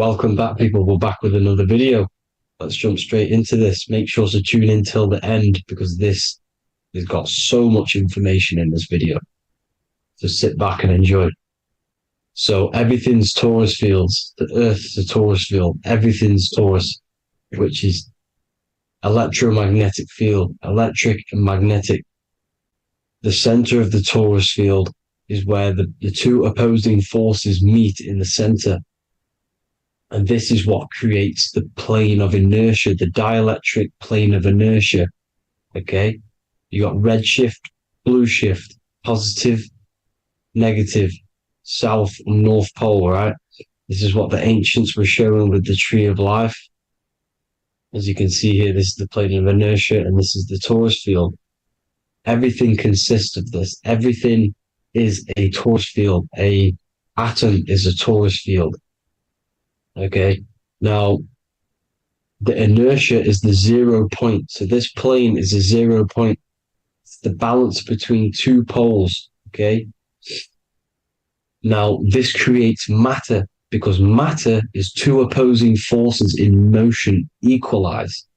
Welcome back, people. We're back with another video. Let's jump straight into this. Make sure to tune in till the end because this has got so much information in this video. So sit back and enjoy. So everything's torus fields. The Earth's a torus field. Everything's torus, which is electromagnetic field, electric and magnetic. The center of the torus field is where the two opposing forces meet in the center. And this is what creates the plane of inertia, the dielectric plane of inertia. Okay? You got red shift, blue shift, positive, negative, south and north pole, right? This is what the ancients were showing with the tree of life. As you can see here, this is the plane of inertia and this is the torus field. Everything consists of this. Everything is a torus field. A atom is a torus field. Okay, now the inertia is the 0 point. So this plane is a 0 point. It's the balance between two poles. Okay, now this creates matter because matter is two opposing forces in motion equalized.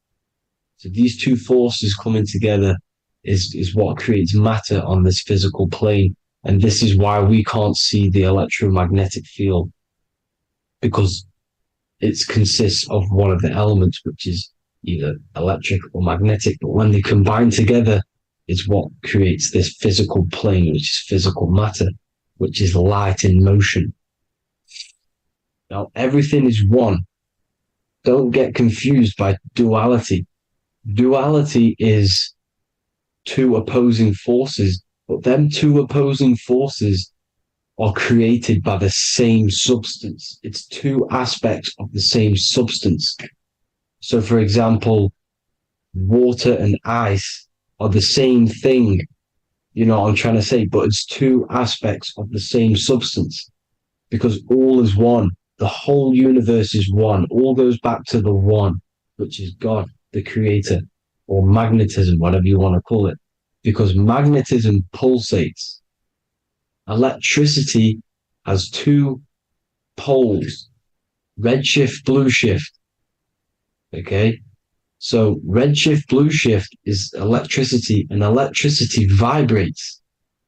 So these two forces coming together is what creates matter on this physical plane. And this is why we can't see the electromagnetic field, because it consists of one of the elements, which is either electric or magnetic. But when they combine together, it's what creates this physical plane, which is physical matter, which is light in motion. Now, everything is one. Don't get confused by duality. Duality is two opposing forces, but them two opposing forces are created by the same substance. It's two aspects of the same substance. So, for example, water and ice are the same thing, you know what I'm trying to say, but it's two aspects of the same substance because all is one. The whole universe is one. All goes back to the one, which is God, the creator, or magnetism, whatever you want to call it, because magnetism pulsates. Electricity has two poles, red shift, blue shift. Okay, so red shift, blue shift is electricity, and electricity vibrates,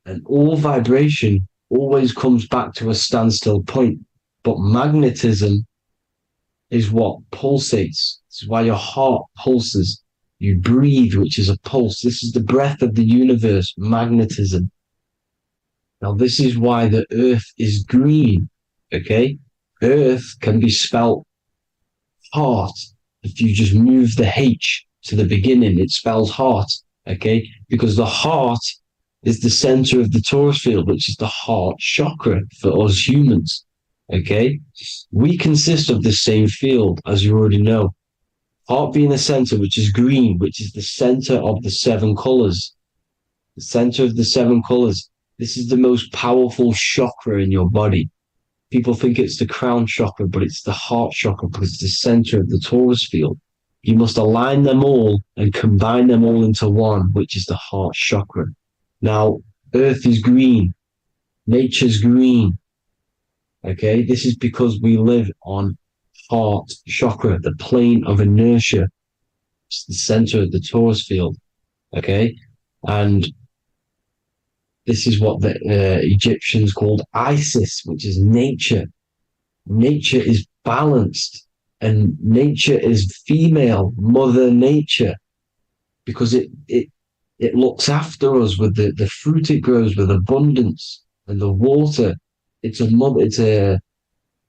and all vibration always comes back to a standstill point. But magnetism is what pulsates. This is why your heart pulses. You breathe, which is a pulse. This is the breath of the universe, magnetism. Now, this is why the earth is green, okay? Earth can be spelled heart. If you just move the H to the beginning, it spells heart, okay? Because the heart is the center of the torus field, which is the heart chakra for us humans, okay? We consist of the same field, as you already know. Heart being the center, which is green, which is the center of the seven colors. The center of the seven colors. This is the most powerful chakra in your body. People think it's the crown chakra, but it's the heart chakra because it's the center of the torus field. You must align them all and combine them all into one, which is the heart chakra. Now, Earth is green. Nature's green. Okay, this is because we live on heart chakra, the plane of inertia. It's the center of the torus field. Okay, and this is what the Egyptians called Isis, which is nature. Nature is balanced, and nature is female, Mother Nature, because it looks after us with the fruit it grows with abundance, and the water. It's a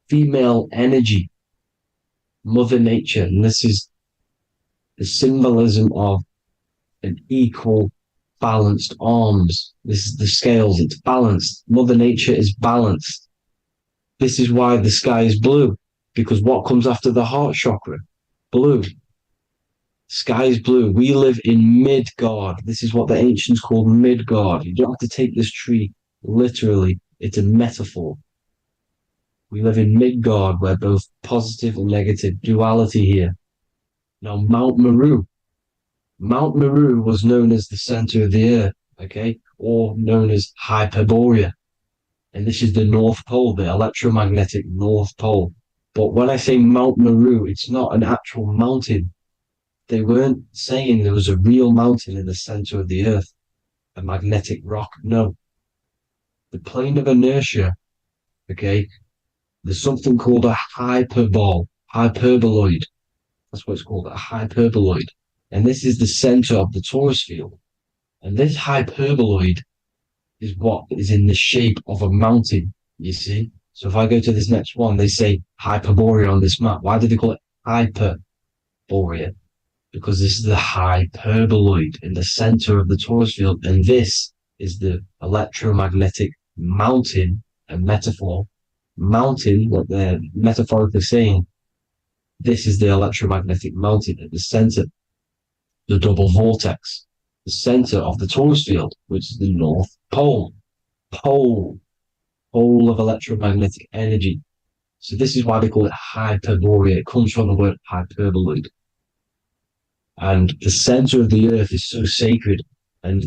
female energy, Mother Nature, and this is the symbolism of an equal, balanced arms. This is the scales, it's balanced. Mother Nature is balanced. This is why the sky is blue, because what comes after the heart chakra? Blue. Sky is blue. We live in Midgard. This is what the ancients called Midgard. You don't have to take this tree literally. It's a metaphor. We live in Midgard, where both positive and negative duality here. Now, Mount Meru. Mount Meru was known as the center of the earth, okay, or known as Hyperborea. And this is the North Pole, the electromagnetic North Pole. But when I say Mount Meru, it's not an actual mountain. They weren't saying there was a real mountain in the center of the earth, a magnetic rock. No. The plane of inertia, okay, there's something called a hyperboloid. That's what it's called, a hyperboloid. And this is the center of the torus field. And this hyperboloid is what is in the shape of a mountain, you see? So if I go to this next one, they say Hyperborea on this map. Why did they call it Hyperborea? Because this is the hyperboloid in the center of the torus field. And this is the electromagnetic mountain, a metaphor. Mountain, what they're metaphorically saying, this is the electromagnetic mountain at the center, the double vortex, the center of the torus field, which is the North Pole. Pole of electromagnetic energy. So this is why they call it Hyperborea. It comes from the word hyperboloid. And the center of the earth is so sacred. And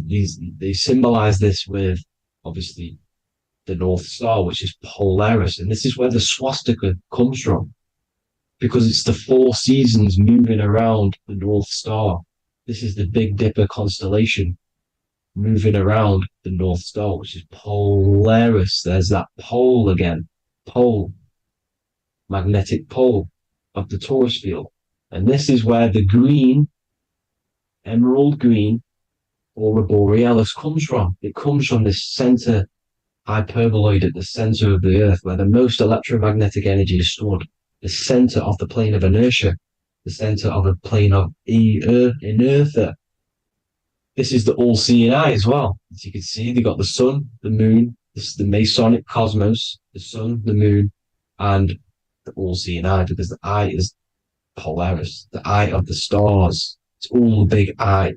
they symbolize this with, obviously, the North Star, which is Polaris. And this is where the swastika comes from, because it's the 4 seasons moving around the North Star. This is the Big Dipper constellation moving around the North Star, which is Polaris. There's that pole again. Pole. Magnetic pole of the torus field. And this is where the green, emerald green, aurora borealis comes from. It comes from this center hyperboloid at the center of the earth, where the most electromagnetic energy is stored. The center of the plane of inertia. The center of the plane of inertia. This is the all-seeing eye as well. As you can see, they got the sun, the moon, this is the Masonic cosmos, the sun, the moon, and the all-seeing eye, because the eye is Polaris, the eye of the stars. It's all the big eye.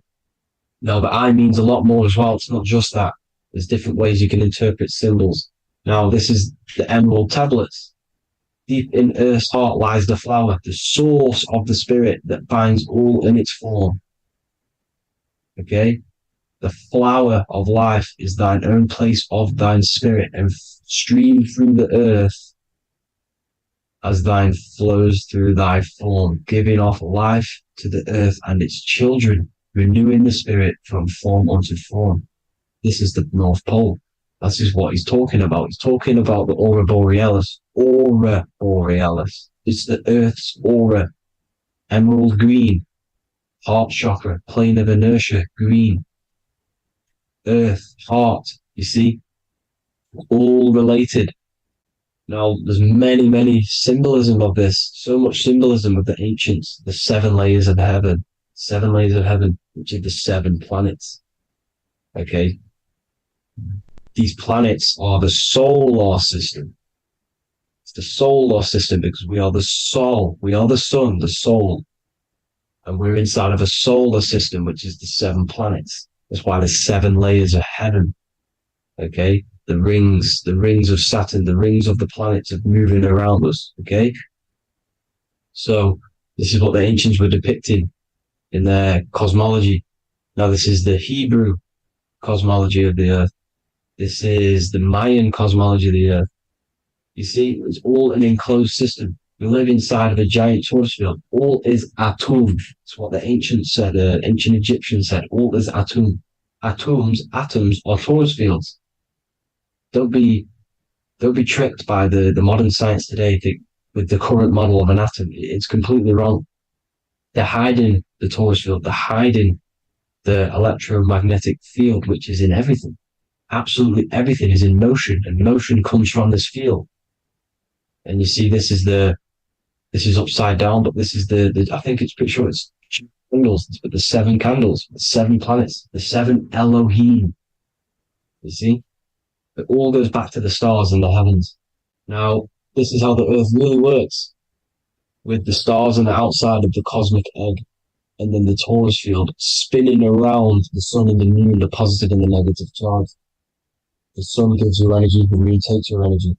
Now, the eye means a lot more as well. It's not just that. There's different ways you can interpret symbols. Now, this is the emerald tablets. Deep in Earth's heart lies the flower, the source of the spirit that binds all in its form. Okay? The flower of life is thine own place of thine spirit, and stream through the earth as thine flows through thy form, giving off life to the earth and its children, renewing the spirit from form unto form. This is the North Pole. This is what he's talking about. He's talking about the aurora borealis. Aurora borealis. It's the earth's aura. Emerald green. Heart chakra. Plane of inertia. Green. Earth. Heart. You see? All related. Now, there's many symbolism of this. So much symbolism of the ancients. The 7 layers of heaven. 7 layers of heaven, which are the 7 planets. Okay? These planets are the solar system. It's the solar system because we are the soul. We are the sun, the soul. And we're inside of a solar system, which is the 7 planets. That's why there's 7 layers of heaven. Okay? The rings of Saturn, the rings of the planets are moving around us. Okay? So this is what the ancients were depicting in their cosmology. Now this is the Hebrew cosmology of the earth. This is the Mayan cosmology of the earth. You see, it's all an enclosed system. We live inside of a giant torus field. All is atum. It's what the ancients said, ancient Egyptians said. All is atum. Atoms are torus fields. Don't be tricked by the modern science today with the current model of an atom. It's completely wrong. They're hiding the torus field. They're hiding the electromagnetic field, which is in everything. Absolutely everything is in motion, and motion comes from this field. And you see, this is upside down, but this is the I think it's pretty sure it's candles, but the 7 candles, the 7 planets, the 7 Elohim. You see, it all goes back to the stars and the heavens. Now, this is how the earth really works, with the stars on the outside of the cosmic egg, and then the torus field spinning around the sun and the moon, the positive and the negative charge. The sun gives you energy, the moon takes your energy.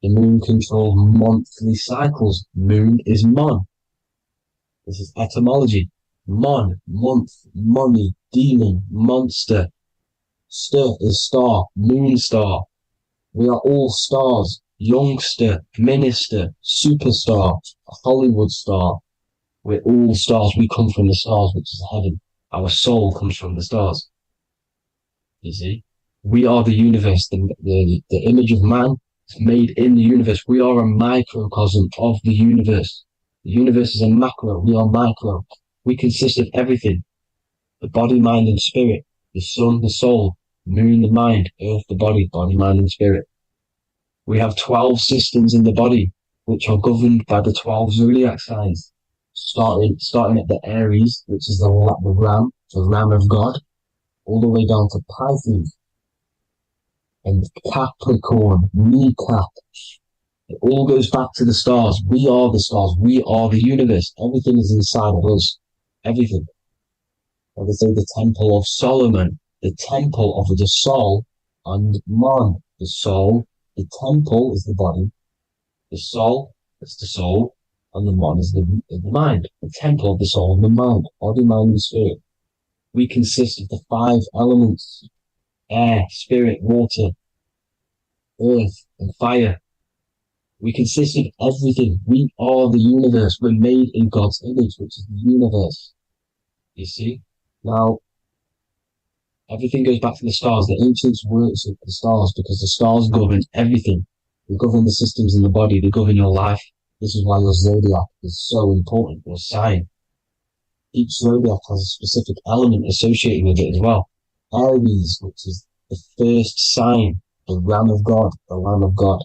The moon controls monthly cycles. Moon is mon. This is etymology. Mon, month, money, demon, monster. Stir is star, moon star. We are all stars. youngster, minister, superstar, Hollywood star. We're all stars. We come from the stars, which is heaven. Our soul comes from the stars. You see? We are the universe. The image of man is made in the universe. We are a microcosm of the universe. The universe is a macro. We are micro. We consist of everything. The body, mind, and spirit. The sun, the soul. Moon, the mind. Earth, the body. Body, mind, and spirit. We have 12 systems in the body, which are governed by the 12 zodiac signs. Starting at the Aries, which is the ram, the ram of God, all the way down to Pisces and Capricorn, kneecap. It all goes back to the stars. We are the stars. We are the universe. Everything is inside of us. Everything. Like I say, the Temple of Solomon, the Temple of the soul and man. The soul, the temple is the body. The soul is the soul, and the man is the mind. The temple of the soul and the mind. Body, mind, and spirit. We consist of the 5 elements: air, spirit, water, earth, and fire. We consist of everything. We are the universe. We're made in God's image, which is the universe. You see? Now, everything goes back to the stars. The ancients worship the stars because the stars govern everything. They govern the systems in the body. They govern your life. This is why your zodiac is so important, your sign. Each zodiac has a specific element associated with it as well. Aries, which is the first sign, the Ram of God, the Lamb of God,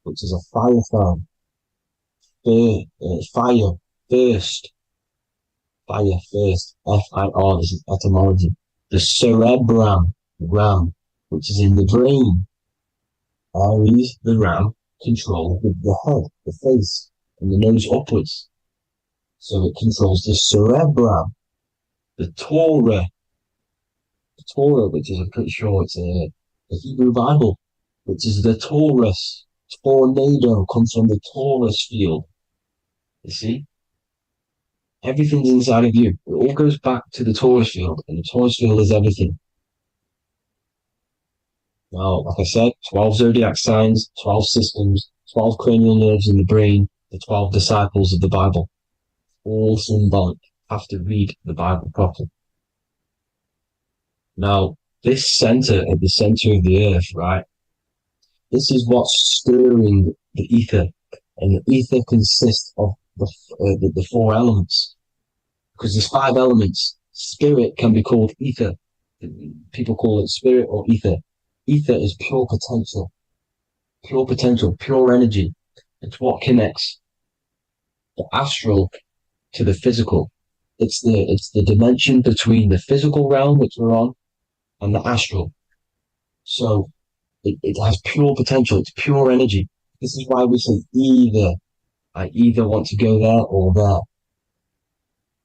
which is a fire sign. Fire, first. Fire, first. F-I-R, this is etymology. The cerebrum, ram, which is in the brain. Aries, the ram, controls the head, the face, and the nose upwards. So it controls the cerebrum. The Torah, which is, I'm pretty sure it's the Hebrew Bible, which is the Taurus. Tornado comes from the Taurus field. You see? Everything's inside of you. It all goes back to the Taurus field, and the Taurus field is everything. Now, like I said, 12 zodiac signs, 12 systems, 12 cranial nerves in the brain, the 12 disciples of the Bible. All symbolic. Have to read the Bible properly. Now, this center, at the center of the earth, right? This is what's stirring the ether. And the ether consists of the 4 elements. Because there's 5 elements. Spirit can be called ether. People call it spirit or ether. Ether is pure potential, pure energy. It's what connects the astral to the physical. It's the dimension between the physical realm, which we're on, and the astral. So it has pure potential. It's pure energy. This is why we say either. I either want to go there or there.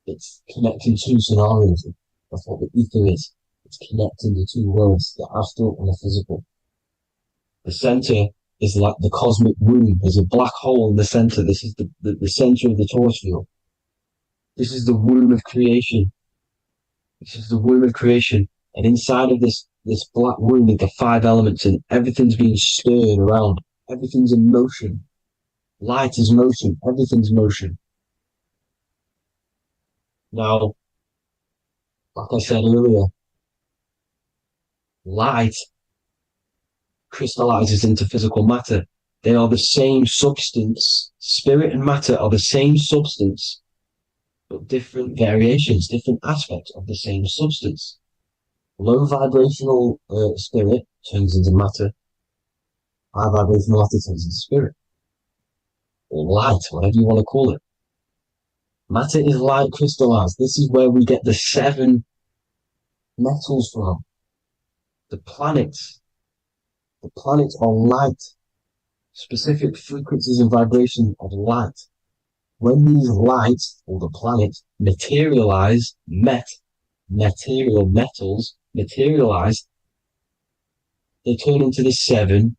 It's connecting 2 scenarios. That's what the ether is. It's connecting the 2 worlds, the astral and the physical. The center is like the cosmic womb. There's a black hole in the center. This is the center of the Taurus field. This is the womb of creation. This is the womb of creation. And inside of this black womb with the 5 elements, and everything's being stirred around. Everything's in motion. Light is motion. Everything's motion. Now, like I said earlier, light crystallizes into physical matter. They are the same substance. Spirit and matter are the same substance, but different variations, different aspects of the same substance. Low vibrational spirit turns into matter. High vibrational matter turns into spirit. Or light, whatever you want to call it. Matter is light crystallized. This is where we get the 7 metals from. The planets. The planets are light. Specific frequencies and vibration of light. When these lights, or the planets, materialize, material metals materialize, they turn into the 7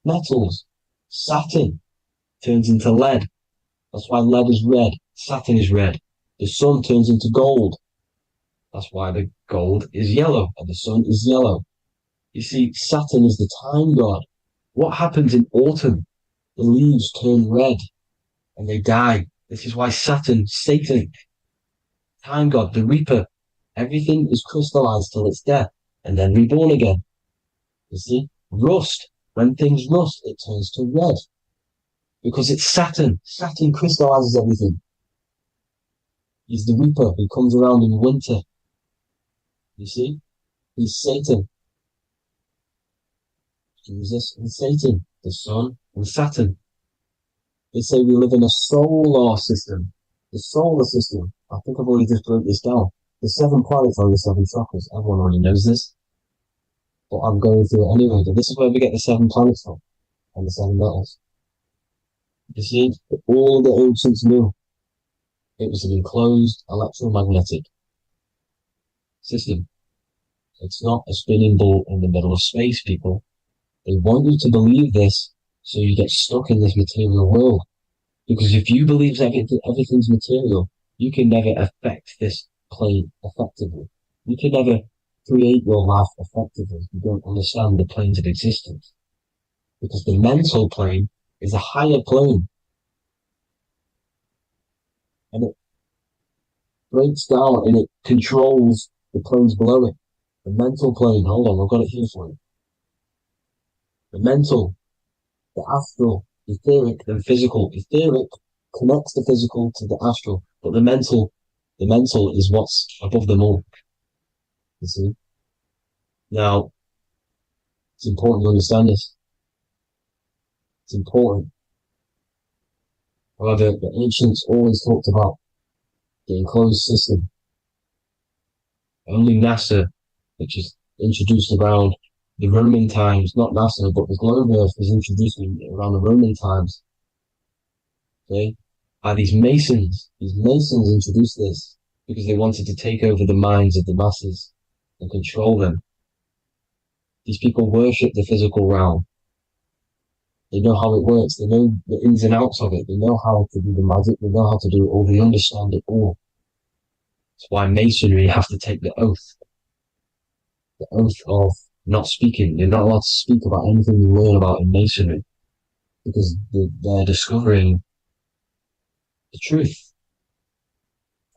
metals. Saturn turns into lead. That's why lead is red. Saturn is red. The sun turns into gold. That's why the gold is yellow and the sun is yellow. You see, Saturn is the time god. What happens in autumn? the leaves turn red and they die. This is why Satan, time god, the reaper, everything is crystallized till it's death and then reborn again. You see, rust, when things rust, it turns to red because it's Saturn. Saturn crystallizes everything. He's the reaper who comes around in winter. You see, he's Satan. Jesus and Satan, the sun and Saturn. They say we live in a solar system. The solar system. I think I've already just broke this down. The 7 planets are the 7 chakras. Everyone already knows this. But I'm going through it anyway. But this is where we get the 7 planets from and the 7 metals. You see, all the ancients knew it was an enclosed electromagnetic system. It's not a spinning ball in the middle of space, people. They want you to believe this so you get stuck in this material world. Because if you believe everything's material, you can never affect this plane effectively. You can never create your life effectively if you don't understand the planes of existence. Because the mental plane is a higher plane. And it breaks down and it controls the planes below it. The mental plane, hold on, I've got it here for you. The mental, the astral, etheric, then physical. Etheric connects the physical to the astral, but the mental is what's above them all. You see? Now, it's important to understand this. It's important. However, the ancients always talked about the enclosed system. Only NASA, which is introduced around the Roman times, not NASA, but the globe Earth was introduced around the Roman times. Okay? By these Masons. These Masons introduced this because they wanted to take over the minds of the masses and control them. These people worship the physical realm. They know how it works. They know the ins and outs of it. They know how to do the magic. They know how to do it all. They understand it all. That's why Masonry have to take the oath. The oath of not speaking. You're not allowed to speak about anything you learn about in Masonry because they're discovering the truth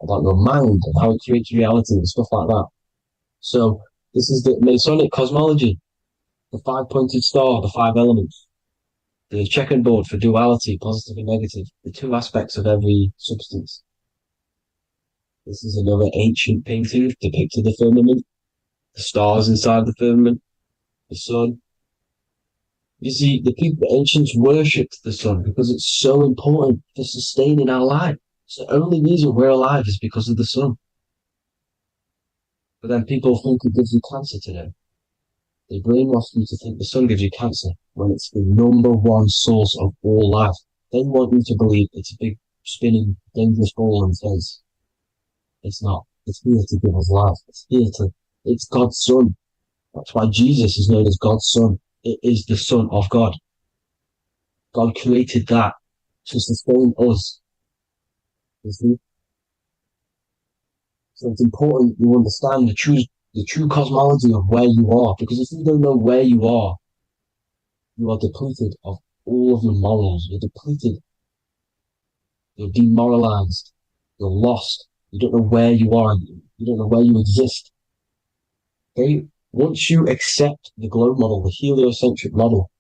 about your mind and how it creates reality and stuff like that. So this is the Masonic cosmology, the 5-pointed star, the 5 elements, the checkerboard for duality, positive and negative, the 2 aspects of every substance. This is another ancient painting depicting the firmament, the stars inside the firmament, the sun. You see, the ancients worshipped the sun because it's so important for sustaining our life. It's the only reason we're alive is because of the sun. But then people think it gives you cancer today. They brainwash you to think the sun gives you cancer when it's the #1 source of all life. They want you to believe it's a big, spinning, dangerous ball in space. It's not. It's here to give us life. It's God's son. That's why Jesus is known as God's son. It is the Son of God. God created that to sustain us. You see? So it's important you understand the true cosmology of where you are, because if you don't know where you are depleted of all of your morals. You're depleted. You're demoralized. You're lost. You don't know where you are. You don't know where you exist. Okay? Once you accept the globe model, the heliocentric model,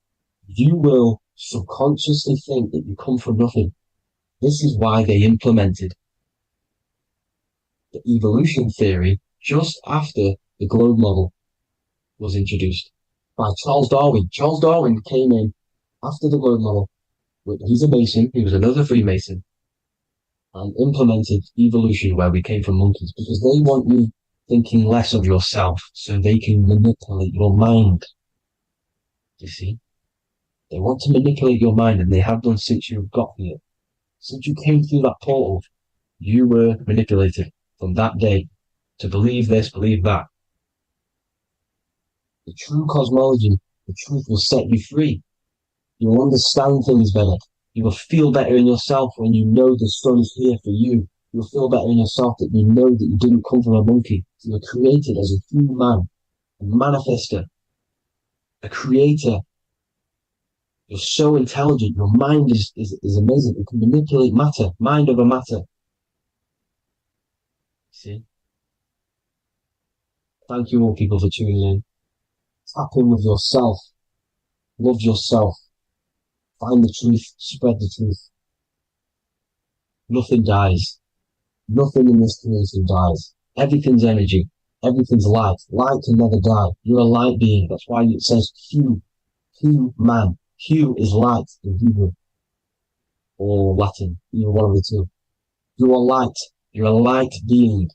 you will subconsciously think that you come from nothing. This is why they implemented the evolution theory just after the globe model was introduced by Charles Darwin. Charles Darwin came in after the globe model. He's a Mason, he was another Freemason, and implemented evolution where we came from monkeys because they want you thinking less of yourself so they can manipulate your mind. You see? They want to manipulate your mind, and they have done since you got here. Since you came through that portal, you were manipulated from that day to believe this, believe that. The true cosmology, the truth will set you free. You will understand things better. You will feel better in yourself when you know the sun is here for you. You'll feel better in yourself that you know that you didn't come from a monkey. You were created as a human, a manifester, a creator. You're so intelligent. Your mind is amazing. You can manipulate matter, mind over matter. See? Thank you all people for tuning in. Tap in with yourself. Love yourself. Find the truth. Spread the truth. Nothing dies. Nothing in this creation dies. Everything's energy. Everything's light. Light can never die. You're a light being. That's why it says Q. Q man. Q is light in Hebrew or Latin. Either one of the two. You are light. You're a light being.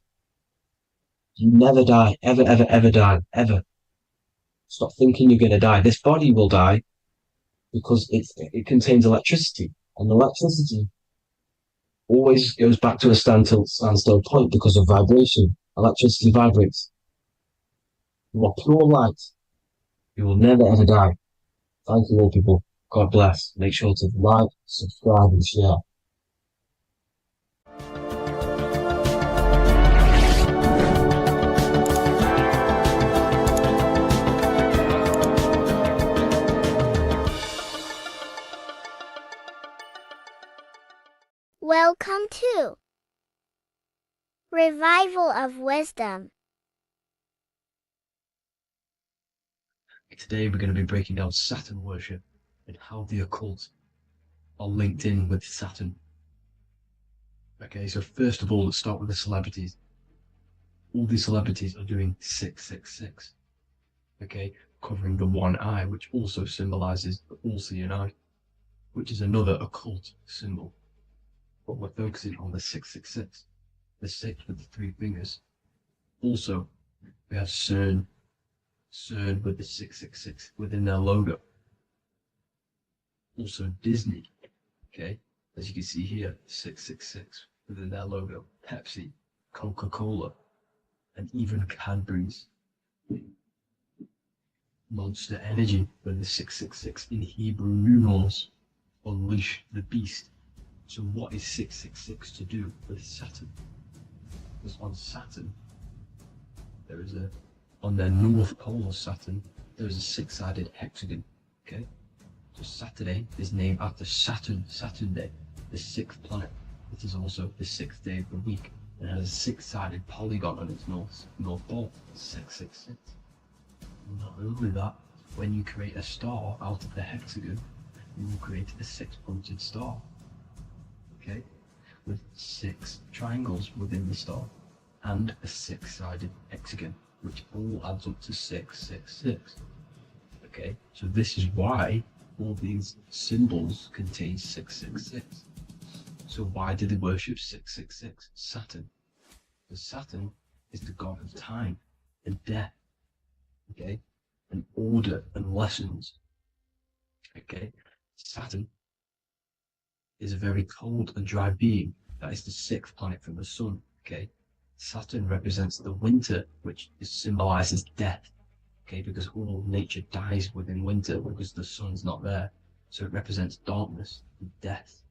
You never die. Ever, ever, ever die. Ever. Stop thinking you're going to die. This body will die because it contains electricity. And electricity always goes back to a standstill point because of vibration. Electricity vibrates. You are pure light. You will never ever die. Thank you all people. God bless. Make sure to like, subscribe and share. Welcome to Revival of Wisdom. Today we're going to be breaking down Saturn worship and how the occult are linked in with Saturn. Okay, so first of all, let's start with the celebrities. All these celebrities are doing 666. Okay, covering the one eye, which also symbolizes the all-seeing eye, which is another occult symbol. But we're focusing on the 666, the 6 with the 3 fingers. Also, we have CERN with the 666 within their logo. Also Disney, okay, as you can see here, 666 within their logo. Pepsi, Coca-Cola, and even Cadbury's. Monster Energy with the 666 in Hebrew numerals. Unleash the beast. So what is 666 to do with Saturn? Because on Saturn, on their north pole of Saturn, there is a 6-sided hexagon, okay? So Saturday is named after Saturn Day, the 6th planet. It is also the 6th day of the week and has a 6-sided polygon on its north pole, 666. Not only that, when you create a star out of the hexagon, you will create a 6-pointed star, okay? With 6 triangles within the star and a 6-sided hexagon, which all adds up to 666. Okay, so this is why all these symbols contain 666. So why do they worship 666? Saturn. Because Saturn is the god of time and death, okay, and order and lessons. Okay, Saturn is a very cold and dry being. That is the 6th planet from the sun. Okay, Saturn represents the winter, which symbolizes death. Okay, because all nature dies within winter because the sun's not there. So it represents darkness and death.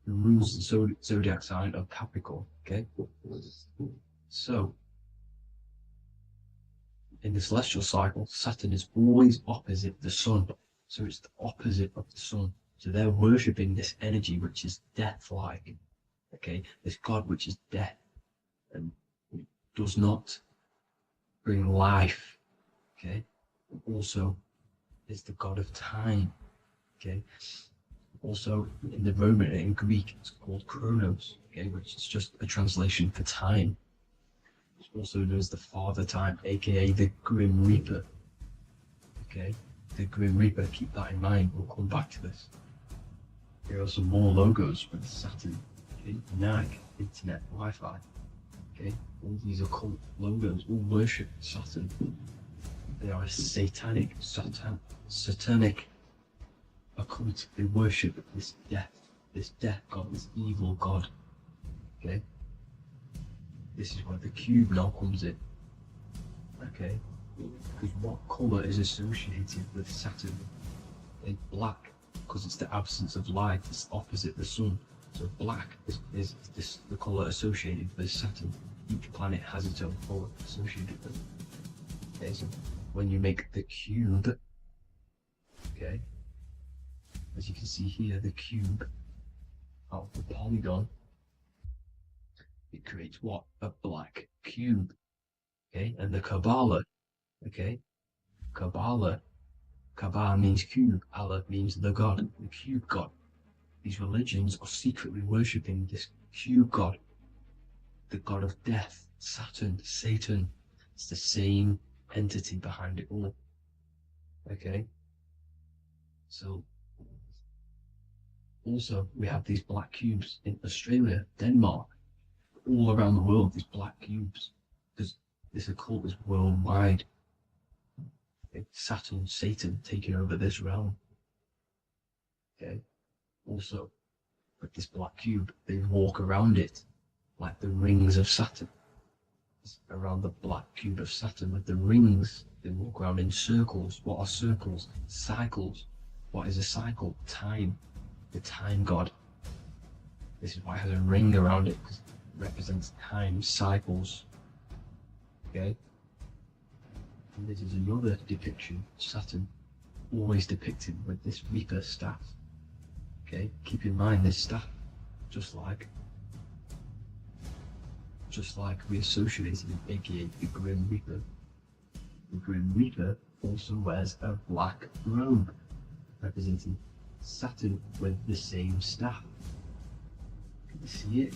It rules the zodiac sign of Capricorn. Okay, so in the celestial cycle, Saturn is always opposite the sun. So it's the opposite of the sun. So they're worshipping this energy which is death-like. Okay, this god which is death and does not bring life. Okay, also is the god of time. Okay, also in the Roman and in Greek it's called Chronos. Okay, which is just a translation for time. It's also known as the Father Time, aka the Grim Reaper. Okay, the Grim Reaper. Keep that in mind. We'll come back to this. Here are some more logos with Saturn. Okay, NAG, Internet, Wi-Fi. Okay, all these occult logos all worship Saturn. They are a satanic occult. They worship this death god, this evil god. Okay, this is where the cube now comes in. Okay, because what color is associated with Saturn? It's black, because it's the absence of light. It's opposite the sun. So black is the color associated with Saturn. Each planet has its own color associated with it. Okay, so when you make the cube, okay, as you can see here, the cube out of the polygon, it creates what? A black cube. Okay, and the Kabbalah, okay, Kabbalah, Kabbalah means cube, Allah means the God, the cube God. These religions are secretly worshipping this cube God, the God of death, Saturn, Satan. It's the same entity behind it all. Okay, so also we have these black cubes in Australia, Denmark, all around the world, these black cubes, because this occult is worldwide. Saturn, Satan taking over this realm. Okay, also with this black cube, they walk around it like the rings of Saturn. It's around the black cube of Saturn with the rings, they walk around in circles. What are circles? Cycles. What is a cycle? Time. The time god. This is why it has a ring around it, because it represents time, cycles. Okay? And this is another depiction, Saturn, always depicted with this Reaper staff. Okay? Keep in mind this staff, just like we associated with aka the Grim Reaper. The Grim Reaper also wears a black robe, representing Saturn with the same staff. Can you see it?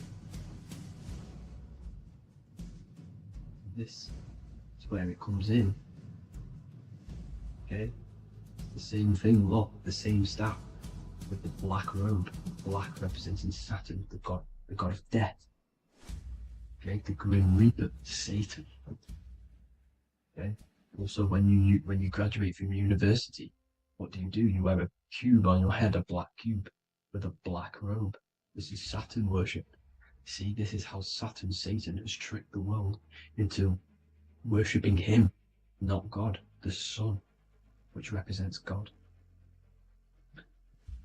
This is where it comes in. Okay? It's the same thing, look, the same staff with the black robe. Black representing Saturn, the god of death. Okay, the Grim Reaper, Satan. Okay. Also, when you graduate from university, what do? You wear a cube on your head, a black cube with a black robe. This is Saturn worship. See, this is how Saturn, Satan, has tricked the world into worshipping him, not God, the sun, which represents God.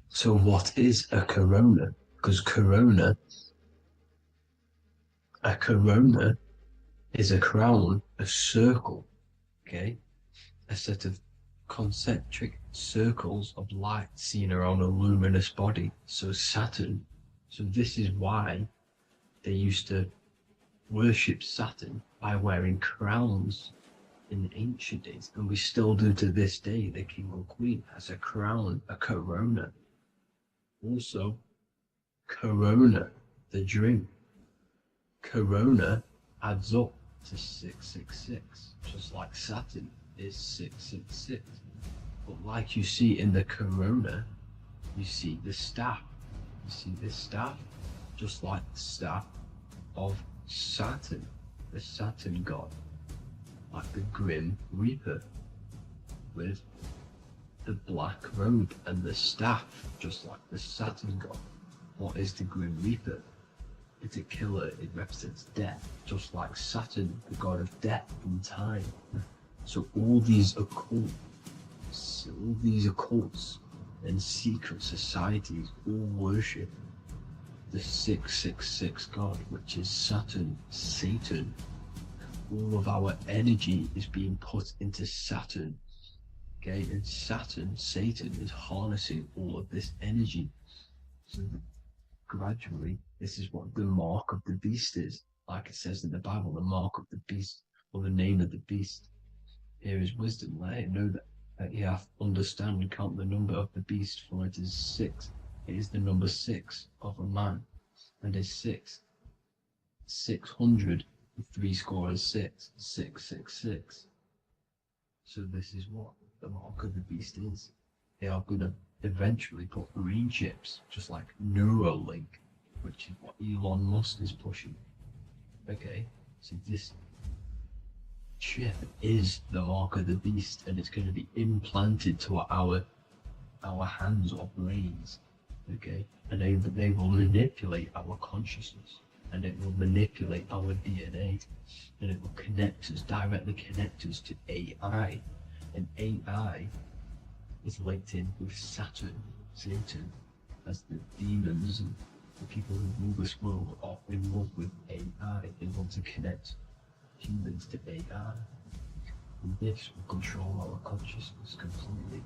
So what is a corona? Because a corona is a crown, a circle, okay? A set of concentric circles of light seen around a luminous body. So Saturn. So this is why they used to worship Saturn by wearing crowns in ancient days. And we still do to this day. The king or queen has a crown, a corona. Also, corona, the drink. Corona adds up to 666, just like Saturn is 666. But like you see in the corona, you see the staff. You see this staff, just like the staff of Saturn, the Saturn god, like the Grim Reaper, with the black robe and the staff, just like the Saturn god. What is the Grim Reaper? It's a killer, it represents death, just like Saturn, the god of death and time. So all these occults and secret societies all worship the 666 god, which is Saturn, Satan. All of our energy is being put into Saturn. Okay, and Saturn, Satan, is harnessing all of this energy. So gradually, this is what the mark of the beast is. Like it says in the Bible, the mark of the beast, or the name of the beast. Here is wisdom, let him know that you have to understand and count the number of the beast, for it is 6. It is the number 6 of a man, and is 600, 3 score is 6, 666. So this is what the mark of the beast is. They are going to eventually put green chips, just like Neuralink, which is what Elon Musk is pushing. Okay, so this chip is the mark of the beast, and it's going to be implanted to our hands or brains. Okay, and they will manipulate our consciousness, and it will manipulate our DNA, and it will directly connect us to AI, and AI is linked in with Saturn, Satan, as the demons and the people who rule this world are in love with AI. They want to connect humans to AI. And this will control our consciousness completely.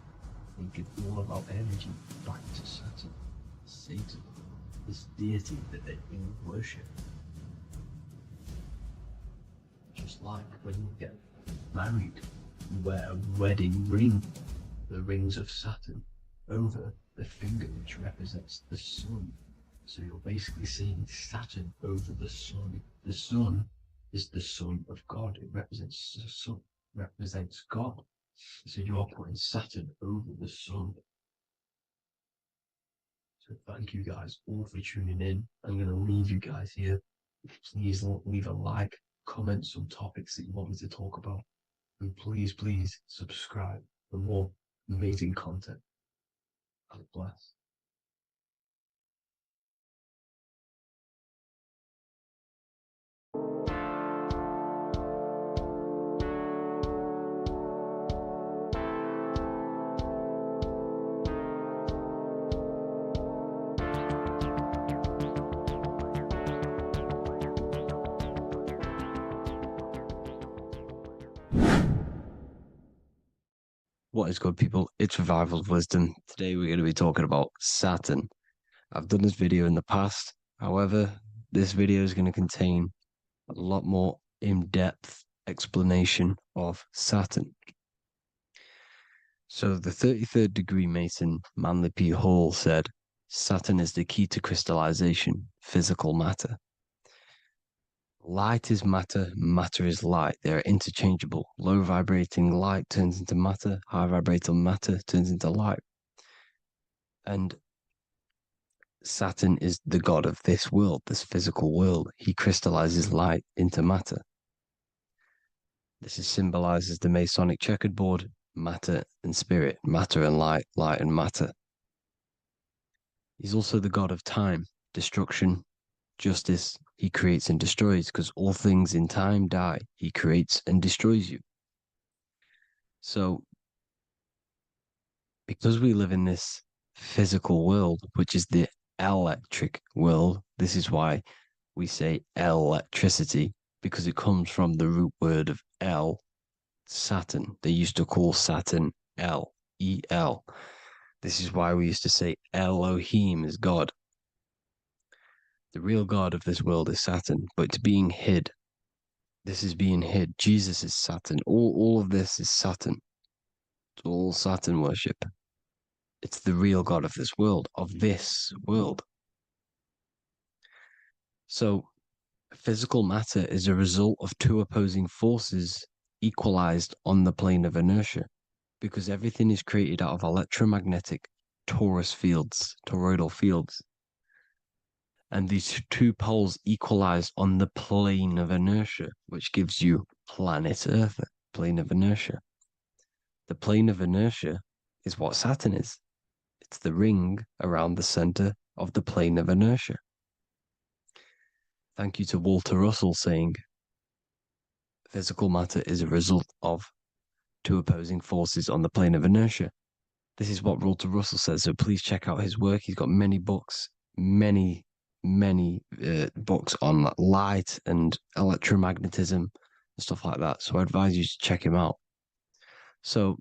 They give all of our energy back to Saturn, Satan, this deity that they all worship. Just like when you get married, you wear a wedding ring, the rings of Saturn, over the finger, which represents the sun. So you're basically seeing Saturn over the sun. The sun is the son of God. It represents the sun, represents God. So you're putting Saturn over the sun. So thank you guys all for tuning in. I'm going to leave you guys here. Please leave a like, comment some topics that you want me to talk about. And please, please subscribe for more amazing content. God bless. What is good, people? It's Revival of Wisdom. Today we're going to be talking about Saturn. I've done this video in the past. However, this video is going to contain a lot more in-depth explanation of Saturn. So the 33rd degree Mason, Manly P. Hall, said, Saturn is the key to crystallization, physical matter. Light is matter, matter is light. They are interchangeable. Low vibrating light turns into matter, high vibrating matter turns into light. And Saturn is the god of this world, this physical world. He crystallizes light into matter. This is symbolized as the Masonic checkerboard, matter and spirit, matter and light, light and matter. He's also the god of time, destruction, justice. He creates and destroys, because all things in time die. He creates and destroys you. So, because we live in this physical world, which is the electric world, this is why we say electricity, because it comes from the root word of El, Saturn. They used to call Saturn El, E-L. This is why we used to say Elohim is God. The real God of this world is Saturn, but it's being hid. This is being hid. Jesus is Saturn. All of this is Saturn. It's all Saturn worship. It's the real God of this world, So, physical matter is a result of two opposing forces equalized on the plane of inertia, because everything is created out of electromagnetic toroidal fields. And these two poles equalize on the plane of inertia, which gives you planet Earth, plane of inertia. The plane of inertia is what Saturn is. It's the ring around the center of the plane of inertia. Thank you to Walter Russell saying, physical matter is a result of two opposing forces on the plane of inertia. This is what Walter Russell says, so please check out his work. He's got many books, many books on light and electromagnetism and stuff like that. So I advise you to check him out. So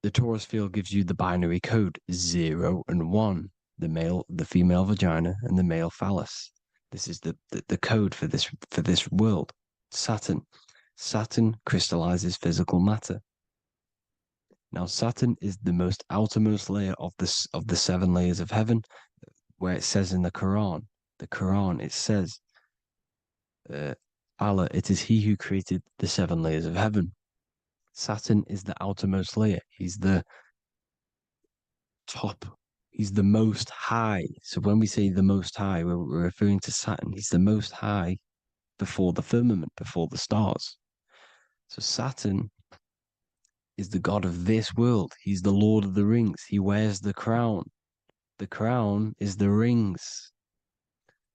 the torus field gives you the binary code 0 and 1, the female vagina and the male phallus. This is the code for this world. Saturn crystallizes physical matter. Now Saturn is the most outermost layer of the 7 layers of heaven, where it says in the Quran, it says, Allah, it is He who created the 7 layers of heaven. Saturn is the outermost layer. He's the top. He's the most high. So when we say the most high, we're referring to Saturn. He's the most high before the firmament, before the stars. So Saturn is the god of this world. He's the Lord of the Rings. He wears the crown. The crown is the rings.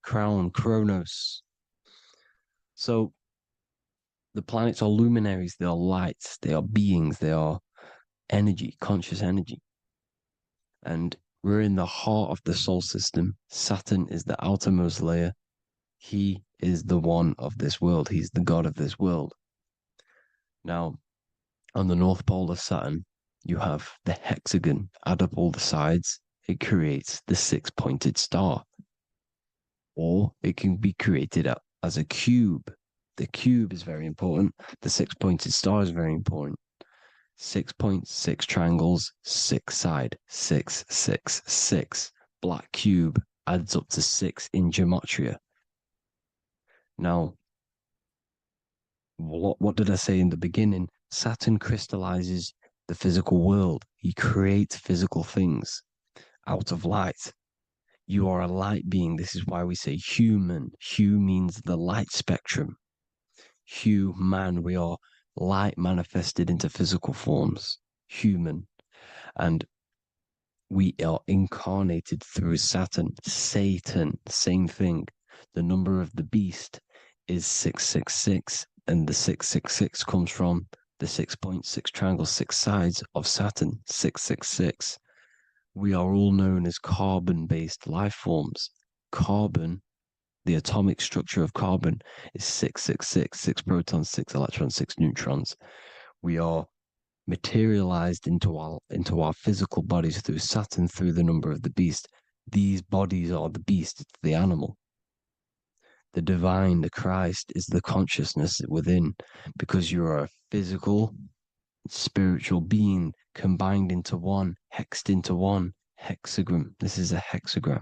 Crown, Kronos. So the planets are luminaries. They are lights. They are beings. They are energy, conscious energy. And we're in the heart of the solar system. Saturn is the outermost layer. He is the one of this world. He's the god of this world. Now, on the North Pole of Saturn, You have the hexagon. Add up all the sides, it creates the six-pointed star. Or it can be created as a cube. The cube is very important. The six-pointed star is very important. 6 points, 6 triangles, 6 side, 6, 6, 6. Black cube adds up to 6 in gematria. Now, what did I say in the beginning? Saturn crystallizes the physical world. He creates physical things out of light. You are a light being. This is why we say human. Hue means the light spectrum. Hue, man, we are light manifested into physical forms. Human. And we are incarnated through Saturn. Satan, same thing. The number of the beast is 666, and the 666 comes from the 6.6 triangle, 6 sides of Saturn, 666. We are all known as carbon-based life forms. Carbon, the atomic structure of carbon, is 666, 6 protons, 6 electrons, 6 neutrons. We are materialized into our physical bodies through Saturn, through the number of the beast. These bodies are the beast, it's the animal. The divine, the Christ, is the consciousness within, because you are a physical, spiritual being combined into one, hexed into one. Hexagram. This is a hexagram.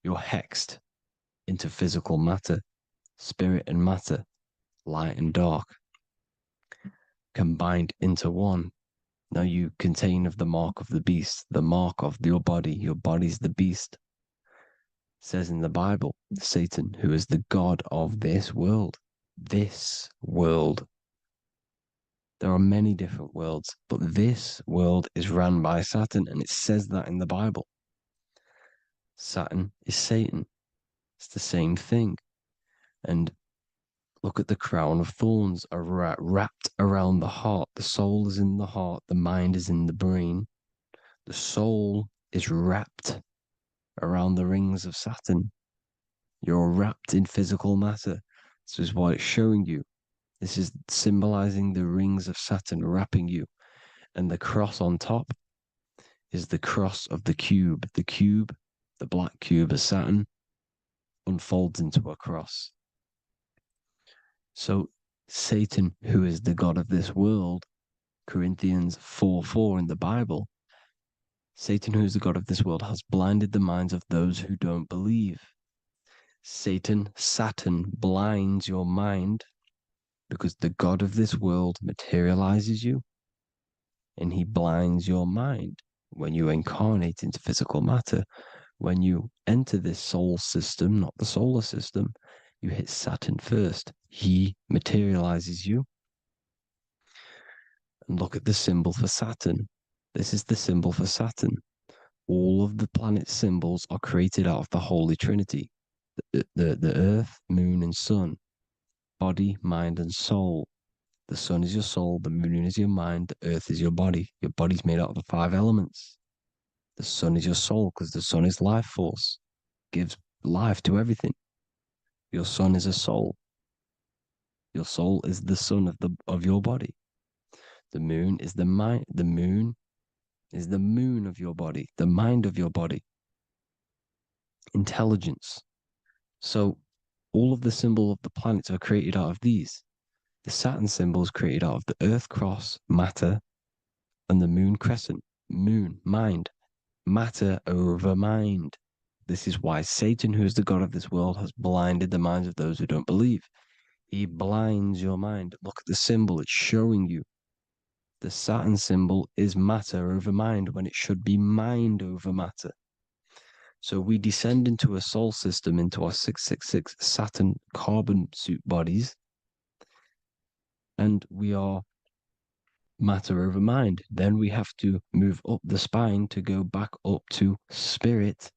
You're hexed into physical matter, spirit and matter, light and dark, combined into one. Now you contain of the mark of the beast, the mark of your body. Your body's the beast. It says in the Bible, Satan, who is the god of this world. This world. There are many different worlds, but this world is run by Saturn, and it says that in the Bible. Saturn is Satan. It's the same thing. And look at the crown of thorns are wrapped around the heart. The soul is in the heart. The mind is in the brain. The soul is wrapped around the rings of Saturn. You're wrapped in physical matter. This is what it's showing you. This is symbolizing the rings of Saturn wrapping you. And the cross on top is the cross of the cube. The cube, the black cube of Saturn, unfolds into a cross. So Satan, who is the god of this world, Corinthians 4:4 in the Bible, Satan, who is the god of this world, has blinded the minds of those who don't believe. Satan blinds your mind because the god of this world materializes you and he blinds your mind when you incarnate into physical matter. When you enter this soul system, not the solar system, you hit Saturn first. He materializes you. And look at the symbol for Saturn. This is the symbol for Saturn. All of the planet symbols are created out of the Holy Trinity. The Earth, Moon, and Sun. Body, mind, and soul. The sun is your soul, the moon is your mind, the earth is your body. Your body's made out of the 5 elements. The sun is your soul because the sun is life force, gives life to everything. Your sun is a soul. Your soul is the sun of your body. The moon is the mind. The moon is the moon of your body, the mind of your body. Intelligence. So all of the symbol of the planets are created out of these. The Saturn symbol is created out of the Earth cross, matter, and the moon crescent, moon, mind, matter over mind. This is why Satan, who is the god of this world, has blinded the minds of those who don't believe. He blinds your mind. Look at the symbol, it's showing you. The Saturn symbol is matter over mind when it should be mind over matter. So we descend into a soul system, into our 666 Saturn carbon suit bodies, and we are matter over mind. Then we have to move up the spine to go back up to spirit,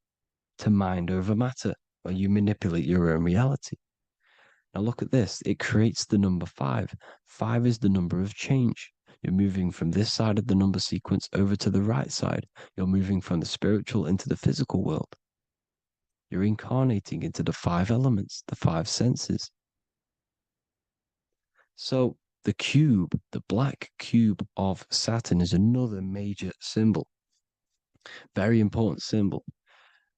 to mind over matter, where you manipulate your own reality. Now look at this. It creates the number 5. 5 is the number of change. You're moving from this side of the number sequence over to the right side. You're moving from the spiritual into the physical world. You're incarnating into the 5 elements, the 5 senses. So the cube, the black cube of Saturn, is another major symbol. Very important symbol.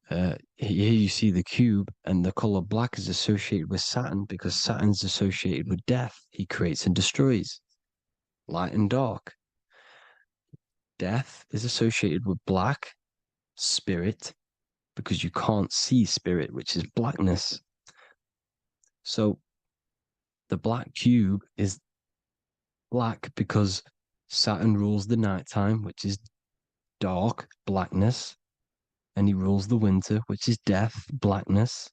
Here you see the cube, and the color black is associated with Saturn because Saturn's associated with death. He creates and destroys, light and dark. Death is associated with black, spirit, because you can't see spirit, which is blackness. So the black cube is black because Saturn rules the nighttime, which is dark, blackness, and he rules the winter, which is death, blackness.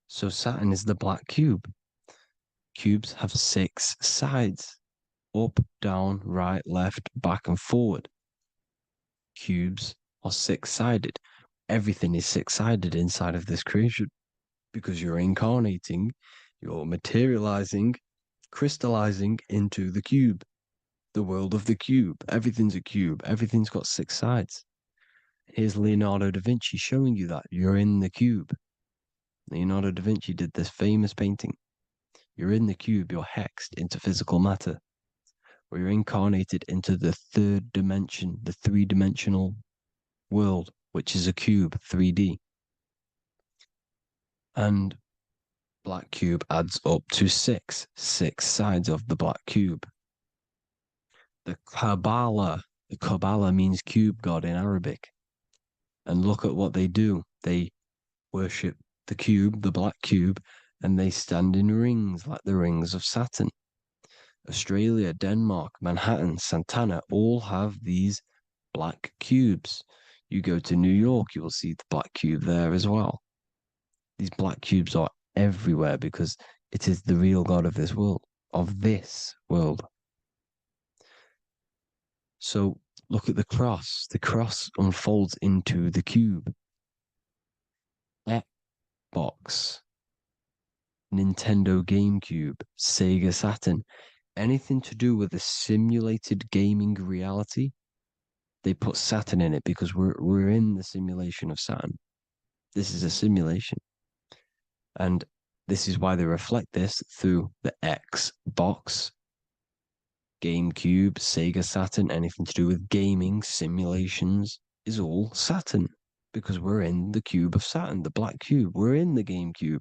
So Saturn is the black cube. Cubes have 6 sides: up, down, right, left, back, and forward. Cubes are 6-sided. Everything is 6-sided inside of this creation because you're incarnating, you're materializing, crystallizing into the cube, the world of the cube. Everything's a cube. Everything's got 6 sides. Here's Leonardo da Vinci showing you that you're in the cube. Leonardo da Vinci did this famous painting. You're in the cube, you're hexed into physical matter, or you're incarnated into the 3rd dimension, the 3-dimensional world, which is a cube, 3D. And black cube adds up to 6 sides of the black cube. The Kabbalah means cube god in Arabic. And look at what they do. They worship the cube, the black cube, and they stand in rings like the rings of Saturn. Australia, Denmark, Manhattan, Santana all have these black cubes. You go to New York, you will see the black cube there as well. These black cubes are everywhere because it is the real God of this world, So look at the cross. The cross unfolds into the cube. Xbox, Nintendo GameCube, Sega Saturn, anything to do with a simulated gaming reality, they put Saturn in it because we're in the simulation of Saturn. This is a simulation. And this is why they reflect this through the Xbox, GameCube, Sega Saturn, anything to do with gaming, simulations, is all Saturn. Because we're in the cube of Saturn, the black cube. We're in the GameCube,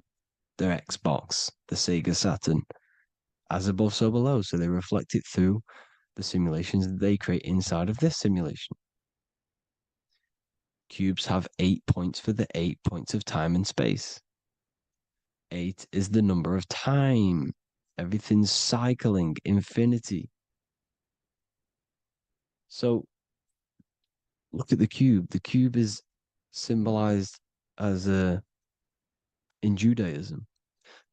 the Xbox, the Sega Saturn. As above, so below. So they reflect it through the simulations that they create inside of this simulation. Cubes have 8 points for the 8 points of time and space. 8 is the number of time. Everything's cycling, infinity. So look at the cube. The cube is symbolized as in Judaism.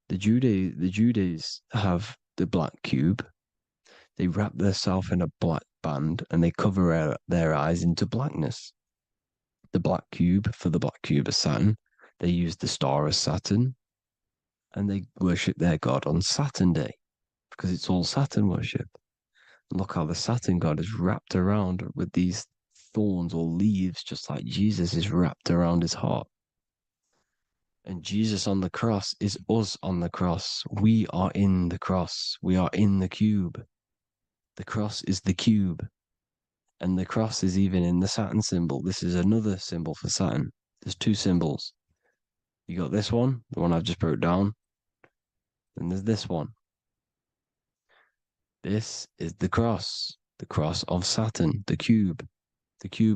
The Judays have the black cube. They wrap themselves in a black band and they cover their eyes into blackness. The black cube, for the black cube of Saturn, they use the star as Saturn, and they worship their god on Saturn Day because it's all Saturn worship. And look how the Saturn god is wrapped around with these thorns or leaves, just like Jesus is wrapped around his heart. And Jesus on the cross is us on the cross. We are in the cross. We are in the cube. The cross is the cube. And the cross is even in the Saturn symbol. This is another symbol for Saturn. There's 2 symbols. You got this one, the one I've just broke down. And there's this one. This is the cross of Saturn, the cube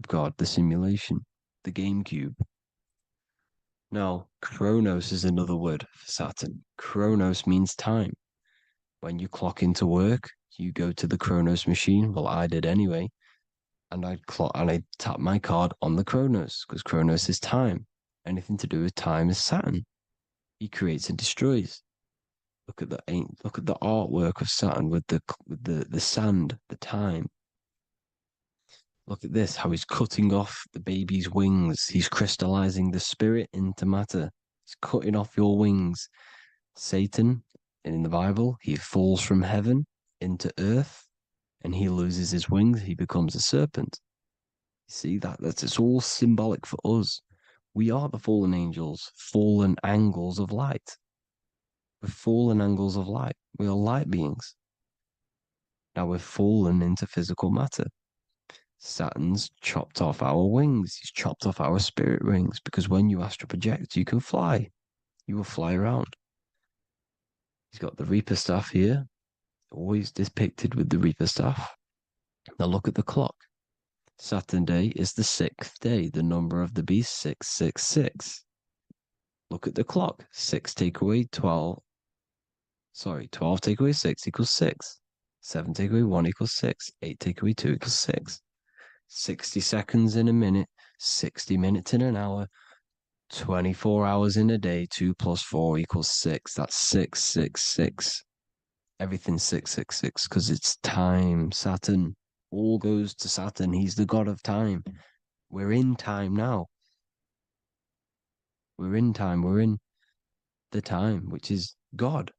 god, the simulation, the game cube. Now, Chronos is another word for Saturn. Chronos means time. When you clock into work, you go to the Chronos machine. Well, I did anyway. And I tap my card on the Chronos because Chronos is time. Anything to do with time is Saturn. He creates and destroys. Look at the artwork of Saturn with the sand, the time. Look at this, how he's cutting off the baby's wings. He's crystallizing the spirit into matter. He's cutting off your wings. Satan, in the Bible, he falls from heaven into earth and he loses his wings. He becomes a serpent. You see, it's all symbolic for us. We are the fallen angels, fallen angles of light. We're fallen angles of light. We are light beings. Now we've fallen into physical matter. Saturn's chopped off our wings. He's chopped off our spirit wings because when you astral project, you can fly. You will fly around. He's got the Reaper staff here, always depicted with the Reaper staff. Now look at the clock. Saturn day is the 6th day, the number of the beast 666. Look at the clock. 6 take away 12. Sorry, 12 take away 6 equals 6. 7 take away 1 equals 6. 8 take away 2 equals 6. 60 seconds in a minute, 60 minutes in an hour, 24 hours in a day, 2 plus 4 equals 6. That's 666. Everything's 666 because it's time. Saturn all goes to Saturn. He's the god of time. We're in time now. We're in time. We're in the time, which is God,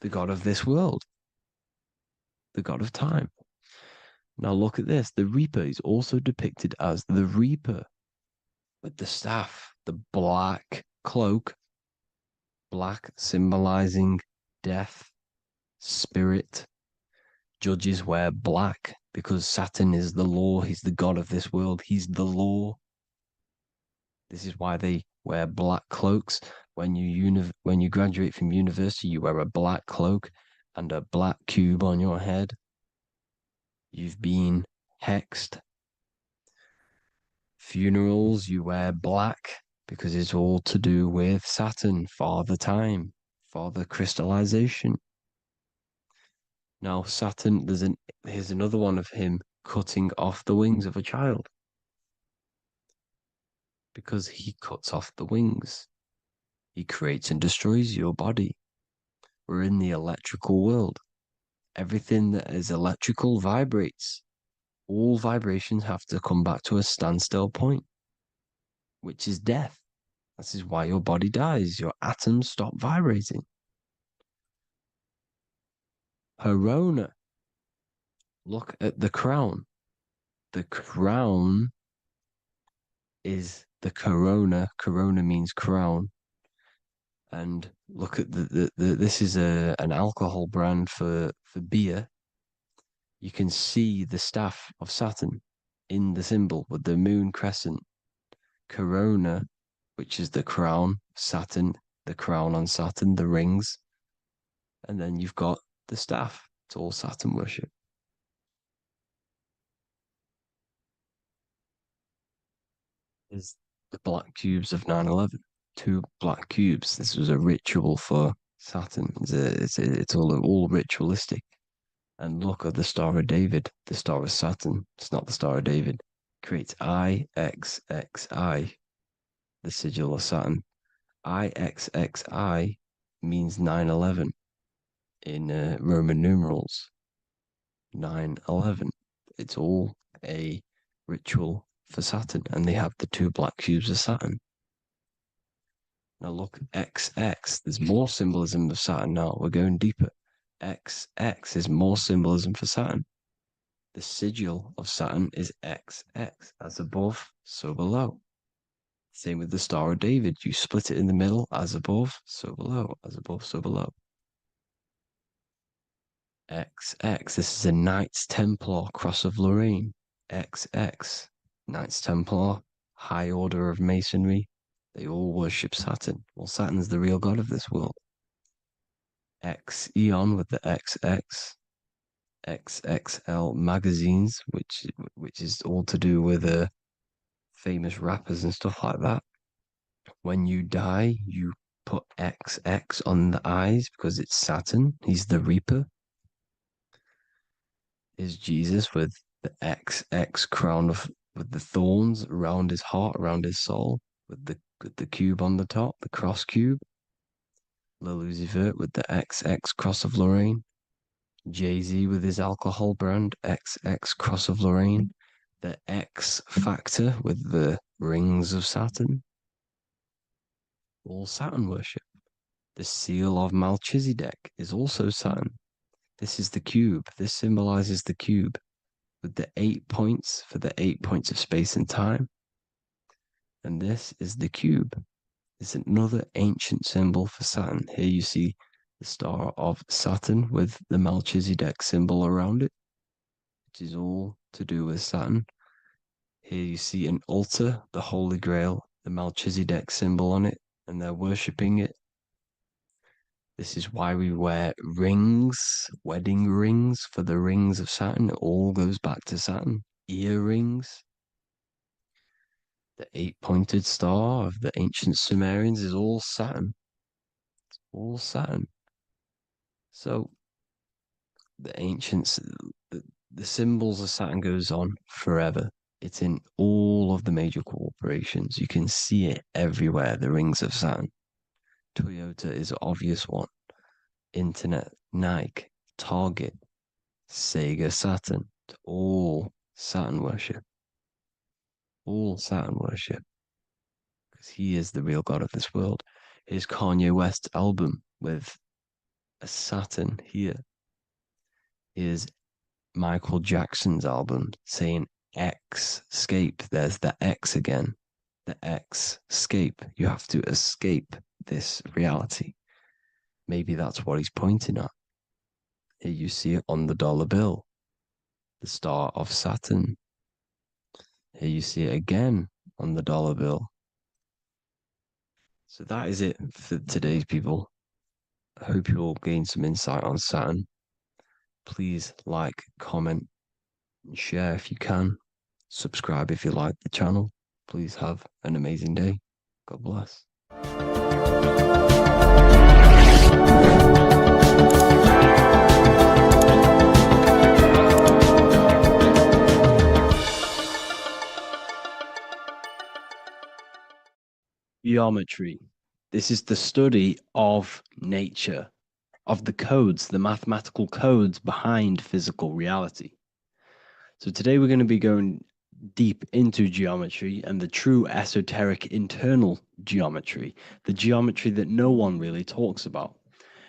the god of this world, the god of time. Now look at this. The Reaper is also depicted as the Reaper with the staff, the black cloak, black symbolizing death, spirit. Judges wear black because Saturn is the law. He's the god of this world. He's the law. This is why they wear black cloaks. When you graduate from university, you wear a black cloak and a black cube on your head. You've been hexed. Funerals, you wear black because it's all to do with Saturn, father time, father crystallization. Now Saturn, here's another one of him cutting off the wings of a child because he cuts off the wings. He creates and destroys your body. We're in the electrical world. Everything that is electrical vibrates. All vibrations have to come back to a standstill point, which is death. This is why your body dies. Your atoms stop vibrating. Corona. Look at the crown. The crown is the corona. Corona means crown. And look at this is an alcohol brand for beer. You can see the staff of Saturn in the symbol with the moon crescent. Corona, which is the crown, Saturn, the crown on Saturn, the rings. And then you've got the staff. It's all Saturn worship. Is the black cubes of 9/11. 2 black cubes. This was a ritual for Saturn. It's all ritualistic. And look at the Star of David, the Star of Saturn. It's not the Star of David. Creates IXXI, the sigil of Saturn. IXXI means 9/11 in Roman numerals. 9/11. It's all a ritual for Saturn, and they have the 2 black cubes of Saturn. Now look, XX. There's more symbolism of Saturn now. We're going deeper. XX is more symbolism for Saturn. The sigil of Saturn is XX, as above, so below. Same with the Star of David. You split it in the middle, as above, so below, as above, so below. XX, this is a Knights Templar Cross of Lorraine. XX, Knights Templar, High Order of Masonry. They all worship Saturn. Well, Saturn's the real god of this world. X Eon with the XX, XXL magazines, which is all to do with famous rappers and stuff like that. When you die, you put XX on the eyes because it's Saturn. He's the Reaper. Is Jesus with the XX crown with the thorns around his heart, around his soul, with the cube on the top, the cross cube. Lil Uzi Vert with the XX Cross of Lorraine. Jay-Z with his alcohol brand, XX Cross of Lorraine. The X Factor with the rings of Saturn. All Saturn worship. The seal of Melchizedek is also Saturn. This is the cube. This symbolizes the cube with the 8 points for the 8 points of space and time. And this is the cube. It's another ancient symbol for Saturn. Here you see the star of Saturn with the Melchizedek symbol around it, which is all to do with Saturn. Here you see an altar, the Holy Grail, the Melchizedek symbol on it, and they're worshipping it. This is why we wear rings, wedding rings for the rings of Saturn. It all goes back to Saturn. Earrings. The 8-pointed star of the ancient Sumerians is all Saturn. It's all Saturn. So the ancients, the symbols of Saturn goes on forever. It's in all of the major corporations. You can see it everywhere, the rings of Saturn. Toyota is an obvious one. Internet, Nike, Target, Sega, Saturn. It's all Saturn worship. All Saturn worship. Because he is the real god of this world. Here's Kanye West's album with a Saturn here. Here's Michael Jackson's album saying X, escape. There's the X again. The X, escape. You have to escape this reality. Maybe that's what he's pointing at. Here you see it on the dollar bill. The star of Saturn. Here you see it again on the dollar bill. So that is it for today's people. I hope you all gain some insight on Saturn. Please like, comment, and share if you can. Subscribe if you like the channel. Please have an amazing day. God bless. Geometry. This is the study of nature, of the codes, the mathematical codes behind physical reality. So today we're going to be going deep into geometry and the true esoteric internal geometry, the geometry that no one really talks about,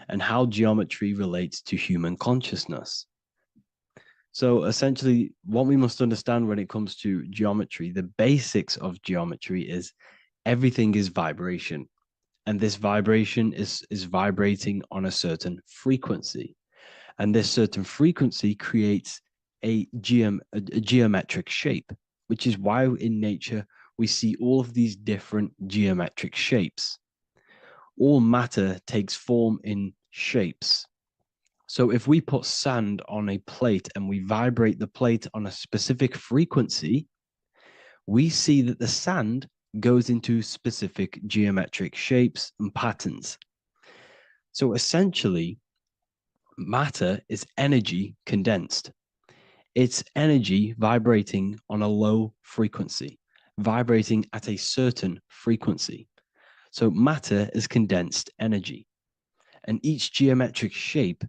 and how geometry relates to human consciousness. So essentially, what we must understand when it comes to geometry, the basics of geometry is everything is vibration. And this vibration is vibrating on a certain frequency. And this certain frequency creates a geometric shape, which is why in nature we see all of these different geometric shapes. All matter takes form in shapes. So if we put sand on a plate and we vibrate the plate on a specific frequency, we see that the sand goes into specific geometric shapes and patterns. So essentially, matter is energy condensed. It's energy vibrating on a low frequency, vibrating at a certain frequency. So matter is condensed energy. And each geometric shape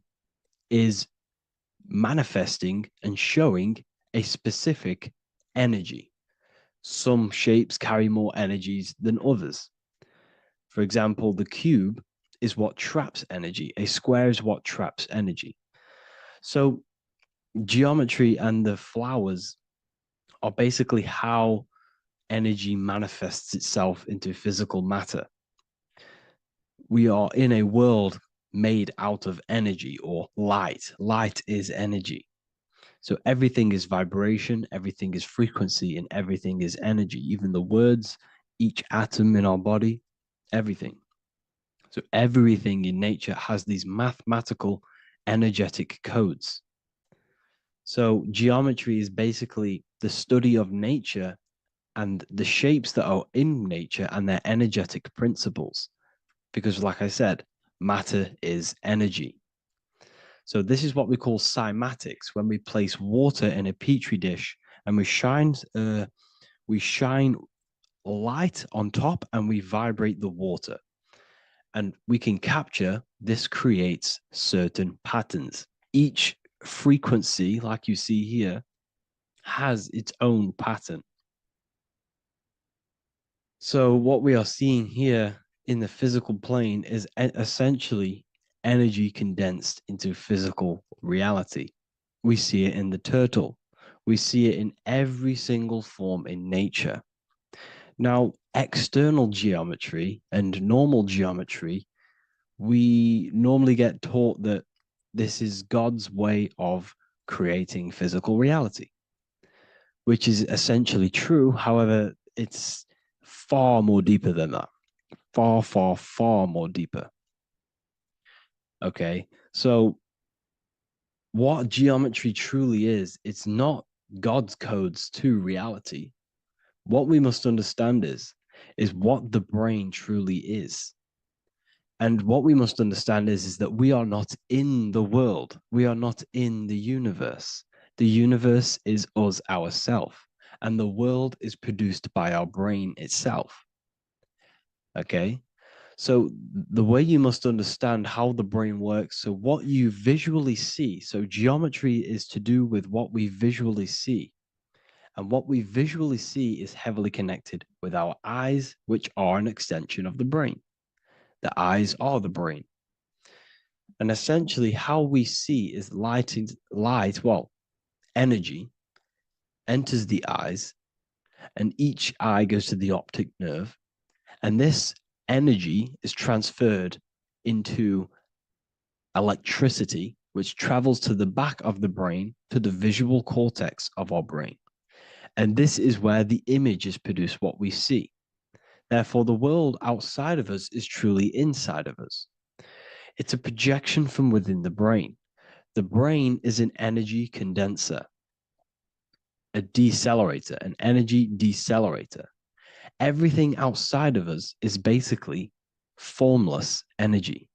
is manifesting and showing a specific energy. Some shapes carry more energies than others. For example, the cube is what traps energy. A square is what traps energy. So geometry and the flowers are basically how energy manifests itself into physical matter. We are in a world made out of energy or light. Light is energy. So everything is vibration, everything is frequency, and everything is energy. Even the words, each atom in our body, everything. So everything in nature has these mathematical energetic codes. So geometry is basically the study of nature and the shapes that are in nature and their energetic principles. Because like I said, matter is energy. So this is what we call cymatics, when we place water in a petri dish and we shine light on top and we vibrate the water. And we can capture, this creates certain patterns. Each frequency, like you see here, has its own pattern. So what we are seeing here in the physical plane is essentially energy condensed into physical reality. We see it in the turtle. We see it in every single form in nature. Now, external geometry and normal geometry we normally get taught that this is God's way of creating physical reality, which is essentially true. However, it's far more deeper than that. Far, far, far more deeper. Okay. So, what geometry truly is, it's not God's codes to reality. What we must understand is what the brain truly is. And what we must understand is that we are not in the world. We are not in the universe. The universe is us ourselves, and the world is produced by our brain itself. Okay. So the way you must understand how the brain works, so what you visually see, so geometry is to do with what we visually see. And what we visually see is heavily connected with our eyes, which are an extension of the brain. The eyes are the brain. And essentially, how we see is energy enters the eyes, and each eye goes to the optic nerve. And this energy is transferred into electricity, which travels to the back of the brain, to the visual cortex of our brain. And this is where the image is produced, what we see. Therefore, the world outside of us is truly inside of us. It's a projection from within the brain. The brain is an energy condenser, a decelerator, an energy decelerator. Everything outside of us is basically formless energy.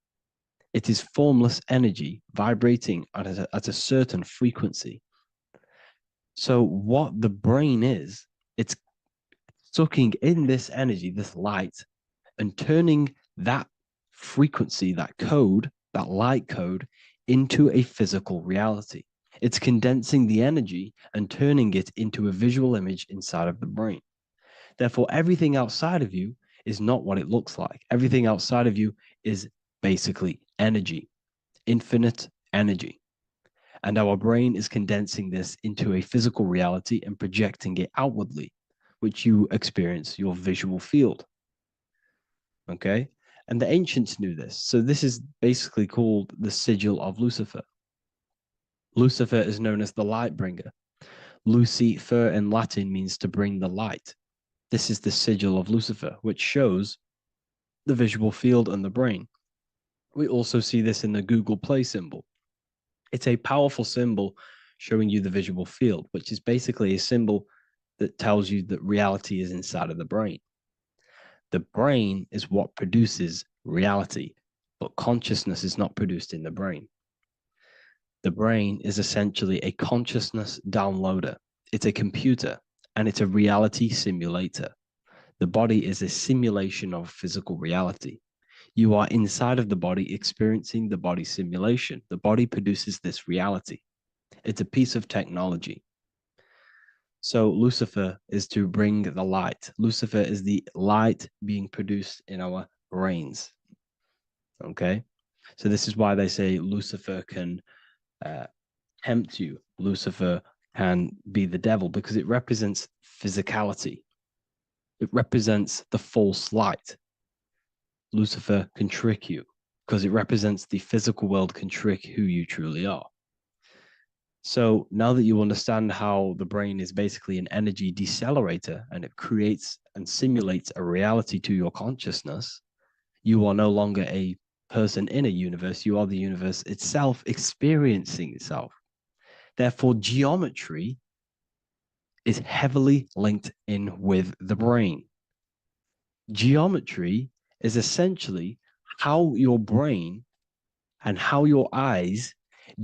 It is formless energy vibrating at a certain frequency. So, what the brain is, it's sucking in this energy, this light, and turning that frequency, that code, that light code, into a physical reality. It's condensing the energy and turning it into a visual image inside of the brain. Therefore, everything outside of you is not what it looks like. Everything outside of you is basically energy, infinite energy. And our brain is condensing this into a physical reality and projecting it outwardly, which you experience your visual field. Okay. And the ancients knew this. So this is basically called the sigil of Lucifer. Lucifer is known as the light bringer. Lucifer in Latin means to bring the light. This is the sigil of Lucifer, which shows the visual field and the brain. We also see this in the Google Play symbol. It's a powerful symbol showing you the visual field, which is basically a symbol that tells you that reality is inside of the brain. The brain is what produces reality, but consciousness is not produced in the brain. The brain is essentially a consciousness downloader. It's a computer and it's a reality simulator. The body is a simulation of physical reality. You are inside of the body experiencing the body simulation. The body produces this reality. It's a piece of technology. So Lucifer is to bring the light. Lucifer is the light being produced in our brains. Okay. So this is why they say Lucifer can tempt you. Lucifer can be the devil because it represents physicality. It represents the false light. Lucifer can trick you because it represents the physical world can trick who you truly are. So now that you understand how the brain is basically an energy decelerator and it creates and simulates a reality to your consciousness, you are no longer a person in a universe. You are the universe itself experiencing itself. Therefore, geometry is heavily linked in with the brain. Geometry is essentially how your brain and how your eyes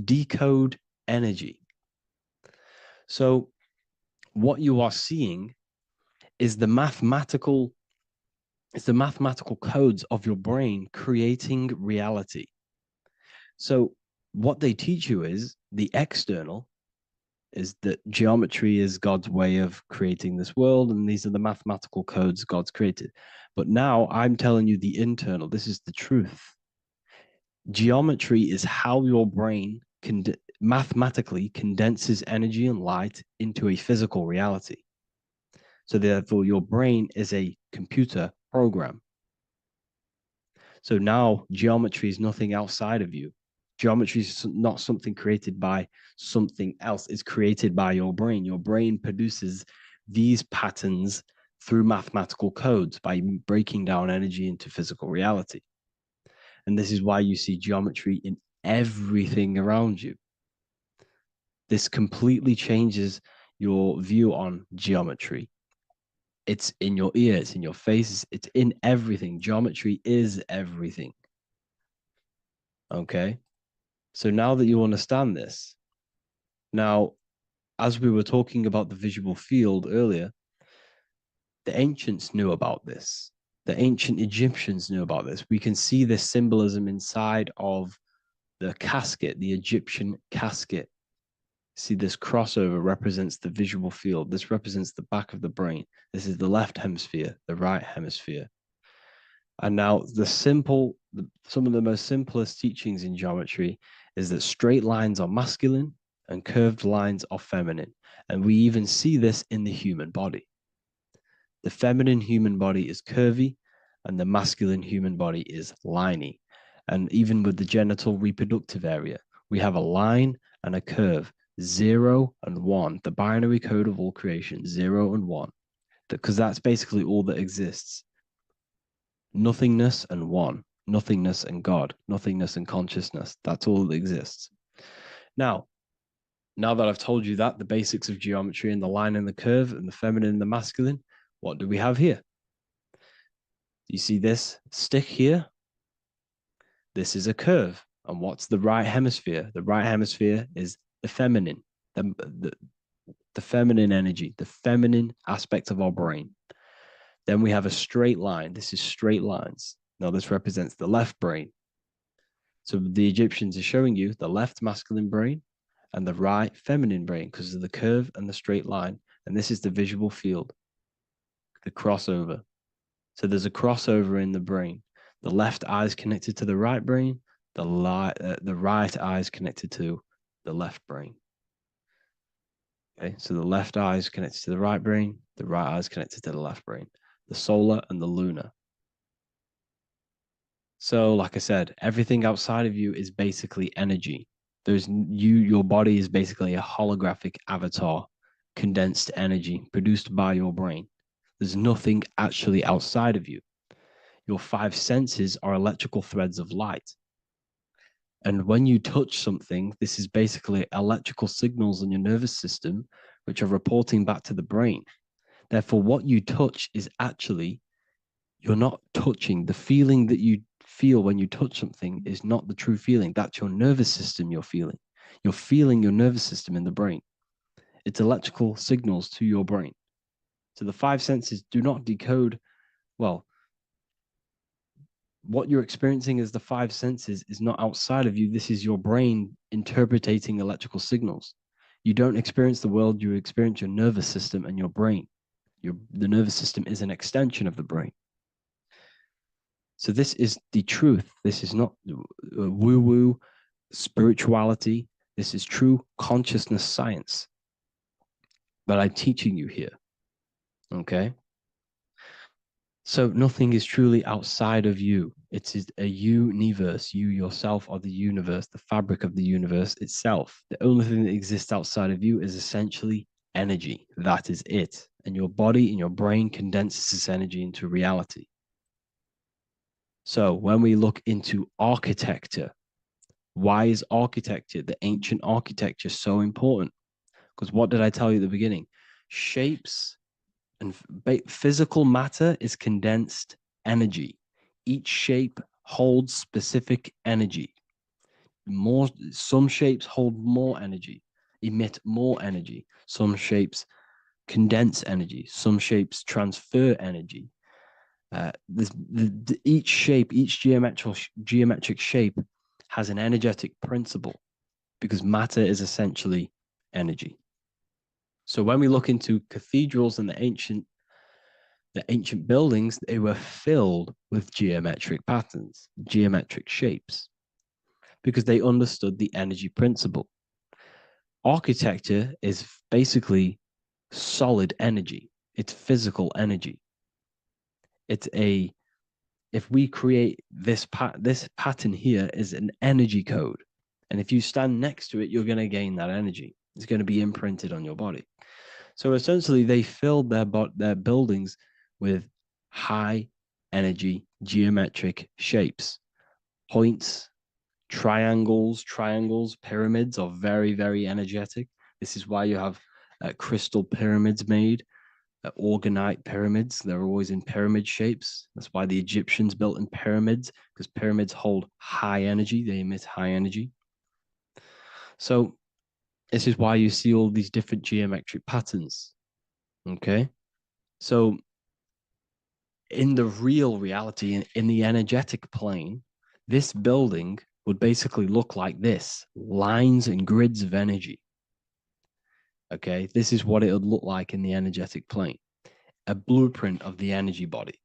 decode energy. So what you are seeing is the mathematical codes of your brain creating reality. So what they teach you is the external is that geometry is God's way of creating this world, and these are the mathematical codes God's created. But now I'm telling you the internal. This is the truth. Geometry is how your brain mathematically condenses energy and light into a physical reality. So therefore, your brain is a computer program. So now geometry is nothing outside of you. Geometry is not something created by something else. It's created by your brain. Your brain produces these patterns through mathematical codes by breaking down energy into physical reality. And this is why you see geometry in everything around you. This completely changes your view on geometry. It's in your ear, it's in your face, it's in everything. Geometry is everything. Okay. So now that you understand this, now, as we were talking about the visual field earlier, the ancients knew about this. The ancient Egyptians knew about this. We can see this symbolism inside of the casket, the Egyptian casket. See, this crossover represents the visual field. This represents the back of the brain. This is the left hemisphere, the right hemisphere. And now some of the most simplest teachings in geometry is that straight lines are masculine and curved lines are feminine. And we even see this in the human body. The feminine human body is curvy and the masculine human body is liney. And even with the genital reproductive area, we have a line and a curve, 0 and 1, the binary code of all creation, 0 and 1, because that's basically all that exists. Nothingness and one, nothingness and God, nothingness and consciousness. That's all that exists. Now that I've told you that, the basics of geometry and the line and the curve and the feminine and the masculine, what do we have here? You see this stick here? This is a curve. And what's the right hemisphere? The right hemisphere is the feminine, the feminine energy, the feminine aspect of our brain. Then we have a straight line. This is straight lines. Now this represents the left brain. So the Egyptians are showing you the left masculine brain and the right feminine brain because of the curve and the straight line. And this is the visual field, the crossover. So there's a crossover in the brain. The left eye is connected to the right brain. The right eye is connected to the left brain. Okay, so the left eye is connected to the right brain. The right eye is connected to the left brain. The solar and the lunar. So, like I said, everything outside of you is basically energy. Your body is basically a holographic avatar, condensed energy produced by your brain. There's nothing actually outside of you. Your 5 senses are electrical threads of light. And when you touch something, this is basically electrical signals in your nervous system, which are reporting back to the brain. Therefore, what you touch is actually, you're not touching. The feeling that you feel when you touch something is not the true feeling. That's your nervous system you're feeling. You're feeling your nervous system in the brain. It's electrical signals to your brain. So the 5 senses do not decode, well, what you're experiencing as the 5 senses is not outside of you. This is your brain interpreting electrical signals. You don't experience the world, you experience your nervous system and your brain. The nervous system is an extension of the brain. So this is the truth. This is not woo-woo spirituality. This is true consciousness science that I'm teaching you here. Okay? So nothing is truly outside of you. It is a universe. You yourself are the universe, the fabric of the universe itself. The only thing that exists outside of you is essentially energy. That is it. And your body and your brain condenses this energy into reality. So when we look into architecture, why is architecture, the ancient architecture, so important? Because what did I tell you at the beginning? Shapes and physical matter is condensed energy. Each shape holds specific energy. Some shapes hold more energy, emit more energy. Some shapes condense energy. Some shapes transfer energy. Each shape, each geometric shape has an energetic principle because matter is essentially energy. So when we look into cathedrals and the ancient buildings, they were filled with geometric patterns, geometric shapes, because they understood the energy principle. Architecture is basically solid energy. It's physical energy. It's a if we create this pattern here is an energy code. And if you stand next to it, you're going to gain that energy. It's going to be imprinted on your body. So essentially, they filled their buildings with high energy geometric shapes, points, triangles, pyramids are very, very energetic. This is why you have crystal pyramids made, organite pyramids. They're always in pyramid shapes. That's why the Egyptians built in pyramids, because pyramids hold high energy. They emit high energy. So this is why you see all these different geometric patterns. Okay. So in the real reality, in the energetic plane, this building would basically look like this: lines and grids of energy. Okay. This is what it would look like in the energetic plane, a blueprint of the energy body.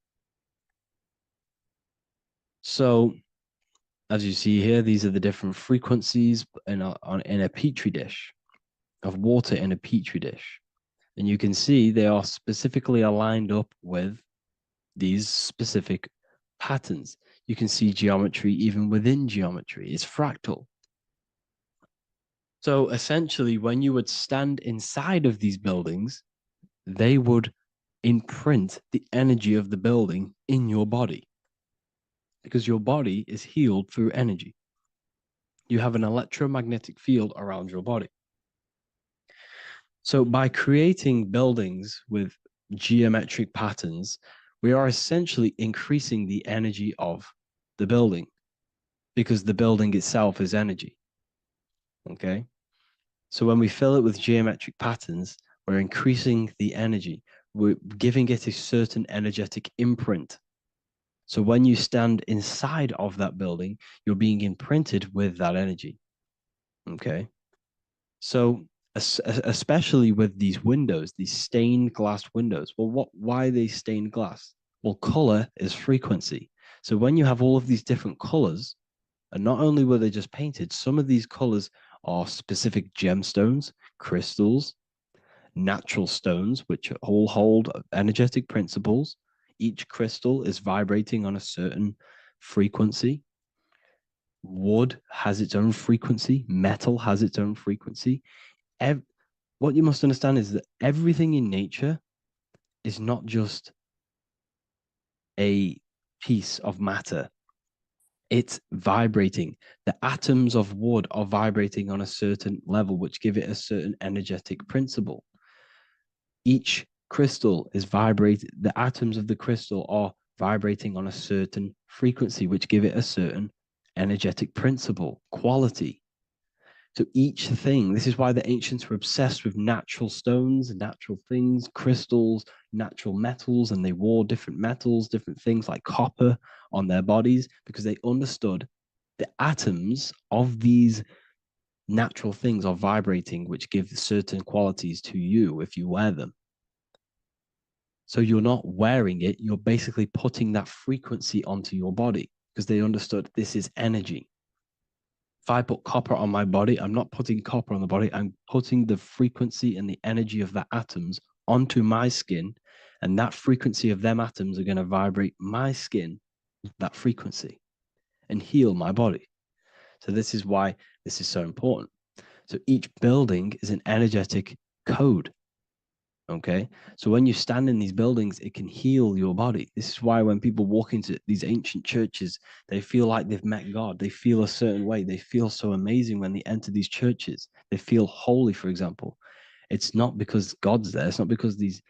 So as you see here, these are the different frequencies in a petri dish, of water in a petri dish. And you can see they are specifically aligned up with these specific patterns. You can see geometry even within geometry. It's fractal. So essentially, when you would stand inside of these buildings, they would imprint the energy of the building in your body, because your body is healed through energy. You have an electromagnetic field around your body. So by creating buildings with geometric patterns, we are essentially increasing the energy of the building, because the building itself is energy. Okay. So when we fill it with geometric patterns, we're increasing the energy. We're giving it a certain energetic imprint. So when you stand inside of that building, you're being imprinted with that energy. Okay. So especially with these windows, these stained glass windows. Well, why are they stained glass? Well, color is frequency. So when you have all of these different colors, and not only were they just painted, some of these colors are specific gemstones, crystals, natural stones, which all hold energetic principles. Each crystal is vibrating on a certain frequency. Wood has its own frequency. Metal has its own frequency. What you must understand is that everything in nature is not just a piece of matter. It's vibrating. The atoms of wood are vibrating on a certain level, which give it a certain energetic principle. Each crystal is vibrating. The atoms of the crystal are vibrating on a certain frequency, which give it a certain energetic principle, quality. So each thing, this is why the ancients were obsessed with natural stones, natural things, crystals, natural metals, and they wore different metals, different things like copper on their bodies, because they understood the atoms of these natural things are vibrating, which give certain qualities to you if you wear them. So you're not wearing it, you're basically putting that frequency onto your body, because they understood this is energy. If I put copper on my body, I'm not putting copper on the body. I'm putting the frequency and the energy of the atoms onto my skin. And that frequency of them atoms are going to vibrate my skin, that frequency, and heal my body. So this is why this is so important. So each building is an energetic code. Okay. So when you stand in these buildings, it can heal your body. This is why when people walk into these ancient churches, they feel like they've met God. They feel a certain way. They feel so amazing when they enter these churches. They feel holy, for example. It's not because God's there. It's not because these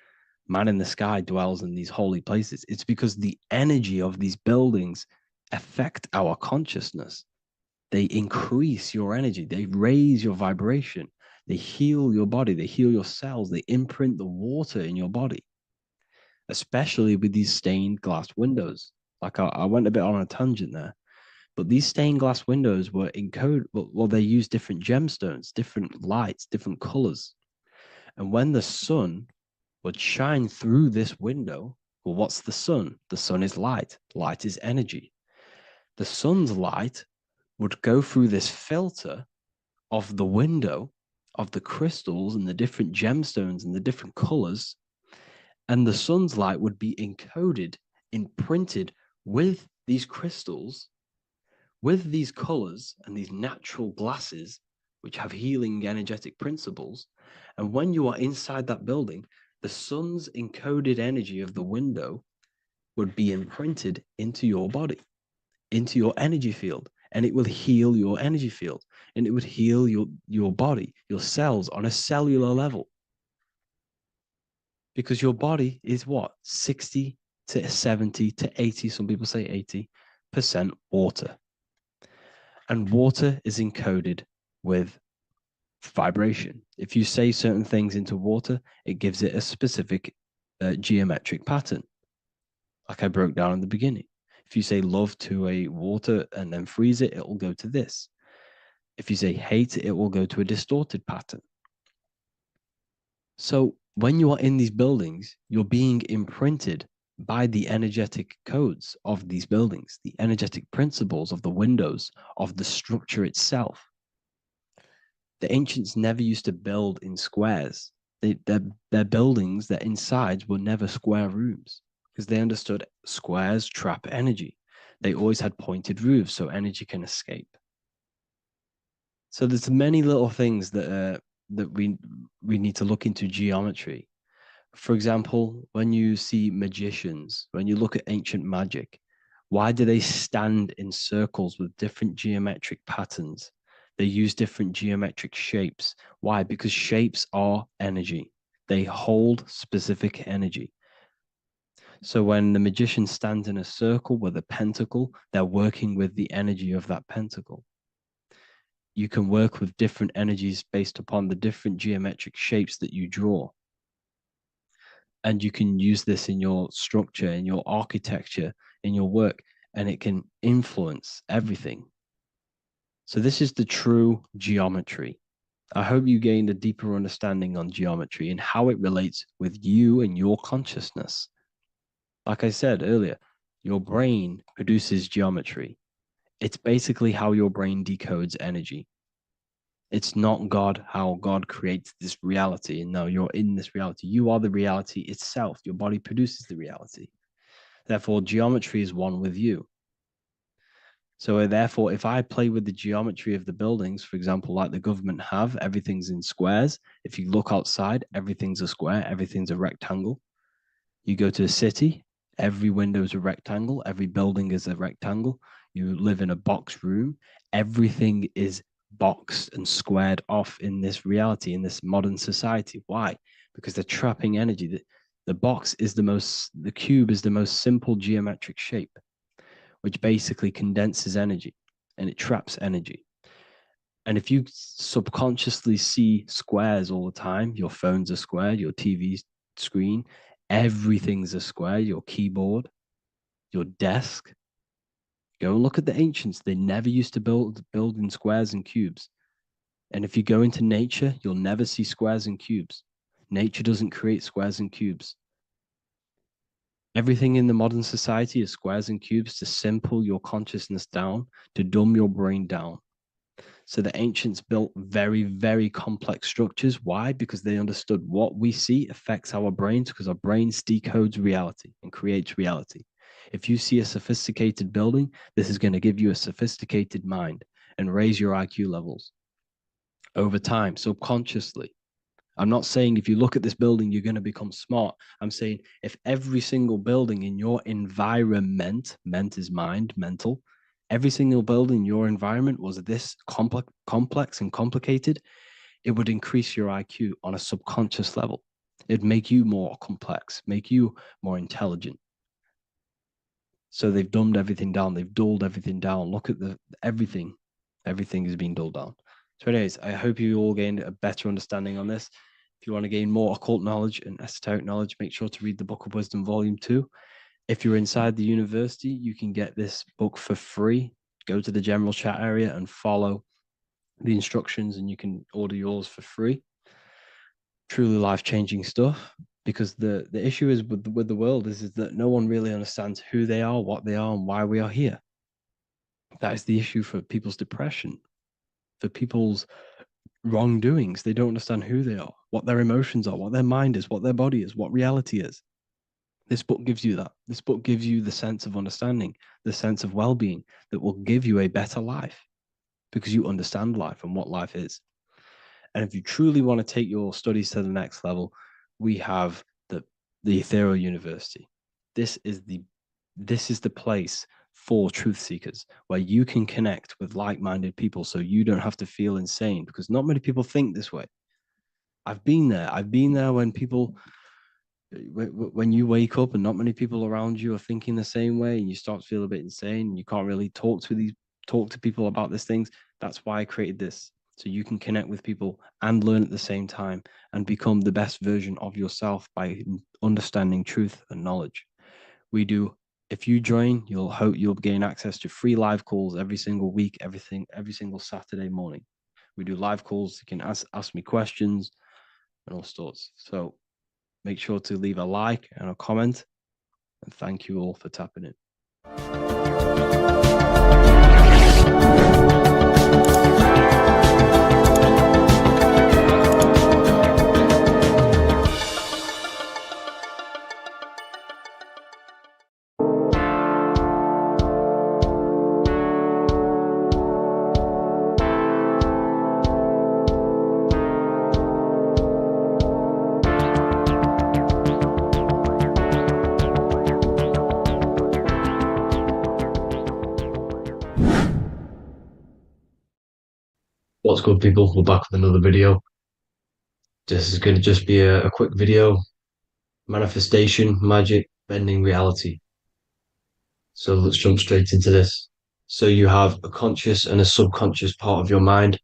man in the sky dwells in these holy places. It's because the energy of these buildings affect our consciousness. They increase your energy. They raise your vibration. They heal your body. They heal your cells. They imprint the water in your body, especially with these stained glass windows. Like I went a bit on a tangent there, but these stained glass windows were encoded. Well, they use different gemstones, different lights, different colors. And when the sun would shine through this window, well, what's the sun? The sun is light. Light is energy. The sun's light would go through this filter of the window of the crystals and the different gemstones and the different colors, and the sun's light would be encoded, imprinted with these crystals, with these colors and these natural glasses, which have healing energetic principles. And when you are inside that building, the sun's encoded energy of the window would be imprinted into your body, into your energy field, and it will heal your energy field, and it would heal your body, your cells on a cellular level. Because your body is what? 60 to 70 to 80, some people say 80% water. And water is encoded with vibration. If you say certain things into water, it gives it a specific geometric pattern, like I broke down in the beginning. If you say love to a water and then freeze it, it will go to this. If you say hate, it will go to a distorted pattern. So when you are in these buildings, you're being imprinted by the energetic codes of these buildings, the energetic principles of the windows, of the structure itself. The ancients never used to build in squares. Their buildings, their insides were never square rooms because they understood squares trap energy. They always had pointed roofs so energy can escape. So there's many little things that we need to look into geometry. For example, when you see magicians, when you look at ancient magic, why do they stand in circles with different geometric patterns? They use different geometric shapes. Why? Because shapes are energy. They hold specific energy. So when the magician stands in a circle with a pentacle, they're working with the energy of that pentacle. You can work with different energies based upon the different geometric shapes that you draw. And you can use this in your structure, in your architecture, in your work, and it can influence everything. So this is the true geometry. I hope you gained a deeper understanding on geometry and how it relates with you and your consciousness. Like I said earlier, your brain produces geometry. It's basically how your brain decodes energy. It's not God, how God creates this reality. And no, you're in this reality. You are the reality itself. Your body produces the reality. Therefore, geometry is one with you. So therefore, if I play with the geometry of the buildings, for example, like the government have, everything's in squares. If you look outside, everything's a square, everything's a rectangle. You go to a city, every window is a rectangle, every building is a rectangle. You live in a box room, everything is boxed and squared off in this reality, in this modern society. Why? Because they're trapping energy. The box is the cube is the most simple geometric shape, which basically condenses energy and it traps energy. And if you subconsciously see squares all the time, your phone's a square, your TV screen, everything's a square, your keyboard, your desk. Go and look at the ancients. They never used to build in squares and cubes. And if you go into nature, you'll never see squares and cubes. Nature doesn't create squares and cubes. Everything in the modern society is squares and cubes to simple your consciousness down, to dumb your brain down. So the ancients built very, very complex structures. Why? Because they understood what we see affects our brains, because our brains decodes reality and creates reality. If you see a sophisticated building, this is going to give you a sophisticated mind and raise your IQ levels over time, subconsciously. I'm not saying if you look at this building, you're going to become smart. I'm saying if every single building in your environment, ment is mind, mental, every single building in your environment was this complex and complicated, it would increase your IQ on a subconscious level. It'd make you more complex, make you more intelligent. So they've dumbed everything down. They've dulled everything down. Look at everything. Everything is being dulled down. So anyways, I hope you all gained a better understanding on this. If you want to gain more occult knowledge and esoteric knowledge, make sure to read the Book of Wisdom, Volume 2. If you're inside the university, you can get this book for free. Go to the general chat area and follow the instructions, and you can order yours for free. Truly life-changing stuff. Because the issue is with the world is that no one really understands who they are, what they are, and why we are here. That is the issue for people's depression, for people's wrongdoings. They don't understand who they are, what their emotions are, what their mind is, what their body is, what reality is. This book gives you that. This book gives you the sense of understanding, the sense of well-being that will give you a better life because you understand life and what life is. And if you truly want to take your studies to the next level, we have the Ethereal University. This is the place for truth seekers where you can connect with like-minded people so you don't have to feel insane, because not many people think this way. I've been there. I've been there when you wake up and not many people around you are thinking the same way, and you start to feel a bit insane and you can't really talk to people about these things. That's why I created this, so you can connect with people and learn at the same time and become the best version of yourself by understanding truth and knowledge. If you join, you'll gain access to free live calls every single week, every single Saturday morning. We do live calls. You can ask me questions and all sorts. So make sure to leave a like and a comment. And thank you all for tapping in. What's good, people? We're back with another video. This is going to just be a quick video. Manifestation, magic, bending reality. So let's jump straight into this. So you have a conscious and a subconscious part of your mind.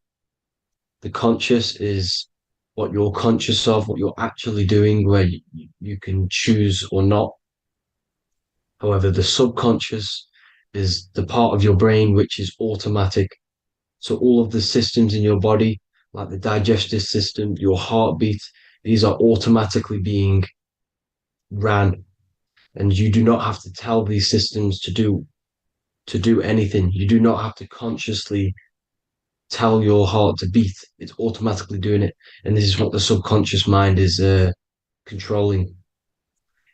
The conscious is what you're conscious of, what you're actually doing, where you can choose or not. However, the subconscious is the part of your brain which is automatic. So all of the systems in your body, like the digestive system, your heartbeat, these are automatically being ran. And you do not have to tell these systems to do anything. You do not have to consciously tell your heart to beat. It's automatically doing it. And this is what the subconscious mind is controlling.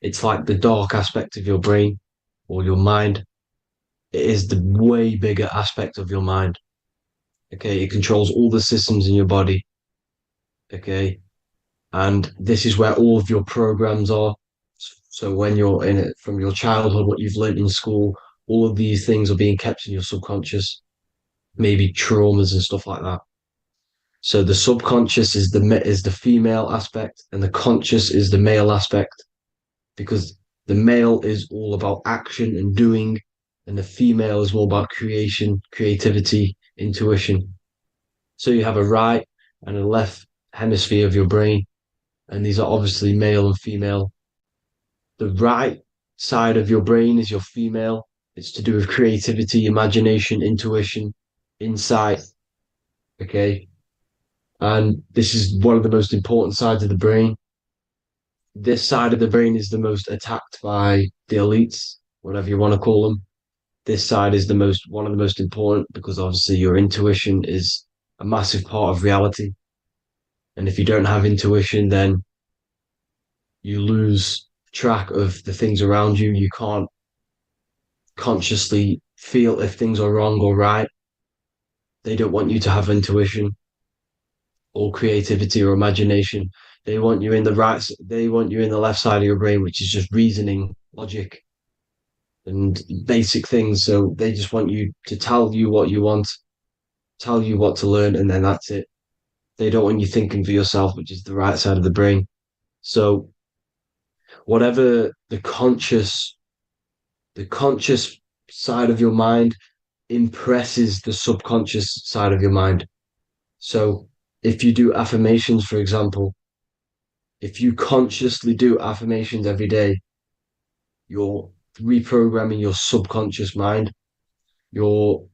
It's like the dark aspect of your brain or your mind. It is the way bigger aspect of your mind. Okay, it controls all the systems in your body. Okay, and this is where all of your programs are. So when you're in it from your childhood, what you've learned in school, all of these things are being kept in your subconscious, maybe traumas and stuff like that. So the subconscious is the female aspect, and the conscious is the male aspect, because the male is all about action and doing, and the female is more about creation, creativity, intuition. So you have a right and a left hemisphere of your brain, and these are obviously male and female. The right side of your brain is your female. It's to do with creativity, imagination, intuition, insight. Okay. And this is one of the most important sides of the brain. This side of the brain is the most attacked by the elites, whatever you want to call them. This side is one of the most important, because obviously your intuition is a massive part of reality. And if you don't have intuition, then you lose track of the things around you. You can't consciously feel if things are wrong or right. They don't want you to have intuition or creativity or imagination. They want you in the left side of your brain, which is just reasoning, logic, and basic things. So they just want you to tell you what you want, tell you what to learn, and then that's it. They don't want you thinking for yourself, which is the right side of the brain. So whatever the conscious side of your mind impresses the subconscious side of your mind. So if you do affirmations, for example, if you consciously do affirmations every day, you're reprogramming your subconscious mind. You're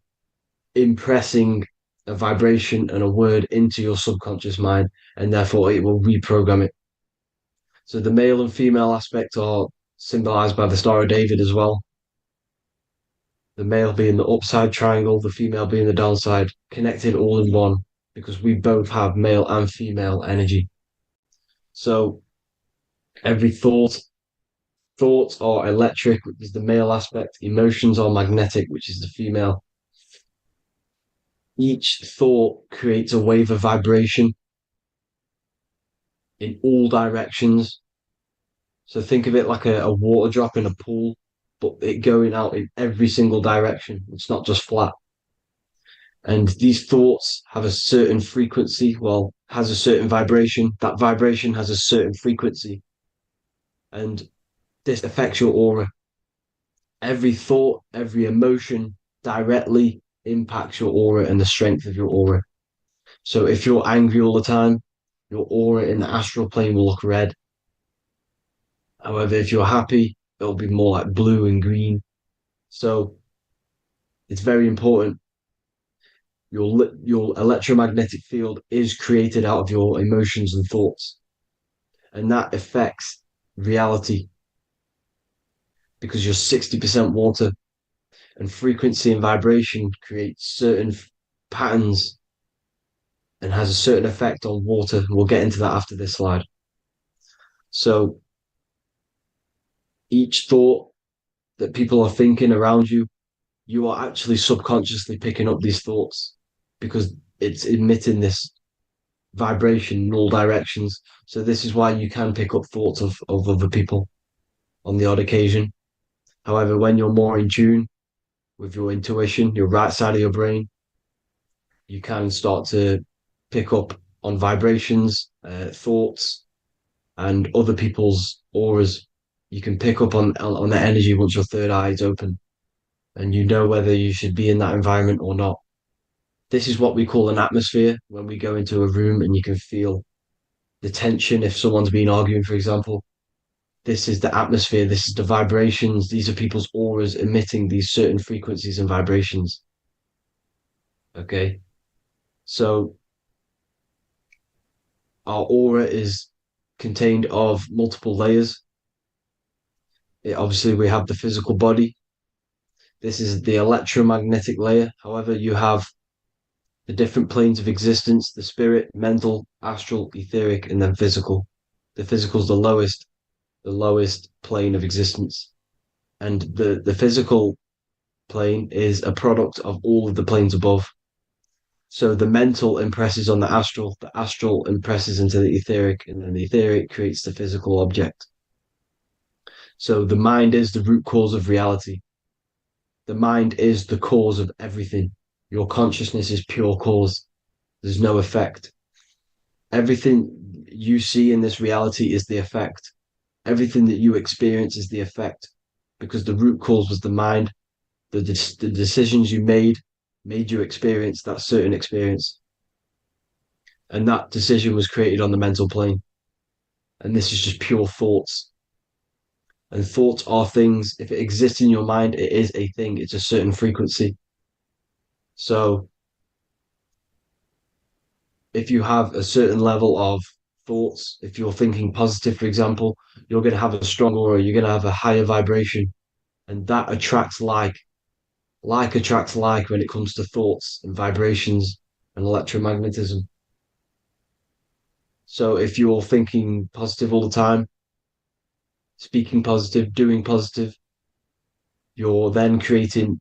impressing a vibration and a word into your subconscious mind, and therefore it will reprogram it. So the male and female aspect are symbolized by the Star of David as well. The male being the upside triangle, the female being the downside, connected all in one, because we both have male and female energy. So every thought, Thoughts are electric, which is the male aspect. Emotions are magnetic, which is the female. Each thought creates a wave of vibration in all directions. So think of it like a water drop in a pool, but it going out in every single direction. It's not just flat. And these thoughts have a certain frequency, well, has a certain vibration. That vibration has a certain frequency. And this affects your aura. Every thought, every emotion directly impacts your aura and the strength of your aura. So if you're angry all the time, your aura in the astral plane will look red. However, if you're happy, it'll be more like blue and green. So it's very important. Your electromagnetic field is created out of your emotions and thoughts, and that affects reality because you're 60% water, and frequency and vibration create certain patterns and has a certain effect on water. We'll get into that after this slide. So each thought that people are thinking around you, you are actually subconsciously picking up these thoughts because it's emitting this vibration in all directions. So this is why you can pick up thoughts of other people on the odd occasion. However, when you're more in tune with your intuition, your right side of your brain, you can start to pick up on vibrations, thoughts, and other people's auras. You can pick up on the energy once your third eye is open, and you know whether you should be in that environment or not. This is what we call an atmosphere when we go into a room and you can feel the tension if someone's been arguing, for example. This is the atmosphere, this is the vibrations, these are people's auras emitting these certain frequencies and vibrations. Okay. So our aura is contained of multiple layers. Obviously, we have the physical body. This is the electromagnetic layer. However, you have the different planes of existence, the spirit, mental, astral, etheric, and then physical. The physical is the lowest plane of existence. And the physical plane is a product of all of the planes above. So the mental impresses on the astral impresses into the etheric, and then the etheric creates the physical object. So the mind is the root cause of reality. The mind is the cause of everything. Your consciousness is pure cause. There's no effect. Everything you see in this reality is the effect. Everything that you experience is the effect because the root cause was the mind. The decisions you made you experience that certain experience. And that decision was created on the mental plane. And this is just pure thoughts. And thoughts are things. If it exists in your mind, it is a thing. It's a certain frequency. So if you have a certain level of thoughts, if you're thinking positive, for example, you're going to have a strong aura, you're going to have a higher vibration. And that attracts like. Like attracts like when it comes to thoughts and vibrations and electromagnetism. So if you're thinking positive all the time, speaking positive, doing positive, you're then creating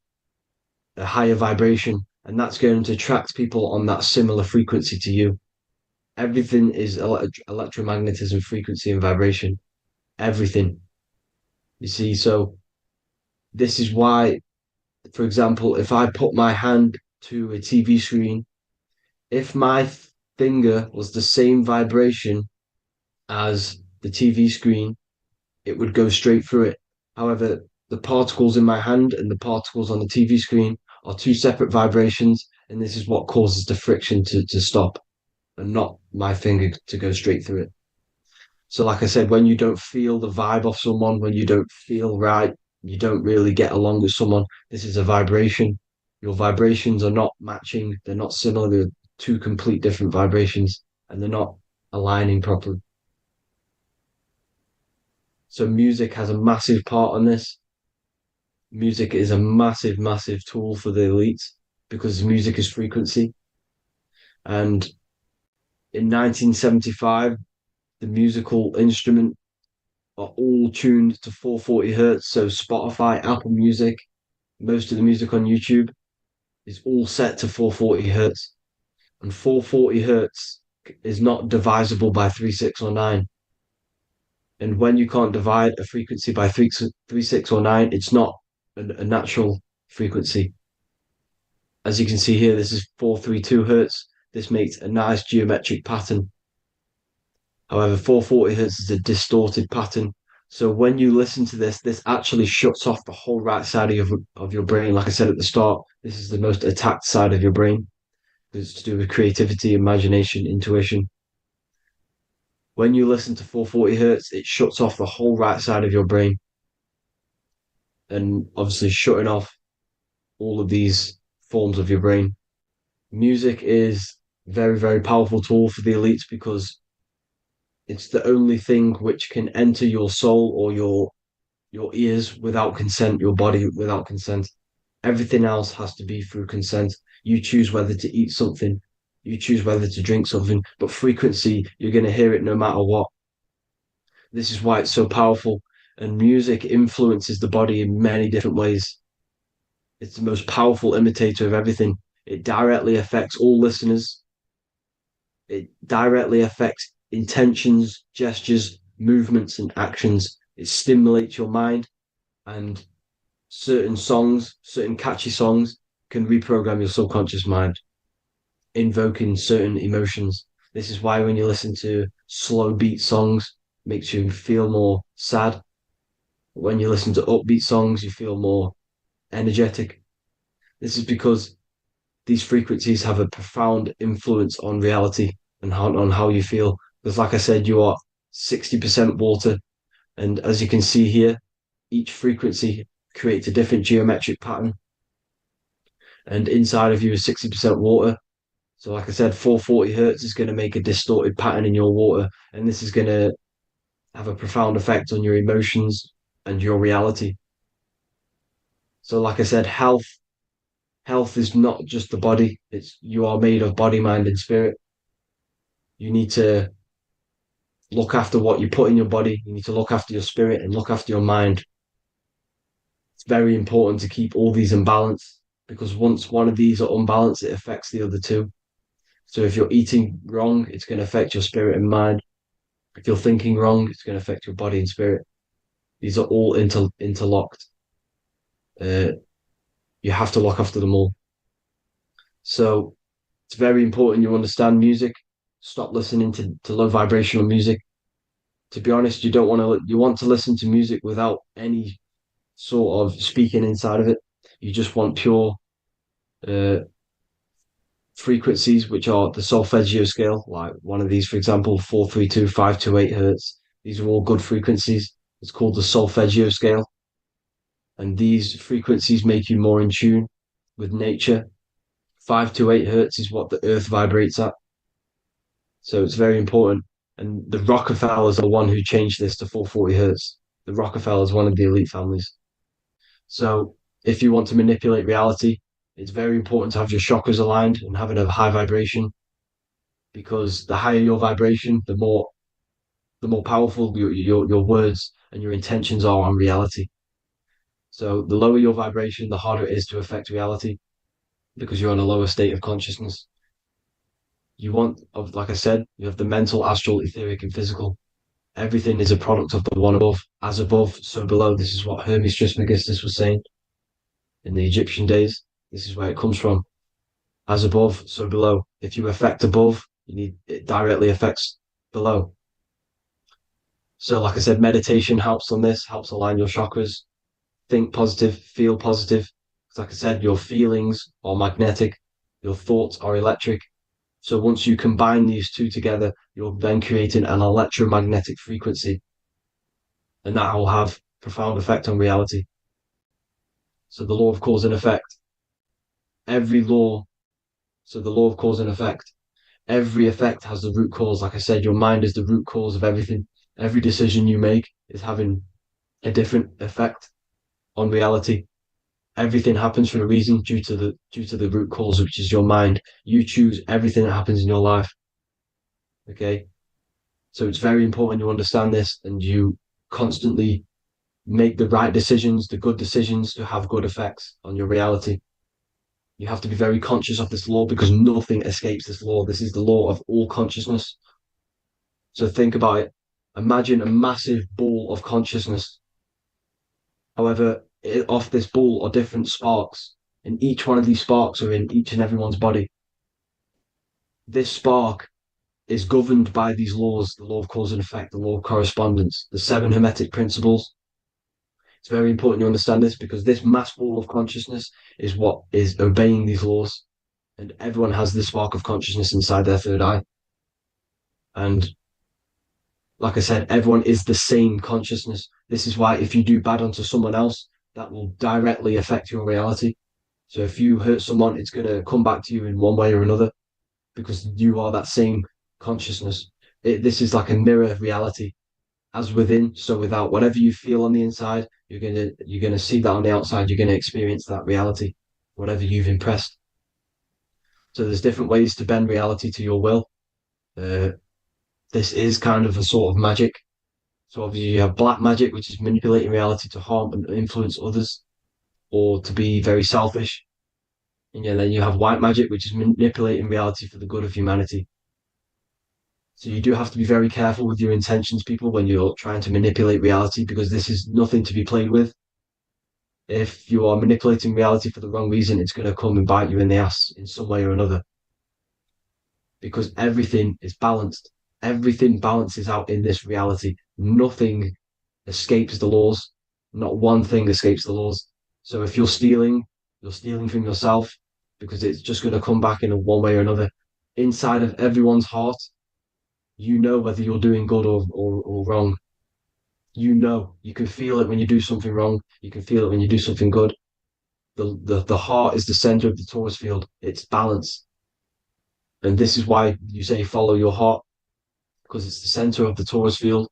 a higher vibration, and that's going to attract people on that similar frequency to you. Everything is electromagnetism, frequency, and vibration. Everything. You see, so this is why, for example, if I put my hand to a TV screen, if my finger was the same vibration as the TV screen, it would go straight through it. However, the particles in my hand and the particles on the TV screen are two separate vibrations, and this is what causes the friction to stop and not my finger to go straight through it. So, like I said, when you don't feel the vibe of someone, when you don't feel right, you don't really get along with someone, this is a vibration. Your vibrations are not matching, they're not similar, they're two complete different vibrations, and they're not aligning properly. So music has a massive part on this. Music is a massive, massive tool for the elites because music is frequency. And in 1975, the musical instrument are all tuned to 440 hertz. So Spotify, Apple Music, most of the music on YouTube is all set to 440 hertz. And 440 hertz is not divisible by 3, 6, or 9. And when you can't divide a frequency by 3, 6, or 9, it's not a natural frequency. As you can see here, this is 432 hertz. This makes a nice geometric pattern. However, 440 hertz is a distorted pattern. So when you listen to this actually shuts off the whole right side of your brain. Like I said at the start, this is the most attacked side of your brain. It's to do with creativity, imagination, intuition. When you listen to 440 hertz, it shuts off the whole right side of your brain. And obviously shutting off all of these forms of your brain. Music is very, very powerful tool for the elites because it's the only thing which can enter your soul or your ears without consent, your body without consent. Everything else has to be through consent. You choose whether to eat something, you choose whether to drink something, but frequency, you're going to hear it no matter what. This is why it's so powerful. And music influences the body in many different ways. It's the most powerful imitator of everything. It directly affects all listeners. It directly affects intentions, gestures, movements, and actions. It stimulates your mind, and certain songs, certain catchy songs, can reprogram your subconscious mind, invoking certain emotions. This is why when you listen to slow beat songs, it makes you feel more sad. When you listen to upbeat songs, you feel more energetic. This is because these frequencies have a profound influence on reality and on how you feel. Because, like I said, you are 60% water. And as you can see here, each frequency creates a different geometric pattern. And inside of you is 60% water. So, like I said, 440 hertz is going to make a distorted pattern in your water. And this is going to have a profound effect on your emotions and your reality. So, like I said, health is not just the body. It's you are made of body, mind, and spirit. You need to look after what you put in your body. You need to look after your spirit and look after your mind. It's very important to keep all these in balance because once one of these are unbalanced, it affects the other two. So if you're eating wrong, it's going to affect your spirit and mind. If you're thinking wrong, it's going to affect your body and spirit. These are all interlocked. Uh, you have to look after them all. So it's very important you understand music. Stop listening to low vibrational music. To be honest, you want to listen to music without any sort of speaking inside of it. You just want pure uh, frequencies, which are the solfeggio scale, like one of these, for example, 432, 528 hertz. These are all good frequencies. It's called the solfeggio scale. And these frequencies make you more in tune with nature. 528 hertz is what the earth vibrates at. So it's very important. And the Rockefellers are the one who changed this to 440 hertz. The Rockefellers, one of the elite families. So if you want to manipulate reality, it's very important to have your chakras aligned and having a high vibration because the higher your vibration, the more powerful your words and your intentions are on reality. So the lower your vibration, the harder it is to affect reality because you're in a lower state of consciousness. Like I said, you have the mental, astral, etheric, and physical. Everything is a product of the one above. As above, so below. This is what Hermes Trismegistus was saying in the Egyptian days. This is where it comes from. As above, so below. If you affect above, it directly affects below. So, like I said, meditation helps on this, helps align your chakras. Think positive, feel positive. Like I said, your feelings are magnetic, your thoughts are electric. So once you combine these two together, you're then creating an electromagnetic frequency, and that will have profound effect on reality. So the law of cause and effect. Every law, so the law of cause and effect. Every effect has the root cause. Like I said, your mind is the root cause of everything. Every decision you make is having a different effect on reality. Everything happens for a reason due to the root cause, which is your mind. You choose everything that happens in your life. Okay. So it's very important you understand this and you constantly make the right decisions, the good decisions to have good effects on your reality. You have to be very conscious of this law because nothing escapes this law. This is the law of all consciousness. So think about it. Imagine a massive ball of consciousness. However, off this ball are different sparks, and each one of these sparks are in each and everyone's body. This spark is governed by these laws, the law of cause and effect, the law of correspondence, the seven hermetic principles. It's very important you understand this because this mass ball of consciousness is what is obeying these laws. And everyone has this spark of consciousness inside their third eye. And like I said, everyone is the same consciousness. This is why if you do bad onto someone else, that will directly affect your reality. So if you hurt someone, it's going to come back to you in one way or another because you are that same consciousness. This is like a mirror reality, as within, so without. Whatever you feel on the inside, you're gonna see that on the outside. You're gonna experience that reality, whatever you've impressed. So there's different ways to bend reality to your will. Uh, this is kind of a sort of magic. So obviously you have black magic, which is manipulating reality to harm and influence others, or to be very selfish. And yeah, then you have white magic, which is manipulating reality for the good of humanity. So you do have to be very careful with your intentions, people, when you're trying to manipulate reality, because this is nothing to be played with. If you are manipulating reality for the wrong reason, it's going to come and bite you in the ass in some way or another. Because everything is balanced. Everything balances out in this reality. Nothing escapes the laws. Not one thing escapes the laws. So if you're stealing from yourself because it's just going to come back in a one way or another. Inside of everyone's heart, you know whether you're doing good or wrong. You know, you can feel it when you do something wrong. You can feel it when you do something good. The heart is the center of the torus field. It's balance. And this is why you say follow your heart, because it's the center of the torus field.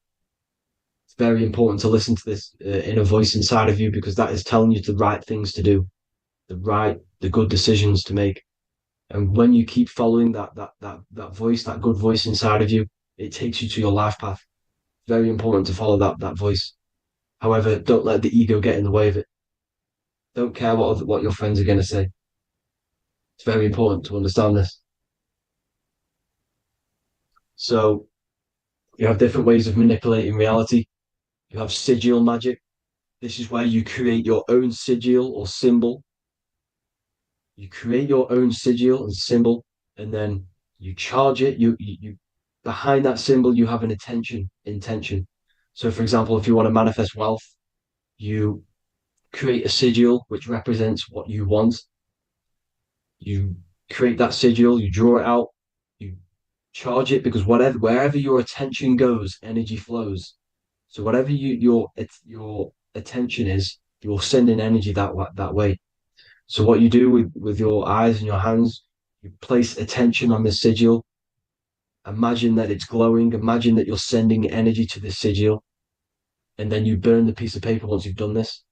It's very important to listen to this inner voice inside of you because that is telling you the right things to do, the good decisions to make. And when you keep following that voice, that good voice inside of you, it takes you to your life path. Very important to follow that voice. However, don't let the ego get in the way of it. Don't care what your friends are going to say. It's very important to understand this. So you have different ways of manipulating reality. You have sigil magic. This is where you create your own sigil or symbol. You create your own sigil and symbol, and then you charge it. You behind that symbol you have an intention. So, for example, if you want to manifest wealth, you create a sigil which represents what you want. You create that sigil, you draw it out, you charge it because wherever your attention goes, energy flows. So whatever your attention is, you're sending energy that way. So what you do with your eyes and your hands, you place attention on the sigil. Imagine that it's glowing. Imagine that you're sending energy to the sigil, and then you burn the piece of paper once you've done this.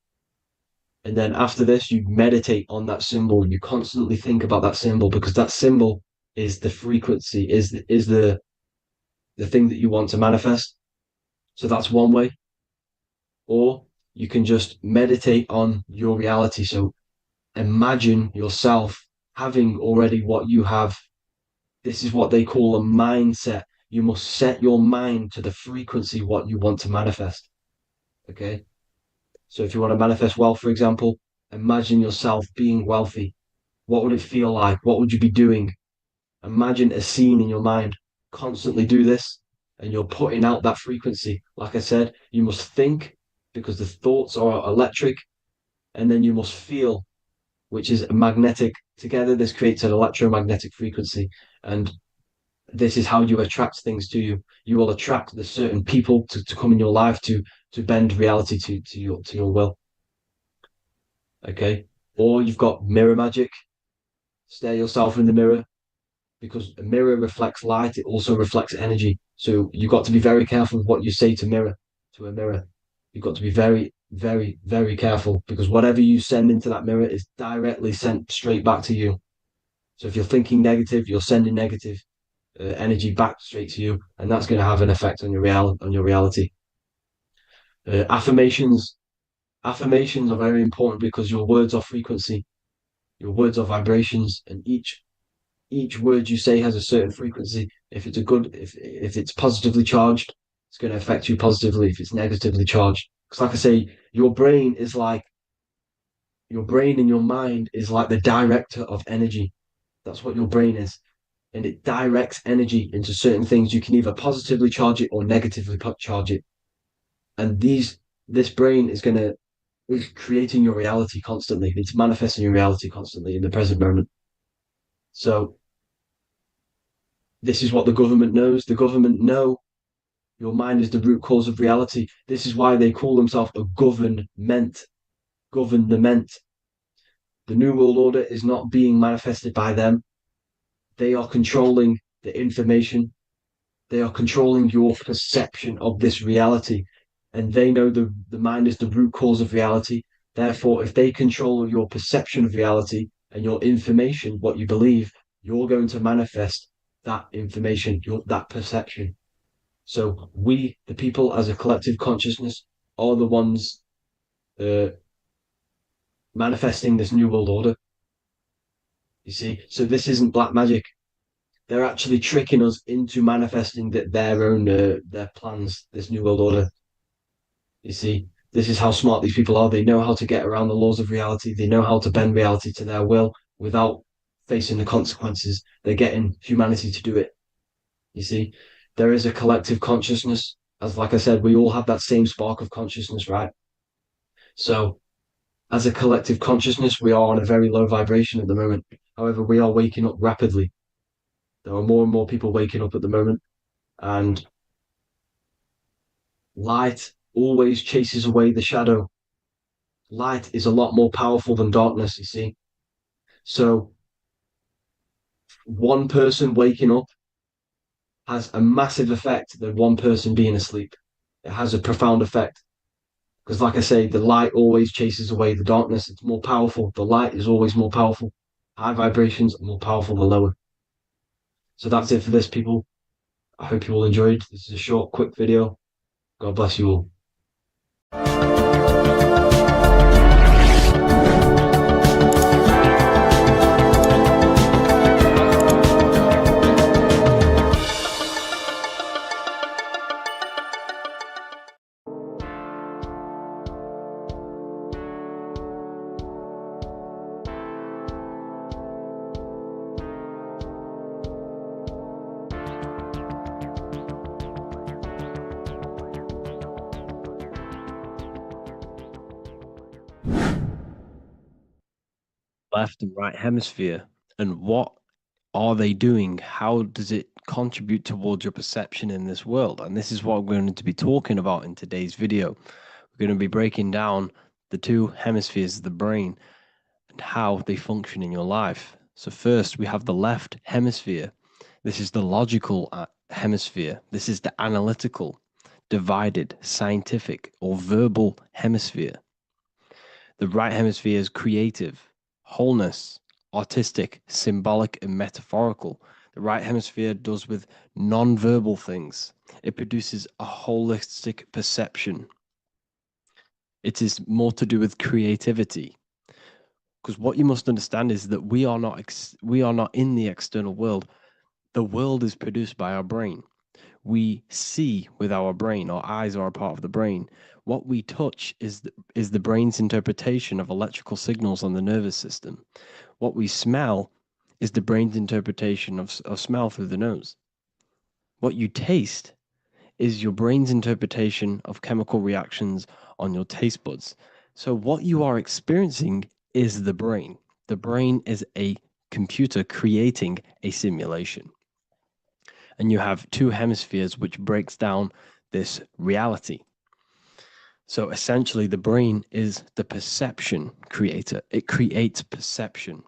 And then after this, you meditate on that symbol. You constantly think about that symbol because that symbol is the frequency, is the thing that you want to manifest. So that's one way. Or you can just meditate on your reality. So imagine yourself having already what you have. This is what they call a mindset. You must set your mind to the frequency what you want to manifest. Okay. So if you want to manifest wealth, for example, imagine yourself being wealthy. What would it feel like? What would you be doing? Imagine a scene in your mind. Constantly do this, and you're putting out that frequency. Like I said, you must think because the thoughts are electric, and then you must feel, which is magnetic. Together, this creates an electromagnetic frequency, and this is how you attract things to you. You will attract the certain people to come in your life to bend reality to your will. Okay. Or you've got mirror magic. Stare yourself in the mirror because a mirror reflects light. It also reflects energy. So you've got to be very careful with what you say to a mirror. You've got to be very, very, very careful because whatever you send into that mirror is directly sent straight back to you. So if you're thinking negative, you're sending negative energy back straight to you, and that's going to have an effect on your reality. Affirmations. Affirmations are very important because your words are frequency, your words are vibrations, and each word you say has a certain frequency. If it's a good, if it's positively charged, it's going to affect you positively. If it's negatively charged, because like I say, your brain and your mind is like the director of energy. That's what your brain is, and it directs energy into certain things. You can either positively charge it or negatively charge it, and this brain is creating your reality constantly. It's manifesting your reality constantly in the present moment. So this is what the government knows. The government know your mind is the root cause of reality. This is why they call themselves a government. Government. The New World Order is not being manifested by them. They are controlling the information. They are controlling your perception of this reality. And they know the mind is the root cause of reality. Therefore, if they control your perception of reality and your information, what you believe, you're going to manifest that information, that perception. So we, the people, as a collective consciousness, are the ones uh, manifesting this new world order. You see, so this isn't black magic. They're actually tricking us into manifesting their own their plans. This new world order. You see, this is how smart these people are. They know how to get around the laws of reality. They know how to bend reality to their will without facing the consequences. They're getting humanity to do it. You see, there is a collective consciousness. As like I said, we all have that same spark of consciousness, right? So as a collective consciousness, we are on a very low vibration at the moment. However, we are waking up rapidly. There are more and more people waking up at the moment, and light always chases away the shadow. Light is a lot more powerful than darkness, you see. So, one person waking up has a massive effect than one person being asleep. It has a profound effect. Because, like I say, the light always chases away the darkness. It's more powerful. The light is always more powerful. High vibrations are more powerful than lower. So that's it for this, people. I hope you all enjoyed. This is a short, quick video. God bless you all. Left and right hemisphere, and what are they doing? How does it contribute towards your perception in this world? And this is what we're going to be talking about in today's video. We're going to be breaking down the two hemispheres of the brain and how they function in your life. So first, we have the left hemisphere. This is the logical hemisphere. This is the analytical, divided, scientific, or verbal hemisphere. The right hemisphere is creative, wholeness, artistic, symbolic, and metaphorical. The right hemisphere does with non-verbal things. It produces a holistic perception. It is more to do with creativity. Because what you must understand is that we are not in the external world. The world is produced by our brain. We see with our brain. Our eyes are a part of the brain. What we touch is the brain's interpretation of electrical signals on the nervous system. What we smell is the brain's interpretation of smell through the nose. What you taste is your brain's interpretation of chemical reactions on your taste buds. So what you are experiencing is the brain. The brain is a computer creating a simulation. And you have two hemispheres which breaks down this reality. So essentially, the brain is the perception creator. It creates perception.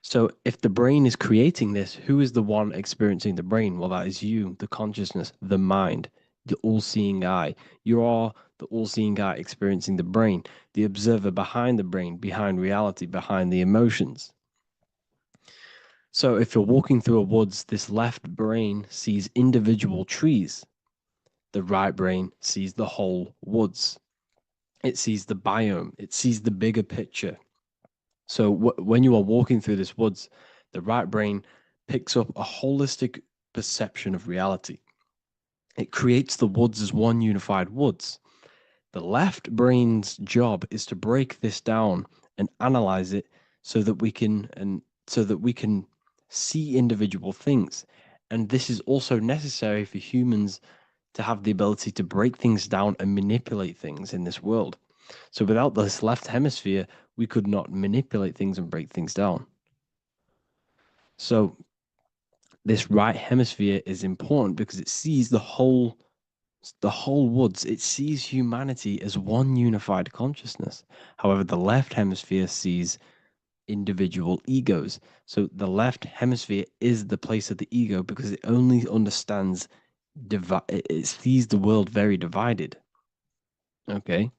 So if the brain is creating this, who is the one experiencing the brain? Well, that is you, the consciousness, the mind, the all-seeing eye. You are the all-seeing eye experiencing the brain, the observer behind the brain, behind reality, behind the emotions. So if you're walking through a woods, this left brain sees individual trees. The right brain sees the whole woods. It sees the biome. It sees the bigger picture. So when you are walking through this woods, the right brain picks up a holistic perception of reality. It creates the woods as one unified woods. The left brain's job is to break this down and analyze it so that we can see individual things. And this is also necessary for humans to have the ability to break things down and manipulate things in this world. So without this left hemisphere, we could not manipulate things and break things down. So this right hemisphere is important because it sees the whole woods. It sees humanity as one unified consciousness. However, the left hemisphere sees individual egos. So the left hemisphere is the place of the ego because it only understands it sees the world very divided. Okay.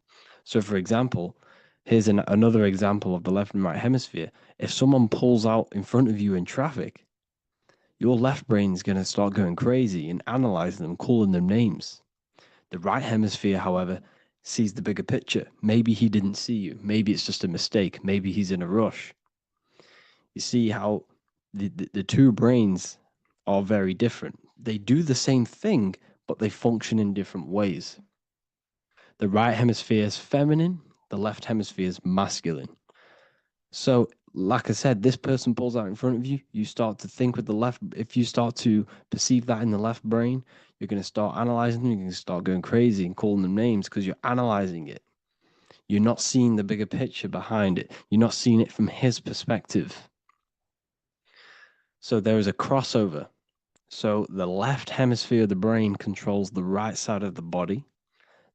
So for example, here's another example of the left and right hemisphere. If someone pulls out in front of you in traffic, your left brain is going to start going crazy and analyzing them, calling them names. The right hemisphere, however, sees the bigger picture. Maybe he didn't see you. Maybe it's just a mistake. Maybe he's in a rush. You see how the two brains are very different. They do the same thing, but they function in different ways. The right hemisphere is feminine, the left hemisphere is masculine. So, like I said, this person pulls out in front of you, you start to think with the left. If you start to perceive that in the left brain, you're going to start analyzing them, you're going to start going crazy and calling them names because you're analyzing it. You're not seeing the bigger picture behind it, you're not seeing it from his perspective. So, there is a crossover. So, the left hemisphere of the brain controls the right side of the body,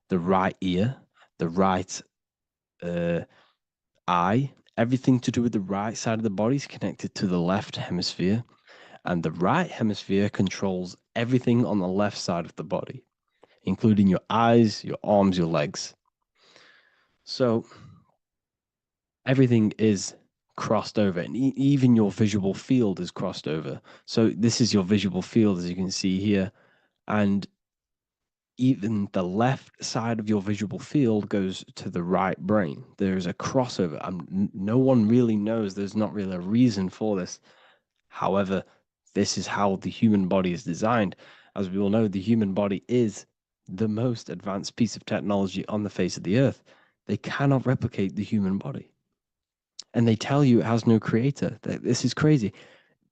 the right ear, the right eye. Everything to do with the right side of the body is connected to the left hemisphere, and the right hemisphere controls everything on the left side of the body, including your eyes, your arms, your legs. So everything is crossed over, and even your visual field is crossed over. So this is your visual field, as you can see here, and even the left side of your visual field goes to the right brain. There's a crossover. No one really knows. There's not really a reason for this. However, this is how the human body is designed. As we all know, the human body is the most advanced piece of technology on the face of the earth. They cannot replicate the human body. And they tell you it has no creator. This is crazy.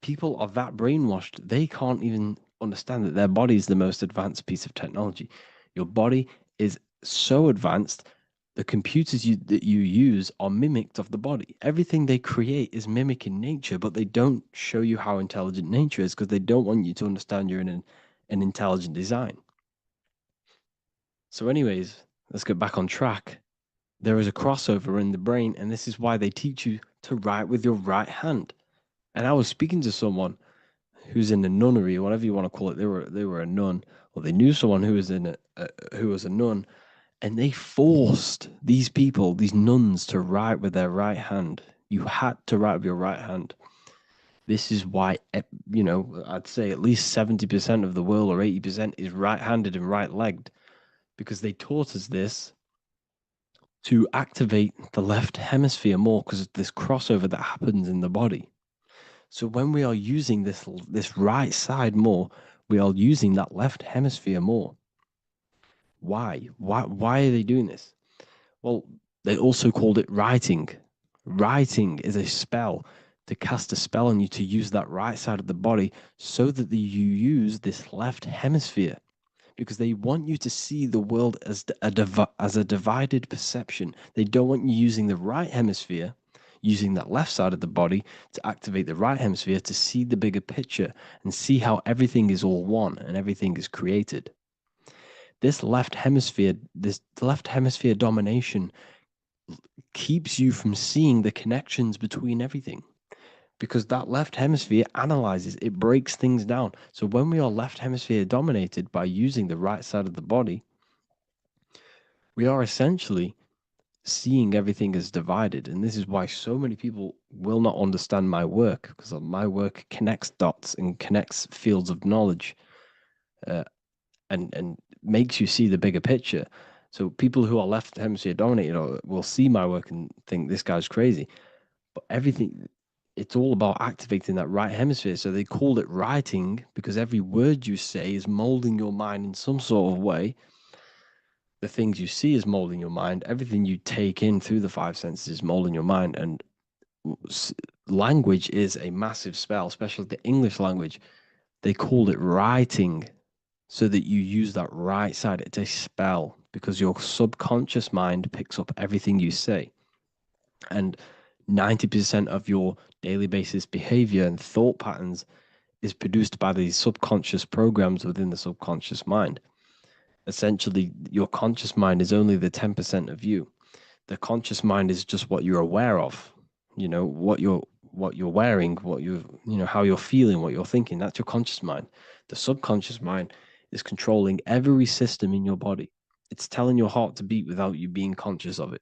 People are that brainwashed, they can't even understand that their body is the most advanced piece of technology. Your body is so advanced, the computers that you use are mimicked of the body. Everything they create is mimicking nature, but they don't show you how intelligent nature is because they don't want you to understand you're in an intelligent design. So, anyways, let's get back on track. There is a crossover in the brain, and this is why they teach you to write with your right hand. And I was speaking to someone who's in a nunnery or whatever you want to call it. They were a nun, or they knew someone who was who was a nun, and they forced these people, these nuns, to write with their right hand. You had to write with your right hand. This is why, I'd say at least 70% of the world or 80% is right-handed and right-legged, because they taught us this to activate the left hemisphere more because of this crossover that happens in the body. So when we are using this right side more, we are using that left hemisphere more. Why? Why are they doing this? Well, they also called it writing. Writing is a spell to cast a spell on you to use that right side of the body so that you use this left hemisphere because they want you to see the world as a divided perception. They don't want you using the right hemisphere, using that left side of the body to activate the right hemisphere to see the bigger picture and see how everything is all one and everything is created. This left hemisphere domination keeps you from seeing the connections between everything because that left hemisphere analyzes, it breaks things down. So when we are left hemisphere dominated by using the right side of the body, we are essentially seeing everything as divided. And this is why so many people will not understand my work because my work connects dots and connects fields of knowledge. And makes you see the bigger picture. So people who are left hemisphere dominated will see my work and think this guy's crazy. But everything, it's all about activating that right hemisphere. So they called it writing because every word you say is molding your mind in some sort of way. The things you see is molding your mind. Everything you take in through the five senses is molding your mind. And language is a massive spell, especially the English language. They called it writing so that you use that right side. It's a spell because your subconscious mind picks up everything you say. And 90% of your daily basis behavior and thought patterns is produced by these subconscious programs within the subconscious mind. Essentially, your conscious mind is only the 10% of you. The conscious mind is just what you're aware of, what you're wearing, how you're feeling, what you're thinking. That's your conscious mind. The subconscious mind is controlling every system in your body. It's telling your heart to beat without you being conscious of it.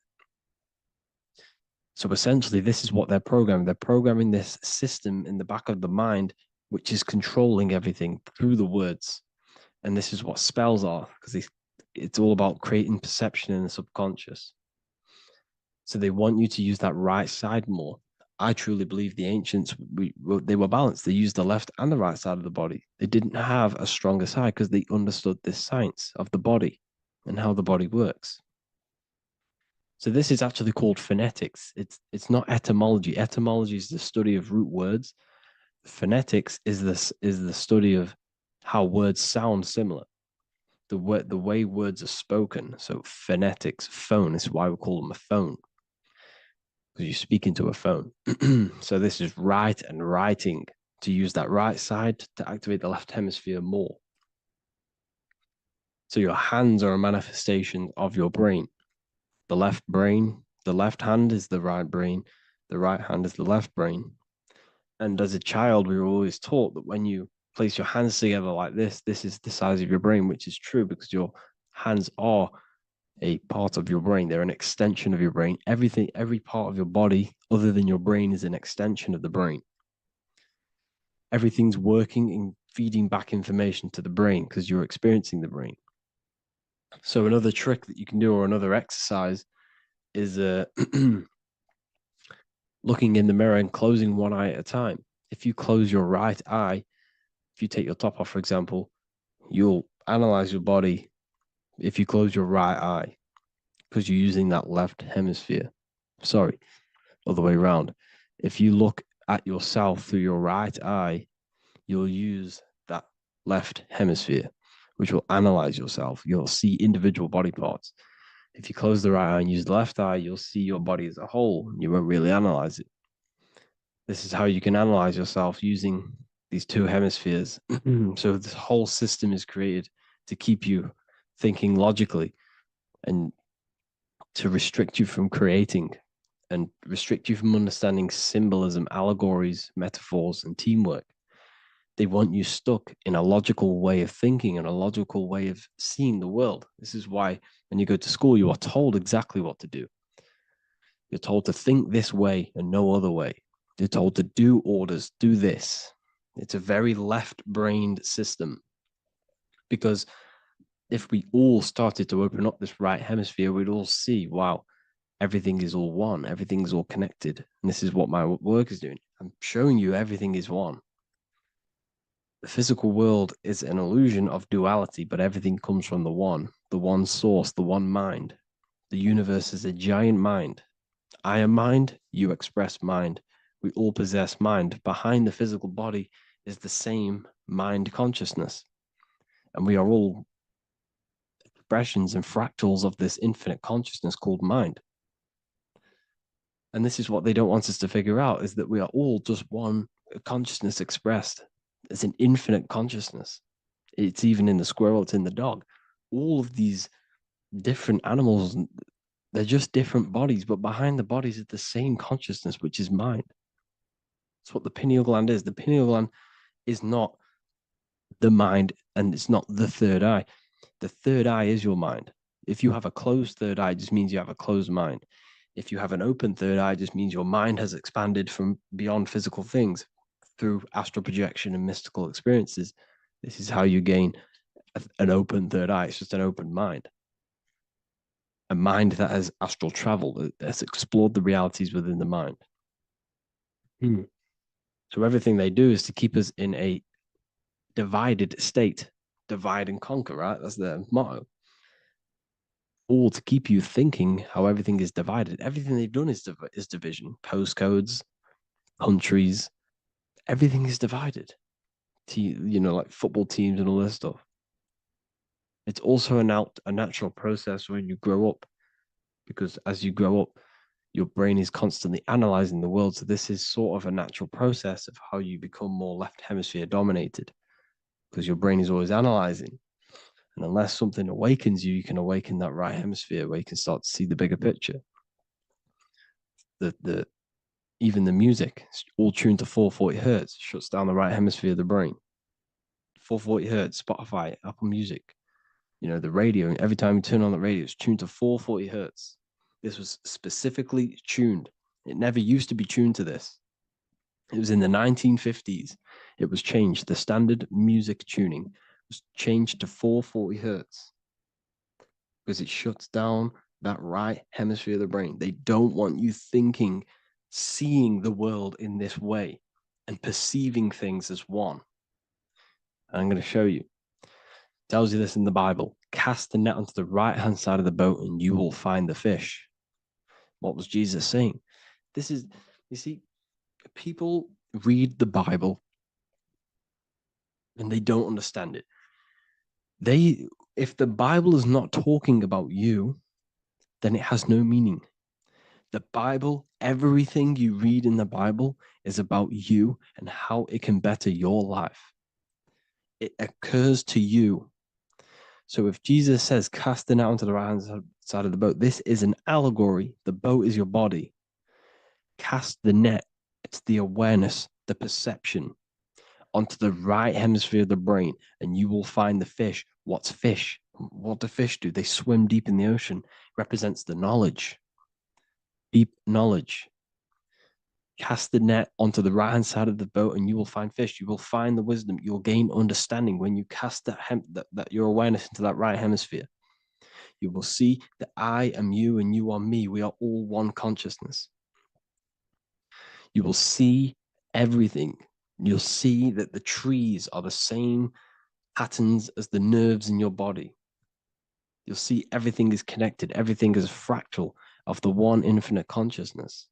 So essentially, this is what they're programming. They're programming this system in the back of the mind, which is controlling everything through the words. And this is what spells are, because it's all about creating perception in the subconscious. So they want you to use that right side more. I truly believe the ancients, they were balanced. They used the left and the right side of the body. They didn't have a stronger side because they understood this science of the body and how the body works. So this is actually called phonetics. It's not etymology. Etymology is the study of root words. Phonetics is the study of how words sound similar. The way words are spoken. So phonetics, phone is why we call them a phone, because you speak into a phone. So this is write and writing, to use that right side to activate the left hemisphere more. So your hands are a manifestation of your brain. The left hand is the right brain, the right hand is the left brain. And as a child, we were always taught that when you place your hands together like this is the size of your brain, which is true because your hands are a part of your brain. They're an extension of your brain. Every part of your body other than your brain is an extension of the brain. Everything's working and feeding back information to the brain because you're experiencing the brain. So another trick that you can do, or another exercise, is looking in the mirror and closing one eye at a time. If you close your right eye, if you take your top off, for example, you'll analyze your body if you close your right eye because you're using that left hemisphere. Sorry, other way around. If you look at yourself through your right eye, you'll use that left hemisphere, which will analyze yourself. You'll see individual body parts. If you close the right eye and use the left eye, you'll see your body as a whole. You won't really analyze it. This is how you can analyze yourself using these two hemispheres. So this whole system is created to keep you thinking logically and to restrict you from creating and restrict you from understanding symbolism, allegories, metaphors, and teamwork. They want you stuck in a logical way of thinking and a logical way of seeing the world. This is why when you go to school, you are told exactly what to do. You're told to think this way and no other way. You're told to do orders, do this. It's a very left-brained system because if we all started to open up this right hemisphere, we'd all see, wow, everything is all one, everything's all connected. And this is what my work is doing. I'm showing you everything is one. The physical world is an illusion of duality, but everything comes from the one source, the one mind. The universe is a giant mind. I am mind, you express mind. We all possess mind. Behind the physical body is the same mind consciousness. And we are all expressions and fractals of this infinite consciousness called mind. And this is what they don't want us to figure out, is that we are all just one consciousness expressed. It's an infinite consciousness. It's even in the squirrel, it's in the dog. All of these different animals, they're just different bodies, but behind the bodies is the same consciousness, which is mind. That's what the pineal gland is. The pineal gland is not the mind and it's not the third eye. The third eye is your mind. If you have a closed third eye, it just means you have a closed mind. If you have an open third eye, it just means your mind has expanded from beyond physical things through astral projection and mystical experiences. This is how you gain an open third eye. It's just an open mind. A mind that has astral travel, that has explored the realities within the mind. So everything they do is to keep us in a divided state. Divide and conquer, right? That's their motto. All to keep you thinking how everything is divided. Everything they've done is division. Postcodes, countries, everything is divided. Like football teams and all this stuff. It's also a natural process when you grow up, because as you grow up, your brain is constantly analyzing the world. So this is sort of a natural process of how you become more left hemisphere dominated, because your brain is always analyzing. And unless something awakens you, you can awaken that right hemisphere where you can start to see the bigger picture. Even the music, all tuned to 440 hertz, shuts down the right hemisphere of the brain. 440 hertz, Spotify, Apple Music, the radio. Every time you turn on the radio, it's tuned to 440 hertz. This was specifically tuned. It never used to be tuned to this. It was in the 1950s. It was changed. The standard music tuning was changed to 440 hertz because it shuts down that right hemisphere of the brain. They don't want you thinking, seeing the world in this way and perceiving things as one. And I'm going to show you. It tells you this in the Bible. Cast the net onto the right-hand side of the boat and you will find the fish. What was Jesus saying? You see, people read the Bible and they don't understand it. If the Bible is not talking about you, then it has no meaning. The Bible, everything you read in the Bible is about you and how it can better your life. It occurs to you. So if Jesus says, cast the net onto the right-hand side of the boat, this is an allegory. The boat is your body. Cast the net. It's the awareness, the perception onto the right hemisphere of the brain, and you will find the fish. What's fish? What do fish do? They swim deep in the ocean. It represents the knowledge. Deep knowledge. Cast the net onto the right hand side of the boat and you will find fish. You will find the wisdom. You'll gain understanding when you cast that your awareness into that right hemisphere. You will see that I am you and you are me. We are all one consciousness. You will see everything. You'll see that the trees are the same patterns as the nerves in your body. You'll see everything is connected. Everything is a fractal of the one infinite consciousness.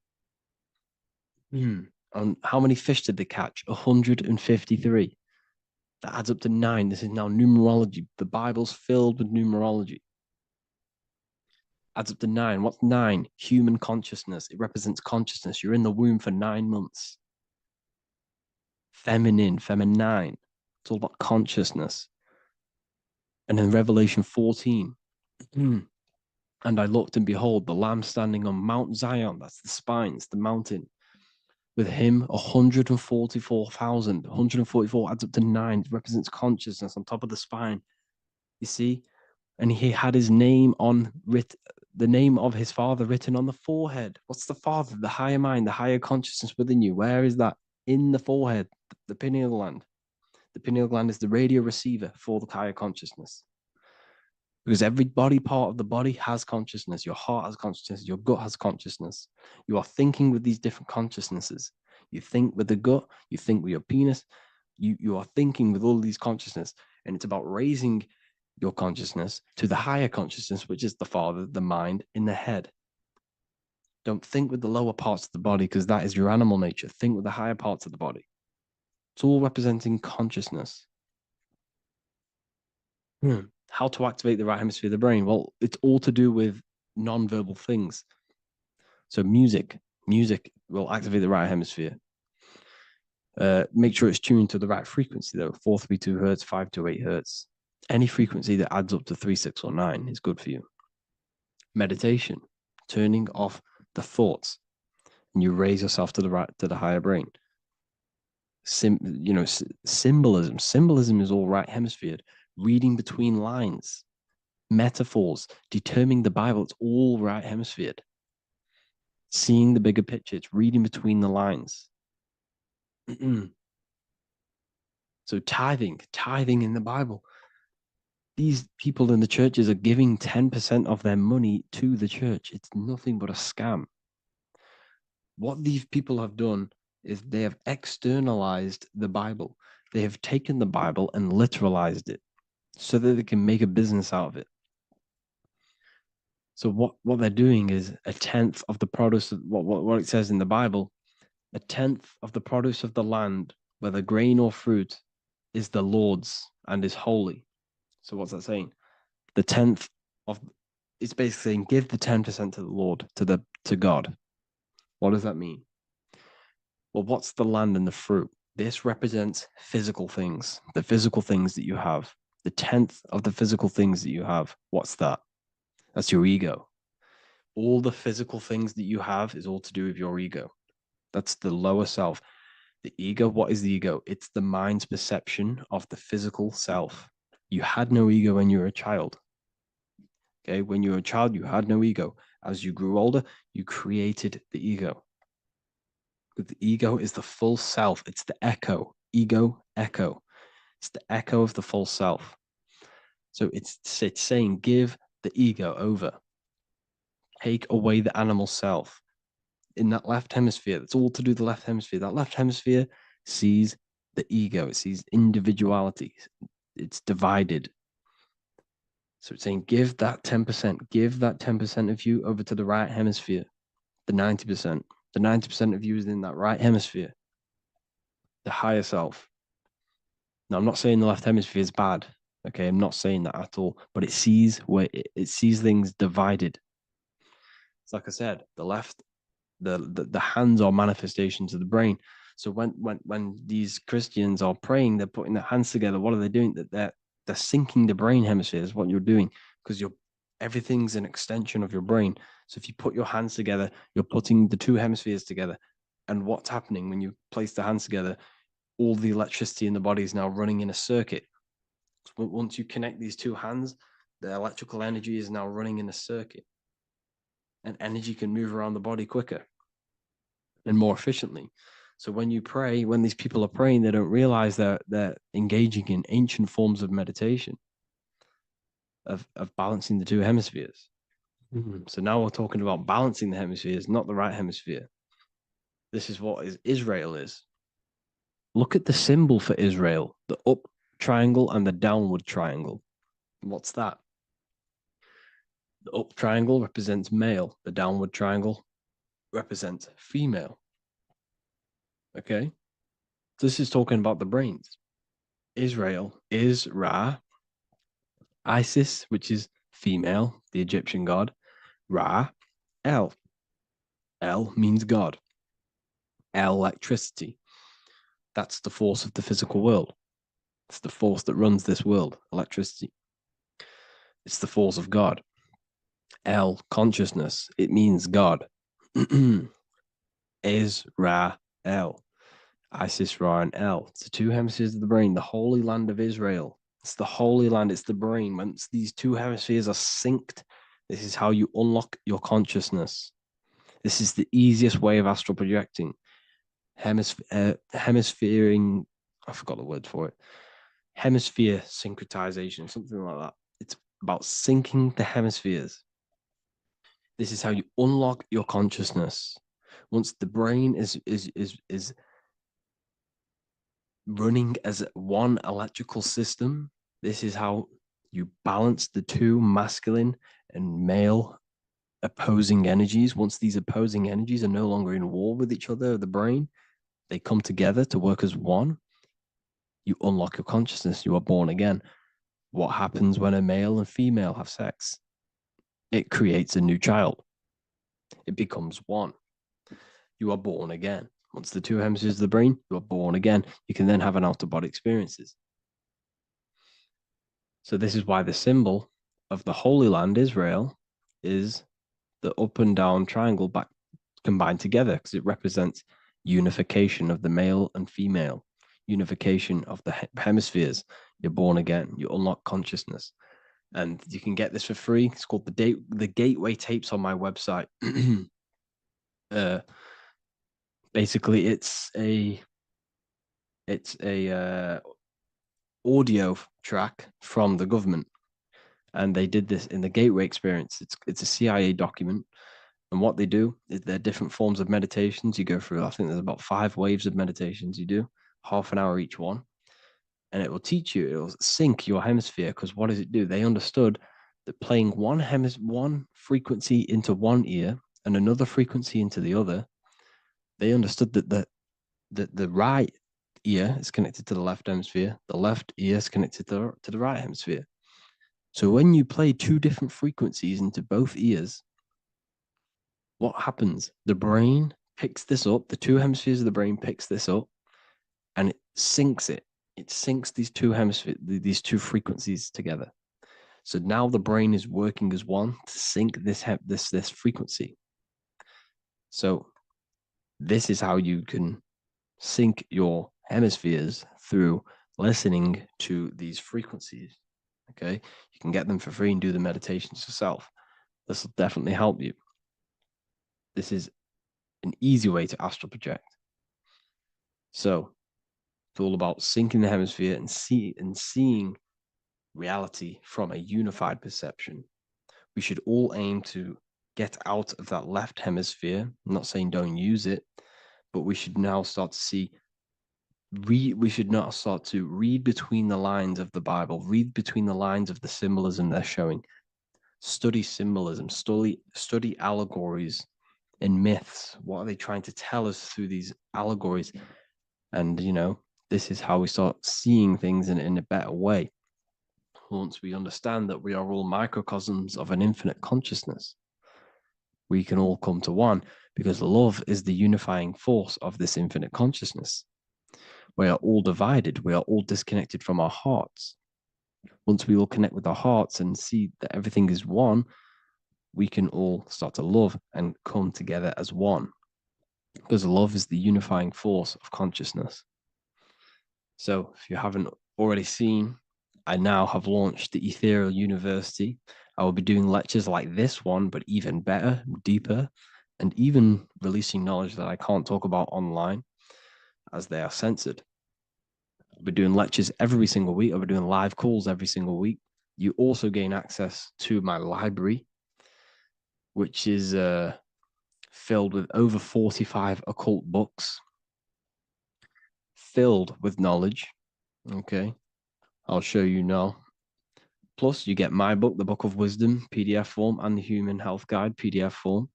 And how many fish did they catch? 153. That adds up to 9. This is now numerology. The Bible's filled with numerology. Adds up to 9. What's 9? Human consciousness. It represents consciousness. You're in the womb for 9 months. Feminine. It's all about consciousness. And in Revelation 14, and I looked and behold, the Lamb standing on Mount Zion. That's the spines, the mountain. With him, 144,000. 144 adds up to 9. It represents consciousness on top of the spine. You see? And he had his name the name of his father written on the forehead. What's the father? The higher mind, the higher consciousness within you. Where is that? In the forehead, the pineal gland. The pineal gland is the radio receiver for the higher consciousness. Because every body part of the body has consciousness. Your heart has consciousness. Your gut has consciousness. You are thinking with these different consciousnesses. You think with the gut. You think with your penis. You are thinking with all these consciousness. And it's about raising your consciousness to the higher consciousness, which is the father, the mind, in the head. Don't think with the lower parts of the body because that is your animal nature. Think with the higher parts of the body. It's all representing consciousness. How to activate the right hemisphere of the brain? Well, it's all to do with non-verbal things. So music will activate the right hemisphere. Make sure it's tuned to the right frequency though. 432 hertz, 528 hertz. Any frequency that adds up to 3, 6, or 9 is good for you. Meditation, turning off the thoughts, and you raise yourself to the higher brain. Symbolism. Symbolism is all right hemisphere. Reading between lines, metaphors, determining the Bible, it's all right hemisphere. Seeing the bigger picture, it's reading between the lines. So tithing in the Bible. These people in the churches are giving 10% of their money to the church. It's nothing but a scam. What these people have done is they have externalized the Bible. They have taken the Bible and literalized it so that they can make a business out of it. So what they're doing is a tenth of the produce of what it says in the Bible, a tenth of the produce of the land, whether grain or fruit, is the Lord's and is holy. So what's that saying? The tenth of it's basically saying give the 10% to the Lord, to God. What does that mean? Well, what's the land and the fruit? This represents physical things, the physical things that you have. The tenth of the physical things that you have. What's that? That's your ego. All the physical things that you have is all to do with your ego. That's the lower self. The ego, what is the ego? It's the mind's perception of the physical self. You had no ego when you were a child. Okay, when you were a child, you had no ego. As you grew older, you created the ego. But the ego is the full self. It's the echo. Ego, echo. It's the echo of the full self. So it's saying give the ego over. Take away the animal self. In that left hemisphere, that's all to do with the left hemisphere. That left hemisphere sees the ego. It sees individuality. It's divided. So it's saying give that 10%, give that 10% of you over to the right hemisphere, the 90%. The 90% of you is in that right hemisphere, the higher self. Now, I'm not saying the left hemisphere is bad. Okay, I'm not saying that at all, but it sees it sees things divided. It's like I said, the left, the hands are manifestations of the brain. So when these Christians are praying, they're putting their hands together. What are they doing? That they're syncing the brain hemispheres. What you're doing, because everything's an extension of your brain. So if you put your hands together, you're putting the two hemispheres together. And what's happening when you place the hands together? All the electricity in the body is now running in a circuit. So once you connect these two hands, the electrical energy is now running in a circuit, and energy can move around the body quicker and more efficiently. So when you pray, when these people are praying, they don't realize that they're engaging in ancient forms of meditation, of balancing the two hemispheres. So now we're talking about balancing the hemispheres, not the right hemisphere. This is what Israel is. Look at the symbol for Israel, the up triangle and the downward triangle. What's that? The up triangle represents male. The downward triangle represents female. Okay? This is talking about the brains. Israel is Ra. Isis, which is female, the Egyptian god. Ra, El. El means God. El, electricity. That's the force of the physical world. It's the force that runs this world, electricity. It's the force of God. El, consciousness. It means God. Is Ra, El. Isis, Ra, and El. It's the two hemispheres of the brain, the holy land of Israel. It's the holy land, it's the brain. Once these two hemispheres are synced, this is how you unlock your consciousness. This is the easiest way of astral projecting. Hemisphering, I forgot the word for it. Hemisphere syncretization, something like that. It's about syncing the hemispheres. This is how you unlock your consciousness. Once the brain is running as one electrical system, this is how you balance the two masculine and male opposing energies. Once these opposing energies are no longer in war with each other, the brain, they come together to work as one. You unlock your consciousness. You are born again. What happens when a male and female have sex? It creates a new child. It becomes one. You are born again. Once the two hemispheres of the brain, you are born again. You can then have an out-of-body experiences. So this is why the symbol of the Holy Land, Israel, is the up and down triangle back combined together, because it represents unification of the male and female, unification of the hemispheres. You're born again. You unlock consciousness, and you can get this for free. It's called the Gateway Tapes on my website. Basically, it's a audio track from the government. And they did this in the Gateway Experience. It's a CIA document. And what they do is there are different forms of meditations you go through. I think there's about 5 waves of meditations you do, half an hour each one. And it will teach you, it will sync your hemisphere. Because what does it do? They understood that playing one frequency into one ear and another frequency into the other, they understood that the right ear is connected to the left hemisphere, the left ear is connected to the right hemisphere. So when you play 2 different frequencies into both ears, what happens? The brain picks this up, the 2 hemispheres of the brain picks this up, and it syncs it. It syncs these 2 hemispheres, these 2 frequencies together. So now the brain is working as one to sync this frequency. So this is how you can sync your hemispheres through listening to these frequencies. Okay, you can get them for free and do the meditations yourself. This will definitely help you. This is an easy way to astral project. So it's all about syncing the hemisphere and seeing reality from a unified perception. We should all aim to get out of that left hemisphere. I'm not saying don't use it, but we should now start to we should now start to read between the lines of the Bible, read between the lines of the symbolism they're showing, study symbolism, study allegories and myths. What are they trying to tell us through these allegories? And, this is how we start seeing things in a better way. Once we understand that we are all microcosms of an infinite consciousness, we can all come to one, because love is the unifying force of this infinite consciousness. We are all divided. We are all disconnected from our hearts. Once we all connect with our hearts and see that everything is one, we can all start to love and come together as one, because love is the unifying force of consciousness. So if you haven't already seen, I now have launched the Ethereal University. I will be doing lectures like this one, but even better, deeper, and even releasing knowledge that I can't talk about online as they are censored. I'll be doing lectures every single week. I'll be doing live calls every single week. You also gain access to my library, which is filled with over 45 occult books, filled with knowledge. Okay, I'll show you now. Plus, you get my book, The Book of Wisdom, PDF form, and the Human Health Guide, PDF form.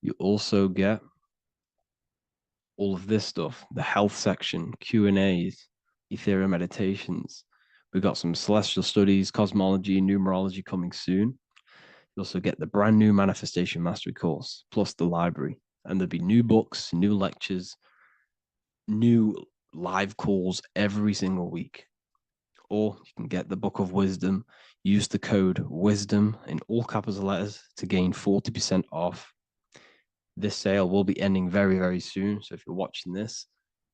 You also get all of this stuff, the health section, Q&As, ethereal meditations. We've got some celestial studies, cosmology, numerology coming soon. You also get the brand new Manifestation Mastery course, plus the library. And there'll be new books, new lectures, new live calls every single week. Or you can get the Book of Wisdom, use the code WISDOM in all capital letters to gain 40% off. This sale will be ending very, very soon. So if you're watching this,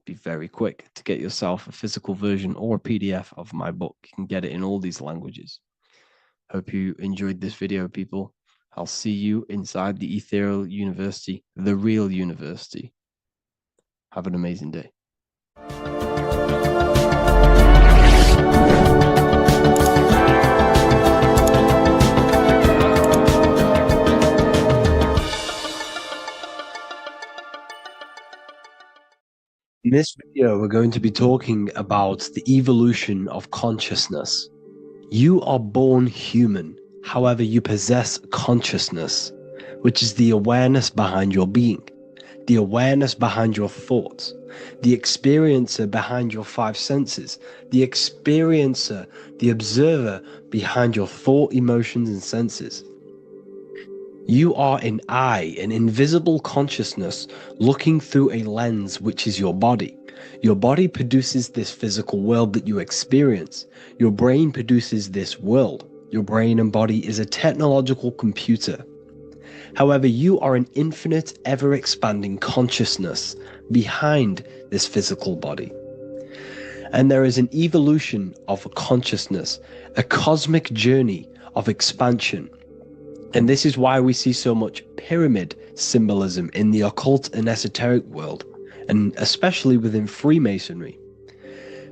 be very quick to get yourself a physical version or a PDF of my book. You can get it in all these languages. Hope you enjoyed this video, people. I'll see you inside the Ethereal University, the real university. Have an amazing day. In this video, we're going to be talking about the evolution of consciousness. You are born human, however, you possess consciousness, which is the awareness behind your being, the awareness behind your thoughts, the experiencer behind your 5 senses, the experiencer, the observer behind your thought, emotions, and senses. You are an eye, an invisible consciousness looking through a lens, which is your body. Your body produces this physical world that you experience. Your brain produces this world. Your brain and body is a technological computer. However, you are an infinite, ever-expanding consciousness behind this physical body. And there is an evolution of consciousness, a cosmic journey of expansion. And this is why we see so much pyramid symbolism in the occult and esoteric world, and especially within Freemasonry.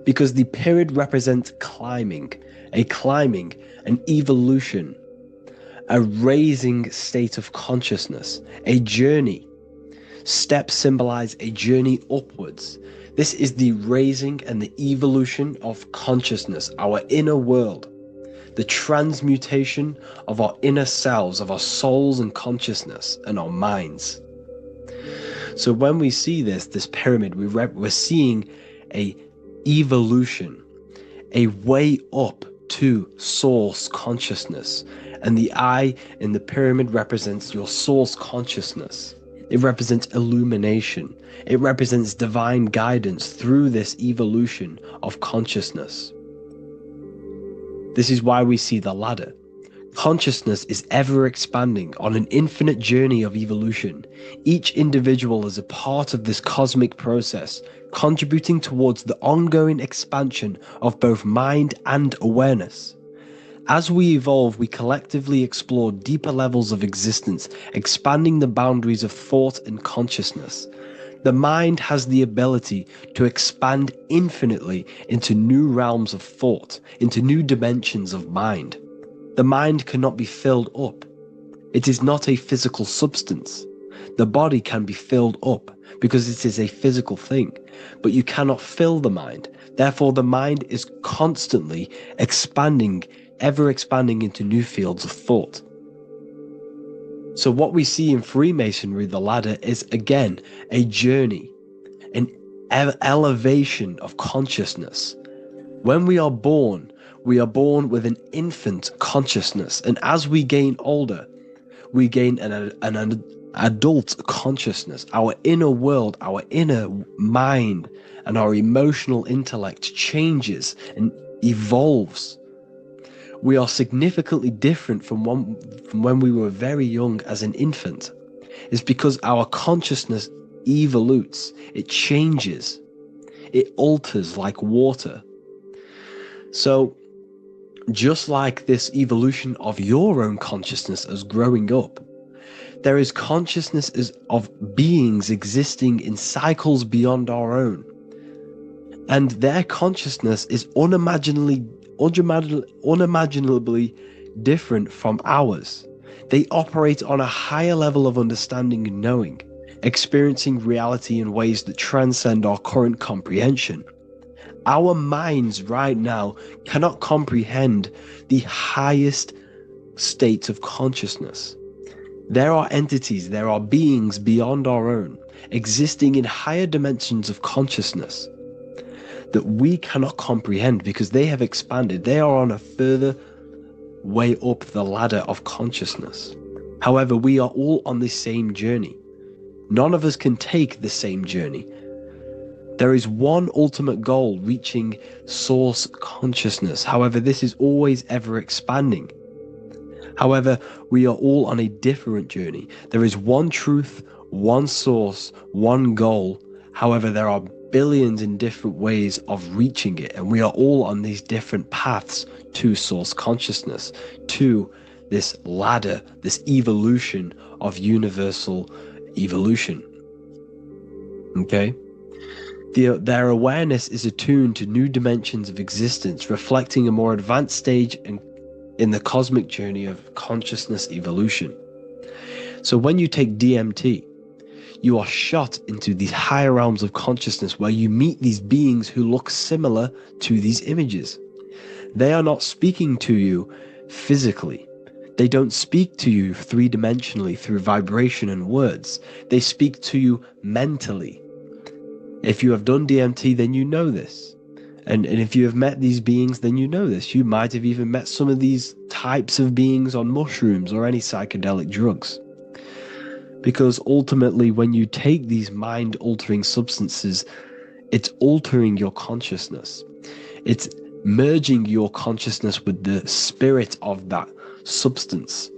because the pyramid represents climbing, an evolution, a raising state of consciousness, a journey. Steps symbolize a journey upwards. This is the raising and the evolution of consciousness, our inner world, the transmutation of our inner selves, of our souls and consciousness and our minds. So when we see this pyramid, we're seeing a evolution, a way up to source consciousness. And the eye in the pyramid represents your source consciousness. It represents illumination. It represents divine guidance through this evolution of consciousness. This is why we see the ladder. Consciousness is ever expanding on an infinite journey of evolution. Each individual is a part of this cosmic process, contributing towards the ongoing expansion of both mind and awareness. As we evolve, we collectively explore deeper levels of existence, expanding the boundaries of thought and consciousness. The mind has the ability to expand infinitely into new realms of thought, into new dimensions of mind. The mind cannot be filled up. It is not a physical substance. The body can be filled up because it is a physical thing, but you cannot fill the mind. Therefore, the mind is constantly expanding, ever expanding into new fields of thought. So what we see in Freemasonry, the ladder, is again a journey, an elevation of consciousness. When we are born with an infant consciousness, and as we gain older, we gain an adult consciousness. Our inner world, our inner mind, and our emotional intellect changes and evolves. We are significantly different from when we were very young as an infant. It's because our consciousness evolutes, it changes, it alters like water. So, just like this evolution of your own consciousness as growing up, there is consciousness of beings existing in cycles beyond our own. And their consciousness is unimaginably different from ours. They operate on a higher level of understanding and knowing, experiencing reality in ways that transcend our current comprehension. Our minds right now cannot comprehend the highest states of consciousness. There are entities, there are beings beyond our own, existing in higher dimensions of consciousness that we cannot comprehend because they have expanded. They are on a further way up the ladder of consciousness. However, we are all on the same journey. None of us can take the same journey. There is one ultimate goal, reaching source consciousness. However, this is always ever expanding. However, we are all on a different journey. There is one truth, one source, one goal. However, there are billions in different ways of reaching it, and we are all on these different paths to source consciousness, to this ladder, this evolution of universal evolution. Okay? Their awareness is attuned to new dimensions of existence, reflecting a more advanced stage in the cosmic journey of consciousness evolution. So when you take DMT, you are shot into these higher realms of consciousness where you meet these beings who look similar to these images. They are not speaking to you physically. They don't speak to you three-dimensionally through vibration and words. They speak to you mentally. If you have done DMT, then you know this. And if you have met these beings, then you know this. You might have even met some of these types of beings on mushrooms or any psychedelic drugs. Because ultimately, when you take these mind-altering substances, it's altering your consciousness. It's merging your consciousness with the spirit of that substance.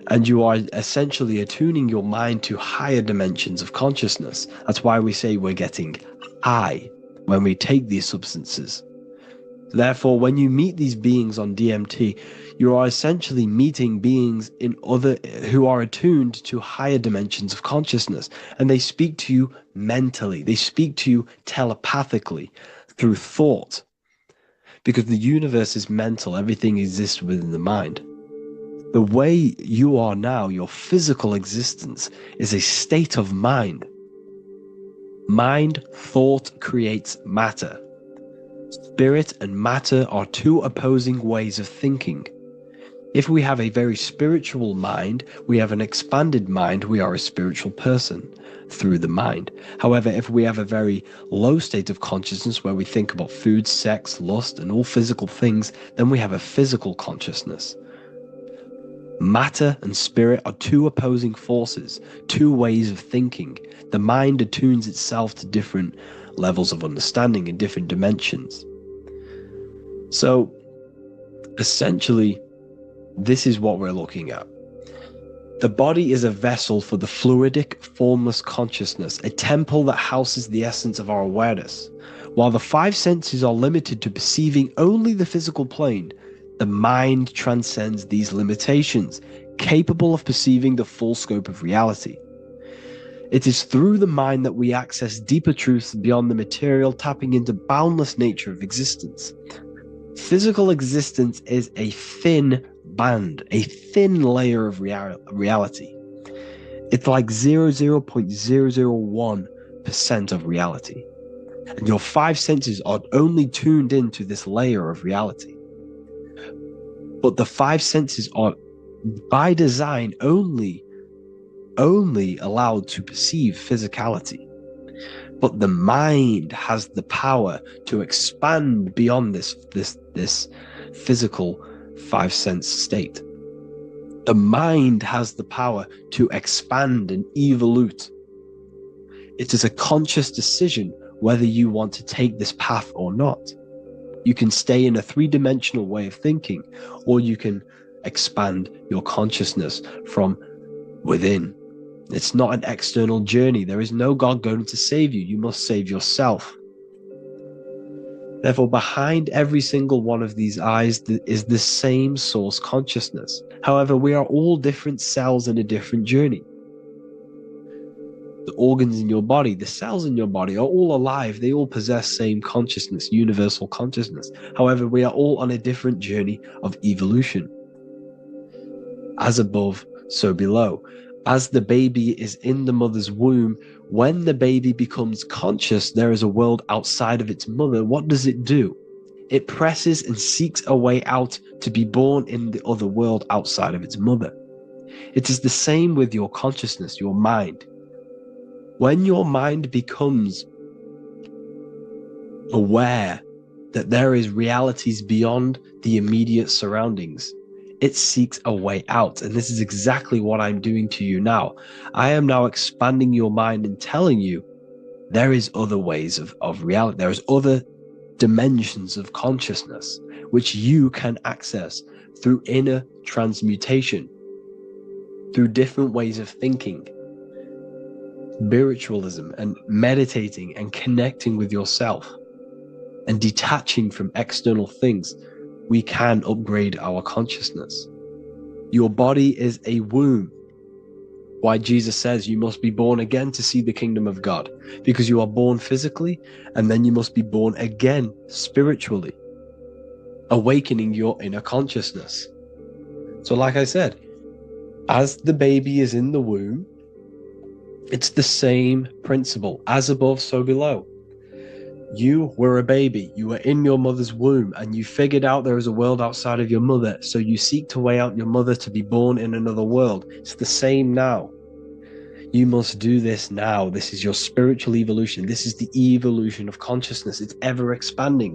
And you are essentially attuning your mind to higher dimensions of consciousness. That's why we say we're getting high when we take these substances. Therefore, when you meet these beings on DMT, you are essentially meeting beings who are attuned to higher dimensions of consciousness, and they speak to you mentally. They speak to you telepathically through thought. because the universe is mental. Everything exists within the mind. The way you are now, your physical existence, is a state of mind. Mind, thought creates matter. Spirit and matter are two opposing ways of thinking. If we have a very spiritual mind, we have an expanded mind, we are a spiritual person through the mind. However, if we have a very low state of consciousness where we think about food, sex, lust, and all physical things, then we have a physical consciousness. Matter and spirit are two opposing forces, two ways of thinking. The mind attunes itself to different levels of understanding in different dimensions. So, essentially, this is what we're looking at. The body is a vessel for the fluidic, formless consciousness, a temple that houses the essence of our awareness. While the five senses are limited to perceiving only the physical plane, the mind transcends these limitations, capable of perceiving the full scope of reality. It is through the mind that we access deeper truths beyond the material, tapping into boundless nature of existence. Physical existence is a thin band, a thin layer of reality. It's like 0.001% of reality. And your five senses are only tuned into this layer of reality. But the five senses are, by design, only allowed to perceive physicality. But the mind has the power to expand beyond this physical five sense state. The mind has the power to expand and evolute. It is a conscious decision whether you want to take this path or not. You can stay in a three-dimensional way of thinking, or you can expand your consciousness from within. It's not an external journey. There is no God going to save you. You must save yourself. Therefore, behind every single one of these eyes is the same source consciousness. However, we are all different cells in a different journey. The organs in your body, the cells in your body are all alive. They all possess same consciousness, universal consciousness. However, we are all on a different journey of evolution. As above, so below. As the baby is in the mother's womb, when the baby becomes conscious, there is a world outside of its mother. What does it do? It presses and seeks a way out to be born in the other world outside of its mother. It is the same with your consciousness, your mind. When your mind becomes aware that there is realities beyond the immediate surroundings, it seeks a way out. And this is exactly what I'm doing to you now. I am now expanding your mind and telling you there is other ways of reality. There is other dimensions of consciousness which you can access through inner transmutation, through different ways of thinking, spiritualism, and meditating and connecting with yourself and detaching from external things. We can upgrade our consciousness. Your body is a womb. Why Jesus says you must be born again to see the kingdom of God, because you are born physically and then you must be born again spiritually, awakening your inner consciousness. So like I said, as the baby is in the womb, it's the same principle. As above, so below. You were a baby, you were in your mother's womb, and you figured out there is a world outside of your mother, so you seek to weigh out your mother to be born in another world. It's the same now. You must do this now. This is your spiritual evolution. This is the evolution of consciousness. It's ever expanding.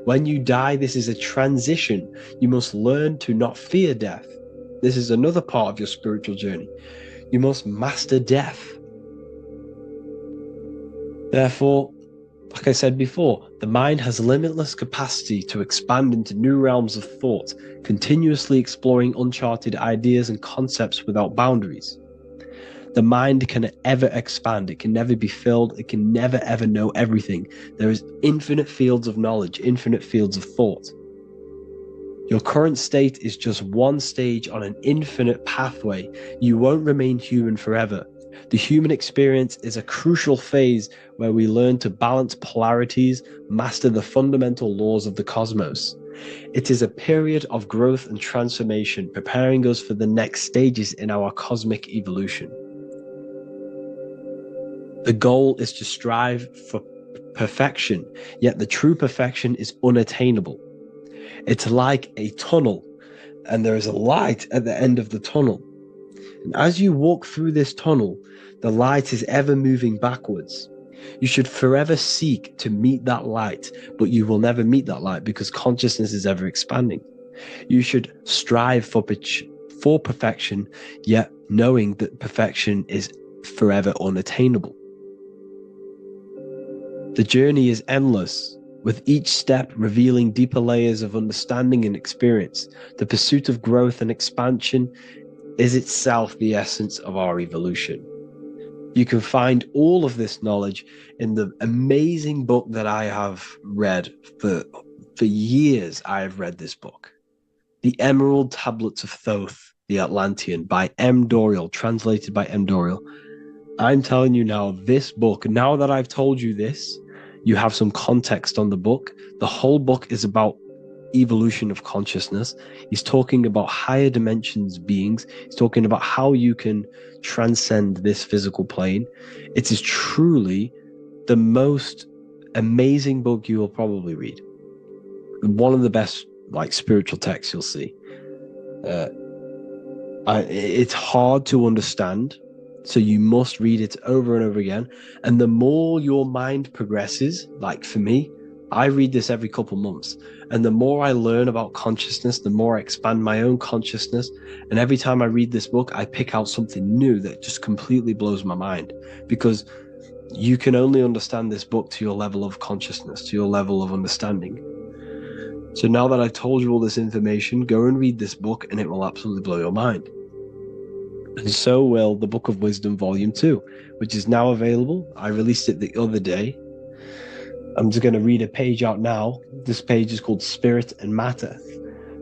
When you die, this is a transition. You must learn to not fear death. This is another part of your spiritual journey. You must master death. Therefore, like I said before, the mind has limitless capacity to expand into new realms of thought, continuously exploring uncharted ideas and concepts without boundaries. The mind can ever expand. It can never be filled. It can never ever know everything. There is infinite fields of knowledge, infinite fields of thought. Your current state is just one stage on an infinite pathway. You won't remain human forever. The human experience is a crucial phase where we learn to balance polarities, master the fundamental laws of the cosmos. It is a period of growth and transformation, preparing us for the next stages in our cosmic evolution. The goal is to strive for perfection, yet the true perfection is unattainable. It's like a tunnel, and there is a light at the end of the tunnel. And as you walk through this tunnel, the light is ever moving backwards. You should forever seek to meet that light, but you will never meet that light because consciousness is ever expanding. You should strive for perfection, yet knowing that perfection is forever unattainable. The journey is endless, with each step revealing deeper layers of understanding and experience. The pursuit of growth and expansion is itself the essence of our evolution. You can find all of this knowledge in the amazing book that I have read for years. I have read this book, The Emerald Tablets of Thoth, the Atlantean, by M. Dorial, translated by M. Dorial. I'm telling you now, this book, now that I've told you this, you have some context on the book. The whole book is about evolution of consciousness. He's talking about higher dimensions beings. He's talking about how you can transcend this physical plane. It is truly the most amazing book you will probably read. One of the best spiritual texts you'll see. It's hard to understand, so you must read it over and over again. And the more your mind progresses, like for me, I read this every couple months. And the more I learn about consciousness, the more I expand my own consciousness. And every time I read this book, I pick out something new that just completely blows my mind, because you can only understand this book to your level of consciousness, to your level of understanding. So now that I've told you all this information, go and read this book and it will absolutely blow your mind. And so will the Book of Wisdom Volume 2, which is now available. I released it the other day. I'm just going to read a page out now. This page is called Spirit and Matter.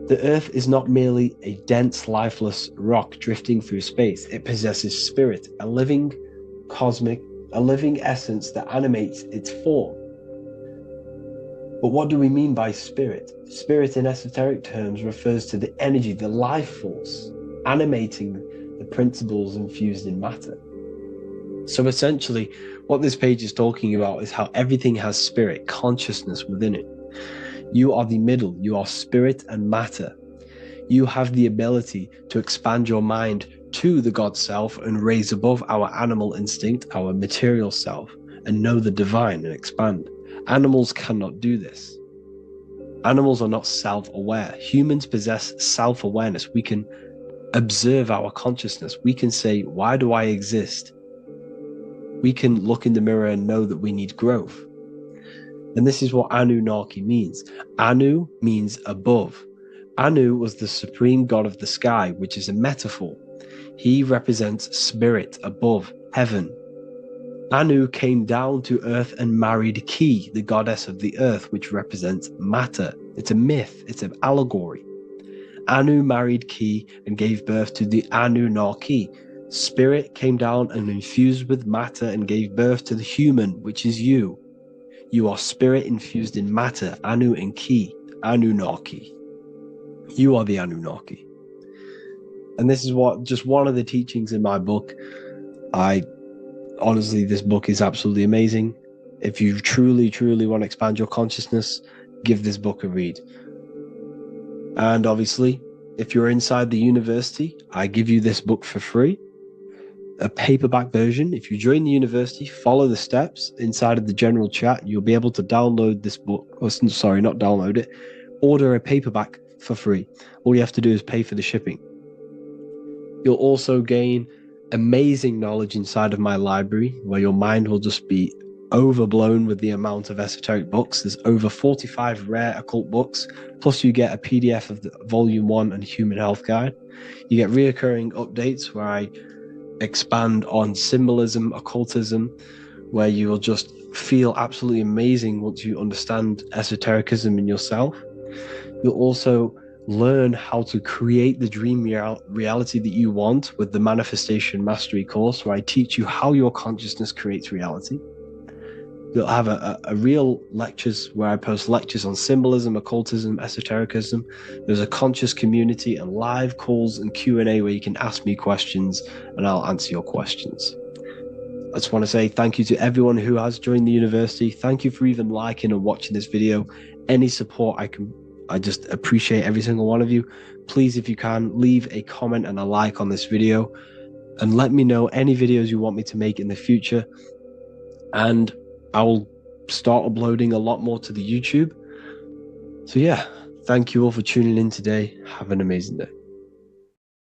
The Earth is not merely a dense, lifeless rock drifting through space. It possesses spirit, a living essence that animates its form. But what do we mean by spirit? Spirit in esoteric terms refers to the energy, the life force, animating the principles infused in matter. So essentially, what this page is talking about is how everything has spirit, consciousness within it. You are the middle, you are spirit and matter. You have the ability to expand your mind to the God self and raise above our animal instinct, our material self, and know the divine and expand. Animals cannot do this. Animals are not self-aware. Humans possess self-awareness. We can observe our consciousness. We can say, why do I exist? We can look in the mirror and know that we need growth. And this is what Anunnaki means. Anu means above. Anu was the supreme god of the sky, which is a metaphor. He represents spirit above, heaven. Anu came down to earth and married Ki, the goddess of the earth, which represents matter. It's a myth, it's an allegory. Anu married Ki and gave birth to the Anunnaki. Spirit came down and infused with matter and gave birth to the human, which is you. You are spirit infused in matter, Anu and Ki, Anunnaki. You are the Anunnaki. And this is just one of the teachings in my book. Honestly, this book is absolutely amazing. If you truly, truly want to expand your consciousness, give this book a read. And obviously, if you're inside the university, I give you this book for free, a paperback version. If you join the university, follow the steps inside of the general chat, you'll be able to download this book, not download it, order a paperback for free. All you have to do is pay for the shipping. You'll also gain amazing knowledge inside of my library, where your mind will just be overblown with the amount of esoteric books. There's over 45 rare occult books, plus you get a PDF of the Volume 1 and Human Health Guide. You get reoccurring updates where I expand on symbolism, occultism, where you will just feel absolutely amazing once you understand esotericism in yourself. You'll also learn how to create the dream reality that you want with the Manifestation Mastery course, where I teach you how your consciousness creates reality. You'll have a real lectures where I post lectures on symbolism, occultism, esotericism. There's a conscious community and live calls and Q&A where you can ask me questions and I'll answer your questions. I just want to say thank you to everyone who has joined the university. Thank you for even liking and watching this video. Any support I just appreciate every single one of you. Please, if you can, leave a comment and a like on this video and let me know any videos you want me to make in the future. And I will start uploading a lot more to the YouTube. So yeah, thank you all for tuning in today. Have an amazing day.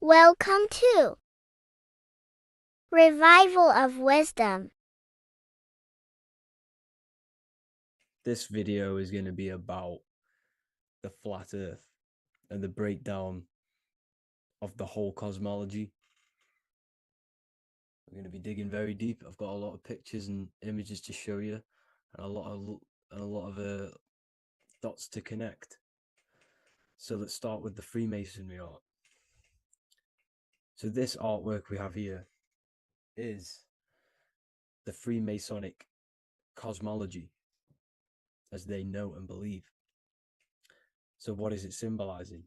Welcome to Revival of Wisdom. This video is going to be about the flat earth and the breakdown of the whole cosmology. We're going to be digging very deep. I've got a lot of pictures and images to show you and a lot of dots to connect. So let's start with the Freemasonry art. So this artwork we have here is the Freemasonic cosmology as they know and believe. So what is it symbolizing?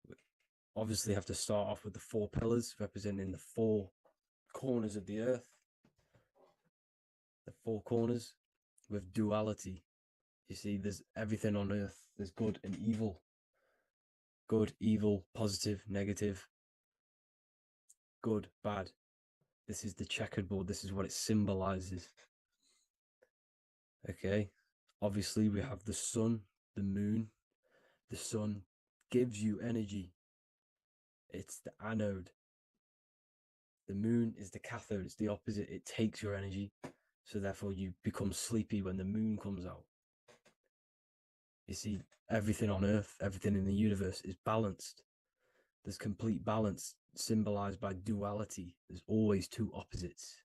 We obviously have to start off with the 4 pillars representing the 4 corners of the earth. The 4 corners with duality. You see, there's everything on earth. There's good and evil. Good, evil, positive, negative. Good, bad. This is the checkered board. This is what it symbolizes. Okay. Obviously, we have the sun, the moon. The sun gives you energy. It's the anode. The moon is the cathode. It's the opposite. It takes your energy. So therefore, you become sleepy when the moon comes out. You see, everything on Earth, everything in the universe is balanced. There's complete balance symbolized by duality. There's always 2 opposites.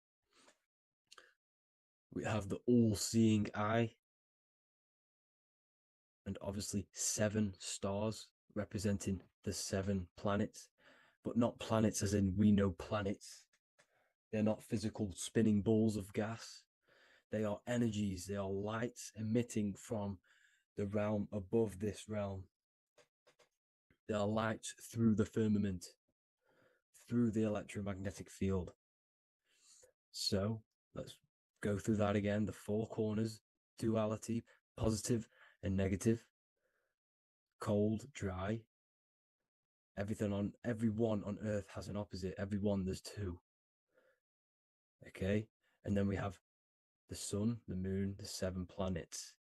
We have the all-seeing eye. And obviously 7 stars representing the 7 planets. But not planets as in we know planets. They're not physical spinning balls of gas. They are energies. They are lights emitting from the realm above this realm. They are lights through the firmament, through the electromagnetic field. So let's go through that again. The 4 corners, duality, positive and negative, cold, dry. Everyone on Earth has an opposite. Everyone, there's 2. Okay, and then we have the sun, the moon, the 7 planets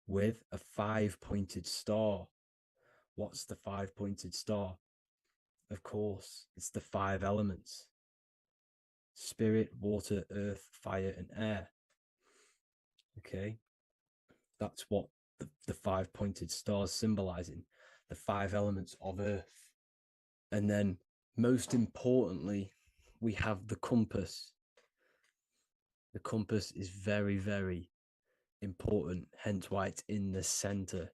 with a 5-pointed star. What's the 5-pointed star? Of course, it's the 5 elements: spirit, water, earth, fire, and air. Okay, that's what the 5-pointed star is symbolizing, the 5 elements of Earth. And then, most importantly, we have the compass. The compass is very, very important, hence why it's in the center.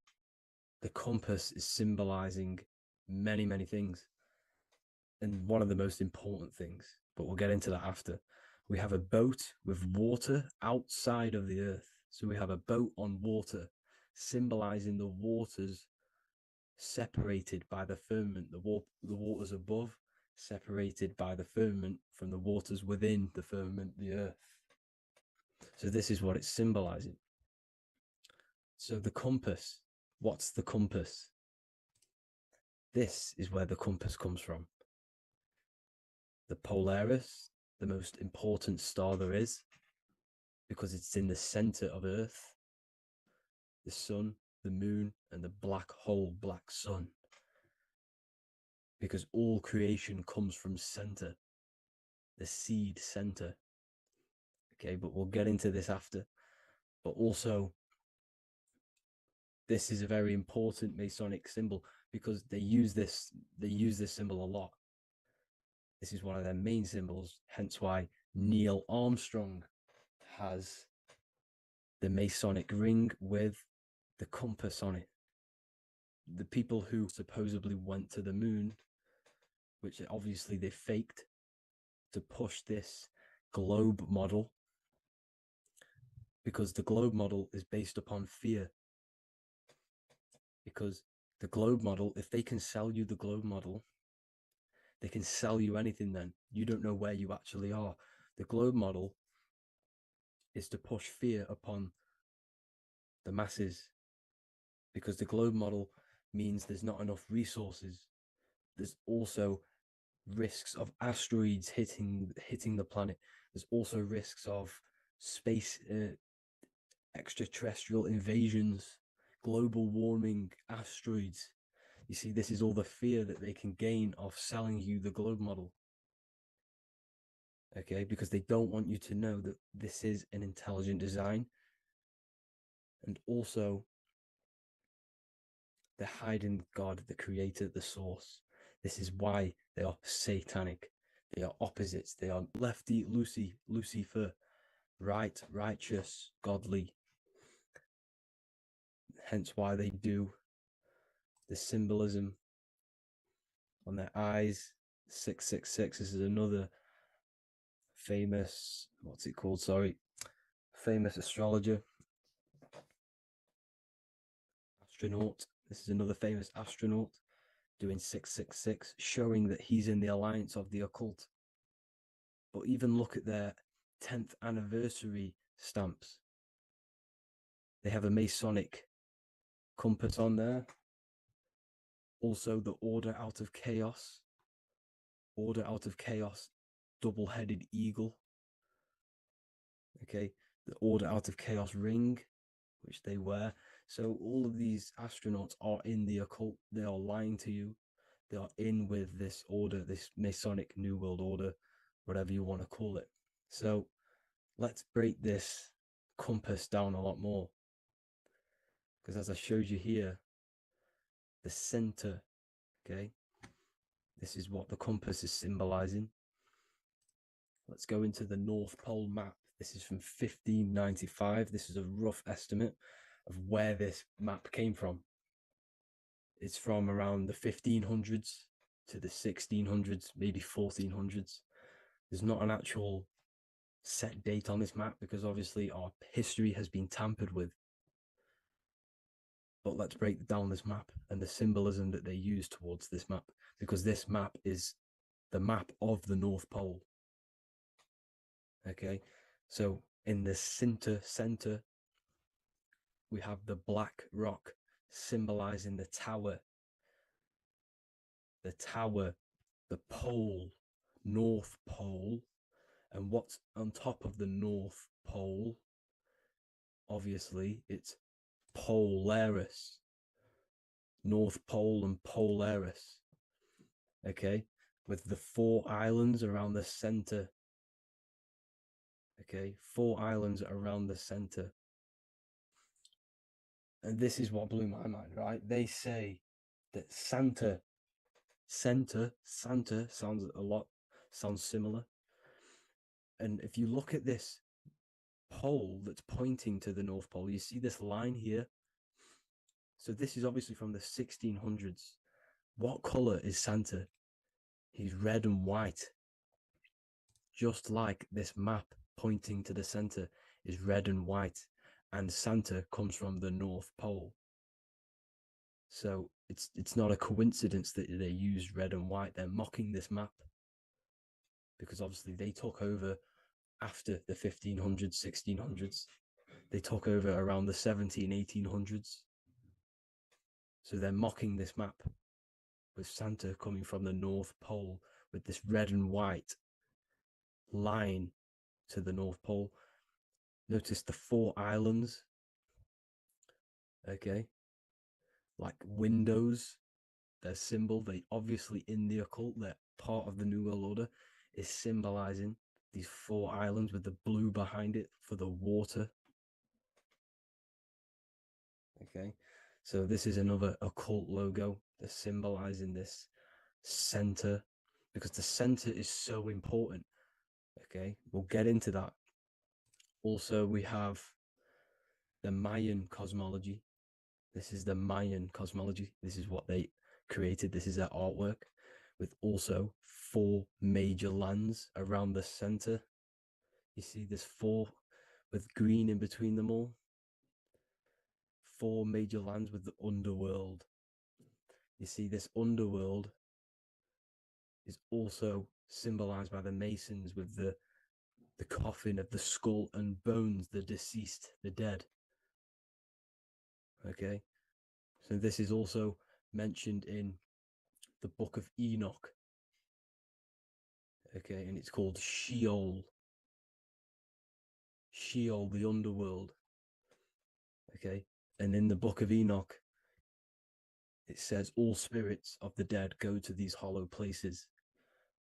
The compass is symbolizing many, many things. And one of the most important things, but we'll get into that after. We have a boat with water outside of the earth. So we have a boat on water, symbolizing the waters separated by the firmament, the waters above, separated by the firmament from the waters within the firmament, the earth. So this is what it's symbolizing. So the compass, what's the compass? This is where the compass comes from. The Polaris, the most important star there is, because it's in the center of Earth, the sun, the moon, and the black hole, black sun. Because all creation comes from center, the seed center. Okay, but we'll get into this after. But also, this is a very important Masonic symbol because they use this symbol a lot. This is one of their main symbols, hence why Neil Armstrong has the Masonic ring with the compass on it. the people who supposedly went to the moon, which obviously they faked to push this globe model, because the globe model is based upon fear. Because the globe model, if they can sell you the globe model, they can sell you anything. Then you don't know where you actually are. The globe model is to push fear upon the masses, because the globe model means there's not enough resources. There's also risks of asteroids hitting the planet. There's also risks of space extraterrestrial invasions, global warming, asteroids. You see, this is all the fear that they can gain off selling you the globe model. Okay, because they don't want you to know that this is an intelligent design. And also, they're hiding God, the creator, the source. This is why they are satanic. They are opposites. They are lefty, Lucifer, right, righteous, godly. Hence why they do the symbolism on their eyes. 666. This is another famous, what's it called? Sorry, famous astrologer, astronaut. This is another famous astronaut doing 666, showing that he's in the alliance of the occult. But even look at their 10th anniversary stamps. They have a Masonic compass on there. Also, the Order Out of Chaos. Order Out of Chaos, double-headed eagle. Okay, the Order Out of Chaos ring, which they wear. So all of these astronauts are in the occult. They are lying to you. They are in with this order, this Masonic New World Order, whatever you want to call it. So let's break this compass down a lot more. Because as I showed you here, the center, okay, this is what the compass is symbolizing. Let's go into the North Pole map. This is from 1595. This is a rough estimate of where this map came from. It's from around the 1500s to the 1600s, maybe 1400s. There's not an actual set date on this map because obviously our history has been tampered with. But let's break down this map and the symbolism that they use towards this map, because this map is the map of the North Pole. Okay, so in the center, we have the black rock symbolizing the tower, the pole, North Pole. And what's on top of the North Pole? Obviously, it's Polaris. North Pole and Polaris. Okay, with the 4 islands around the center. Okay, 4 islands around the center. And this is what blew my mind, right? They say that Santa sounds similar. And if you look at this pole that's pointing to the North Pole, you see this line here. So this is obviously from the 1600s. What color is Santa? He's red and white. Just like this map pointing to the center is red and white, and Santa comes from the North Pole. So it's not a coincidence that they use red and white. They're mocking this map because obviously they took over after the 1500s, 1600s. They took over around the 1800s. So they're mocking this map with Santa coming from the North Pole with this red and white line to the North Pole. Notice the 4 islands. Okay. Like windows, their symbol, they obviously in the occult, they're part of the New World Order, is symbolizing these 4 islands with the blue behind it for the water. Okay, so this is another occult logo that's symbolizing this center, because the center is so important. Okay, we'll get into that. Also, we have the Mayan cosmology. This is the Mayan cosmology. This is what they created. This is their artwork, with also 4 major lands around the center. You see there's 4 with green in between them all. 4 major lands with the underworld. You see this underworld is also symbolized by the Masons with the coffin of the skull and bones, the deceased, the dead. Okay, so this is also mentioned in the book of Enoch. Okay, and it's called Sheol. Sheol, the underworld. Okay, and in the book of Enoch, it says all spirits of the dead go to these hollow places,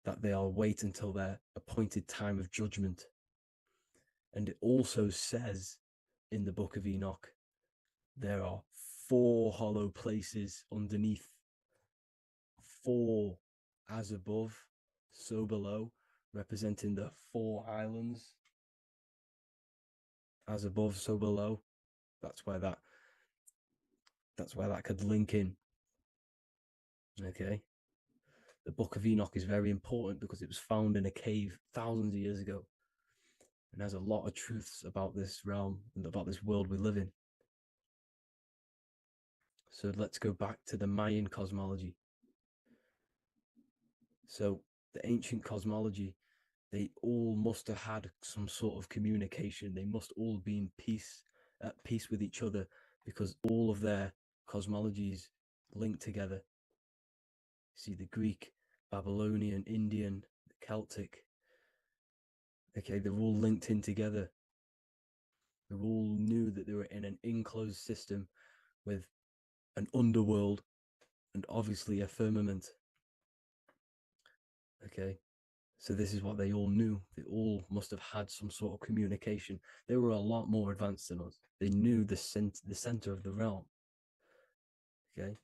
that they'll wait until their appointed time of judgment. And it also says in the book of Enoch, there are 4 hollow places underneath. 4 as above, so below, representing the 4 islands. As above, so below. That's where that could link in. Okay. The book of Enoch is very important because it was found in a cave thousands of years ago, and has a lot of truths about this realm and about this world we live in. So let's go back to the Mayan cosmology. So the ancient cosmology, they all must have had some sort of communication. They must all be at peace with each other, because all of their cosmologies linked together. See, the Greek, Babylonian, Indian, Celtic. Okay, they're all linked in together. They all knew that they were in an enclosed system with an underworld and obviously a firmament. Okay, so this is what they all knew. They all must have had some sort of communication. They were a lot more advanced than us. They knew the center of the realm. Okay,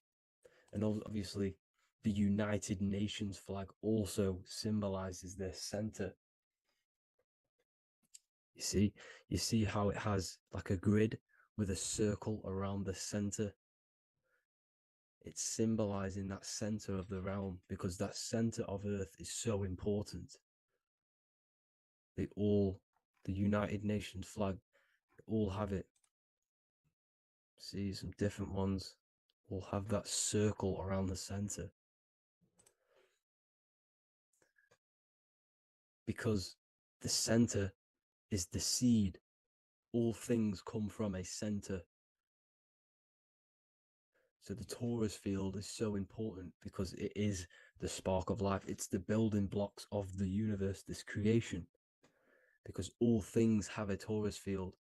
and obviously the United Nations flag also symbolizes their center. You see how it has like a grid with a circle around the center. It's symbolizing that center of the realm, because that center of Earth is so important. The United Nations flag, all have it. See, some different ones will have that circle around the center, because the center is the seed. All things come from a center. So the torus field is so important because it is the spark of life. It's the building blocks of the universe, this creation, because all things have a torus field.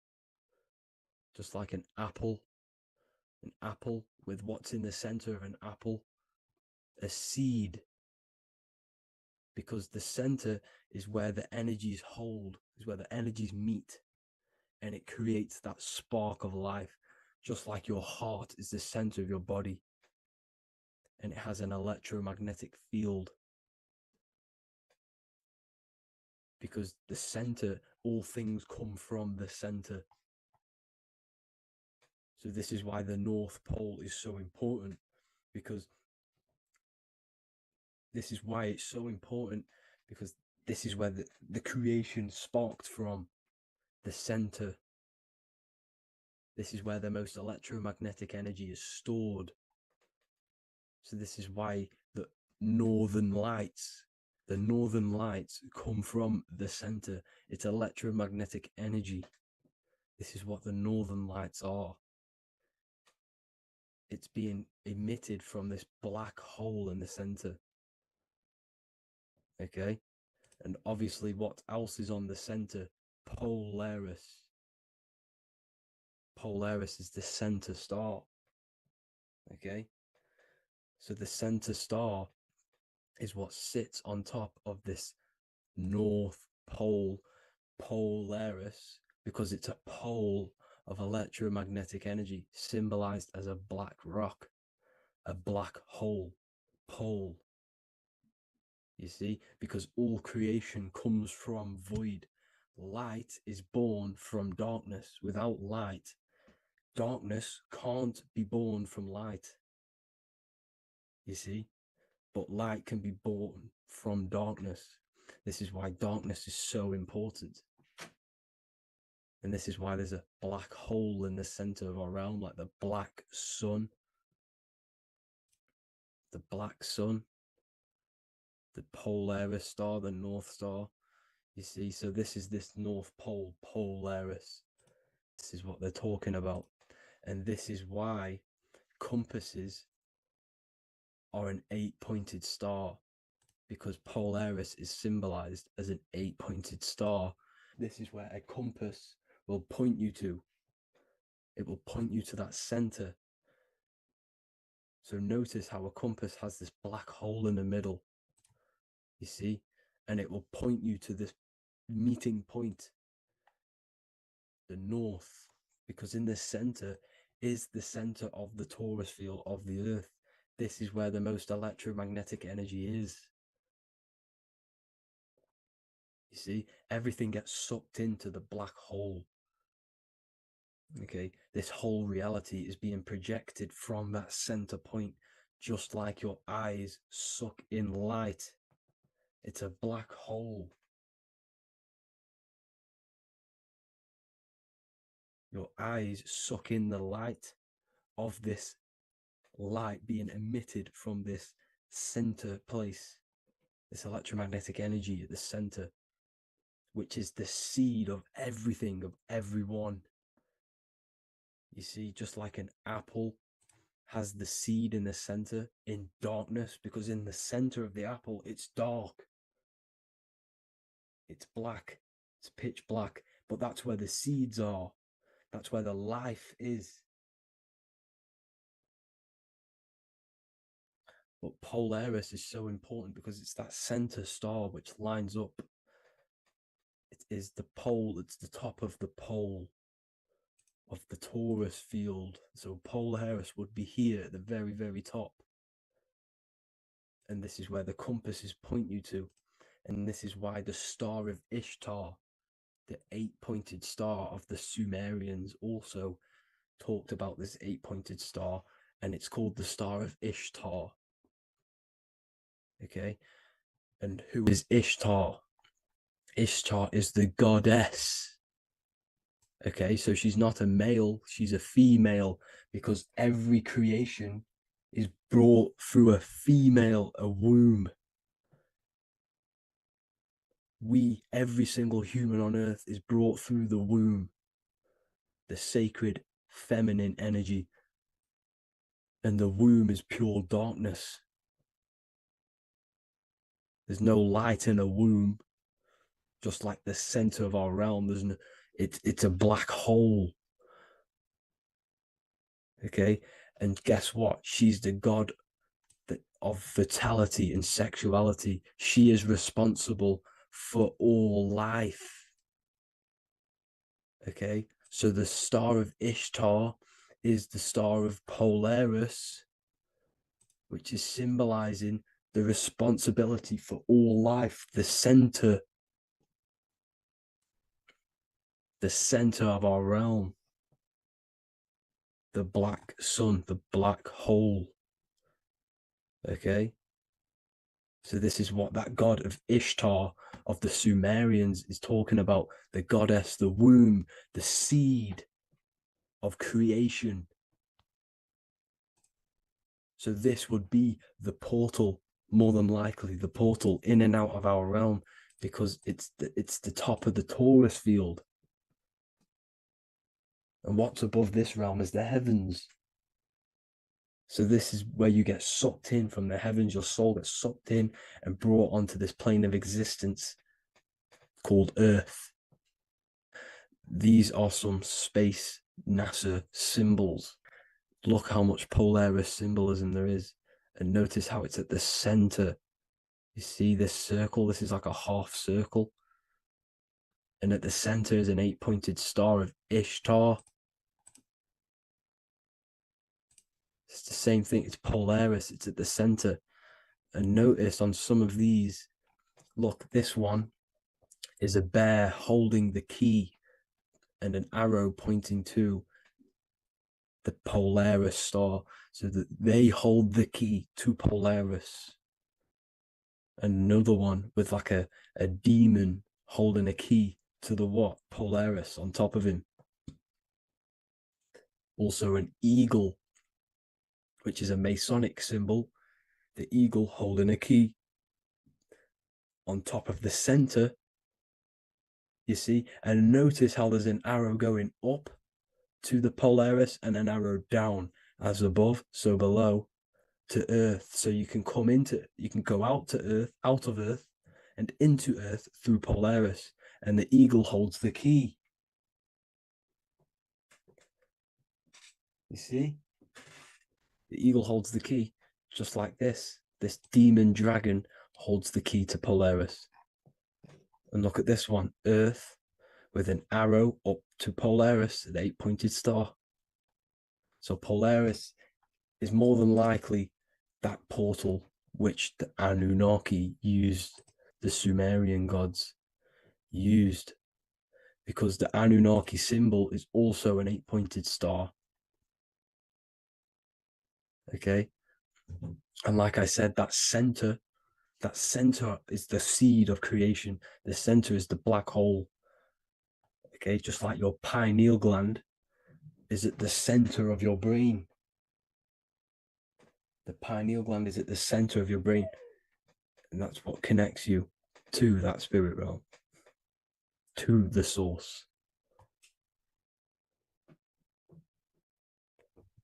Just like an apple with what's in the center of an apple, a seed, because the center is where the energies hold, is where the energies meet, and it creates that spark of life. Just like your heart is the center of your body, and it has an electromagnetic field, because the center, all things come from the center. So this is why the North Pole is so important, because this is why it's so important, because this is where the creation sparked from, the center. This is where the most electromagnetic energy is stored. So this is why the northern lights come from the center. It's electromagnetic energy. This is what the northern lights are. It's being emitted from this black hole in the center. Okay, and obviously what else is on the center? Polaris. Polaris is the center star. Okay, so the center star is what sits on top of this North Pole, Polaris, because it's a pole of electromagnetic energy, symbolized as a black rock, a black hole, pole. You see, because all creation comes from void. Light is born from darkness. Without light, darkness can't be born from light, you see, but light can be born from darkness. This is why darkness is so important. And this is why there's a black hole in the center of our realm, like the black sun. The black sun, the Polaris star, the North Star. You see, so this is this North Pole, Polaris. This is what they're talking about. And this is why compasses are an 8-pointed star, because Polaris is symbolized as an 8-pointed star. This is where a compass will point you to. It will point you to that center. So notice how a compass has this black hole in the middle, you see, and it will point you to this meeting point, the north, because in the center is the center of the torus field of the earth. This is where the most electromagnetic energy is. You see, everything gets sucked into the black hole. Okay, this whole reality is being projected from that center point, just like your eyes suck in light. It's a black hole. Your eyes suck in the light of this light being emitted from this center place, this electromagnetic energy at the center, which is the seed of everything, of everyone. You see, just like an apple has the seed in the center in darkness, because in the center of the apple, it's dark. It's black. It's pitch black. But that's where the seeds are. That's where the life is. But Polaris is so important because it's that center star which lines up. It is the pole. It's the top of the pole of the torus field. So Polaris would be here at the very, very top. And this is where the compasses point you to. And this is why the star of Ishtar, the 8-pointed star of the Sumerians, also talked about this 8-pointed star, and it's called the star of Ishtar. Okay, and who is Ishtar? Ishtar is the goddess. Okay, so she's not a male, she's a female, because every creation is brought through a female, a womb. Every single human on earth is brought through the womb, the sacred feminine energy. And the womb is pure darkness. There's no light in a womb, just like the center of our realm. It's a black hole. Okay, and guess what? She's the god of fertility and sexuality. She is responsible for all life. Okay, so the star of Ishtar is the star of Polaris, which is symbolizing the responsibility for all life, the center of our realm, the black sun, the black hole. Okay, so this is what that god of Ishtar of the Sumerians is talking about, the goddess, the womb, the seed of creation. So this would be the portal, more than likely the portal in and out of our realm, because it's the top of the torus field. And what's above this realm is the heavens. So this is where you get sucked in from the heavens. Your soul gets sucked in and brought onto this plane of existence called Earth. These are some space NASA symbols. Look how much Polaris symbolism there is. And notice how it's at the center. You see this circle? This is like a half circle. And at the center is an 8-pointed star of Ishtar. It's the same thing. It's Polaris. It's at the center. And notice on some of these, look, this one is a bear holding the key and an arrow pointing to the Polaris star, so that they hold the key to Polaris. Another one with like a demon holding a key to the what? Polaris on top of him. Also an eagle, which is a Masonic symbol. The eagle holding a key on top of the center. You see, and notice how there's an arrow going up to the Polaris and an arrow down, as above, so below, to Earth. So you can go out of Earth and into Earth through Polaris, and the eagle holds the key. You see? The eagle holds the key, just like this. This demon dragon holds the key to Polaris. And look at this one, Earth, with an arrow up to Polaris, an 8-pointed star. So Polaris is more than likely that portal which the Anunnaki used, the Sumerian gods used, because the Anunnaki symbol is also an 8-pointed star. Okay, and like I said, that center is the seed of creation. The center is the black hole. Okay, just like your pineal gland is at the center of your brain. The pineal gland is at the center of your brain, and that's what connects you to that spirit realm, to the source.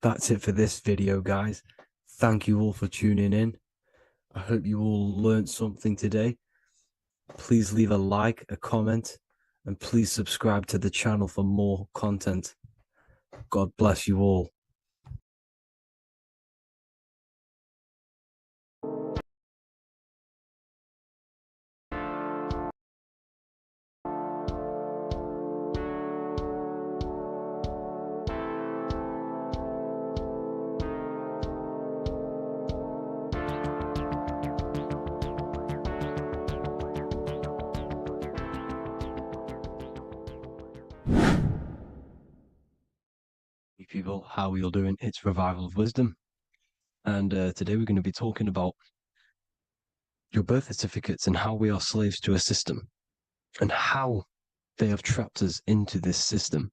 That's it for this video, guys. Thank you all for tuning in. I hope you all learned something today. Please leave a like, a comment, and please subscribe to the channel for more content. God bless you all. Hey people, how are you all doing? It's Revival of Wisdom, and today we're going to be talking about your birth certificates and how we are slaves to a system and how they have trapped us into this system.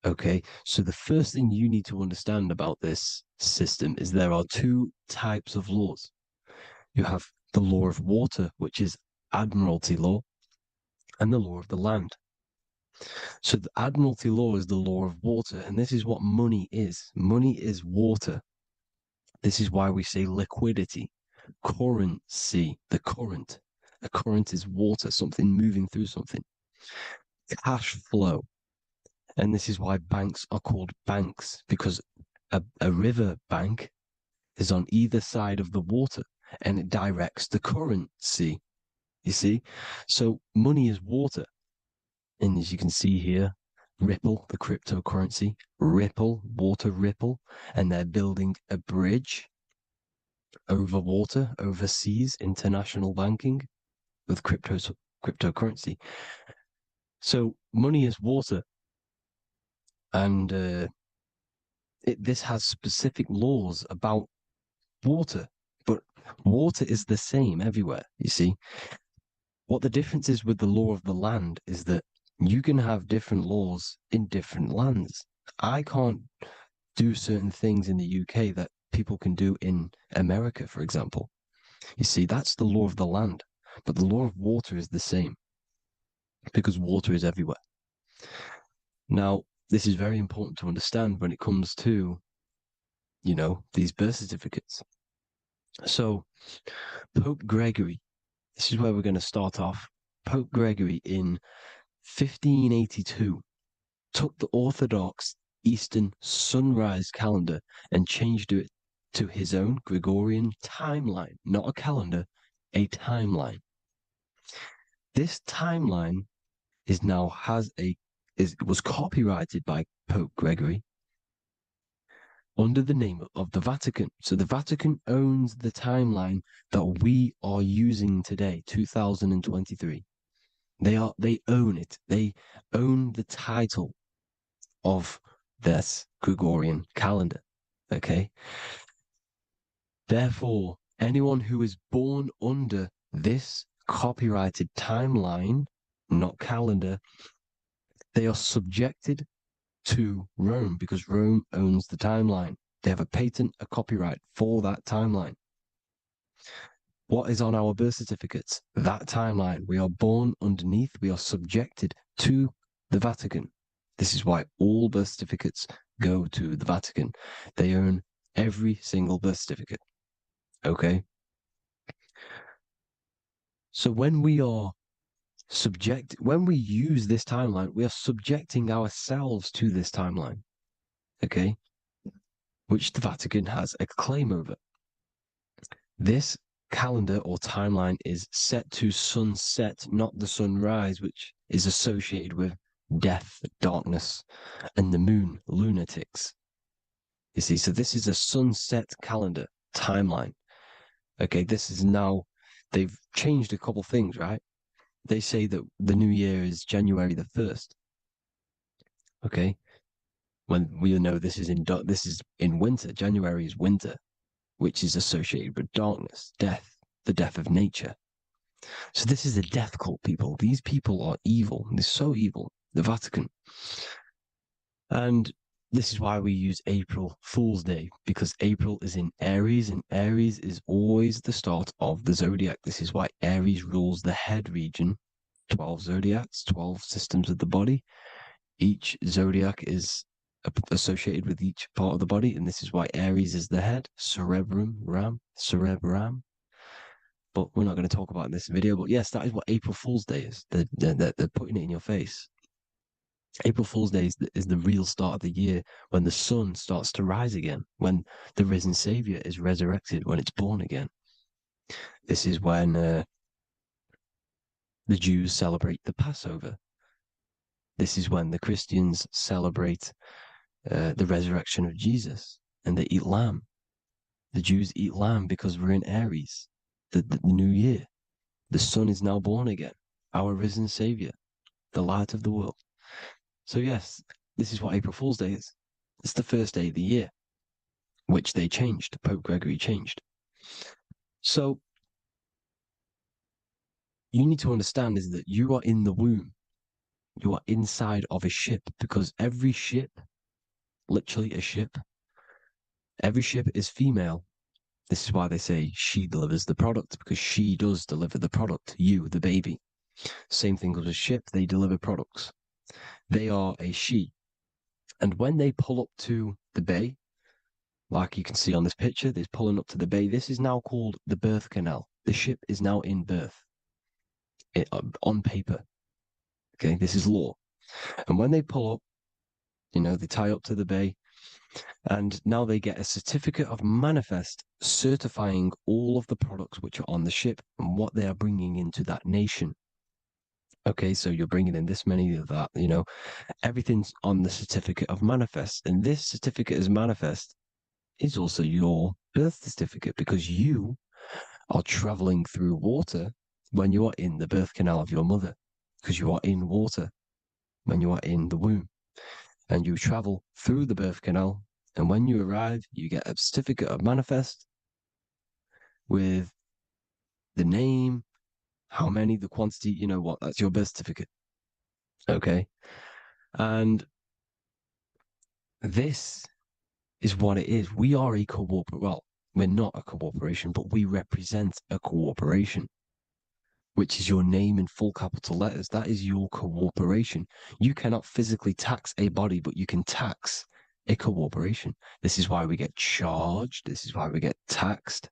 Okay, so the first thing you need to understand about this system is there are two types of laws. You have the law of water, which is admiralty law, and the law of the land. So the admiralty law is the law of water, and this is what money is. Money is water. This is why we say liquidity, currency, the current. A current is water, something moving through something. Cash flow. And this is why banks are called banks, because a river bank is on either side of the water and it directs the currency. You see? So money is water. And as you can see here, Ripple, the cryptocurrency, Ripple, water Ripple, and they're building a bridge over water, overseas, international banking with cryptocurrency. So money is water. And this has specific laws about water, but water is the same everywhere, you see. What the difference is with the law of the land is that you can have different laws in different lands. I can't do certain things in the UK that people can do in America, for example. You see, that's the law of the land, but the law of water is the same because water is everywhere. Now, this is very important to understand when it comes to, you know, these birth certificates. So, Pope Gregory, this is where we're going to start off. Pope Gregory in 1582 took the Orthodox Eastern sunrise calendar and changed it to his own Gregorian timeline, not a calendar, a timeline. This timeline was copyrighted by Pope Gregory under the name of the Vatican. So the Vatican owns the timeline that we are using today, 2023. They own it. They own the title of this. Gregorian calendar. Okay. Therefore, anyone who is born under this copyrighted timeline, not calendar, they are subjected to Rome because Rome owns the timeline. They have a patent, a copyright for that timeline. What is on our birth certificates? That timeline. We are born underneath, we are subjected to the Vatican. This is why all birth certificates go to the Vatican. They own every single birth certificate. Okay? So when we use this timeline, we are subjecting ourselves to this timeline. Okay? Which the Vatican has a claim over. This calendar or timeline is set to sunset, not the sunrise, which is associated with death, darkness, and the moon, lunatics. You see, so this is a sunset calendar timeline. Okay, this is now, they've changed a couple things, right? They say that the new year is January the 1st. Okay, when we know this is in winter. January is winter, which is associated with darkness, death, the death of nature. So this is a death cult, people. These people are evil. They're so evil. The Vatican. And this is why we use April Fool's Day, because April is in Aries, and Aries is always the start of the zodiac. This is why Aries rules the head region. 12 zodiacs, 12 systems of the body. Each zodiac is associated with each part of the body, and this is why Aries is the head, cerebrum. But we're not going to talk about in this video. But yes, that is what April Fool's Day is. They're putting it in your face. April Fool's Day is the real start of the year, when the sun starts to rise again, when the risen Savior is resurrected, when it's born again. This is when the Jews celebrate the Passover. This is when the Christians celebrate the resurrection of Jesus, and they eat lamb. The Jews eat lamb because we're in Aries, the new year. The sun is now born again, our risen Savior, the light of the world. So yes, this is what April Fool's Day is. It's the first day of the year, which they changed. Pope Gregory changed. So you need to understand is that you are in the womb. You are inside of a ship, because every ship, literally a ship, every ship is female. This is why they say she delivers the product, because she does deliver the product, you, the baby. Same thing with a ship, they deliver products. They are a she. And when they pull up to the bay, like you can see on this picture, they're pulling up to the bay. This is now called the birth canal. The ship is now in birth on paper. Okay, this is law. And when they pull up, they tie up to the bay, and now they get a certificate of manifest certifying all of the products which are on the ship and what they are bringing into that nation. Okay, so you're bringing in this many of that, everything's on the certificate of manifest. And this certificate of manifest is also your birth certificate, because you are traveling through water when you are in the birth canal of your mother, because you are in water when you are in the womb. And you travel through the birth canal, and when you arrive, you get a certificate of manifest with the name, how many, the quantity, that's your birth certificate. Okay. And this is what it is. We are a we're not a corporation, but we represent a corporation, which is your name in full capital letters. That is your corporation. You cannot physically tax a body, but you can tax a corporation. This is why we get charged. This is why we get taxed,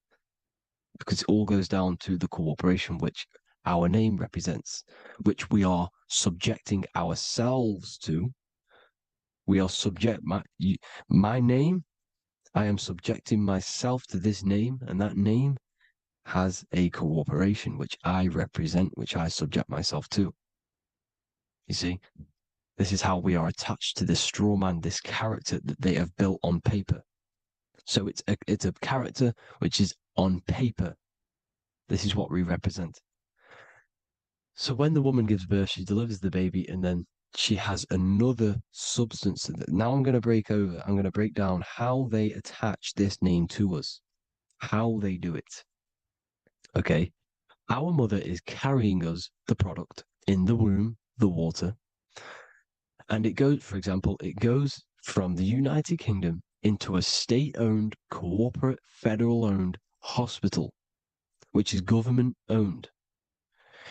because it all goes down to the corporation, which our name represents, which we are subjecting ourselves to. We are my name, I am subjecting myself to this name, and that name has a corporation which I represent, which I subject myself to. You see, this is how we are attached to this straw man, this character that they have built on paper. So it's a character which is on paper. This is what we represent. So when the woman gives birth, she delivers the baby, and then she has another substance. Now I'm going to break down how they attach this name to us, how they do it. Okay. Our mother is carrying us the product in the womb, the water. And it goes, for example, it goes from the United Kingdom into a state-owned, corporate, federal-owned hospital, which is government-owned.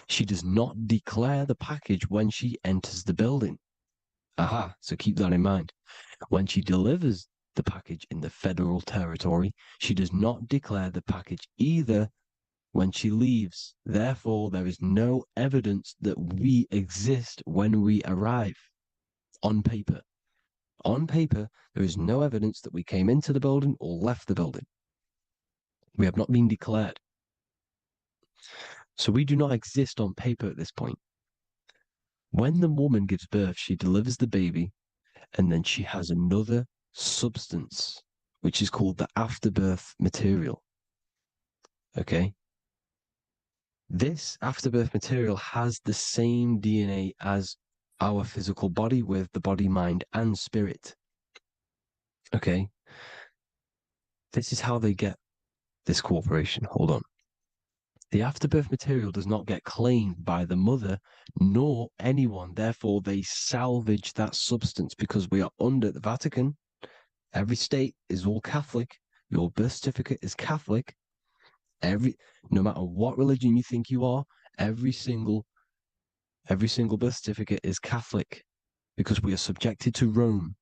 She does not declare the package when she enters the building. Aha, so keep that in mind. When she delivers the package in the federal territory, she does not declare the package either when she leaves. Therefore, there is no evidence that we exist when we arrive on paper. On paper, there is no evidence that we came into the building or left the building. We have not been declared. So we do not exist on paper at this point. When the woman gives birth, she delivers the baby, and then she has another substance, which is called the afterbirth material. Okay? This afterbirth material has the same DNA as our physical body with the body, mind, and spirit. Okay? This is how they get this corporation. Hold on. The afterbirth material does not get claimed by the mother nor anyone. Therefore, they salvage that substance because we are under the Vatican. Every state is all Catholic. Your birth certificate is Catholic. No matter what religion you think you are, every single birth certificate is Catholic because we are subjected to Rome.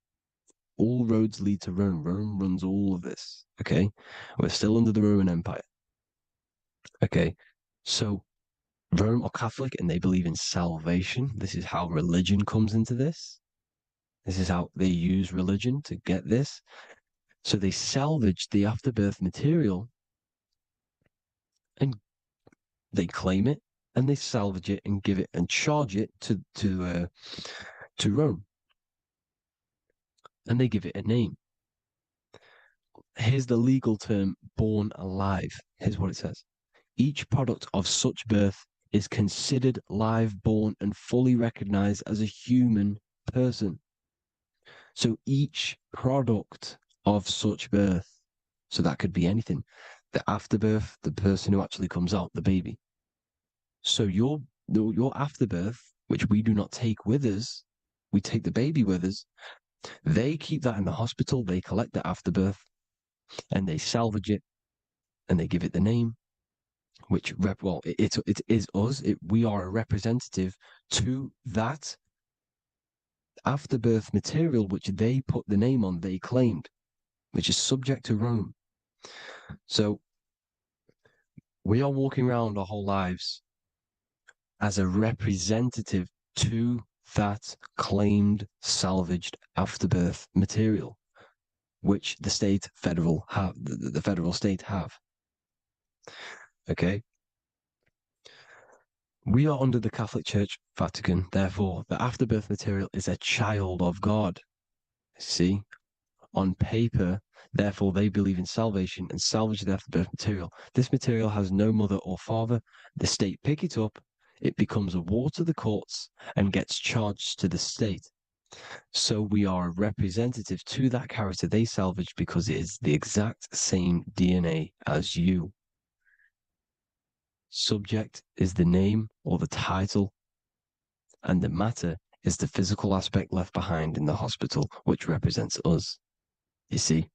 All roads lead to Rome. Rome runs all of this. Okay, we're still under the Roman Empire. Okay, so Rome are Catholic and they believe in salvation. This is how religion comes into this. This is how they use religion to get this. So they salvage the afterbirth material and they claim it and they salvage it and give it and charge it to Rome. And they give it a name. Here's the legal term, born alive. Here's what it says. Each product of such birth is considered live born and fully recognized as a human person. So each product of such birth, so that could be anything, the afterbirth, the person who actually comes out, the baby. So your afterbirth, which we do not take with us, we take the baby with us, they keep that in the hospital, they collect the afterbirth, and they salvage it, and they give it the name, which, it is us, we are a representative to that afterbirth material, which they put the name on, they claimed, which is subject to Rome. So we are walking around our whole lives as a representative to that claimed salvaged afterbirth material, which the federal state have. Okay. We are under the Catholic Church, Vatican. Therefore, the afterbirth material is a child of God. See, on paper, therefore, they believe in salvation and salvage the afterbirth material. This material has no mother or father. The state pick it up. It becomes a war to the courts and gets charged to the state. So we are a representative to that character they salvaged because it is the exact same DNA as you. Subject is the name or the title, and the matter is the physical aspect left behind in the hospital, which represents us. You see?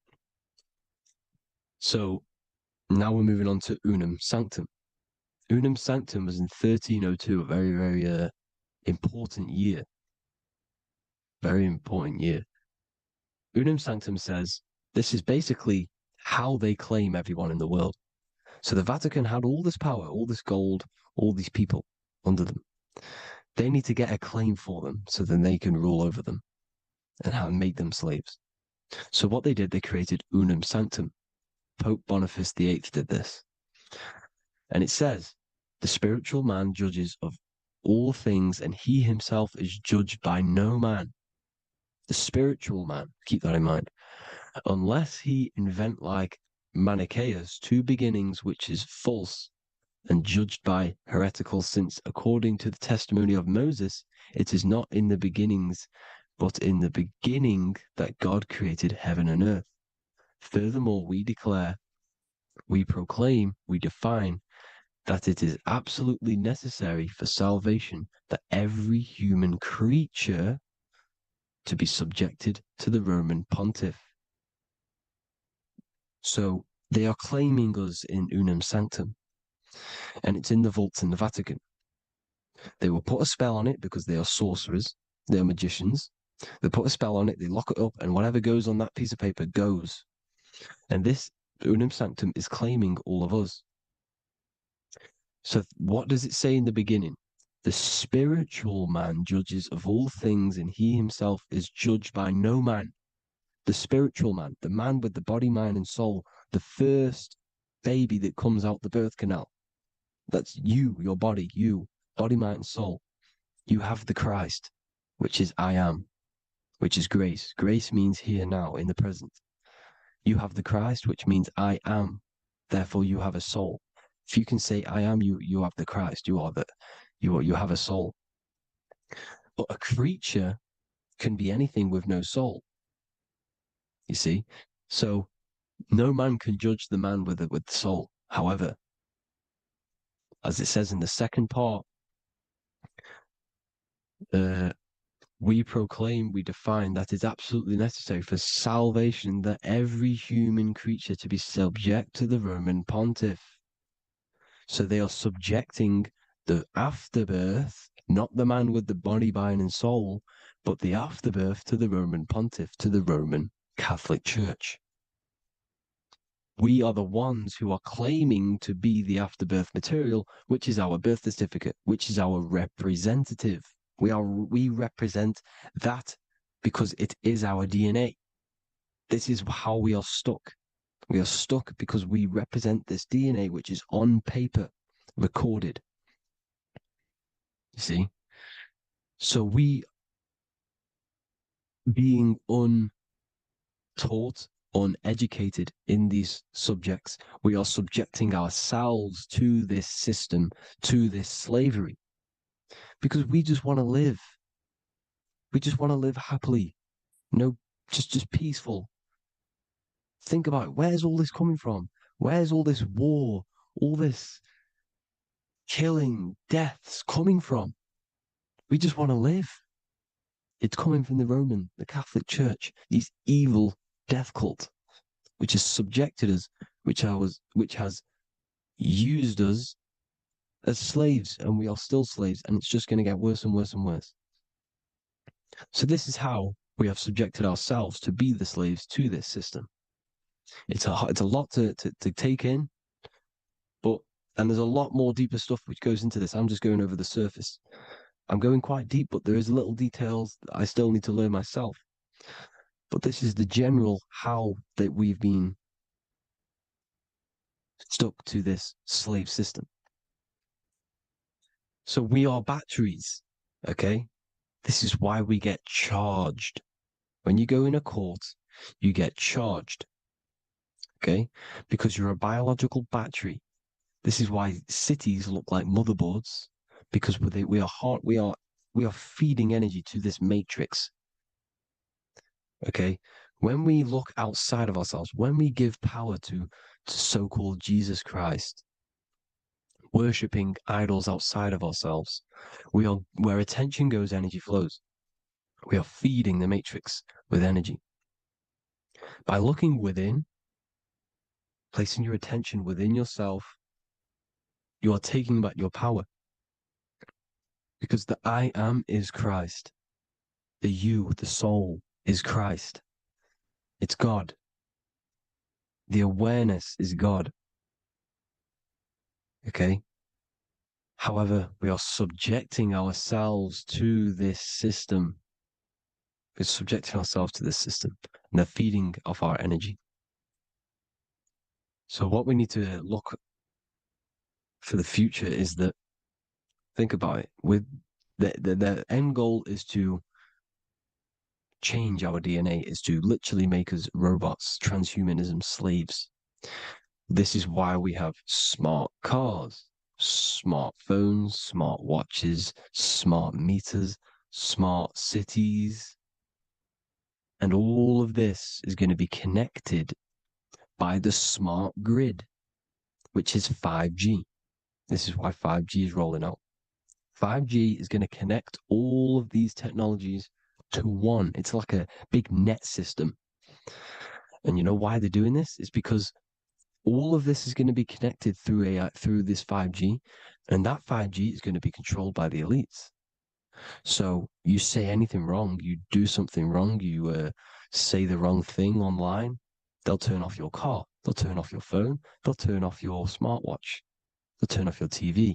So now we're moving on to Unum Sanctum. Unum Sanctum was in 1302, a very, very important year. Very important year. Unum Sanctum says this is basically how they claim everyone in the world. So the Vatican had all this power, all this gold, all these people under them. They need to get a claim for them so then they can rule over them and make them slaves. So what they did, they created Unum Sanctum. Pope Boniface VIII did this. And it says, the spiritual man judges of all things and he himself is judged by no man. The spiritual man, keep that in mind, unless he invent like Manichaeus, two beginnings, which is false, and judged by heretical, since according to the testimony of Moses, it is not in the beginnings, but in the beginning that God created heaven and earth. Furthermore, we declare, we proclaim, we define that it is absolutely necessary for salvation that every human creature to be subjected to the Roman pontiff. So they are claiming us in unum sanctum, and it's in the vaults in the Vatican. They will put a spell on it because they are sorcerers, they are magicians. They put a spell on it, they lock it up, and whatever goes on that piece of paper goes. And this unum sanctum is claiming all of us. So what does it say in the beginning? The spiritual man judges of all things, and he himself is judged by no man. The spiritual man, the man with the body, mind, and soul, the first baby that comes out the birth canal. That's you, your body, body, mind, and soul. You have the Christ, which is I am, which is grace. Grace means here now, in the present. You have the Christ, which means I am. Therefore, you have a soul. If you can say I am, you have the Christ. You have a soul. But a creature can be anything with no soul. You see? So no man can judge the man with the soul. However, as it says in the second part, we proclaim, we define that it's absolutely necessary for salvation that every human creature to be subject to the Roman pontiff. So they are subjecting the afterbirth, not the man with the body, mind, and soul, but the afterbirth to the Roman pontiff, to the Roman Catholic Church. We are the ones who are claiming to be the afterbirth material, which is our birth certificate, which is our representative. We represent that because it is our DNA. This is how we are stuck. We are stuck because we represent this DNA, which is on paper, recorded. You see? So we, being untaught, uneducated in these subjects, we are subjecting ourselves to this system, to this slavery, because we just want to live. We just want to live happily, just peaceful. Think about it. Where's all this coming from? Where's all this war, all this killing, deaths coming from? We just want to live. It's coming from the Catholic Church, these evil death cult, which has subjected us, which has used us as slaves, and we are still slaves, and it's just going to get worse and worse and worse. So this is how we have subjected ourselves to be the slaves to this system. It's a lot to take in, and there's a lot more deeper stuff which goes into this. I'm just going over the surface. I'm going quite deep, but there is little details that I still need to learn myself. But this is the general how that we've been stuck to this slave system. So we are batteries, okay? This is why we get charged. When you go in a court, you get charged, okay? Because you're a biological battery. This is why cities look like motherboards, because we are feeding energy to this matrix. Okay, when we look outside of ourselves, when we give power to so-called Jesus Christ, worshipping idols outside of ourselves, where attention goes, energy flows. We are feeding the matrix with energy. By looking within, placing your attention within yourself, you are taking back your power. Because the I am is Christ. The you, the soul, is Christ. It's God. The awareness is God. Okay? However, we are subjecting ourselves to this system. We're subjecting ourselves to this system, and they're feeding off our energy. So what we need to look for the future is that, think about it, with the end goal is to change our DNA, is to literally make us robots, transhumanism, slaves. This is why we have smart cars. smartphones, smart watches, smart meters, smart cities. And all of this is going to be connected by the smart grid, which is 5G. This is why 5G is rolling out. 5G is going to connect all of these technologies to one. It's like a big net system. And you know why they're doing this? It's because all of this is going to be connected through AI, through this 5G, and that 5G is going to be controlled by the elites. So you say anything wrong, you do something wrong, you say the wrong thing online, they'll turn off your car, they'll turn off your phone, they'll turn off your smartwatch, they'll turn off your TV,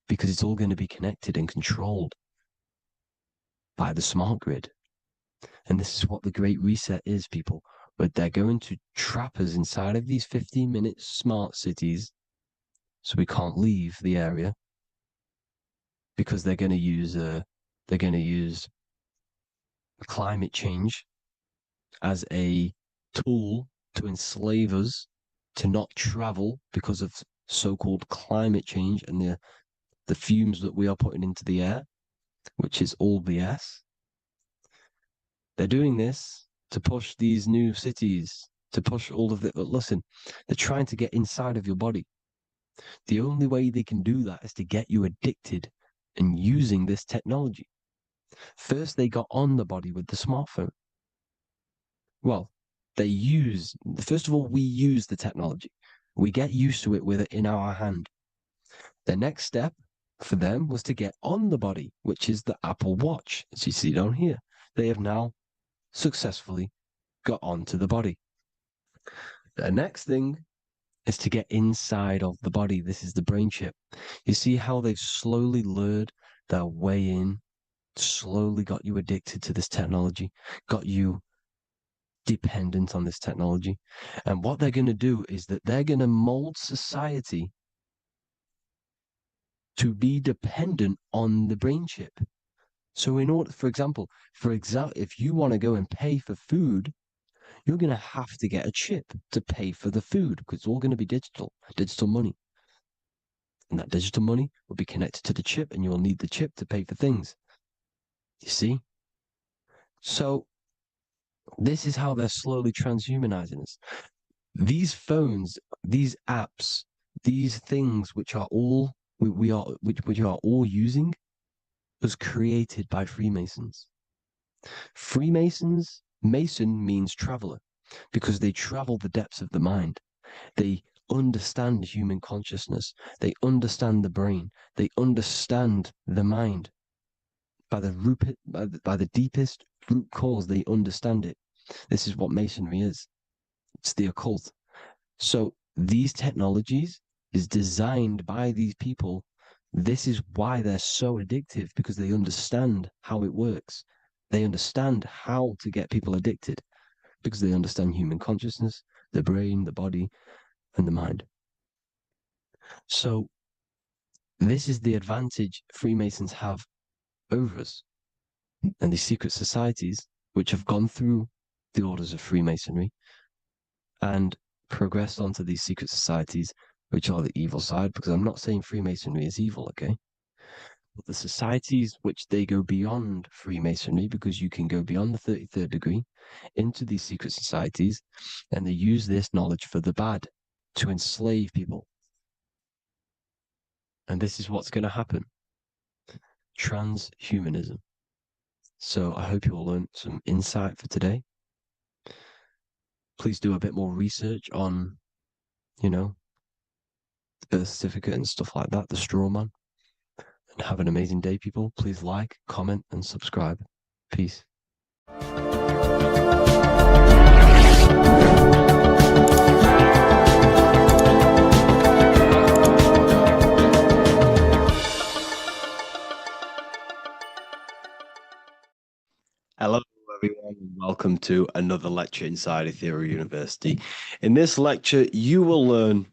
because it's all going to be connected and controlled by the smart grid. And this is what the Great Reset is, people. But they're going to trap us inside of these 15-minute smart cities so we can't leave the area, because they're going to use climate change as a tool to enslave us to not travel because of so-called climate change and the fumes that we are putting into the air, which is all BS. They're doing this to push these new cities, to push all of it. But listen, they're trying to get inside of your body. The only way they can do that is to get you addicted and using this technology. First, they got on the body with the smartphone. Well, first of all, we use the technology. We get used to it with it in our hand. The next step for them was to get on the body, which is the Apple Watch, as you see down here. They have now successfully got onto the body. The next thing is to get inside of the body. This is the brain chip. You see how they've slowly lured their way in, slowly got you addicted to this technology, got you dependent on this technology. And what they're going to do is that they're going to mold society to be dependent on the brain chip. So in order, for example, if you want to go and pay for food, you're going to have to get a chip to pay for the food, because it's all going to be digital money. And that digital money will be connected to the chip, and you'll need the chip to pay for things. You see? So this is how they're slowly transhumanizing us. These phones, these apps, these things which are all we are all using was created by Freemasons. Mason means traveler, because they travel the depths of the mind. They understand human consciousness. They understand the brain. They understand the mind. By the deepest root cause, they understand it. This is what Masonry is. It's the occult. So these technologies is designed by these people. This is why they're so addictive, because they understand how it works. They understand how to get people addicted, because they understand human consciousness, the brain, the body, and the mind. So this is the advantage Freemasons have over us. And these secret societies, which have gone through the orders of Freemasonry and progressed onto these secret societies, which are the evil side, because I'm not saying Freemasonry is evil, okay? But the societies which they go beyond Freemasonry, because you can go beyond the 33rd degree into these secret societies, and they use this knowledge for the bad, to enslave people. And this is what's going to happen. Transhumanism. So I hope you all learned some insight for today. Please do a bit more research on, the birth certificate and stuff like that, the straw man. And have an amazing day, people. Please like, comment, and subscribe. Peace. Hello, everyone, and welcome to another lecture inside Ethereal University. In this lecture, you will learn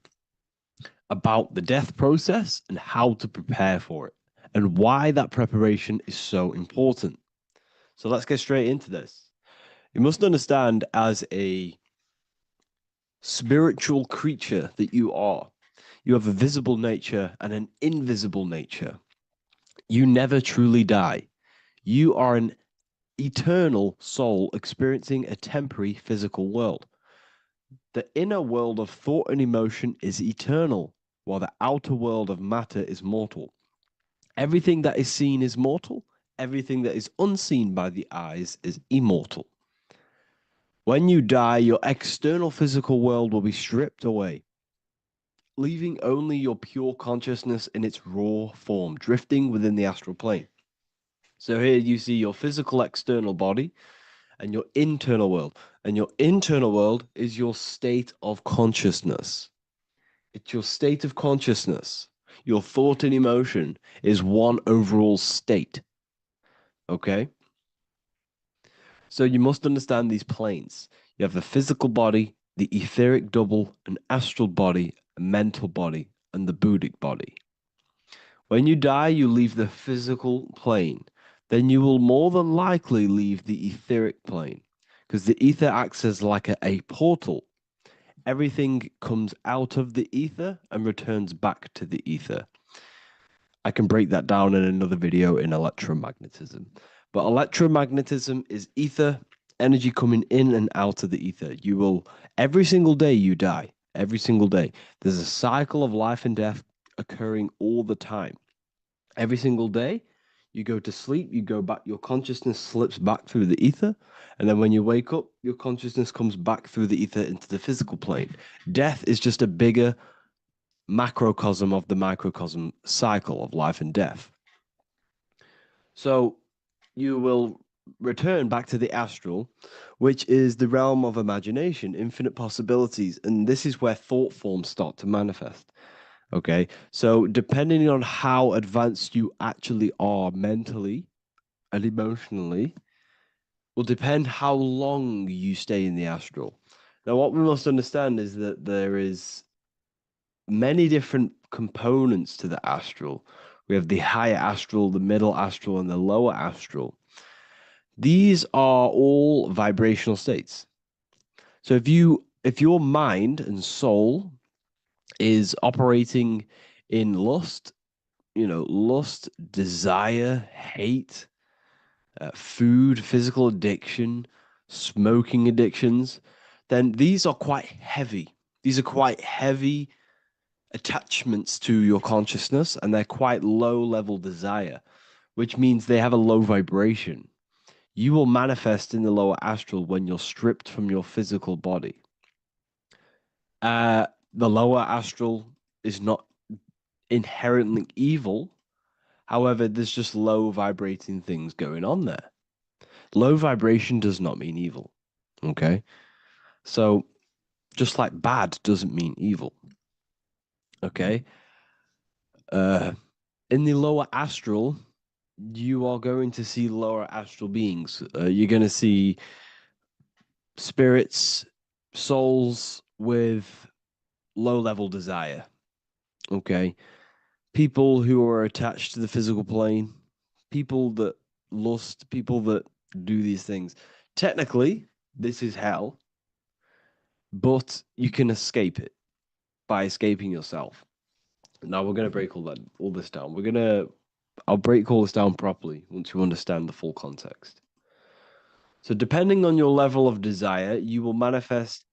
about the death process and how to prepare for it, and why that preparation is so important. So let's get straight into this. You must understand, as a spiritual creature that you are, You have a visible nature and an invisible nature. You never truly die. You are an eternal soul experiencing a temporary physical world. The inner world of thought and emotion is eternal, while the outer world of matter is mortal. Everything that is seen is mortal. Everything that is unseen by the eyes is immortal. When you die, your external physical world will be stripped away, leaving only your pure consciousness in its raw form, drifting within the astral plane. So here you see your physical external body and your internal world. And your internal world is your state of consciousness. It's your state of consciousness. Your thought and emotion is one overall state. Okay? So you must understand these planes. You have the physical body, the etheric double, an astral body, a mental body, and the Buddhic body. When you die, you leave the physical plane. Then you will more than likely leave the etheric plane because the ether acts as like a portal. Everything comes out of the ether and returns back to the ether. I can break that down in another video in electromagnetism. But electromagnetism is ether, energy coming in and out of the ether. You will, every single day you die, every single day. There's a cycle of life and death occurring all the time. Every single day, you go to sleep, you go back, your consciousness slips back through the ether. And then when you wake up, your consciousness comes back through the ether into the physical plane. Death is just a bigger macrocosm of the microcosm cycle of life and death. So you will return back to the astral, which is the realm of imagination, infinite possibilities. And this is where thought forms start to manifest. Okay. So depending on how advanced you actually are mentally and emotionally, will depend how long you stay in the astral. Now, what we must understand is that there is many different components to the astral. We have the higher astral, the middle astral, and the lower astral. These are all vibrational states. So if your mind and soul is operating in lust, lust, desire, hate, food, physical addiction, smoking addictions, then these are quite heavy. These are quite heavy attachments to your consciousness, and they're quite low level desire, which means they have a low vibration. You will manifest in the lower astral when you're stripped from your physical body. The lower astral is not inherently evil. However, there's just low vibrating things going on there. Low vibration does not mean evil. Okay. So just like bad doesn't mean evil. Okay. In the lower astral, you are going to see lower astral beings. You're going to see spirits, souls with low level desire. Okay. People who are attached to the physical plane, people that lust, people that do these things. Technically, this is hell, but you can escape it by escaping yourself. Now we're going to break all this down. I'll break all this down properly once you understand the full context. So depending on your level of desire, you will manifest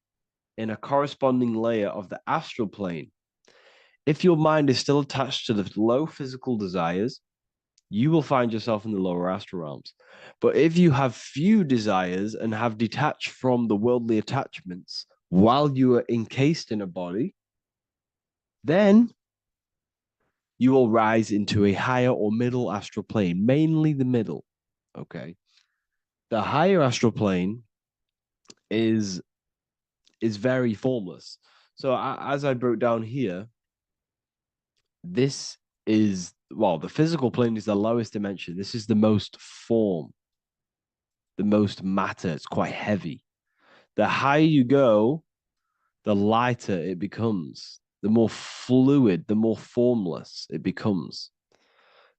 in a corresponding layer of the astral plane. If your mind is still attached to the low physical desires, you will find yourself in the lower astral realms. But if you have few desires and have detached from the worldly attachments while you are encased in a body, then you will rise into a higher or middle astral plane, mainly the middle. Okay. The higher astral plane is very formless. So as I broke down here, this is, well, the physical plane is the lowest dimension. This is the most form, the most matter. It's quite heavy. The higher you go, the lighter it becomes, the more fluid, the more formless it becomes.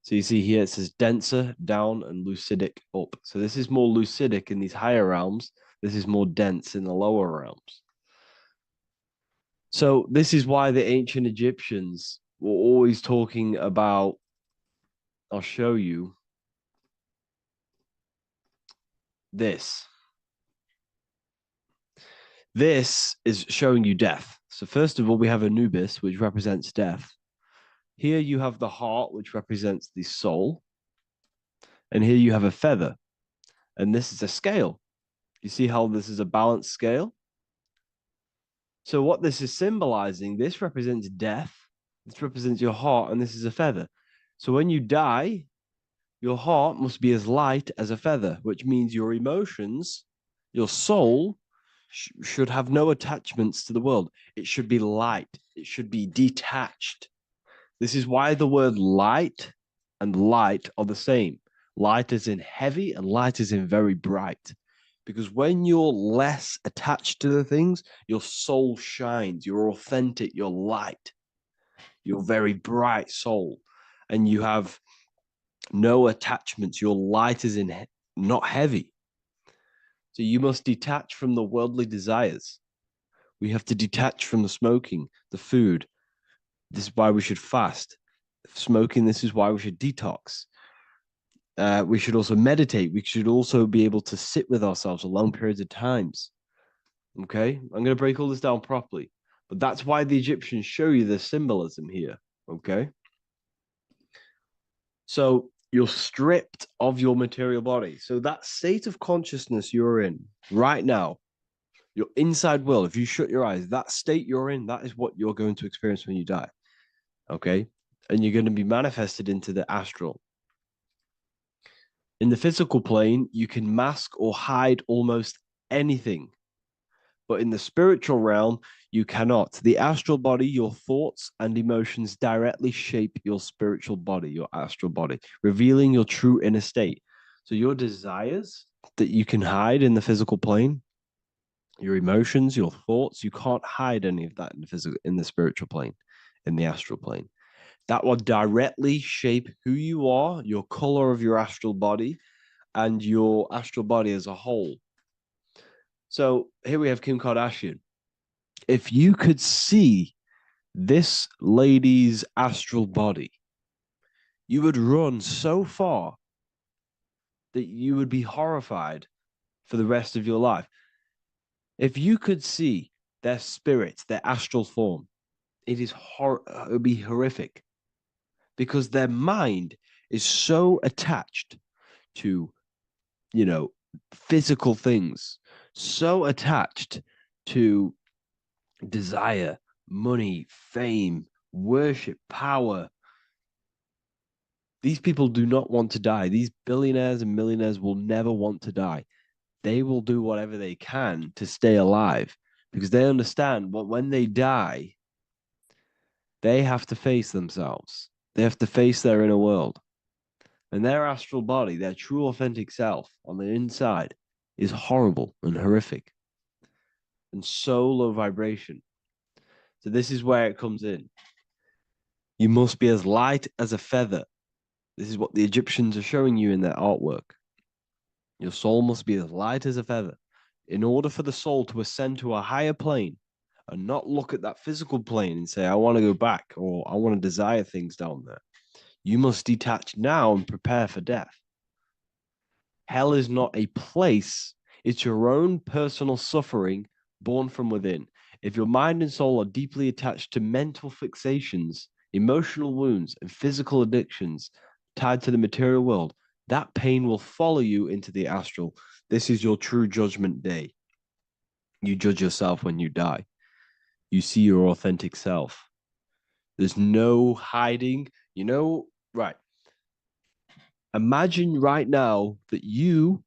So you see here it says denser down and lucidic up. So this is more lucidic in these higher realms. This is more dense in the lower realms. So this is why the ancient Egyptians were always talking about, I'll show you this. This is showing you death. So first of all, we have Anubis, which represents death. Here you have the heart, which represents the soul. And here you have a feather. And this is a scale. You see how this is a balanced scale? So what this is symbolizing, this represents death. This represents your heart, and this is a feather. So when you die, your heart must be as light as a feather, which means your emotions, your soul, should have no attachments to the world. It should be light. It should be detached. This is why the word light and light are the same. Light is in heavy and light is in very bright. Because when you're less attached to the things, your soul shines. You're authentic. You're light. You're very bright soul. And you have no attachments. Your light is in not heavy. So you must detach from the worldly desires. We have to detach from the smoking, the food. This is why we should fast. Smoking, this is why we should detox. We should also meditate. We should also be able to sit with ourselves for long periods of times. Okay, I'm going to break all this down properly. But that's why the Egyptians show you the symbolism here. Okay. So you're stripped of your material body. So that state of consciousness you're in right now, your inside world, if you shut your eyes, that state you're in, that is what you're going to experience when you die. Okay. And you're going to be manifested into the astral. In the physical plane, you can mask or hide almost anything. But in the spiritual realm, you cannot. The astral body, your thoughts and emotions directly shape your spiritual body, your astral body, revealing your true inner state. So your desires that you can hide in the physical plane, your emotions, your thoughts, you can't hide any of that in the physical, in the spiritual plane, in the astral plane. That will directly shape who you are, your color of your astral body, and your astral body as a whole. So here we have Kim Kardashian. If you could see this lady's astral body, you would run so far that you would be horrified for the rest of your life. If you could see their spirit, their astral form, it would be horrific because their mind is so attached to, physical things, so attached to desire, money, fame, worship, power. These people do not want to die. These billionaires and millionaires will never want to die. They will do whatever they can to stay alive because they understand what when they die, they have to face themselves. They have to face their inner world. And their astral body, their true authentic self on the inside is horrible and horrific and so low vibration. So this is where it comes in. You must be as light as a feather. This is what the Egyptians are showing you in their artwork. Your soul must be as light as a feather. In order for the soul to ascend to a higher plane and not look at that physical plane and say, I want to go back or I want to desire things down there, you must detach now and prepare for death. Hell is not a place, it's your own personal suffering born from within. If your mind and soul are deeply attached to mental fixations, emotional wounds, and physical addictions tied to the material world, that pain will follow you into the astral. This is your true judgment day. You judge yourself when you die. You see your authentic self. There's no hiding. Right. Imagine right now that you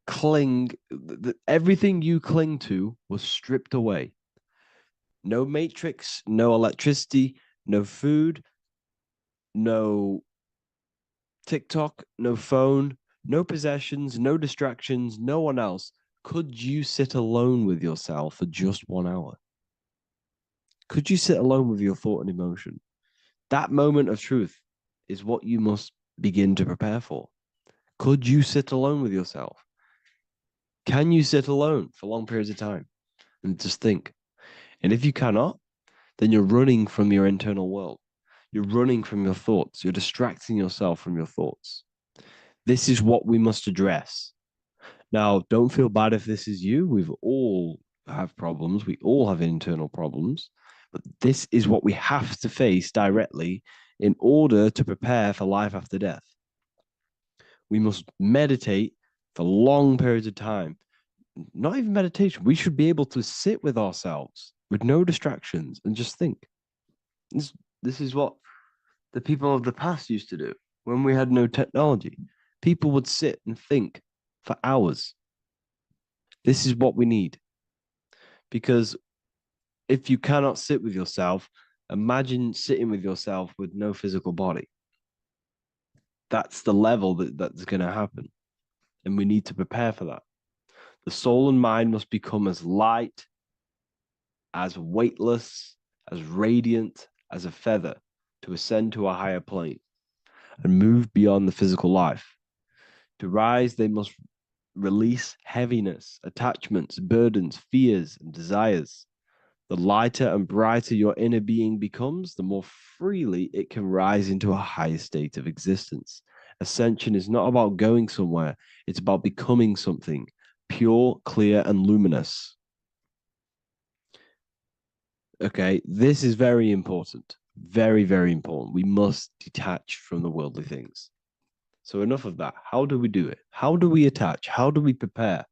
that everything you cling to was stripped away. No matrix, no electricity, no food, no TikTok, no phone, no possessions, no distractions, no one else. Could you sit alone with yourself for just 1 hour? Could you sit alone with your thought and emotion? That moment of truth is what you must begin to prepare for. Could you sit alone with yourself? Can you sit alone for long periods of time and just think? And if you cannot, then you're running from your internal world. You're running from your thoughts. You're distracting yourself from your thoughts. This is what we must address. Now, don't feel bad if this is you. We've all have problems. We all have internal problems. But this is what we have to face directly in order to prepare for life after death. We must meditate for long periods of time. Not even meditation. We should be able to sit with ourselves with no distractions and just think. This is what the people of the past used to do when we had no technology. People would sit and think for hours. This is what we need. Because if you cannot sit with yourself, imagine sitting with yourself with no physical body. That's the level that's going to happen. And we need to prepare for that. The soul and mind must become as light, as weightless, as radiant as a feather to ascend to a higher plane and move beyond the physical life. To rise, they must release heaviness, attachments, burdens, fears, and desires. The lighter and brighter your inner being becomes, the more freely it can rise into a higher state of existence. Ascension is not about going somewhere, it's about becoming something pure, clear, and luminous. Okay, this is very important. Very, very important. We must detach from the worldly things. So, enough of that. How do we do it? How do we attach? How do we prepare?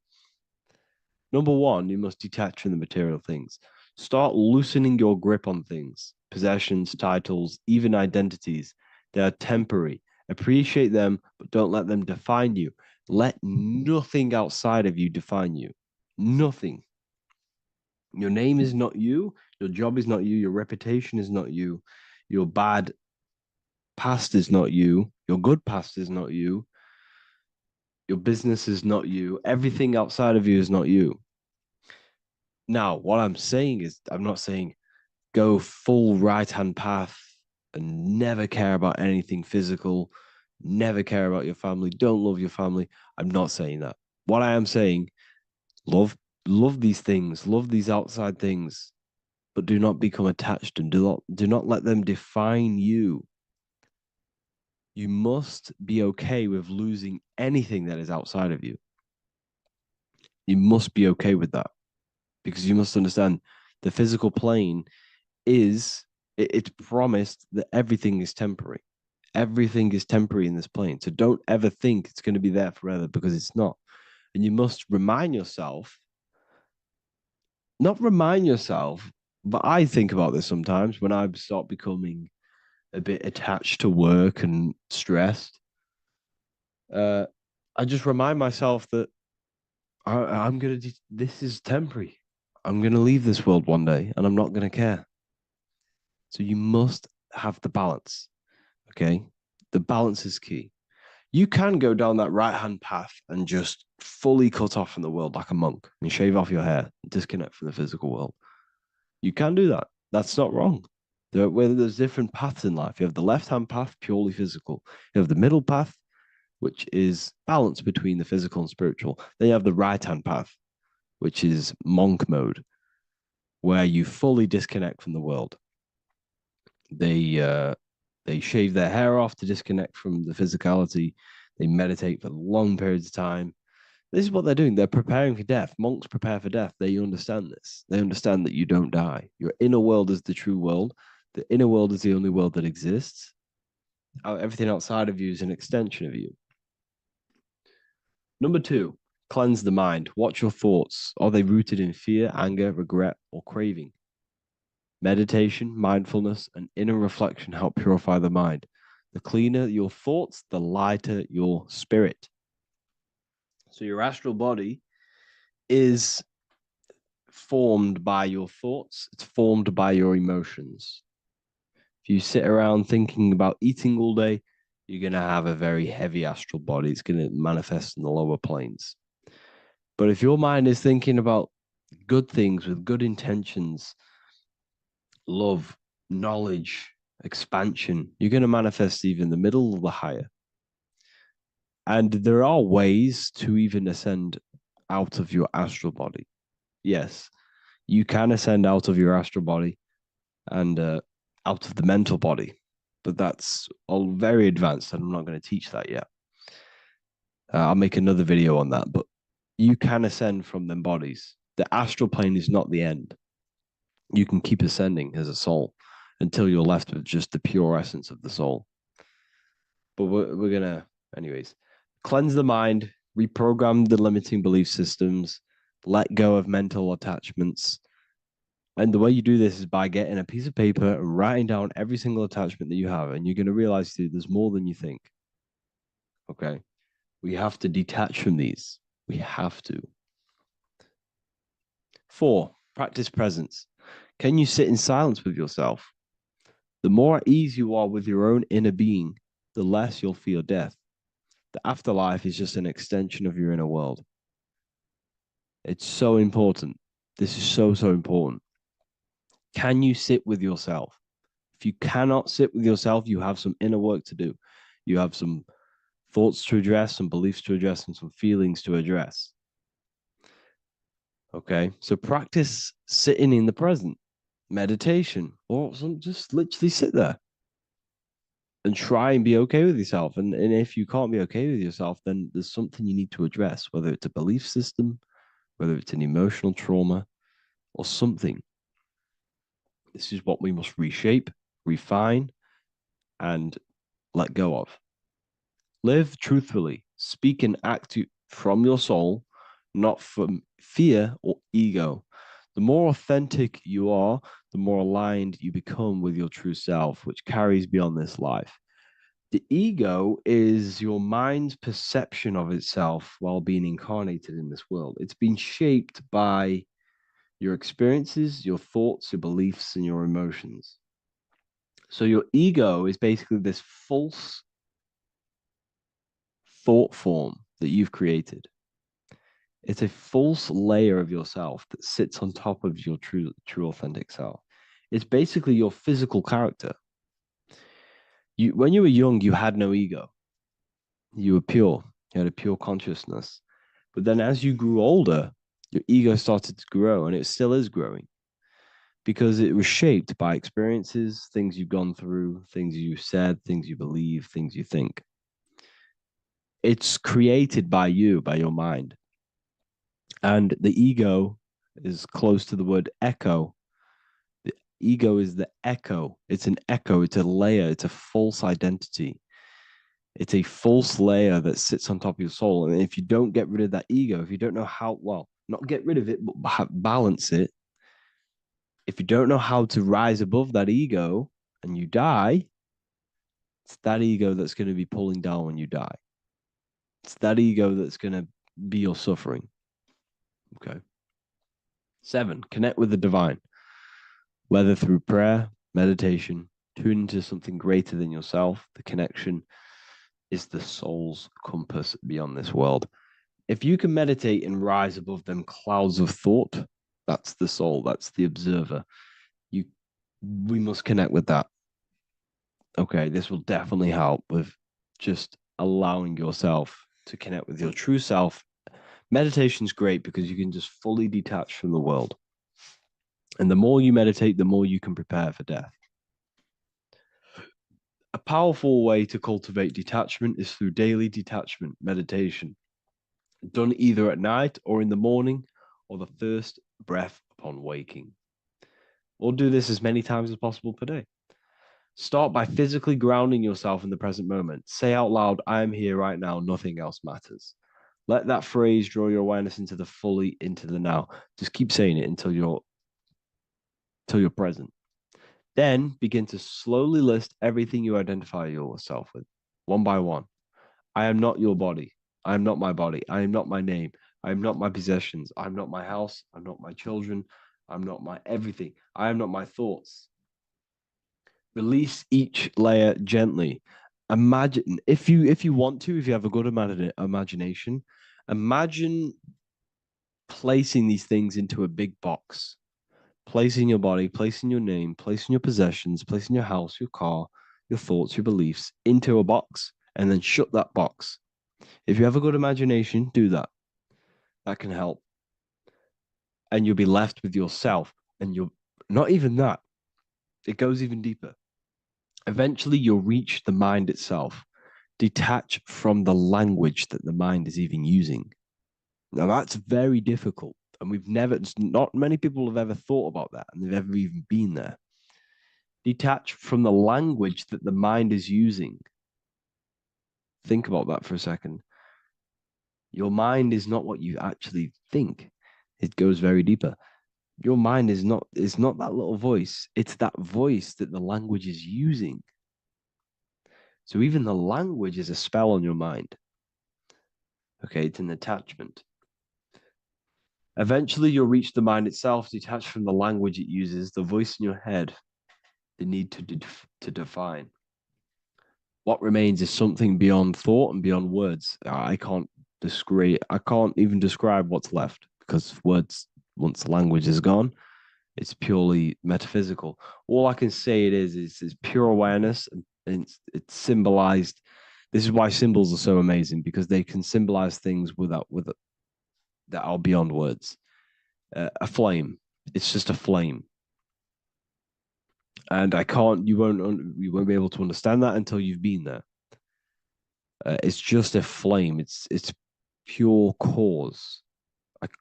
Number one, you must detach from the material things. Start loosening your grip on things, possessions, titles, even identities. They are temporary. Appreciate them, but don't let them define you. Let nothing outside of you define you. Nothing. Your name is not you. Your job is not you. Your reputation is not you. Your bad past is not you. Your good past is not you. Your business is not you. Everything outside of you is not you. Now, what I'm saying is, I'm not saying go full right hand path and never care about anything physical, never care about your family, don't love your family. I'm not saying that. What I am saying, love these things, love these outside things, but do not become attached and do not let them define you. You must be okay with losing anything that is outside of you. You must be okay with that because you must understand the physical plane is it's promised that everything is temporary. Everything is temporary in this plane. So don't ever think it's going to be there forever because it's not. And you must remind yourself, not remind yourself, but I think about this sometimes when I start becoming a bit attached to work and stressed. I just remind myself that I'm going to, this is temporary. I'm going to leave this world one day and I'm not going to care. So you must have the balance. Okay. The balance is key. You can go down that right hand path and just fully cut off from the world like a monk and shave off your hair, disconnect from the physical world. You can do that. That's not wrong. There's different paths in life. You have the left hand path, purely physical. You have the middle path, which is balance between the physical and spiritual. Then you have the right hand path, which is monk mode, where you fully disconnect from the world. They shave their hair off to disconnect from the physicality. They meditate for long periods of time. This is what they're doing. They're preparing for death. Monks prepare for death. They understand this. They understand that you don't die. Your inner world is the true world. The inner world is the only world that exists. Everything outside of you is an extension of you. Number two, cleanse the mind. Watch your thoughts. Are they rooted in fear, anger, regret, or craving? Meditation, mindfulness, and inner reflection help purify the mind. The cleaner your thoughts, the lighter your spirit. So your astral body is formed by your thoughts. It's formed by your emotions. If you sit around thinking about eating all day, you're going to have a very heavy astral body. It's going to manifest in the lower planes. But if your mind is thinking about good things with good intentions, love, knowledge, expansion, you're going to manifest even the middle or the higher. And there are ways to even ascend out of your astral body. Yes, you can ascend out of your astral body and out of the mental body. But that's all very advanced, and I'm not going to teach that yet. I'll make another video on that, but you can ascend from them bodies. The astral plane is not the end. You can keep ascending as a soul until you're left with just the pure essence of the soul. But we're going to, anyways, cleanse the mind, reprogram the limiting belief systems, let go of mental attachments. And the way you do this is by getting a piece of paper and writing down every single attachment that you have. And you're going to realize, dude, there's more than you think. Okay. We have to detach from these. We have to. 4, practice presence. Can you sit in silence with yourself? The more at ease you are with your own inner being, the less you'll feel death. The afterlife is just an extension of your inner world. It's so important. This is so, so important. Can you sit with yourself? If you cannot sit with yourself, you have some inner work to do. You have some thoughts to address, some beliefs to address, and some feelings to address. Okay, so practice sitting in the present, meditation, or just literally sit there and try and be okay with yourself. And if you can't be okay with yourself, then there's something you need to address, whether it's a belief system, whether it's an emotional trauma, or something. This is what we must reshape, refine, and let go of. Live truthfully, speak and act from your soul, not from fear or ego. The more authentic you are, the more aligned you become with your true self, which carries beyond this life. The ego is your mind's perception of itself while being incarnated in this world. It's been shaped by your experiences, your thoughts, your beliefs, and your emotions. So your ego is basically this false thought form that you've created. It's a false layer of yourself that sits on top of your true authentic self. It's basically your physical character. When you were young, you had no ego. You were pure. You had a pure consciousness. But then as you grew older, your ego started to grow, and it still is growing because it was shaped by experiences, things you've gone through, things you said, things you believe, things you think. It's created by you, by your mind. And the ego is close to the word echo. The ego is the echo. It's an echo. It's a layer. It's a false identity. It's a false layer that sits on top of your soul. And if you don't get rid of that ego, if you don't know how, well, not get rid of it, but balance it. If you don't know how to rise above that ego and you die, it's that ego that's going to be pulling down when you die. It's that ego that's going to be your suffering. Okay. 7, connect with the divine, whether through prayer, meditation, tune into something greater than yourself. The connection is the soul's compass beyond this world. If you can meditate and rise above them clouds of thought, that's the soul, that's the observer. We must connect with that. Okay, this will definitely help with just allowing yourself to connect with your true self. Meditation's great because you can just fully detach from the world. And the more you meditate, the more you can prepare for death. A powerful way to cultivate detachment is through daily detachment meditation, done either at night or in the morning or the first breath upon waking. Or do this as many times as possible per day. Start by physically grounding yourself in the present moment. Say out loud, I am here right now, nothing else matters. Let that phrase draw your awareness into the now. Just keep saying it until you're present. Then begin to slowly list everything you identify yourself with, one by one. I am not your body. I am not my body. I am not my name. I am not my possessions. I'm not my house. I'm not my children. I'm not my everything. I am not my thoughts. Release each layer gently. Imagine, if you want to, if you have a good imagination, imagine placing these things into a big box. Placing your body, placing your name, placing your possessions, placing your house, your car, your thoughts, your beliefs into a box, and then shut that box. If you have a good imagination, do that. That can help. And you'll be left with yourself. And you'll not even that. It goes even deeper. Eventually, you'll reach the mind itself. Detach from the language that the mind is even using. Now, that's very difficult. And not many people have ever thought about that, and they've ever even been there. Detach from the language that the mind is using. Think about that for a second. Your mind is not what you actually think. It goes very deeper. Your mind is not that little voice. It's that voice that the language is using. So even the language is a spell on your mind. Okay, it's an attachment. Eventually, you'll reach the mind itself, detached from the language it uses, the voice in your head, the need to define. What remains is something beyond thought and beyond words. I can't even describe what's left, because words, once the language is gone, it's purely metaphysical. All I can say is pure awareness, and it's symbolized. This is why symbols are so amazing, because they can symbolize things that are beyond words. A flame, it's just a flame, and you won't be able to understand that until you've been there. It's just a flame. It's pure cause.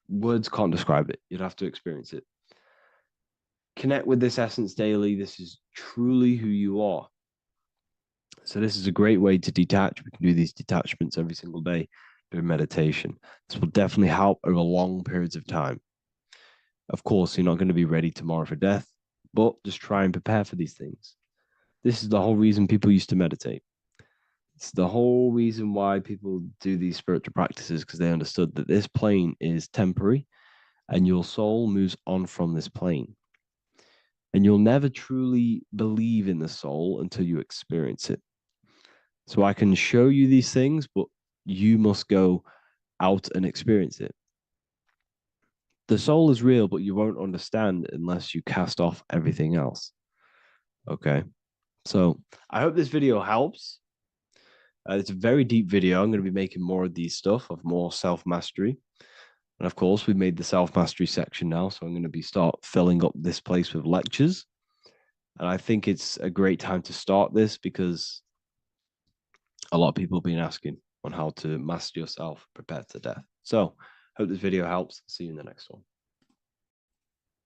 Words can't describe it. You'd have to experience it. Connect with this essence daily. This is truly who you are. So this is a great way to detach. We can do these detachments every single day during meditation. This will definitely help over long periods of time. Of course, you're not going to be ready tomorrow for death, but just try and prepare for these things. This is the whole reason people used to meditate. It's the whole reason why people do these spiritual practices, because they understood that this plane is temporary and your soul moves on from this plane. And you'll never truly believe in the soul until you experience it. So I can show you these things, but you must go out and experience it. The soul is real, but you won't understand unless you cast off everything else. Okay. So I hope this video helps. It's a very deep video. I'm going to be making more of these stuff, of more self-mastery. And of course, we've made the self-mastery section now. So I'm going to start filling up this place with lectures. And I think it's a great time to start this, because a lot of people have been asking on how to master yourself, prepare to death. So hope this video helps. See you in the next one.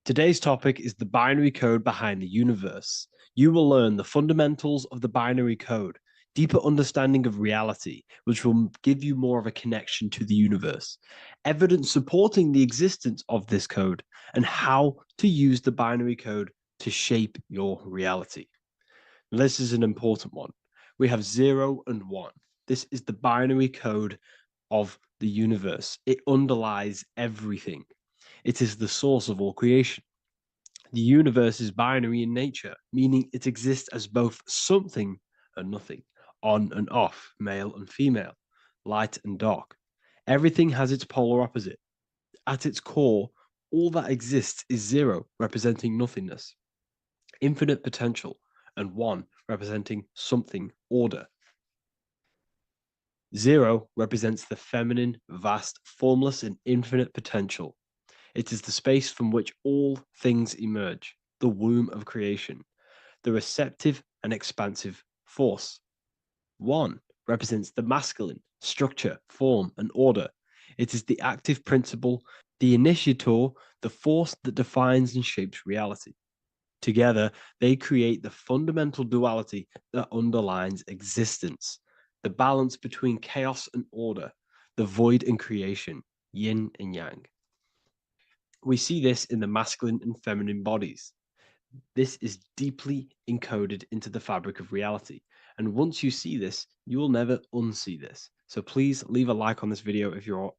Today's topic is the binary code behind the universe. You will learn the fundamentals of the binary code, deeper understanding of reality, which will give you more of a connection to the universe, evidence supporting the existence of this code, and how to use the binary code to shape your reality. Now, this is an important one. We have 0 and 1. This is the binary code of the universe. It underlies everything. It is the source of all creation. The universe is binary in nature, meaning it exists as both something and nothing, on and off, male and female, light and dark. Everything has its polar opposite. At its core, all that exists is 0, representing nothingness, infinite potential, and 1, representing something, order. 0 represents the feminine, vast, formless, and infinite potential. It is the space from which all things emerge, the womb of creation, the receptive and expansive force. 1 represents the masculine, structure, form, and order. It is the active principle, the initiator, the force that defines and shapes reality. Together, they create the fundamental duality that underlines existence, the balance between chaos and order, the void and creation, yin and yang. We see this in the masculine and feminine bodies. This is deeply encoded into the fabric of reality. And once you see this, you will never unsee this. So please leave a like on this video if you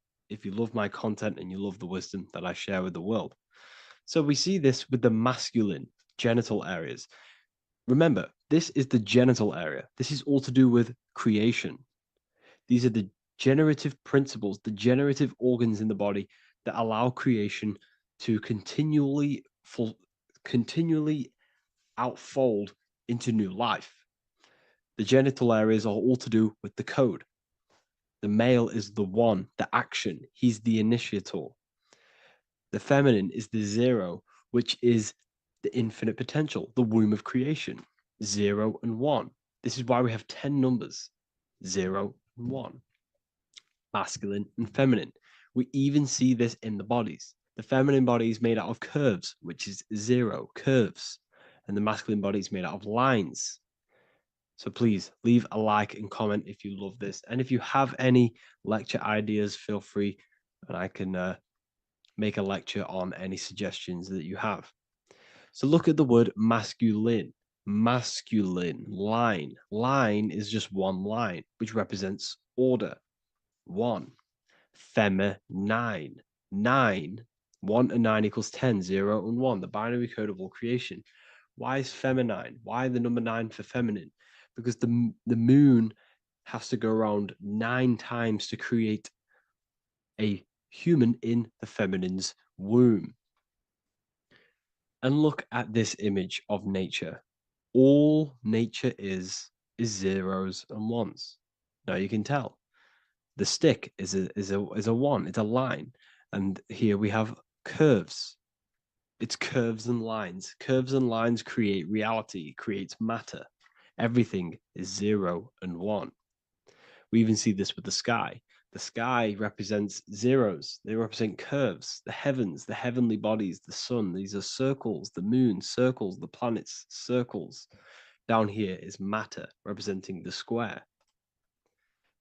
love my content and you love the wisdom that I share with the world. So we see this with the masculine genital areas. Remember, this is the genital area. This is all to do with creation. These are the generative principles, the generative organs in the body that allow creation to continually outfold into new life. The genital areas are all to do with the code. The male is the 1, the action. He's the initiator. The feminine is the 0, which is the infinite potential, the womb of creation, 0 and 1. This is why we have 10 numbers, 0 and 1, masculine and feminine. We even see this in the bodies. The feminine body is made out of curves, which is 0, curves, and the masculine body is made out of lines. So please leave a like and comment if you love this. And if you have any lecture ideas, feel free, and I can make a lecture on any suggestions that you have. So look at the word masculine. Masculine, line. Line is just one line, which represents order. 1. Feminine. 9. 1 and 9 equals 10. 0 and 1. The binary code of all creation. Why is feminine? Why the number 9 for feminine? Because the moon has to go around 9 times to create a human in the feminine's womb. And look at this image of nature. All nature is zeros and ones. Now you can tell the stick is a one. It's a line, and here we have curves. It's curves and lines. Curves and lines create reality, creates matter. Everything is 0 and 1. We even see this with the sky. The sky represents zeros. They represent curves, the heavens, the heavenly bodies, the sun. These are circles, the moon, circles, the planets, circles. Down here is matter, representing the square.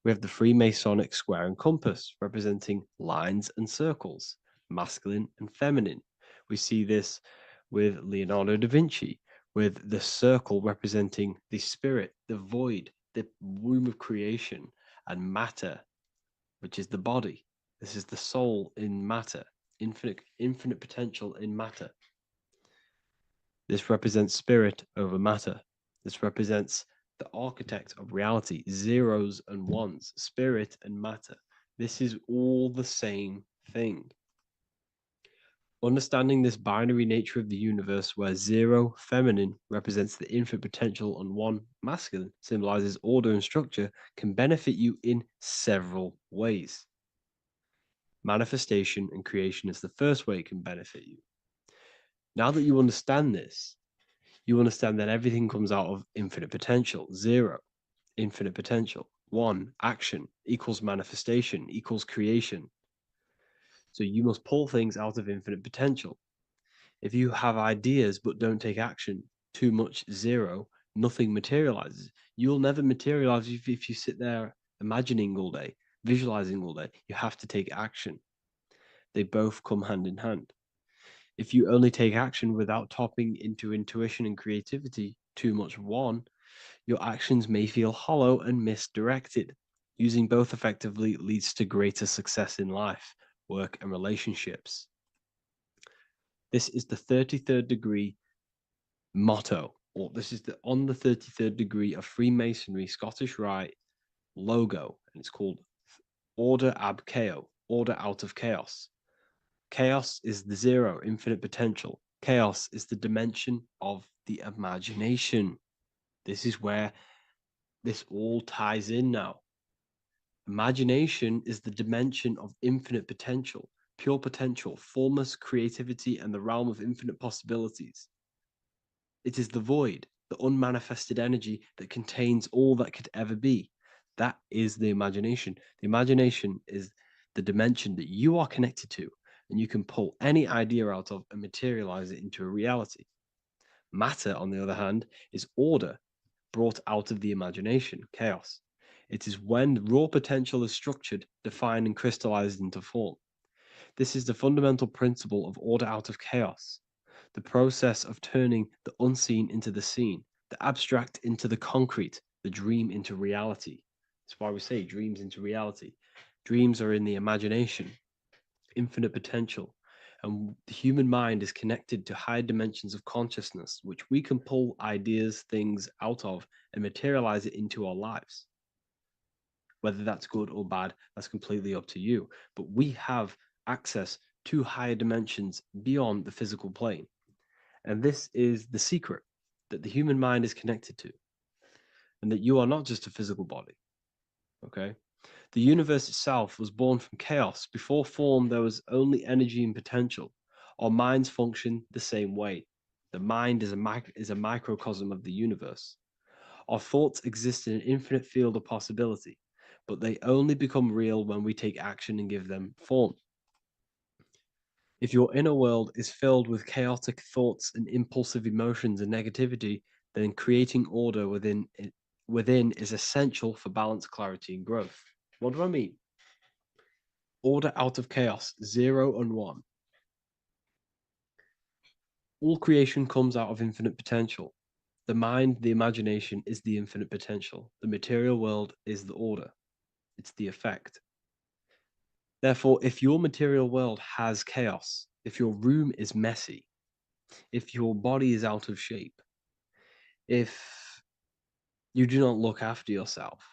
We have the Freemasonic square and compass, representing lines and circles, masculine and feminine. We see this with Leonardo da Vinci, with the circle representing the spirit, the void, the womb of creation, and matter, which is the body. This is the soul in matter, infinite potential in matter. This represents spirit over matter. This represents the architect of reality, zeros and ones, spirit and matter. This is all the same thing. Understanding this binary nature of the universe, where 0 feminine represents the infinite potential and 1 masculine symbolizes order and structure, can benefit you in several ways. Manifestation and creation is the first way it can benefit you. Now that you understand this, you understand that everything comes out of infinite potential. 0, infinite potential. 1, action equals manifestation equals creation. So you must pull things out of infinite potential. If you have ideas but don't take action, too much 0, nothing materializes. You'll never materialize if you sit there imagining all day, visualizing all day. You have to take action. They both come hand in hand. If you only take action without tapping into intuition and creativity, too much 1, your actions may feel hollow and misdirected. Using both effectively leads to greater success in life, work, and relationships. This is the 33rd degree motto, or this is on the 33rd degree of Freemasonry Scottish Rite logo, and it's called Order ab Chaos, order out of chaos. Chaos is the 0, infinite potential. Chaos is the dimension of the imagination. This is where this all ties in now. Imagination is the dimension of infinite potential, pure potential, formless creativity, and the realm of infinite possibilities. It is the void, the unmanifested energy that contains all that could ever be. That is the imagination. The imagination is the dimension that you are connected to, and you can pull any idea out of and materialize it into a reality. Matter, on the other hand, is order brought out of the imagination, chaos. It is when raw potential is structured, defined, and crystallized into form. This is the fundamental principle of order out of chaos, the process of turning the unseen into the seen, the abstract into the concrete, the dream into reality. That's why we say dreams into reality. Dreams are in the imagination, infinite potential, and the human mind is connected to high dimensions of consciousness, which we can pull ideas, things out of, and materialize it into our lives. Whether that's good or bad, that's completely up to you. But we have access to higher dimensions beyond the physical plane. And this is the secret, that the human mind is connected to, and that you are not just a physical body. Okay? The universe itself was born from chaos. Before form, there was only energy and potential. Our minds function the same way. The mind is a microcosm of the universe. Our thoughts exist in an infinite field of possibility, but they only become real when we take action and give them form. If your inner world is filled with chaotic thoughts and impulsive emotions and negativity, then creating order within is essential for balance, clarity, and growth. What do I mean? Order out of chaos, 0 and 1. All creation comes out of infinite potential. The mind, the imagination, is the infinite potential. The material world is the order. It's the effect. Therefore, if your material world has chaos, if your room is messy, if your body is out of shape, if you do not look after yourself,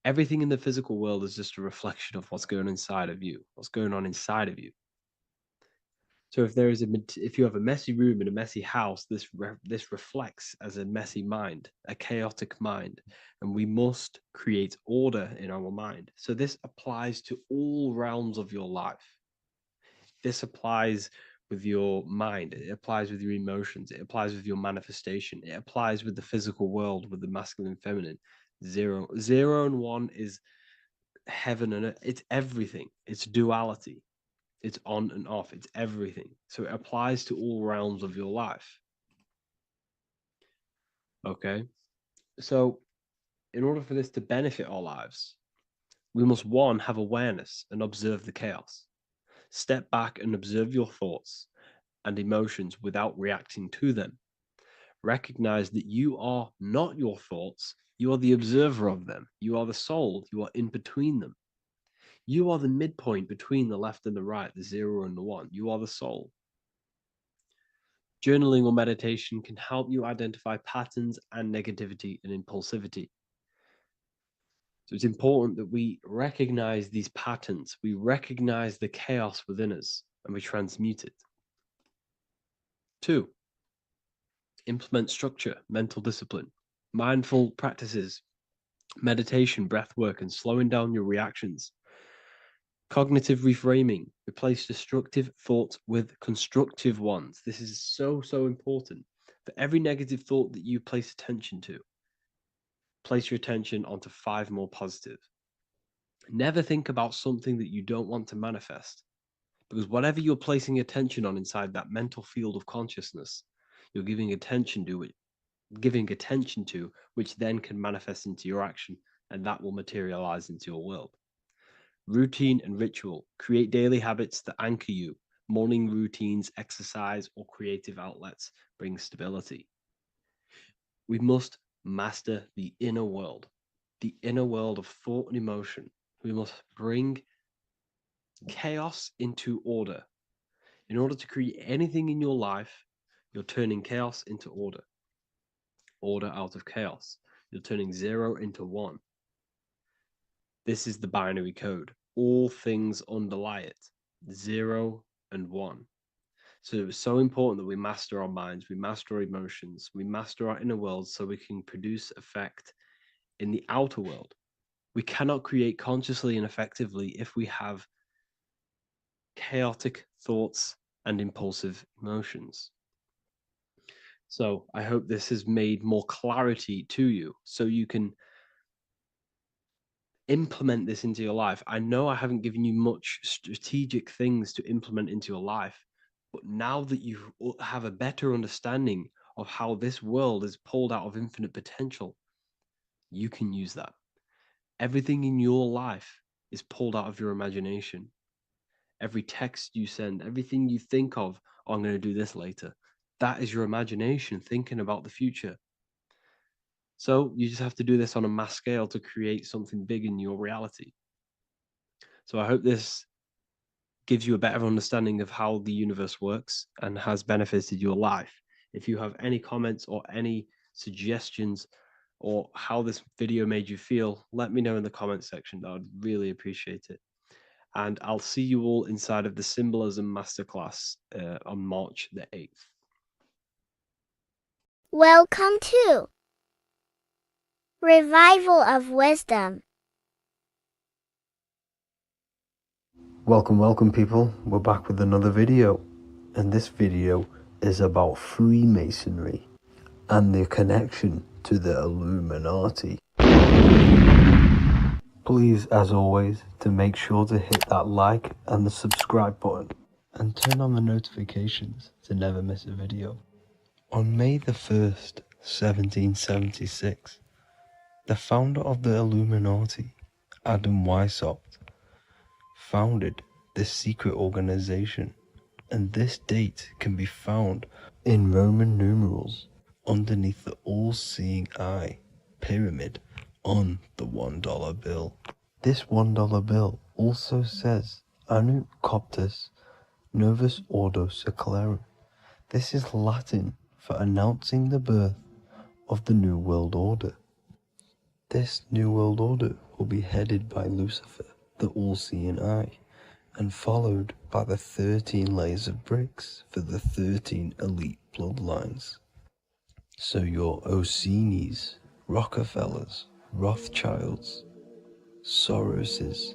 everything in the physical world is just a reflection of what's going on inside of you, what's going on inside of you. So if you have a messy room in a messy house, this reflects as a messy mind, a chaotic mind, and we must create order in our mind. So this applies to all realms of your life. This applies with your mind, it applies with your emotions, it applies with your manifestation, it applies with the physical world, with the masculine and feminine. 0 and 1 is heaven and earth. It's everything. It's duality. It's on and off. It's everything. So it applies to all realms of your life. Okay. So in order for this to benefit our lives, we must, one, have awareness and observe the chaos. Step back and observe your thoughts and emotions without reacting to them. Recognize that you are not your thoughts. You are the observer of them. You are the soul. You are in between them. You are the midpoint between the left and the right, the 0 and the 1. You are the soul. Journaling or meditation can help you identify patterns and negativity and impulsivity. So it's important that we recognize these patterns, we recognize the chaos within us, and we transmute it. 2, implement structure, mental discipline, mindful practices, meditation, breath work, and slowing down your reactions. Cognitive reframing, replace destructive thoughts with constructive ones. This is so important. For every negative thought that you place attention to, place your attention onto 5 more positive. Never think about something that you don't want to manifest, because whatever you're placing attention on inside that mental field of consciousness, you're giving attention to which then can manifest into your action, and that will materialize into your world. Routine and ritual. Create daily habits that anchor you. Morning routines, exercise, or creative outlets bring stability. We must master the inner world of thought and emotion. We must bring chaos into order. In order to create anything in your life, you're turning chaos into order. Order out of chaos. You're turning 0 into 1. This is the binary code. All things underlie it. 0 and 1. So it's so important that we master our minds, we master our emotions, we master our inner world so we can produce effect in the outer world. We cannot create consciously and effectively if we have chaotic thoughts and impulsive emotions. So I hope this has made more clarity to you so you can implement this into your life. I know I haven't given you much strategic things to implement into your life, but now that you have a better understanding of how this world is pulled out of infinite potential, you can use that. Everything in your life is pulled out of your imagination. Every text you send, everything you think of, oh, I'm going to do this later, that is your imagination thinking about the future. So you just have to do this on a mass scale to create something big in your reality. So I hope this gives you a better understanding of how the universe works and has benefited your life. If you have any comments or any suggestions or how this video made you feel, let me know in the comment section. I would really appreciate it. And I'll see you all inside of the Symbolism Masterclass on March the 8th. Welcome to Revival of Wisdom. Welcome people, we're back with another video, and this video is about Freemasonry and their connection to the Illuminati. Please, as always, to make sure to hit that like and the subscribe button and turn on the notifications to never miss a video. On May the 1st, 1776, the founder of the Illuminati, Adam Weishaupt, founded this secret organization, and this date can be found in Roman numerals underneath the all-seeing eye pyramid on the $1 bill. This $1 bill also says Anu Coptus Novus Ordo Secularum. This is Latin for announcing the birth of the New World Order. This New World Order will be headed by Lucifer, the all-seeing eye, and followed by the 13 layers of bricks for the 13 elite bloodlines. So your Orsini's, Rockefellers, Rothschilds, Soroses,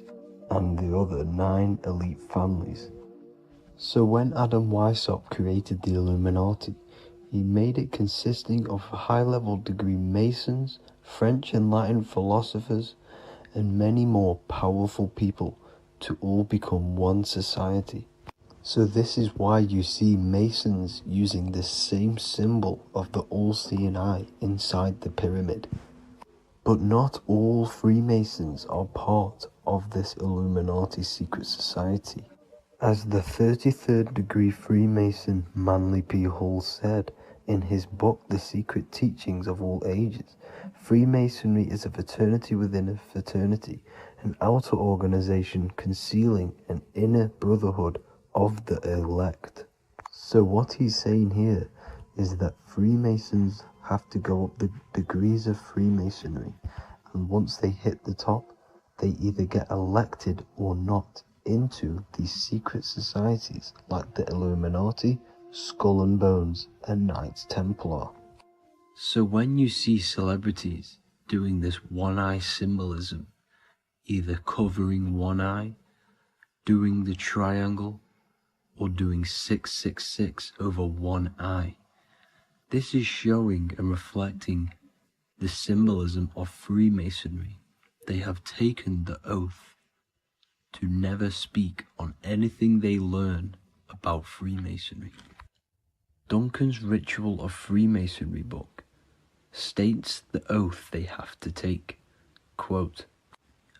and the other 9 elite families. So when Adam Weishaupt created the Illuminati, he made it consisting of high-level degree Masons, French and Latin philosophers, and many more powerful people to all become one society. So this is why you see Masons using the same symbol of the all-seeing eye inside the pyramid. But not all Freemasons are part of this Illuminati secret society. As the 33rd degree Freemason Manly P. Hall said in his book The Secret Teachings of All Ages, Freemasonry is a fraternity within a fraternity, an outer organization concealing an inner brotherhood of the elect. So what he's saying here is that Freemasons have to go up the degrees of Freemasonry, and once they hit the top, they either get elected or not into these secret societies like the Illuminati, Skull and Bones, and Knights Templar. So when you see celebrities doing this one-eye symbolism, either covering one eye, doing the triangle, or doing 666 over one eye, this is showing and reflecting the symbolism of Freemasonry. They have taken the oath to never speak on anything they learn about Freemasonry. Duncan's Ritual of Freemasonry book states the oath they have to take. Quote,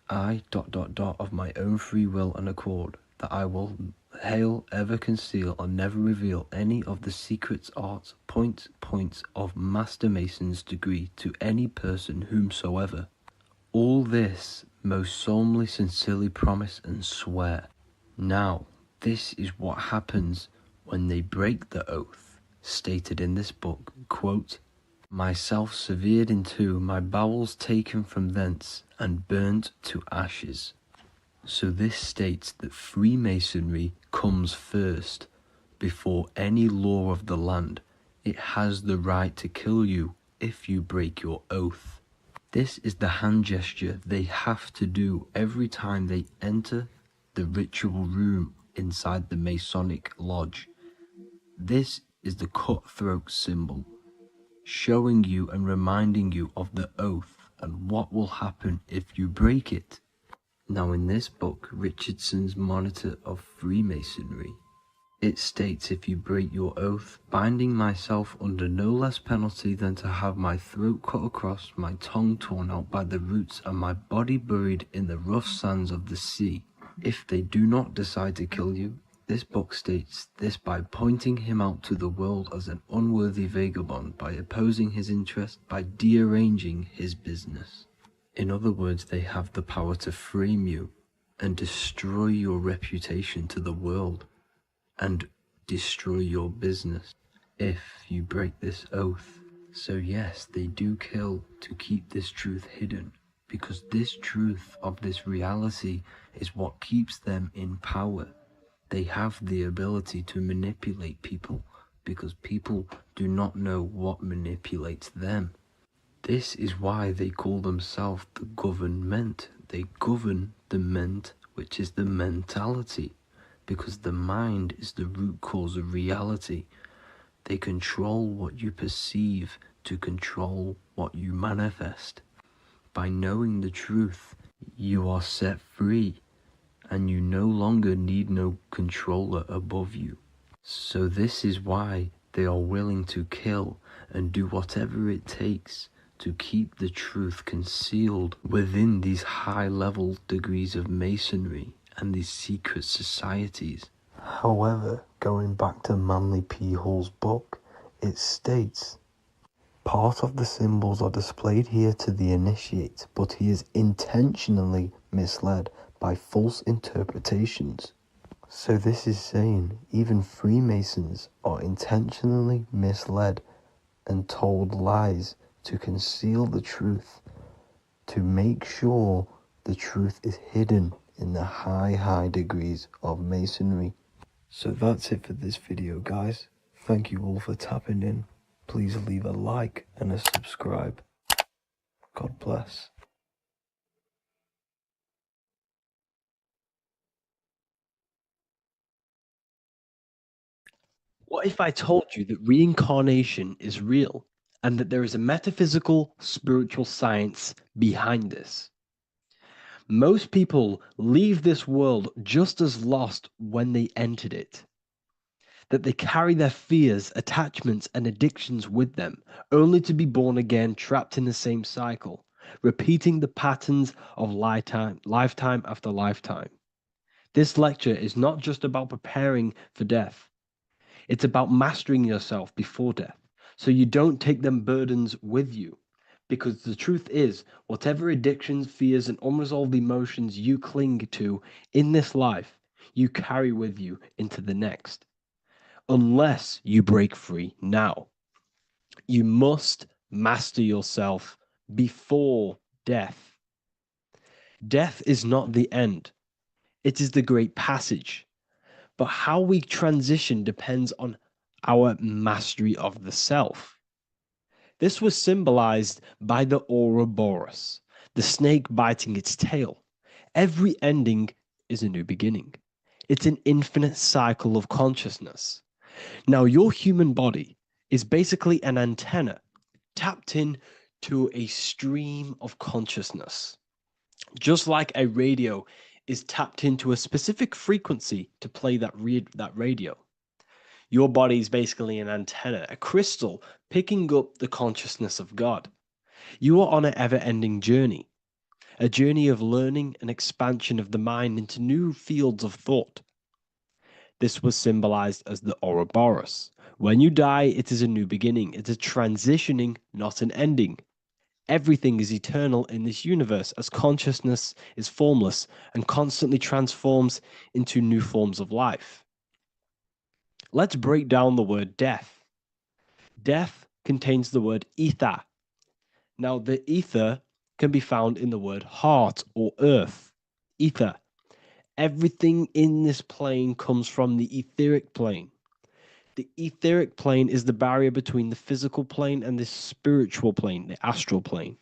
I ... of my own free will and accord, that I will hail, ever conceal, and never reveal any of the secrets, arts, points of Master Mason's degree to any person whomsoever. All this most solemnly, sincerely promise and swear. Now, this is what happens when they break the oath, stated in this book, quote, myself severed in two, my bowels taken from thence, and burnt to ashes. So this states that Freemasonry comes first, before any law of the land. It has the right to kill you if you break your oath. This is the hand gesture they have to do every time they enter the ritual room inside the Masonic lodge. This is the cutthroat symbol, showing you and reminding you of the oath and what will happen if you break it. Now in this book, Richardson's Monitor of Freemasonry, it states, if you break your oath, binding myself under no less penalty than to have my throat cut across, my tongue torn out by the roots, and my body buried in the rough sands of the sea. If they do not decide to kill you, this book states this by pointing him out to the world as an unworthy vagabond, by opposing his interest, by dearranging his business. In other words, they have the power to frame you and destroy your reputation to the world, and destroy your business if you break this oath. So yes, they do kill to keep this truth hidden, because this truth of this reality is what keeps them in power. They have the ability to manipulate people, because people do not know what manipulates them. This is why they call themselves the government. They govern the ment, which is the mentality, because the mind is the root cause of reality. They control what you perceive to control what you manifest. By knowing the truth, you are set free, and you no longer need no controller above you. So this is why they are willing to kill and do whatever it takes to keep the truth concealed within these high-level degrees of masonry and these secret societies. However, going back to Manly P. Hall's book, it states, part of the symbols are displayed here to the initiate, but he is intentionally misled by false interpretations. So this is saying even Freemasons are intentionally misled and told lies to conceal the truth, to make sure the truth is hidden in the high degrees of Masonry. So that's it for this video, guys. Thank you all for tapping in. Please leave a like and a subscribe. God bless. What if I told you that reincarnation is real and that there is a metaphysical, spiritual science behind this? Most people leave this world just as lost when they entered it. That they carry their fears, attachments, and addictions with them, only to be born again, trapped in the same cycle, repeating the patterns of lifetime after lifetime. This lecture is not just about preparing for death. It's about mastering yourself before death, so you don't take them burdens with you. Because the truth is, whatever addictions, fears, and unresolved emotions you cling to in this life, you carry with you into the next. Unless you break free now. You must master yourself before death. Death is not the end. It is the great passage. But how we transition depends on our mastery of the self. This was symbolized by the Ouroboros, the snake biting its tail. Every ending is a new beginning. It's an infinite cycle of consciousness. Now, your human body is basically an antenna tapped in to a stream of consciousness. Just like a radio is tapped into a specific frequency to play that radio. Your body is basically an antenna, a crystal picking up the consciousness of God. You are on an ever-ending journey, a journey of learning and expansion of the mind into new fields of thought. This was symbolized as the Ouroboros. When you die, it is a new beginning. It's a transitioning, not an ending. Everything is eternal in this universe as consciousness is formless and constantly transforms into new forms of life. Let's break down the word death. Death contains the word ether. Now, the ether can be found in the word heart or earth. Ether. Everything in this plane comes from the etheric plane. The etheric plane is the barrier between the physical plane and the spiritual plane, the astral plane.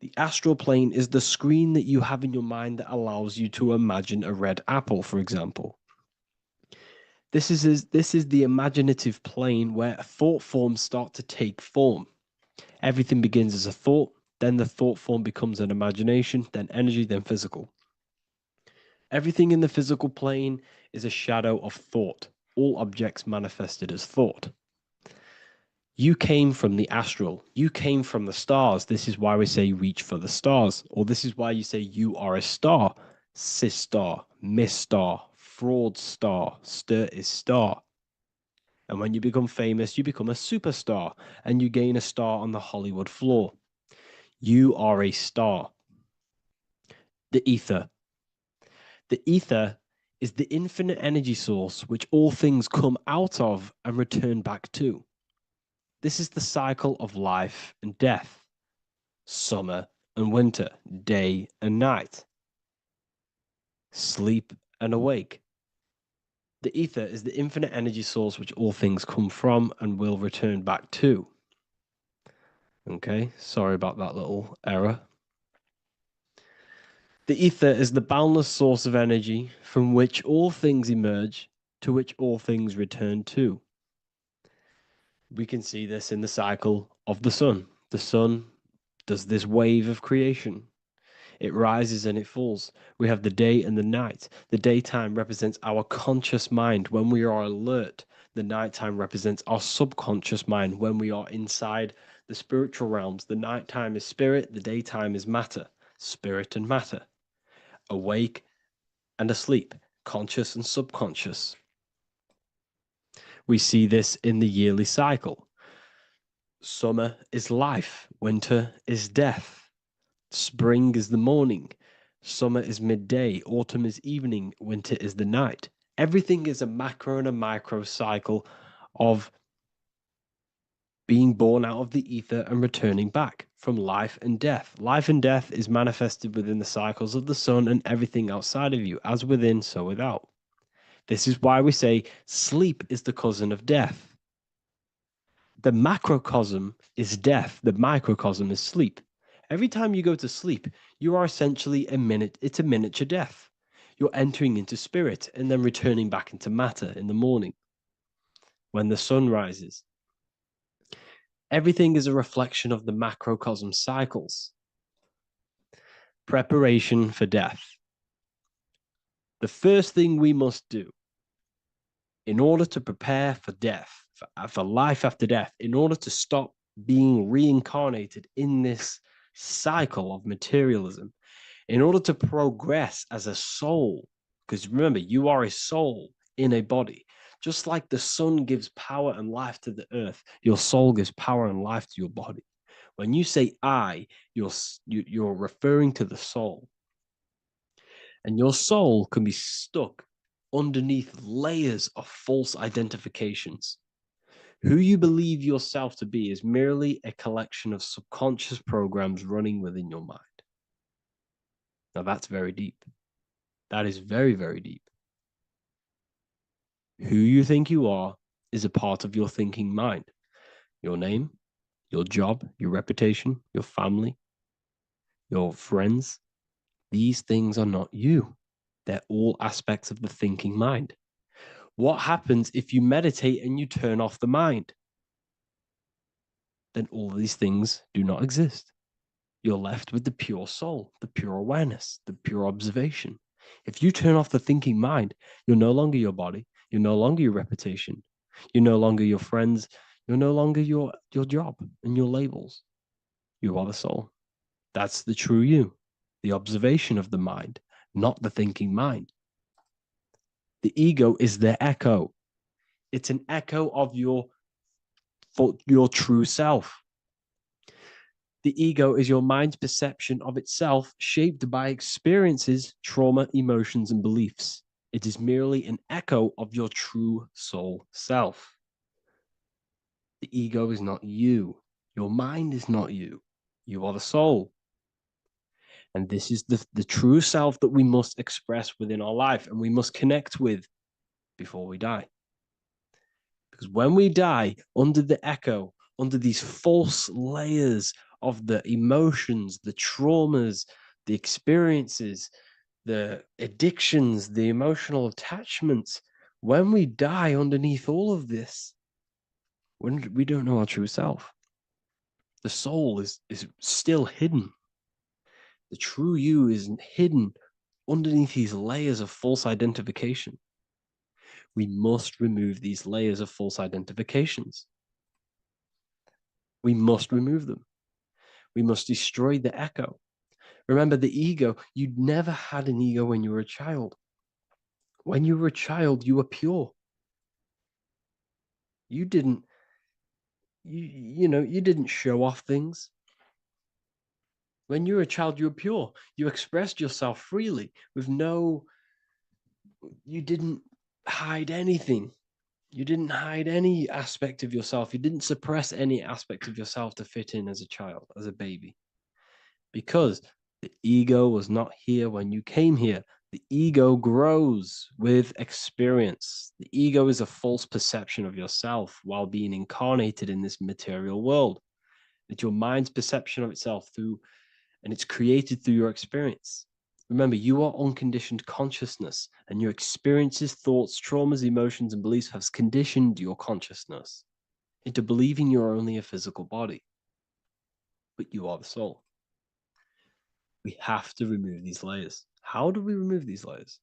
The astral plane is the screen that you have in your mind that allows you to imagine a red apple, for example. This is the imaginative plane where thought forms start to take form. Everything begins as a thought, then the thought form becomes an imagination, then energy, then physical. Everything in the physical plane is a shadow of thought, all objects manifested as thought. You came from the astral, you came from the stars. This is why we say reach for the stars, or this is why you say you are a star. Cis star, miss star, fraud star, stir is star. And when you become famous, you become a superstar and you gain a star on the Hollywood floor. You are a star. The ether. The ether is the infinite energy source which all things come out of and return back to. This is the cycle of life and death, summer and winter, day and night, sleep and awake. The ether is the infinite energy source which all things come from and will return back to. Okay, sorry about that little error. The ether is the boundless source of energy from which all things emerge, to which all things return to. We can see this in the cycle of the sun. The sun does this wave of creation. It rises and it falls. We have the day and the night. The daytime represents our conscious mind when we are alert. The nighttime represents our subconscious mind when we are inside the spiritual realms. The nighttime is spirit, the daytime is matter, spirit and matter, awake and asleep, conscious and subconscious. We see this in the yearly cycle. Summer is life, winter is death. Spring is the morning, summer is midday, autumn is evening, winter is the night. Everything is a macro and a micro cycle of being born out of the ether and returning back from life and death. Life and death is manifested within the cycles of the sun and everything outside of you, as within, so without. This is why we say sleep is the cousin of death. The macrocosm is death, the microcosm is sleep. Every time you go to sleep, you are essentially it's a miniature death. You're entering into spirit and then returning back into matter in the morning when the sun rises. Everything is a reflection of the macrocosm cycles. Preparation for death. The first thing we must do in order to prepare for death, for life after death, in order to stop being reincarnated in this cycle of materialism, in order to progress as a soul, because remember, you are a soul in a body. Just like the sun gives power and life to the earth, your soul gives power and life to your body. When you say I, you're referring to the soul. And your soul can be stuck underneath layers of false identifications. Who you believe yourself to be is merely a collection of subconscious programs running within your mind. Now that's very deep. That is very, very deep. Who you think you are is a part of your thinking mind. Your name, your job, your reputation, your family, your friends. These things are not you. They're all aspects of the thinking mind. What happens if you meditate and you turn off the mind? Then all these things do not exist. You're left with the pure soul, the pure awareness, the pure observation. If you turn off the thinking mind, you're no longer your body, you're no longer your reputation, you're no longer your friends, you're no longer your job and your labels. You are the soul. That's the true you, the observation of the mind, not the thinking mind. The ego is the echo. It's an echo of your true self. The ego is your mind's perception of itself shaped by experiences, trauma, emotions, and beliefs. It is merely an echo of your true soul self. The ego is not you. Your mind is not you. You are the soul. And this is the true self that we must express within our life and we must connect with before we die. Because when we die under the echo, under these false layers of the emotions, the traumas, the experiences, the addictions, the emotional attachments, when we die underneath all of this, when we don't know our true self, the soul is still hidden. The true you is hidden underneath these layers of false identification. We must remove these layers of false identifications. We must remove them. We must destroy the echo. Remember, the ego, you never had an ego when you were a child. When you were a child, you were pure. You didn't, you didn't show off things. When you were a child, you were pure. You expressed yourself freely with you didn't hide anything. You didn't hide any aspect of yourself. You didn't suppress any aspect of yourself to fit in as a child, as a baby. Because the ego was not here when you came here. The ego grows with experience. The ego is a false perception of yourself while being incarnated in this material world. It's your mind's perception of itself and it's created through your experience. Remember, you are unconditioned consciousness, and your experiences, thoughts, traumas, emotions, and beliefs have conditioned your consciousness. into believing you're only a physical body, but you are the soul. We have to remove these layers. How do we remove these layers?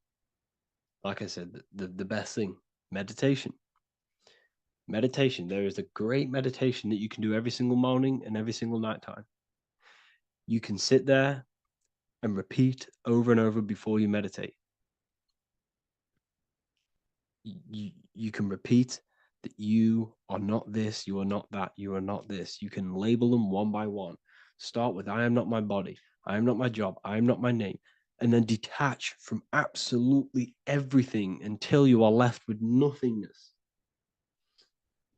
Like I said, the best thing, meditation. Meditation. There is a great meditation that you can do every single morning and every single night time. You can sit there and repeat over and over before you meditate. You can repeat that you are not this, you are not that, you are not this. You can label them one by one. Start with I am not my body, I am not my job, I am not my name, and then detach from absolutely everything until you are left with nothingness.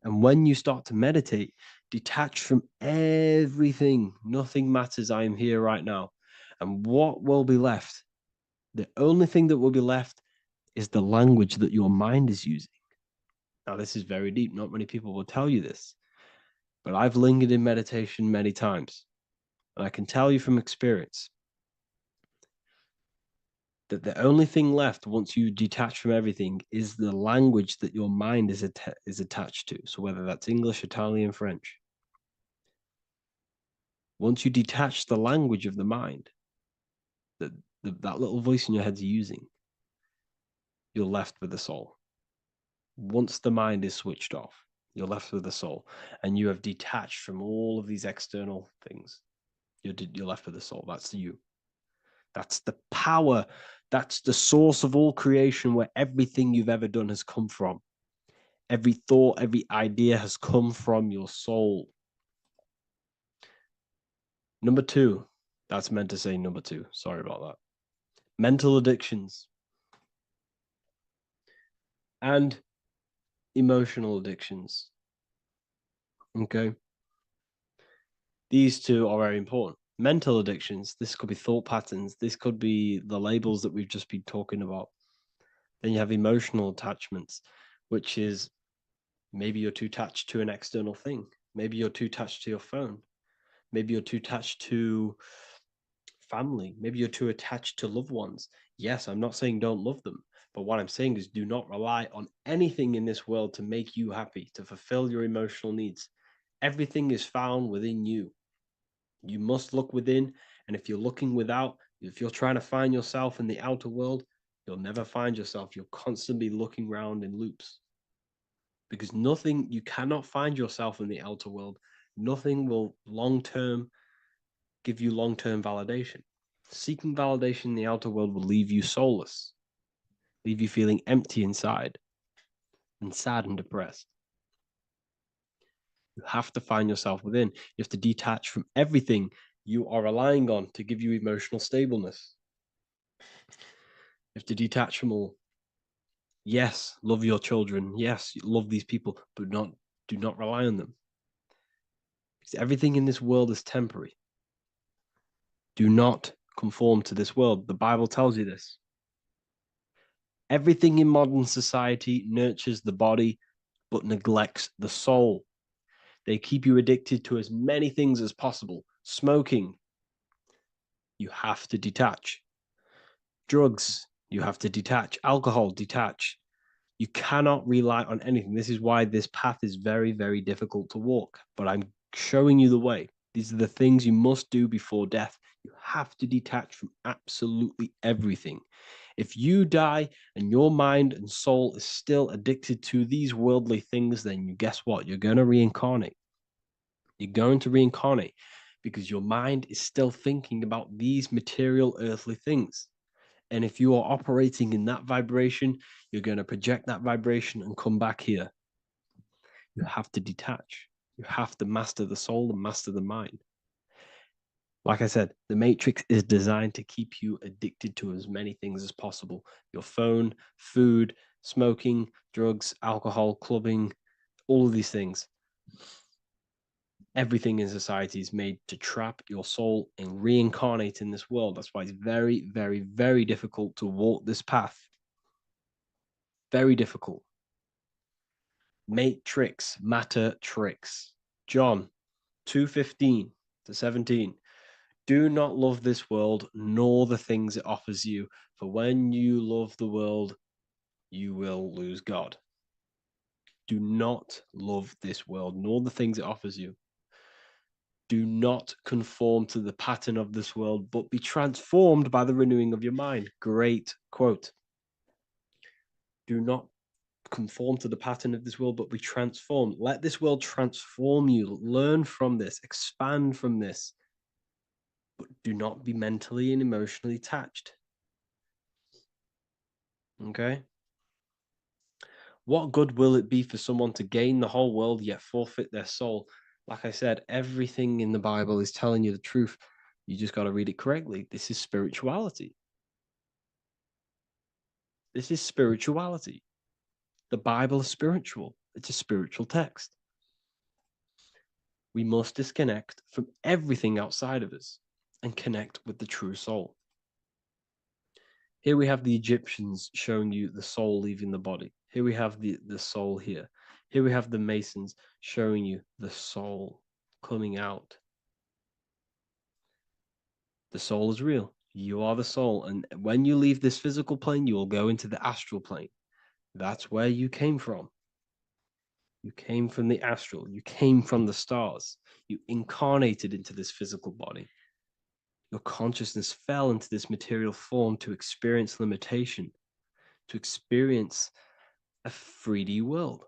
And when you start to meditate, detach from everything. Nothing matters. I am here right now. And what will be left? The only thing that will be left is the language that your mind is using. Now, this is very deep. Not many people will tell you this, but I've lingered in meditation many times. And I can tell you from experience that the only thing left once you detach from everything is the language that your mind is attached to. So whether that's English, Italian, French. Once you detach the language of the mind that that little voice in your head's using, you're left with the soul. Once the mind is switched off, you're left with the soul, and you have detached from all of these external things. You're left with the soul. That's you. That's the power. That's the source of all creation, where everything you've ever done has come from. Every thought, every idea has come from your soul. Number two, that's meant to say number two. Sorry about that. Mental addictions and emotional addictions. Okay. These two are very important. Mental addictions, this could be thought patterns, this could be the labels that we've just been talking about. Then you have emotional attachments, which is maybe you're too attached to an external thing. Maybe you're too attached to your phone. Maybe you're too attached to family. Maybe you're too attached to loved ones. Yes, I'm not saying don't love them, but what I'm saying is do not rely on anything in this world to make you happy, to fulfill your emotional needs. Everything is found within you. You must look within, and if you're looking without, if you're trying to find yourself in the outer world, you'll never find yourself. You'll constantly be looking around in loops. Because nothing, you cannot find yourself in the outer world. Nothing will give you long-term validation. Seeking validation in the outer world will leave you soulless, leave you feeling empty inside and sad and depressed. You have to find yourself within. You have to detach from everything you are relying on to give you emotional stableness. You have to detach from all. Yes, love your children. Yes, love these people, but do not rely on them. Because everything in this world is temporary. Do not conform to this world. The Bible tells you this. Everything in modern society nurtures the body, but neglects the soul. They keep you addicted to as many things as possible. Smoking, you have to detach. Drugs, you have to detach. Alcohol, detach. You cannot rely on anything. This is why this path is very, very difficult to walk, but I'm showing you the way. These are the things you must do before death. You have to detach from absolutely everything. If you die and your mind and soul is still addicted to these worldly things, then guess what? You're going to reincarnate. You're going to reincarnate because your mind is still thinking about these material earthly things. And if you are operating in that vibration, you're going to project that vibration and come back here. You have to detach. You have to master the soul and master the mind. Like I said, the matrix is designed to keep you addicted to as many things as possible. Your phone, food, smoking, drugs, alcohol, clubbing, all of these things. Everything in society is made to trap your soul and reincarnate in this world. That's why it's very, very, very difficult to walk this path. Very difficult. Matrix, matter tricks. John 2:15 to 17. Do not love this world, nor the things it offers you. For when you love the world, you will lose God. Do not love this world, nor the things it offers you. Do not conform to the pattern of this world, but be transformed by the renewing of your mind. Great quote. Do not conform to the pattern of this world, but be transformed. Let this world transform you. Learn from this, expand from this, but do not be mentally and emotionally attached. Okay? What good will it be for someone to gain the whole world yet forfeit their soul? Like I said, everything in the Bible is telling you the truth. You just got to read it correctly. This is spirituality. This is spirituality. The Bible is spiritual. It's a spiritual text. We must disconnect from everything outside of us and connect with the true soul. Here we have the Egyptians showing you the soul leaving the body. Here we have the soul here. Here we have the Masons showing you the soul coming out. The soul is real. You are the soul. And when you leave this physical plane, you will go into the astral plane. That's where you came from. You came from the astral. You came from the stars. You incarnated into this physical body. Your consciousness fell into this material form to experience limitation, to experience a 3D world.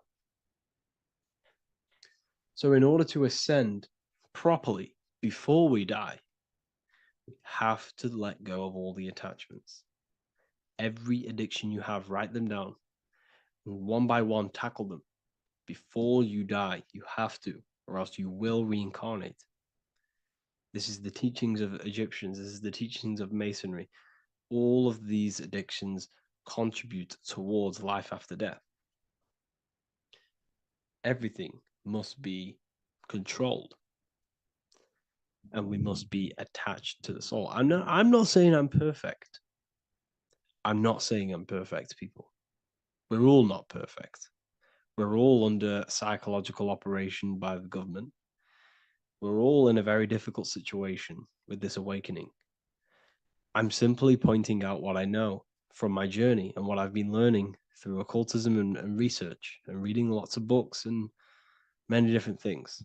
So in order to ascend properly before we die, we have to let go of all the attachments. Every addiction you have, write them down. And one by one, tackle them. Before you die, you have to, or else you will reincarnate. This is the teachings of Egyptians. This is the teachings of Masonry. All of these addictions contribute towards life after death. Everything must be controlled. And we must be attached to the soul. I'm not saying I'm perfect. I'm not saying I'm perfect, people. We're all not perfect. We're all under psychological operation by the government. We're all in a very difficult situation with this awakening. I'm simply pointing out what I know from my journey and what I've been learning through occultism and research and reading lots of books and many different things.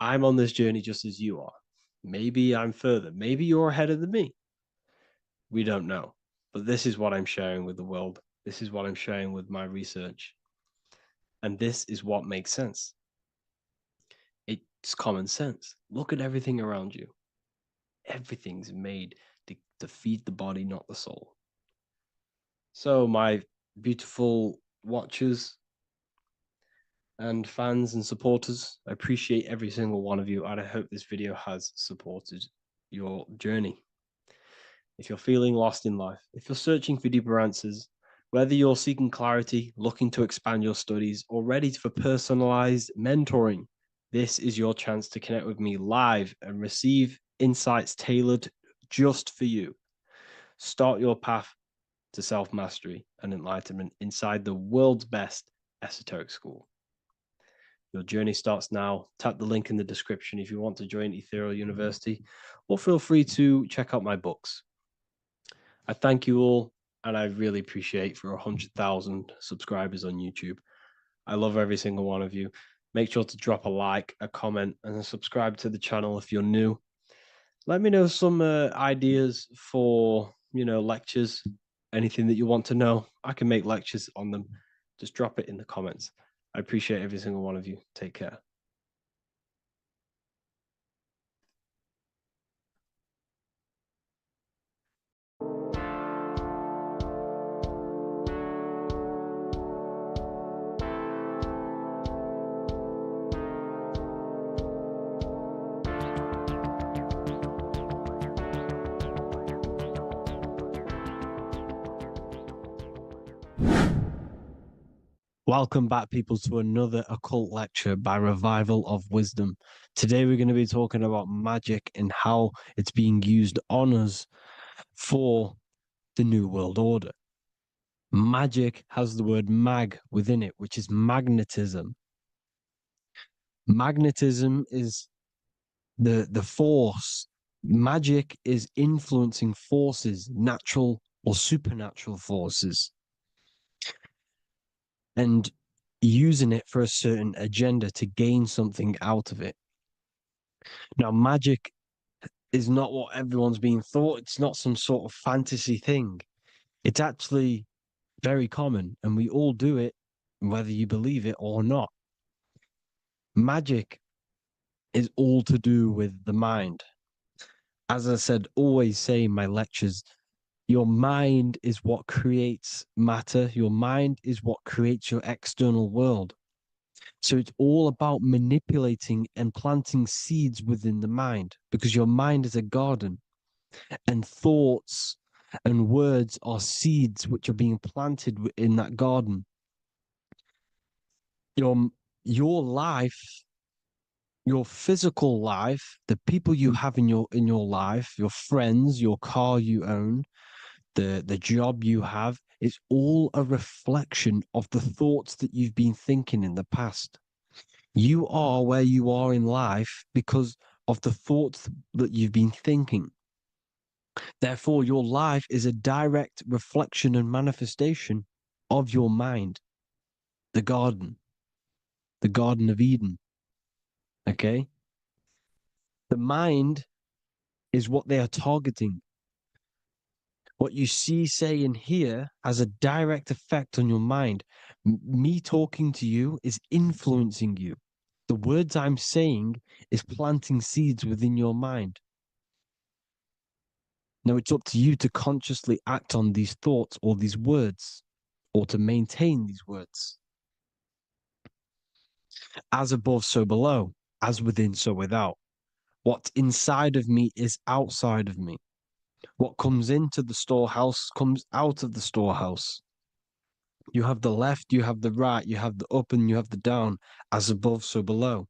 I'm on this journey just as you are. Maybe I'm further. Maybe you're ahead of me. We don't know. But this is what I'm sharing with the world. This is what I'm sharing with my research. And this is what makes sense. It's common sense. Look at everything around you. Everything's made to feed the body, not the soul. So, my beautiful watchers and fans and supporters, I appreciate every single one of you, and I hope this video has supported your journey. If you're feeling lost in life, if you're searching for deeper answers, whether you're seeking clarity, looking to expand your studies, or ready for personalized mentoring, this is your chance to connect with me live and receive insights tailored just for you. Start your path to self-mastery and enlightenment inside the world's best esoteric school. Your journey starts now. Tap the link in the description if you want to join Ethereal University, or feel free to check out my books. I thank you all, and I really appreciate for 100,000 subscribers on YouTube. I love every single one of you. Make sure to drop a like, a comment, and subscribe to the channel if you're new. Let me know some ideas for, lectures, anything that you want to know. I can make lectures on them. Just drop it in the comments. I appreciate every single one of you. Take care. Welcome back, people, to another occult lecture by Revival of Wisdom. Today, we're going to be talking about magic and how it's being used on us for the New World Order. Magic has the word mag within it, which is magnetism. Magnetism is the force. Magic is influencing forces, natural or supernatural forces. And using it for a certain agenda to gain something out of it. Now, magic is not what everyone's being thought. It's not some sort of fantasy thing. It's actually very common, and we all do it, whether you believe it or not. Magic is all to do with the mind. As I said, always say in my lectures, your mind is what creates matter. Your mind is what creates your external world. So it's all about manipulating and planting seeds within the mind, because your mind is a garden, and thoughts and words are seeds which are being planted in that garden. Your life, your physical life, the people you have in your life, your friends, your car you own, the job you have, is all a reflection of the thoughts that you've been thinking in the past. You are where you are in life because of the thoughts that you've been thinking. Therefore, your life is a direct reflection and manifestation of your mind, the Garden of Eden. Okay? The mind is what they are targeting. What you see, say, and hear has a direct effect on your mind. Me talking to you is influencing you. The words I'm saying is planting seeds within your mind. Now it's up to you to consciously act on these thoughts or these words, or to maintain these words. As above, so below. As within, so without. What's inside of me is outside of me. What comes into the storehouse comes out of the storehouse. You have the left, you have the right, you have the up and you have the down. As above, so below.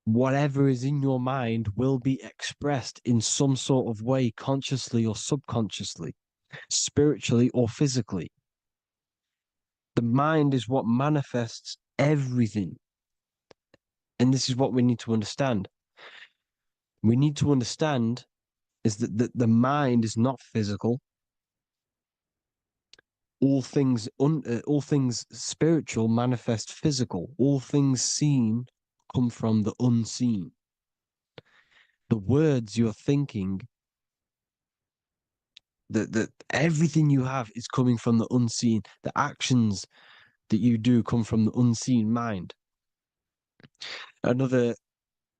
Whatever is in your mind will be expressed in some sort of way, consciously or subconsciously, spiritually or physically. The mind is what manifests everything. And this is what we need to understand. We need to understand is that the mind is not physical. All things spiritual manifest physical. All things seen come from the unseen. The words you're thinking, that everything you have is coming from the unseen. The actions that you do come from the unseen mind. Another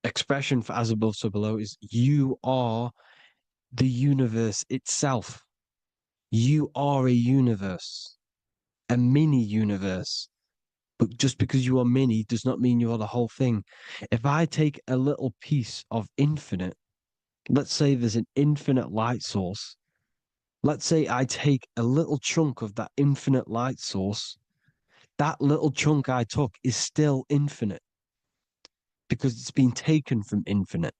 expression for as above, so below is you are the universe itself. You are a universe, a mini universe. But just because you are mini does not mean you are the whole thing. If I take a little piece of infinite, let's say there's an infinite light source. Let's say I take a little chunk of that infinite light source. That little chunk I took is still infinite because it's been taken from infinite.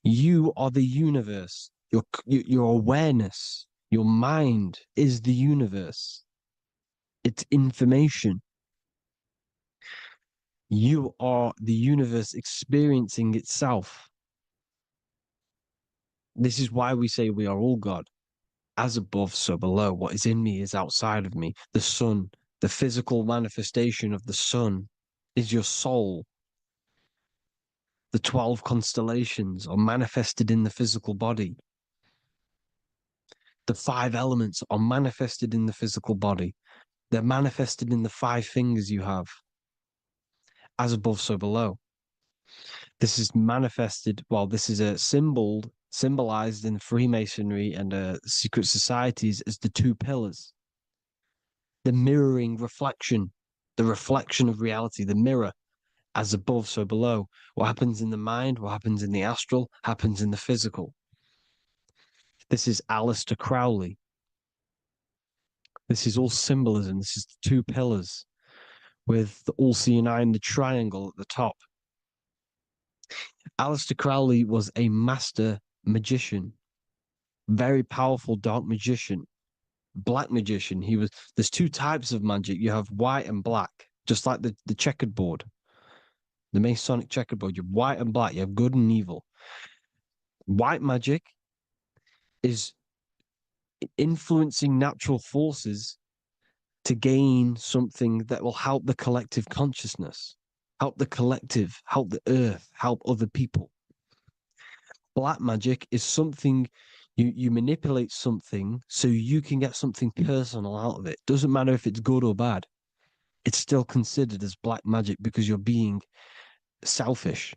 You are the universe. Your awareness, your mind is the universe. It's information. You are the universe experiencing itself. This is why we say we are all God. As above, so below. What is in me is outside of me. The sun, the physical manifestation of the sun, is your soul. The 12 constellations are manifested in the physical body. The 5 elements are manifested in the physical body. They're manifested in the 5 fingers you have. As above, so below. This is manifested, well, this is a symbolized in Freemasonry and secret societies as the 2 pillars. The mirroring reflection, the reflection of reality, the mirror, as above, so below. What happens in the mind, what happens in the astral, happens in the physical. This is Aleister Crowley. This is all symbolism. This is the 2 pillars with the all-seeing eye and the triangle at the top. Aleister Crowley was a master magician, very powerful dark magician, black magician. There's 2 types of magic. You have white and black, just like the checkered board, the Masonic checkerboard. You have white and black. You have good and evil. White magic is influencing natural forces to gain something that will help the collective consciousness, help the collective, help the earth, help other people. Black magic is something you manipulate something so you can get something personal out of it. Doesn't matter if it's good or bad. It's still considered as black magic because you're being selfish.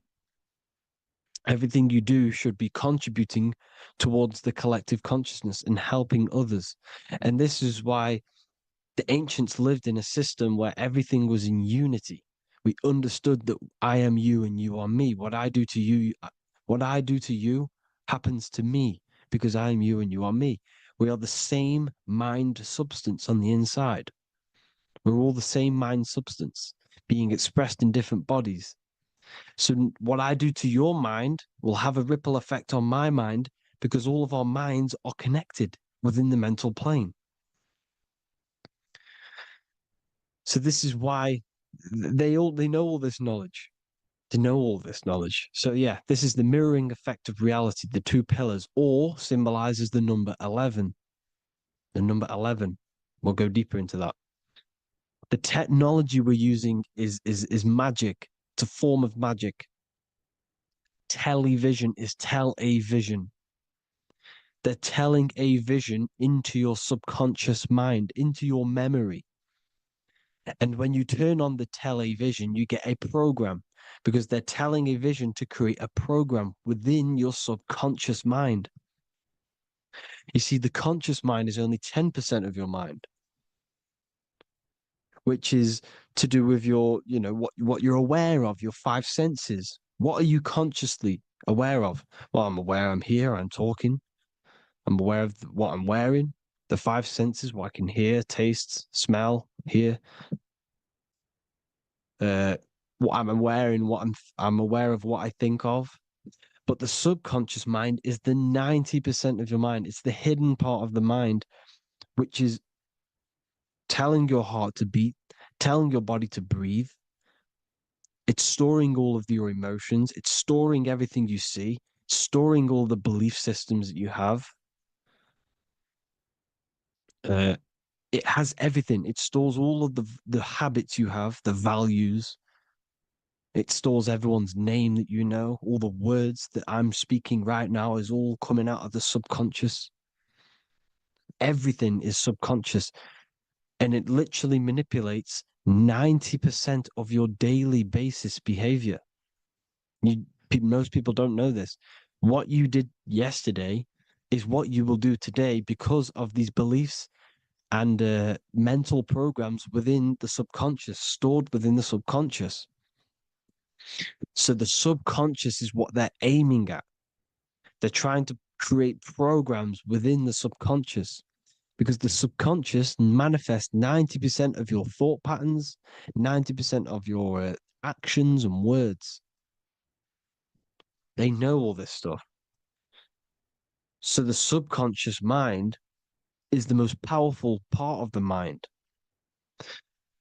Everything you do should be contributing towards the collective consciousness and helping others. And this is why the ancients lived in a system where everything was in unity. We understood that I am you and you are me. What I do to you happens to me because I am you and you are me. We are the same mind substance on the inside. We're all the same mind substance being expressed in different bodies. So what I do to your mind will have a ripple effect on my mind because all of our minds are connected within the mental plane. So this is why they know all this knowledge. They know all this knowledge. So yeah, this is the mirroring effect of reality, the two pillars, or symbolizes the number 11. The number 11. We'll go deeper into that. The technology we're using is magic. It's a form of magic. Television is tell a vision. They're telling a vision into your subconscious mind, into your memory. And when you turn on the television, you get a program because they're telling a vision to create a program within your subconscious mind. You see, the conscious mind is only 10% of your mind, which is to do with your, what you're aware of, your five senses. What are you consciously aware of? Well, I'm aware I'm here, I'm talking. I'm aware of what I'm wearing, the five senses, what I can hear, taste, smell, hear. What I'm wearing, I'm aware of what I think of. But the subconscious mind is the 90% of your mind. It's the hidden part of the mind, which is telling your heart to beat, telling your body to breathe. It's storing all of your emotions. It's storing everything you see, storing all the belief systems that you have. It has everything. It stores all of the habits you have, the values. It stores everyone's name that you know. All the words that I'm speaking right now is all coming out of the subconscious. Everything is subconscious. And it literally manipulates 90% of your daily basis behavior. Most people don't know this. What you did yesterday is what you will do today because of these beliefs and mental programs within the subconscious, stored within the subconscious. So the subconscious is what they're aiming at. They're trying to create programs within the subconscious because the subconscious manifests 90% of your thought patterns, 90% of your actions and words. They know all this stuff. So the subconscious mind is the most powerful part of the mind.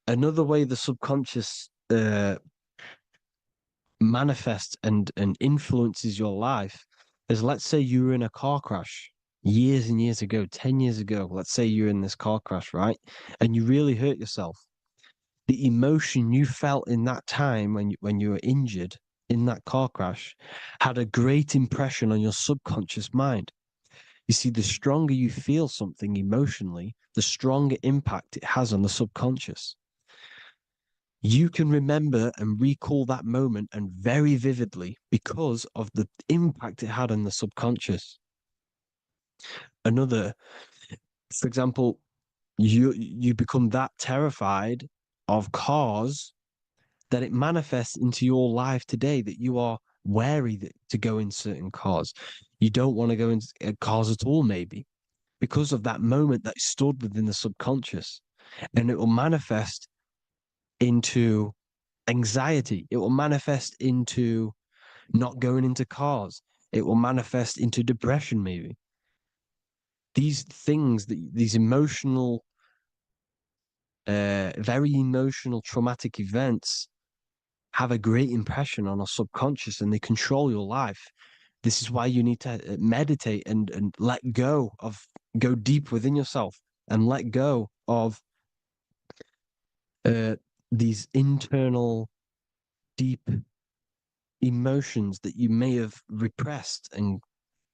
Another way the subconscious manifests and influences your life is, let's say you were in a car crash years and years ago, 10 years ago. Let's say you're in this car crash, right? And you really hurt yourself. The emotion you felt in that time when you were injured in that car crash had a great impression on your subconscious mind. You see, the stronger you feel something emotionally, the stronger impact it has on the subconscious. You can remember and recall that moment and very vividly because of the impact it had on the subconscious. For example, you become that terrified of cars that it manifests into your life today, that you are wary to go in certain cars. You don't want to go in cars at all, maybe, because of that moment that stored within the subconscious. And it will manifest into anxiety. It will manifest into not going into cars. It will manifest into depression, maybe. These things, these emotional, very emotional, traumatic events have a great impression on our subconscious and they control your life. This is why you need to meditate and let go deep within yourself and let go of these internal, deep emotions that you may have repressed and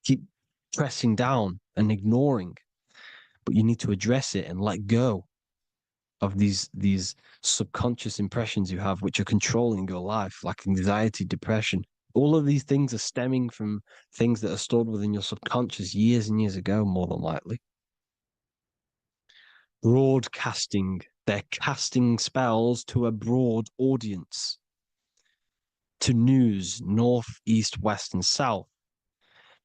keep pressing down and ignoring, but you need to address it and let go of these subconscious impressions you have, which are controlling your life, like anxiety, depression. All of these things are stemming from things that are stored within your subconscious years and years ago, more than likely. Broadcasting. They're casting spells to a broad audience, to news, north, east, west, and south.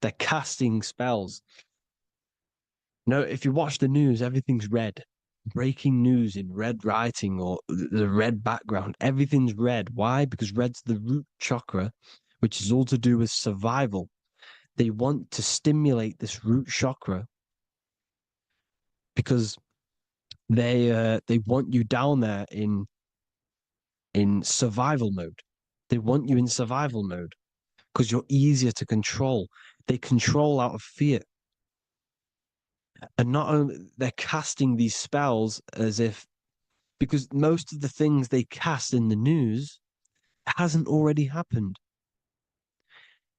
They're casting spells. No, if you watch the news, everything's red. Breaking news in red writing or the red background, everything's red. Why? Because red's the root chakra, which is all to do with survival. They want to stimulate this root chakra because they want you down there in survival mode. They want you in survival mode because you're easier to control. They control out of fear. And not only they're casting these spells as if, because most of the things they cast in the news hasn't already happened.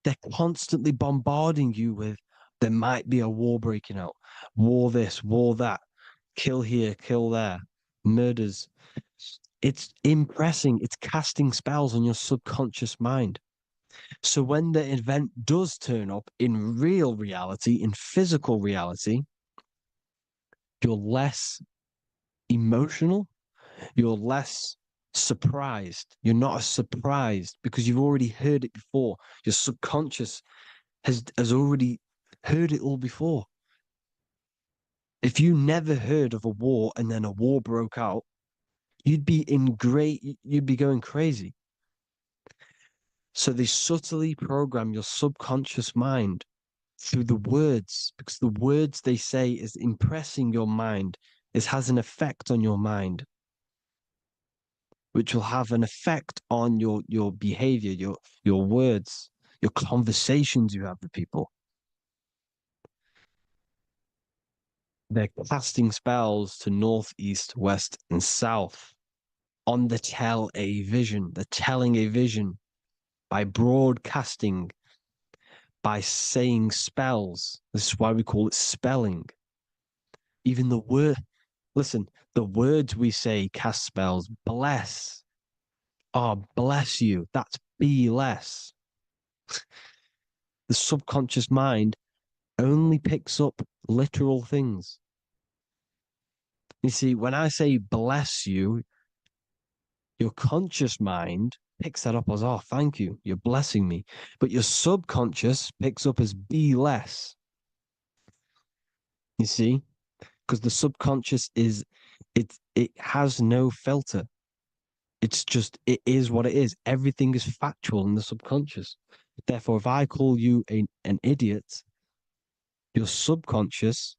They're constantly bombarding you with there might be a war breaking out, war this, war that, kill here, kill there, murders. It's impressing, it's casting spells on your subconscious mind. So when the event does turn up in real reality, in physical reality, you're less emotional, you're less surprised. You're not as surprised because you've already heard it before. Your subconscious has already heard it all before. If you never heard of a war and then a war broke out, you'd be going crazy. So they subtly program your subconscious mind through the words, because the words they say is impressing your mind. It has an effect on your mind, which will have an effect on your behavior, your words, your conversations you have with people. They're casting spells to north, east, west, and south on the tell a vision. They're telling a vision by broadcasting, by saying spells. This is why we call it spelling. Even the word, listen, the words we say cast spells. Bless. Oh, bless you. That's be less. The subconscious mind only picks up literal things. You see, when I say bless you, your conscious mind picks that up as, oh, thank you, you're blessing me. But your subconscious picks up as be less. You see? Because the subconscious it has no filter. It's just, it is what it is. Everything is factual in the subconscious. Therefore, if I call you an idiot, your subconscious,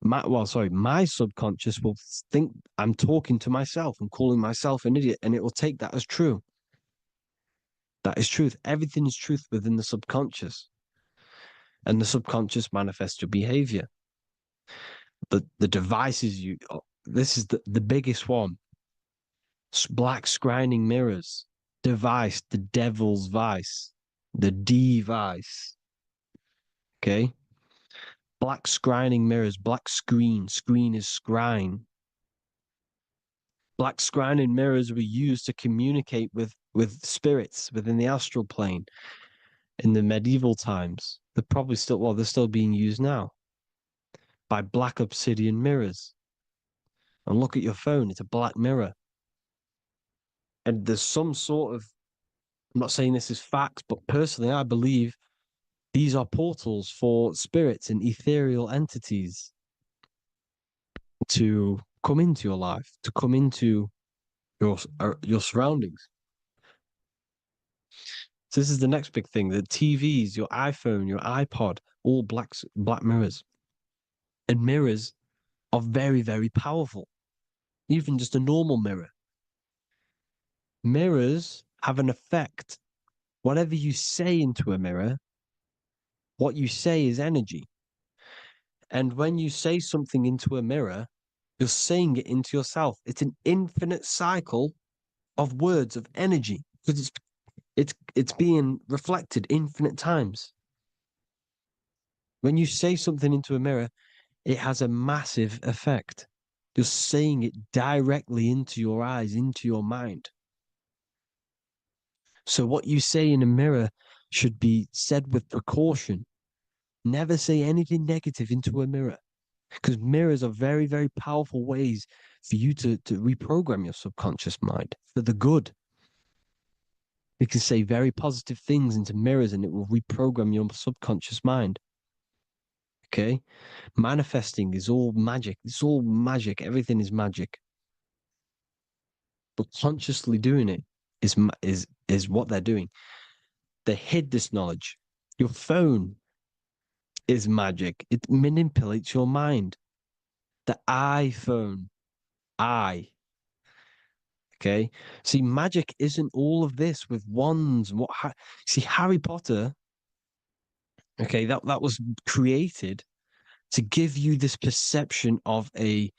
my subconscious will think I'm talking to myself and calling myself an idiot, and it will take that as true. That is truth. Everything is truth within the subconscious. And the subconscious manifests your behavior. The devices this is the biggest one. Black scrying mirrors, device, the devil's vice, the device. Okay? Black scrying mirrors, black screen is scrying. Black scrying mirrors were used to communicate with spirits within the astral plane in the medieval times. They're still being used now by black obsidian mirrors. And look at your phone, it's a black mirror. And there's some sort of, I'm not saying this is fact, but personally, I believe these are portals for spirits and ethereal entities to come into your life, to come into your surroundings. So this is the next big thing: the TVs, your iPhone, your iPod, all black mirrors. And mirrors are very, very powerful. Even just a normal mirror. Mirrors have an effect. Whatever you say into a mirror, what you say is energy. And when you say something into a mirror, You're saying it into yourself. It's an infinite cycle of words, of energy, because it's being reflected infinite times. When you say something into a mirror, it has a massive effect. You're saying it directly into your eyes, into your mind. So what you say in a mirror should be said with precaution. Never say anything negative into a mirror, because mirrors are very, very powerful ways for you to reprogram your subconscious mind for the good. You can say very positive things into mirrors and it will reprogram your subconscious mind. Okay? Manifesting is all magic. It's all magic. Everything is magic. But consciously doing it is what they're doing. They hid this knowledge. Your phone is magic. It manipulates your mind. The iPhone, okay. See, magic isn't all of this with wands. See, Harry Potter, okay, that was created to give you this perception of a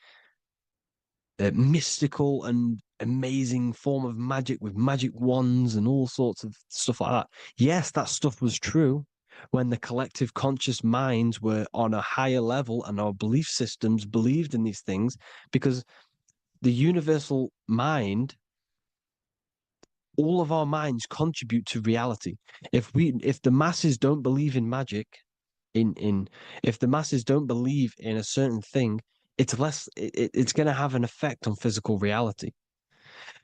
mystical and amazing form of magic with magic wands and all sorts of stuff like that. Yes, that stuff was true when the collective conscious minds were on a higher level and our belief systems believed in these things, because the universal mind, all of our minds contribute to reality. If the masses don't believe in magic, if the masses don't believe in a certain thing, it's going to have an effect on physical reality.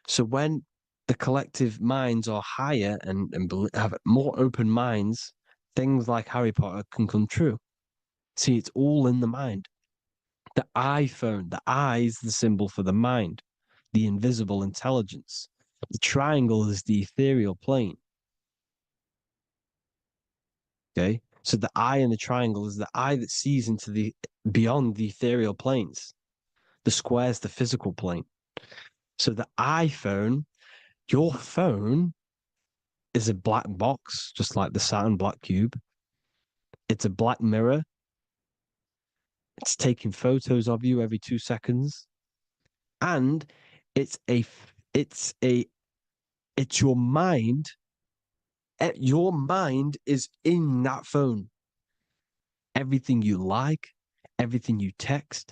So when the collective minds are higher and have more open minds, things like Harry Potter can come true. See, it's all in the mind. The iPhone, the I is the symbol for the mind, the invisible intelligence. The triangle is the ethereal plane. Okay. So the eye in the triangle is the eye that sees into the beyond the ethereal planes. The square is the physical plane. So the iPhone, your phone is a black box, just like the Saturn black cube. It's a black mirror. It's taking photos of you every 2 seconds. And it's your mind. Your mind is in that phone. Everything you like, everything you text,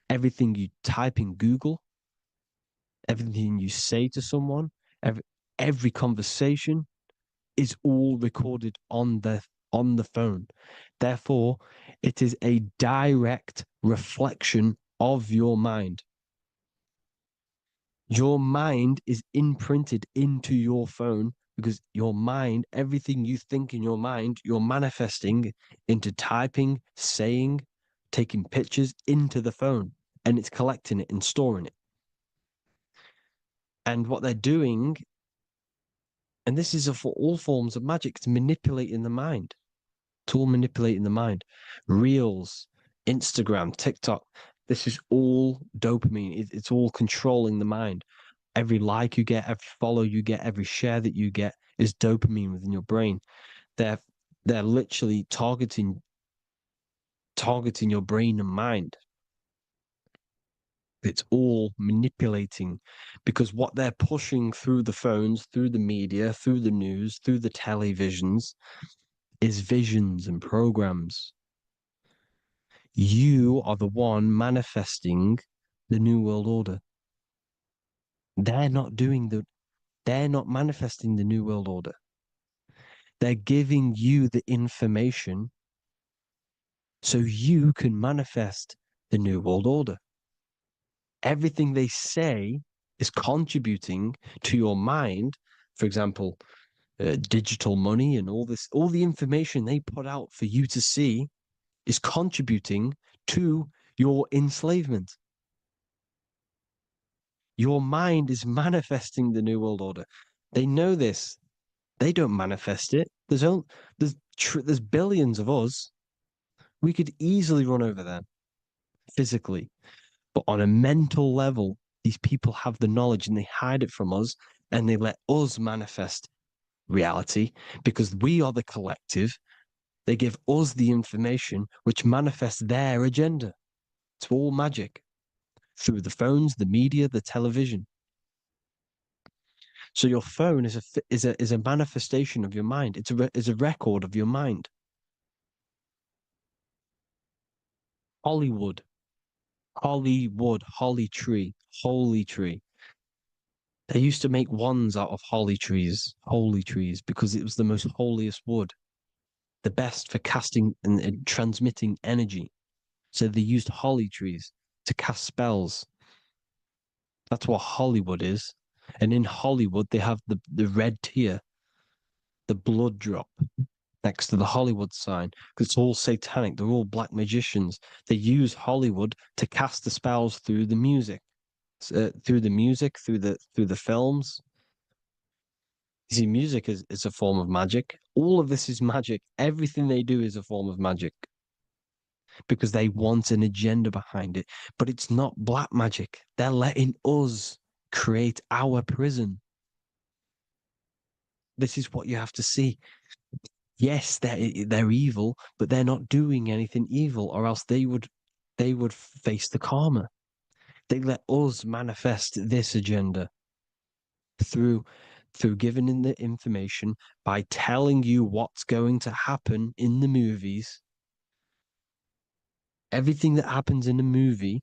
everything you type in Google, everything you say to someone, every conversation is all recorded on the phone. Therefore, it is a direct reflection of your mind. Your mind is imprinted into your phone because your mind, everything you think in your mind, you're manifesting into typing, saying, taking pictures into the phone, and it's collecting it and storing it. And what they're doing, and this is for all forms of magic, it's manipulating the mind. It's all manipulating the mind. Reels, Instagram, TikTok, this is all dopamine. It's all controlling the mind. Every like you get, every follow you get, every share that you get is dopamine within your brain. They're literally targeting your brain and mind. It's all manipulating, because what they're pushing through the phones, through the media, through the news, through the televisions is visions and programs. You are the one manifesting the New World Order. They're not manifesting the New World Order. They're giving you the information so you can manifest the New World Order. Everything they say is contributing to your mind. For example, digital money and all the information they put out for you to see is contributing to your enslavement. Your mind is manifesting the New World Order. They know this. They don't manifest it. There's billions of us. We could easily run over them physically. But on a mental level, these people have the knowledge and they hide it from us and they let us manifest reality because we are the collective. They give us the information which manifests their agenda. It's all magic. through the phones, the media, the television. So your phone is a manifestation of your mind. It's a record of your mind. Hollywood, holly tree, holy tree. They used to make wands out of holy trees, because it was the most holiest wood, the best for casting and transmitting energy. So they used holly trees to cast spells. That's what Hollywood is. And in Hollywood, they have the red tear, the blood drop next to the Hollywood sign, because it's all satanic. They're all black magicians. They use Hollywood to cast the spells through the music, through the films. You see, music is a form of magic. All of this is magic. Everything they do is a form of magic because they want an agenda behind it. But it's not black magic. They're letting us create our prison. This is what you have to see. Yes, they're evil, but they're not doing anything evil, or else they would face the karma. They let us manifest this agenda through giving in the information, by telling you what's going to happen in the movies. Everything that happens in a movie,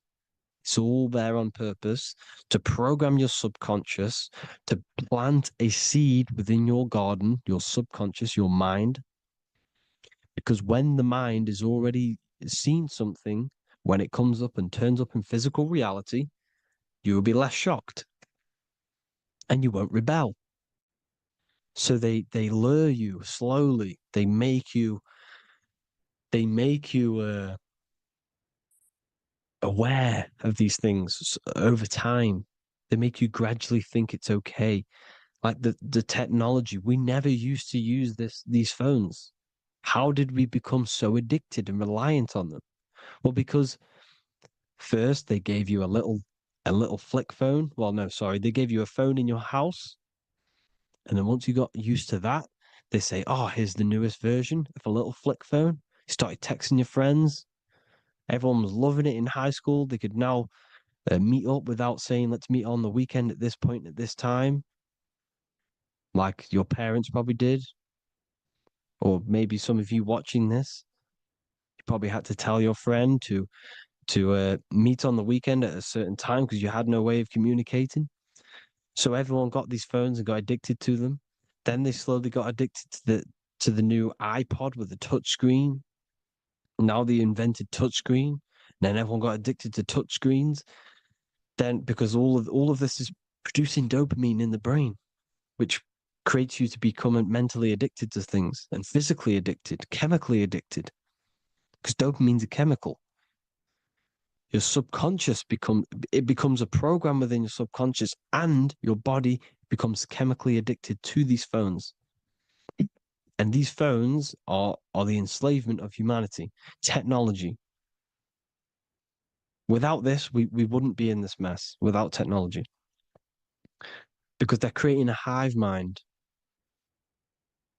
it's all there on purpose to program your subconscious, to plant a seed within your garden, your subconscious, your mind. Because when the mind is already seen something, when it comes up and turns up in physical reality, you will be less shocked and you won't rebel. So they lure you slowly. They make you aware of these things over time. They make you gradually think it's okay. Like the technology, we never used to use these phones. How did we become so addicted and reliant on them? Well, because first they gave you a little flick phone. Well, no, sorry, they gave you a phone in your house. And then once you got used to that, they say, oh, here's the newest version of a little flick phone. You started texting your friends. Everyone was loving it in high school. They could now meet up without saying, let's meet on the weekend at this point at this time, like your parents probably did. Or maybe some of you watching this, you probably had to tell your friend to meet on the weekend at a certain time because you had no way of communicating. So everyone got these phones and got addicted to them. Then they slowly got addicted to the new iPod with the touch screen. Now they invented touch screen. Then everyone got addicted to touch screens. Then because all of this is producing dopamine in the brain, which creates you to become mentally addicted to things and physically addicted, chemically addicted. Because dopamine's a chemical. Your subconscious becomes a program within your subconscious, and your body becomes chemically addicted to these phones. And these phones are the enslavement of humanity, technology. Without this, we wouldn't be in this mess without technology. Because they're creating a hive mind.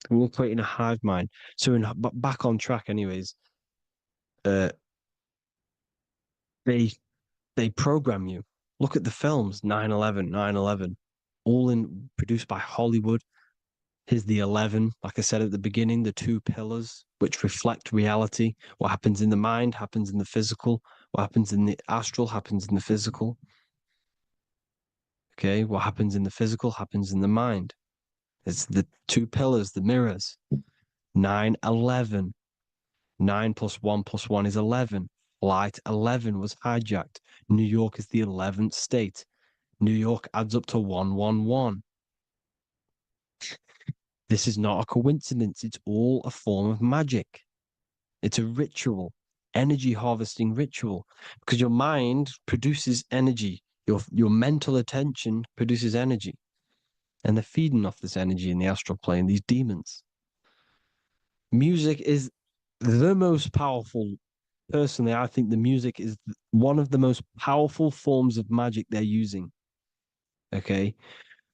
We're creating a hive mind. So back on track anyways, they program you. Look at the films, 9/11, 9/11, all produced by Hollywood. Here's the 11, like I said at the beginning, the two pillars which reflect reality. What happens in the mind happens in the physical. What happens in the astral happens in the physical. Okay, what happens in the physical happens in the mind. It's the two pillars, the mirrors. 9/11. 9 plus 1 plus 1 is 11. Flight 11 was hijacked. New York is the 11th state. New York adds up to 111. This is not a coincidence. It's all a form of magic. It's a ritual, energy harvesting ritual, because your mind produces energy. Your mental attention produces energy. And they're feeding off this energy in the astral plane, these demons. Music is the most powerful. Personally, I think the music is one of the most powerful forms of magic they're using. Okay.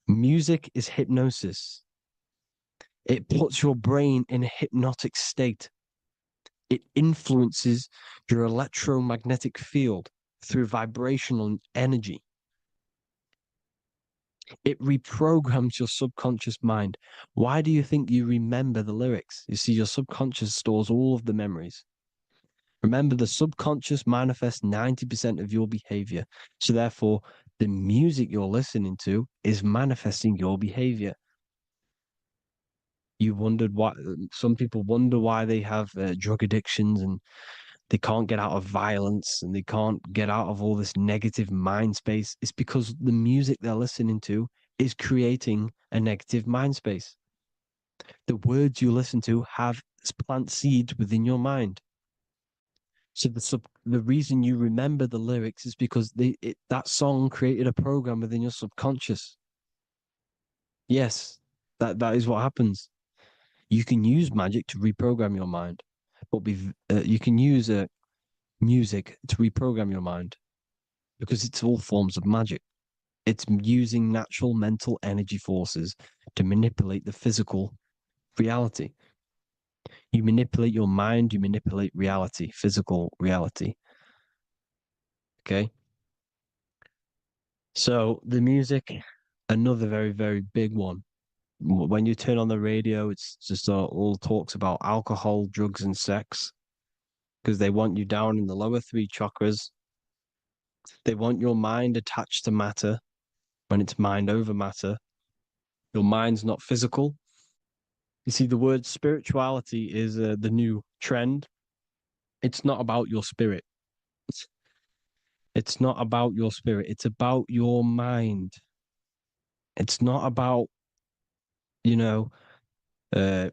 Music is hypnosis. It puts your brain in a hypnotic state. It influences your electromagnetic field through vibrational energy. It reprograms your subconscious mind. Why do you think you remember the lyrics? You see, your subconscious stores all of the memories. Remember, the subconscious manifests 90% of your behavior. So therefore, the music you're listening to is manifesting your behavior. You wondered why some people wonder why they have drug addictions and they can't get out of violence and they can't get out of all this negative mind space. It's because the music they're listening to is creating a negative mind space. The words you listen to have plant seeds within your mind. So the reason you remember the lyrics is because that song created a program within your subconscious. Yes, that is what happens. You can use magic to reprogram your mind, but you can use music to reprogram your mind because it's all forms of magic. It's using natural mental energy forces to manipulate the physical reality. You manipulate your mind, you manipulate reality, physical reality. Okay. So the music, another very, very big one. When you turn on the radio, it's just all talks about alcohol, drugs, and sex because they want you down in the lower three chakras. They want your mind attached to matter when it's mind over matter. Your mind's not physical. You see, the word spirituality is the new trend. It's not about your spirit. It's not about your spirit. It's about your mind. It's not about, you know, uh,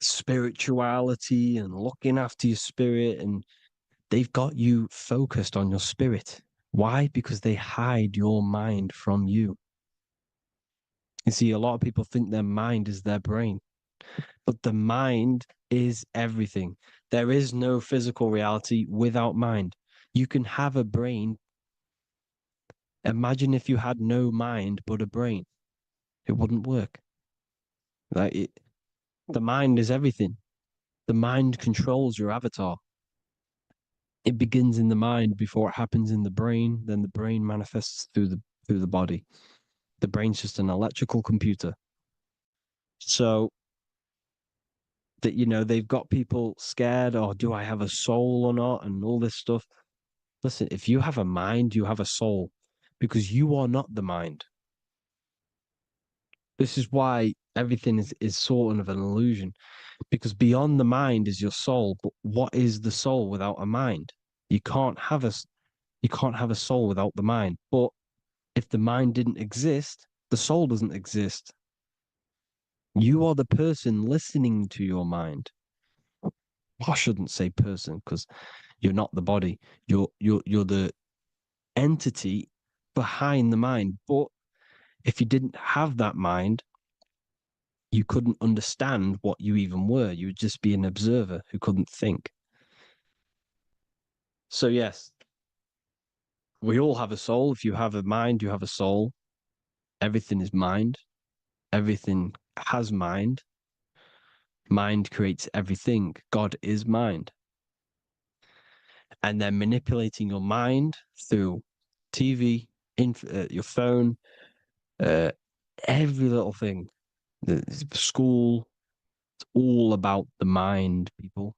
spirituality and looking after your spirit. And they've got you focused on your spirit. Why? Because they hide your mind from you. You see, a lot of people think their mind is their brain, but the mind is everything. There is no physical reality without mind. You can have a brain. Imagine if you had no mind but a brain. It wouldn't work. The mind is everything. The mind controls your avatar. It begins in the mind before it happens in the brain. Then the brain manifests through the body. The brain's just an electrical computer. So that they've got people scared. Or do I have a soul or not? And all this stuff. Listen, if you have a mind, you have a soul, because you are not the mind. This is why everything is sort of an illusion, because beyond the mind is your soul. But what is the soul without a mind? You can't have a soul without the mind. But if the mind didn't exist, the soul doesn't exist. You are the person listening to your mind. I shouldn't say person because you're not the body. You're the entity behind the mind. But if you didn't have that mind, you couldn't understand what you even were. You would just be an observer who couldn't think. So yes, we all have a soul. If you have a mind, you have a soul. Everything is mind. Everything has mind. Mind creates everything. God is mind. And then manipulating your mind through TV, your phone, uh, every little thing. The school, it's all about the mind, people.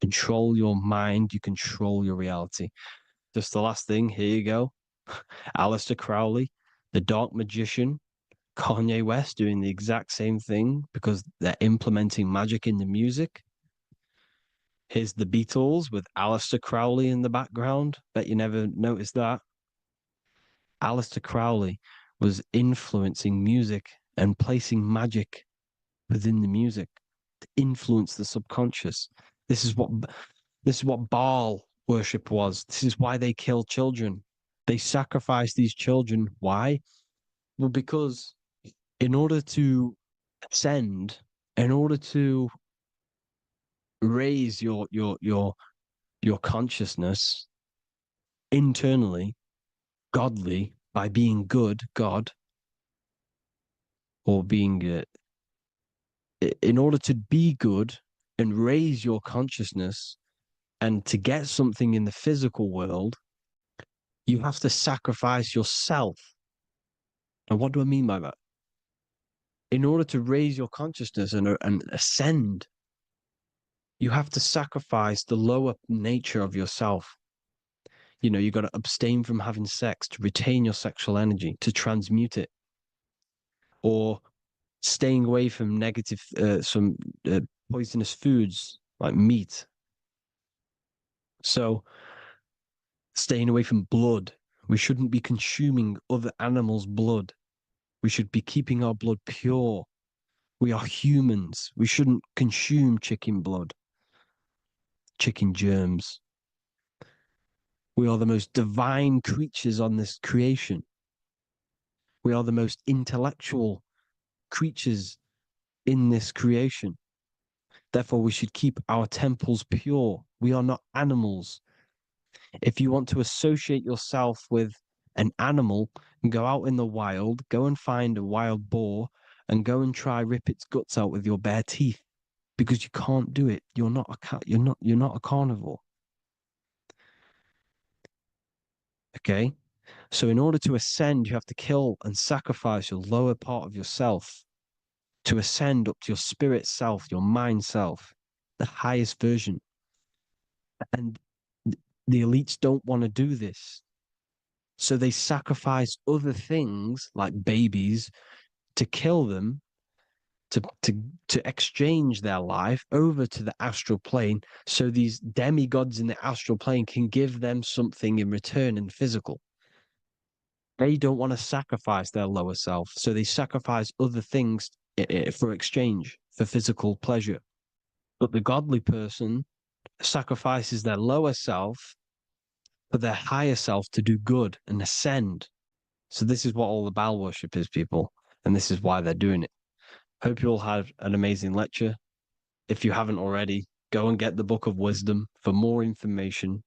Control your mind, you control your reality. Just the last thing, here you go. Aleister Crowley, the dark magician, Kanye West doing the exact same thing because they're implementing magic in the music. Here's the Beatles with Aleister Crowley in the background. Bet you never noticed that. Aleister Crowley was influencing music and placing magic within the music to influence the subconscious. This is what Baal worship was. This is why they kill children. They sacrifice these children. Why? Well, because in order to ascend, in order to raise your consciousness internally, godly, by being good, God, or being in order to be good and raise your consciousness, And to get something in the physical world, you have to sacrifice yourself. And what do I mean by that? In order to raise your consciousness and ascend, you have to sacrifice the lower nature of yourself. You got to abstain from having sex to retain your sexual energy, to transmute it, or staying away from some poisonous foods like meat. So staying away from blood. We shouldn't be consuming other animals' blood. We should be keeping our blood pure. We are humans. We shouldn't consume chicken blood, chicken germs. We are the most divine creatures on this creation. We are the most intellectual creatures in this creation. Therefore, we should keep our temples pure. We are not animals. If you want to associate yourself with an animal, go out in the wild, go and find a wild boar and go and try rip its guts out with your bare teeth, because you can't do it. You're not a cat. You're not a carnivore. Okay? So in order to ascend, you have to kill and sacrifice your lower part of yourself to ascend up to your spirit self, your mind self, the highest version. And the elites don't want to do this. So they sacrifice other things like babies to kill them, to exchange their life over to the astral plane, so these demigods in the astral plane can give them something in return in physical. They don't want to sacrifice their lower self, so they sacrifice other things for exchange, for physical pleasure. But the godly person sacrifices their lower self for their higher self to do good and ascend. So this is what all the Baal worship is, people, and this is why they're doing it. Hope you all had an amazing lecture. If you haven't already, go and get the Book of Wisdom for more information.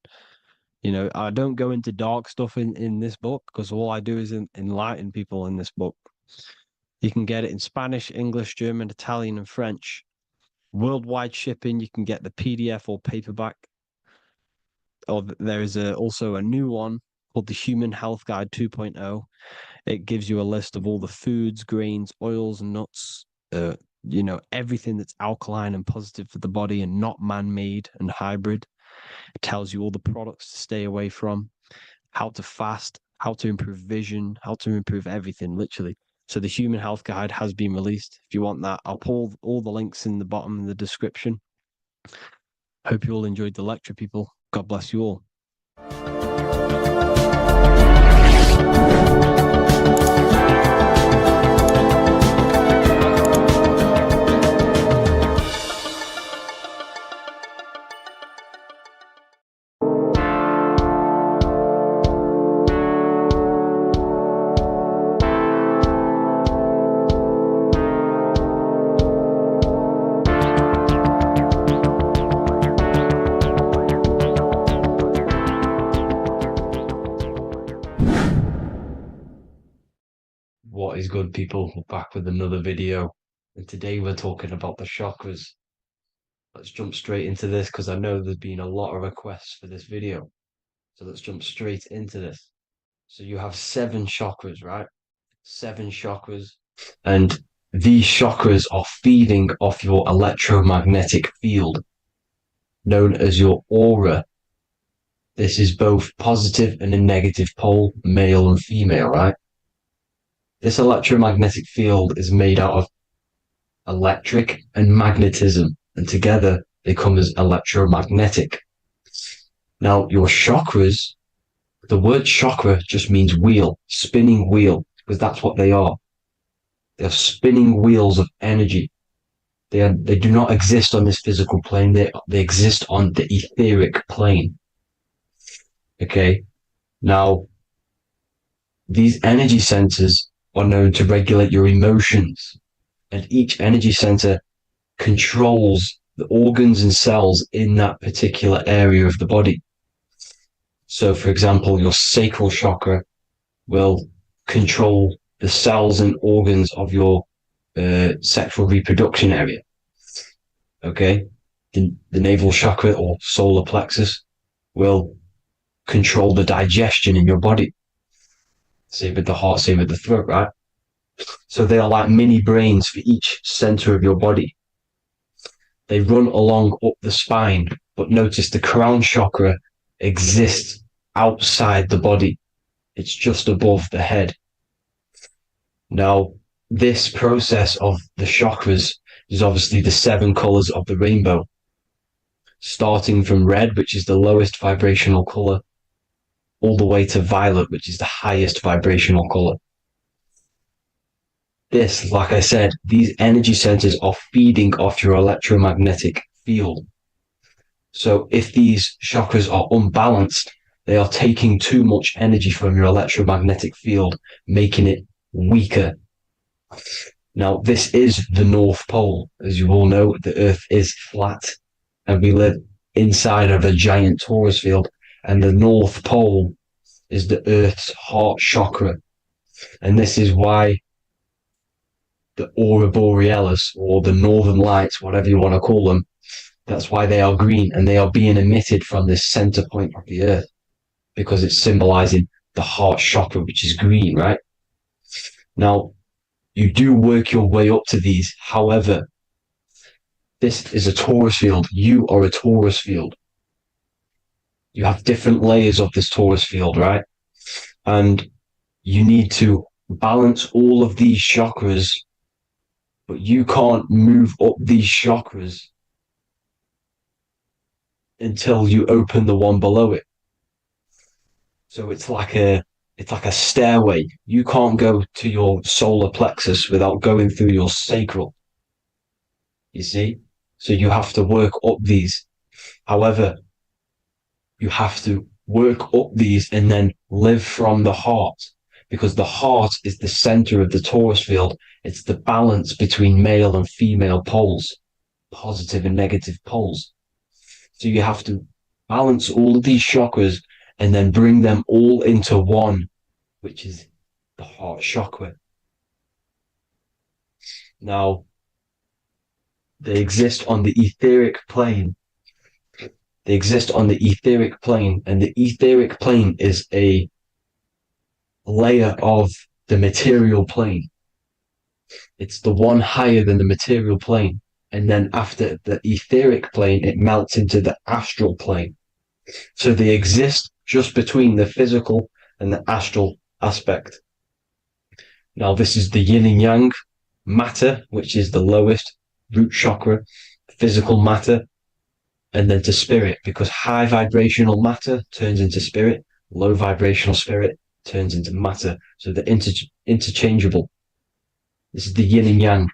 I don't go into dark stuff in this book, because all I do is enlighten people in this book. You can get it in Spanish, English, German, Italian, and French. Worldwide shipping. You can get the PDF or paperback. Or there is also a new one called the Human Health Guide 2.0. It gives you a list of all the foods, grains, oils, and nuts, everything that's alkaline and positive for the body and not man-made and hybrid. It tells you all the products to stay away from, how to fast, how to improve vision, how to improve everything, literally. So the Human Health Guide has been released. If you want that, I'll put all the links in the bottom in the description. Hope you all enjoyed the lecture, people. God bless you all. What is good, people? We're back with another video, and today we're talking about the chakras. Let's jump straight into this, because I know there's been a lot of requests for this video. So let's jump straight into this. So you have 7 chakras, right? 7 chakras, and these chakras are feeding off your electromagnetic field, known as your aura. This is both positive and a negative pole, male and female, right? This electromagnetic field is made out of electric and magnetism, and together they come as electromagnetic. Now, your chakras, the word chakra just means wheel, spinning wheel, because that's what they are. They're spinning wheels of energy. They do not exist on this physical plane. They exist on the etheric plane. Okay. Now, these energy centers are known to regulate your emotions, and each energy center controls the organs and cells in that particular area of the body. So, for example, your sacral chakra will control the cells and organs of your sexual reproduction area. Okay. the navel chakra or solar plexus will control the digestion in your body. Same with the heart, same with the throat, right? So they are like mini brains for each center of your body. They run along up the spine, but notice the crown chakra exists outside the body. It's just above the head. Now, this process of the chakras is obviously the 7 colors of the rainbow, starting from red, which is the lowest vibrational color, all the way to violet, which is the highest vibrational color. This, like I said, these energy centers are feeding off your electromagnetic field. So if these chakras are unbalanced, they are taking too much energy from your electromagnetic field, making it weaker. Now, this is the North Pole. As you all know, the Earth is flat and we live inside of a giant torus field, and the North Pole is the Earth's heart chakra. And this is why the aurora borealis, or the northern lights, whatever you want to call them, that's why they are green, and they are being emitted from this center point of the Earth, because it's symbolizing the heart chakra, which is green, right? Now, you do work your way up to these. However, this is a torus field. You are a torus field. You have different layers of this torus field, right? And you need to balance all of these chakras, but you can't move up these chakras until you open the one below it. So it's like a stairway. You can't go to your solar plexus without going through your sacral. You see? So you have to work up these. However, you have to work up these and then live from the heart, because the heart is the center of the torus field. It's the balance between male and female poles, positive and negative poles. So you have to balance all of these chakras and then bring them all into one, which is the heart chakra. Now, they exist on the etheric plane. They exist on the etheric plane, and the etheric plane is a layer of the material plane. It's the one higher than the material plane. And then after the etheric plane, it melts into the astral plane. So they exist just between the physical and the astral aspect. Now, this is the yin and yang matter, which is the lowest root chakra, physical matter, and then to spirit, because high vibrational matter turns into spirit, low vibrational spirit turns into matter. So they're interchangeable. This is the yin and yang.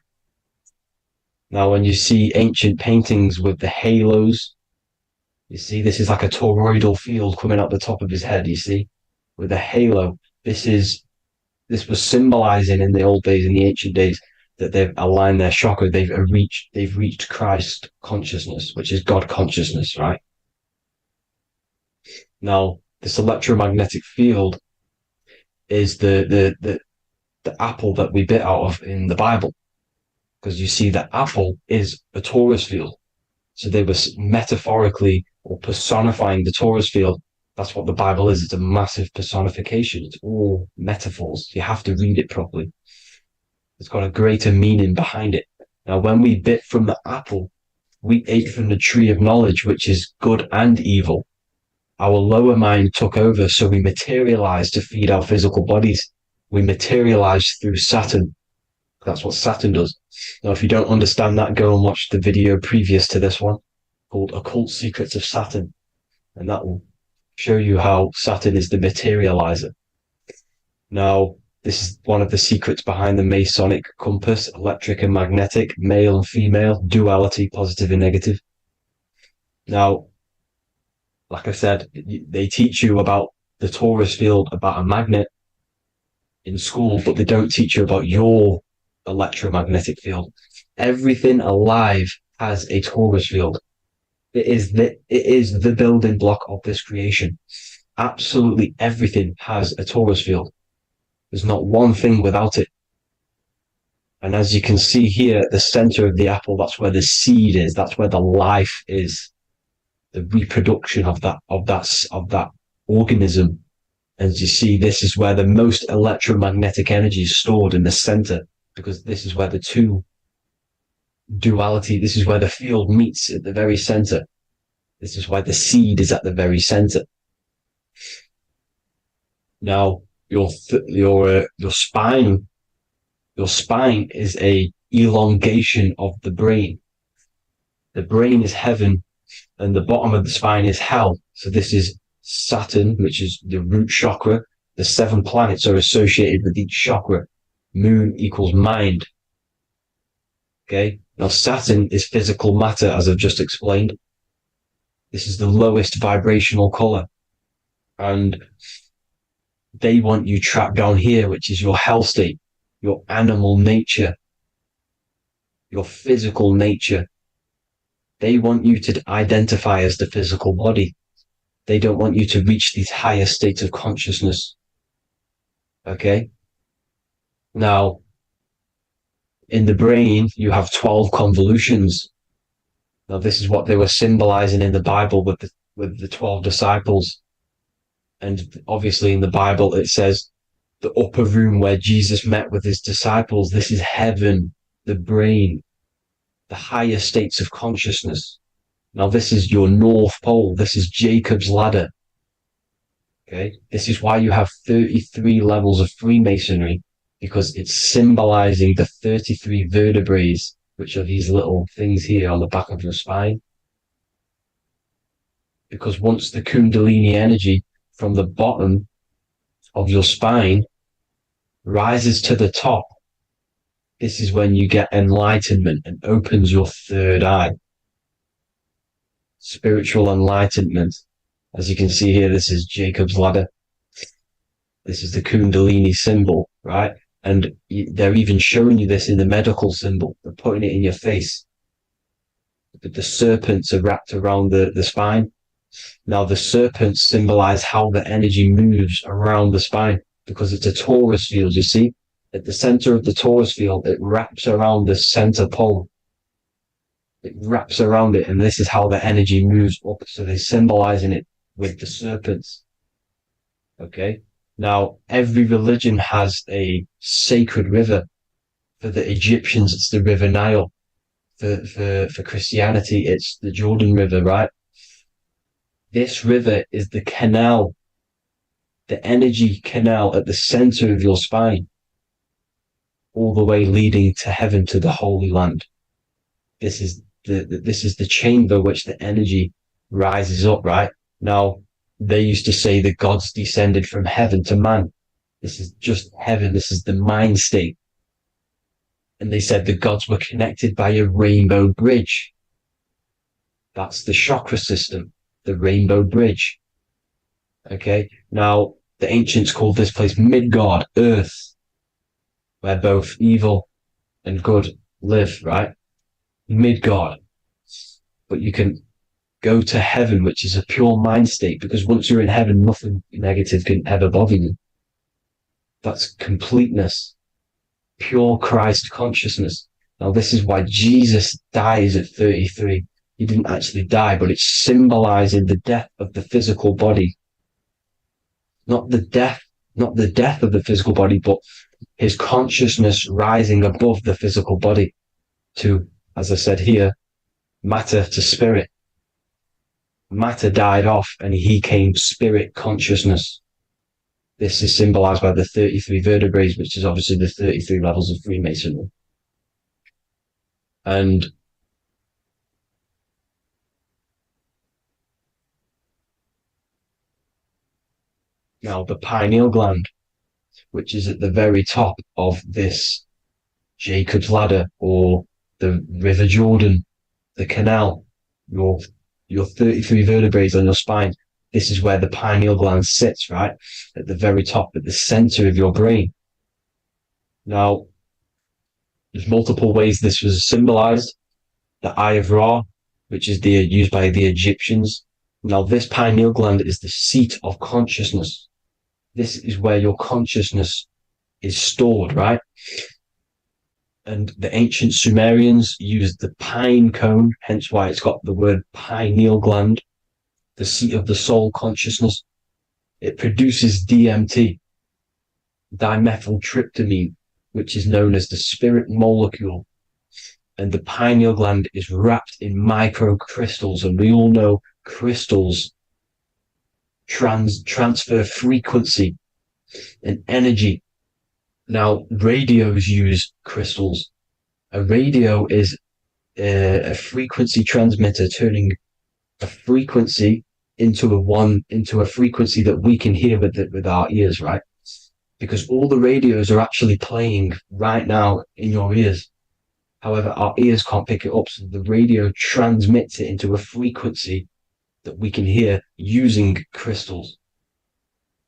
Now, when you see ancient paintings with the halos, you see this is like a toroidal field coming out the top of his head, you see, with a halo. This was symbolizing in the old days, in the ancient days, that they've aligned their chakra, they've reached Christ consciousness, which is God consciousness, right? Now, this electromagnetic field is the apple that we bit out of in the Bible, because you see the apple is a torus field. So they were metaphorically or personifying the torus field. That's what the Bible is. It's a massive personification. It's all metaphors. You have to read it properly. It's got a greater meaning behind it. Now, when we bit from the apple, we ate from the tree of knowledge, which is good and evil. Our lower mind took over, so we materialized to feed our physical bodies. We materialized through Saturn. That's what Saturn does. Now, if you don't understand that, go and watch the video previous to this one called Occult Secrets of Saturn. And that will show you how Saturn is the materializer. Now, this is one of the secrets behind the Masonic compass, electric and magnetic, male and female, duality, positive and negative. Now, like I said, they teach you about the torus field, about a magnet in school, but they don't teach you about your electromagnetic field. Everything alive has a torus field. It is the building block of this creation. Absolutely everything has a torus field. There's not one thing without it. And as you can see here at the center of the apple, that's where the seed is. That's where the life is, the reproduction of that organism. As you see, this is where the most electromagnetic energy is stored, in the center, because this is where the two duality, this is where the field meets, at the very center. This is why the seed is at the very center. Now, your spine is a elongation of the brain. The brain is heaven, and the bottom of the spine is hell. So this is Saturn, which is the root chakra. The 7 planets are associated with each chakra. Moon equals mind. Okay. Now Saturn is physical matter, as I've just explained. This is the lowest vibrational color. And they want you trapped down here, which is your hell state, your animal nature, your physical nature. They want you to identify as the physical body. They don't want you to reach these higher states of consciousness. Okay? Now, in the brain, you have 12 convolutions. Now, this is what they were symbolizing in the Bible with the 12 disciples. And obviously in the Bible, it says the upper room where Jesus met with his disciples. This is heaven, the brain, the higher states of consciousness. Now, this is your North Pole. This is Jacob's ladder. Okay. This is why you have 33 levels of Freemasonry, because it's symbolizing the 33 vertebrae, which are these little things here on the back of your spine. Because once the Kundalini energy from the bottom of your spine rises to the top, this is when you get enlightenment and opens your third eye. Spiritual enlightenment. As you can see here, this is Jacob's ladder. This is the Kundalini symbol, right? And they're even showing you this in the medical symbol. They're putting it in your face. But the serpents are wrapped around the spine. Now, the serpents symbolize how the energy moves around the spine, because it's a torus field, you see? At the center of the torus field, it wraps around the center pole. It wraps around it, and this is how the energy moves up. So they're symbolizing it with the serpents. Okay? Now, every religion has a sacred river. For the Egyptians, it's the River Nile. For Christianity, it's the Jordan River, right? This river is the canal, the energy canal at the center of your spine, all the way leading to heaven, to the Holy Land. This is the chamber which the energy rises up, right? Now, they used to say the gods descended from heaven to man. This is just heaven. This is the mind state. And they said the gods were connected by a rainbow bridge. That's the chakra system, the rainbow bridge. Okay. Now, the ancients called this place Midgard, Earth, where both evil and good live, right? Midgard. But you can go to heaven, which is a pure mind state, because once you're in heaven, nothing negative can ever bother you. That's completeness, pure Christ consciousness. Now, this is why Jesus dies at 33. He didn't actually die, but it's symbolizing the death of the physical body. Not the death of the physical body, but his consciousness rising above the physical body to, as I said here, matter to spirit. Matter died off and he came spirit consciousness. This is symbolized by the 33 vertebrae, which is obviously the 33 levels of Freemasonry. And now the pineal gland, which is at the very top of this Jacob's ladder, or the River Jordan, the canal, your 33 vertebrae on your spine. This is where the pineal gland sits, right? At the very top, at the center of your brain. Now, there's multiple ways this was symbolized. The Eye of Ra, which is used by the Egyptians. Now, this pineal gland is the seat of consciousness. This is where your consciousness is stored, right? And the ancient Sumerians used the pine cone, hence why it's got the word pineal gland, the seat of the soul consciousness. It produces DMT, dimethyltryptamine, which is known as the spirit molecule. And the pineal gland is wrapped in microcrystals. And we all know crystals transfer frequency and energy. Now, radios use crystals. A radio is a frequency transmitter, turning a frequency into a frequency that we can hear with our ears, right? Because all the radios are actually playing right now in your ears. However, our ears can't pick it up, so the radio transmits it into a frequency that we can hear using crystals.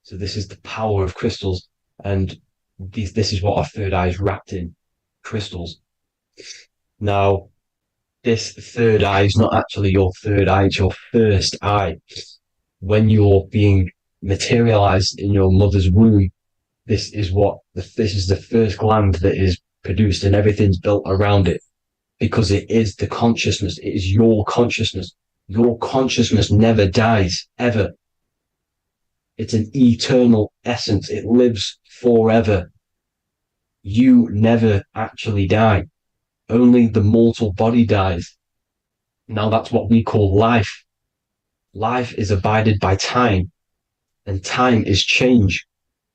So this is the power of crystals, and this is what our third eye is wrapped in, crystals. Now, this third eye is not actually your third eye, it's your first eye. When you're being materialized in your mother's womb, this is the first gland that is produced, and everything's built around it, because it is the consciousness. It is your consciousness. Your consciousness never dies, ever. It's an eternal essence. It lives forever. You never actually die. Only the mortal body dies. Now that's what we call life. Life is abided by time, and time is change.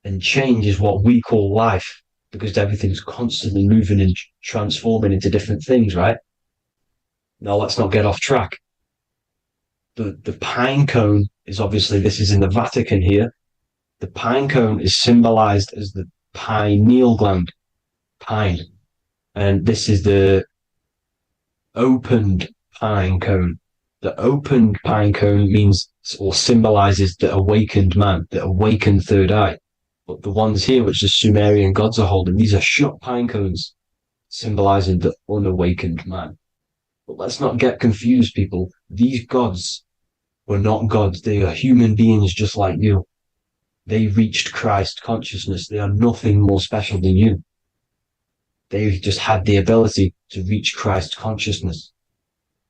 And change is what we call life, because everything's constantly moving and transforming into different things, right? Now let's not get off track. The pine cone is obviously, this is in the Vatican here. The pine cone is symbolized as the pineal gland, pine. And this is the opened pine cone. The opened pine cone means, or symbolizes, the awakened man, the awakened third eye. But the ones here, which the Sumerian gods are holding, these are shut pine cones, symbolizing the unawakened man. But let's not get confused, people. These gods were not gods. They are human beings just like you. They reached Christ consciousness. They are nothing more special than you. They just had the ability to reach Christ consciousness.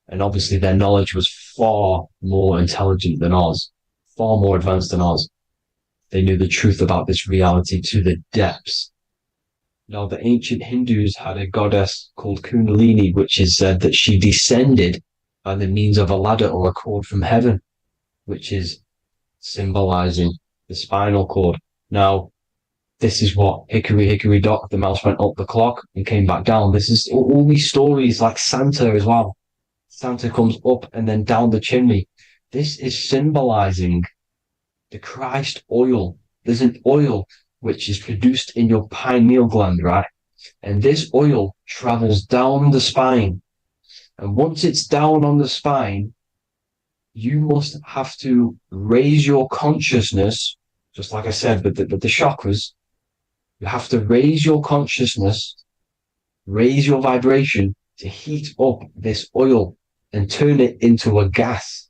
And obviously their knowledge was far more intelligent than ours, far more advanced than ours. They knew the truth about this reality to the depths. Now, the ancient Hindus had a goddess called Kundalini, which is said that she descended by the means of a ladder or a cord from heaven, which is symbolizing the spinal cord. Now, this is what Hickory Hickory Dock, the mouse went up the clock and came back down. This is all these stories, like Santa as well. Santa comes up and then down the chimney. This is symbolizing the Christ oil. There's an oil which is produced in your pineal gland, right? And this oil travels down the spine. And once it's down on the spine, you must have to raise your consciousness, just like I said, but the chakras. You have to raise your consciousness, raise your vibration to heat up this oil and turn it into a gas.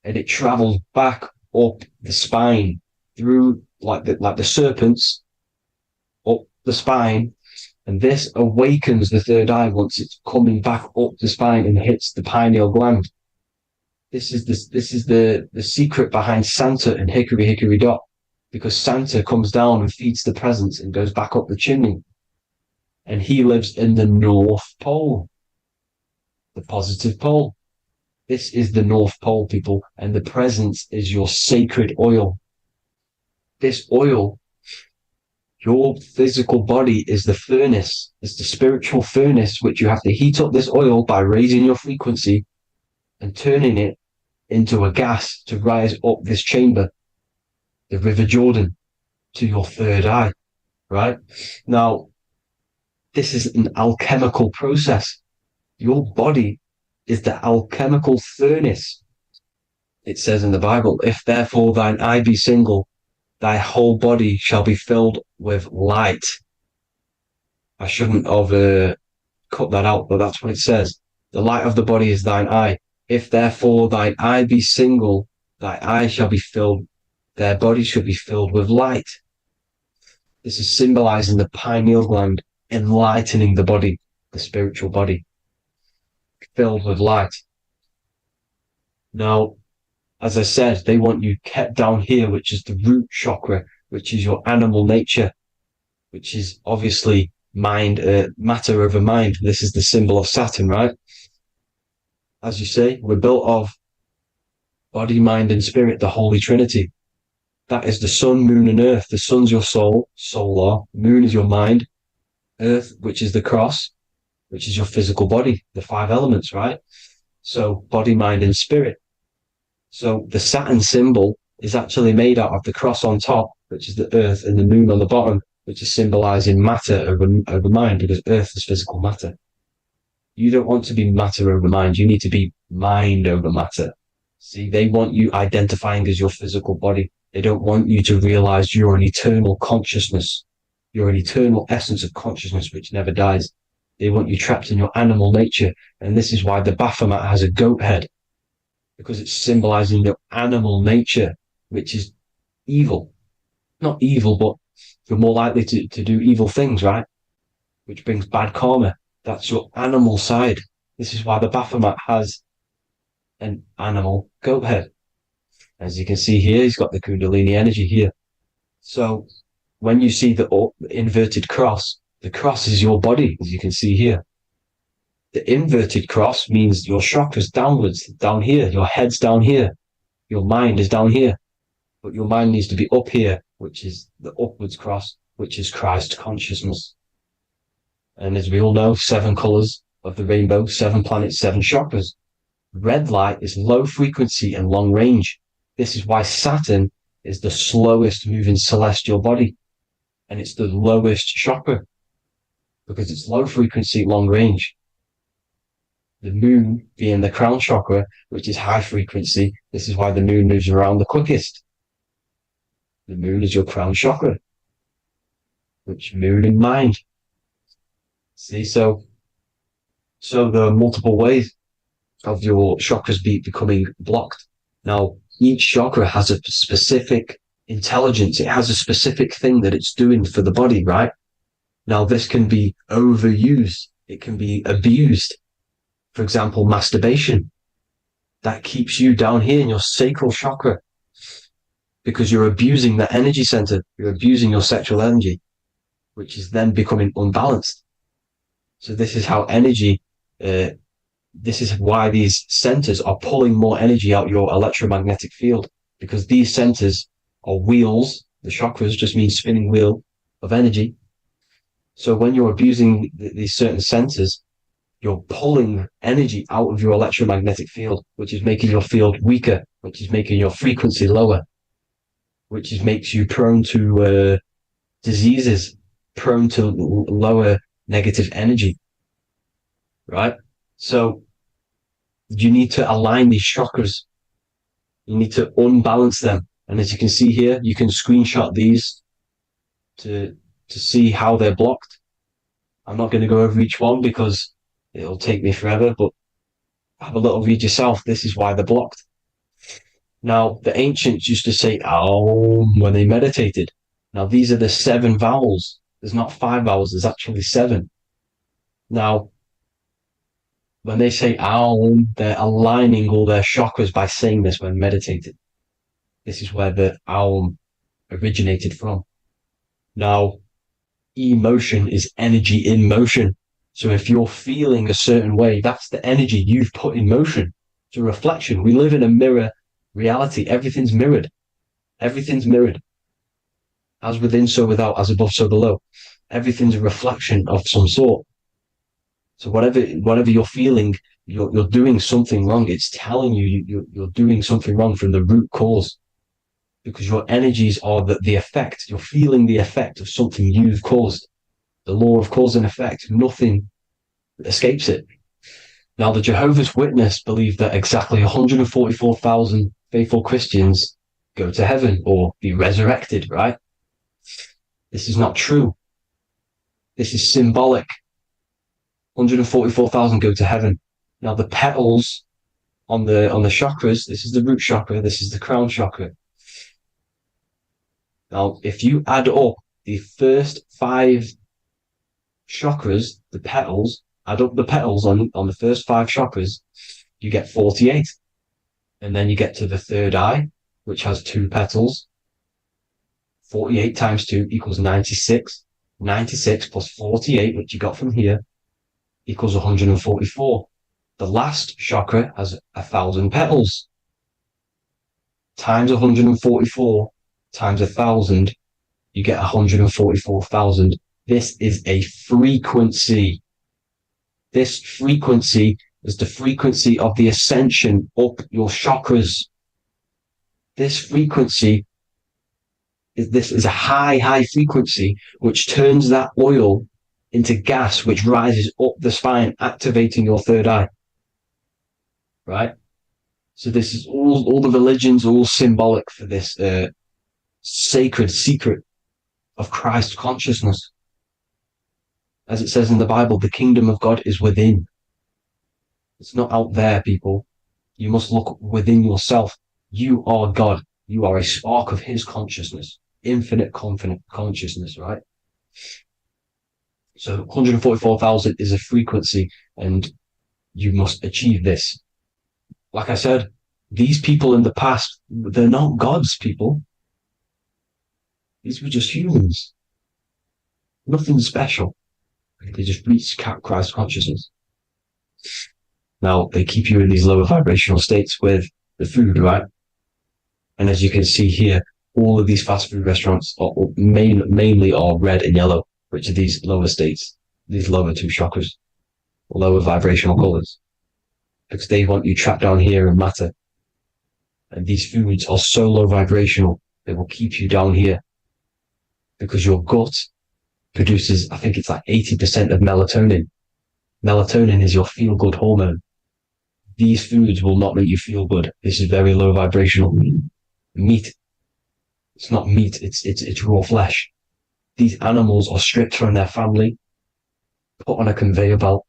And it travels back up the spine through like the serpents up the spine, and this awakens the third eye once it's coming back up the spine and hits the pineal gland. This is the secret behind Santa and Hickory Hickory Dock, because Santa comes down and feeds the presents and goes back up the chimney, and he lives in the North Pole, the positive pole. This is the North Pole, people, and the presence is your sacred oil. This oil, your physical body, is the furnace. It's the spiritual furnace, which you have to heat up this oil by raising your frequency and turning it into a gas to rise up this chamber, the River Jordan, to your third eye, right? Now, this is an alchemical process. Your body is the alchemical furnace. It says in the Bible, if therefore thine eye be single, thy whole body shall be filled with light. I shouldn't have cut that out, but that's what it says. The light of the body is thine eye. If therefore thine eye be single, thy eye shall be filled, their body shall be filled with light. This is symbolizing the pineal gland enlightening the body. the spiritual body, filled with light. Now, as I said, they want you kept down here, which is the root chakra, which is your animal nature, which is obviously mind, matter over mind. This is the symbol of Saturn, right? As you say, we're built of body, mind, and spirit, the Holy Trinity. That is the sun, moon, and earth. The sun's your soul, solar. Moon is your mind. Earth, which is the cross, which is your physical body, the 5 elements, right? So body, mind, and spirit. So the Saturn symbol is actually made out of the cross on top, which is the earth, and the moon on the bottom, which is symbolizing matter over mind, because earth is physical matter. You don't want to be matter over mind. You need to be mind over matter. See, they want you identifying as your physical body. They don't want you to realize you're an eternal consciousness. You're an eternal essence of consciousness which never dies. They want you trapped in your animal nature. And this is why the Baphomet has a goat head, because it's symbolizing your animal nature, which is evil. Not evil, but you're more likely to do evil things, right? Which brings bad karma. That's your animal side. This is why the Baphomet has an animal goat head. As you can see here, he's got the Kundalini energy here. So when you see the inverted cross, the cross is your body, as you can see here. The inverted cross means your chakras downwards, down here. Your head's down here. Your mind is down here. But your mind needs to be up here, which is the upwards cross, which is Christ consciousness. And as we all know, 7 colors of the rainbow, 7 planets, 7 chakras. Red light is low frequency and long range. This is why Saturn is the slowest moving celestial body. And it's the lowest chakra, because it's low frequency, long range. The moon being the crown chakra, which is high frequency. This is why the moon moves around the quickest. The moon is your crown chakra, which moon in mind. See, so there are multiple ways of your chakras becoming blocked. Now, each chakra has a specific intelligence. It has a specific thing that it's doing for the body, right? Now, this can be overused. It can be abused. For example, masturbation. That keeps you down here in your sacral chakra, because you're abusing the energy center. You're abusing your sexual energy, which is then becoming unbalanced. So this is how energy, this is why these centers are pulling more energy out your electromagnetic field, because these centers are wheels. The chakras just mean spinning wheel of energy. So when you're abusing these certain centers, you're pulling energy out of your electromagnetic field, which is making your field weaker, which is making your frequency lower, which makes you prone to diseases, prone to lower negative energy, right? So you need to align these chakras. You need to unbalance them. And as you can see here, you can screenshot these to see how they're blocked. I'm not going to go over each one because it'll take me forever, but have a little read yourself. This is why they're blocked. Now, the ancients used to say Aum when they meditated. Now, these are the 7 vowels. There's not 5 vowels, there's actually 7. Now, when they say Aum, they're aligning all their chakras by saying this when meditated. This is where the Aum originated from. Now, emotion is energy in motion. So if you're feeling a certain way, that's the energy you've put in motion. It's a reflection. We live in a mirror reality. Everything's mirrored. Everything's mirrored. As within, so without, as above, so below. Everything's a reflection of some sort. So whatever you're feeling, you're doing something wrong. It's telling you you're doing something wrong from the root cause, because your energies are the effect. You're feeling the effect of something you've caused. The law of cause and effect. Nothing escapes it. Now, the Jehovah's Witness believe that exactly 144,000 faithful Christians go to heaven or be resurrected, right? This is not true. This is symbolic. 144,000 go to heaven. Now, the petals on the chakras, this is the root chakra, this is the crown chakra. Now, if you add up the first 5 chakras, the petals, Add up the petals on the first 5 chakras, you get 48. And then you get to the third eye, which has 2 petals. 48 times 2 equals 96. 96 plus 48, which you got from here, equals 144. The last chakra has 1,000 petals. Times 144 times 1,000, you get 144,000. This is a frequency. This frequency is the frequency of the ascension up your chakras. This frequency is a high frequency, which turns that oil into gas, which rises up the spine, activating your third eye. Right? So this is all the religions are all symbolic for this sacred secret of Christ consciousness. As it says in the Bible, the kingdom of God is within. It's not out there, people. You must look within yourself. You are God. You are a spark of his consciousness, infinite consciousness, right? So 144,000 is a frequency, and you must achieve this. Like I said, these people in the past, they're not gods, people. These were just humans. Nothing special. They just reach Christ consciousness. Now, they keep you in these lower vibrational states with the food, right? And as you can see here, all of these fast food restaurants are mainly are red and yellow, which are these lower states, these lower 2 chakras, lower vibrational colors, because they want you trapped down here in matter. And these foods are so low vibrational, they will keep you down here, because your gut produces, I think it's like 80% of melatonin. Melatonin is your feel-good hormone. These foods will not make you feel good. This is very low vibrational. Meat. It's not meat, it's raw flesh. These animals are stripped from their family, put on a conveyor belt,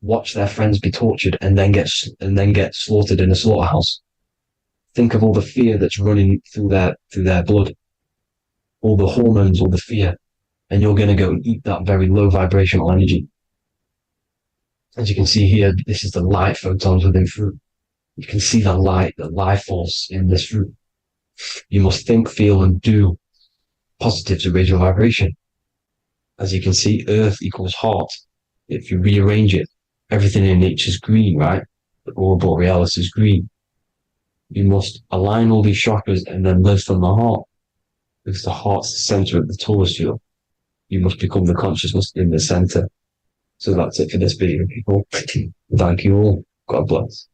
watch their friends be tortured, and then get slaughtered in a slaughterhouse. Think of all the fear that's running through their blood, all the hormones, all the fear, and you're going to go and eat that very low vibrational energy. As you can see here, this is the light photons within fruit. You can see the life force in this fruit. You must think, feel, and do positive to raise your vibration. As you can see, earth equals heart. If you rearrange it, everything in nature is green, right? The aurora borealis is green. You must align all these chakras and then live from the heart, because the heart's the center of the Taurus field. You must become the consciousness in the center. So that's it for this video, people. Thank you all. God bless.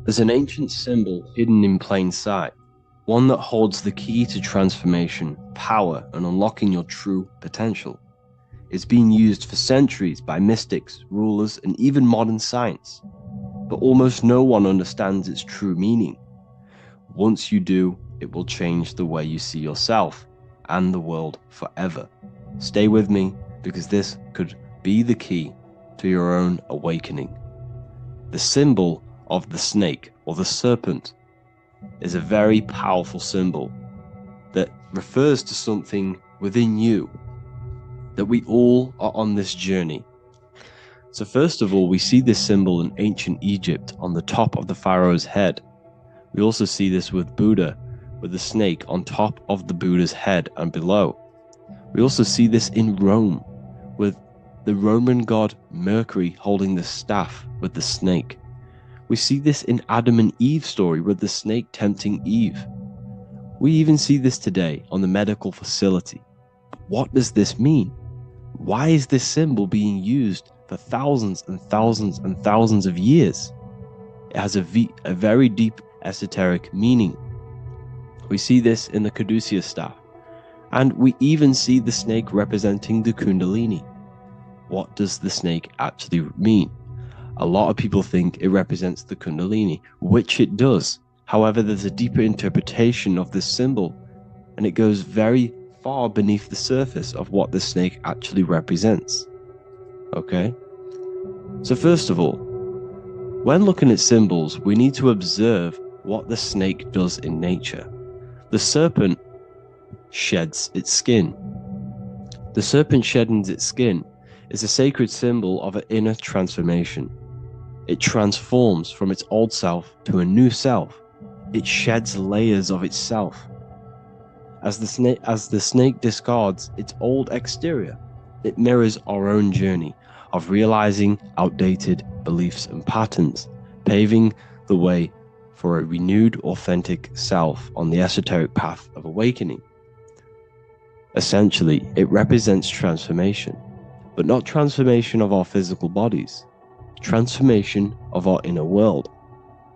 There's an ancient symbol hidden in plain sight, one that holds the key to transformation, power, and unlocking your true potential. It's been used for centuries by mystics, rulers, and even modern science, but almost no one understands its true meaning. Once you do, it will change the way you see yourself and the world forever. Stay with me, because this could be the key to your own awakening. The symbol of the snake, or the serpent, is a very powerful symbol that refers to something within you, that we all are on this journey. So first of all, we see this symbol in ancient Egypt on the top of the pharaoh's head. We also see this with Buddha, with the snake on top of the Buddha's head and below. We also see this in Rome, with the Roman god Mercury holding the staff with the snake. We see this in Adam and Eve's story with the snake tempting Eve. We even see this today on the medical facility. What does this mean? Why is this symbol being used for thousands and thousands and thousands of years? It has a very deep esoteric meaning. We see this in the Caduceus staff, and we even see the snake representing the Kundalini. What does the snake actually mean? A lot of people think it represents the Kundalini, which it does. However, there's a deeper interpretation of this symbol, and it goes very far beneath the surface of what the snake actually represents. Okay? So first of all, When looking at symbols, we need to observe what the snake does in nature. The serpent sheds its skin. The serpent shedding its skin is a sacred symbol of an inner transformation. It transforms from its old self to a new self. It sheds layers of itself. As the snake discards its old exterior, it mirrors our own journey of realizing outdated beliefs and patterns, paving the way for a renewed, authentic self on the esoteric path of awakening. Essentially, it represents transformation, but not transformation of our physical bodies, transformation of our inner world.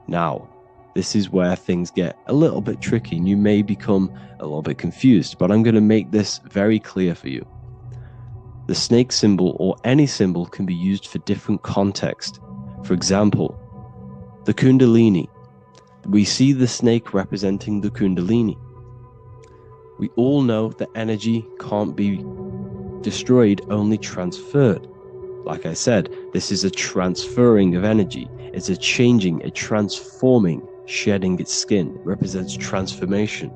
Now, this is where things get a little bit tricky and you may become a little bit confused, but I'm going to make this very clear for you. The snake symbol or any symbol can be used for different context. For example, the Kundalini. We see the snake representing the Kundalini. We all know that energy can't be destroyed, only transferred. Like I said, this is a transferring of energy. It's a changing, a transforming, shedding its skin. It represents transformation.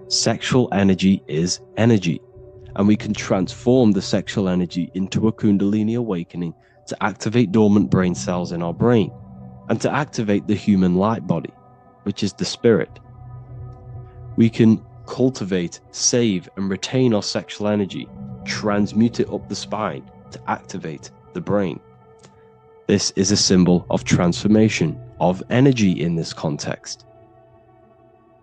Sexual energy is energy, and we can transform the sexual energy into a Kundalini awakening to activate dormant brain cells in our brain and to activate the human light body, which is the spirit. We can cultivate, save, and retain our sexual energy, transmute it up the spine to activate the brain. This is a symbol of transformation, of energy in this context.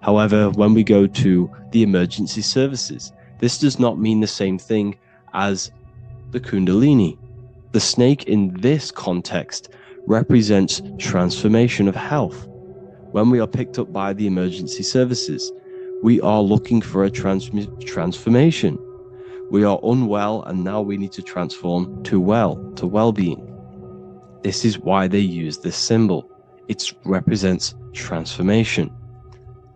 However, when we go to the emergency services, this does not mean the same thing as the Kundalini. The snake in this context represents transformation of health. When we are picked up by the emergency services, we are looking for a transformation. We are unwell and now we need to transform to well-being. This is why they use this symbol. It represents transformation,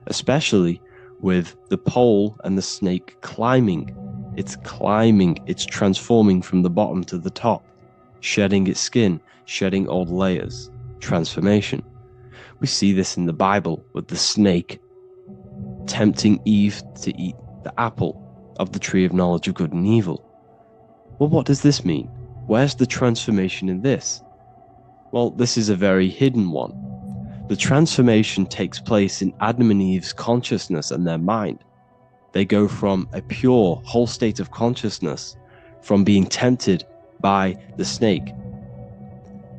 especially with the pole and the snake climbing. It's climbing, it's transforming from the bottom to the top, shedding its skin, shedding old layers, transformation. We see this in the Bible with the snake tempting Eve to eat the apple of the tree of knowledge of good and evil. Well, what does this mean? Where's the transformation in this? Well, this is a very hidden one. The transformation takes place in Adam and Eve's consciousness and their mind. They go from a pure, whole state of consciousness, from being tempted by the snake,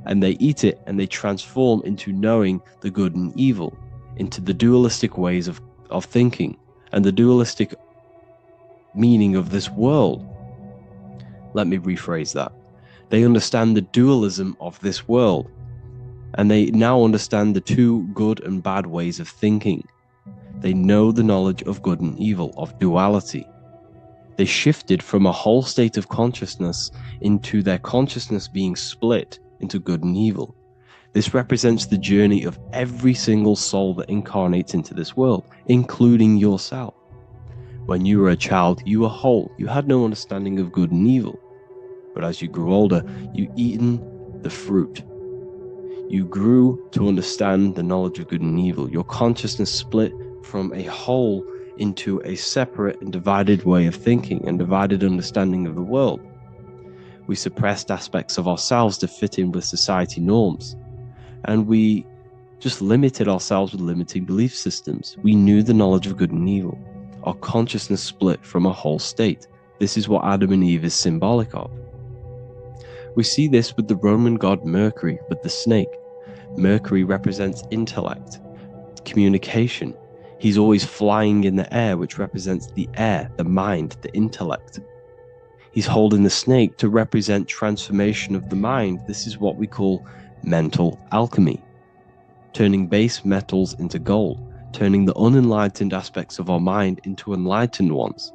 and they eat it and they transform into knowing the good and evil, into the dualistic ways of thinking and the dualistic meaning of this world. Let me rephrase that. They understand the dualism of this world, and they now understand the two good and bad ways of thinking. They know the knowledge of good and evil, of duality. They shifted from a whole state of consciousness into their consciousness being split into good and evil. This represents the journey of every single soul that incarnates into this world, including yourself. When you were a child, you were whole. You had no understanding of good and evil. But as you grew older, you eaten the fruit. You grew to understand the knowledge of good and evil. Your consciousness split from a whole into a separate and divided way of thinking and divided understanding of the world. We suppressed aspects of ourselves to fit in with society norms. And we just limited ourselves with limiting belief systems. We knew the knowledge of good and evil. Our consciousness split from a whole state. This is what Adam and Eve is symbolic of. We see this with the Roman god Mercury, with the snake. Mercury represents intellect, communication. He's always flying in the air, which represents the air, the mind, the intellect. He's holding the snake to represent transformation of the mind. This is what we call mental alchemy, turning base metals into gold, turning the unenlightened aspects of our mind into enlightened ones,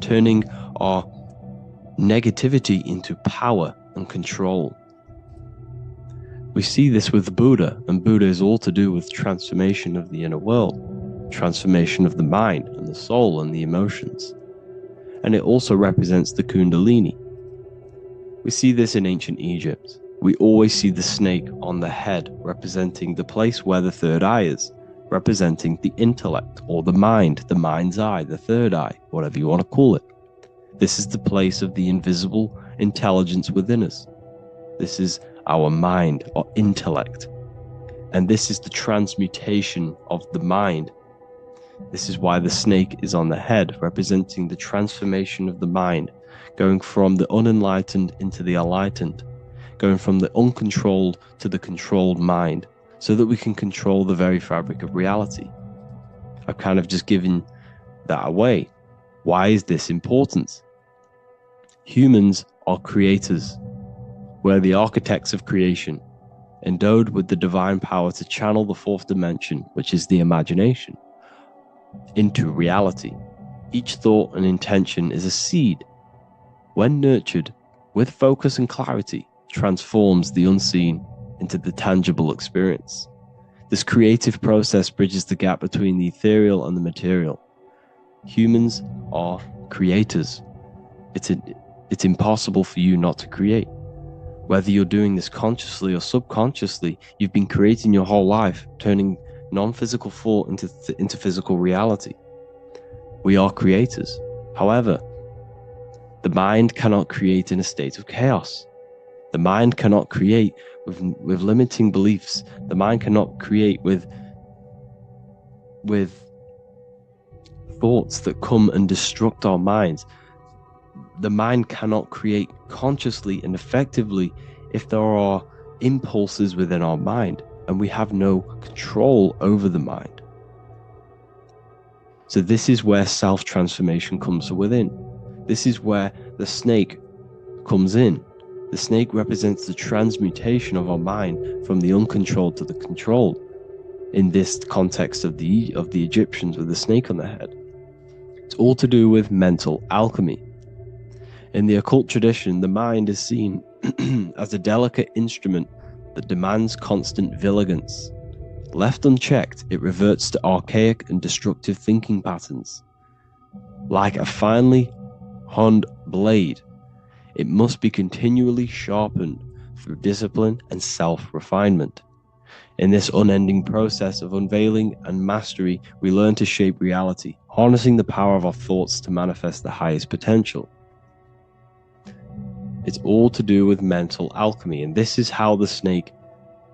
turning our negativity into power and control. We see this with Buddha, and Buddha is all to do with transformation of the inner world, transformation of the mind and the soul and the emotions. And it also represents the Kundalini. We see this in ancient Egypt. We always see the snake on the head, representing the place where the third eye is, representing the intellect or the mind, the mind's eye, the third eye, whatever you want to call it. This is the place of the invisible intelligence within us. This is our mind or intellect. And this is the transmutation of the mind. This is why the snake is on the head, representing the transformation of the mind, going from the unenlightened into the enlightened, going from the uncontrolled to the controlled mind, so that we can control the very fabric of reality. I've kind of just given that away. Why is this important? Humans are creators. We're the architects of creation, endowed with the divine power to channel the fourth dimension, which is the imagination, into reality. Each thought and intention is a seed. When nurtured with focus and clarity, transforms the unseen into the tangible experience. This creative process bridges the gap between the ethereal and the material. Humans are creators. It's impossible for you not to create. Whether you're doing this consciously or subconsciously, you've been creating your whole life, turning non-physical thought into physical reality. We are creators. However, the mind cannot create in a state of chaos. The mind cannot create with limiting beliefs. The mind cannot create with thoughts that come and destruct our minds. The mind cannot create consciously and effectively if there are impulses within our mind and we have no control over the mind. So this is where self-transformation comes from within. This is where the snake comes in. The snake represents the transmutation of our mind from the uncontrolled to the controlled. In this context of the Egyptians with the snake on their head, it's all to do with mental alchemy. In the occult tradition, the mind is seen as a delicate instrument that demands constant vigilance. Left unchecked, it reverts to archaic and destructive thinking patterns. Like a finely honed blade, it must be continually sharpened through discipline and self-refinement. In this unending process of unveiling and mastery, we learn to shape reality, harnessing the power of our thoughts to manifest the highest potential. It's all to do with mental alchemy, and this is how the snake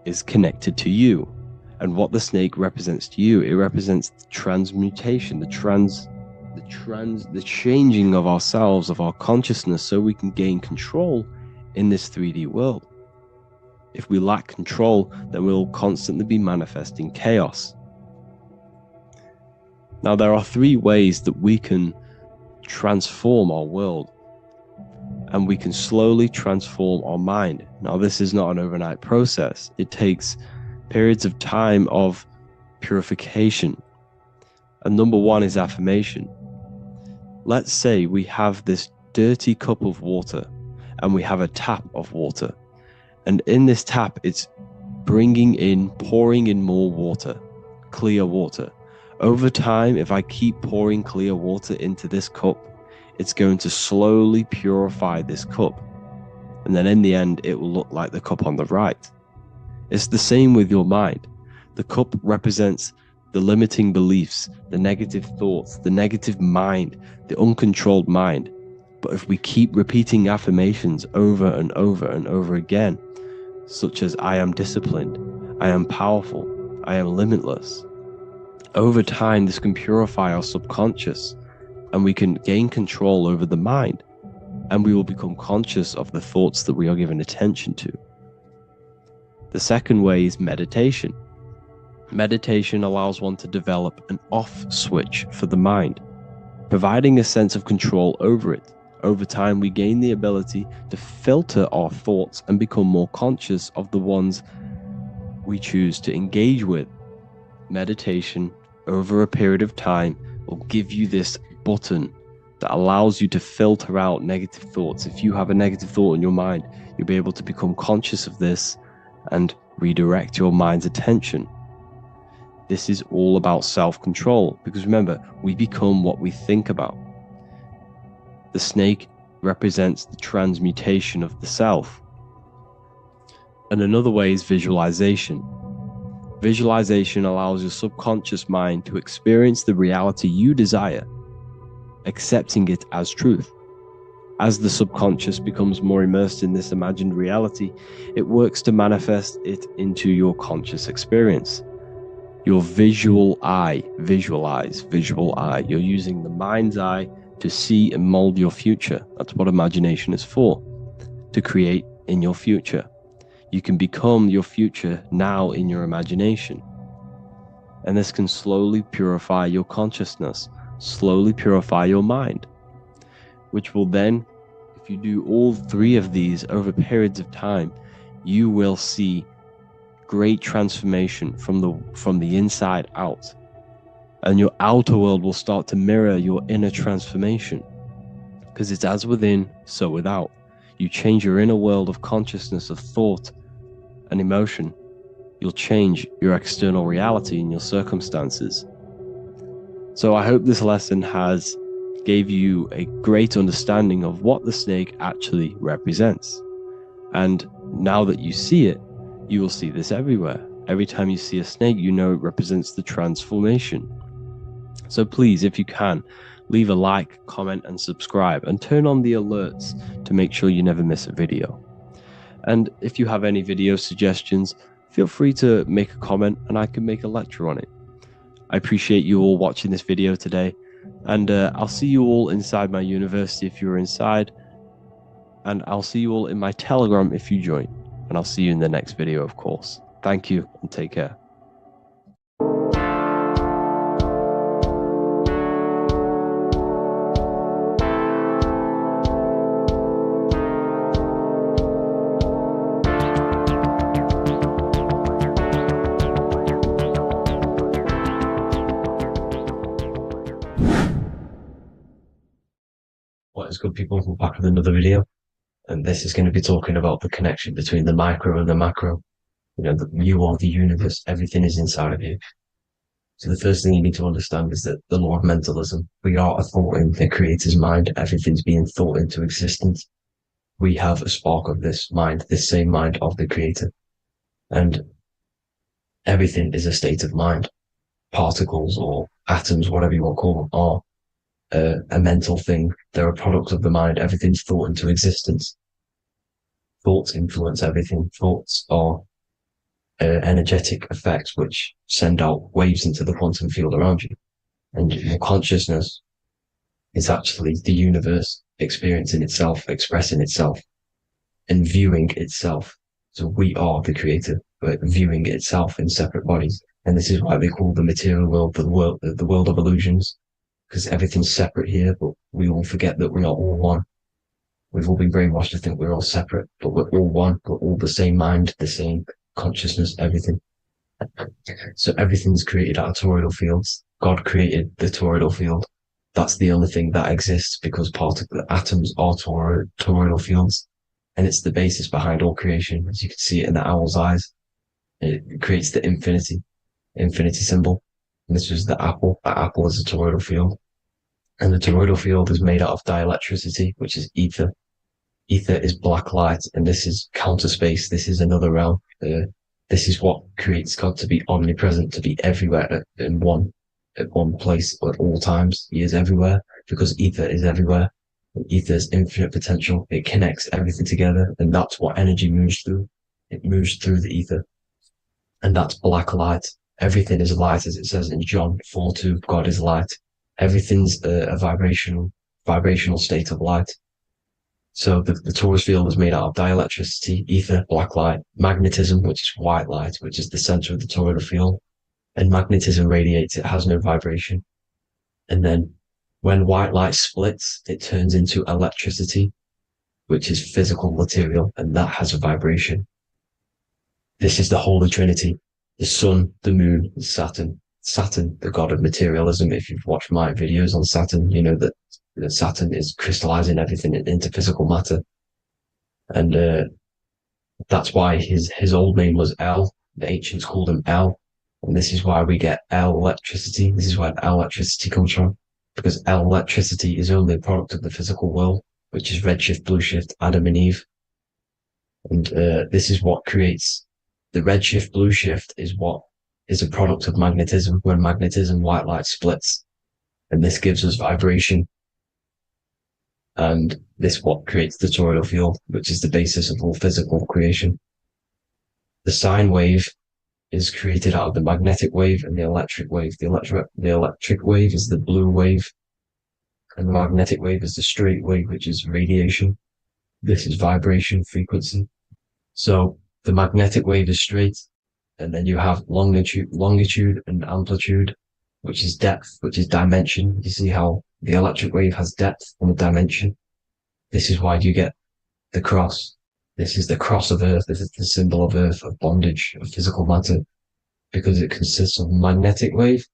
is connected to you. And what the snake represents to you, it represents the transmutation, the changing of ourselves, of our consciousness, so we can gain control in this 3D world. If we lack control, then we'll constantly be manifesting chaos. Now, there are 3 ways that we can transform our world, and we can slowly transform our mind. Now, this is not an overnight process. It takes periods of time of purification. And number 1 is affirmation. Let's say we have this dirty cup of water and we have a tap of water. And in this tap, it's pouring in more water, clear water. Over time, if I keep pouring clear water into this cup, it's going to slowly purify this cup. And then in the end, it will look like the cup on the right. It's the same with your mind. The cup represents the limiting beliefs, the negative thoughts, the negative mind, the uncontrolled mind. But if we keep repeating affirmations over and over and over again, such as I am disciplined, I am powerful, I am limitless, over time this can purify our subconscious and we can gain control over the mind, and we will become conscious of the thoughts that we are giving attention to. The second way is meditation. Meditation allows one to develop an off switch for the mind, providing a sense of control over it. Over time, we gain the ability to filter our thoughts and become more conscious of the ones we choose to engage with. Meditation, over a period of time, will give you this button that allows you to filter out negative thoughts. If you have a negative thought in your mind, you'll be able to become conscious of this and redirect your mind's attention. This is all about self-control, because remember, we become what we think about. The snake represents the transmutation of the self. And another way is visualization. Visualization allows your subconscious mind to experience the reality you desire, accepting it as truth. As the subconscious becomes more immersed in this imagined reality, it works to manifest it into your conscious experience. Your visual eye, visual eye. You're using the mind's eye to see and mold your future. That's what imagination is for, to create in your future. You can become your future now in your imagination. And this can slowly purify your consciousness, slowly purify your mind, which will then, if you do all three of these over periods of time, you will see great transformation from the inside out. And your outer world will start to mirror your inner transformation, because it's as within, so without. You change your inner world of consciousness, of thought and emotion, you'll change your external reality and your circumstances. So I hope this lesson has gave you a great understanding of what the snake actually represents. And now that you see it, you will see this everywhere. Every time you see a snake, you know it represents the transformation. So please, if you can, leave a like, comment, and subscribe, and turn on the alerts to make sure you never miss a video. And if you have any video suggestions, feel free to make a comment and I can make a lecture on it. I appreciate you all watching this video today, and I'll see you all inside my university if you're inside, and I'll see you all in my Telegram if you join, and I'll see you in the next video, of course. Thank you and take care. What is good, people? We're back with another video, and this is going to be talking about the connection between the micro and the macro. You know, you are the universe, everything is inside of you. So the first thing you need to understand is that the law of mentalism, we are a thought in the creator's mind, everything's being thought into existence. We have a spark of this mind, this same mind of the creator, and everything is a state of mind. Particles or atoms, whatever you want to call them, are a mental thing. They're a product of the mind. Everything's thought into existence. Thoughts influence everything. Thoughts are energetic effects which send out waves into the quantum field around you. And your consciousness is actually the universe experiencing itself, expressing itself, and viewing itself. So we are the creator, but viewing itself in separate bodies. And this is why they call the material world the world of illusions, because everything's separate here, but we all forget that we are all one. We've all been brainwashed to think we're all separate, but we're all one. We're all the same mind, the same consciousness, everything. So everything's created out of toroidal fields. God created the toroidal field. That's the only thing that exists, because atoms are toroidal fields, and it's the basis behind all creation. As you can see it in the owl's eyes, it creates the infinity symbol. And this was the apple. That apple is a toroidal field. And the toroidal field is made out of dielectricity, which is ether. Ether is black light, and this is counter space. This is another realm. This is what creates God to be omnipresent, to be everywhere at one place at all times. He is everywhere because ether is everywhere. Ether is infinite potential. It connects everything together, and that's what energy moves through. It moves through the ether, and that's black light. Everything is light, as it says in John 4:2. God is light. Everything's a vibrational state of light. So the torus field is made out of dielectricity, ether, black light, magnetism, which is white light, which is the center of the toroidal field. And magnetism radiates, it has no vibration. And then when white light splits, it turns into electricity, which is physical material, and that has a vibration. This is the Holy Trinity: the sun, the moon, and Saturn. Saturn, the god of materialism. If you've watched my videos on Saturn, you know that Saturn is crystallizing everything into physical matter. And that's why his old name was El. The ancients called him El. And this is why we get L electricity. This is where L electricity comes from, because L electricity is only a product of the physical world, which is redshift, blueshift, Adam and Eve. And this is what creates the redshift blue shift is what is a product of magnetism. When magnetism, white light splits, and this gives us vibration. And this what creates the toroidal field, which is the basis of all physical creation. The sine wave is created out of the magnetic wave and the electric wave. The electric wave is the blue wave, and the magnetic wave is the straight wave, which is radiation. This is vibration frequency. So the magnetic wave is straight, and then you have longitude and amplitude, which is depth, which is dimension. You see how the electric wave has depth and a dimension. This is why you get the cross. This is the cross of Earth. This is the symbol of Earth, of bondage, of physical matter, because it consists of magnetic wave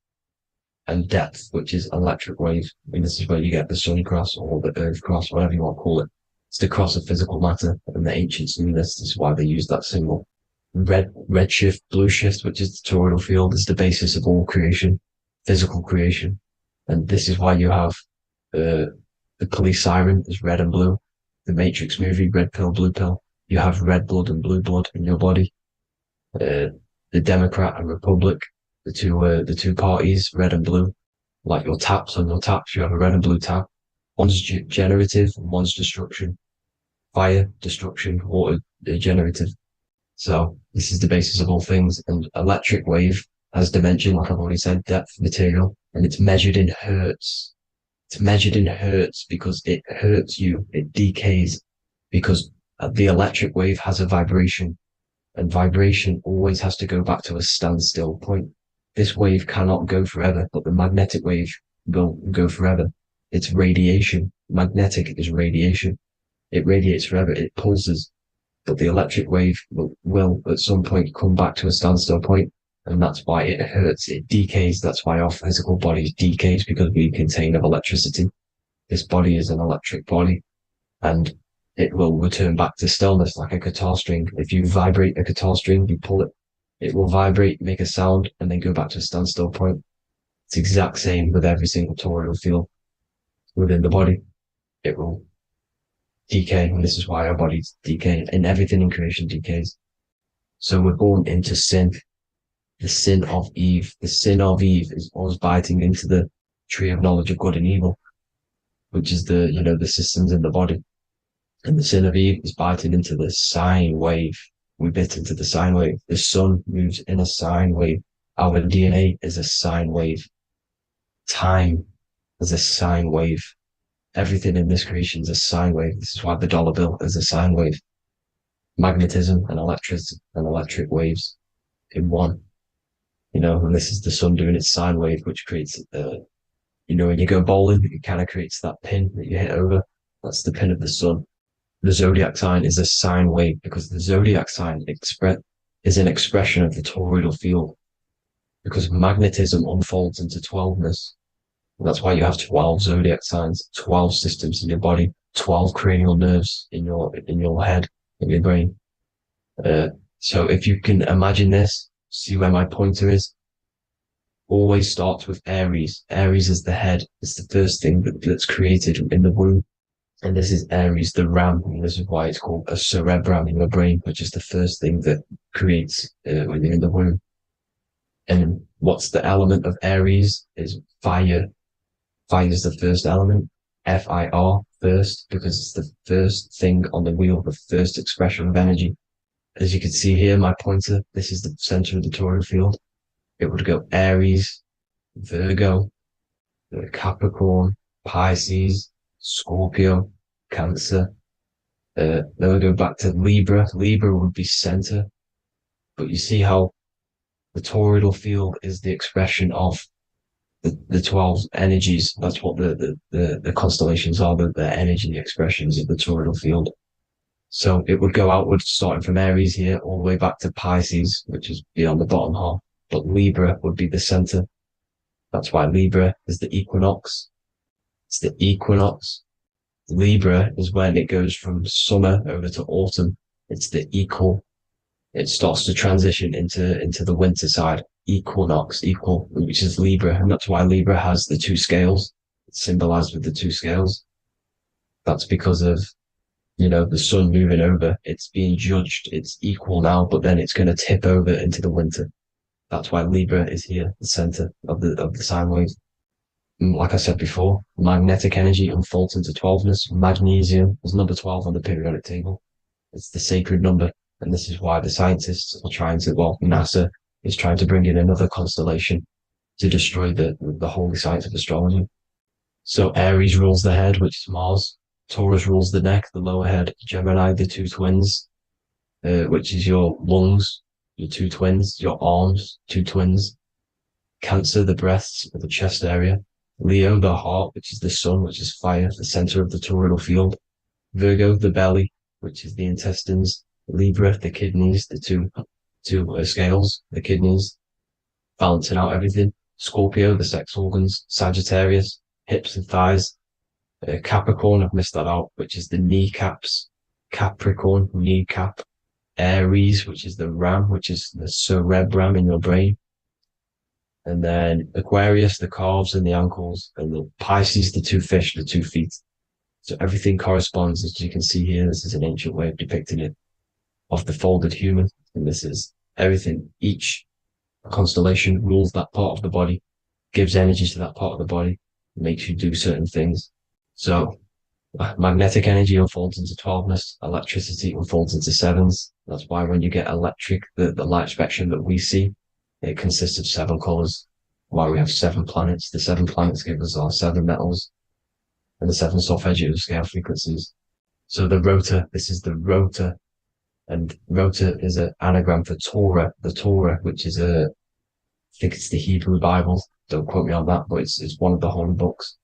and depth, which is electric wave. And this is where you get the sun cross or the Earth cross, whatever you want to call it. It's the cross of physical matter, and the ancients knew this. This is why they used that symbol. Red shift, blue shift, which is the toroidal field, is the basis of all creation, physical creation. And this is why you have the police siren is red and blue. The Matrix movie, red pill, blue pill. You have red blood and blue blood in your body. The Democrat and Republic, the two parties, red and blue. Like your taps on your taps, you have a red and blue tap. One's generative and one's destruction. Fire, destruction, water, generative. So this is the basis of all things. And electric wave has dimension, like I've already said, depth, material, and it's measured in hertz. It's measured in hertz because it hurts you. It decays because the electric wave has a vibration, and vibration always has to go back to a standstill point. This wave cannot go forever, but the magnetic wave will go forever. It's radiation. Magnetic is radiation. It radiates forever. It pulses. But the electric wave will at some point come back to a standstill point, and that's why it hurts. It decays. That's why our physical body decays, because we contain of electricity. This body is an electric body, and it will return back to stillness like a guitar string. If you vibrate a guitar string, you pull it, it will vibrate, make a sound, and then go back to a standstill point. It's the exact same with every single toroidal field within the body. It will decay, and this is why our bodies decay, and everything in creation decays. So we're born into sin. The sin of Eve. The sin of Eve is us biting into the tree of knowledge of good and evil, which is the systems in the body. And the sin of Eve is biting into the sine wave. We bit into the sine wave. The sun moves in a sine wave. Our DNA is a sine wave. Time is a sine wave. Everything in this creation is a sine wave. This is why the dollar bill is a sine wave. Magnetism and electric waves in one. And this is the sun doing its sine wave, which creates, when you go bowling, it kind of creates that pin that you hit over. That's the pin of the sun. The zodiac sign is a sine wave because the zodiac sign is an expression of the toroidal field, because magnetism unfolds into 12ness. And that's why you have 12 zodiac signs, 12 systems in your body, 12 cranial nerves in your head, in your brain. So if you can imagine this, see where my pointer is. Always starts with Aries. Aries is the head. It's the first thing that's created in the womb. And this is Aries, the ram. And this is why it's called a cerebrum in your brain, which is the first thing that creates when you're in the womb. And what's the element of Aries is fire. Fire is the first element. F-I-R, first, because it's the first thing on the wheel, the first expression of energy. As you can see here, my pointer, this is the center of the toroidal field. It would go Aries, Virgo, Capricorn, Pisces, Scorpio, Cancer. Then we go back to Libra. Libra would be center. But you see how the toroidal field is the expression of the 12 energies. That's what the constellations are, the energy expressions of the toroidal field. So it would go outward, starting from Aries here, all the way back to Pisces, which is beyond the bottom half. But Libra would be the center. That's why Libra is the equinox. It's the equinox. Libra is when it goes from summer over to autumn. It's the equal. It starts to transition into the winter side. Equinox, equal, which is Libra. And that's why Libra has the two scales. It's symbolized with the two scales. That's because of the sun moving over. It's being judged. It's equal now, but then it's going to tip over into the winter. That's why Libra is here, the center of the sine wave. And like I said before, magnetic energy unfolds into 12ness. Magnesium is number 12 on the periodic table. It's the sacred number. And this is why the scientists are trying to, NASA is trying to bring in another constellation to destroy the holy science of astrology. So Aries rules the head, which is Mars. Taurus rules the neck, the lower head. Gemini, the two twins, which is your lungs, your two twins, your arms, two twins. Cancer, the breasts, or the chest area. Leo, the heart, which is the sun, which is fire, the center of the toroidal field. Virgo, the belly, which is the intestines. Libra, the kidneys, the two scales, the kidneys, balancing out everything. Scorpio, the sex organs. Sagittarius, hips and thighs. Capricorn, I've missed that out, which is the kneecaps. Capricorn, kneecap. Aries, which is the ram, which is the cerebrum in your brain. And then Aquarius, the calves and the ankles. And the Pisces, the two fish, the 2 feet. So everything corresponds, as you can see here. This is an ancient way of depicting it, of the folded human. And this is everything. Each constellation rules that part of the body, gives energy to that part of the body, makes you do certain things. So magnetic energy unfolds into 12ness, electricity unfolds into 7s. That's why when you get electric, the light spectrum that we see, it consists of 7 colors. Why we have 7 planets. The 7 planets give us our 7 metals and the 7 solfeggio scale frequencies. So the rotor, this is the rotor, and rotor is an anagram for Torah. The Torah, which is I think it's the Hebrew Bible. Don't quote me on that, but it's one of the holy books,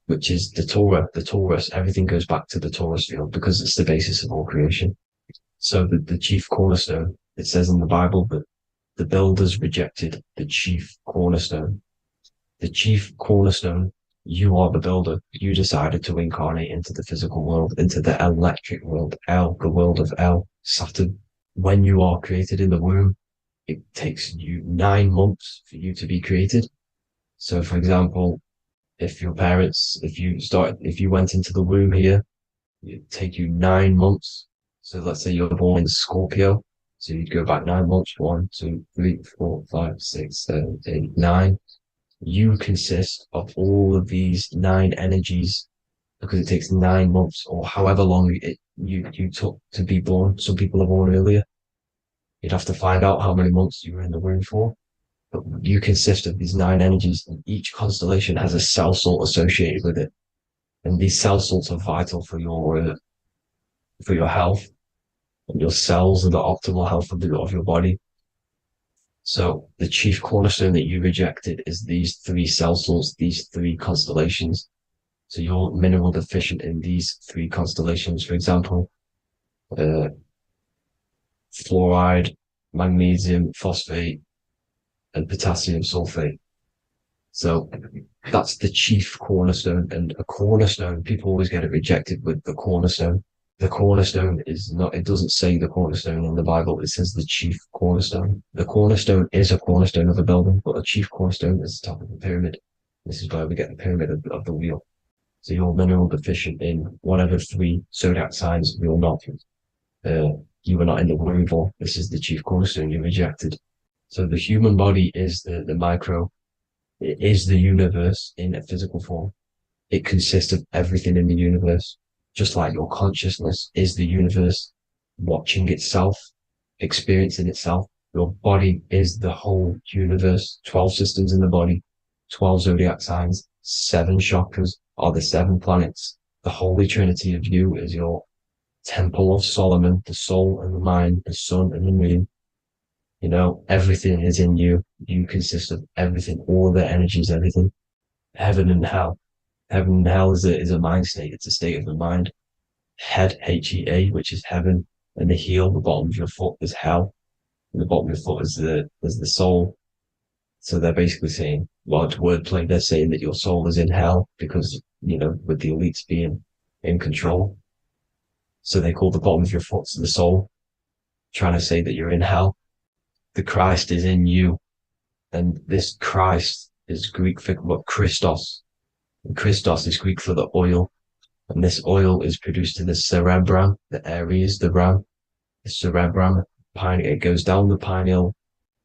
which is the Torah, the Taurus. Everything goes back to the Taurus field because it's the basis of all creation. So the chief cornerstone, it says in the Bible that the builders rejected the chief cornerstone. The chief cornerstone, you are the builder. You decided to incarnate into the physical world, into the electric world, El, the world of El, Saturn. When you are created in the womb, it takes you 9 months for you to be created. So, for example, if your parents, if you went into the womb here, it'd take you 9 months. So let's say you're born in Scorpio. So you'd go back 9 months, 1, 2, 3, 4, 5, 6, 7, 8, 9. You consist of all of these 9 energies because it takes 9 months or however long you took to be born. Some people are born earlier. You'd have to find out how many months you were in the womb for. But you consist of these 9 energies, and each constellation has a cell salt associated with it. And these cell salts are vital for your health, and your cells are the optimal health of your body. So the chief cornerstone that you rejected is these 3 cell salts, these 3 constellations. So you're mineral deficient in these 3 constellations. For example, fluoride, magnesium, phosphate, and potassium sulfate. So that's the chief cornerstone. And a cornerstone, people always get it rejected with the cornerstone. The cornerstone is not, it doesn't say the cornerstone in the Bible. It says the chief cornerstone. The cornerstone is a cornerstone of a building, but a chief cornerstone is the top of the pyramid. This is where we get the pyramid of the wheel. So you're mineral deficient in whatever 3 zodiac signs you're not. You were not in the womb for. This is the chief cornerstone you rejected. So the human body is the micro. It is the universe in a physical form. It consists of everything in the universe. Just like your consciousness is the universe watching itself, experiencing itself. Your body is the whole universe. 12 systems in the body, 12 zodiac signs, 7 chakras are the 7 planets. The Holy Trinity of you is your Temple of Solomon, the soul and the mind, the sun and the moon. Everything is in you. You consist of everything, all the energies, everything. Heaven and hell. Heaven and hell is a mind state. It's a state of the mind. Head, H-E-A, which is heaven, and the heel, the bottom of your foot, is hell. And the bottom of your foot is the soul. So they're basically saying, it's wordplay. They're saying that your soul is in hell because, with the elites being in control. So they call the bottom of your foot the soul, trying to say that you're in hell. The Christ is in you. And this Christ is Greek for Christos. And Christos is Greek for the oil. And this oil is produced in the cerebrum, the areas, the ram, the cerebrum, it goes down the pineal,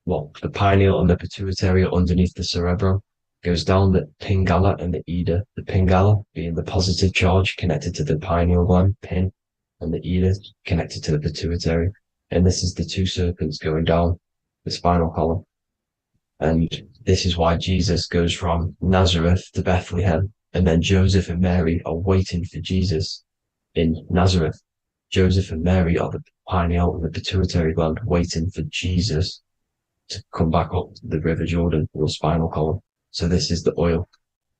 the pineal and the pituitary are underneath the cerebrum, goes down the pingala and the ida, the pingala being the positive charge connected to the pineal gland, pin, and the ida connected to the pituitary. And this is the two serpents going down the spinal column. And this is why Jesus goes from Nazareth to Bethlehem, and then Joseph and Mary are waiting for Jesus in Nazareth. Joseph and Mary are the pineal and the pituitary gland waiting for Jesus to come back up the River Jordan, your spinal column. So this is the oil.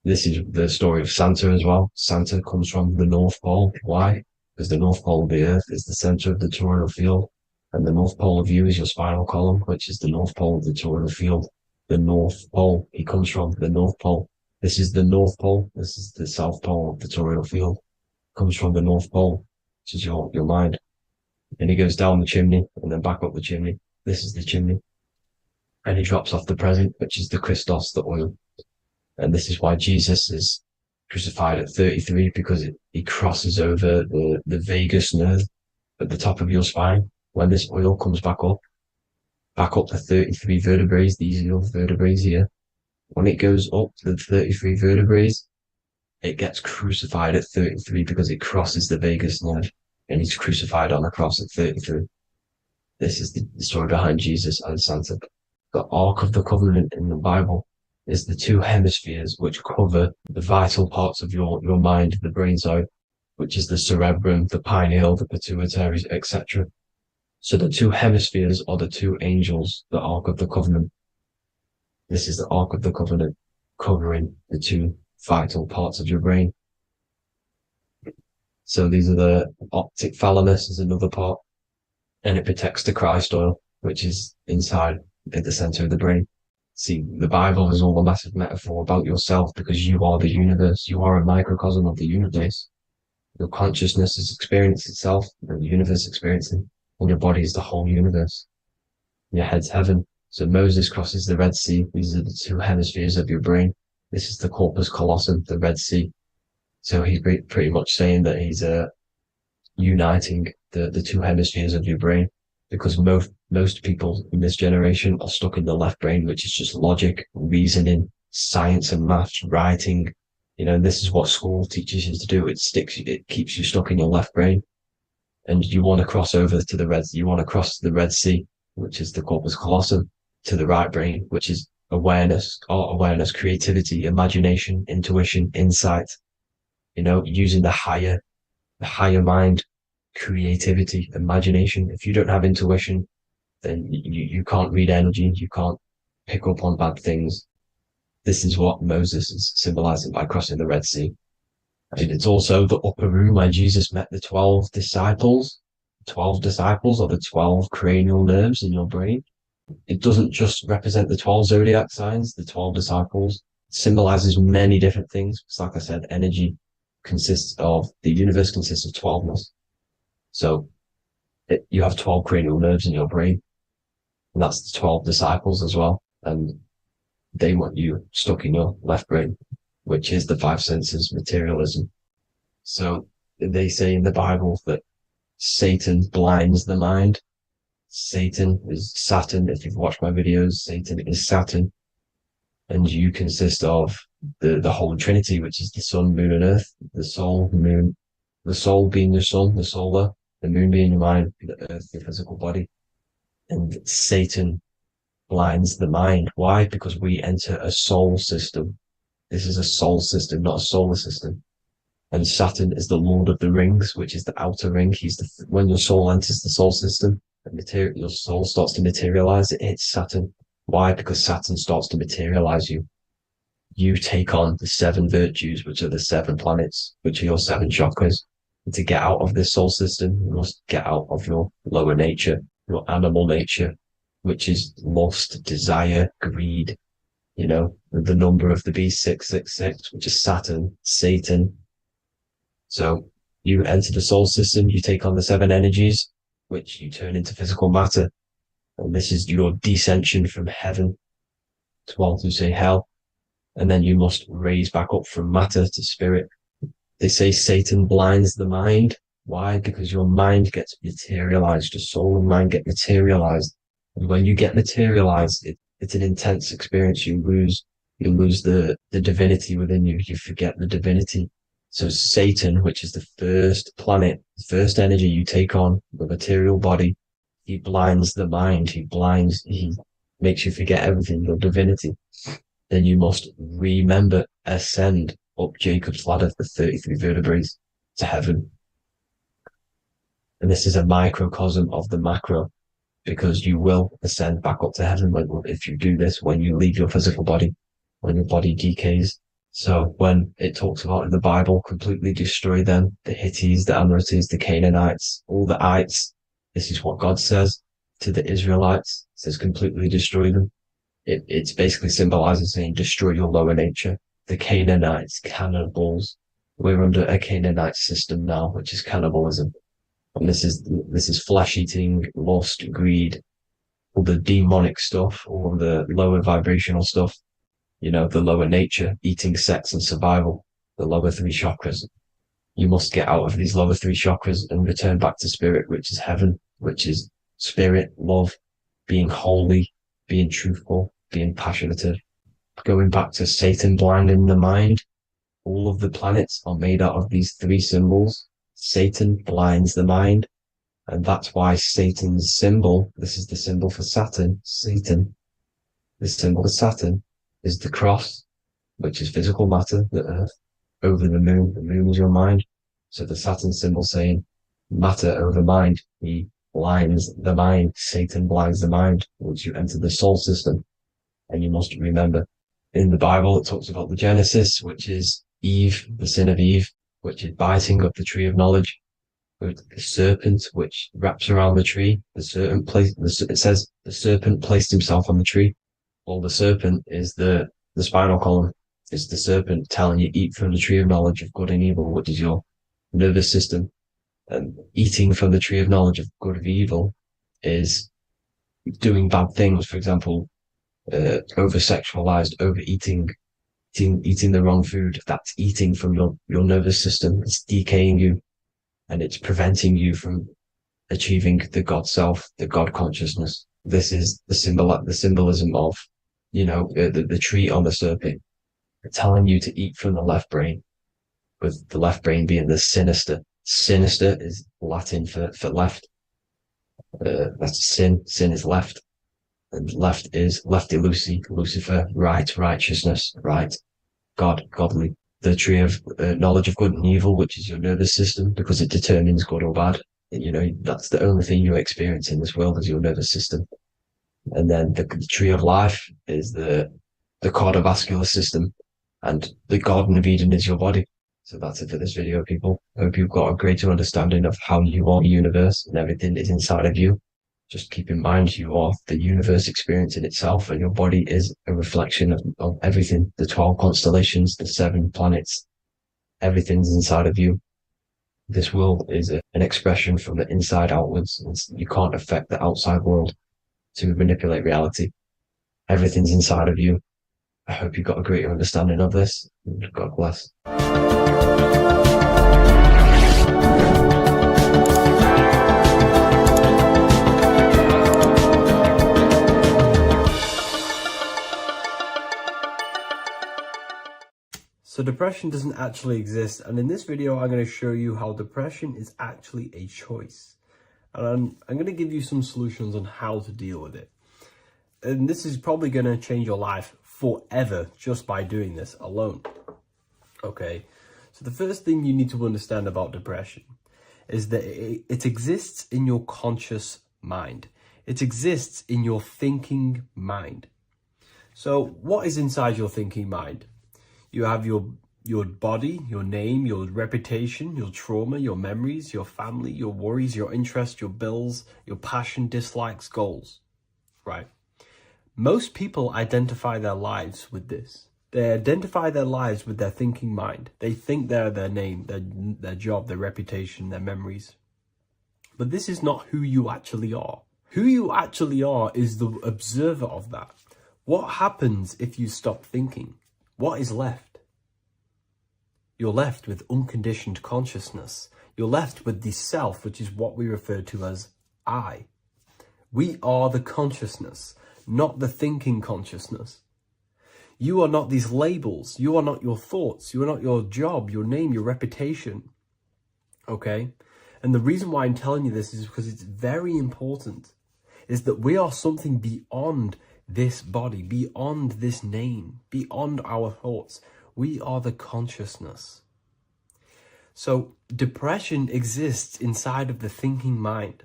This is the story of Santa as well. Santa comes from the North Pole. Why? Because the North Pole of the Earth is the center of the toroidal field, and the North Pole of you is your spinal column, which is the North Pole of the toroidal field. The North Pole, he comes from the North Pole. This is the North Pole. This is the South Pole of the toroidal field. Comes from the North Pole, which is your mind. And he goes down the chimney and then back up the chimney. This is the chimney. And he drops off the present, which is the Christos, the oil. And this is why Jesus is crucified at 33, because he crosses over the vagus nerve at the top of your spine. When this oil comes back up the 33 vertebrae, these are your vertebrae here. When it goes up the 33 vertebrae, it gets crucified at 33 because it crosses the vagus nerve, and he's crucified on a cross at 33. This is the story behind Jesus and Santa. The Ark of the Covenant in the Bible is the two hemispheres which cover the vital parts of your mind, the brain side, which is the cerebrum, the pineal, the pituitary, etc. So the two hemispheres are the two angels, the Ark of the Covenant. This is the Ark of the Covenant covering the two vital parts of your brain. So these are the optic thalamus is another part, and it protects the Christ oil, which is inside at the center of the brain. See, the Bible is all a massive metaphor about yourself, because you are the universe. You are a microcosm of the universe. Your consciousness has experienced itself, and the universe experiencing, and your body is the whole universe. Your head's heaven. So Moses crosses the Red Sea. These are the two hemispheres of your brain. This is the corpus callosum, the Red Sea. So he's pretty much saying that he's uniting the two hemispheres of your brain, because most people in this generation are stuck in the left brain, which is just logic, reasoning, science and maths, writing. And this is what school teaches you to do. It keeps you stuck in your left brain. And you want to cross over to you want to cross the Red Sea, which is the corpus callosum, to the right brain, which is awareness, art awareness, creativity, imagination, intuition, insight, using the higher mind, creativity, imagination. If you don't have intuition, then you can't read energy, you can't pick up on bad things. This is what Moses is symbolizing by crossing the Red Sea. And it's also the upper room where Jesus met the 12 disciples. 12 disciples are the 12 cranial nerves in your brain. It doesn't just represent the 12 zodiac signs, the 12 disciples. It symbolizes many different things. It's like I said, energy the universe consists of 12ness. So you have 12 cranial nerves in your brain, and that's the 12 disciples as well. And they want you stuck in your left brain, which is the five senses, materialism. So they say in the Bible that Satan blinds the mind. Satan is Saturn. If you've watched my videos, Satan is Saturn. And you consist of the whole Trinity, which is the sun, moon, and earth, the soul, the moon, the soul being your sun, the solar, the moon being your mind, the earth, your physical body. And Satan blinds the mind. Why? Because we enter a soul system. This is a soul system, not a solar system. And Saturn is the Lord of the Rings, which is the outer ring. When your soul enters the soul system, your soul starts to materialize. It hits Saturn. Why? Because Saturn starts to materialize you. You take on the 7 virtues, which are the 7 planets, which are your 7 chakras. And to get out of this soul system, you must get out of your lower nature, your animal nature, which is lust, desire, greed. The number of the beast, 666, which is Saturn, Satan. So you enter the soul system, you take on the 7 energies, which you turn into physical matter. And this is your descension from heaven to say hell. And then you must raise back up from matter to spirit. They say Satan blinds the mind. Why? Because your mind gets materialized, your soul and mind get materialized. And when you get materialized, it's an intense experience. You lose the divinity within you. You forget the divinity. So Satan, which is the first planet, the first energy you take on, the material body, he blinds the mind. He makes you forget everything, your divinity. Then you must remember, ascend up Jacob's ladder, the 33 vertebrae to heaven. And this is a microcosm of the macro, because you will ascend back up to heaven if you do this, when you leave your physical body, when your body decays. So when it talks about in the Bible, completely destroy them, the Hittites, the Amorites, the Canaanites, all the ites, this is what God says to the Israelites. It says completely destroy them. It's basically symbolizing saying destroy your lower nature. The Canaanites, cannibals. We're under a Canaanite system now, which is cannibalism. And this is flesh eating, lust, greed, all the demonic stuff, all the lower vibrational stuff, the lower nature, eating, sex, and survival, the lower three chakras. You must get out of these lower three chakras and return back to spirit, which is heaven, which is spirit, love, being holy, being truthful, being passionate, going back to Satan blinding the mind. All of the planets are made out of these three symbols. Satan blinds the mind. And that's why Satan's symbol, this is the symbol for Saturn, Satan, the symbol of Saturn is the cross, which is physical matter, the earth, over the moon. The moon is your mind. So the Saturn symbol saying matter over mind. He blinds the mind. Satan blinds the mind once you enter the soul system. And you must remember, in the Bible, it talks about the Genesis, which is Eve, the sin of Eve, which is biting of the tree of knowledge, with the serpent, which wraps around the tree. It says the serpent placed himself on the tree. Well, the serpent is the spinal column. It's the serpent telling you eat from the tree of knowledge of good and evil, which is your nervous system. And eating from the tree of knowledge of good and evil is doing bad things. For example, over-sexualized, overeating, eating the wrong food. That's eating from your nervous system. It's decaying you, and it's preventing you from achieving the God self, the God consciousness. This is the symbolism of, the tree on the serpent, telling you to eat from the left brain, with the left brain being the sinister. Sinister is Latin for left. That's sin. Sin is left. And left is lefty Lucy, Lucifer, right, righteousness, right, God, godly. The tree of knowledge of good and evil, which is your nervous system, because it determines good or bad. That's the only thing you experience in this world is your nervous system. And then the tree of life is the cardiovascular system, and the Garden of Eden is your body. So that's it for this video, people. I hope you've got a greater understanding of how you are the universe and everything is inside of you. Just keep in mind you are the universe experience in itself, and your body is a reflection of everything. The 12 constellations, the 7 planets, everything's inside of you. This world is an expression from the inside outwards. You can't affect the outside world to manipulate reality. Everything's inside of you. I hope you got a greater understanding of this. God bless. So depression doesn't actually exist, and in this video I'm going to show you how depression is actually a choice. And I'm going to give you some solutions on how to deal with it. And this is probably going to change your life forever just by doing this alone. Okay, so the first thing you need to understand about depression is that it exists in your conscious mind. It exists in your thinking mind. So what is inside your thinking mind? You have your body, your name, your reputation, your trauma, your memories, your family, your worries, your interests, your bills, your passion, dislikes, goals, right? Most people identify their lives with this. They identify their lives with their thinking mind. They think they're their name, their job, their reputation, their memories. But this is not who you actually are. Who you actually are is the observer of that. What happens if you stop thinking? What is left? You're left with unconditioned consciousness. You're left with the self, which is what we refer to as I. We are the consciousness, not the thinking consciousness. You are not these labels. You are not your thoughts. You are not your job, your name, your reputation. Okay? And the reason why I'm telling you this is because it's very important, is that we are something beyond this body, beyond this name, beyond our thoughts. We are the consciousness. So depression exists inside of the thinking mind,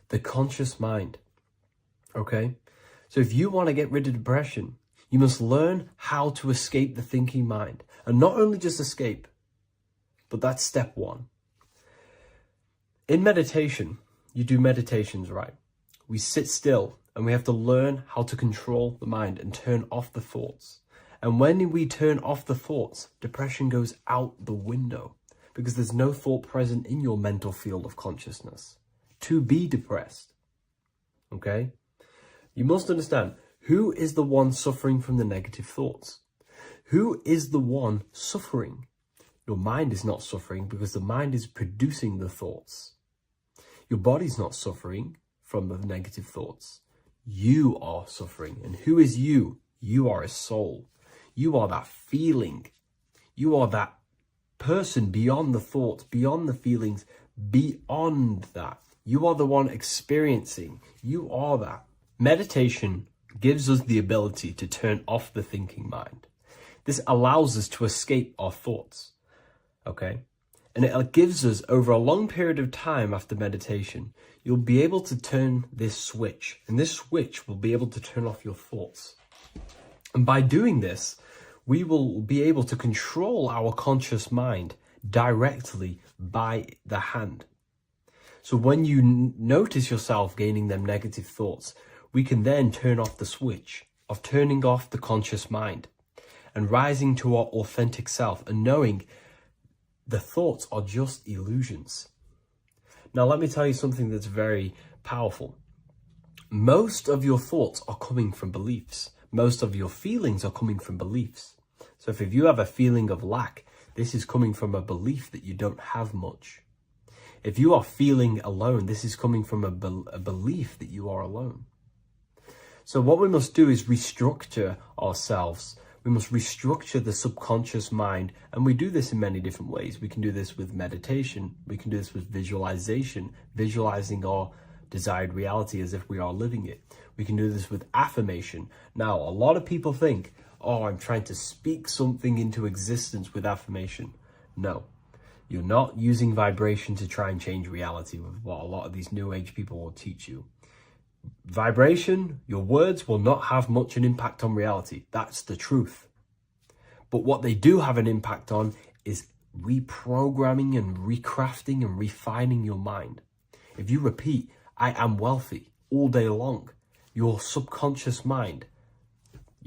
the conscious mind. Okay? So if you want to get rid of depression, you must learn how to escape the thinking mind. And not only just escape, but that's step one. In meditation, you do meditations, right? We sit still and we have to learn how to control the mind and turn off the thoughts. And when we turn off the thoughts, depression goes out the window because there's no thought present in your mental field of consciousness to be depressed. Okay? You must understand, who is the one suffering from the negative thoughts? Who is the one suffering? Your mind is not suffering because the mind is producing the thoughts. Your body's not suffering from the negative thoughts. You are suffering. And who is you? You are a soul. You are that feeling. You are that person beyond the thoughts, beyond the feelings, beyond that. You are the one experiencing. You are that. Meditation gives us the ability to turn off the thinking mind. This allows us to escape our thoughts. Okay? And it gives us, over a long period of time after meditation, you'll be able to turn this switch. And this switch will be able to turn off your thoughts. And by doing this, we will be able to control our conscious mind directly by the hand. So when you notice yourself gaining them negative thoughts, we can then turn off the switch of turning off the conscious mind and rising to our authentic self and knowing the thoughts are just illusions. Now, let me tell you something that's very powerful. Most of your thoughts are coming from beliefs. Most of your feelings are coming from beliefs. So if you have a feeling of lack, this is coming from a belief that you don't have much. If you are feeling alone, this is coming from a belief that you are alone. So what we must do is restructure ourselves. We must restructure the subconscious mind. And we do this in many different ways. We can do this with meditation. We can do this with visualization, visualizing our desired reality as if we are living it. We can do this with affirmation. Now, a lot of people think, oh, I'm trying to speak something into existence with affirmation. No, you're not using vibration to try and change reality with what a lot of these new age people will teach you. Vibration, your words will not have much an impact on reality. That's the truth. But what they do have an impact on is reprogramming and recrafting and refining your mind. If you repeat, I am wealthy all day long, your subconscious mind,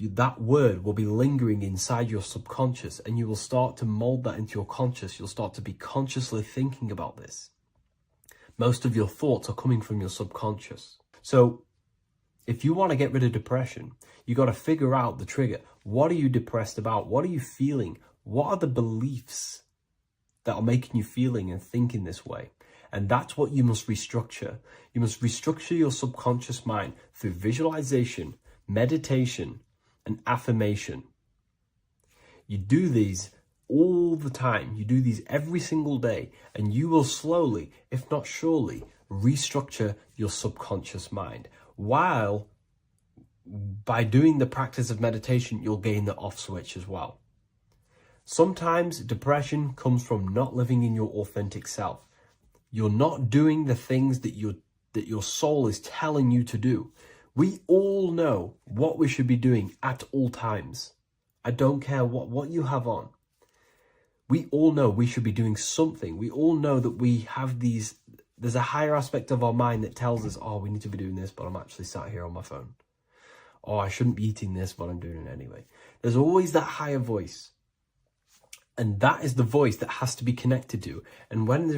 that word will be lingering inside your subconscious and you will start to mold that into your conscious. You'll start to be consciously thinking about this. Most of your thoughts are coming from your subconscious. So if you want to get rid of depression, you got to figure out the trigger. What are you depressed about? What are you feeling? What are the beliefs that are making you feeling and thinking this way? And that's what you must restructure. You must restructure your subconscious mind through visualization, meditation, and affirmation. You do these all the time. You do these every single day, and you will slowly, if not surely, restructure your subconscious mind. While by doing the practice of meditation, you'll gain the off switch as well. Sometimes depression comes from not living in your authentic self. You're not doing the things that your soul is telling you to do. We all know what we should be doing at all times. I don't care what you have on. We all know we should be doing something. We all know that we have there's a higher aspect of our mind that tells us, oh, we need to be doing this, but I'm actually sat here on my phone. Oh, I shouldn't be eating this, but I'm doing it anyway. There's always that higher voice. And that is the voice that has to be connected to. And when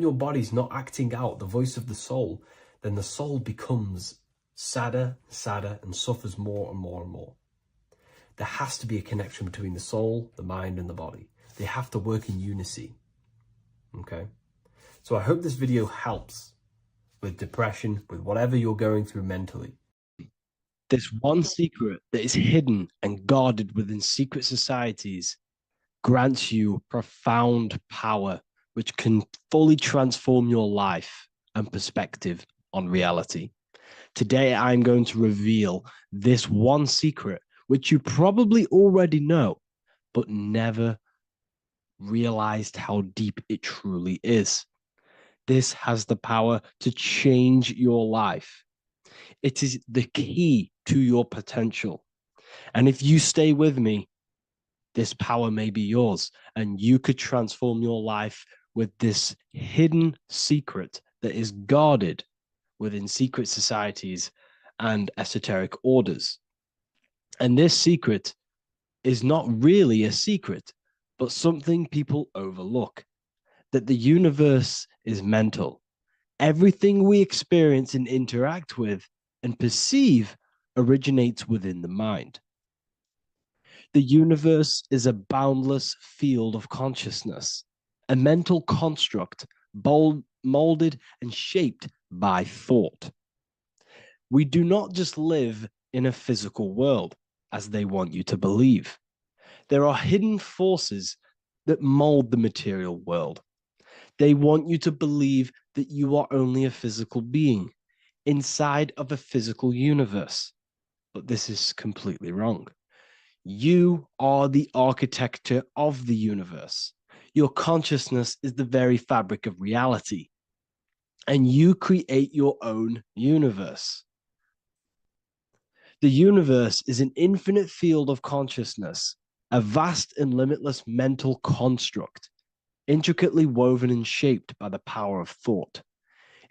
your body's not acting out the voice of the soul, then the soul becomes sadder, and suffers more and more and more. There has to be a connection between the soul, the mind, and the body. They have to work in unison. Okay? So I hope this video helps with depression, with whatever you're going through mentally. This one secret that is hidden and guarded within secret societies grants you profound power, which can fully transform your life and perspective on reality. Today, I'm going to reveal this one secret, which you probably already know, but never realized how deep it truly is. This has the power to change your life. It is the key to your potential. And if you stay with me, this power may be yours, and you could transform your life with this hidden secret that is guarded within secret societies and esoteric orders. And this secret is not really a secret, but something people overlook, that the universe is mental. Everything we experience and interact with and perceive originates within the mind. The universe is a boundless field of consciousness, a mental construct molded and shaped by thought. We do not just live in a physical world, as they want you to believe. There are hidden forces that mold the material world. They want you to believe that you are only a physical being inside of a physical universe. But this is completely wrong. You are the architecture of the universe. Your consciousness is the very fabric of reality, and you create your own universe. The universe is an infinite field of consciousness, a vast and limitless mental construct, intricately woven and shaped by the power of thought.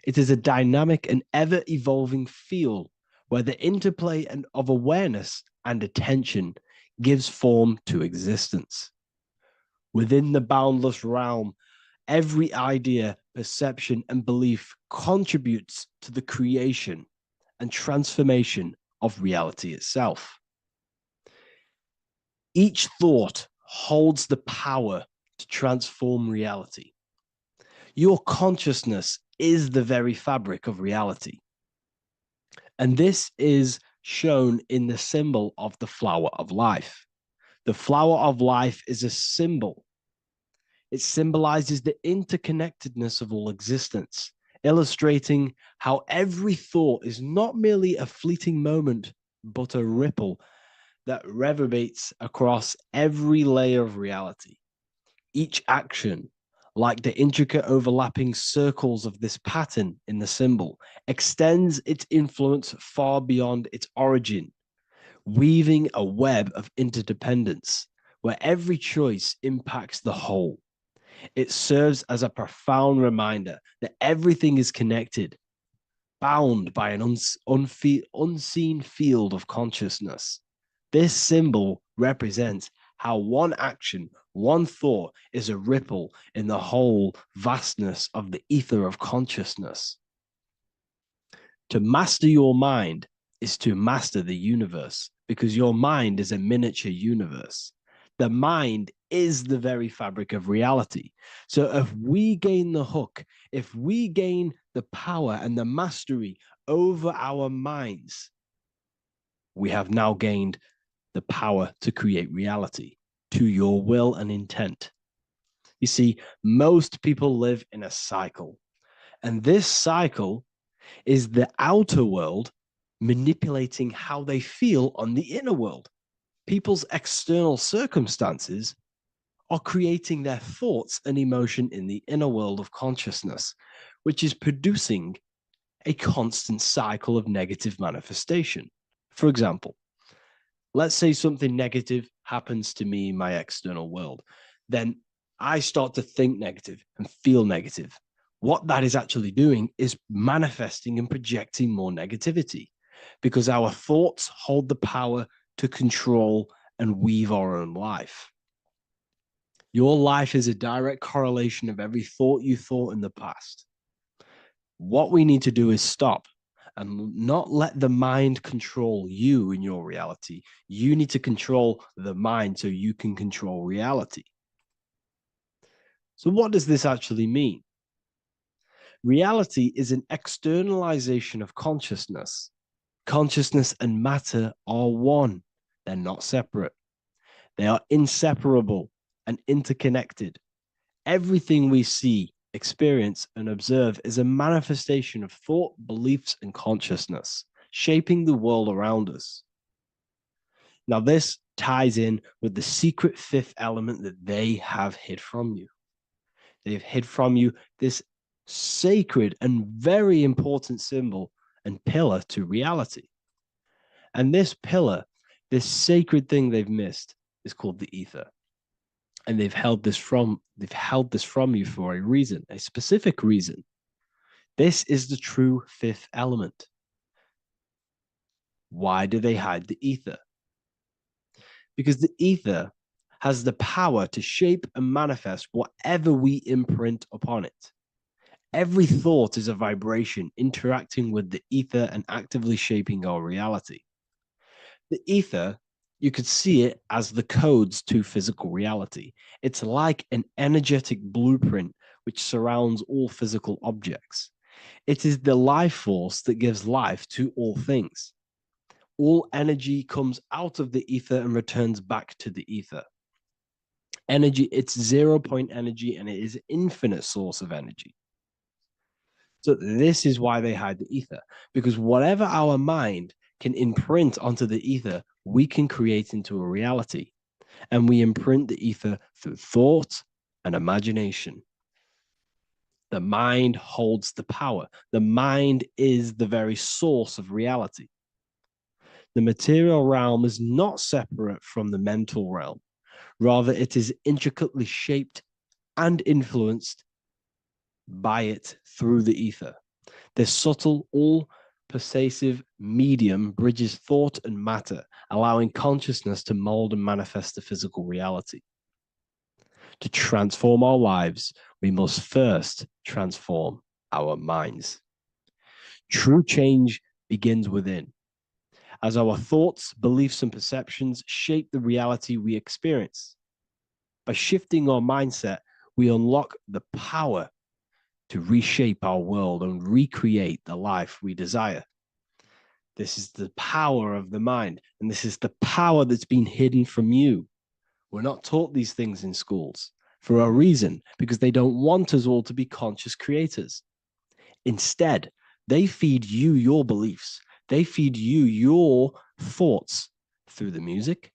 It is a dynamic and ever-evolving field where the interplay of awareness and attention gives form to existence. Within the boundless realm, every idea, perception, and belief contributes to the creation and transformation of reality itself. Each thought holds the power to transform reality. Your consciousness is the very fabric of reality. And this is shown in the symbol of the flower of life. The flower of life is a symbol. It symbolizes the interconnectedness of all existence, illustrating how every thought is not merely a fleeting moment, but a ripple that reverberates across every layer of reality. Each action, like the intricate overlapping circles of this pattern in the symbol, extends its influence far beyond its origin, weaving a web of interdependence where every choice impacts the whole. It serves as a profound reminder that everything is connected, bound by an unseen field of consciousness. This symbol represents how one action, one thought is a ripple in the whole vastness of the ether of consciousness. To master your mind is to master the universe, because your mind is a miniature universe. The mind is the very fabric of reality. So if we gain the hook, if we gain the power and the mastery over our minds, we have now gained the power to create reality to your will and intent. You see, most people live in a cycle, and this cycle is the outer world manipulating how they feel on the inner world. People's external circumstances are creating their thoughts and emotion in the inner world of consciousness, which is producing a constant cycle of negative manifestation. For example, let's say something negative happens to me in my external world. Then I start to think negative and feel negative. What that is actually doing is manifesting and projecting more negativity, because our thoughts hold the power to control and weave our own life. Your life is a direct correlation of every thought you thought in the past. What we need to do is stop and not let the mind control you in your reality. You need to control the mind so you can control reality. So, what does this actually mean? Reality is an externalization of consciousness. Consciousness and matter are one, they're not separate. They are inseparable and interconnected. Everything we see, experience, and observe is a manifestation of thought, beliefs, and consciousness, shaping the world around us. Now, this ties in with the secret fifth element that they have hid from you. They've hid from you this sacred and very important symbol and pillar to reality. And this pillar, this sacred thing they've missed, is called the ether. And they've held this from you for a reason, a specific reason. This is the true fifth element. Why do they hide the ether? Because the ether has the power to shape and manifest whatever we imprint upon it. Every thought is a vibration interacting with the ether and actively shaping our reality. The ether, you could see it as the codes to physical reality. It's like an energetic blueprint which surrounds all physical objects. It is the life force that gives life to all things. All energy comes out of the ether and returns back to the ether. Energy, it's 0 point energy, and it is an infinite source of energy. So this is why they hide the ether, because whatever our mind can imprint onto the ether, we can create into a reality. And we imprint the ether through thought and imagination. The mind holds the power. The mind is the very source of reality. The material realm is not separate from the mental realm. Rather, it is intricately shaped and influenced by it through the ether. This subtle, all-pervasive medium bridges thought and matter, allowing consciousness to mold and manifest the physical reality. To transform our lives, we must first transform our minds. True change begins within, as our thoughts, beliefs, and perceptions shape the reality we experience. By shifting our mindset, we unlock the power to reshape our world and recreate the life we desire. This is the power of the mind, and this is the power that's been hidden from you. We're not taught these things in schools for a reason, because they don't want us all to be conscious creators. Instead, they feed you your beliefs. They feed you your thoughts through the music,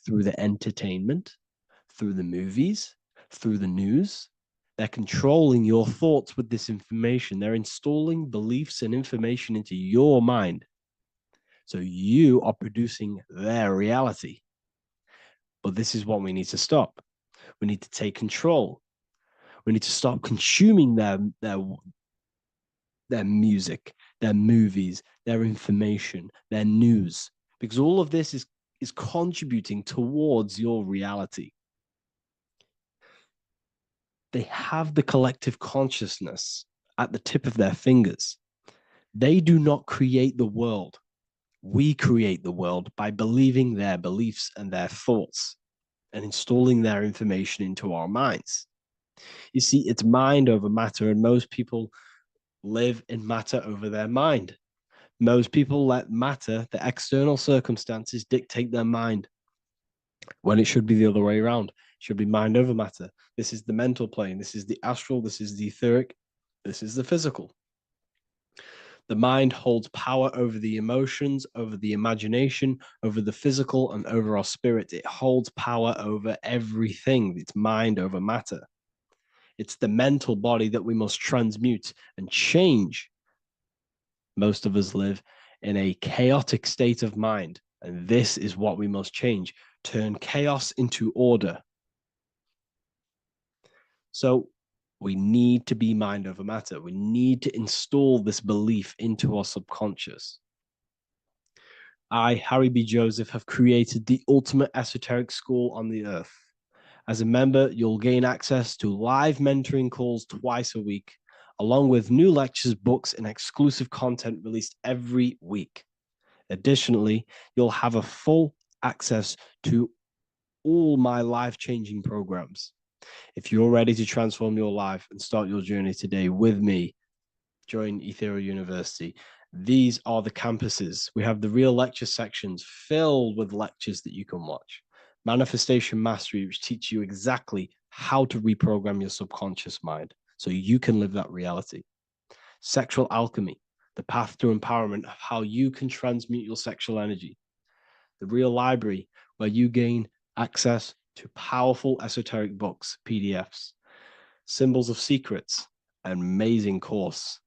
through the entertainment, through the movies, through the news. They're controlling your thoughts with this information. They're installing beliefs and information into your mind. So you are producing their reality. But this is what we need to stop. We need to take control. We need to stop consuming their music, their movies, their information, their news, because all of this is contributing towards your reality. They have the collective consciousness at the tip of their fingers. They do not create the world. We create the world by believing their beliefs and their thoughts and installing their information into our minds. You see, it's mind over matter, and most people live in matter over their mind. Most people let matter, the external circumstances, dictate their mind, when it should be the other way around. It should be mind over matter. This is the mental plane. This is the astral. This is the etheric. This is the physical. The mind holds power over the emotions, over the imagination, over the physical, and over our spirit. It holds power over everything. It's mind over matter. It's the mental body that we must transmute and change. Most of us live in a chaotic state of mind, and this is what we must change. Turn chaos into order. So we need to be mind over matter. We need to install this belief into our subconscious. I, Harry B. Joseph, have created the ultimate esoteric school on the earth. As a member, you'll gain access to live mentoring calls twice a week, along with new lectures, books, and exclusive content released every week. Additionally, you'll have a full access to all my life-changing programs. If you're ready to transform your life and start your journey today with me, join Ethereal University. These are the campuses. We have the real lecture sections filled with lectures that you can watch. Manifestation Mastery, which teach you exactly how to reprogram your subconscious mind so you can live that reality. Sexual Alchemy, the path to empowerment of how you can transmute your sexual energy. The Real Library, where you gain access to powerful esoteric books, PDFs. Symbols of Secrets, an amazing course.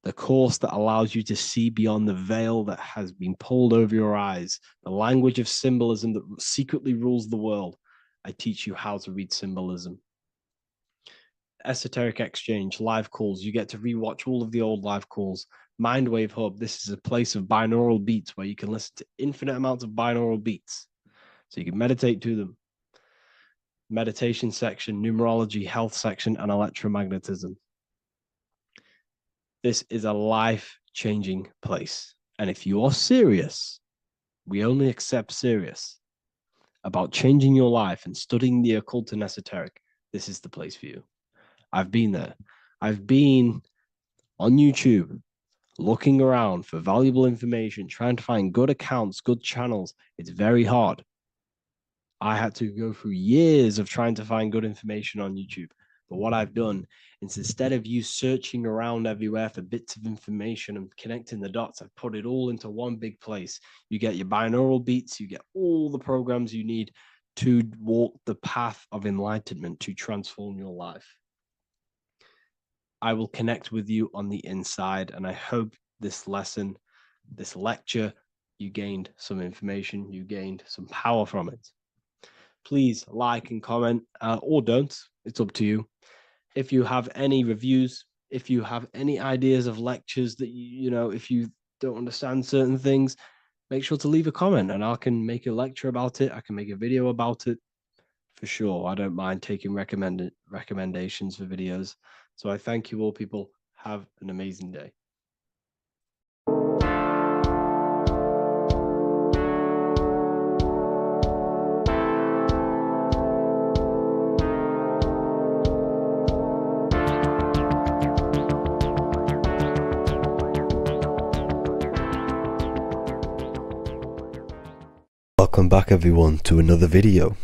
The course that allows you to see beyond the veil that has been pulled over your eyes, the language of symbolism that secretly rules the world. I teach you how to read symbolism. Esoteric Exchange, live calls. You get to rewatch all of the old live calls. Mindwave Hub, this is a place of binaural beats where you can listen to infinite amounts of binaural beats. So you can meditate to them. Meditation section, numerology, health section, and electromagnetism. This is a life-changing place. And if you are serious, we only accept serious about changing your life and studying the occult and esoteric, this is the place for you. I've been there. I've been on YouTube looking around for valuable information, trying to find good accounts, good channels. It's very hard. I had to go through years of trying to find good information on YouTube. But what I've done is instead of you searching around everywhere for bits of information and connecting the dots, I've put it all into one big place. You get your binaural beats, you get all the programs you need to walk the path of enlightenment to transform your life. I will connect with you on the inside, and I hope this lesson, this lecture, you gained some information, you gained some power from it. Please like and comment, or don't. It's up to you. If you have any reviews, if you have any ideas of lectures that you know, if you don't understand certain things, make sure to leave a comment and I can make a lecture about it. I can make a video about it for sure. I don't mind taking recommendations for videos. So I thank you all, people. Have an amazing day. Welcome back everyone to another video.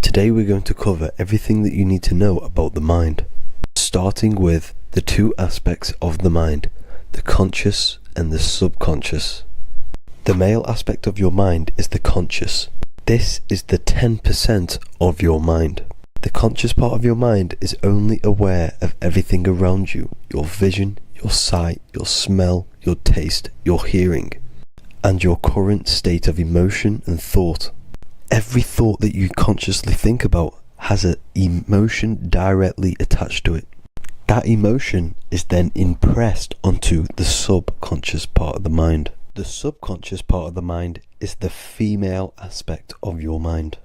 Today we're going to cover everything that you need to know about the mind, starting with the two aspects of the mind, the conscious and the subconscious. The male aspect of your mind is the conscious. This is the 10% of your mind. The conscious part of your mind is only aware of everything around you, your vision, your sight, your smell, your taste, your hearing, and your current state of emotion and thought. Every thought that you consciously think about has an emotion directly attached to it. That emotion is then impressed onto the subconscious part of the mind. The subconscious part of the mind is the female aspect of your mind.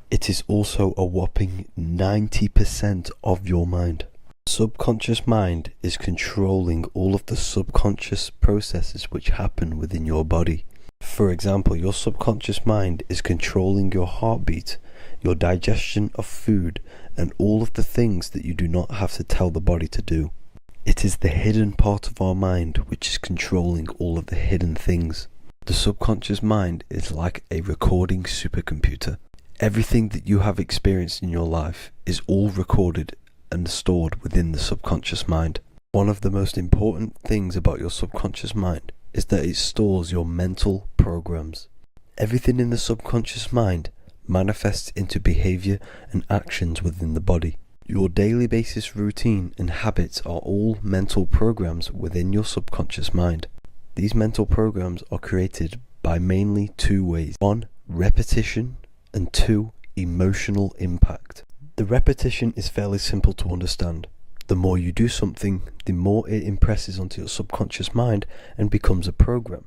It is also a whopping 90% of your mind. Subconscious mind is controlling all of the subconscious processes which happen within your body. For example, your subconscious mind is controlling your heartbeat, your digestion of food, and all of the things that you do not have to tell the body to do. It is the hidden part of our mind which is controlling all of the hidden things. The subconscious mind is like a recording supercomputer. Everything that you have experienced in your life is all recorded and stored within the subconscious mind. One of the most important things about your subconscious mind is that it stores your mental programs. Everything in the subconscious mind manifests into behavior and actions within the body. Your daily basis routine and habits are all mental programs within your subconscious mind. These mental programs are created by mainly two ways. 1, repetition, and 2, emotional impact. The repetition is fairly simple to understand. The more you do something, the more it impresses onto your subconscious mind and becomes a program.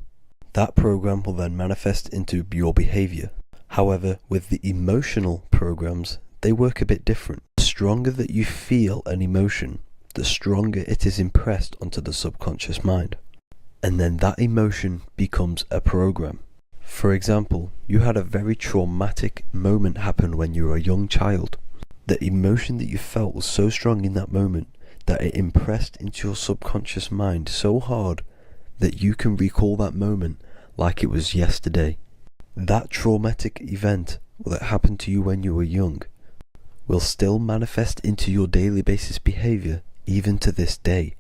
That program will then manifest into your behavior. However, with the emotional programs, they work a bit different. The stronger that you feel an emotion, the stronger it is impressed onto the subconscious mind. And then that emotion becomes a program. For example, you had a very traumatic moment happen when you were a young child. The emotion that you felt was so strong in that moment that it impressed into your subconscious mind so hard that you can recall that moment like it was yesterday. That traumatic event that happened to you when you were young will still manifest into your daily basis behavior even to this day.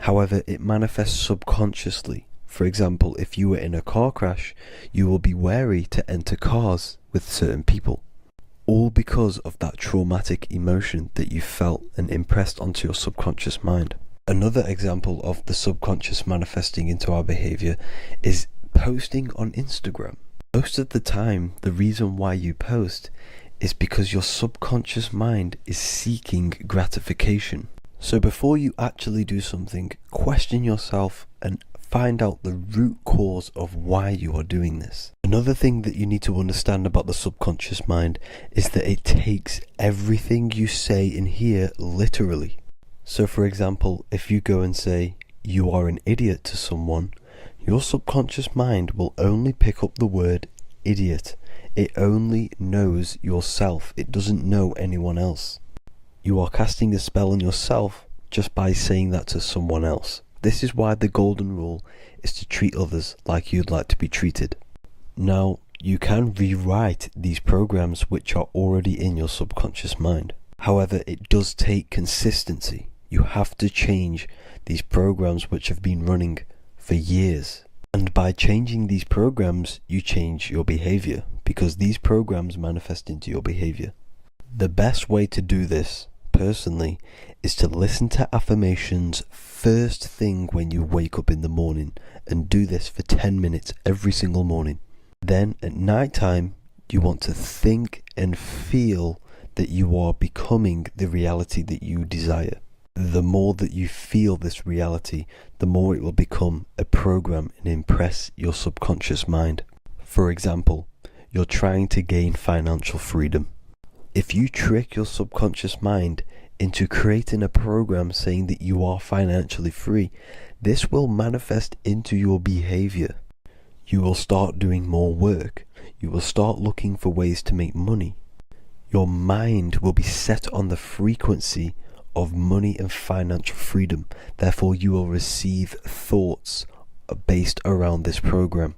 However, it manifests subconsciously. For example, if you were in a car crash, you will be wary to enter cars with certain people. All because of that traumatic emotion that you felt and impressed onto your subconscious mind. Another example of the subconscious manifesting into our behavior is posting on Instagram. Most of the time, the reason why you post is because your subconscious mind is seeking gratification. So before you actually do something, question yourself and find out the root cause of why you are doing this. Another thing that you need to understand about the subconscious mind is that it takes everything you say and hear literally. So for example, if you go and say, "You are an idiot" to someone, your subconscious mind will only pick up the word idiot. It only knows yourself. It doesn't know anyone else. You are casting a spell on yourself just by saying that to someone else. This is why the golden rule is to treat others like you'd like to be treated. Now, you can rewrite these programs which are already in your subconscious mind. However, it does take consistency. You have to change these programs which have been running for years. And by changing these programs, you change your behavior, because these programs manifest into your behavior. The best way to do this, personally, is to listen to affirmations first thing when you wake up in the morning, and do this for 10 minutes every single morning. Then at night time, you want to think and feel that you are becoming the reality that you desire. The more that you feel this reality, the more it will become a program and impress your subconscious mind. For example, you're trying to gain financial freedom. If you trick your subconscious mind into creating a program saying that you are financially free, this will manifest into your behavior. You will start doing more work. You will start looking for ways to make money. Your mind will be set on the frequency of money and financial freedom. Therefore, you will receive thoughts based around this program.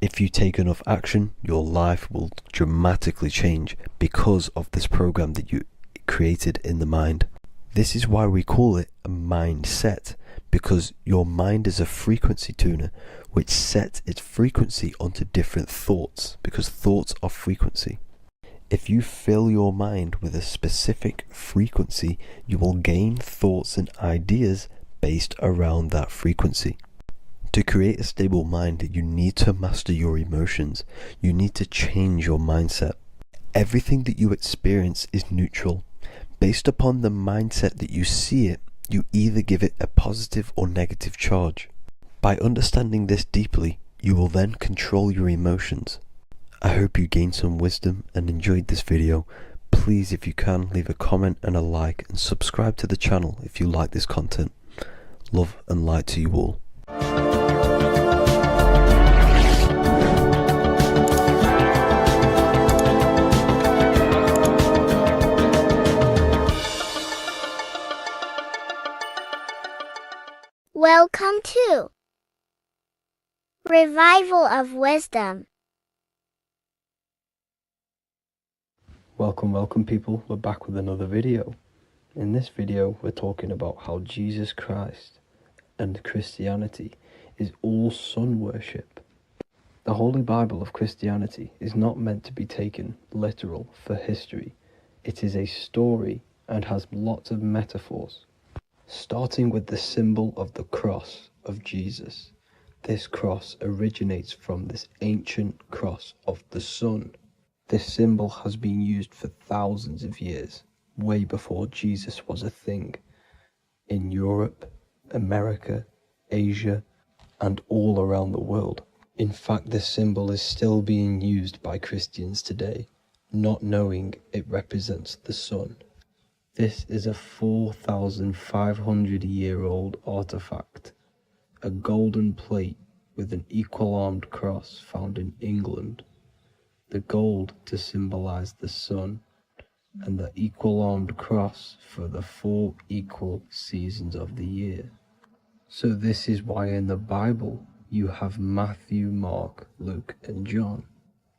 If you take enough action, your life will dramatically change because of this program that you created in the mind. This is why we call it a mindset, because your mind is a frequency tuner which sets its frequency onto different thoughts, because thoughts are frequency. If you fill your mind with a specific frequency, you will gain thoughts and ideas based around that frequency. To create a stable mind, you need to master your emotions. You need to change your mindset. Everything that you experience is neutral. Based upon the mindset that you see it, you either give it a positive or negative charge. By understanding this deeply, you will then control your emotions. I hope you gained some wisdom and enjoyed this video. Please, if you can, leave a comment and a like, and subscribe to the channel if you like this content. Love and light to you all. Welcome to Revival of Wisdom. Welcome people, we're back with another video. In this video we're talking about how Jesus Christ and Christianity is all sun worship. The Holy Bible of Christianity is not meant to be taken literal for history. It is a story and has lots of metaphors. Starting with the symbol of the cross of Jesus. This cross originates from this ancient cross of the sun. This symbol has been used for thousands of years, way before Jesus was a thing, in Europe, America, Asia, and all around the world. In fact, this symbol is still being used by Christians today, not knowing it represents the sun. This is a 4,500-year-old artifact, a golden plate with an equal-armed cross found in England. The gold to symbolize the sun, and the equal-armed cross for the 4 equal seasons of the year. So this is why in the Bible you have Matthew, Mark, Luke, and John,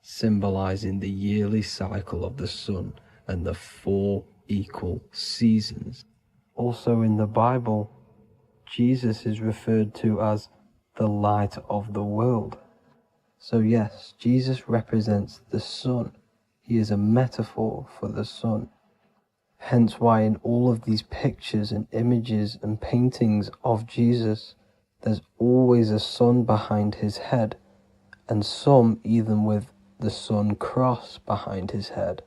symbolizing the yearly cycle of the sun and the 4 equal seasons. Also in the Bible, Jesus is referred to as the light of the world. So yes, Jesus represents the sun. He is a metaphor for the sun. Hence why in all of these pictures and images and paintings of Jesus, there's always a sun behind his head, and some even with the sun cross behind his head.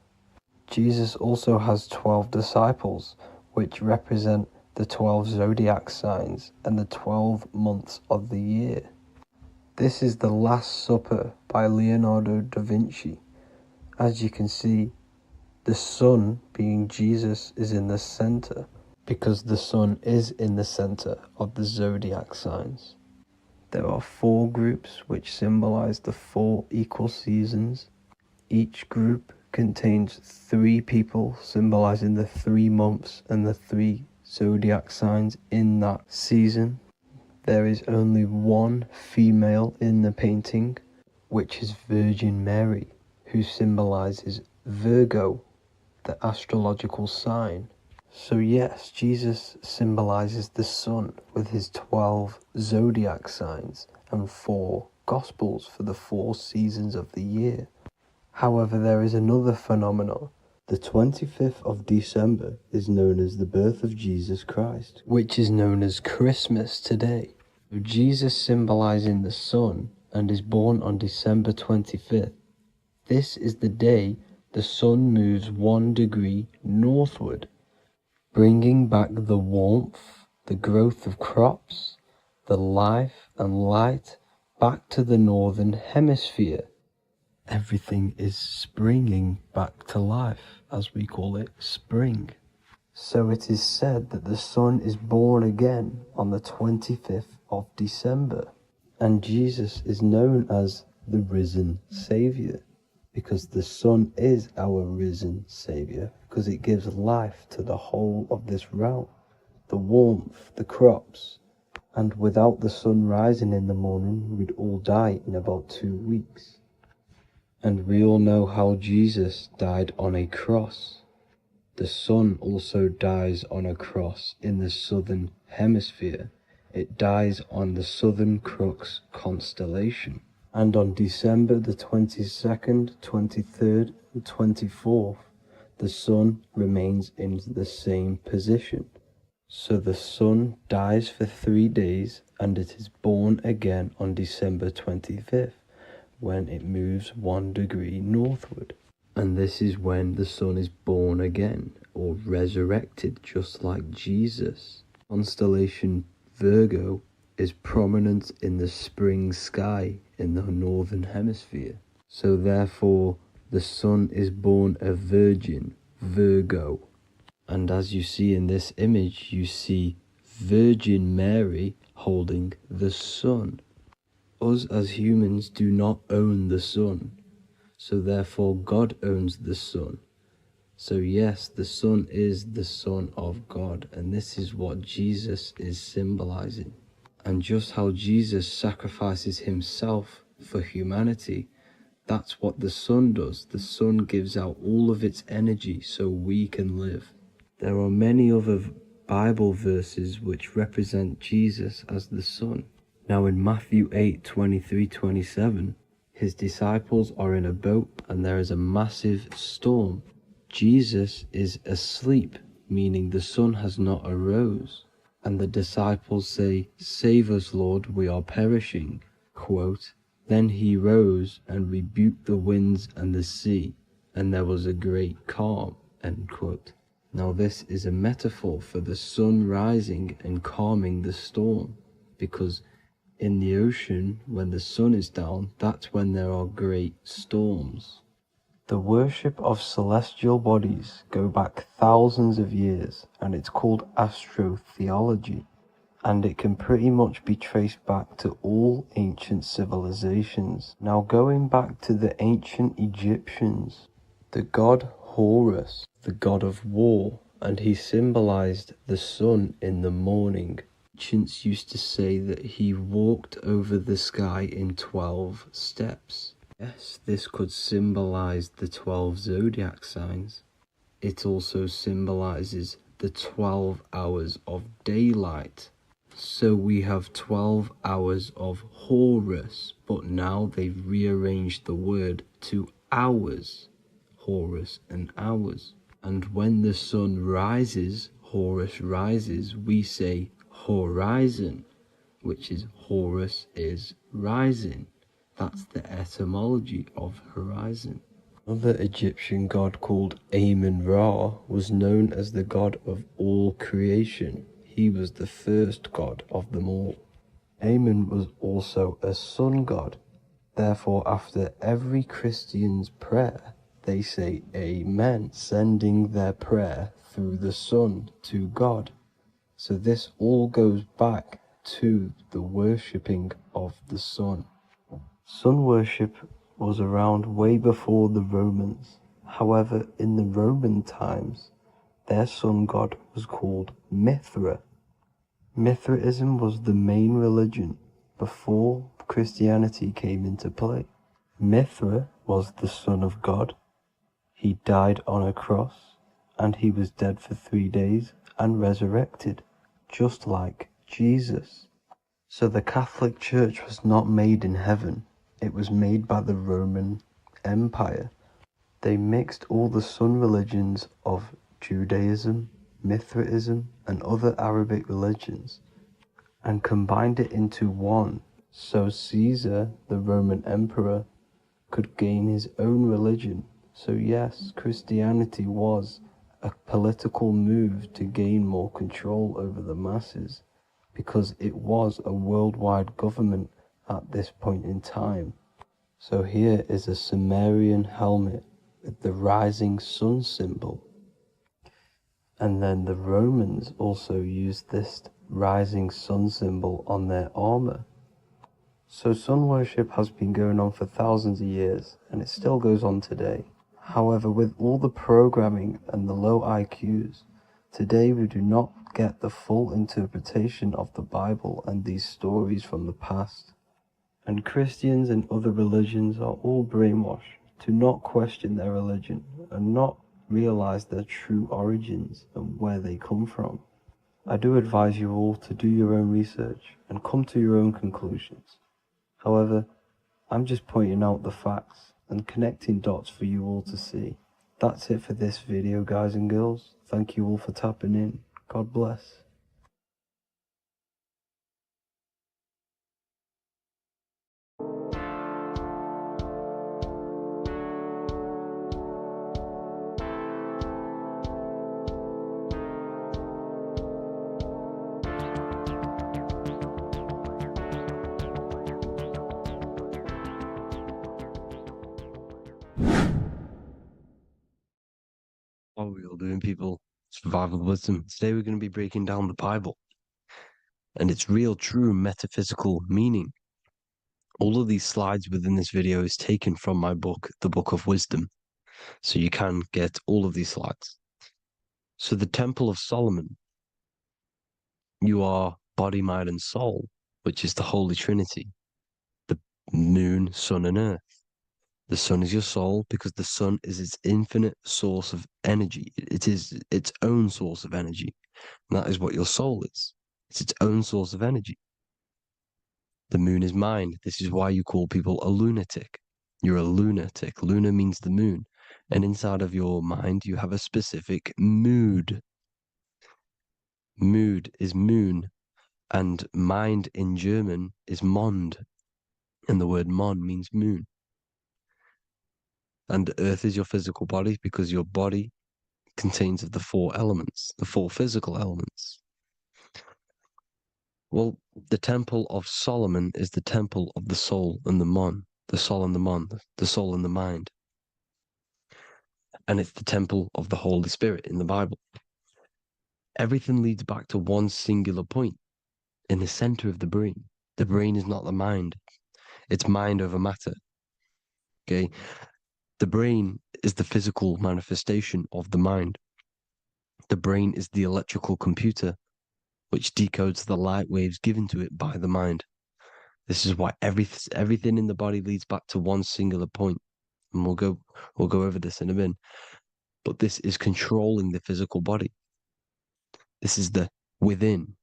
Jesus also has 12 disciples, which represent the 12 zodiac signs and the 12 months of the year. This is the Last Supper by Leonardo da Vinci. As you can see, the sun, being Jesus, is in the center, because the sun is in the center of the zodiac signs. There are 4 groups which symbolize the 4 equal seasons. Each group contains 3 people symbolizing the 3 months and the 3 zodiac signs in that season. There is only 1 female in the painting, which is Virgin Mary, who symbolizes Virgo, the astrological sign. So yes, Jesus symbolizes the sun with his 12 zodiac signs and 4 gospels for the 4 seasons of the year. However, there is another phenomenon. The 25th of December is known as the birth of Jesus Christ, which is known as Christmas today. Jesus symbolizing the sun and is born on December 25th. This is the day the sun moves 1 degree northward, bringing back the warmth, the growth of crops, the life and light back to the northern hemisphere. Everything is springing back to life, as we call it, spring. So it is said that the sun is born again on the 25th of December, and Jesus is known as the risen Saviour, because the sun is our risen Saviour, because it gives life to the whole of this realm, the warmth, the crops, and without the sun rising in the morning, we'd all die in about 2 weeks. And we all know how Jesus died on a cross. The sun also dies on a cross in the southern hemisphere. It dies on the Southern Crux constellation. And on December the 22nd, 23rd, and 24th, the sun remains in the same position. So the sun dies for 3 days, and it is born again on December 25th, when it moves 1 degree northward. And this is when the sun is born again, or resurrected, just like Jesus. Constellation Virgo is prominent in the spring sky in the northern hemisphere. So therefore, the sun is born a virgin, Virgo. And as you see in this image, you see Virgin Mary holding the sun. Us as humans do not own the sun, so therefore God owns the sun. So yes, the sun is the Son of God, and this is what Jesus is symbolizing. And just how Jesus sacrifices himself for humanity, that's what the sun does. The sun gives out all of its energy so we can live. There are many other Bible verses which represent Jesus as the sun. Now in Matthew 8:23-27, his disciples are in a boat and there is a massive storm. Jesus is asleep, meaning the sun has not arose. And the disciples say, "Save us, Lord, we are perishing." Quote, "Then he rose and rebuked the winds and the sea, and there was a great calm." End quote. Now this is a metaphor for the sun rising and calming the storm, because in the ocean, when the sun is down, that's when there are great storms. The worship of celestial bodies go back thousands of years, and it's called astrotheology, and it can pretty much be traced back to all ancient civilizations. Now, going back to the ancient Egyptians, the god Horus, the god of war, and he symbolized the sun in the morning. Ancients used to say that he walked over the sky in 12 steps. Yes, this could symbolize the 12 zodiac signs. It also symbolizes the 12 hours of daylight. So we have 12 hours of Horus, but now they've rearranged the word to hours. Horus and hours. And when the sun rises, Horus rises, we say horizon, which is Horus is rising. That's the etymology of horizon. Another Egyptian god called Amun-Ra was known as the god of all creation. He was the first god of them all. Amun was also a sun god. Therefore, after every Christian's prayer, they say Amen, sending their prayer through the sun to God. So this all goes back to the worshipping of the sun. Sun worship was around way before the Romans. However, in the Roman times, their sun god was called Mithra. Mithraism was the main religion before Christianity came into play. Mithra was the son of God. He died on a cross, and he was dead for 3 days and resurrected, just like Jesus. So the Catholic Church was not made in heaven. It was made by the Roman Empire. They mixed all the sun religions of Judaism, Mithraism, and other Arabic religions and combined it into one, so Caesar, the Roman emperor, could gain his own religion. So yes, Christianity was a political move to gain more control over the masses, because it was a worldwide government at this point in time. So here is a Sumerian helmet with the rising sun symbol. And then the Romans also used this rising sun symbol on their armor. So sun worship has been going on for thousands of years, and it still goes on today. However, with all the programming and the low IQs, today we do not get the full interpretation of the Bible and these stories from the past. And Christians and other religions are all brainwashed to not question their religion and not realize their true origins and where they come from. I do advise you all to do your own research and come to your own conclusions. However, I'm just pointing out the facts and connecting dots for you all to see. That's it for this video, guys and girls. Thank you all for tapping in. God bless. What are we all doing, people? Survival wisdom. Today we're going to be breaking down the Bible and its real, true metaphysical meaning. All of these slides within this video is taken from my book, The Book of Wisdom. So you can get all of these slides. So the Temple of Solomon, you are body, mind, and soul, which is the Holy Trinity, the moon, sun, and earth. The sun is your soul because the sun is its infinite source of energy. It is its own source of energy. And that is what your soul is. It's its own source of energy. The moon is mind. This is why you call people a lunatic. You're a lunatic. Luna means the moon. And inside of your mind, you have a specific mood. Mood is moon. And mind in German is Mond. And the word Mon means moon. And earth is your physical body because your body contains of the 4 elements, the 4 physical elements. Well, the Temple of Solomon is the temple of the soul and the mon, the soul and the mon, the soul and the mind. and it's the temple of the Holy Spirit in the Bible. Everything leads back to one singular point in the center of the brain. The brain is not the mind. It's mind over matter. Okay. The brain is the physical manifestation of the mind. The brain is the electrical computer which decodes the light waves given to it by the mind. This is why everything in the body leads back to one singular point. And we'll go over this in a minute. But this is controlling the physical body. This is the within.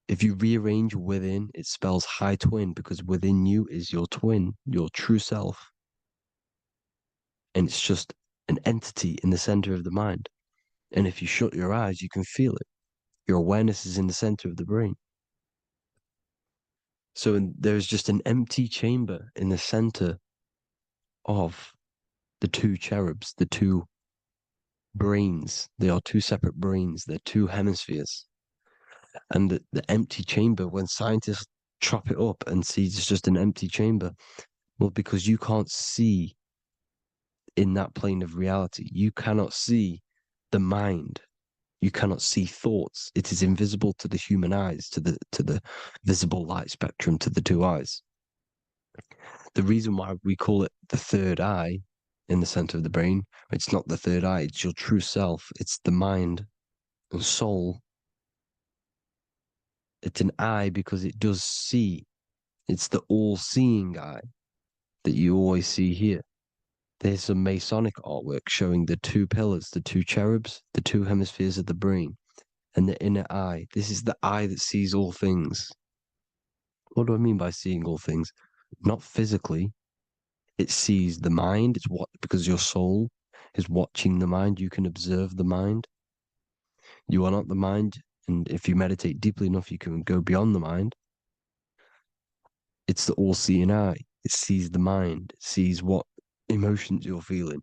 If you rearrange within, it spells high twin, because within you is your twin, your true self. And it's just an entity in the center of the mind. And if you shut your eyes, you can feel it. Your awareness is in the center of the brain. So there's just an empty chamber in the center of the two cherubs, the two brains. They are two separate brains. They're two hemispheres. And the empty chamber, when scientists chop it up and see it's just an empty chamber, well, because you can't see in that plane of reality. You cannot see the mind. You cannot see thoughts. It is invisible to the human eyes, to the visible light spectrum, to the two eyes. The reason why we call it the third eye in the center of the brain, it's not the third eye, it's your true self. It's the mind and soul. It's an eye because it does see. It's the all-seeing eye that you always see here. There's some Masonic artwork showing the two pillars, the two cherubs, the two hemispheres of the brain, and the inner eye. This is the eye that sees all things. What do I mean by seeing all things? Not physically. It sees the mind. It's what, because your soul is watching the mind. You can observe the mind. You are not the mind. And if you meditate deeply enough, you can go beyond the mind. It's the all-seeing eye. It sees the mind. It sees what emotions you're feeling.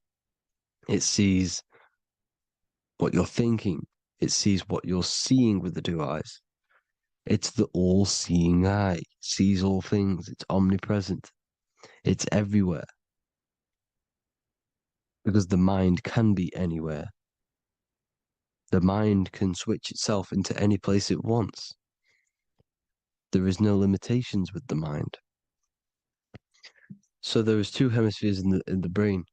It sees what you're thinking. It sees what you're seeing with the two eyes. It's the all-seeing eye. It sees all things. It's omnipresent. It's everywhere. Because the mind can be anywhere. The mind can switch itself into any place it wants. There is no limitations with the mind. So there is two hemispheres in the brain.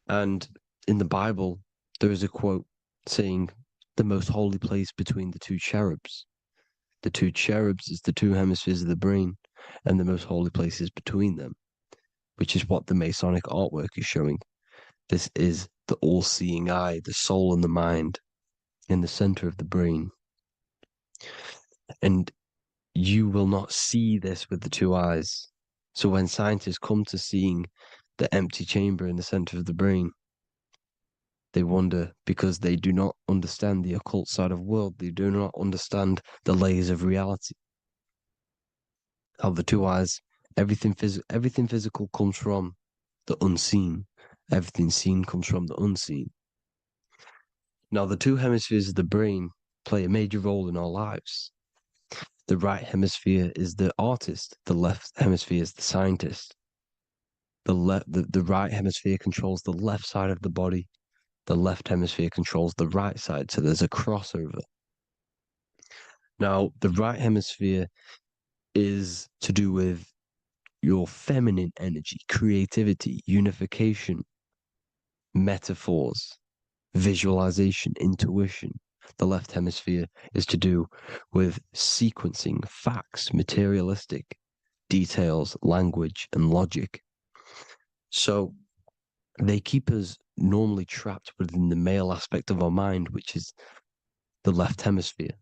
And in the Bible, there is a quote saying, the most holy place between the two cherubs. The two cherubs is the two hemispheres of the brain, and the most holy place is between them, which is what the Masonic artwork is showing. This is the all-seeing eye, the soul and the mind in the center of the brain. And you will not see this with the two eyes. So when scientists come to seeing the empty chamber in the center of the brain, they wonder, because they do not understand the occult side of the world. They do not understand the layers of reality. How the two eyes, everything physical comes from the unseen. Everything seen comes from the unseen. Now, the two hemispheres of the brain play a major role in our lives. The right hemisphere is the artist. The left hemisphere is the scientist. The right hemisphere controls the left side of the body. The left hemisphere controls the right side. So there's a crossover. Now, the right hemisphere is to do with your feminine energy, creativity, unification, metaphors, visualization, intuition. The left hemisphere is to do with sequencing, facts, materialistic details, language, and logic. So they keep us normally trapped within the male aspect of our mind, which is the left hemisphere.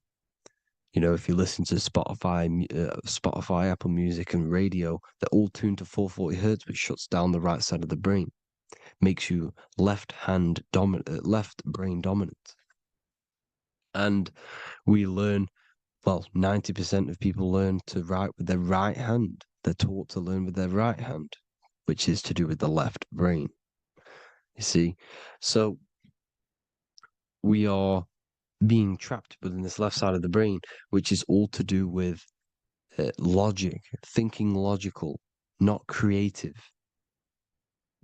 You know, if you listen to Spotify, Apple Music, and radio, they're all tuned to 440 hertz, which shuts down the right side of the brain, makes you left brain dominant. And we learn, well, 90% of people learn to write with their right hand. They're taught to learn with their right hand, which is to do with the left brain. You see, so we are being trapped within this left side of the brain, which is all to do with logic, thinking logical, not creative.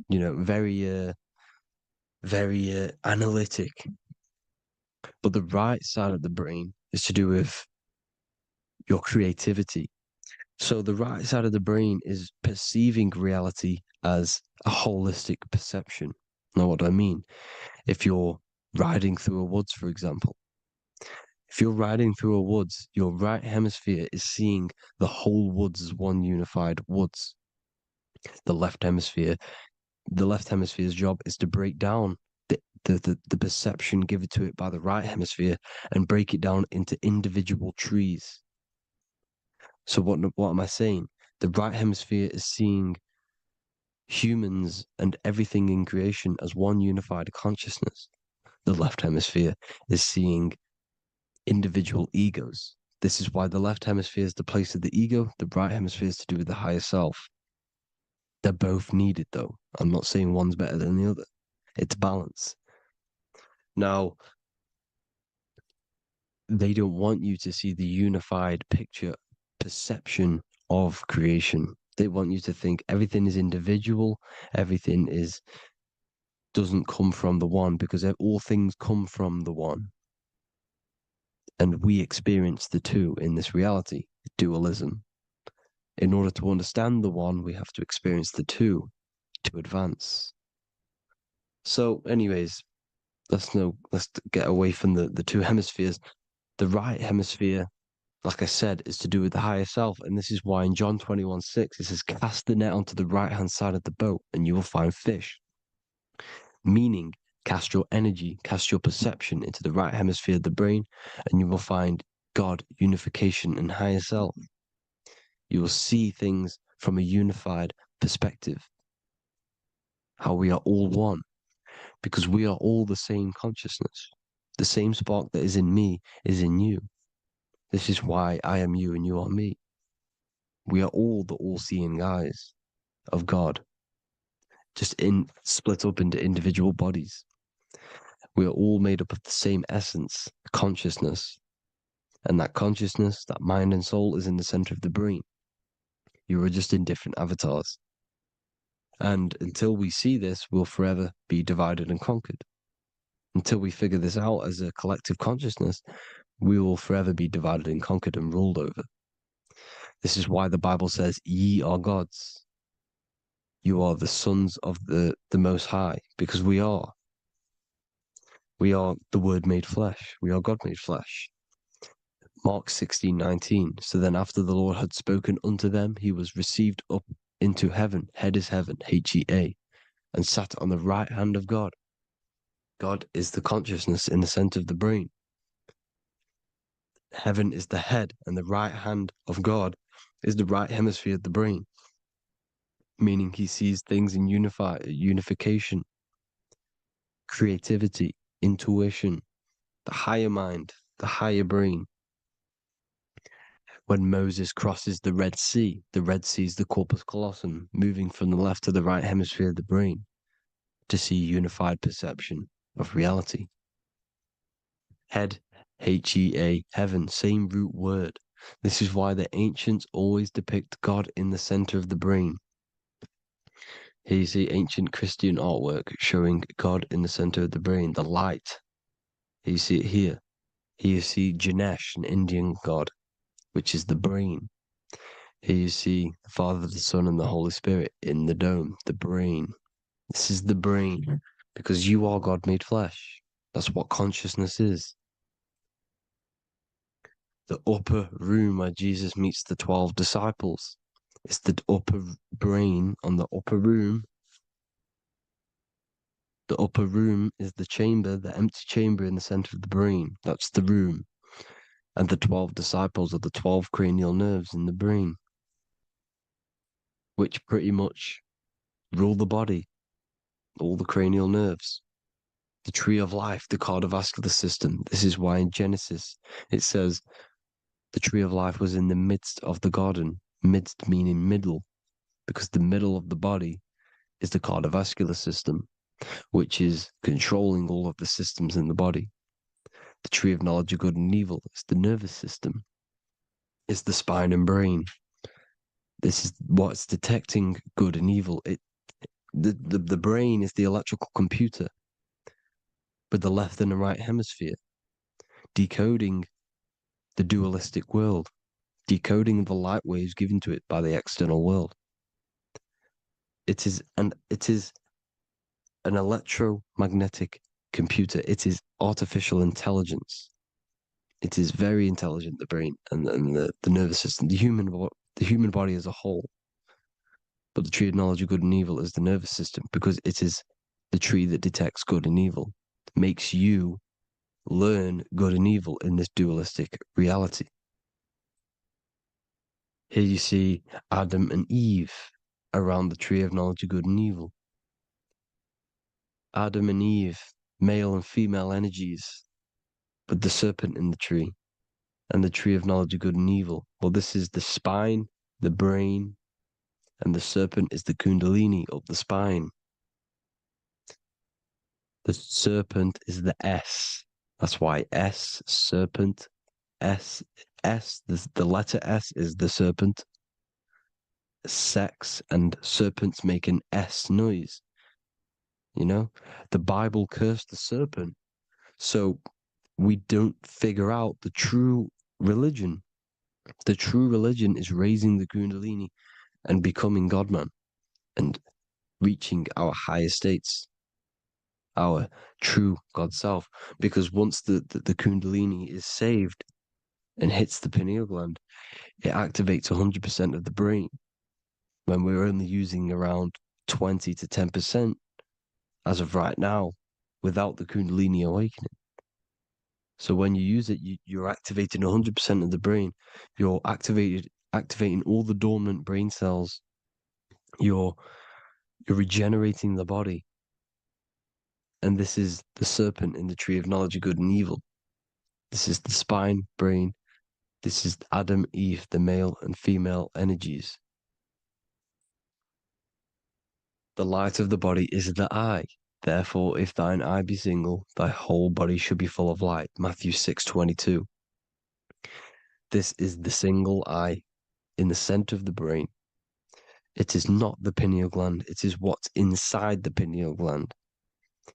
You know, very very analytic. But the right side of the brain is to do with your creativity. So the right side of the brain is perceiving reality as a holistic perception. Now, what do I mean? If you're riding through a woods, for example, if you're riding through a woods, your right hemisphere is seeing the whole woods as one unified woods. The left hemisphere's job is to break down the perception given to it by the right hemisphere and break it down into individual trees. So what am I saying? The right hemisphere is seeing humans and everything in creation as one unified consciousness. The left hemisphere is seeing individual egos. This is why the left hemisphere is the place of the ego, the right hemisphere is to do with the higher self. They're both needed, though. I'm not saying one's better than the other. It's balance. Now, they don't want you to see the unified picture, perception of creation. They want you to think everything is individual, everything doesn't come from the one, because all things come from the one. And we experience the two in this reality, dualism. In order to understand the one, we have to experience the two to advance. So, anyways, let's get away from the two hemispheres. The right hemisphere, like I said, is to do with the higher self. And this is why in John 21:6, it says, cast the net onto the right-hand side of the boat and you will find fish. Meaning, cast your energy, cast your perception into the right hemisphere of the brain, and you will find God, unification, and higher self. You will see things from a unified perspective. How we are all one, because we are all the same consciousness. The same spark that is in me is in you. This is why I am you and you are me. We are all the all-seeing eyes of God, just split up into individual bodies. We are all made up of the same essence, consciousness. And that consciousness, that mind and soul, is in the center of the brain. You are just in different avatars. And until we see this, we'll forever be divided and conquered. Until we figure this out as a collective consciousness, we will forever be divided and conquered and ruled over. This is why the Bible says, ye are gods. You are the sons of the Most High, because we are. We are the Word made flesh. We are God made flesh. Mark 16:19. So then after the Lord had spoken unto them, he was received up into heaven, head is heaven, H-E-A, and sat on the right hand of God. God is the consciousness in the center of the brain. Heaven is the head, and the right hand of God is the right hemisphere of the brain, meaning he sees things in unification, creativity, intuition, the higher mind, the higher brain. When Moses crosses the Red Sea is the corpus callosum, moving from the left to the right hemisphere of the brain to see unified perception of reality. Head, H-E-A, heaven, same root word. This is why the ancients always depict God in the center of the brain. Here you see ancient Christian artwork showing God in the center of the brain, the light. Here you see it here. Here you see Ganesh, an Indian god, which is the brain. Here you see the Father, the Son, and the Holy Spirit in the dome, the brain. This is the brain, because you are God made flesh. That's what consciousness is. The upper room where Jesus meets the 12 disciples. It's the upper brain on the upper room. The upper room is the chamber, the empty chamber in the center of the brain. That's the room. And the 12 disciples are the 12 cranial nerves in the brain, which pretty much rule the body, all the cranial nerves. The tree of life, the cardiovascular system. This is why in Genesis it says the tree of life was in the midst of the garden. Midst meaning middle, because the middle of the body is the cardiovascular system, which is controlling all of the systems in the body. The tree of knowledge of good and evil is the nervous system, is the spine and brain. This is what's detecting good and evil. The brain is the electrical computer. with the left and the right hemisphere, decoding the dualistic world, decoding the light waves given to it by the external world. It is an electromagnetic computer. It is artificial intelligence. It is very intelligent, the brain and the nervous system, the human body as a whole. But the tree of knowledge of good and evil is the nervous system, because it is the tree that detects good and evil, makes you learn good and evil in this dualistic reality. Here you see Adam and Eve around the tree of knowledge of good and evil. Adam and Eve, male and female energies, but the serpent in the tree, and the tree of knowledge of good and evil. Well, this is the spine, the brain, and the serpent is the kundalini of the spine. The serpent is the S. That's why S, serpent, the letter S is the serpent. Sex and serpents make an S noise. You know, the Bible cursed the serpent. So we don't figure out the true religion. The true religion is raising the kundalini and becoming God-man and reaching our higher states, our true God self. Because once the kundalini is saved and hits the pineal gland, it activates 100% of the brain, when we're only using around 20 to 10% as of right now, without the kundalini awakening. So when you use it, you're activating 100% of the brain. You're activating all the dormant brain cells. You're regenerating the body. And this is the serpent in the tree of knowledge of good and evil. This is the spine, brain. This is Adam, Eve, the male and female energies. The light of the body is the eye. Therefore, if thine eye be single, thy whole body should be full of light. Matthew 6:22. This is the single eye in the center of the brain. It is not the pineal gland. It is what's inside the pineal gland.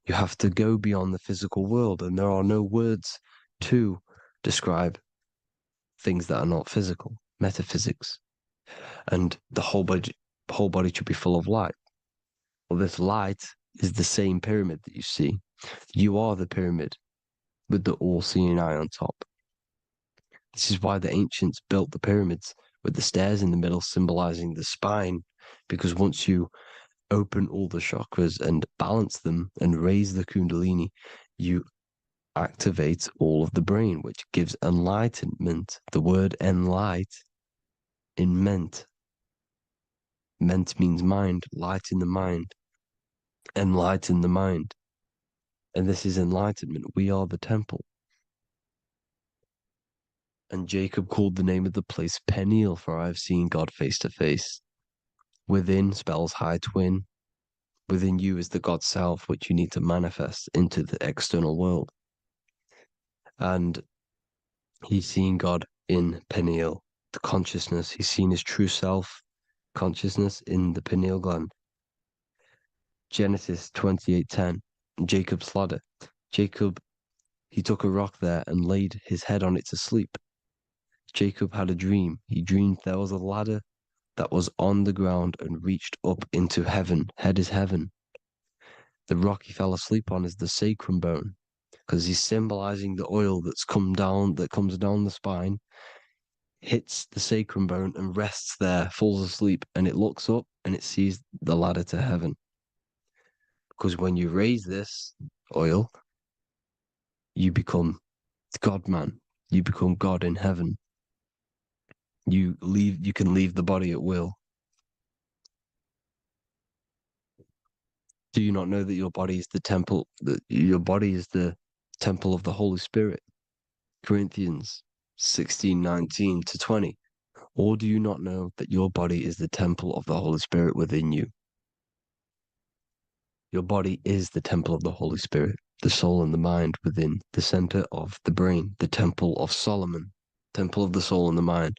You have to go beyond the physical world, and there are no words to describe things that are not physical, metaphysics. And the whole body should be full of light. Well, this light is the same pyramid that you see. You are the pyramid with the all-seeing eye on top. This is why the ancients built the pyramids with the stairs in the middle symbolizing the spine, because once you open all the chakras and balance them and raise the kundalini, you activate all of the brain, which gives enlightenment. The word enlight in ment. Ment means mind, light in the mind. Enlighten the mind. And this is enlightenment. We are the temple. And Jacob called the name of the place Peniel, for I have seen God face to face. Within spells high twin. Within you is the God self, which you need to manifest into the external world. And he's seen God in Peniel, the consciousness. He's seen his true self, consciousness, in the pineal gland. Genesis 28:10, Jacob's ladder. Jacob, he took a rock there and laid his head on it to sleep. Jacob had a dream. He dreamed there was a ladder that was on the ground and reached up into heaven. Head is heaven. The rock he fell asleep on is the sacrum bone, because he's symbolizing the oil that comes down the spine, hits the sacrum bone and rests there, falls asleep, and it looks up and it sees the ladder to heaven. Because when you raise this oil, you become God-man. You become God in heaven. You can leave the body at will. Do you not know that your body is the temple, that your body is the temple of the Holy Spirit? Corinthians 16:19-20. Or do you not know that your body is the temple of the Holy Spirit within you? Your body is the temple of the Holy Spirit, the soul and the mind within the center of the brain, the temple of Solomon, temple of the soul and the mind.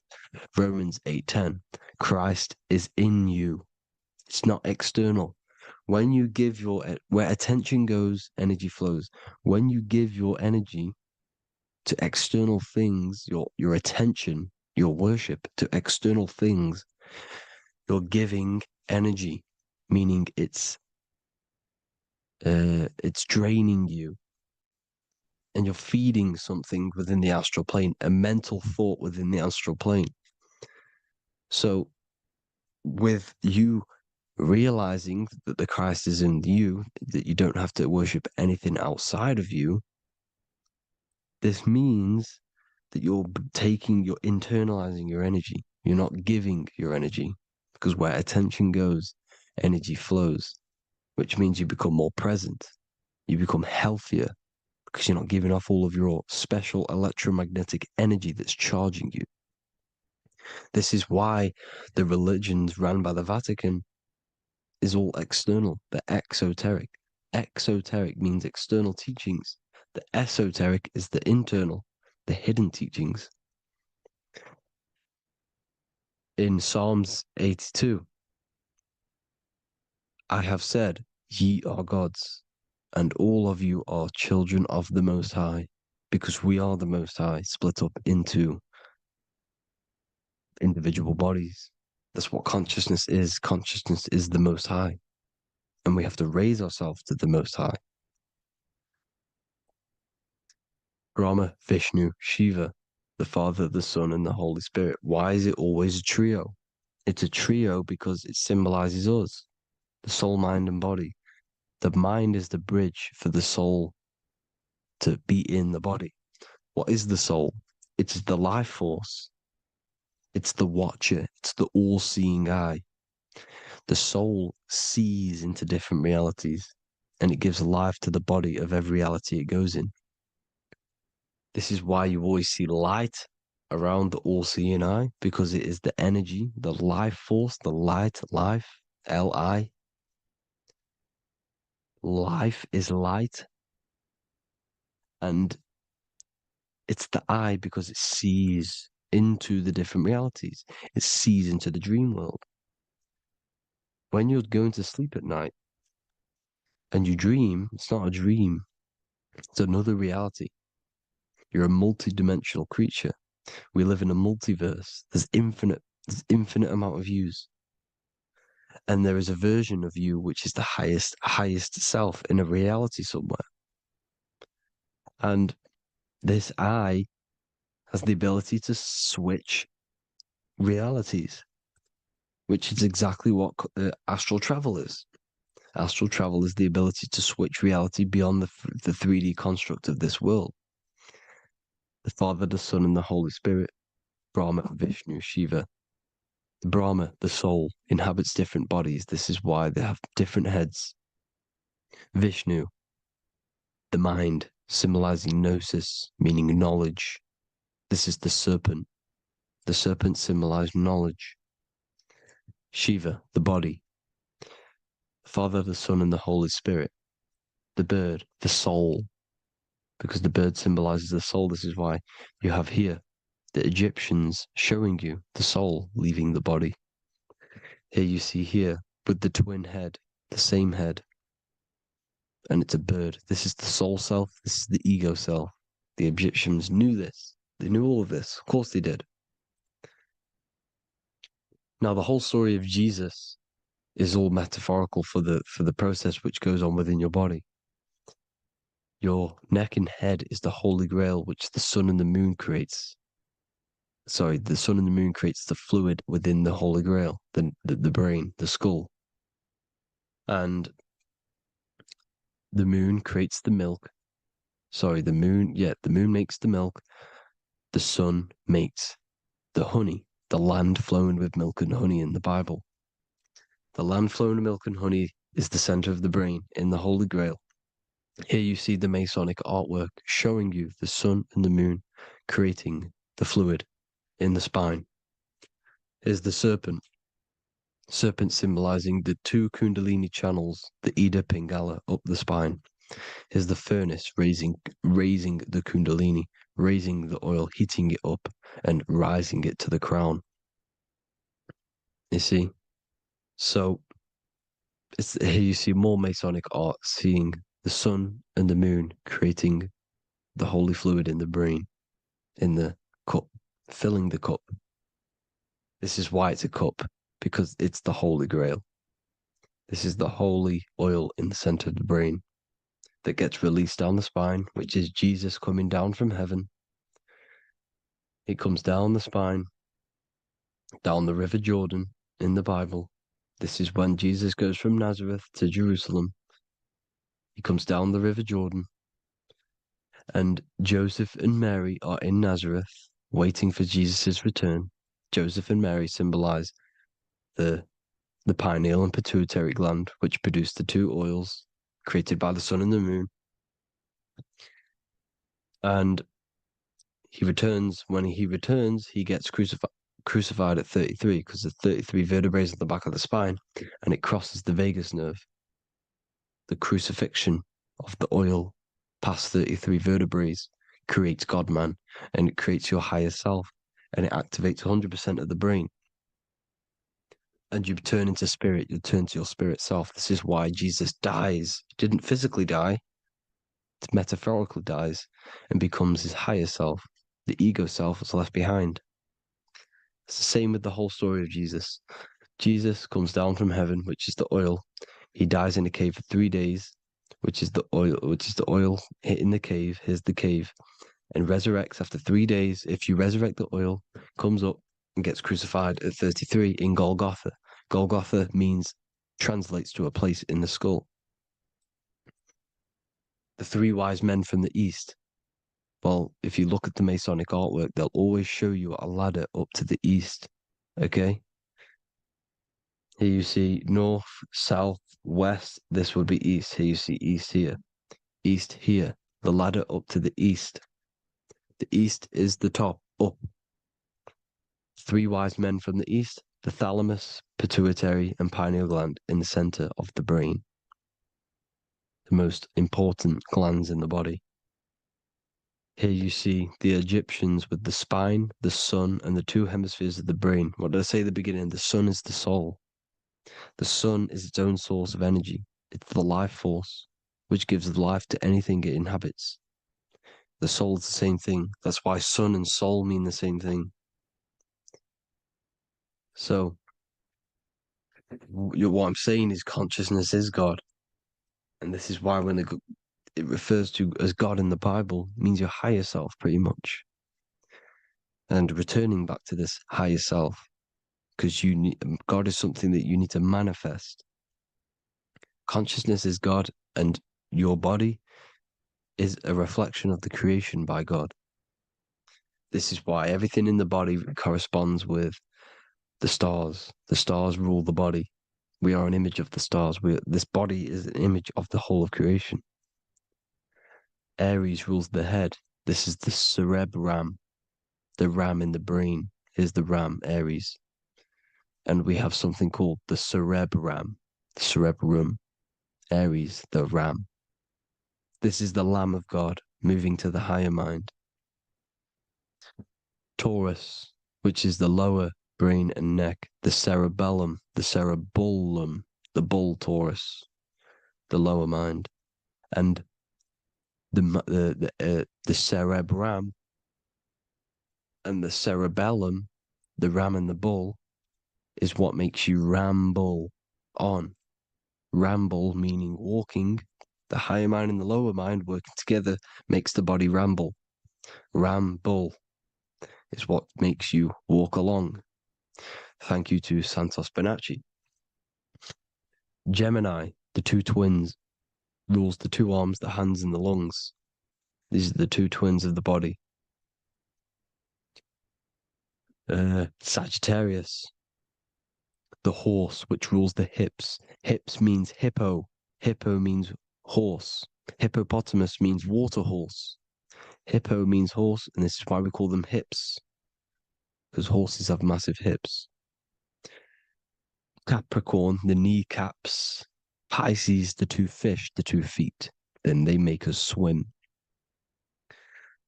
Romans 8:10. Christ is in you. It's not external. When you give where attention goes, energy flows. When you give your energy to external things, your attention, your worship to external things, you're giving energy, meaning it's draining you, and you're feeding something within the astral plane, a mental thought within the astral plane. So with you realizing that the Christ is in you, that you don't have to worship anything outside of you, this means that you're internalizing your energy. You're not giving your energy, because where attention goes, energy flows, which means you become more present. You become healthier because you're not giving off all of your special electromagnetic energy that's charging you. This is why the religions run by the Vatican is all external. They're exoteric. Exoteric means external teachings. The esoteric is the internal, the hidden teachings. In Psalms 82, I have said, ye are gods, and all of you are children of the Most High, because we are the Most High, split up into individual bodies. That's what consciousness is. Consciousness is the Most High, and we have to raise ourselves to the Most High. Brahma, Vishnu, Shiva, the Father, the Son, and the Holy Spirit. Why is it always a trio? It's a trio because it symbolizes us, the soul, mind, and body. The mind is the bridge for the soul to be in the body. What is the soul? It's the life force. It's the watcher. It's the all-seeing eye. The soul sees into different realities, and it gives life to the body of every reality it goes in. This is why you always see light around the all-seeing eye, because it is the energy, the life force, the light, life, L-I. Life is light, and it's the eye because it sees into the different realities. It sees into the dream world. When you're going to sleep at night and you dream, it's not a dream. It's another reality. You're a multi-dimensional creature. We live in a multiverse. There's infinite amount of yous. And there is a version of you which is the highest self in a reality somewhere. And this I has the ability to switch realities, which is exactly what astral travel is. Astral travel is the ability to switch reality beyond the 3D construct of this world. The Father, the Son, and the Holy Spirit, Brahma, Vishnu, Shiva. The Brahma, the soul, inhabits different bodies. This is why they have different heads. Vishnu, the mind, symbolizing gnosis, meaning knowledge. This is the serpent. The serpent symbolized knowledge. Shiva, the body. The Father, the Son, and the Holy Spirit. The bird, the soul, because the bird symbolizes the soul. This is why you have here the Egyptians showing you the soul leaving the body. Here you see here with the twin head, the same head, and it's a bird. This is the soul self. This is the ego self. The Egyptians knew this. They knew all of this. Of course they did. Now the whole story of Jesus is all metaphorical for the process which goes on within your body. Your neck and head is the Holy Grail, which the sun and the moon creates. Sorry, the sun and the moon creates the fluid within the Holy Grail, the brain, the skull. And the moon creates the milk. Sorry, the moon makes the milk. The sun makes the honey, the land flowing with milk and honey in the Bible. The land flowing with milk and honey is the center of the brain in the Holy Grail. Here you see the Masonic artwork showing you the sun and the moon creating the fluid in the spine. Here's the serpent. Serpent symbolizing the two Kundalini channels, the Ida Pingala up the spine. Here's the furnace raising the Kundalini, raising the oil, heating it up, and rising it to the crown. You see? So Here you see more Masonic art, seeing the sun and the moon creating the holy fluid in the brain, in the cup, filling the cup. This is why it's a cup, because it's the Holy Grail. This is the holy oil in the center of the brain that gets released down the spine, which is Jesus coming down from heaven. It comes down the spine, down the River Jordan in the Bible. This is when Jesus goes from Nazareth to Jerusalem. He comes down the River Jordan, and Joseph and Mary are in Nazareth waiting for Jesus' return. Joseph and Mary symbolize the pineal and pituitary gland, which produce the two oils created by the sun and the moon. And he returns. When he returns, he gets crucified at 33, because there's 33 vertebrae at the back of the spine, and it crosses the vagus nerve. The crucifixion of the oil past 33 vertebrae creates God-man, and it creates your higher self, and it activates 100% of the brain. And you turn into spirit, you turn to your spirit self. This is why Jesus dies. He didn't physically die, it metaphorically dies and becomes his higher self. The ego self is left behind. It's the same with the whole story of Jesus. Jesus comes down from heaven, which is the oil. He dies in a cave for 3 days, which is the oil hitting the cave. Here's the cave, and resurrects after 3 days. If you resurrect the oil, comes up and gets crucified at 33 in Golgotha. Golgotha translates to a place in the skull. The three wise men from the east. Well, if you look at the Masonic artwork, they'll always show you a ladder up to the east. Okay? Here you see north, south, west. This would be east. Here you see east here. East here. The ladder up to the east. The east is the top, up. Three wise men from the east. The thalamus, pituitary, and pineal gland in the center of the brain. The most important glands in the body. Here you see the Egyptians with the spine, the sun, and the two hemispheres of the brain. What did I say at the beginning? The sun is the soul. The sun is its own source of energy. It's the life force, which gives life to anything it inhabits. The soul is the same thing. That's why sun and soul mean the same thing. So, what I'm saying is consciousness is God. And this is why when it refers to as God in the Bible, means your higher self, pretty much. And returning back to this higher self, because God is something that you need to manifest. Consciousness is God, and your body is a reflection of the creation by God. This is why everything in the body corresponds with the stars. The stars rule the body. We are an image of the stars. This body is an image of the whole of creation. Aries rules the head. This is the cerebrum, the ram in the brain. Is the ram, Aries. And we have something called the cerebrum, Aries, the ram. This is the Lamb of God, moving to the higher mind. Taurus, which is the lower brain and neck, the cerebellum, the bull Taurus, the lower mind, and the cerebrum and the cerebellum, the ram and the bull, is what makes you ramble on. Ramble meaning walking. The higher mind and the lower mind working together makes the body ramble. Ramble is what makes you walk along. Thank you to Santos Bonacci. Gemini, the two twins, rules the two arms, the hands, and the lungs. These are the two twins of the body. Sagittarius, the horse, which rules the hips. Hips means hippo. Hippo means horse. Hippopotamus means water horse. Hippo means horse, and this is why we call them hips, because horses have massive hips. Capricorn, the kneecaps. Pisces, the two fish, the 2 feet. Then they make us swim.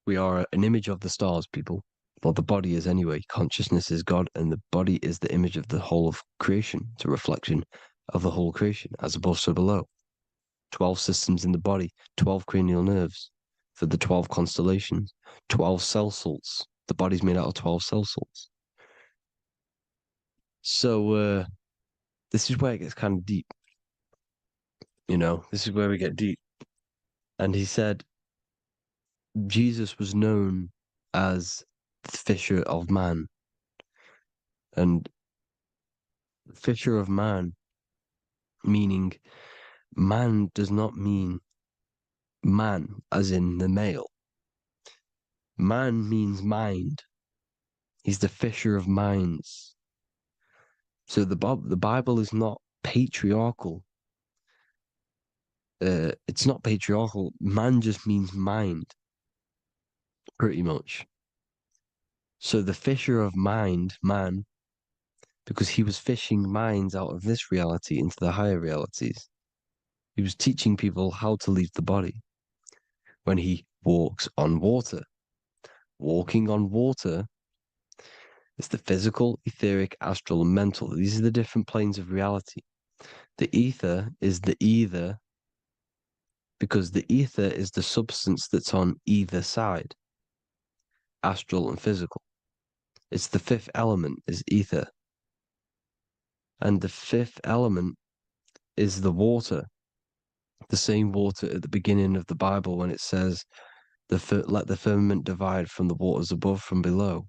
We are an image of the stars, people. Well, the body is anyway. Consciousness is God, and the body is the image of the whole of creation. It's a reflection of the whole creation, as above, so below. 12 systems in the body, 12 cranial nerves for the 12 constellations, 12 cell salts. The body's made out of 12 cell salts. So this is where it gets kind of deep. This is where we get deep. And he said Jesus was known as the fisher of man. And fisher of man, meaning man does not mean man as in the male. Man means mind. He's the fisher of minds. So the Bible is not patriarchal. It's not patriarchal. Man just means mind, pretty much. So the fisher of mind, man, because he was fishing minds out of this reality into the higher realities. He was teaching people how to leave the body when he walks on water. Walking on water is the physical, etheric, astral, and mental. These are the different planes of reality. The ether is the either, because the ether is the substance that's on either side, astral and physical. It's the fifth element, is ether. And the fifth element is the water. The same water at the beginning of the Bible when it says, let the firmament divide from the waters above from below.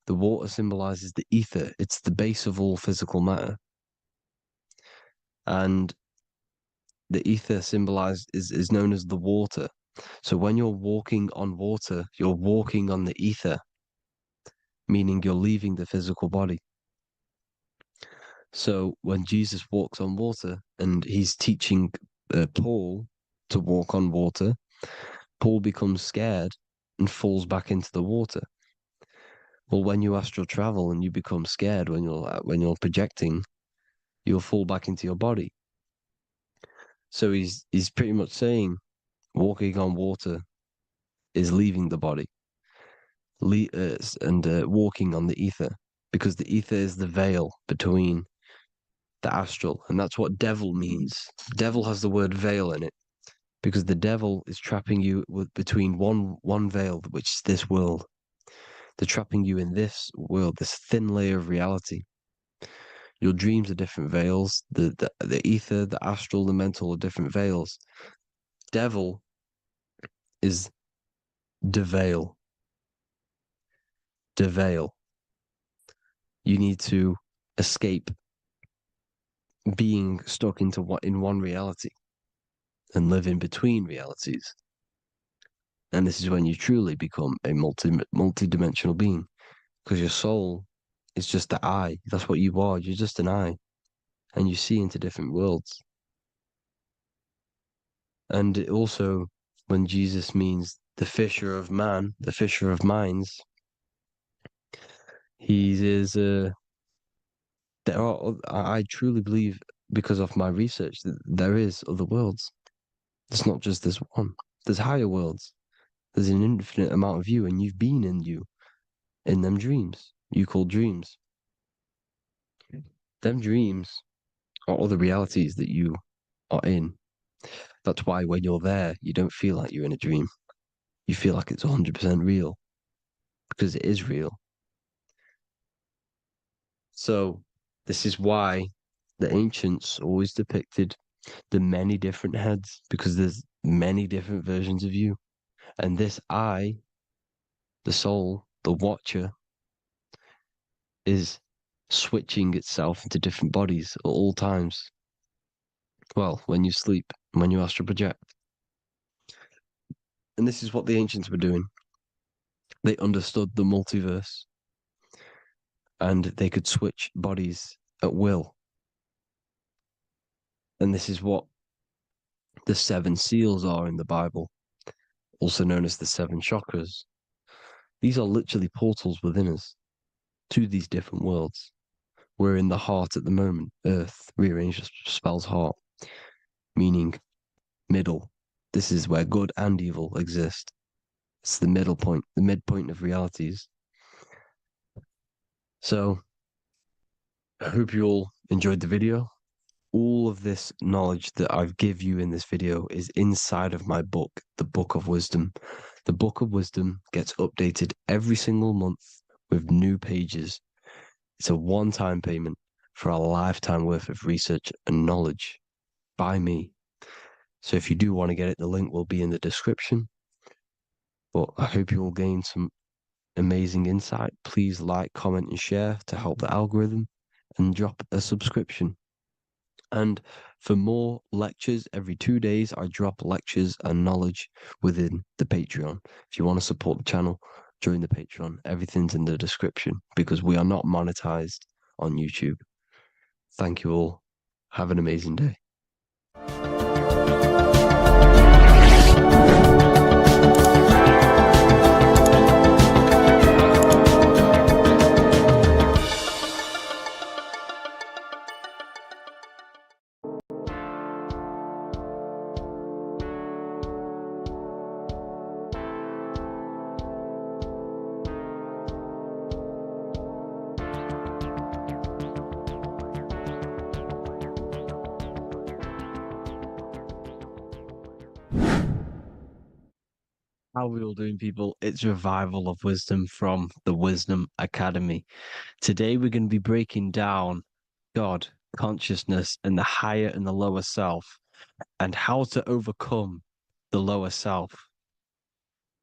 The water symbolizes the ether. It's the base of all physical matter. And the ether symbolized is known as the water. So when you're walking on water, you're walking on the ether, meaning you're leaving the physical body. So when Jesus walks on water and he's teaching Paul to walk on water, Paul becomes scared and falls back into the water. Well, when you astral travel and you become scared when you're projecting, you'll fall back into your body. So he's pretty much saying walking on water is leaving the body, and walking on the ether, because the ether is the veil between the astral, and that's what devil means. Devil has the word veil in it, because the devil is trapping you between one veil, which is this world. They're trapping you in this world, this thin layer of reality. Your dreams are different veils. The ether, the astral, the mental are different veils. Devil is deveil. Deveil. You need to escape being stuck in one reality and live in between realities. And this is when you truly become a multi-dimensional being, because your soul is just the eye. That's what you are. You're just an eye, and you see into different worlds. And it also, when Jesus means the fisher of man, the fisher of minds, he is. I truly believe, because of my research, that there is other worlds. It's not just this one. There's higher worlds. There's an infinite amount of you, and you've been in them dreams you call dreams. Them dreams are other realities that you are in. That's why when you're there, you don't feel like you're in a dream. You feel like it's 100% real, because it is real. So this is why the ancients always depicted the many different heads, because there's many different versions of you. And this I, the soul, the watcher, is switching itself into different bodies at all times. Well, when you sleep, when you astral project. And this is what the ancients were doing. They understood the multiverse, and they could switch bodies at will. And this is what the 7 seals are in the Bible, also known as the 7 chakras. These are literally portals within us to these different worlds. We're in the heart at the moment. Earth, rearranged, spells heart, meaning middle. This is where good and evil exist. It's the middle point, the midpoint of realities. So I hope you all enjoyed the video. All of this knowledge that I've give you in this video is inside of my book, the Book of Wisdom. The Book of Wisdom gets updated every single month with new pages. It's a one-time payment for a lifetime worth of research and knowledge by me. So if you do want to get it, the link will be in the description. But I hope you will gain some amazing insight. Please like, comment, and share to help the algorithm, and drop a subscription. And for more lectures, every 2 days, I drop lectures and knowledge within the Patreon. If you want to support the channel, join the Patreon. Everything's in the description because we are not monetized on YouTube. Thank you all. Have an amazing day. How are we all doing, people? It's Revival of Wisdom from the Wisdom Academy. Today we're going to be breaking down God, consciousness, and the higher and the lower self, and how to overcome the lower self.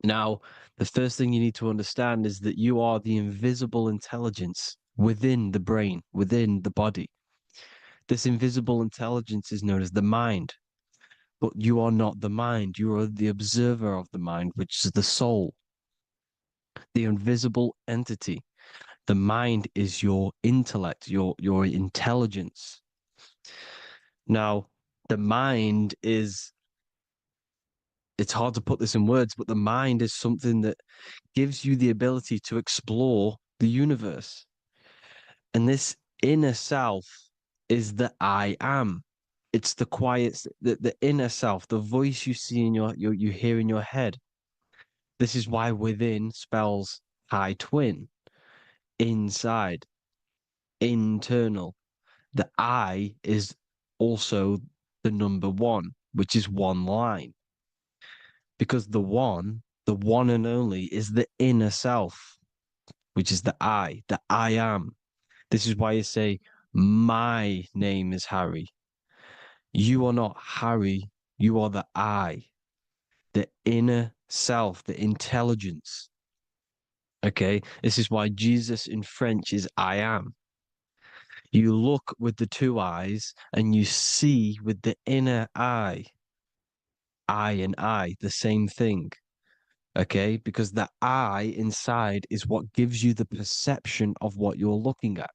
Now, the first thing you need to understand is that you are the invisible intelligence within the brain, within the body. This invisible intelligence is known as the mind. But you are not the mind. You are the observer of the mind, which is the soul, the invisible entity. The mind is your intellect, your intelligence. Now, the mind is, it's hard to put this in words, but the mind is something that gives you the ability to explore the universe. And this inner self is the I am. It's the quiet, the inner self, the voice you see in you hear in your head. This is why within spells high twin, inside, internal. The I is also the number one, which is one line. Because the one and only, is the inner self, which is the I am. This is why you say, my name is Harry. You are not Harry, you are the I, the inner self, the intelligence. Okay, this is why Jesus in French is I am. You look with the two eyes and you see with the inner eye. I and I, the same thing. Okay, because the I inside is what gives you the perception of what you're looking at.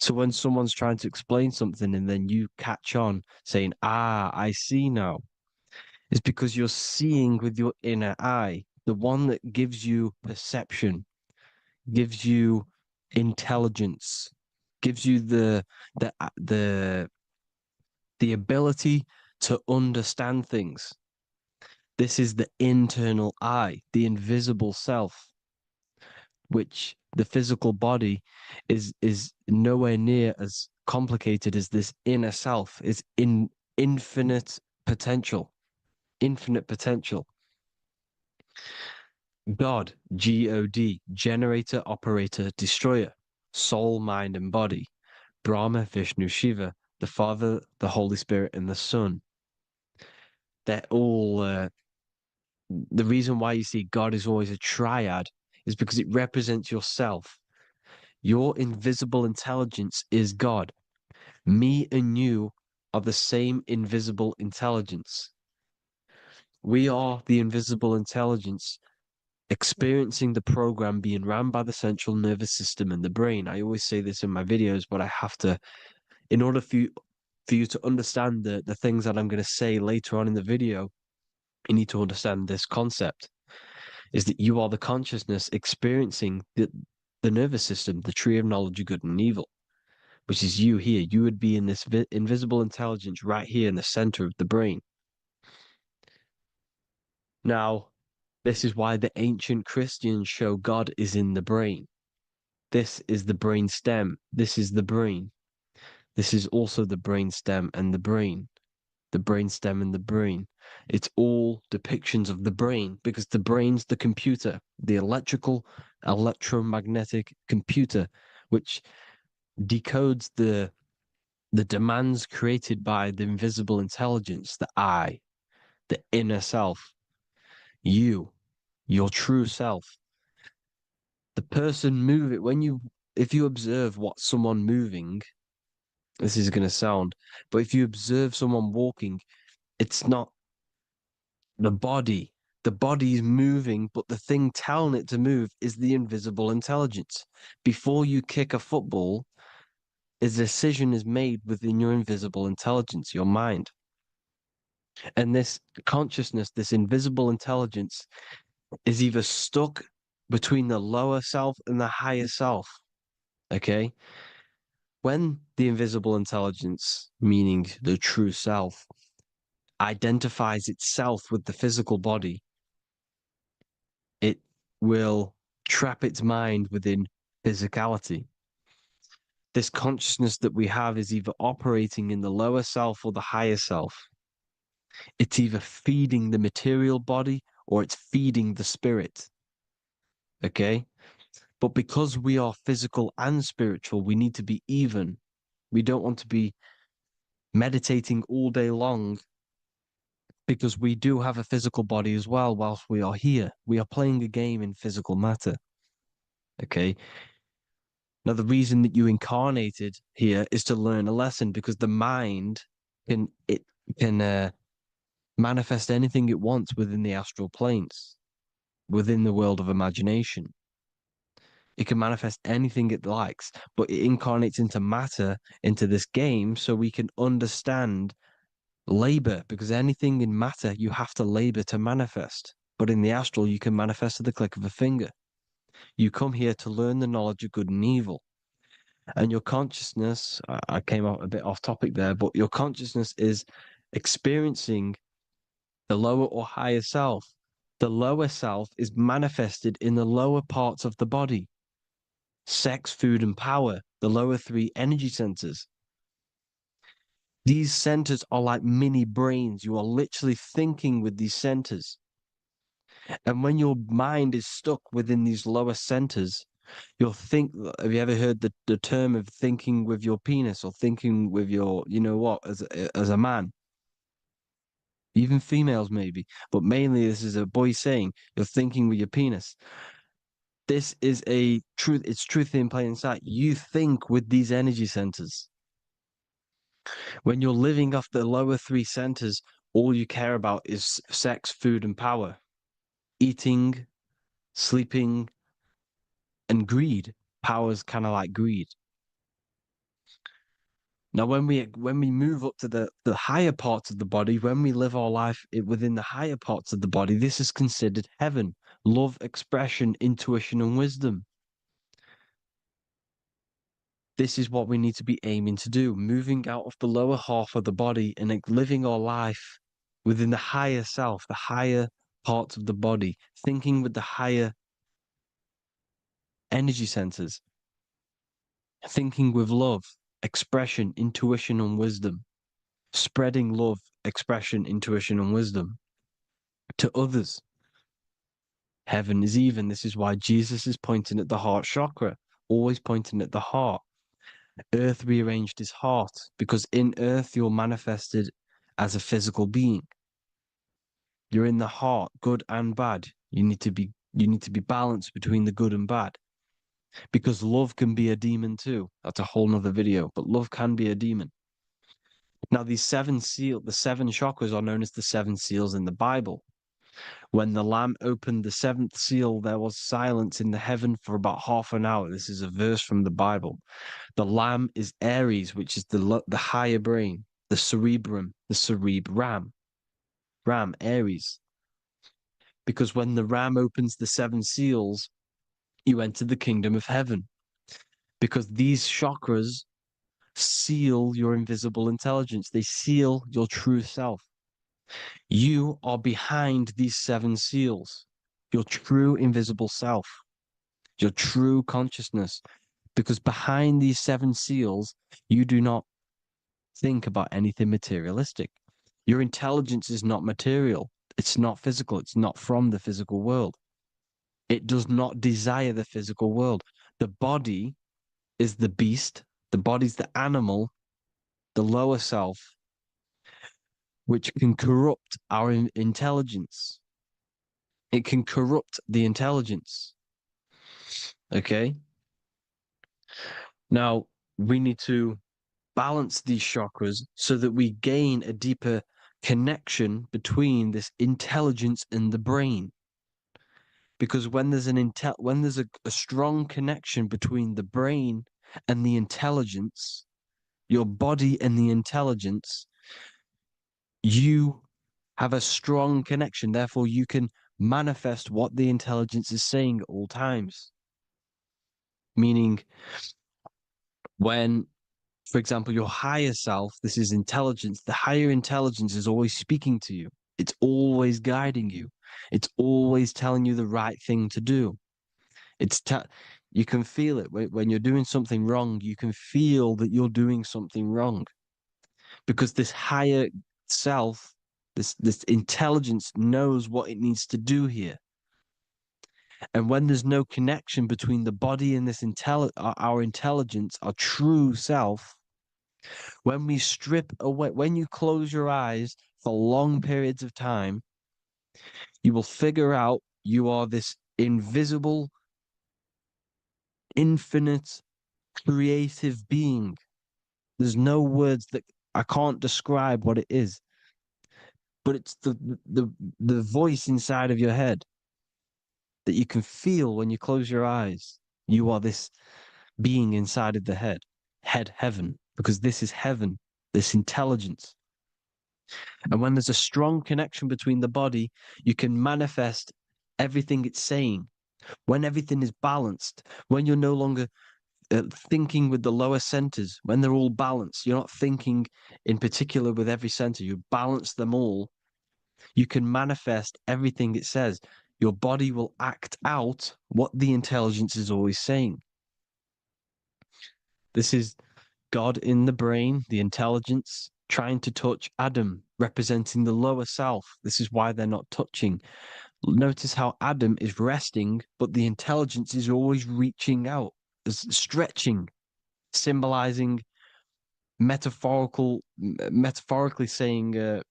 So when someone's trying to explain something and then you catch on saying, I see now, it's because you're seeing with your inner eye, the one that gives you perception, gives you intelligence, gives you the ability to understand things. This is the internal I, the invisible self, which the physical body is nowhere near as complicated as this inner self. Is in infinite potential. God, G-O-D, generator, operator, destroyer, soul, mind, and body. Brahma, Vishnu, Shiva, the Father, the Holy Spirit, and the Son. They're all, the reason why you see God is always a triad is because it represents yourself. Your invisible intelligence is God. Me and you are the same invisible intelligence. We are the invisible intelligence experiencing the program being ran by the central nervous system and the brain. I always say this in my videos, but I have to, in order for you to understand the things that I'm going to say later on in the video, you need to understand this concept, is that you are the consciousness experiencing the nervous system, the tree of knowledge of good and evil, which is you here. You would be in this invisible intelligence right here in the center of the brain. Now, this is why the ancient Christians show God is in the brain. This is the brain stem. This is the brain. This is also the brain stem and the brain. The brain stem and the brain. It's all depictions of the brain because the brain's the computer, the electromagnetic computer, which decodes the demands created by the invisible intelligence, the I, the inner self, you, your true self. The person moving, if you observe what someone moving, this is going to sound, but if you observe someone walking, it's not the body. The body is moving, but the thing telling it to move is the invisible intelligence. Before you kick a football, a decision is made within your invisible intelligence, your mind. And this consciousness, this invisible intelligence, is either stuck between the lower self and the higher self. Okay? When the invisible intelligence, meaning the true self, identifies itself with the physical body, it will trap its mind within physicality. This consciousness that we have is either operating in the lower self or the higher self. It's either feeding the material body or it's feeding the spirit. Okay? But because we are physical and spiritual, we need to be even. We don't want to be meditating all day long because we do have a physical body as well whilst we are here. We are playing a game in physical matter. Okay? Now, the reason that you incarnated here is to learn a lesson because the mind can manifest anything it wants within the astral planes, within the world of imagination. It can manifest anything it likes, but it incarnates into matter, into this game, so we can understand labor, because anything in matter you have to labor to manifest. But in the astral, you can manifest at the click of a finger. You come here to learn the knowledge of good and evil. And your consciousness, I came out a bit off topic there, but your consciousness is experiencing the lower or higher self. The lower self is manifested in the lower parts of the body. Sex, food, and power, the lower three energy centers. These centers are like mini brains. You are literally thinking with these centers. And when your mind is stuck within these lower centers, you'll think, have you ever heard the term of thinking with your penis or thinking with your, you know what, as a man? Even females maybe, but mainly this is a boy saying you're thinking with your penis. This is a truth, it's truth in plain sight. You think with these energy centers. When you're living off the lower three centers, all you care about is sex, food, and power. Eating, sleeping, and greed. Power's kind of like greed. Now, when we move up to the higher parts of the body, when we live our life within the higher parts of the body, this is considered heaven, love, expression, intuition, and wisdom. This is what we need to be aiming to do, moving out of the lower half of the body and living our life within the higher self, the higher parts of the body, thinking with the higher energy centers, thinking with love, expression, intuition, and wisdom, spreading love, expression, intuition, and wisdom to others. Heaven is even. This is why Jesus is pointing at the heart chakra, always pointing at the heart. Earth rearranged his heart because in earth you're manifested as a physical being. You're in the heart, good and bad. You need to be balanced between the good and bad. Because love can be a demon too. That's a whole nother video, but love can be a demon. Now, the seven chakras are known as the seven seals in the Bible. When the Lamb opened the seventh seal, there was silence in the heaven for about half an hour. This is a verse from the Bible. The Lamb is Aries, which is the higher brain, the cerebrum, the cerebram. Ram, Aries. Because when the Ram opens the seven seals, you enter the kingdom of heaven. Because these chakras seal your invisible intelligence. They seal your true self. You are behind these seven seals, your true invisible self, your true consciousness. Because behind these seven seals, you do not think about anything materialistic. Your intelligence is not material. It's not physical. It's not from the physical world. It does not desire the physical world. The body is the beast. The body's the animal, the lower self, which can corrupt our intelligence. It can corrupt the intelligence. Okay? Now, we need to balance these chakras so that we gain a deeper connection between this intelligence and the brain. Because when there's a strong connection between the brain and the intelligence, your body and the intelligence, you have a strong connection. Therefore, you can manifest what the intelligence is saying at all times. Meaning, when, for example, your higher self, this is intelligence, the higher intelligence is always speaking to you. It's always guiding you. It's always telling you the right thing to do. You can feel it when you're doing something wrong. You can feel that you're doing something wrong because this higher self, this intelligence knows what it needs to do here. And when there's no connection between the body and this our intelligence, our true self, when we strip away, when you close your eyes for long periods of time, you will figure out you are this invisible, infinite, creative being. There's no words that I can't describe what it is, but it's the voice inside of your head that you can feel when you close your eyes. You are this being inside of the heaven, because this is heaven, this intelligence. And when there's a strong connection between the body, you can manifest everything it's saying. When everything is balanced, when you're no longer thinking with the lower centers, when they're all balanced, you're not thinking in particular with every center, you balance them all, you can manifest everything it says. Your body will act out what the intelligence is always saying. This is God in the brain, the intelligence, trying to touch Adam, representing the lower self. This is why they're not touching. Notice how Adam is resting, but the intelligence is always reaching out, stretching, symbolizing metaphorically saying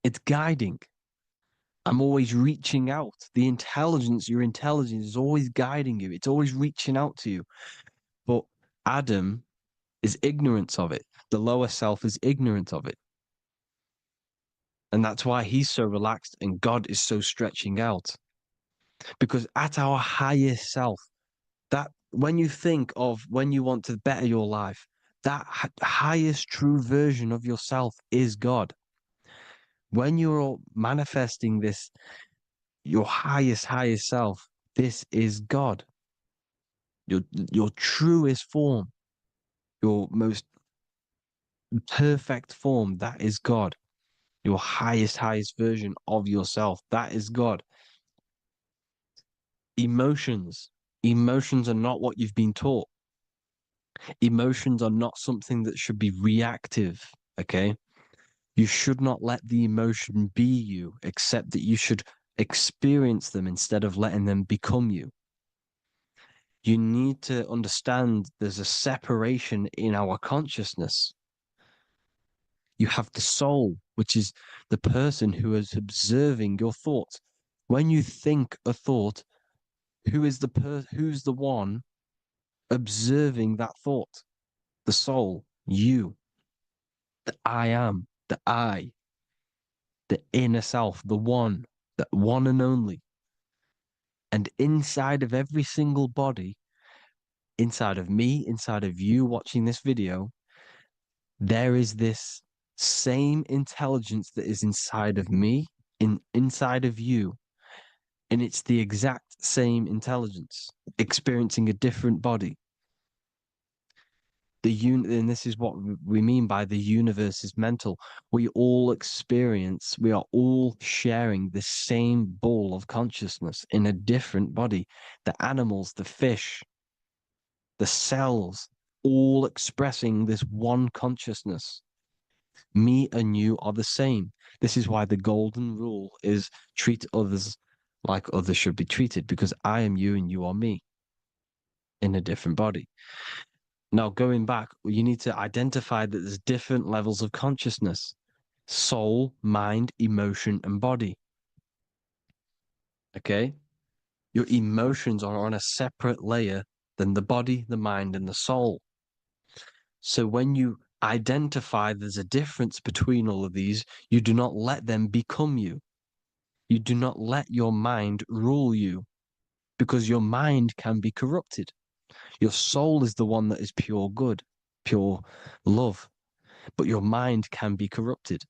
it's guiding. I'm always reaching out. The intelligence, your intelligence is always guiding you. It's always reaching out to you. But Adam is ignorant of it. The lower self is ignorant of it. And that's why he's so relaxed and God is so stretching out. Because at our highest self, that when you think of when you want to better your life, that highest true version of yourself is God. When you're manifesting this, your highest self, this is God. Your truest form, your most perfect form, that is God. Your highest version of yourself, that is God. Emotions are not what you've been taught. Emotions are not something that should be reactive, okay? You should not let the emotion be you, except that you should experience them instead of letting them become you. You need to understand there's a separation in our consciousness. You have the soul, which is the person who is observing your thoughts. When you think a thought, who's the one observing that thought? The soul, you, the I am, the I, the inner self, the one and only. And inside of every single body, inside of me, inside of you watching this video, there is this same intelligence that is inside of me, inside of you. And it's the exact same intelligence, experiencing a different body. And this is what we mean by the universe is mental. We all are all sharing the same ball of consciousness in a different body. The animals, the fish, the cells, all expressing this one consciousness. Me and you are the same. This is why the golden rule is treat others like others should be treated, because I am you and you are me in a different body. Now, going back, you need to identify that there's different levels of consciousness: soul, mind, emotion, and body. Okay? Your emotions are on a separate layer than the body, the mind, and the soul. So when you identify there's a difference between all of these, you do not let them become you. You do not let your mind rule you, because your mind can be corrupted. Your soul is the one that is pure good, pure love, but your mind can be corrupted.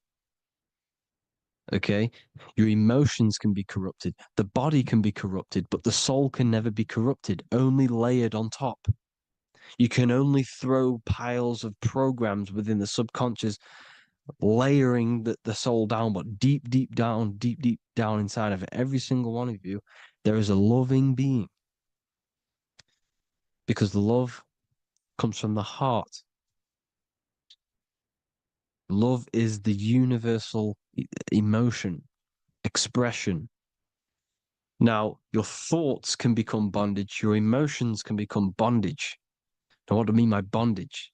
Okay? Your emotions can be corrupted. The body can be corrupted, but the soul can never be corrupted, only layered on top. You can only throw piles of programs within the subconscious, layering the soul down, but deep, deep down inside of every single one of you, there is a loving being. Because love comes from the heart. Love is the universal emotion, expression. Now, your thoughts can become bondage, your emotions can become bondage. Now, what do I mean by bondage?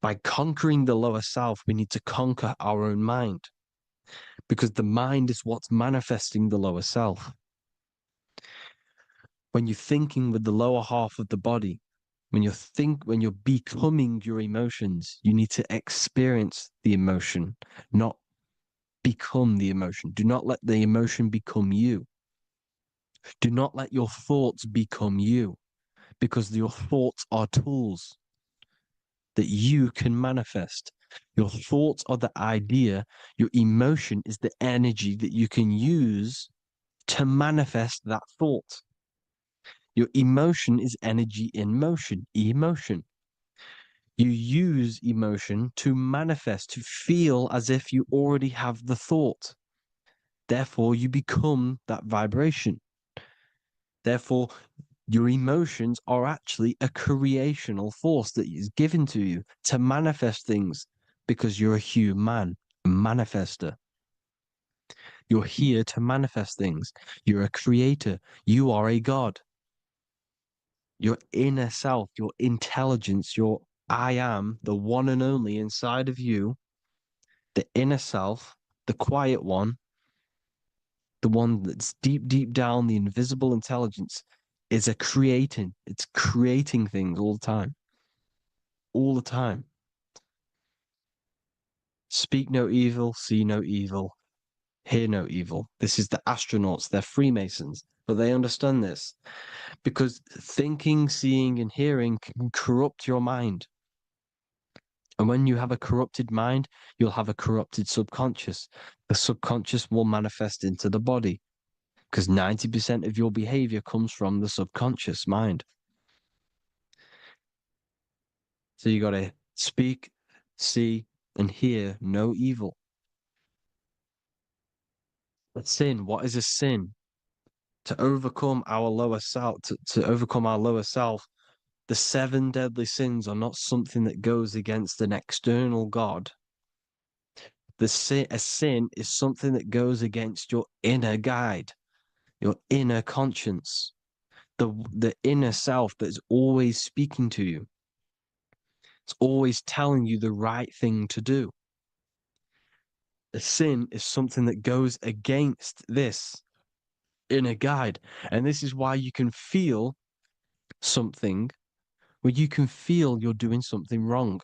By conquering the lower self, we need to conquer our own mind, because the mind is what's manifesting the lower self. When you're thinking with the lower half of the body, when you're becoming your emotions, you need to experience the emotion, not become the emotion. Do not let the emotion become you. Do not let your thoughts become you, because your thoughts are tools that you can manifest. Your thoughts are the idea. Your emotion is the energy that you can use to manifest that thought. Your emotion is energy in motion, emotion. You use emotion to manifest, to feel as if you already have the thought. Therefore, you become that vibration. Therefore, your emotions are actually a creational force that is given to you to manifest things, because you're a human, a manifester. You're here to manifest things. You're a creator. You are a god. Your inner self, your intelligence, your I am, the one and only inside of you, the inner self, the quiet one, the one that's deep down, the invisible intelligence, is it's creating things all the time. All the time. Speak no evil, see no evil, hear no evil. This is the astronauts, they're Freemasons, but they understand this, because thinking, seeing, and hearing can corrupt your mind. And when you have a corrupted mind, you'll have a corrupted subconscious. The subconscious will manifest into the body, because 90% of your behavior comes from the subconscious mind. So you got to speak, see, and hear no evil. A sin, what is a sin? To overcome our lower self, to overcome our lower self, the 7 deadly sins are not something that goes against an external God. A sin is something that goes against your inner guide, your inner conscience, the inner self that's always speaking to you. It's always telling you the right thing to do. A sin is something that goes against this inner guide. And this is why you can feel something where you can feel you're doing something wrong,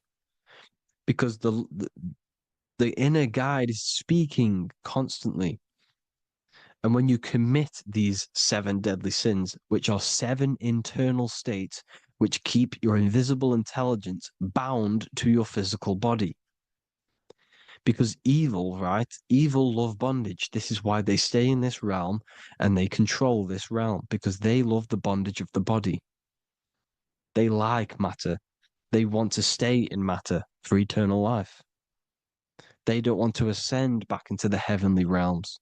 because the inner guide is speaking constantly. And when you commit these 7 deadly sins, which are 7 internal states which keep your invisible intelligence bound to your physical body. Because evil, right? Evil love bondage. This is why they stay in this realm and they control this realm, because they love the bondage of the body. They like matter. They want to stay in matter for eternal life. They don't want to ascend back into the heavenly realms,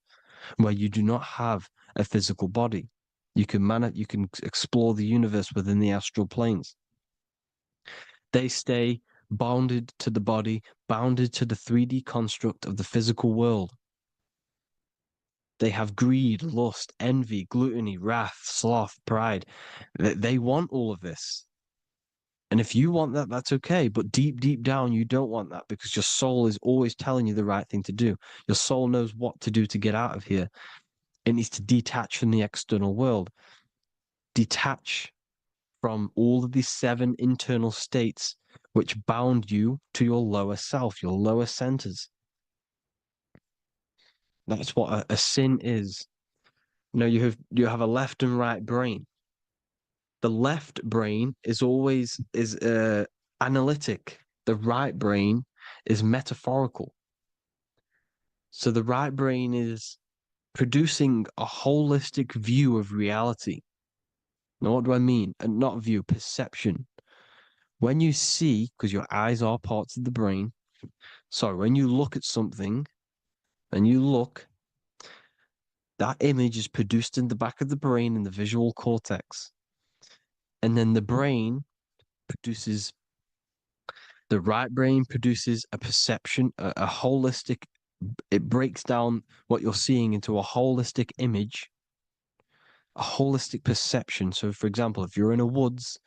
where you do not have a physical body. You can explore the universe within the astral planes. They stay bounded to the body, bounded to the 3D construct of the physical world. They have greed, lust, envy, gluttony, wrath, sloth, pride. They want all of this. And if you want that, that's okay. But deep, deep down, you don't want that because your soul is always telling you the right thing to do. Your soul knows what to do to get out of here. It needs to detach from the external world, detach from all of these 7 internal states which bound you to your lower self, your lower centers. That's what a sin is. You know, you have a left and right brain. The left brain is always analytic. The right brain is metaphorical. So the right brain is producing a holistic view of reality. Now, what do I mean? And not view, perception. When you see, because your eyes are parts of the brain, so when you look at something and you look, that image is produced in the back of the brain in the visual cortex. And then the right brain produces a perception, a holistic, it breaks down what you're seeing into a holistic image, a holistic perception. So, for example, if you're in a woods,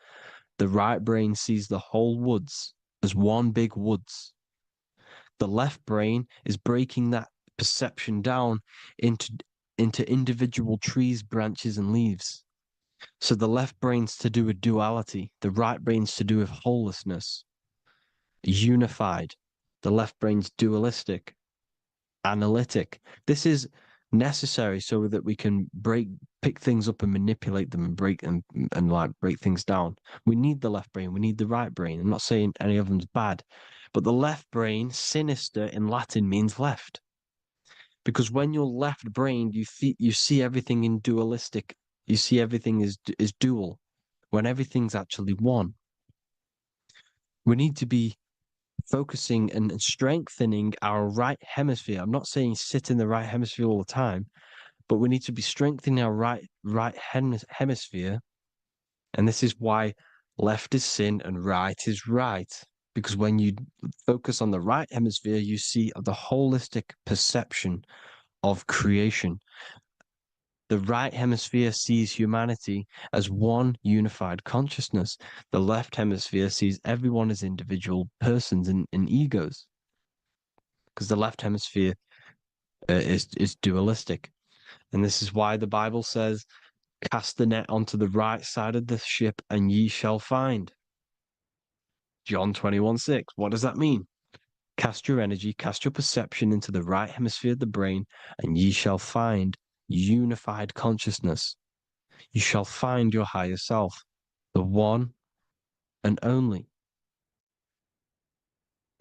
the right brain sees the whole woods as one big woods. The left brain is breaking that perception down into individual trees, branches, and leaves. So the left brain's to do with duality, the right brain's to do with wholeness, unified. The left brain's dualistic, analytic. This is necessary so that we can pick things up and manipulate them and break things down. We need the left brain, we need the right brain. I'm not saying any of them's bad, but the left brain, sinister in Latin, means left. Because when you're left-brained, you see everything in dualistic. You see everything is dual, when everything's actually one. We need to be focusing and strengthening our right hemisphere. I'm not saying sit in the right hemisphere all the time, but we need to be strengthening our right hemisphere. And this is why left is sin and right is right. Because when you focus on the right hemisphere, you see the holistic perception of creation. The right hemisphere sees humanity as one unified consciousness. The left hemisphere sees everyone as individual persons and egos. Because the left hemisphere is dualistic. And this is why the Bible says, cast the net onto the right side of the ship and ye shall find. John 21:6. What does that mean? Cast your energy, cast your perception into the right hemisphere of the brain, and ye shall find unified consciousness. You shall find your higher self, the one and only.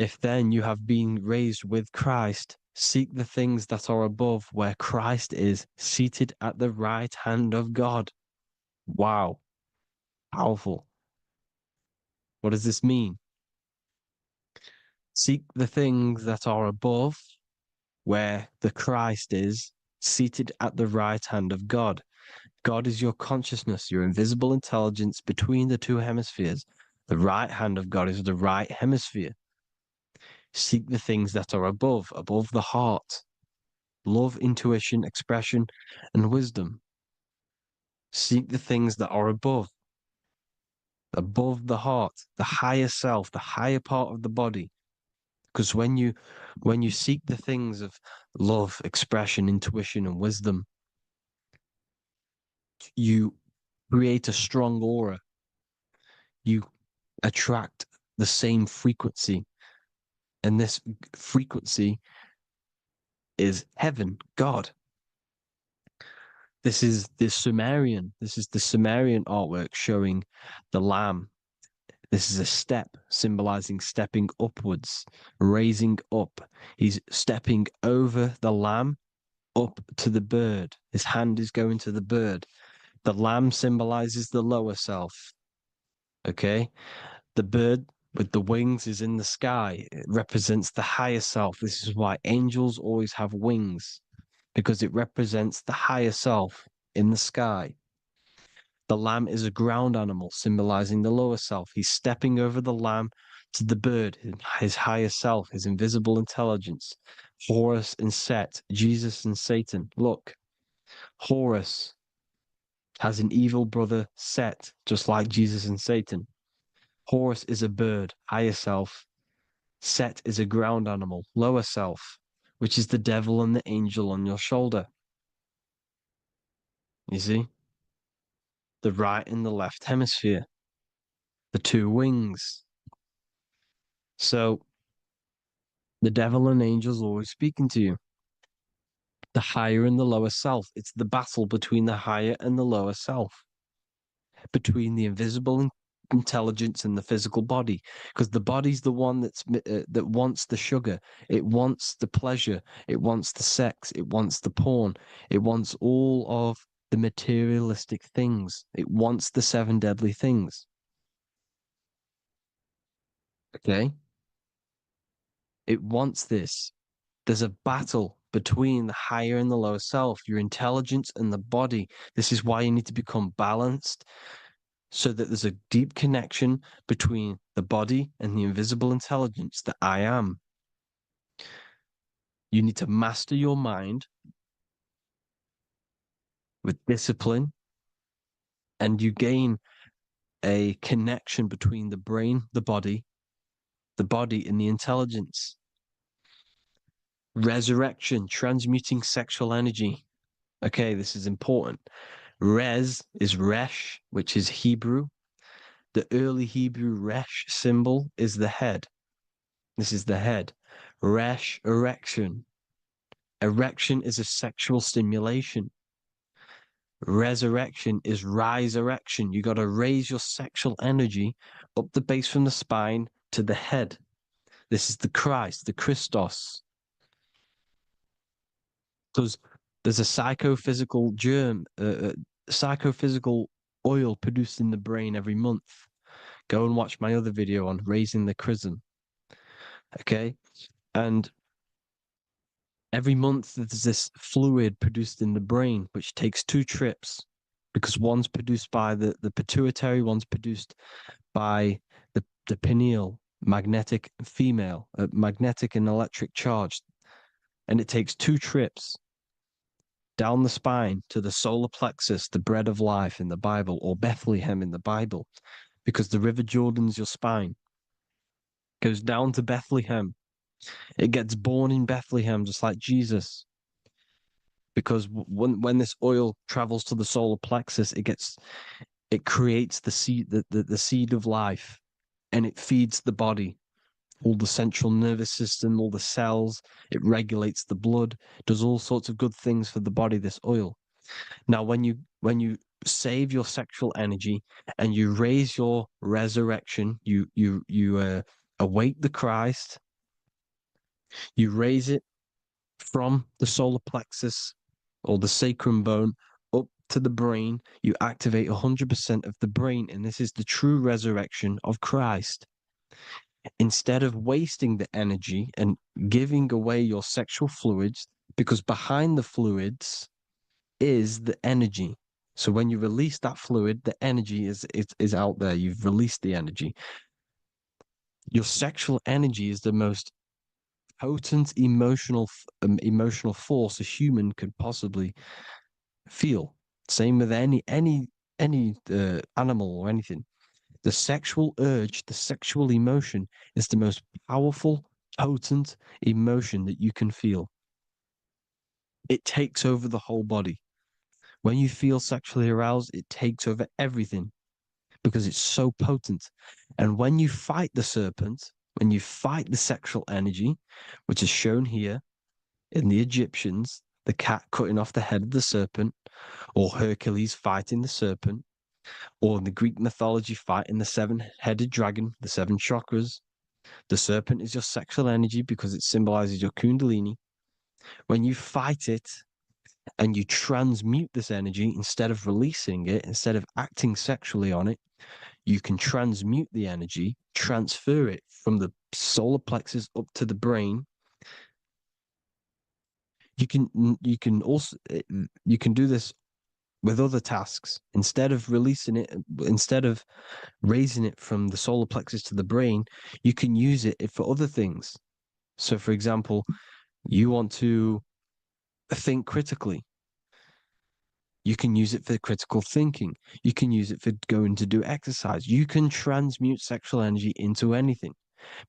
If then you have been raised with Christ, seek the things that are above, where Christ is seated at the right hand of God. Wow. Powerful. What does this mean? Seek the things that are above, where the Christ is seated at the right hand of God. God is your consciousness, your invisible intelligence between the 2 hemispheres. The right hand of God is the right hemisphere. Seek the things that are above the heart. Love, intuition, expression, and wisdom. Seek the things that are above the heart, the higher self, the higher part of the body. Because when you seek the things of love, expression, intuition, and wisdom, you create a strong aura. You attract the same frequency. And this frequency is heaven, God. This is the Sumerian artwork showing the lamb. This is a step symbolizing stepping upwards, raising up. He's stepping over the lamb up to the bird. His hand is going to the bird. The lamb symbolizes the lower self. Okay? The bird with the wings is in the sky. It represents the higher self. This is why angels always have wings, because it represents the higher self in the sky. The lamb is a ground animal, symbolizing the lower self. He's stepping over the lamb to the bird, his higher self, his invisible intelligence. Horus and Set, Jesus and Satan. Look, Horus has an evil brother, Set, just like Jesus and Satan. Horus is a bird, higher self. Set is a ground animal, lower self, which is the devil and the angel on your shoulder. You see? The right and the left hemisphere, the two wings. So the devil and angels always speaking to you. The higher and the lower self. It's the battle between the higher and the lower self, between the invisible intelligence and the physical body, because the body's the one that wants the sugar, it wants the pleasure, it wants the sex, it wants the porn, it wants all of the materialistic things, it wants the 7 deadly things. Okay, it wants this. There's a battle between the higher and the lower self, your intelligence and the body. This is why you need to become balanced, so that there's a deep connection between the body and the invisible intelligence that I am. You need to master your mind with discipline, and you gain a connection between the brain, the body and the intelligence. Resurrection, transmuting sexual energy. Okay, this is important. Res is Resh, which is Hebrew. The early Hebrew Resh symbol is the head. This is the head. Resh, erection. Erection is a sexual stimulation. Resurrection is rise erection. You got to raise your sexual energy up the base from the spine to the head. This is the Christ, the Christos. Because there's a psychophysical psychophysical oil produced in the brain every month. Go and watch my other video on raising the chrism. Okay? And every month there's this fluid produced in the brain, which takes 2 trips, because one's produced by the pituitary, one's produced by the pineal, magnetic female, magnetic and electric charge. And it takes 2 trips down the spine to the solar plexus, the bread of life in the Bible, or Bethlehem in the Bible, because the River Jordan's your spine. Goes down to Bethlehem. It gets born in Bethlehem, just like Jesus. Because when this oil travels to the solar plexus, it creates the seed, the seed of life, and it feeds the body, all the central nervous system, all the cells. It regulates the blood, does all sorts of good things for the body, this oil. Now, when you save your sexual energy and you raise your resurrection, you awake the Christ, you raise it from the solar plexus or the sacrum bone up to the brain, you activate 100% of the brain, and this is the true resurrection of Christ. Instead of wasting the energy and giving away your sexual fluids, because behind the fluids is the energy. So when you release that fluid, the energy is out there. You've released the energy. Your sexual energy is the most potent emotional force a human could possibly feel. Same with any animal or anything. The sexual urge, the sexual emotion is the most powerful, potent emotion that you can feel. It takes over the whole body. When you feel sexually aroused, it takes over everything because it's so potent. And when you fight the serpent, when you fight the sexual energy, which is shown here in the Egyptians, the cat cutting off the head of the serpent, or Hercules fighting the serpent, or in the Greek mythology fighting the 7-headed dragon, the 7 chakras. The serpent is your sexual energy because it symbolizes your kundalini. When you fight it and you transmute this energy, instead of releasing it, instead of acting sexually on it, you can transmute the energy, transfer it from the solar plexus up to the brain. You can do this with other tasks. Instead of raising it from the solar plexus to the brain, you can use it for other things. So, for example, you want to think critically. You can use it for critical thinking. You can use it for going to do exercise. You can transmute sexual energy into anything.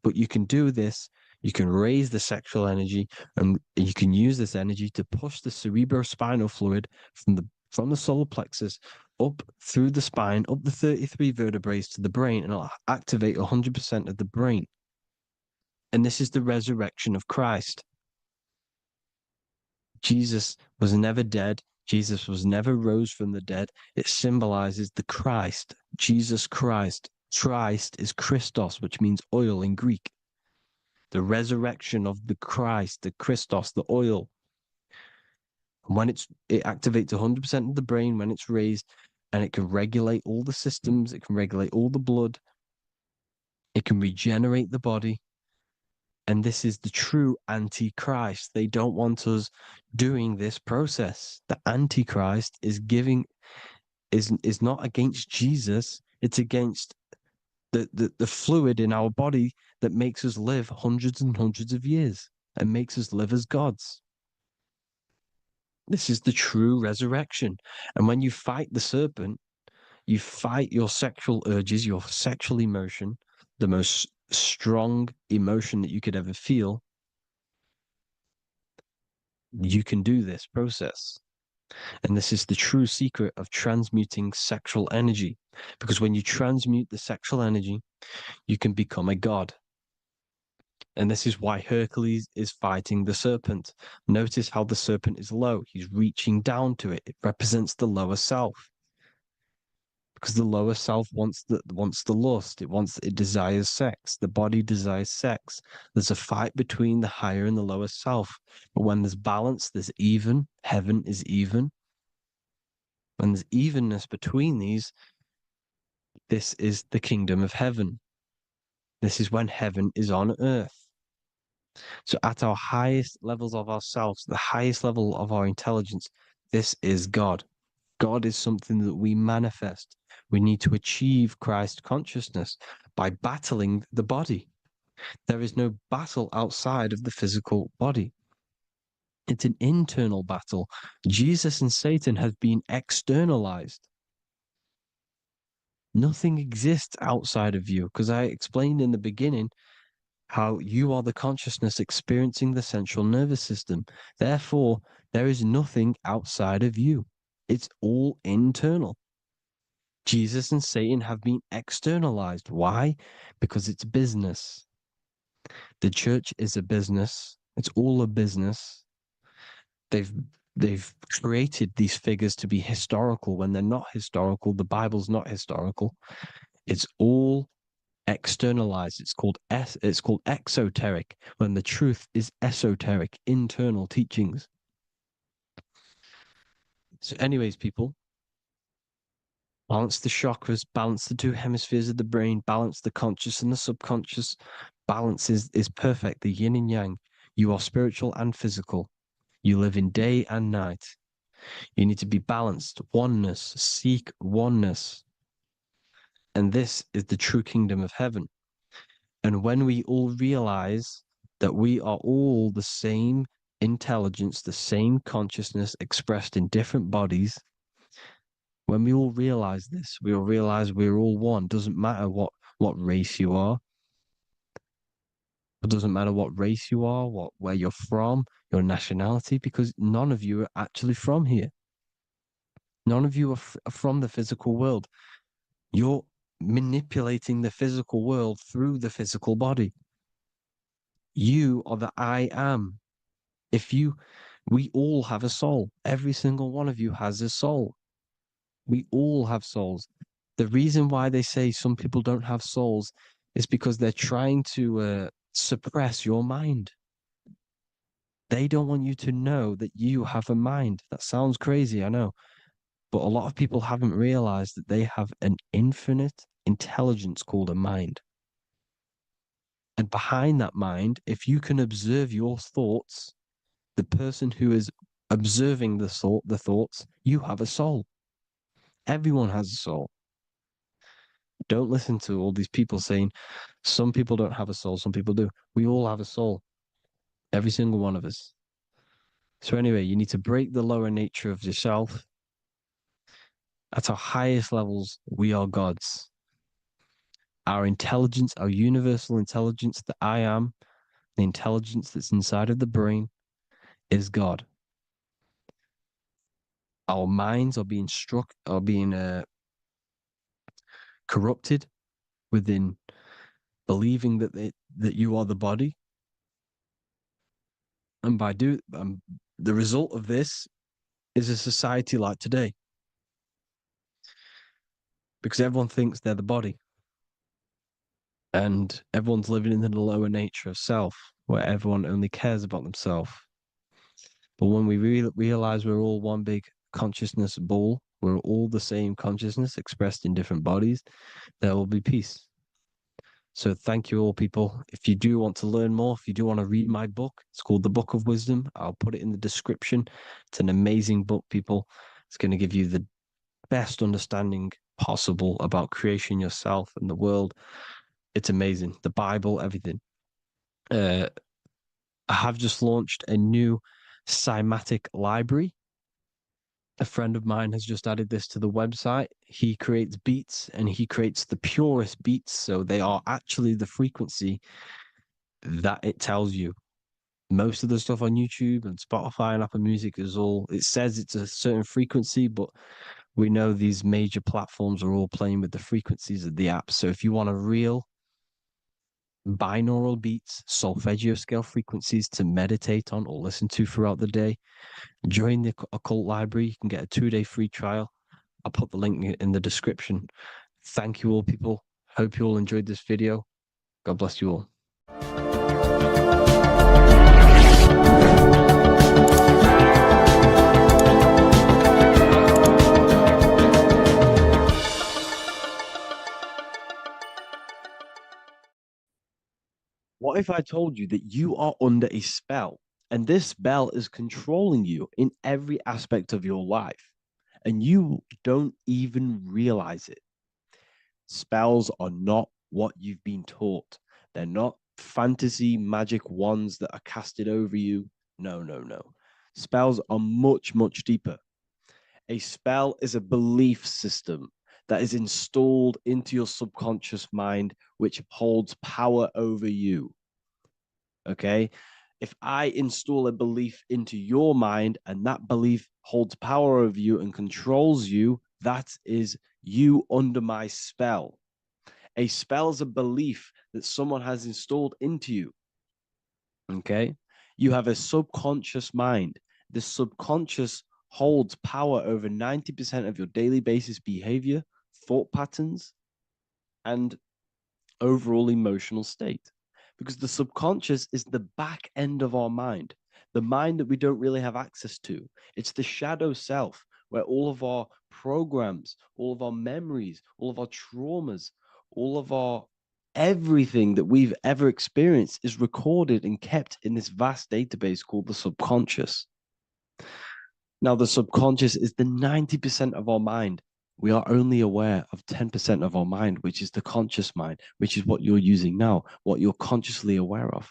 But you can do this. You can raise the sexual energy, and you can use this energy to push the cerebrospinal fluid from the solar plexus up through the spine, up the 33 vertebrae to the brain, and it'll activate 100% of the brain. And this is the resurrection of Christ. Jesus was never dead. Jesus was never rose from the dead. It symbolizes the Christ, Jesus Christ. Christ is Christos, which means oil in Greek. The resurrection of the Christ, the Christos, the oil. And when it activates 100% of the brain when it's raised, and it can regulate all the systems, it can regulate all the blood, it can regenerate the body. And this is the true Antichrist. They don't want us doing this process. The Antichrist is not against Jesus, it's against the fluid in our body that makes us live hundreds and hundreds of years and makes us live as gods. This is the true resurrection. And when you fight the serpent, you fight your sexual urges, your sexual emotion, the most strong emotion that you could ever feel. You can do this process. And this is the true secret of transmuting sexual energy. Because when you transmute the sexual energy, you can become a god. And this is why Hercules is fighting the serpent. Notice how the serpent is low. He's reaching down to it. It represents the lower self. Because the lower self wants the lust. It desires sex. The body desires sex. There's a fight between the higher and the lower self. But when there's balance, there's even. Heaven is even. When there's evenness between these, this is the kingdom of heaven. This is when heaven is on earth. So at our highest levels of ourselves, the highest level of our intelligence, this is God. God is something that we manifest. We need to achieve Christ consciousness by battling the body. There is no battle outside of the physical body. It's an internal battle. Jesus and Satan have been externalized. Nothing exists outside of you, because I explained in the beginning how you are the consciousness experiencing the central nervous system. Therefore, there is nothing outside of you. It's all internal. Jesus and Satan have been externalized. Why? Because it's business. The church is a business. It's all a business. They've created these figures to be historical when they're not historical. The Bible's not historical. It's all externalized. It's called exoteric, when the truth is esoteric, internal teachings. So anyways, people, balance the chakras, balance the two hemispheres of the brain, balance the conscious and the subconscious. Balance is perfect, the yin and yang. You are spiritual and physical. You live in day and night. You need to be balanced. Oneness. Seek oneness. And this is the true kingdom of heaven. And when we all realize that we are all the same intelligence, the same consciousness expressed in different bodies, when we all realize this, we all realize we're all one. Doesn't matter what race you are. It doesn't matter what race you are, where you're from, your nationality, because none of you are actually from here. None of you are from the physical world. You're manipulating the physical world through the physical body. You are the I am. We all have a soul. Every single one of you has a soul. We all have souls. The reason why they say some people don't have souls is because they're trying to suppress your mind. They don't want you to know that you have a mind. That sounds crazy, I know. But a lot of people haven't realized that they have an infinite intelligence called a mind. And behind that mind, if you can observe your thoughts, the person who is observing the thoughts, you have a soul. Everyone has a soul. Don't listen to all these people saying some people don't have a soul, some people do. We all have a soul. Every single one of us. So anyway, you need to break the lower nature of yourself. At our highest levels, we are gods. Our intelligence, our universal intelligence, the I am, the intelligence that's inside of the brain is God. Our minds are being corrupted within believing that you are the body. And by the result of this is a society like today. Because everyone thinks they're the body. And everyone's living in the lower nature of self, where everyone only cares about themselves. But when we realize we're all one big consciousness ball, we're all the same consciousness expressed in different bodies, there will be peace. So thank you all, people. If you do want to learn more, if you do want to read my book, it's called The Book of Wisdom. I'll put it in the description. It's an amazing book, people. It's going to give you the best understanding possible about creation, yourself, and the world. It's amazing. The Bible, everything. I have just launched a new cymatic library. A friend of mine has just added this to the website. He creates beats and he creates the purest beats. So they are actually the frequency that it tells you. Most of the stuff on YouTube and Spotify and Apple Music is all, it says it's a certain frequency, but we know these major platforms are all playing with the frequencies of the app. So if you want a real binaural beats, solfeggio scale frequencies to meditate on or listen to throughout the day, join the Occult Library. You can get a 2-day free trial. I'll put the link in the description. Thank you all, people. Hope you all enjoyed this video. God bless you all. What if I told you that you are under a spell and this spell is controlling you in every aspect of your life and you don't even realize it? Spells are not what you've been taught. They're not fantasy magic wands that are casted over you. No, no, no. Spells are much, much deeper. A spell is a belief system that is installed into your subconscious mind, which holds power over you. Okay? If I install a belief into your mind and that belief holds power over you and controls you, that is you under my spell. A spell is a belief that someone has installed into you. Okay? You have a subconscious mind. The subconscious holds power over 90% of your daily basis behavior, thought patterns, and overall emotional state. Because the subconscious is the back end of our mind, the mind that we don't really have access to. It's the shadow self where all of our programs, all of our memories, all of our traumas, all of our everything that we've ever experienced is recorded and kept in this vast database called the subconscious. Now, the subconscious is the 90% of our mind. We are only aware of 10% of our mind, which is the conscious mind, which is what you're using now, what you're consciously aware of.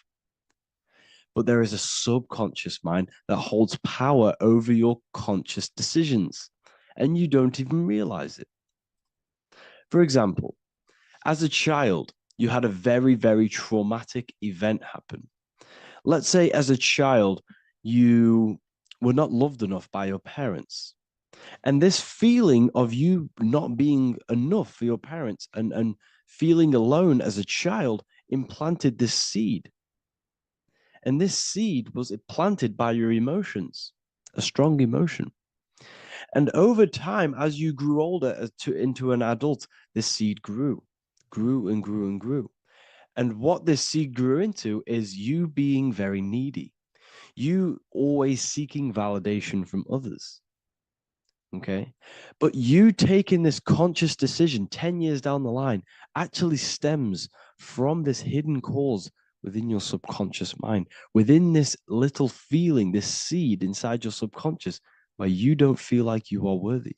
But there is a subconscious mind that holds power over your conscious decisions, and you don't even realize it. For example, as a child, you had a very, very traumatic event happen. Let's say as a child, you were not loved enough by your parents. And this feeling of you not being enough for your parents and feeling alone as a child implanted this seed. And this seed was planted by your emotions, a strong emotion. And over time, as you grew older into an adult, this seed grew and grew and grew. And what this seed grew into is you being very needy, you always seeking validation from others. Okay. But you taking this conscious decision 10 years down the line actually stems from this hidden cause within your subconscious mind, within this little feeling, this seed inside your subconscious where you don't feel like you are worthy.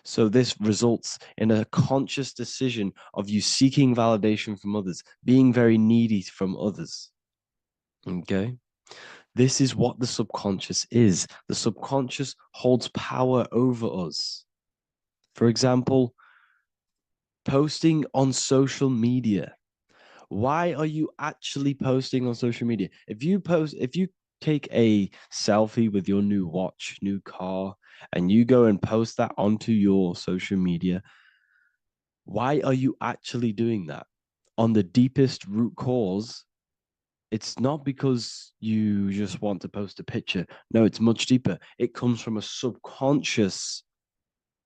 So this results in a conscious decision of you seeking validation from others, being very needy from others. Okay? This is what the subconscious is. The subconscious holds power over us. For example, posting on social media. Why are you actually posting on social media? If you take a selfie with your new watch, new car, and you go and post that onto your social media, why are you actually doing that? On the deepest root cause, it's not because you just want to post a picture. No, it's much deeper. It comes from a subconscious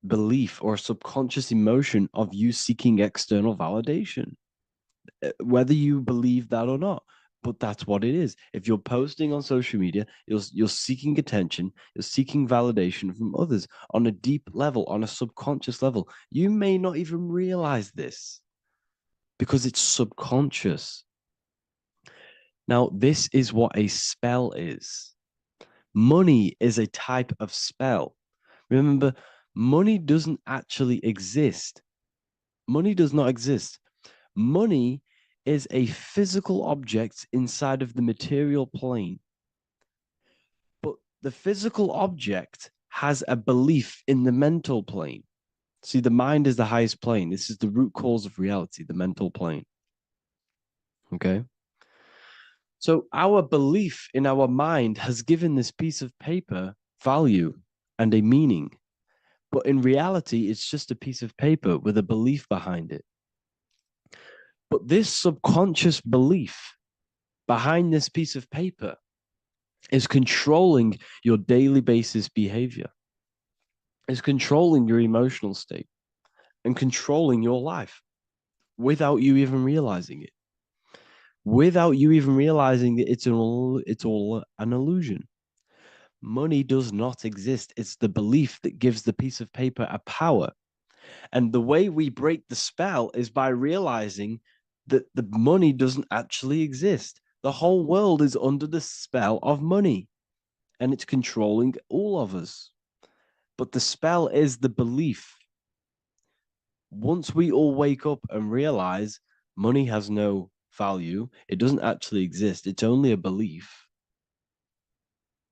belief or a subconscious emotion of you seeking external validation, whether you believe that or not. But that's what it is. If you're posting on social media, you're seeking attention, you're seeking validation from others on a deep level, on a subconscious level. You may not even realize this because it's subconscious. Now, this is what a spell is. Money is a type of spell. Remember, money doesn't actually exist. Money does not exist. Money is a physical object inside of the material plane. But the physical object has a belief in the mental plane. See, the mind is the highest plane. This is the root cause of reality, the mental plane. Okay? So our belief in our mind has given this piece of paper value and a meaning. But in reality, it's just a piece of paper with a belief behind it. But this subconscious belief behind this piece of paper is controlling your daily basis behavior, is controlling your emotional state and controlling your life without you even realizing it. Without you even realizing that it's all an illusion. Money does not exist. It's the belief that gives the piece of paper a power. And the way we break the spell is by realizing that the money doesn't actually exist. The whole world is under the spell of money and it's controlling all of us. But the spell is the belief. Once we all wake up and realize money has no value, it doesn't actually exist, it's only a belief.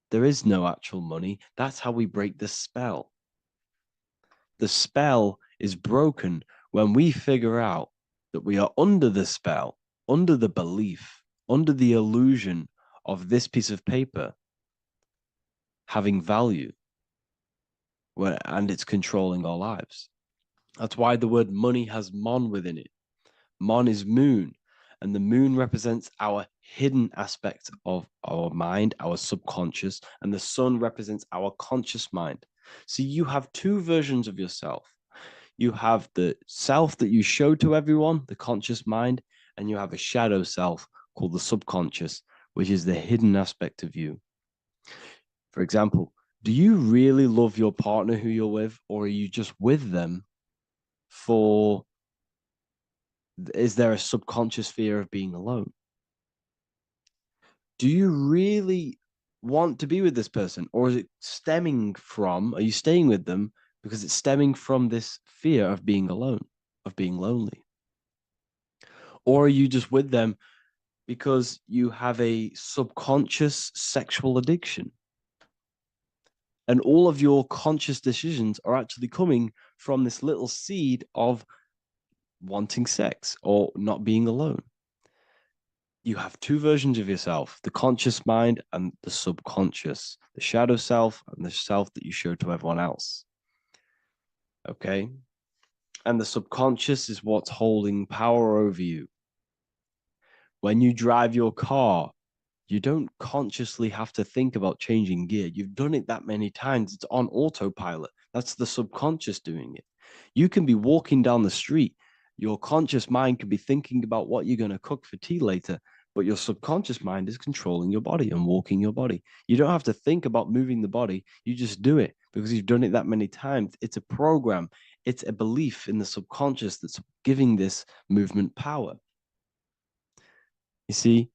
There is no actual money. That's how we break the spell. The spell is broken when we figure out that we are under the spell, under the belief, under the illusion of this piece of paper having value, and it's controlling our lives. That's why the word money has mon within it. Mon is moon, and the moon represents our hidden aspect of our mind, our subconscious, and the sun represents our conscious mind. So you have two versions of yourself. You have the self that you show to everyone, the conscious mind, and you have a shadow self called the subconscious, which is the hidden aspect of you. For example, do you really love your partner who you're with, or are you just with them for, is there a subconscious fear of being alone? Do you really want to be with this person, or is it stemming from, are you staying with them because it's stemming from this fear of being alone, of being lonely? Or are you just with them because you have a subconscious sexual addiction? And all of your conscious decisions are actually coming from this little seed of wanting sex or not being alone. You have two versions of yourself, the conscious mind and the subconscious, the shadow self and the self that you show to everyone else. Okay? And the subconscious is what's holding power over you. When you drive your car, you don't consciously have to think about changing gear. You've done it that many times. It's on autopilot. That's the subconscious doing it. You can be walking down the street. Your conscious mind could be thinking about what you're going to cook for tea later, but your subconscious mind is controlling your body and walking your body. You don't have to think about moving the body. You just do it because you've done it that many times. It's a program. It's a belief in the subconscious that's giving this movement power. You see,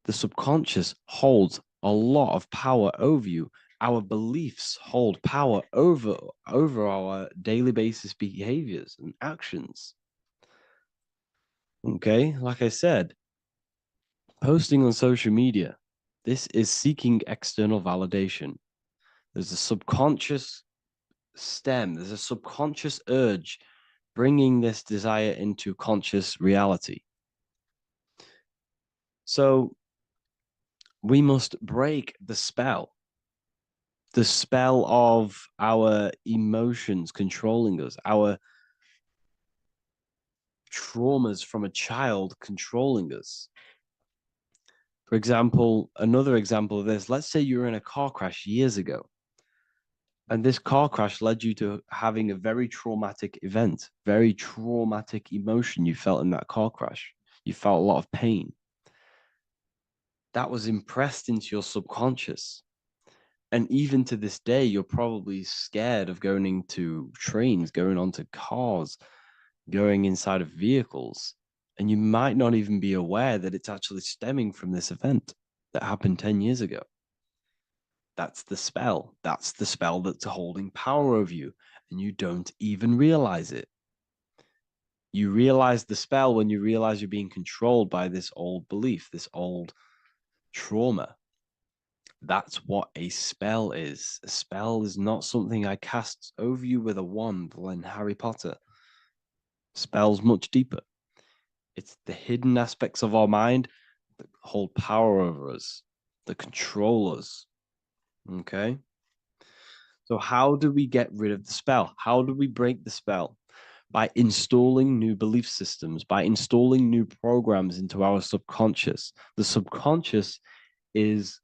the subconscious holds a lot of power over you, Our beliefs hold power over our daily basis behaviors and actions. Okay, like I said, posting on social media, this is seeking external validation. There's a subconscious there's a subconscious urge bringing this desire into conscious reality. So we must break the spell of our emotions controlling us, our traumas from a child controlling us. For example, another example of this, let's say you were in a car crash years ago, and this car crash led you to having a very traumatic event, very traumatic emotion you felt in that car crash. You felt a lot of pain. That was impressed into your subconscious. And even to this day, you're probably scared of going into trains, going onto cars, going inside of vehicles. And you might not even be aware that it's actually stemming from this event that happened 10 years ago. That's the spell. That's the spell that's holding power over you, and you don't even realize it. You realize the spell when you realize you're being controlled by this old belief, this old trauma. That's what a spell is. A spell is not something I cast over you with a wand like Harry Potter. Spell's much deeper. It's the hidden aspects of our mind that hold power over us, that control us. Okay? So how do we get rid of the spell? How do we break the spell? By installing new belief systems, by installing new programs into our subconscious. The subconscious is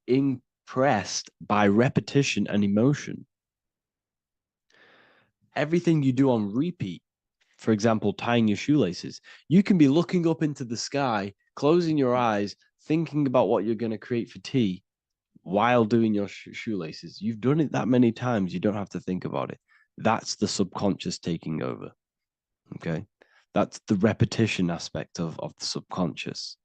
impressed by repetition and emotion. Everything you do on repeat, for example, tying your shoelaces, you can be looking up into the sky, closing your eyes, thinking about what you're going to create for tea while doing your shoelaces. You've done it that many times, you don't have to think about it. That's the subconscious taking over. Okay. That's the repetition aspect of the subconscious.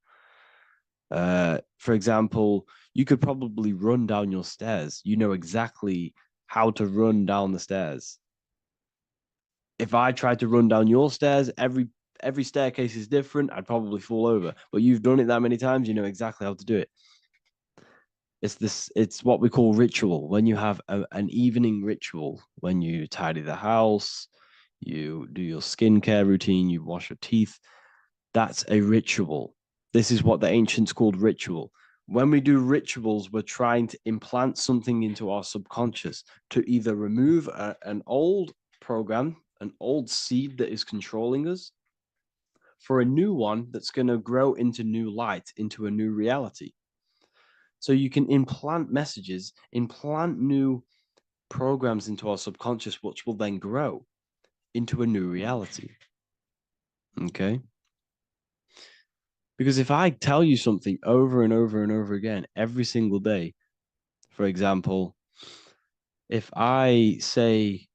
For example, you could probably run down your stairs. You know exactly how to run down the stairs. If I tried to run down your stairs, every staircase is different. I'd probably fall over. But you've done it that many times, you know exactly how to do it. It's what we call ritual. When you have an evening ritual, when you tidy the house, you do your skincare routine, you wash your teeth, that's a ritual. This is what the ancients called ritual. When we do rituals, we're trying to implant something into our subconscious to either remove an old program, an old seed that is controlling us, for a new one that's going to grow into new light, into a new reality. So you can implant messages, implant new programs into our subconscious, which will then grow into a new reality. Okay? Because if I tell you something over and over and over again every single day, for example, if I say,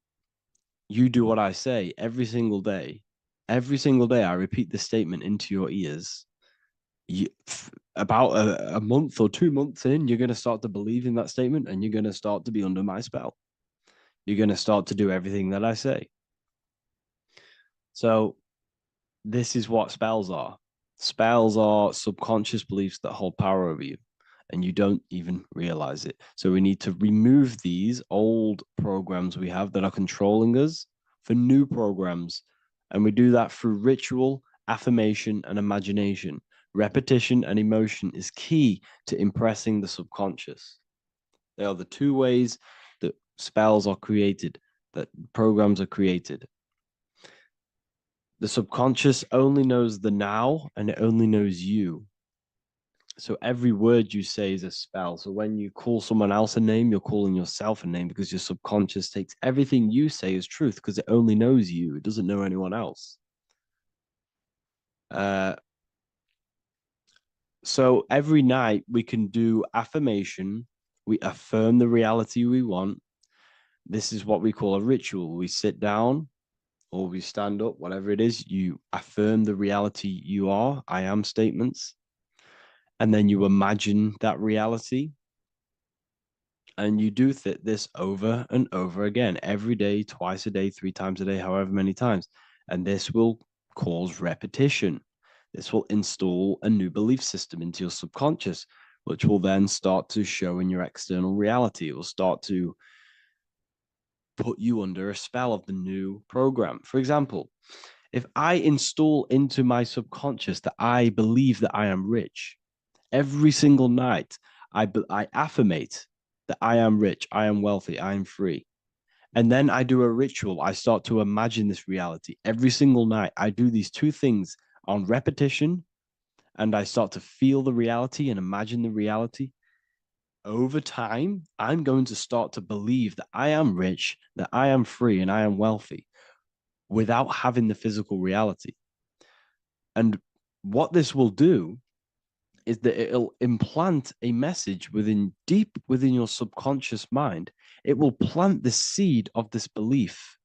you do what I say every single day I repeat this statement into your ears, about a month or 2 months in, you're going to start to believe in that statement and you're going to start to be under my spell. You're going to start to do everything that I say. So this is what spells are. Spells are subconscious beliefs that hold power over you, and you don't even realize it. So we need to remove these old programs we have that are controlling us for new programs. And we do that through ritual, affirmation, and imagination. Repetition and emotion is key to impressing the subconscious. They are the two ways that spells are created, that programs are created. The subconscious only knows the now, and it only knows you. So every word you say is a spell. So when you call someone else a name, you're calling yourself a name, because your subconscious takes everything you say as truth, because it only knows you. It doesn't know anyone else. So every night we can do affirmation. We affirm the reality we want. This is what we call a ritual. We sit down or we stand up, whatever it is, you affirm the reality you are, I am statements. And then you imagine that reality. And you do this over and over again, every day, twice a day, 3 times a day, however many times. And this will cause repetition. This will install a new belief system into your subconscious, which will then start to show in your external reality. It will start to put you under a spell of the new program. For example, if I install into my subconscious that I believe that I am rich, every single night I affirmate that I am rich, I am wealthy, I am free. And then I do a ritual. I start to imagine this reality. Every single night, I do these two things on repetition, and I start to feel the reality and imagine the reality. Over time, I'm going to start to believe that I am rich, that I am free, and I am wealthy without having the physical reality. And what this will do is that it'll implant a message deep within your subconscious mind. It will plant the seed of this belief.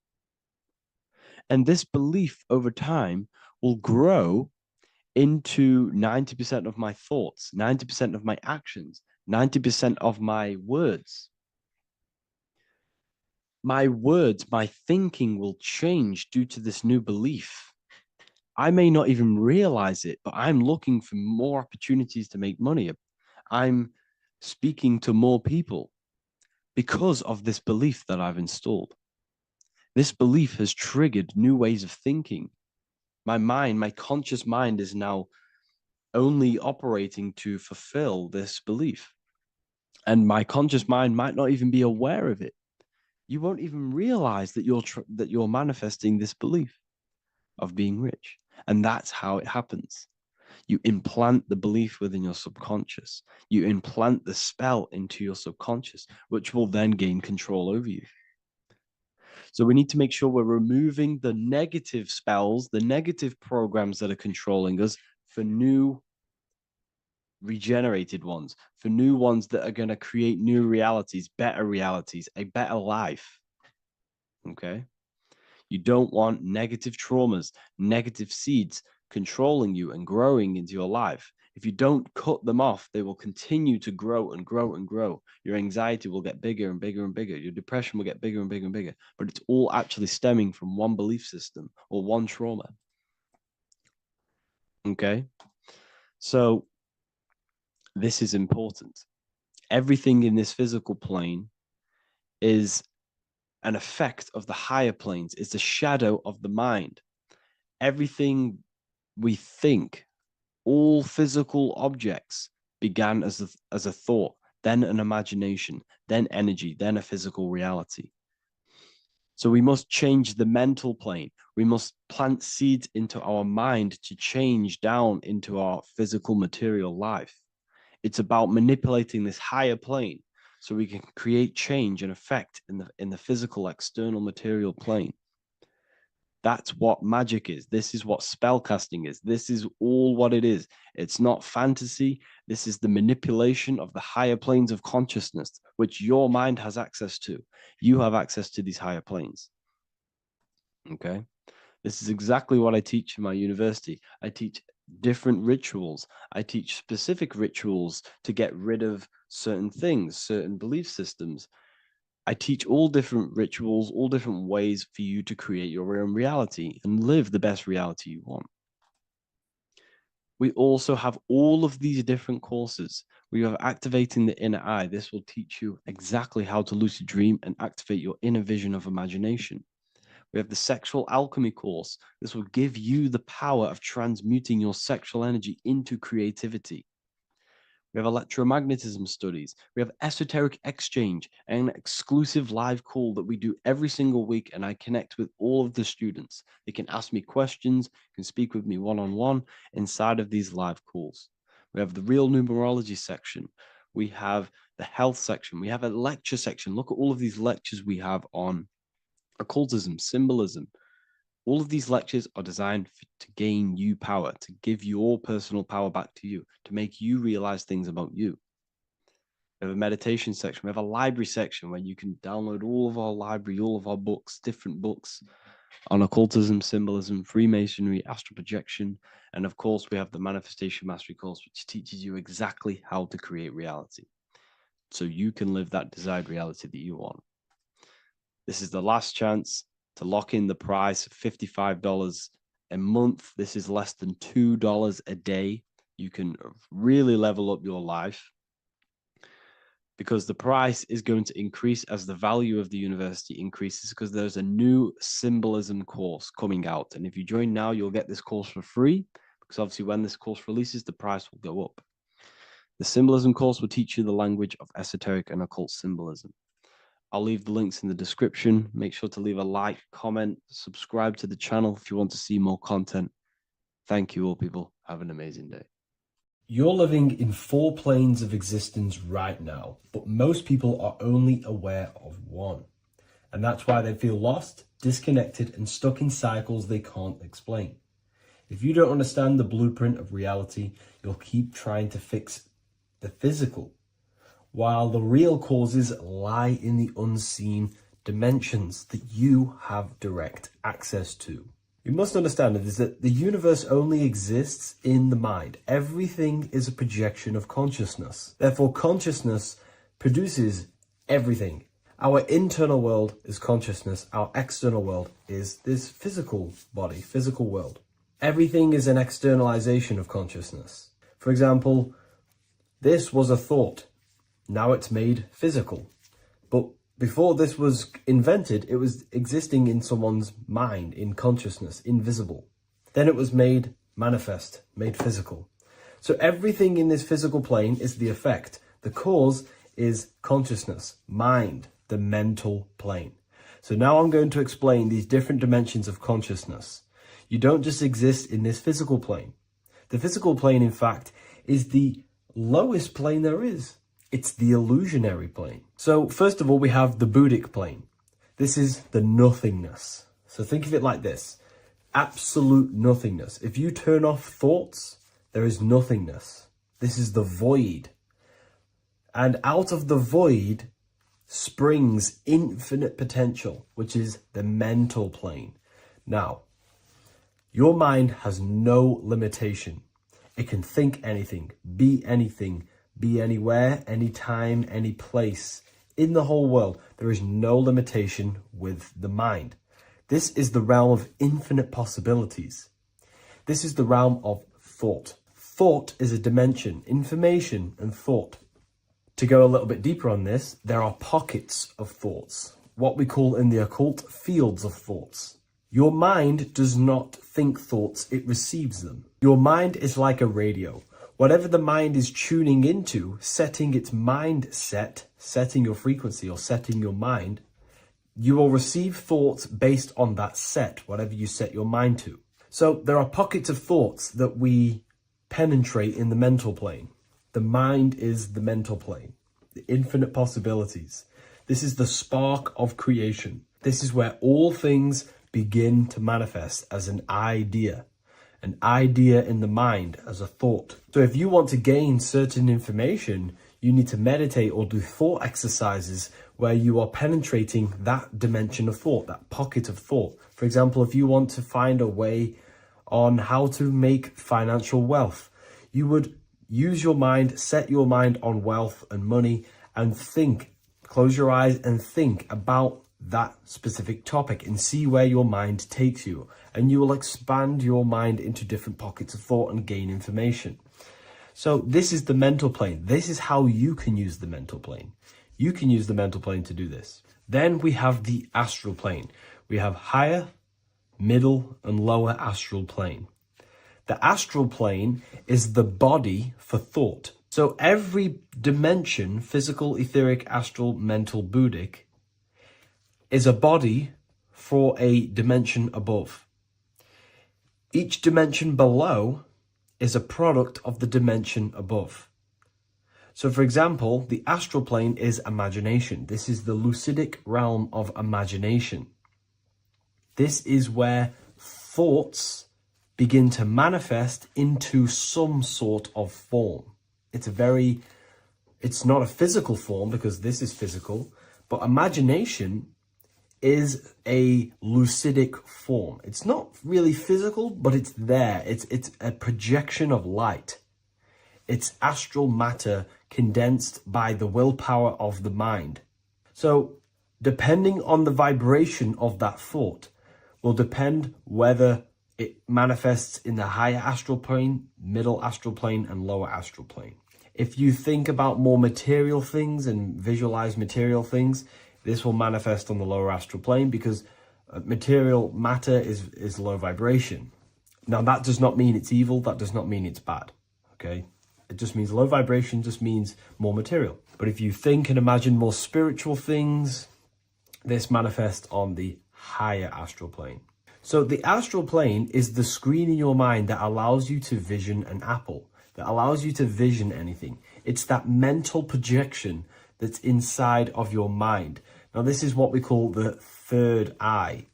And this belief over time will grow into 90% of my thoughts, 90% of my actions, 90% of my words. My words, my thinking will change due to this new belief. I may not even realize it, but I'm looking for more opportunities to make money. I'm speaking to more people because of this belief that I've installed. This belief has triggered new ways of thinking. My mind, my conscious mind is now only operating to fulfill this belief. And my conscious mind might not even be aware of it. You won't even realize that you're manifesting this belief of being rich. And that's how it happens. You implant the belief within your subconscious. You implant the spell into your subconscious, which will then gain control over you. So we need to make sure we're removing the negative spells, the negative programs that are controlling us for new regenerated ones, for new ones that are going to create new realities, a better life. Okay? You don't want negative traumas, negative seeds controlling you and growing into your life. If you don't cut them off, they will continue to grow and grow and grow. Your anxiety will get bigger and bigger and bigger. Your depression will get bigger and bigger and bigger. But it's all actually stemming from one belief system or one trauma. Okay? So this is important. Everything in this physical plane is an effect of the higher planes. It's a shadow of the mind. Everything we think, all physical objects began as a thought, then an imagination, then energy, then a physical reality. So we must change the mental plane. We must plant seeds into our mind to change down into our physical material life. It's about manipulating this higher plane so we can create change and effect in the physical external material plane. That's what magic is. This is what spellcasting is. This is all what it is. It's not fantasy. This is the manipulation of the higher planes of consciousness, which your mind has access to. You have access to these higher planes. Okay. This is exactly what I teach in my university. I teach different rituals. I teach specific rituals to get rid of certain things, certain belief systems. I teach all different rituals, all different ways for you to create your own reality and live the best reality you want. We also have all of these different courses. We have activating the inner eye. This will teach you exactly how to lucid dream and activate your inner vision of imagination. We have the sexual alchemy course. This will give you the power of transmuting your sexual energy into creativity. We have electromagnetism studies. We have esoteric exchange, an exclusive live call that we do every single week. And I connect with all of the students. They can ask me questions, can speak with me one-on-one inside of these live calls. We have the real numerology section. We have the health section. We have a lecture section. Look at all of these lectures we have on occultism, symbolism. All of these lectures are designed to gain you power, to give your personal power back to you, to make you realize things about you. We have a meditation section. We have a library section where you can download all of our library, all of our books, different books, on occultism, symbolism, Freemasonry, astral projection, and of course, we have the Manifestation Mastery course, which teaches you exactly how to create reality so you can live that desired reality that you want. This is the last chance to lock in the price of $55 a month. This is less than $2 a day. You can really level up your life, because the price is going to increase as the value of the university increases, because there's a new symbolism course coming out. And if you join now, you'll get this course for free, because obviously when this course releases, the price will go up. The symbolism course will teach you the language of esoteric and occult symbolism. I'll leave the links in the description. Make sure to leave a like, comment, subscribe to the channel if you want to see more content. Thank you all, people. Have an amazing day. You're living in 4 planes of existence right now, but most people are only aware of one. And that's why they feel lost, disconnected, and stuck in cycles they can't explain. If you don't understand the blueprint of reality, you'll keep trying to fix the physical, while the real causes lie in the unseen dimensions that you have direct access to. You must understand is that the universe only exists in the mind. Everything is a projection of consciousness. Therefore, consciousness produces everything. Our internal world is consciousness. Our external world is this physical body, physical world. Everything is an externalization of consciousness. For example, this was a thought. Now it's made physical. But before this was invented, it was existing in someone's mind, in consciousness, invisible. Then it was made manifest, made physical. So everything in this physical plane is the effect. The cause is consciousness, mind, the mental plane. So now I'm going to explain these different dimensions of consciousness. You don't just exist in this physical plane. The physical plane, in fact, is the lowest plane there is. It's the illusionary plane. So first of all, we have the Buddhic plane. This is the nothingness. So think of it like this. Absolute nothingness. If you turn off thoughts, there is nothingness. This is the void. And out of the void springs infinite potential, which is the mental plane. Now, your mind has no limitation. It can think anything, be anywhere, anytime, any place. In the whole world, there is no limitation with the mind. This is the realm of infinite possibilities. This is the realm of thought. Thought is a dimension, information and thought. To go a little bit deeper on this, there are pockets of thoughts, what we call in the occult fields of thoughts. Your mind does not think thoughts, it receives them. Your mind is like a radio. Whatever the mind is tuning into, setting its mindset, setting your frequency or setting your mind, you will receive thoughts based on that set, whatever you set your mind to. So there are pockets of thoughts that we penetrate in the mental plane. The mind is the mental plane, the infinite possibilities. This is the spark of creation. This is where all things begin to manifest as an idea in the mind as a thought. So if you want to gain certain information, you need to meditate or do thought exercises where you are penetrating that dimension of thought, that pocket of thought. For example, if you want to find a way on how to make financial wealth, you would use your mind, set your mind on wealth and money and think, close your eyes and think about that specific topic and see where your mind takes you. And you will expand your mind into different pockets of thought and gain information. So this is the mental plane. This is how you can use the mental plane. You can use the mental plane to do this. Then we have the astral plane. We have higher, middle, and lower astral plane. The astral plane is the body for thought. So every dimension, physical, etheric, astral, mental, Buddhic, is a body for a dimension above. Each dimension below is a product of the dimension above. So for example, the astral plane is imagination. This is the lucidic realm of imagination. This is where thoughts begin to manifest into some sort of form. It's not a physical form because this is physical, but imagination is a lucidic form. It's not really physical, but it's there. It's a projection of light. It's astral matter condensed by the willpower of the mind. So depending on the vibration of that thought will depend whether it manifests in the higher astral plane, middle astral plane, and lower astral plane. If you think about more material things and visualize material things, this will manifest on the lower astral plane because material matter is low vibration. Now, that does not mean it's evil. That does not mean it's bad. Okay? It just means low vibration just means more material. But if you think and imagine more spiritual things, this manifests on the higher astral plane. So the astral plane is the screen in your mind that allows you to vision an apple, that allows you to vision anything. It's that mental projection that's inside of your mind. Now, this is what we call the third eye.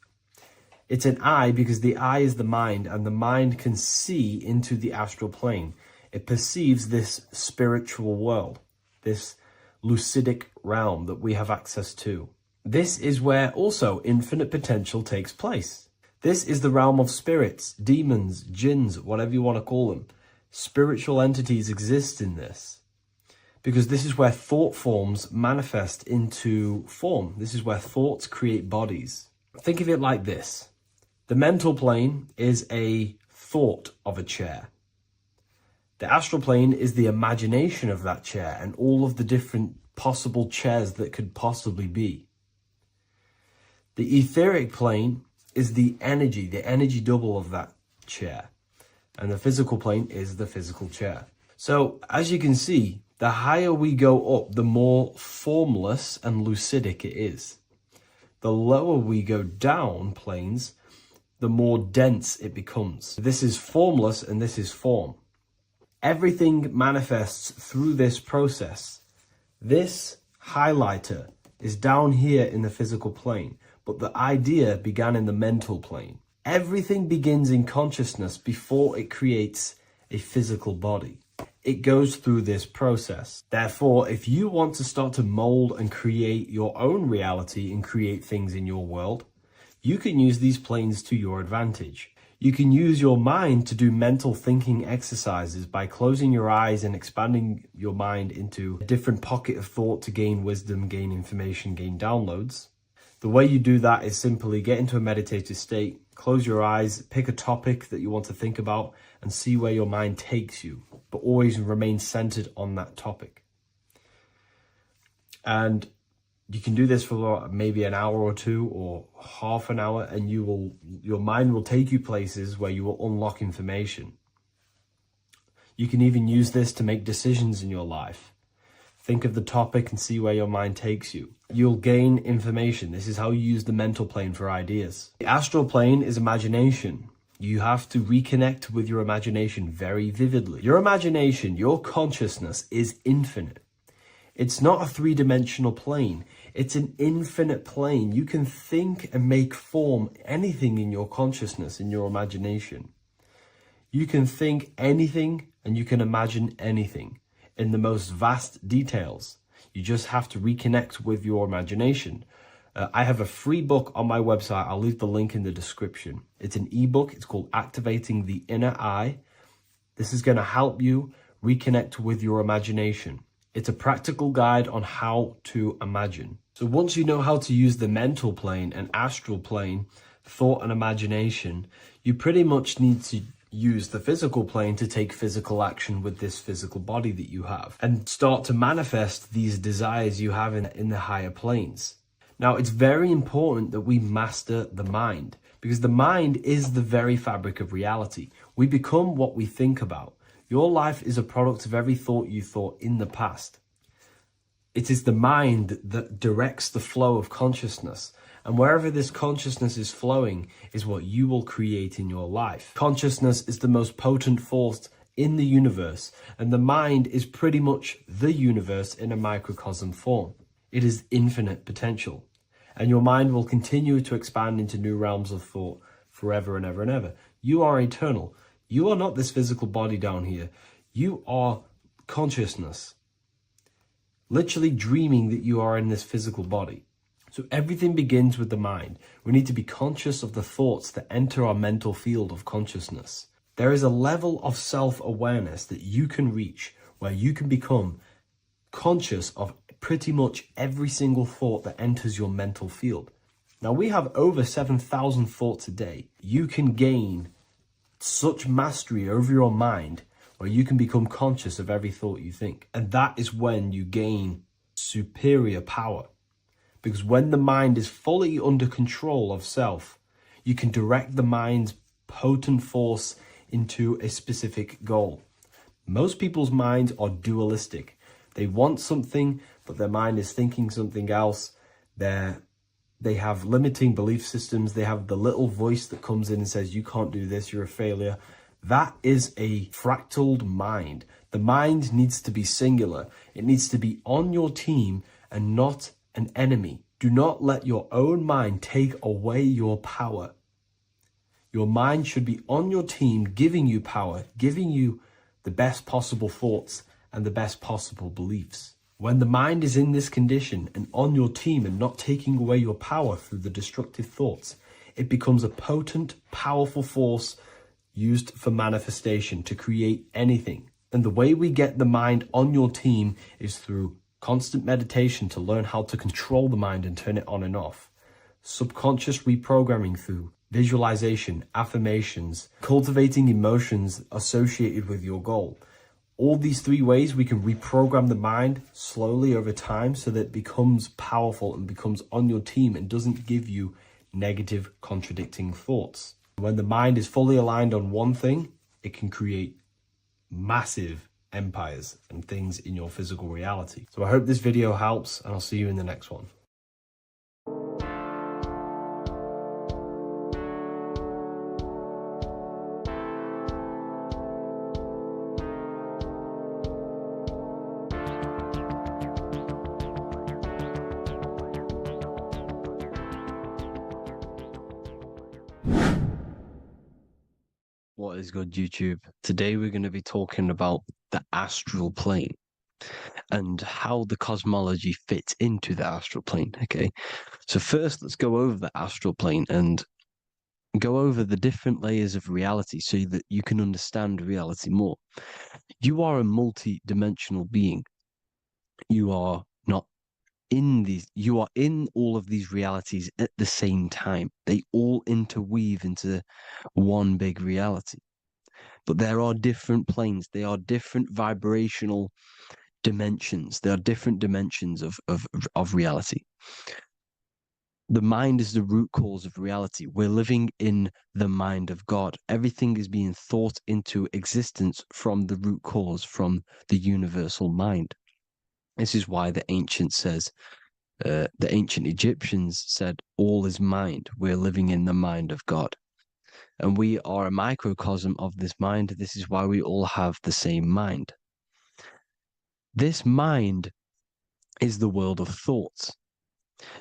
It's an eye because the eye is the mind, and the mind can see into the astral plane. It perceives this spiritual world, this lucidic realm that we have access to. This is where also infinite potential takes place. This is the realm of spirits, demons, jinns, whatever you want to call them. Spiritual entities exist in this because this is where thought forms manifest into form. This is where thoughts create bodies. Think of it like this. The mental plane is a thought of a chair. The astral plane is the imagination of that chair and all of the different possible chairs that could possibly be. The etheric plane is the energy double of that chair. And the physical plane is the physical chair. So as you can see, the higher we go up, the more formless and lucidic it is. The lower we go down planes, the more dense it becomes. This is formless and this is form. Everything manifests through this process. This highlighter is down here in the physical plane, but the idea began in the mental plane. Everything begins in consciousness before it creates a physical body. It goes through this process. Therefore, if you want to start to mold and create your own reality and create things in your world, you can use these planes to your advantage. You can use your mind to do mental thinking exercises by closing your eyes and expanding your mind into a different pocket of thought to gain wisdom, gain information, gain downloads. The way you do that is simply get into a meditative state, close your eyes, pick a topic that you want to think about, and see where your mind takes you, but always remain centered on that topic. And you can do this for maybe an hour or two or half an hour, and your mind will take you places where you will unlock information. You can even use this to make decisions in your life. Think of the topic and see where your mind takes you. You'll gain information. This is how you use the mental plane for ideas. The astral plane is imagination. You have to reconnect with your imagination very vividly. Your imagination, your consciousness is infinite. It's not a three-dimensional plane. It's an infinite plane. You can think and make form anything in your consciousness, in your imagination. You can think anything and you can imagine anything in the most vast details. You just have to reconnect with your imagination. I have a free book on my website. I'll leave the link in the description. It's an ebook. It's called Activating the Inner Eye. This is going to help you reconnect with your imagination. It's a practical guide on how to imagine. So once you know how to use the mental plane and astral plane, thought and imagination, you pretty much need to use the physical plane to take physical action with this physical body that you have and start to manifest these desires you have in the higher planes. Now, it's very important that we master the mind because the mind is the very fabric of reality. We become what we think about. Your life is a product of every thought you thought in the past. It is the mind that directs the flow of consciousness. And wherever this consciousness is flowing is what you will create in your life. Consciousness is the most potent force in the universe, and the mind is pretty much the universe in a microcosm form. It is infinite potential, and your mind will continue to expand into new realms of thought forever and ever and ever. You are eternal. You are not this physical body down here. You are consciousness, literally dreaming that you are in this physical body. So everything begins with the mind. We need to be conscious of the thoughts that enter our mental field of consciousness. There is a level of self-awareness that you can reach where you can become conscious of pretty much every single thought that enters your mental field. Now, we have over 7,000 thoughts a day. You can gain such mastery over your mind where you can become conscious of every thought you think. And that is when you gain superior power. Because when the mind is fully under control of self, you can direct the mind's potent force into a specific goal. Most people's minds are dualistic. They want something, but their mind is thinking something else. They have limiting belief systems. They have the little voice that comes in and says, you can't do this, you're a failure. That is a fractaled mind. The mind needs to be singular. It needs to be on your team and not an enemy. Do not let your own mind take away your power. Your mind should be on your team, giving you power, giving you the best possible thoughts and the best possible beliefs. When the mind is in this condition and on your team and not taking away your power through the destructive thoughts, it becomes a potent, powerful force used for manifestation to create anything. And the way we get the mind on your team is through constant meditation to learn how to control the mind and turn it on and off. Subconscious reprogramming through visualization, affirmations, cultivating emotions associated with your goal. All these three ways we can reprogram the mind slowly over time so that it becomes powerful and becomes on your team and doesn't give you negative contradicting thoughts. When the mind is fully aligned on one thing, it can create massive empires and things in your physical reality. So I hope this video helps, and I'll see you in the next one. What is good, YouTube? Today we're going to be talking about the astral plane and how the cosmology fits into the astral plane. Okay, so first let's go over the astral plane and go over the different layers of reality so that you can understand reality more. You are a multi-dimensional being. You are not in these, you are in all of these realities at the same time. They all interweave into one big reality. But there are different planes, they are different vibrational dimensions, there are different dimensions of reality. The mind is the root cause of reality. We're living in the mind of God. Everything is being thought into existence from the root cause, from the universal mind. This is why the ancient Egyptians said, all is mind. We're living in the mind of God. And we are a microcosm of this mind. This is why we all have the same mind. This mind is the world of thoughts.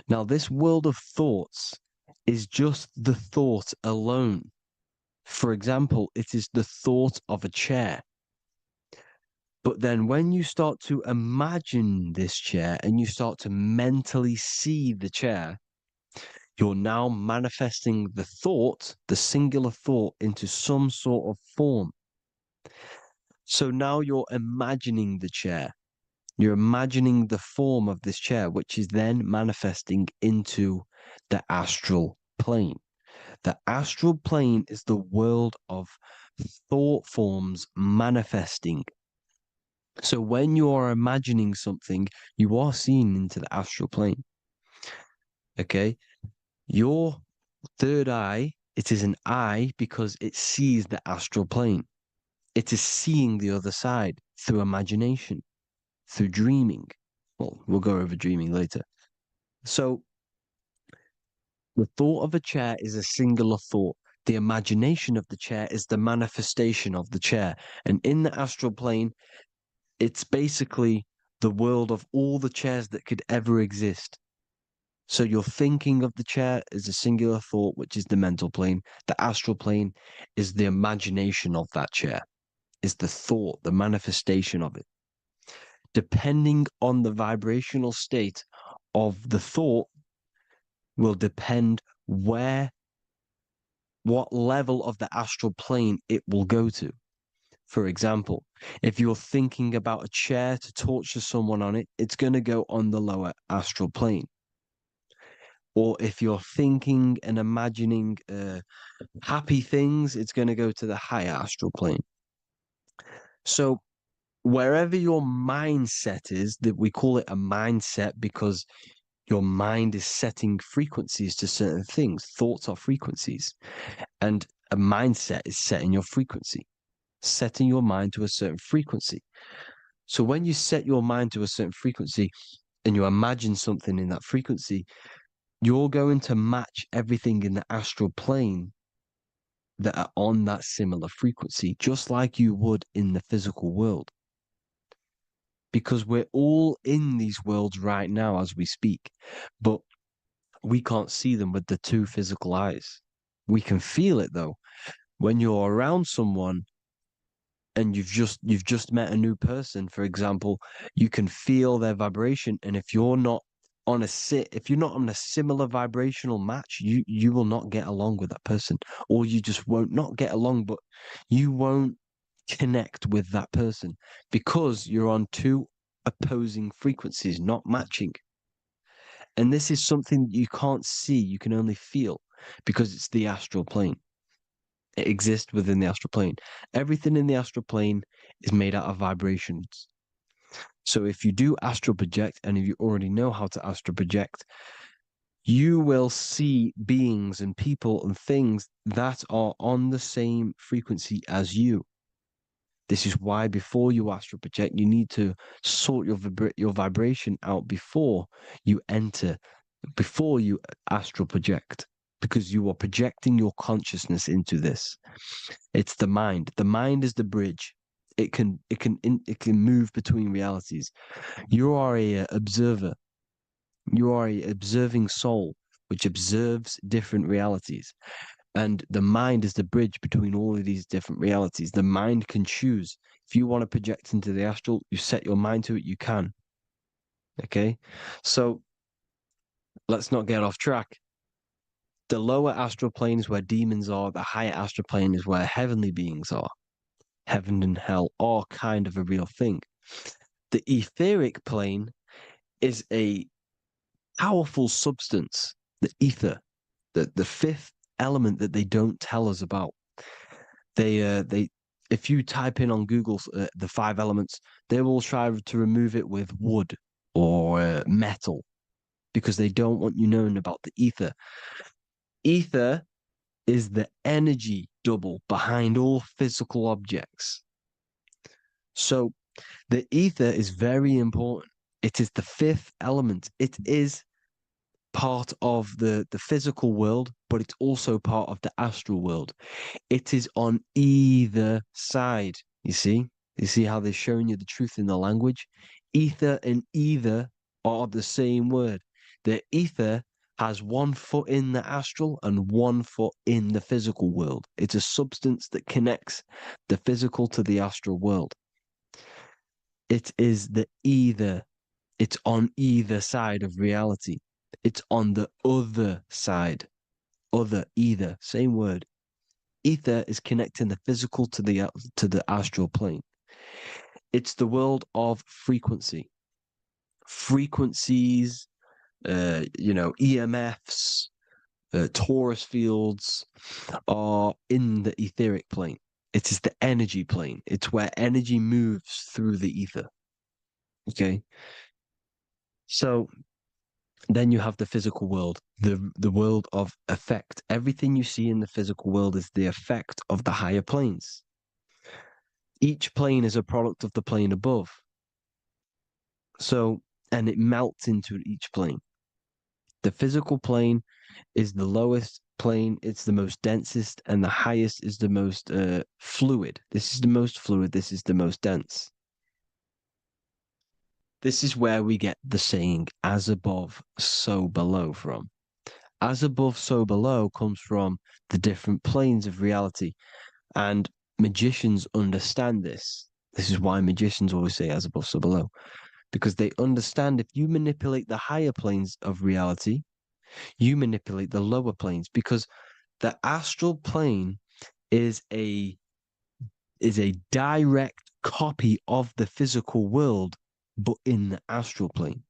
Now, this world of thoughts is just the thought alone. For example, it is the thought of a chair. But then when you start to imagine this chair and you start to mentally see the chair, you're now manifesting the thought, the singular thought, into some sort of form. So now you're imagining the chair. You're imagining the form of this chair, which is then manifesting into the astral plane. The astral plane is the world of thought forms manifesting. So when you are imagining something, you are seeing into the astral plane. Okay? Your third eye, it is an eye because it sees the astral plane. It is seeing the other side through imagination, through dreaming. Well, we'll go over dreaming later. So the thought of a chair is a singular thought. The imagination of the chair is the manifestation of the chair. And in the astral plane, it's basically the world of all the chairs that could ever exist. So you're thinking of the chair as a singular thought, which is the mental plane. The astral plane is the imagination of that chair, is the thought, the manifestation of it. Depending on the vibrational state of the thought, will depend what level of the astral plane it will go to. For example, if you're thinking about a chair to torture someone on it, it's going to go on the lower astral plane. Or if you're thinking and imagining happy things, it's going to go to the higher astral plane. So wherever your mindset is, that we call it a mindset because your mind is setting frequencies to certain things. Thoughts are frequencies. And a mindset is setting your frequency, setting your mind to a certain frequency. So when you set your mind to a certain frequency and you imagine something in that frequency, you're going to match everything in the astral plane that are on that similar frequency, just like you would in the physical world. Because we're all in these worlds right now as we speak, but we can't see them with the two physical eyes. We can feel it though. When you're around someone and you've just met a new person, for example, you can feel their vibration. And if you're not on a similar vibrational match, you will not get along with that person, or you just won't not get along, but you won't connect with that person because you're on two opposing frequencies, not matching. And this is something that you can't see, you can only feel because it's the astral plane. It exists within the astral plane. Everything in the astral plane is made out of vibrations. So if you do astral project, and if you already know how to astral project, you will see beings and people and things that are on the same frequency as you. This is why before you astral project, you need to sort your vibration out before you astral project, because you are projecting your consciousness into this. It's the mind. The mind is the bridge. It can move between realities. You are a observer. You are a observing soul which observes different realities. And the mind is the bridge between all of these different realities. The mind can choose. If you want to project into the astral, you set your mind to it, you can. Okay? So let's not get off track. The lower astral plane is where demons are. The higher astral plane is where heavenly beings are. Heaven and hell are kind of a real thing. The etheric plane is a powerful substance, the ether, the fifth element that they don't tell us about. If you type in on Google the 5 elements, they will try to remove it with wood or metal because they don't want you knowing about the ether. Ether is the energy double behind all physical objects. So the ether is very important. It is the 5th element. It is part of the physical world, but it's also part of the astral world. It is on either side. You see how they're showing you the truth in the language? Ether and either are the same word. The ether has 1 foot in the astral and 1 foot in the physical world. It's a substance that connects the physical to the astral world. It is the either. It's on either side of reality. It's on the other side. Other, either, same word. Ether is connecting the physical to the astral plane. It's the world of frequency. Frequencies, EMFs, torus fields are in the etheric plane. It is the energy plane. It's where energy moves through the ether. Okay? So then you have the physical world, the world of effect. Everything you see in the physical world is the effect of the higher planes. Each plane is a product of the plane above. So, and it melts into each plane. The physical plane is the lowest plane, it's the most densest, and the highest is the most fluid. This is the most fluid, this is the most dense. This is where we get the saying, as above, so below from. As above, so below comes from the different planes of reality. And magicians understand this. This is why magicians always say as above, so below. Because they understand if you manipulate the higher planes of reality, You manipulate the lower planes because the astral plane is a direct copy of the physical world, but in the astral plane.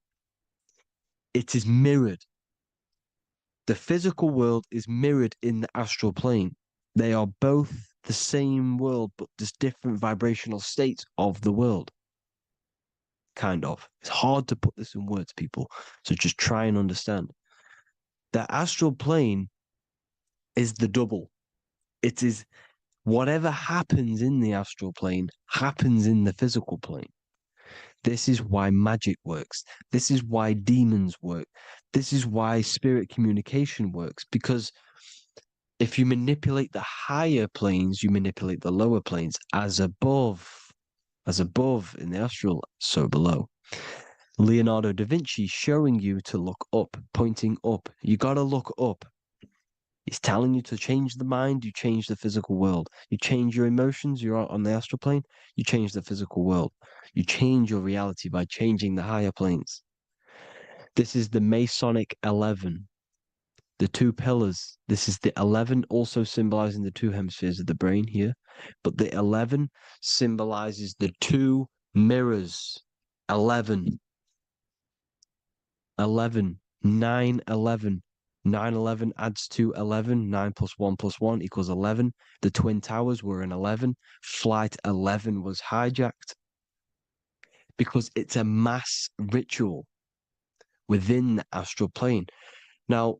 It is mirrored. The physical world is mirrored in the astral plane. They are both the same world, but just different vibrational states of the world. Kind of. It's hard to put this in words, people. So just try and understand. The astral plane is the double. It is whatever happens in the astral plane happens in the physical plane. This is why magic works. This is why demons work. This is why spirit communication works. Because if you manipulate the higher planes, you manipulate the lower planes. As above in the astral, so below. Leonardo da Vinci showing you to look up, pointing up. You got to look up. He's telling you to change the mind, you change the physical world. You change your emotions, you're on the astral plane, you change the physical world. You change your reality by changing the higher planes. This is the Masonic 11, the two pillars. This is the 11, also symbolizing the two hemispheres of the brain here. But the 11 symbolizes the two mirrors. 11, 11, 9, 11. 9, 11 adds to 11. 9 plus 1 equals 11. The Twin Towers were in 11. Flight 11 was hijacked because it's a mass ritual within the astral plane. Now,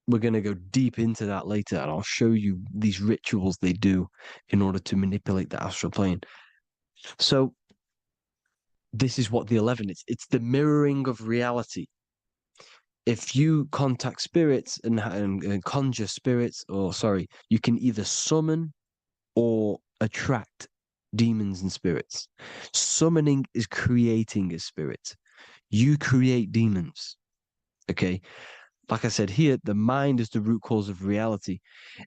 we're going to go deep into that later, and I'll show you these rituals they do in order to manipulate the astral plane. So, this is what the 11 is. It's the mirroring of reality. If you contact spirits and conjure spirits, you can either summon or attract demons and spirits. Summoning is creating a spirit. You create demons. Okay? Like I said here, the mind is the root cause of reality.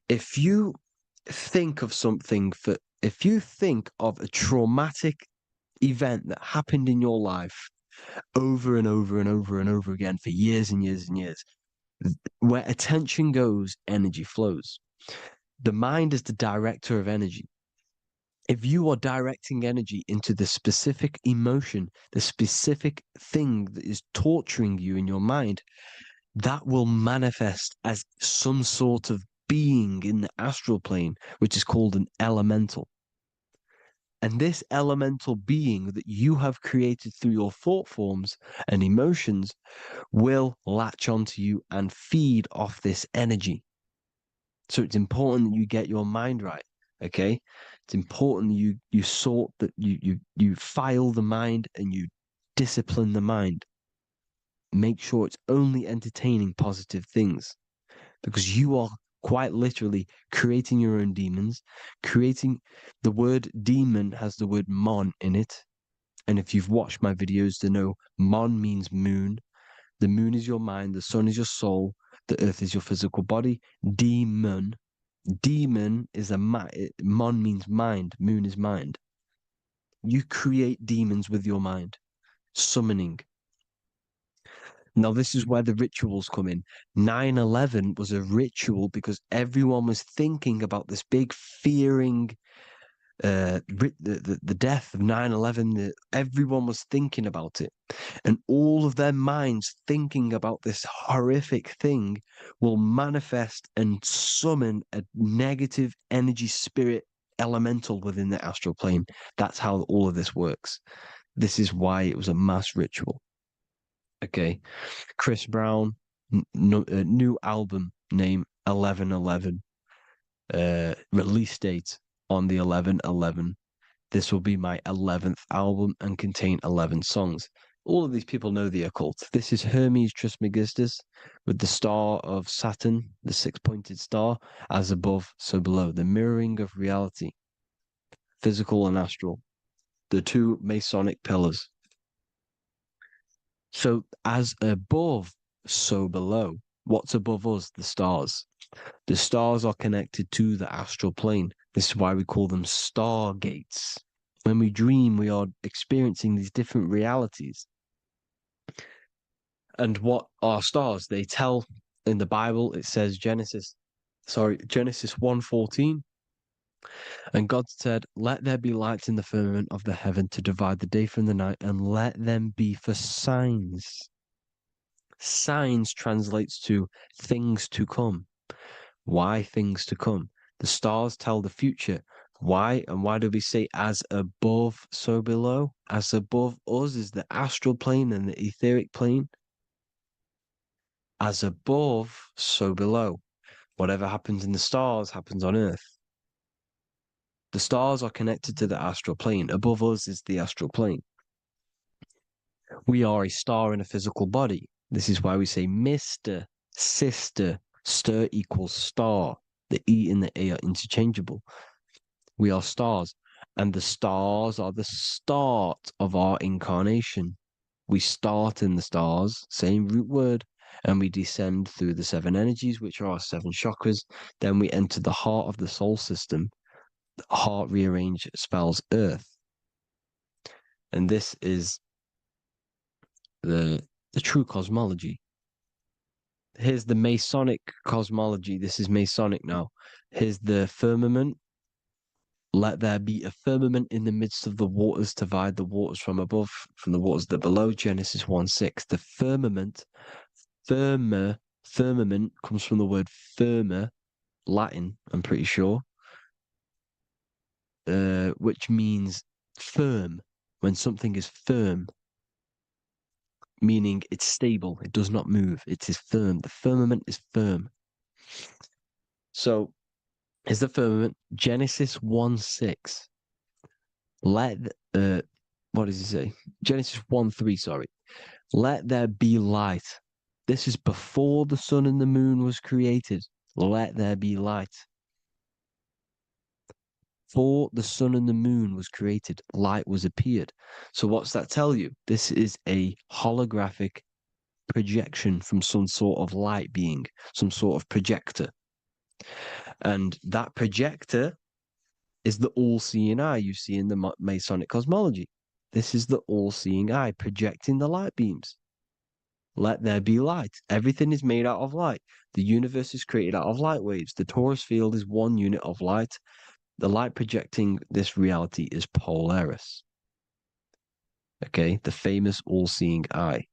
If you think of if you think of a traumatic event that happened in your life over and over and over and over again for years and years and years, where attention goes, energy flows. The mind is the director of energy. If you are directing energy into the specific emotion, the specific thing that is torturing you in your mind, that will manifest as some sort of being in the astral plane, which is called an elemental. And this elemental being that you have created through your thought forms and emotions will latch onto you and feed off this energy. So it's important that you get your mind right, okay? It's important that you sort that you file the mind and you discipline the mind. Make sure it's only entertaining positive things, because you are quite literally creating your own demons. The word demon has the word mon in it. And if you've watched my videos to know, mon means moon. The moon is your mind, the sun is your soul, the earth is your physical body. Demon is mon means mind, moon is mind. You create demons with your mind. Summoning. Now, this is where the rituals come in. 9/11 was a ritual because everyone was thinking about this big fearing, the death of 9/11. Everyone was thinking about it. And all of their minds thinking about this horrific thing will manifest and summon a negative energy spirit elemental within the astral plane. That's how all of this works. This is why it was a mass ritual. Okay, Chris Brown, new album name 11/11, release date on the 11/11. This will be my 11th album and contain 11 songs. All of these people know the occult. This is Hermes Trismegistus with the star of Saturn, the six-pointed star, as above, so below. The mirroring of reality, physical and astral, the two Masonic pillars. So as above, so below. What's above us? The stars. The stars are connected to the astral plane. This is why we call them stargates. When we dream, we are experiencing these different realities. And what are stars? They tell in the Bible, it says Genesis 1:14. And God said, "Let there be lights in the firmament of the heaven to divide the day from the night, and let them be for signs." Signs translates to things to come. Why things to come? The stars tell the future. Why? And why do we say as above, so below? As above us is the astral plane and the etheric plane. As above, so below. Whatever happens in the stars happens on Earth. The stars are connected to the astral plane. Above us is the astral plane. We are a star in a physical body. This is why we say Mr., sister, stir equals star. The E and the A are interchangeable. We are stars, and the stars are the start of our incarnation. We start in the stars, same root word, and we descend through the seven energies, which are our seven chakras. Then we enter the heart of the soul system. The heart rearranged spells earth. And this is the true cosmology. Here's the Masonic cosmology. This is Masonic now. Here's the firmament. Let there be a firmament in the midst of the waters to divide the waters from above, from the waters that below. Genesis 1:6. The firmament, firmament comes from the word firma, Latin, I'm pretty sure, which means firm. When something is firm, meaning it's stable, it does not move, it is firm. The firmament is firm. So, is the firmament Genesis 1:6. What does he say? Genesis 1:3, sorry. Let there be light. This is before the sun and the moon was created. Let there be light. Before the sun and the moon was created, light was appeared. So what's that tell you? This is a holographic projection from some sort of light being, some sort of projector. And that projector is the all-seeing eye you see in the Masonic cosmology. This is the all-seeing eye projecting the light beams. Let there be light. Everything is made out of light. The universe is created out of light waves. The torus field is one unit of light. The light projecting this reality is Polaris. Okay, the famous all-seeing eye.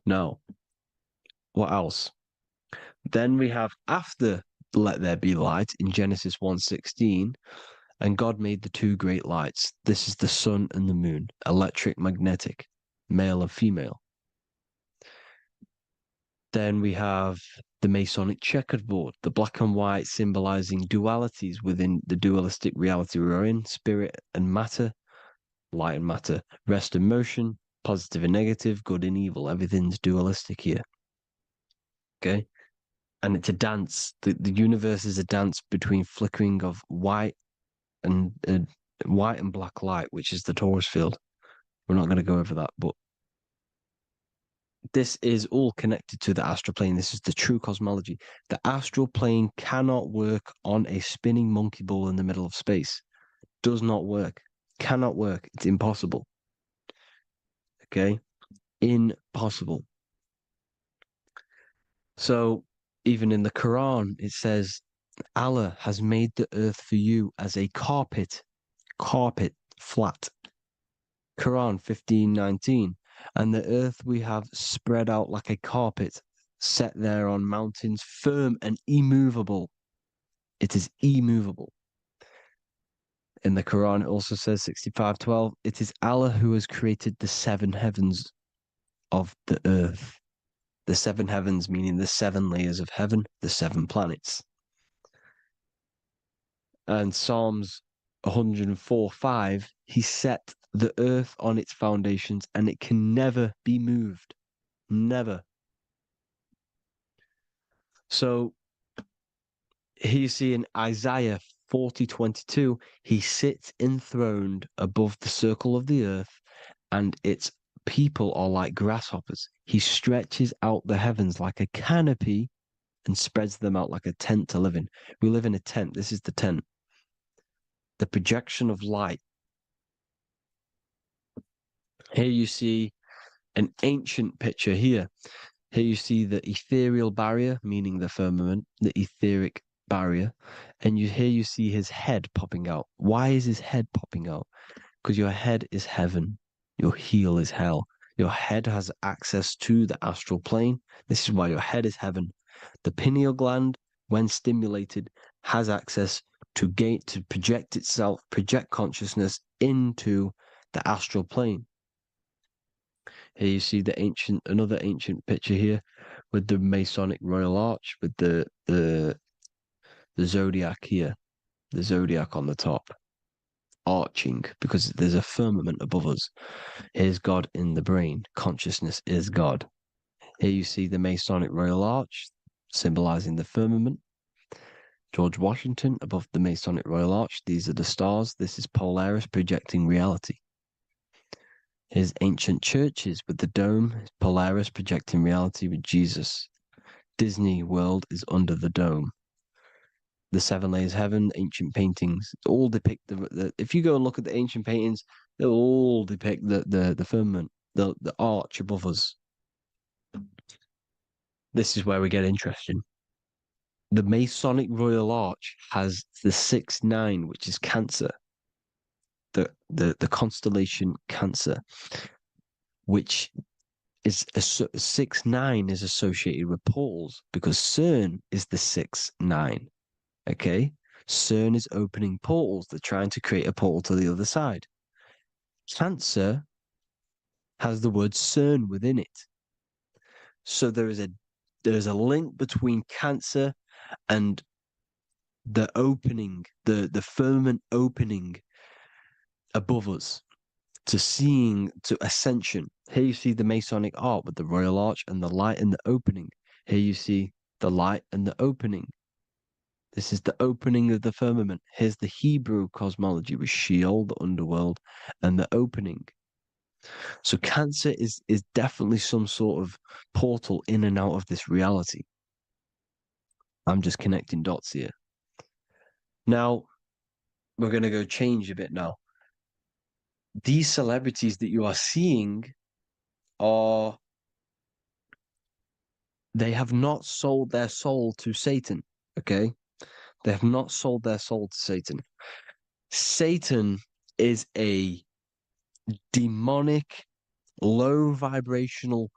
Now, what else? Then we have after let there be light in Genesis 1:16, and God made the two great lights. This is the sun and the moon, electric, magnetic, male and female. Then we have the Masonic checkered board, the black and white symbolizing dualities within the dualistic reality we're in, spirit and matter, light and matter, rest and motion, positive and negative, good and evil. Everything's dualistic here. Okay? And it's a dance. The universe is a dance between flickering of white and black light, which is the torus field. We're not going to go over that, but this is all connected to the astral plane. This is the true cosmology. The astral plane cannot work on a spinning monkey ball in the middle of space. Does not work. Cannot work. It's impossible. Okay? Impossible. So, even in the Quran, it says, Allah has made the earth for you as a carpet, flat. Quran 15:19. And the earth we have spread out like a carpet, set there on mountains, firm and immovable. It is immovable. In the Quran, it also says 65:12, it is Allah who has created the seven heavens of the earth. The seven heavens meaning the seven layers of heaven, the seven planets. And Psalms 104:5, he set the earth on its foundations and it can never be moved. Never. So here you see in Isaiah 40:22, he sits enthroned above the circle of the earth and its people are like grasshoppers. He stretches out the heavens like a canopy and spreads them out like a tent to live in. We live in a tent. This is the tent. The projection of light. Here you see an ancient picture here. Here you see the ethereal barrier, meaning the firmament, the etheric barrier. And here you see his head popping out. Why is his head popping out? Because your head is heaven, your heel is hell. Your head has access to the astral plane. This is why your head is heaven. The pineal gland, when stimulated, has access to project itself, project consciousness into the astral plane. Here you see another ancient picture here with the Masonic Royal Arch, with the zodiac here, the zodiac on the top, arching, because there's a firmament above us. Here's God in the brain. Consciousness is God. Here you see the Masonic Royal Arch, symbolizing the firmament. George Washington above the Masonic Royal Arch. These are the stars. This is Polaris projecting reality. Here's ancient churches with the dome. Polaris projecting reality with Jesus. Disney World is under the dome. The seven layers of heaven, ancient paintings, all depict if you go and look at the ancient paintings, they'll all depict the firmament, the arch above us. This is where we get interesting. The Masonic Royal Arch has the 6-9, which is Cancer. The constellation Cancer, which is 6-9 is associated with portals, because CERN is the 6-9. Okay, CERN is opening portals. They're trying to create a portal to the other side. Cancer has the word CERN within it, so there is a link between Cancer and the opening, the firmament opening above us to ascension. Here you see the Masonic Arch with the Royal Arch and the light and the opening. Here you see the light and the opening. This is the opening of the firmament. Here's the Hebrew cosmology with Sheol, the underworld, and the opening. So Cancer is definitely some sort of portal in and out of this reality. I'm just connecting dots here. Now, we're going to go change a bit now. These celebrities that you are seeing they have not sold their soul to Satan, okay? They have not sold their soul to Satan. Satan is a demonic, low vibrational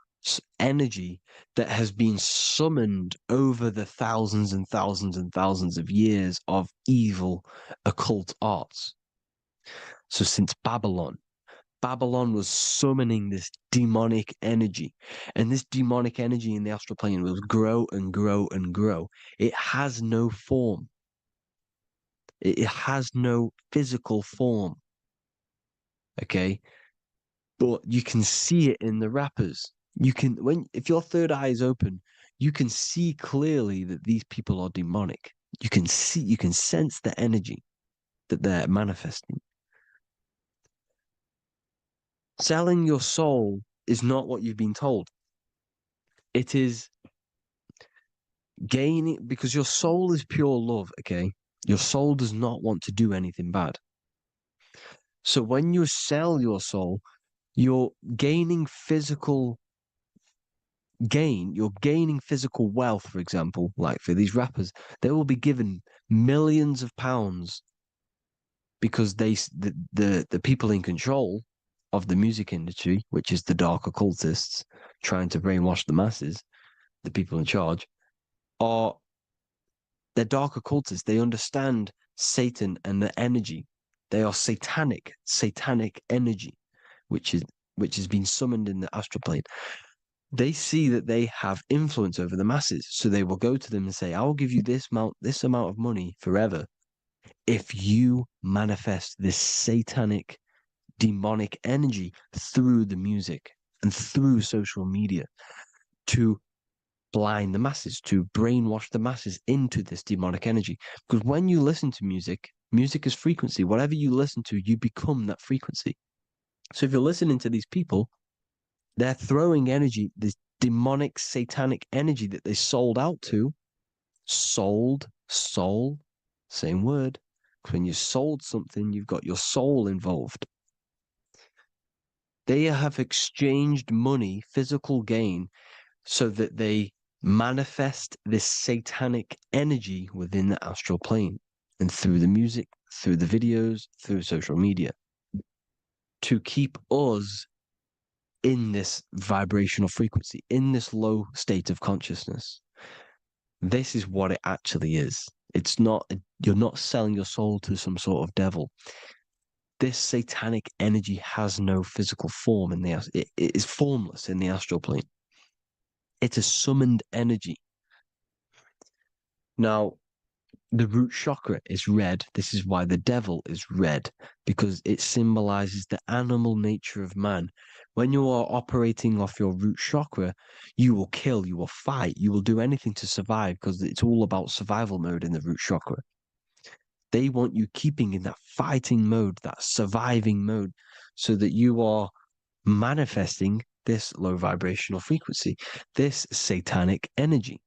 energy that has been summoned over the thousands and thousands and thousands of years of evil occult arts. So since Babylon was summoning this demonic energy, and this demonic energy in the astral plane will grow and grow and grow. It has no form. It has no physical form. Okay? But you can see it in the rappers. If your third eye is open, you can see clearly that these people are demonic. You can sense the energy that they're manifesting. Selling your soul is not what you've been told. It is gaining, because your soul is pure love, okay? Your soul does not want to do anything bad. So when you sell your soul, you're gaining physical gain, you're gaining physical wealth, for example, like for these rappers, they will be given millions of pounds because the people in control of the music industry, which is the dark occultists trying to brainwash the masses, the people in charge, they're dark occultists. They understand Satan and the energy. They are satanic energy, which has been summoned in the astral plane. They see that they have influence over the masses, so they will go to them and say, "I will give you this amount of money forever if you manifest this satanic, demonic energy through the music and through social media to blind the masses, to brainwash the masses into this demonic energy." Because when you listen to music is frequency. Whatever you listen to, you become that frequency. So if you're listening to these people, they're throwing energy, this demonic, satanic energy that they sold out to. Sold, soul, same word. When you sold something, you've got your soul involved. They have exchanged money, physical gain, so that they manifest this satanic energy within the astral plane and through the music, through the videos, through social media to keep us in this vibrational frequency, in this low state of consciousness. This is what it actually is. It's not, you're not selling your soul to some sort of devil. This satanic energy has no physical form in it is formless in the astral plane. It's a summoned energy. Now, the root chakra is red. This is why the devil is red, because it symbolizes the animal nature of man. When you are operating off your root chakra, you will kill, you will fight, you will do anything to survive, because it's all about survival mode in the root chakra. They want you keeping in that fighting mode, that surviving mode, so that you are manifesting this low vibrational frequency, this satanic energy,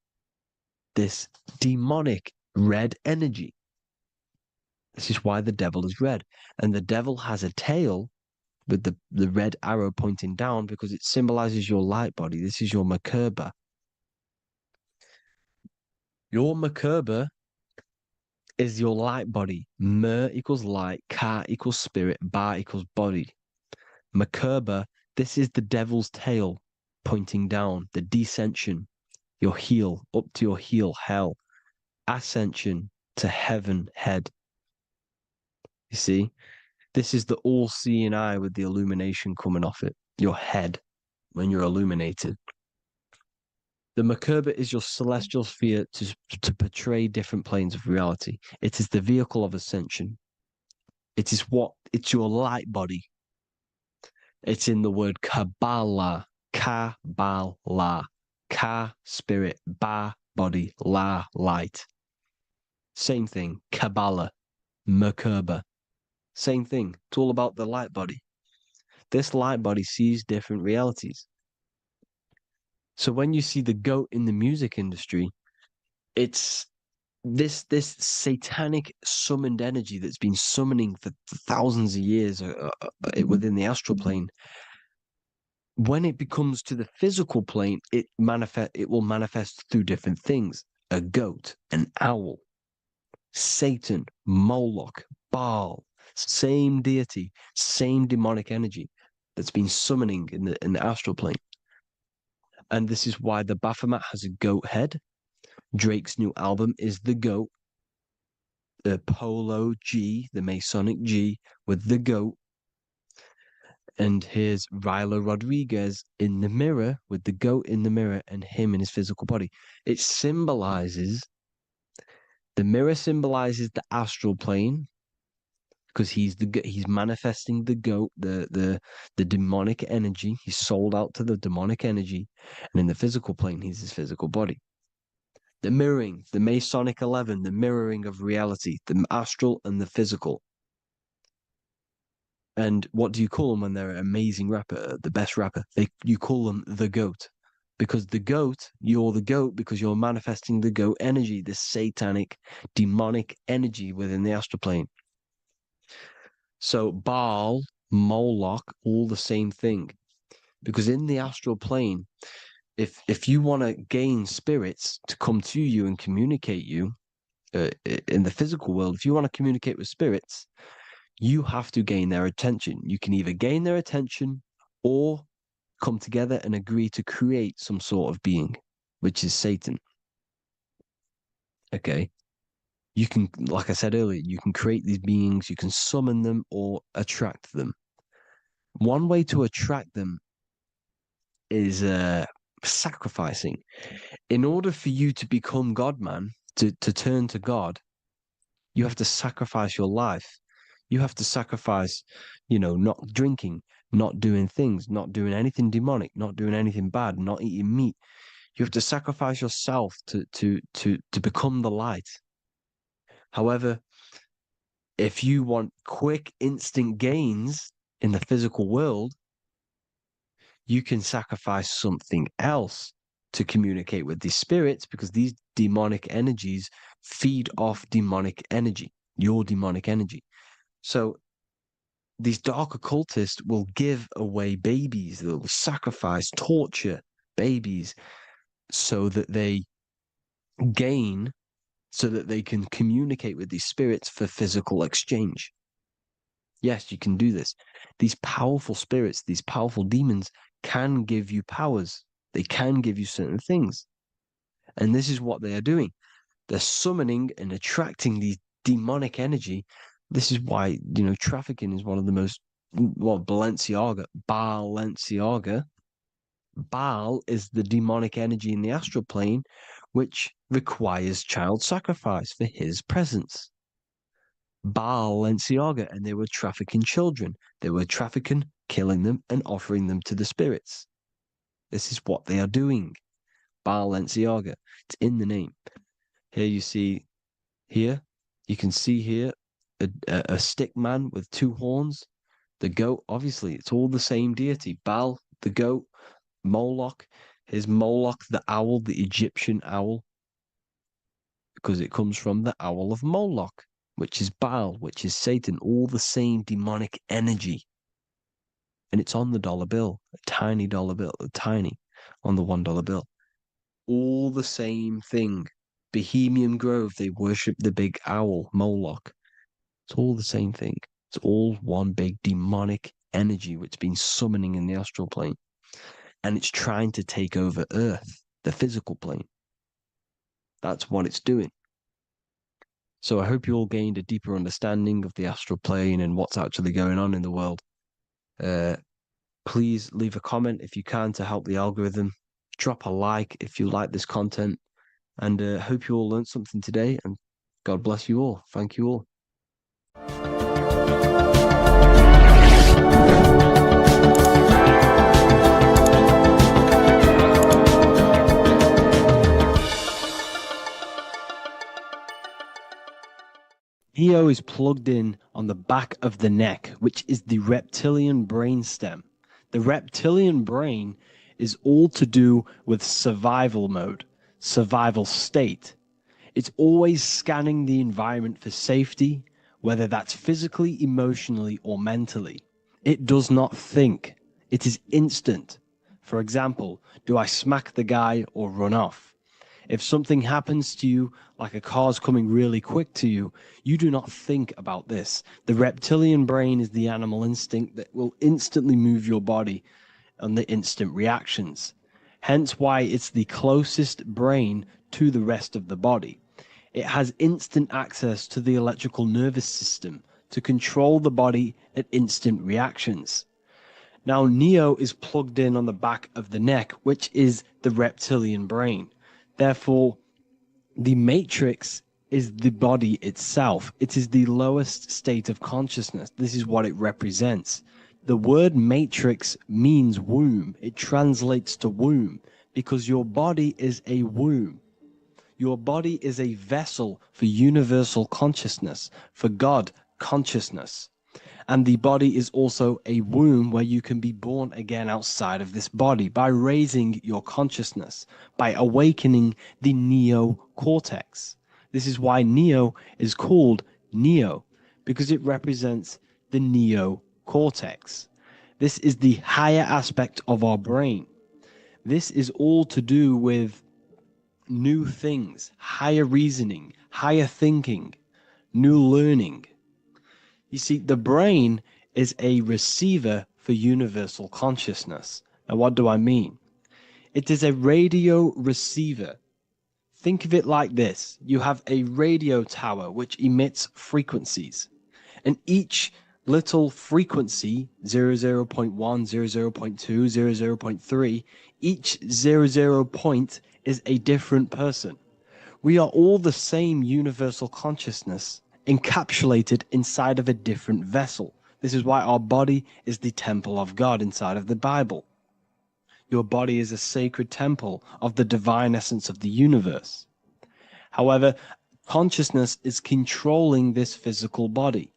this demonic red energy. This is why the devil is red. And the devil has a tail with the red arrow pointing down because it symbolizes your light body. This is your Merkaba. Your Merkaba is your light body. Mer equals light, Ka equals spirit, Ba equals body. Merkaba, this is the devil's tail pointing down, the descension, your heel, up to your heel, hell. Ascension to heaven, head. You see, this is the all-seeing eye with the illumination coming off it, your head, when you're illuminated. The Merkaba is your celestial sphere to portray different planes of reality. It is the vehicle of ascension. It's your light body. It's in the word Kabbalah, Kabbalah, Ka, spirit, Ba, body, La, light. Same thing, Kabbalah, Merkaba. Same thing. It's all about the light body. This light body sees different realities. So when you see the goat in the music industry, it's this satanic summoned energy that's been summoning for thousands of years within the astral plane. When it becomes to the physical plane, it will manifest through different things. A goat, an owl, Satan, Moloch, Baal, same deity, same demonic energy that's been summoning in the astral plane. And this is why the Baphomet has a goat head. Drake's new album is the goat. The Polo G, the Masonic G, with the goat. And here's Rylo Rodriguez in the mirror with the goat in the mirror and him in his physical body. It symbolizes, the mirror symbolizes the astral plane because he's manifesting the goat, the demonic energy. He's sold out to the demonic energy. And in the physical plane, he's his physical body. The mirroring, the Masonic 11, the mirroring of reality, the astral and the physical. And what do you call them when they're an amazing rapper, the best rapper? You call them the GOAT. Because the GOAT, you're the GOAT because you're manifesting the GOAT energy, this satanic, demonic energy within the astral plane. So Baal, Moloch, all the same thing. Because in the astral plane, if you want to gain spirits to come to you and communicate you in the physical world, if you want to communicate with spirits, you have to gain their attention. You can either gain their attention or come together and agree to create some sort of being, which is Satan. Okay. You can, like I said earlier, you can create these beings, you can summon them or attract them. One way to attract them is sacrificing. In order for you to become God, man, to turn to God, you have to sacrifice your life. You have to sacrifice, not drinking, not doing things, not doing anything demonic, not doing anything bad, not eating meat. You have to sacrifice yourself to become the light. However, if you want quick, instant gains in the physical world, you can sacrifice something else to communicate with these spirits because these demonic energies feed off demonic energy, your demonic energy. So these dark occultists will give away babies. They'll sacrifice, torture babies so that they gain, so that they can communicate with these spirits for physical exchange. Yes, you can do this. These powerful spirits, these powerful demons can give you powers. They can give you certain things. And this is what they are doing. They're summoning and attracting these demonic energy. This is why, trafficking is one of the most, Balenciaga. Baal is the demonic energy in the astral plane, which requires child sacrifice for his presence. Balenciaga, and they were trafficking children. They were trafficking, killing them, and offering them to the spirits. This is what they are doing. Balenciaga. It's in the name. Here you see, you can see here a stick man with two horns. The goat, obviously, it's all the same deity. Baal, the goat. Moloch, here's Moloch, the owl, the Egyptian owl, because it comes from the owl of Moloch, which is Baal, which is Satan, all the same demonic energy. And it's on the dollar bill, a tiny dollar bill, tiny, on the $1 bill. All the same thing. Bohemian Grove, they worship the big owl, Moloch. It's all the same thing. It's all one big demonic energy which has been summoning in the astral plane. And it's trying to take over Earth, the physical plane. That's what it's doing. So I hope you all gained a deeper understanding of the astral plane and what's actually going on in the world. Please leave a comment if you can to help the algorithm. Drop a like if you like this content. And hope you all learned something today. And God bless you all. Thank you all. Neo is plugged in on the back of the neck, which is the reptilian brain stem. The reptilian brain is all to do with survival mode, survival state. It's always scanning the environment for safety, whether that's physically, emotionally, or mentally. It does not think. It is instant. For example, do I smack the guy or run off? If something happens to you, like a car's coming really quick to you, you do not think about this. The reptilian brain is the animal instinct that will instantly move your body on the instant reactions. Hence why it's the closest brain to the rest of the body. It has instant access to the electrical nervous system to control the body at instant reactions. Now, Neo is plugged in on the back of the neck, which is the reptilian brain. Therefore, the matrix is the body itself. It is the lowest state of consciousness. This is what it represents. The word matrix means womb. It translates to womb because your body is a womb. Your body is a vessel for universal consciousness, for God consciousness. And the body is also a womb where you can be born again outside of this body by raising your consciousness, by awakening the neocortex. This is why Neo is called Neo, because it represents the neocortex. This is the higher aspect of our brain. This is all to do with new things, higher reasoning, higher thinking, new learning. You see, the brain is a receiver for universal consciousness. Now, what do I mean? It is a radio receiver. Think of it like this. You have a radio tower which emits frequencies. And each little frequency, 00.1, 00.2, 00.3, each 00 point is a different person. We are all the same universal consciousness, encapsulated inside of a different vessel. This is why our body is the temple of God inside of the Bible. Your body is a sacred temple of the divine essence of the universe. However, consciousness is controlling this physical body.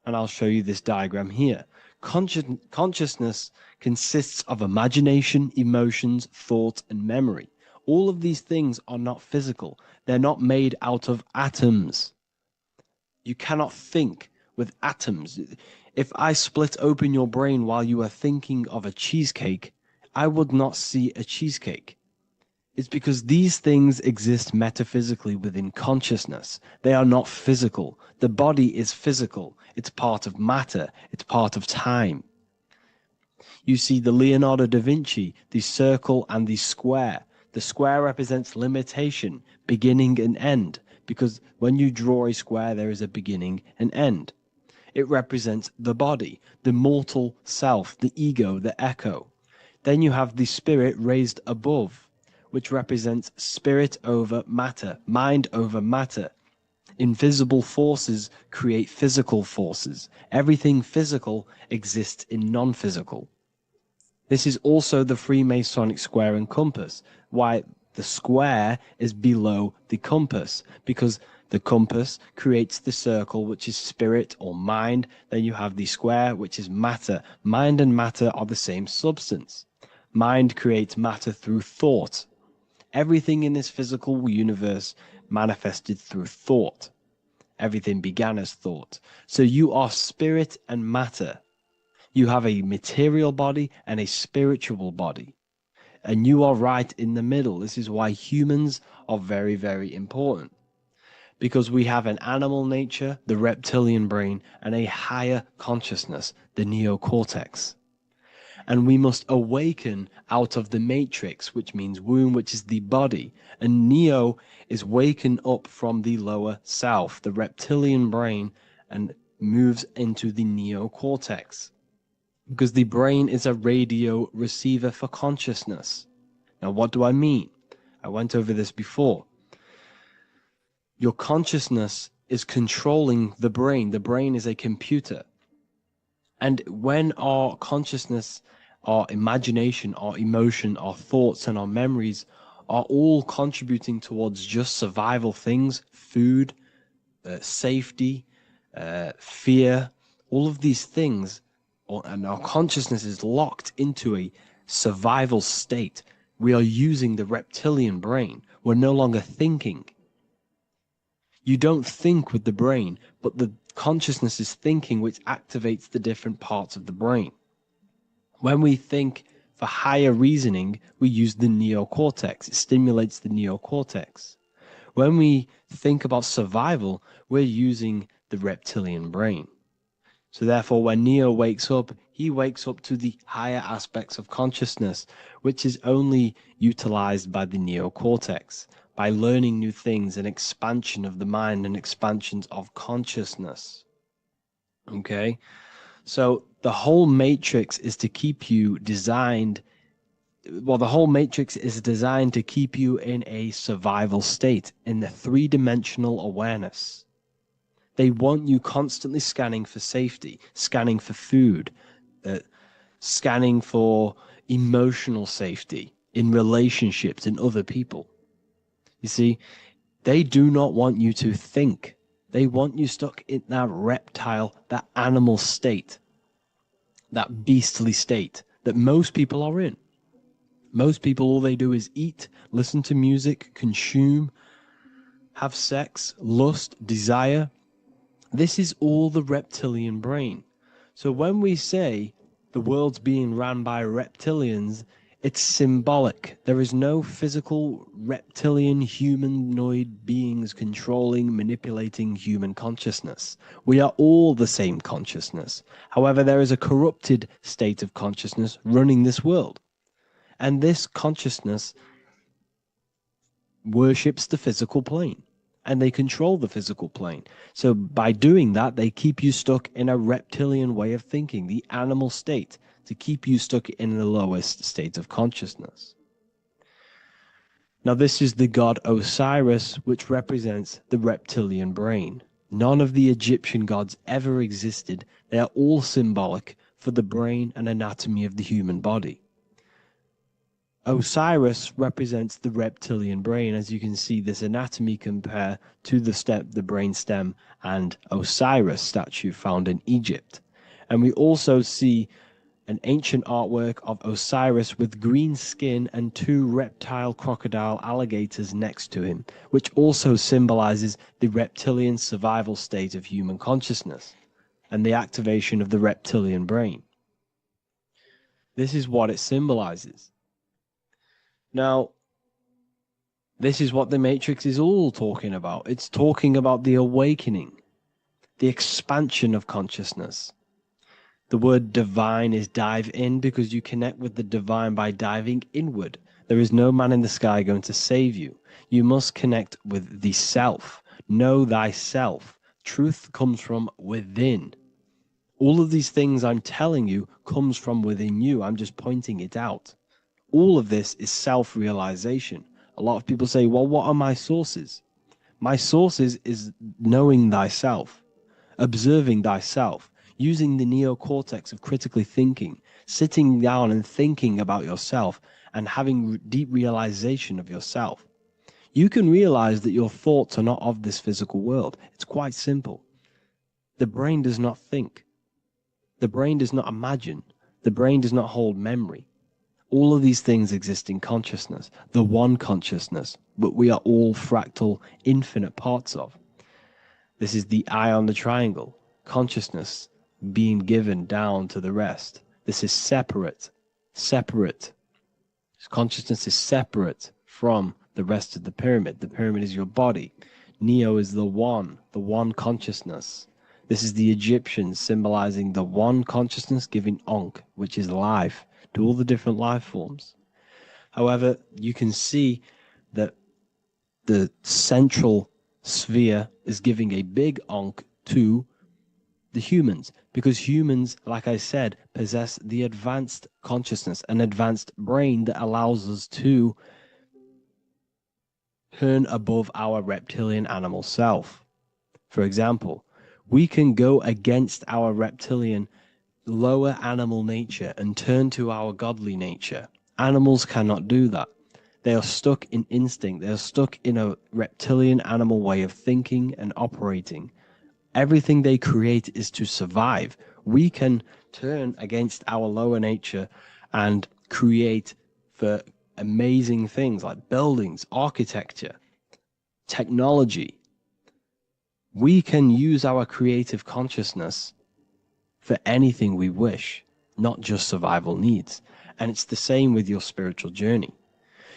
And I'll show you this diagram here. Consciousness consists of imagination, emotions, thought, and memory. All of these things are not physical. They're not made out of atoms. You cannot think with atoms. If I split open your brain while you are thinking of a cheesecake, I would not see a cheesecake. It's because these things exist metaphysically within consciousness. They are not physical. The body is physical. It's part of matter. It's part of time. You see the Leonardo da Vinci, the circle and the square. The square represents limitation, beginning and end, because when you draw a square, there is a beginning and end. It represents the body, the mortal self, the ego, the echo. Then you have the spirit raised above, which represents spirit over matter, mind over matter. Invisible forces create physical forces. Everything physical exists in non-physical. This is also the Freemasonic square and compass, why the square is below the compass, because the compass creates the circle, which is spirit or mind. Then you have the square, which is matter. Mind and matter are the same substance. Mind creates matter through thought. Everything in this physical universe manifested through thought. Everything began as thought. So you are spirit and matter. You have a material body and a spiritual body. And you are right in the middle. This is why humans are very, very important. Because we have an animal nature, the reptilian brain, and a higher consciousness, the neocortex. And we must awaken out of the matrix, which means womb, which is the body. And neo is waken up from the lower self, the reptilian brain, and moves into the neocortex. Because the brain is a radio receiver for consciousness. Now, what do I mean? I went over this before. Your consciousness is controlling the brain. The brain is a computer. And when our consciousness, our imagination, our emotion, our thoughts, and our memories are all contributing towards just survival things, food, safety, fear, all of these things, and our consciousness is locked into a survival state, we are using the reptilian brain. We're no longer thinking. You don't think with the brain, but the consciousness is thinking, which activates the different parts of the brain. When we think for higher reasoning, we use the neocortex. It stimulates the neocortex. When we think about survival, we're using the reptilian brain. So therefore, when Neo wakes up, he wakes up to the higher aspects of consciousness, which is only utilized by the neocortex, by learning new things and expansion of the mind and expansions of consciousness. Okay? So the whole matrix is to keep you designed, well, the whole matrix is designed to keep you in a survival state, in the three-dimensional awareness. They want you constantly scanning for safety, scanning for food, scanning for emotional safety in relationships and other people. You see, they do not want you to think. They want you stuck in that reptile, that animal state, that beastly state that most people are in. Most people, all they do is eat, listen to music, consume, have sex, lust, desire. This is all the reptilian brain. So when we say the world's being ran by reptilians, it's symbolic. There is no physical reptilian humanoid beings controlling, manipulating human consciousness. We are all the same consciousness. However, there is a corrupted state of consciousness running this world. And this consciousness worships the physical plane. And they control the physical plane. So by doing that, they keep you stuck in a reptilian way of thinking, the animal state, to keep you stuck in the lowest state of consciousness. Now, this is the god Osiris, which represents the reptilian brain. None of the Egyptian gods ever existed. They are all symbolic for the brain and anatomy of the human body. Osiris represents the reptilian brain. As you can see, this anatomy compare to the brain stem and Osiris statue found in Egypt. And we also see an ancient artwork of Osiris with green skin and two reptile crocodile alligators next to him, which also symbolizes the reptilian survival state of human consciousness and the activation of the reptilian brain. This is what it symbolizes. Now, This is what the Matrix is all talking about. It's talking about the awakening, the expansion of consciousness. The word divine is dive in because you connect with the divine by diving inward. There is no man in the sky going to save you. You must connect with the self. Know thyself. Truth comes from within. All of these things I'm telling you comes from within you. I'm just pointing it out. All of this is self-realization. A lot of people say, well, what are my sources? My sources is knowing thyself, observing thyself, using the neocortex of critically thinking, sitting down and thinking about yourself and having deep realization of yourself. You can realize that your thoughts are not of this physical world. It's quite simple. The brain does not think. The brain does not imagine. The brain does not hold memory. All of these things exist in consciousness, the one consciousness, but we are all fractal, infinite parts of. This is the eye on the triangle, consciousness being given down to the rest. This is separate. Consciousness is separate from the rest of the pyramid. The pyramid is your body. Neo is the one consciousness. This is the Egyptians symbolizing the one consciousness giving Ankh, which is life, to all the different life forms. However, you can see that the central sphere is giving a big Ankh to the humans, because humans, like I said, possess the advanced consciousness, an advanced brain that allows us to turn above our reptilian animal self. For example, we can go against our reptilian lower animal nature and turn to our godly nature. Animals cannot do that. They are stuck in instinct. They are stuck in a reptilian animal way of thinking and operating. Everything they create is to survive. We can turn against our lower nature and create for amazing things like buildings, architecture, technology. We can use our creative consciousness for anything we wish, not just survival needs. And it's the same with your spiritual journey.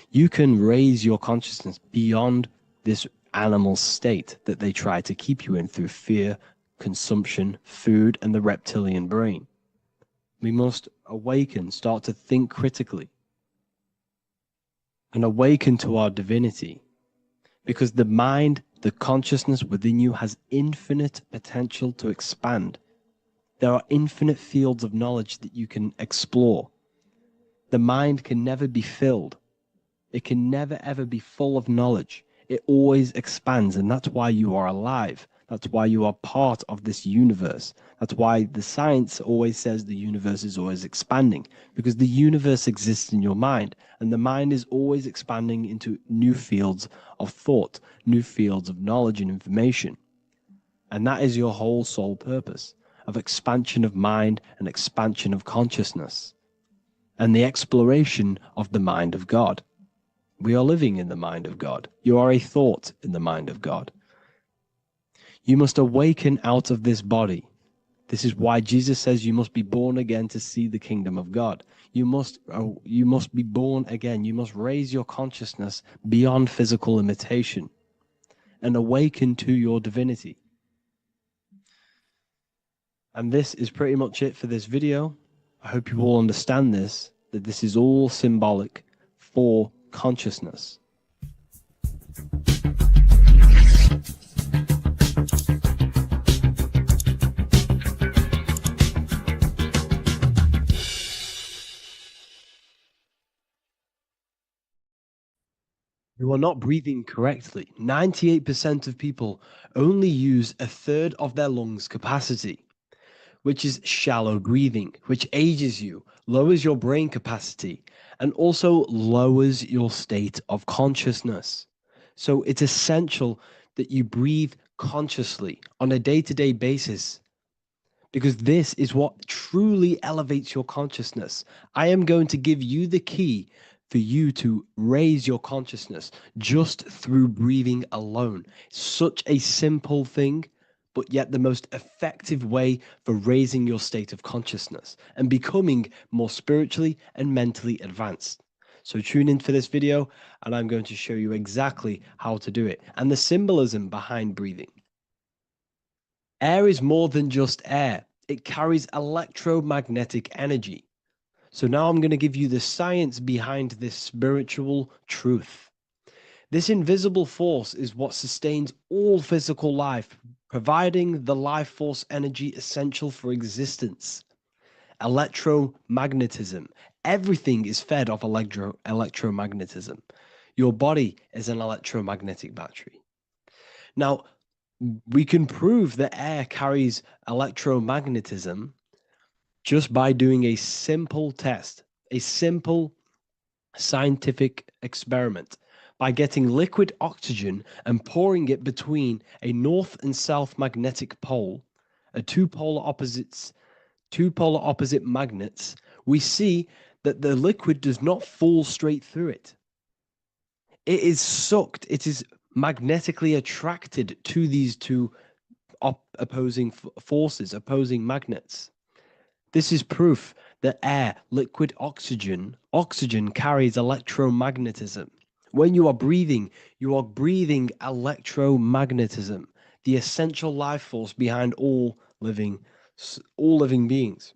You can raise your consciousness beyond this animal state that they try to keep you in through fear, consumption, food, and the reptilian brain. We must awaken, start to think critically, and awaken to our divinity. Because the mind, the consciousness within you has infinite potential to expand. There are infinite fields of knowledge that you can explore. The mind can never be filled. It can never ever be full of knowledge. It always expands, and that's why you are alive. That's why you are part of this universe. That's why the science always says the universe is always expanding, because the universe exists in your mind, and the mind is always expanding into new fields of thought, new fields of knowledge and information. And that is your whole sole purpose, of expansion of mind and expansion of consciousness, and the exploration of the mind of God. We are living in the mind of God. You are a thought in the mind of God. You must awaken out of this body. This is why Jesus says you must be born again to see the kingdom of God. You must be born again. You must raise your consciousness beyond physical limitation and awaken to your divinity. And this is pretty much it for this video. I hope you all understand this, that this is all symbolic for consciousness. You are not breathing correctly. 98% of people only use a third of their lungs capacity, which is shallow breathing, which ages you, lowers your brain capacity, and also lowers your state of consciousness. So it's essential that you breathe consciously on a day-to-day basis, because this is what truly elevates your consciousness. I am going to give you the key for you to raise your consciousness just through breathing alone. Such a simple thing, but yet the most effective way for raising your state of consciousness and becoming more spiritually and mentally advanced. So tune in for this video and I'm going to show you exactly how to do it and the symbolism behind breathing. Air is more than just air. It carries electromagnetic energy. So now I'm going to give you the science behind this spiritual truth. This invisible force is what sustains all physical life, providing the life force energy essential for existence. Electromagnetism. Everything is fed off electromagnetism. Your body is an electromagnetic battery. Now, we can prove that air carries electromagnetism just by doing a simple test, a simple scientific experiment by getting liquid oxygen and pouring it between a north and south magnetic pole, two polar opposite magnets. We see that the liquid does not fall straight through it. It is sucked, it is magnetically attracted to these two opposing forces, opposing magnets. This is proof that air, liquid oxygen carries electromagnetism. When you are breathing electromagnetism, the essential life force behind all living beings.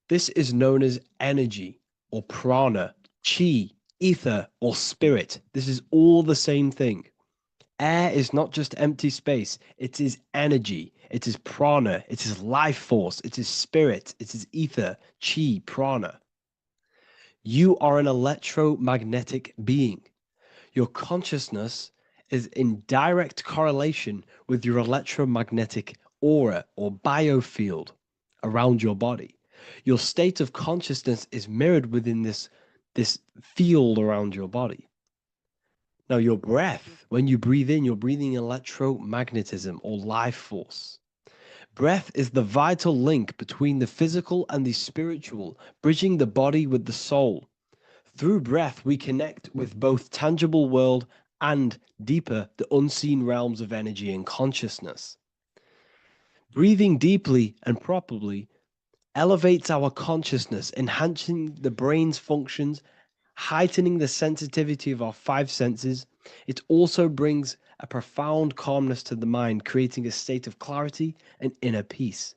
This is known as energy or prana, chi, ether, or spirit. This is all the same thing. Air is not just empty space, it is energy, it is prana, it is life force, it is spirit, it is ether, chi, prana. You are an electromagnetic being. Your consciousness is in direct correlation with your electromagnetic aura or biofield around your body. Your state of consciousness is mirrored within this field around your body. Now, your breath, when you breathe in, you're breathing electromagnetism or life force. Breath is the vital link between the physical and the spiritual, bridging the body with the soul. Through breath, we connect with both tangible world and deeper, the unseen realms of energy and consciousness. Breathing deeply and properly elevates our consciousness, enhancing the brain's functions, heightening the sensitivity of our five senses. It also brings a profound calmness to the mind, creating a state of clarity and inner peace.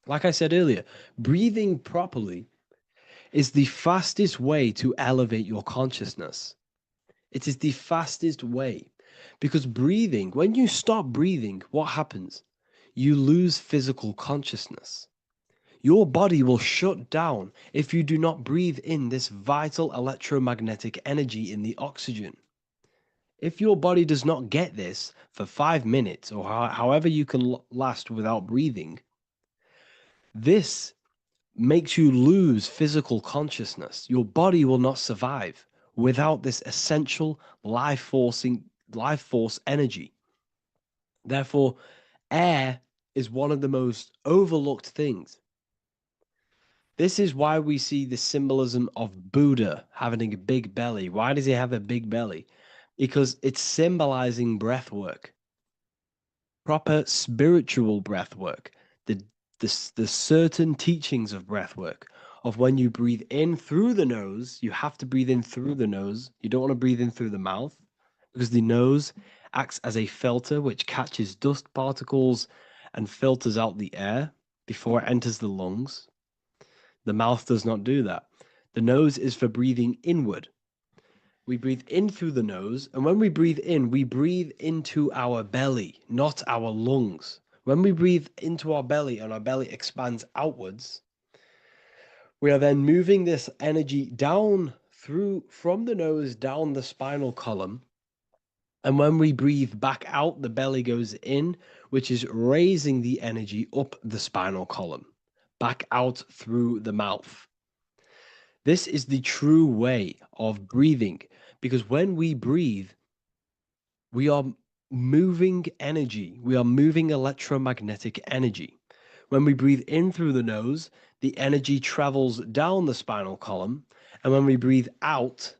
Like I said earlier, breathing properly is the fastest way to elevate your consciousness. It is the fastest way because breathing, when you stop breathing, what happens? You lose physical consciousness. Your body will shut down if you do not breathe in this vital electromagnetic energy in the oxygen. If your body does not get this for 5 minutes or however you can last without breathing, this makes you lose physical consciousness. Your body will not survive without this essential life force energy. Therefore, air is one of the most overlooked things. This is why we see the symbolism of Buddha having a big belly. Why does he have a big belly? Because it's symbolizing breath work, proper spiritual breath work, the certain teachings of breath work, of when you breathe in through the nose, you have to breathe in through the nose. You don't want to breathe in through the mouth because the nose acts as a filter which catches dust particles and filters out the air before it enters the lungs. The mouth does not do that. The nose is for breathing inward. We breathe in through the nose, and when we breathe in, we breathe into our belly, not our lungs. When we breathe into our belly and our belly expands outwards, we are then moving this energy down from the nose down the spinal column. And when we breathe back out, the belly goes in, which is raising the energy up the spinal column, back out through the mouth. This is the true way of breathing, because when we breathe, we are moving energy. We are moving electromagnetic energy. When we breathe in through the nose, the energy travels down the spinal column. And when we breathe out,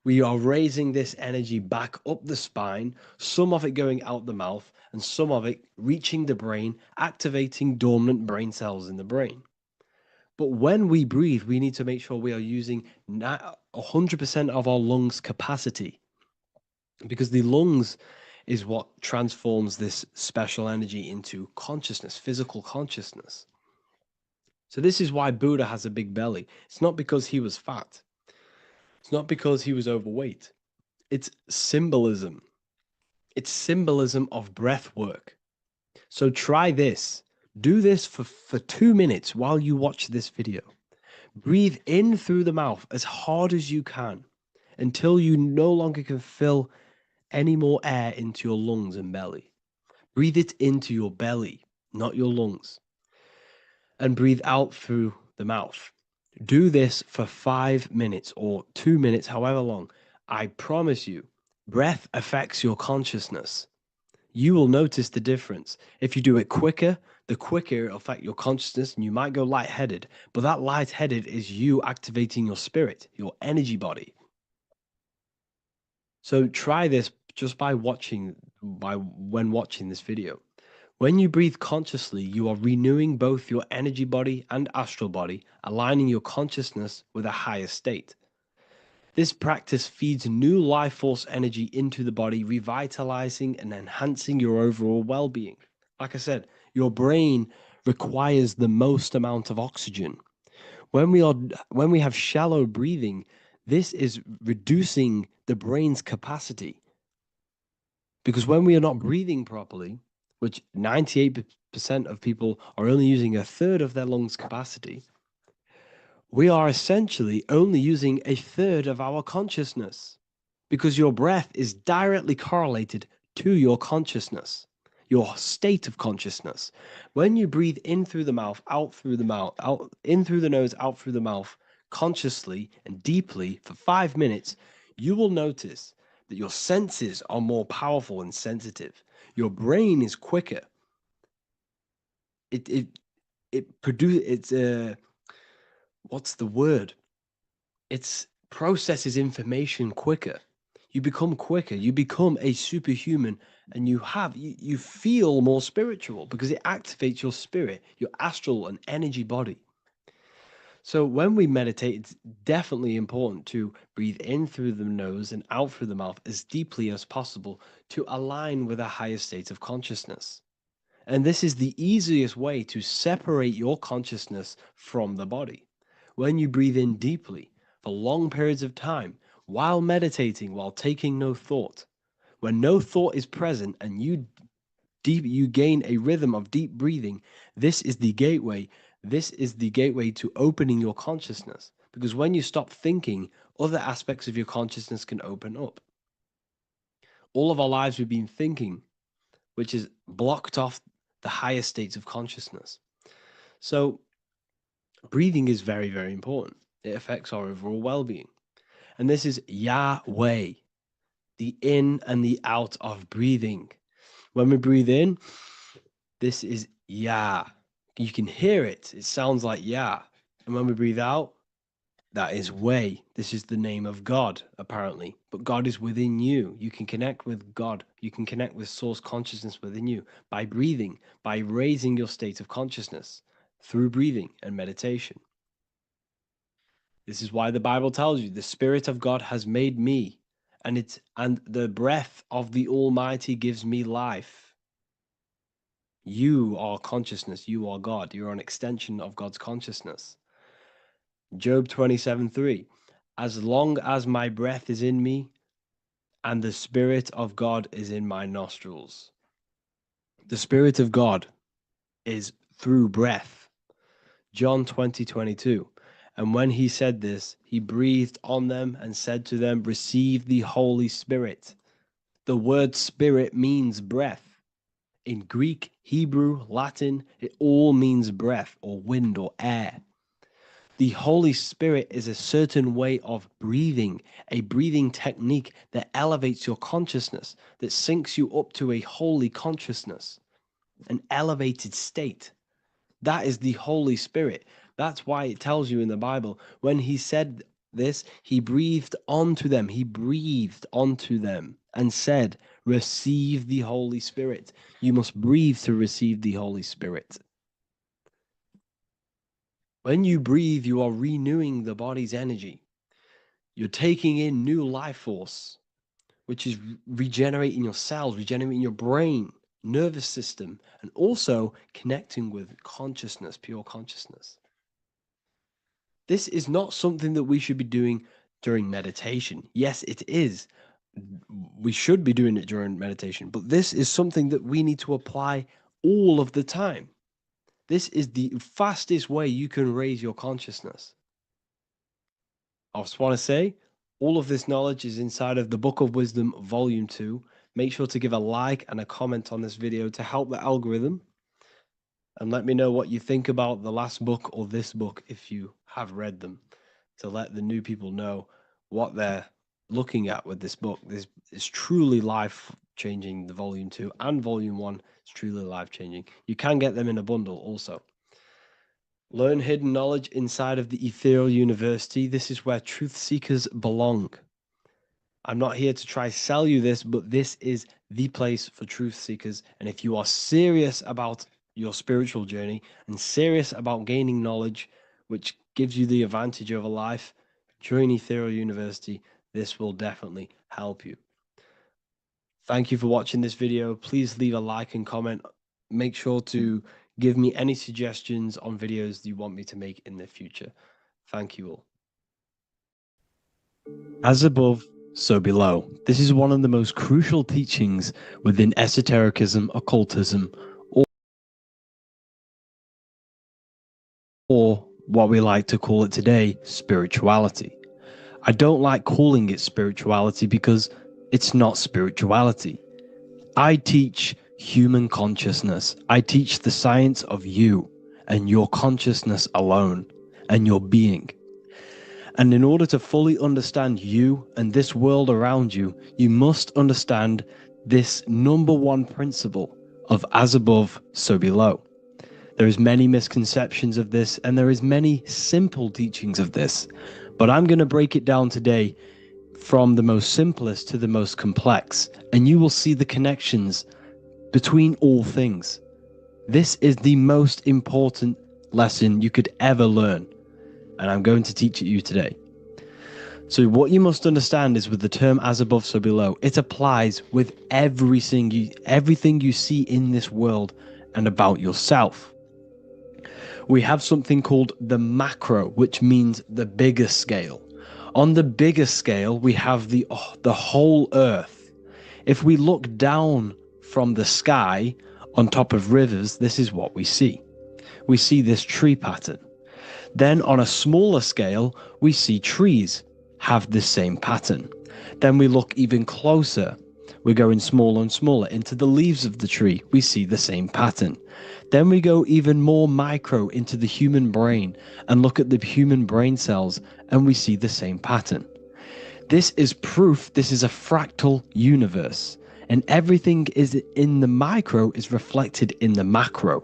we are raising this energy back up the spine, some of it going out the mouth and some of it reaching the brain, activating dormant brain cells in the brain. But when we breathe, we need to make sure we are using 100% of our lungs capacity, because the lungs is what transforms this special energy into consciousness, physical consciousness. So this is why Buddha has a big belly. It's not because he was fat. It's not because he was overweight. It's symbolism. It's symbolism of breath work. So try this. Do this for 2 minutes while you watch this video. Breathe in through the mouth as hard as you can until you no longer can fill any more air into your lungs and belly. Breathe it into your belly, not your lungs. And breathe out through the mouth. Do this for 5 minutes or 2 minutes, however long. I promise you, breath affects your consciousness. You will notice the difference. If you do it quicker, the quicker it'll affect your consciousness, and you might go lightheaded. But that lightheaded is you activating your spirit, your energy body. So try this just by watching this video. When you breathe consciously, you are renewing both your energy body and astral body, aligning your consciousness with a higher state. This practice feeds new life force energy into the body, revitalizing and enhancing your overall well-being. Like I said, your brain requires the most amount of oxygen. When we have shallow breathing, this is reducing the brain's capacity. Because when we are not breathing properly, which 98% of people are only using a third of their lungs capacity, we are essentially only using a third of our consciousness, because your breath is directly correlated to your consciousness, your state of consciousness. When you breathe in through the mouth, out through the mouth, out in through the nose, out through the mouth, consciously and deeply for 5 minutes, you will notice that your senses are more powerful and sensitive. Your brain is quicker. What's the word? It processes information quicker. You become quicker. You become a superhuman, and you feel more spiritual because it activates your spirit, your astral and energy body. So when we meditate, it's definitely important to breathe in through the nose and out through the mouth as deeply as possible to align with a higher state of consciousness. And this is the easiest way to separate your consciousness from the body. When you breathe in deeply for long periods of time, while meditating, while taking no thought, when no thought is present and you gain a rhythm of deep breathing, this is the gateway. This is the gateway to opening your consciousness. Because when you stop thinking, other aspects of your consciousness can open up. All of our lives we've been thinking, which is blocked off the higher states of consciousness. So breathing is very, very important. It affects our overall well-being. And this is Yahweh, the in and the out of breathing. When we breathe in, this is Yah. You can hear it. It sounds like Yah. And when we breathe out, that is Way. This is the name of God, apparently. But God is within you. You can connect with God. You can connect with source consciousness within you by breathing, by raising your state of consciousness through breathing and meditation. This is why the Bible tells you the Spirit of God has made me, and the breath of the Almighty gives me life. You are consciousness. You are God. You're an extension of God's consciousness. Job 27:3. As long as my breath is in me and the Spirit of God is in my nostrils. The Spirit of God is through breath. John 20:22. And when he said this, he breathed on them and said to them, receive the Holy Spirit. The word spirit means breath. In Greek, Hebrew, Latin, it all means breath or wind or air. The Holy Spirit is a certain way of breathing, a breathing technique that elevates your consciousness, that syncs you up to a holy consciousness, an elevated state. That is the Holy Spirit. That's why it tells you in the Bible, when he said this, he breathed onto them. He breathed onto them and said, receive the Holy Spirit. You must breathe to receive the Holy Spirit. When you breathe, you are renewing the body's energy. You're taking in new life force, which is regenerating your cells, regenerating your brain, nervous system, and also connecting with consciousness, pure consciousness. This is not something that we should be doing during meditation. Yes, it is. We should be doing it during meditation, but this is something that we need to apply all of the time. This is the fastest way you can raise your consciousness. I just want to say, all of this knowledge is inside of the Book of Wisdom, Volume 2. Make sure to give a like and a comment on this video to help the algorithm. And let me know what you think about the last book or this book if you have read them, to let the new people know what they're looking at with this book. This is truly life-changing, the Volume 2 and Volume 1 is truly life-changing. You can get them in a bundle also. Learn hidden knowledge inside of the Ethereal University. This is where truth seekers belong. I'm not here to try sell you this, but this is the place for truth seekers. And if you are serious about your spiritual journey and serious about gaining knowledge, which gives you the advantage over life, join Ethereal University. This will definitely help you. Thank you for watching this video. Please leave a like and comment. Make sure to give me any suggestions on videos you want me to make in the future. Thank you all. As above, so below. This is one of the most crucial teachings within esotericism, occultism, or what we like to call it today, spirituality. I don't like calling it spirituality because it's not spirituality. I teach human consciousness. I teach the science of you and your consciousness alone and your being. And in order to fully understand you and this world around you, you must understand this number one principle of as above, so below. There is many misconceptions of this, and there is many simple teachings of this, but I'm going to break it down today from the most simplest to the most complex, and you will see the connections between all things. This is the most important lesson you could ever learn, and I'm going to teach it you today. So what you must understand is with the term as above, so below, it applies with everything you see in this world and about yourself. We have something called the macro, which means the bigger scale. On the bigger scale, we have the whole earth. If we look down from the sky on top of rivers, this is what we see. We see this tree pattern. Then on a smaller scale, we see trees have the same pattern. Then we look even closer. We're going smaller and smaller into the leaves of the tree. We see the same pattern. Then we go even more micro into the human brain and look at the human brain cells, and we see the same pattern. This is proof this is a fractal universe, and everything is in the micro is reflected in the macro.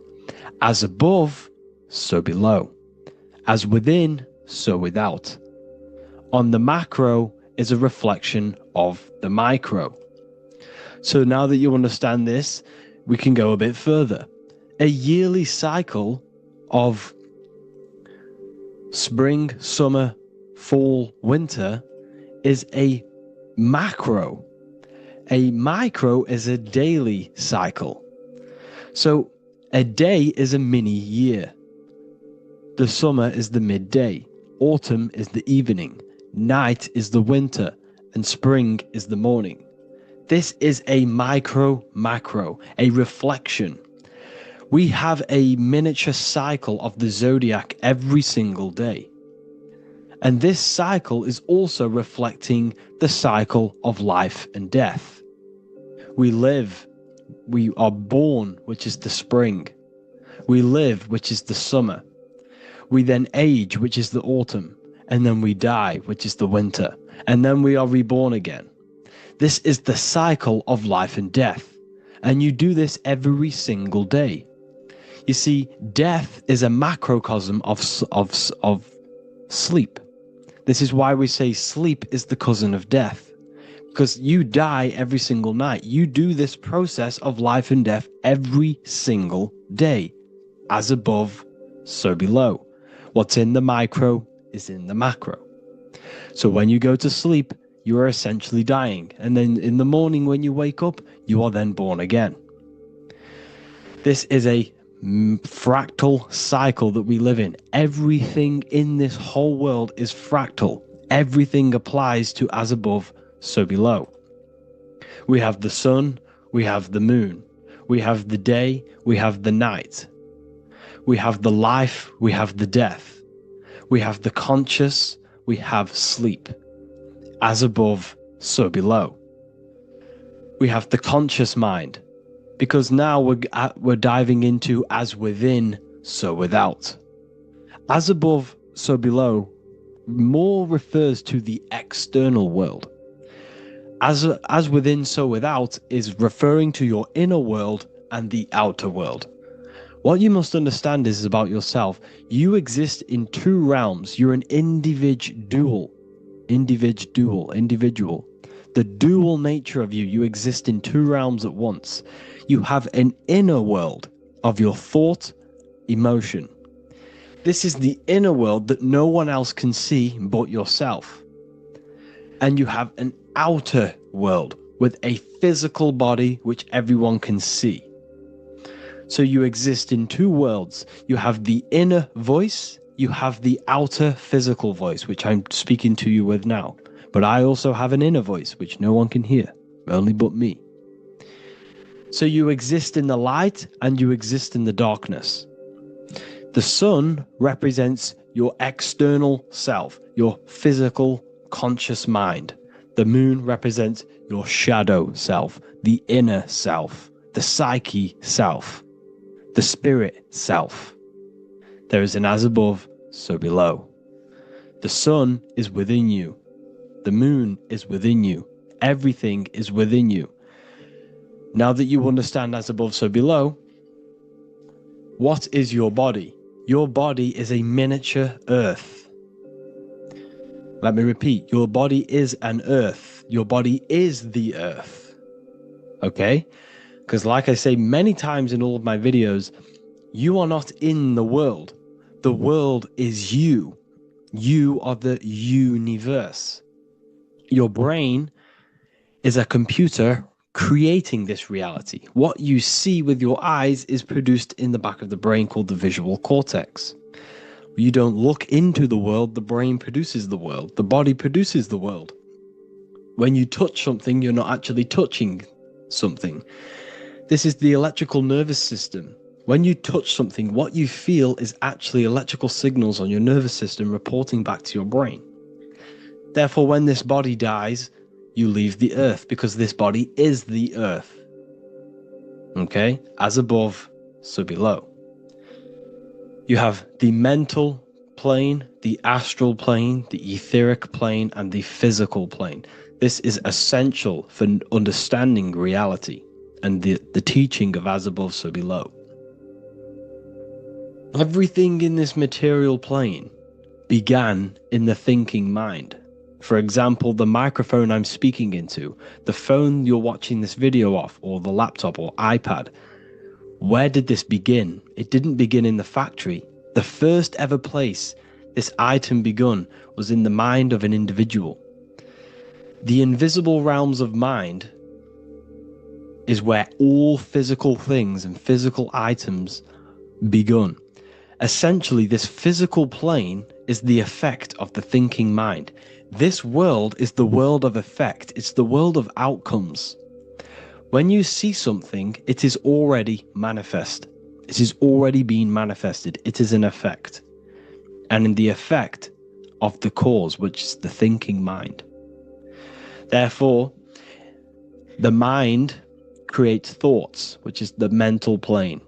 As above, so below. As within, so without. On the macro is a reflection of the micro. So now that you understand this, we can go a bit further. A yearly cycle of spring, summer, fall, winter is a macro. A micro is a daily cycle. So a day is a mini year. The summer is the midday. Autumn is the evening. Night is the winter. And spring is the morning. This is a macro, a reflection. We have a miniature cycle of the zodiac every single day. And this cycle is also reflecting the cycle of life and death. We live, we are born, which is the spring. We live, which is the summer. We then age, which is the autumn. And then we die, which is the winter. And then we are reborn again. This is the cycle of life and death. And you do this every single day. You see, death is a macrocosm of sleep. This is why we say sleep is the cousin of death. Because you die every single night. You do this process of life and death every single day. As above, so below. What's in the micro is in the macro. So when you go to sleep, you are essentially dying. And then in the morning when you wake up, you are then born again. This is a fractal cycle that we live in. Everything in this whole world is fractal. Everything applies to as above, so below. We have the sun, we have the moon, we have the day, we have the night. We have the life, we have the death. We have the conscious, we have sleep. As above, so below. We have the conscious mind, because now we're diving into as within, so without. As above, so below more refers to the external world. As within, so without is referring to your inner world and the outer world. What you must understand is about yourself. You exist in two realms. You're an individual. The dual nature of you. You exist in two realms at once. You have an inner world of your thought, emotion. This is the inner world that no one else can see but yourself. And you have an outer world with a physical body which everyone can see. So you exist in two worlds. You have the inner voice, you have the outer physical voice, which I'm speaking to you with now. But I also have an inner voice, which no one can hear, only but me. So you exist in the light and you exist in the darkness. The sun represents your external self, your physical, conscious mind. The moon represents your shadow self, the inner self, the psyche self, the spirit self. There is an as above, so below. The sun is within you. The moon is within you. Everything is within you. Now that you understand as above, so below, what is your body? Your body is a miniature earth. Let me repeat, your body is an earth. Your body is the earth. Okay? Because like I say many times in all of my videos, you are not in the world. The world is you. You are the universe. Your brain is a computer creating this reality. What you see with your eyes is produced in the back of the brain called the visual cortex. You don't look into the world, the brain produces the world. The body produces the world. When you touch something, you're not actually touching something. This is the electrical nervous system. When you touch something, what you feel is actually electrical signals on your nervous system reporting back to your brain. Therefore, when this body dies, you leave the earth because this body is the earth. Okay? As above, so below. You have the mental plane, the astral plane, the etheric plane, and the physical plane. This is essential for understanding reality and the teaching of as above, so below. Everything in this material plane began in the thinking mind. For example, the microphone I'm speaking into, the phone you're watching this video off, or the laptop or iPad. Where did this begin? It didn't begin in the factory. The first ever place this item begun was in the mind of an individual. The invisible realms of mind is where all physical things and physical items begun. Essentially, this physical plane is the effect of the thinking mind. This world is the world of effect. It's the world of outcomes. When you see something, it is already manifest. It is already being manifested. It is an effect. And in the effect of the cause, which is the thinking mind. Therefore, the mind creates thoughts, which is the mental plane.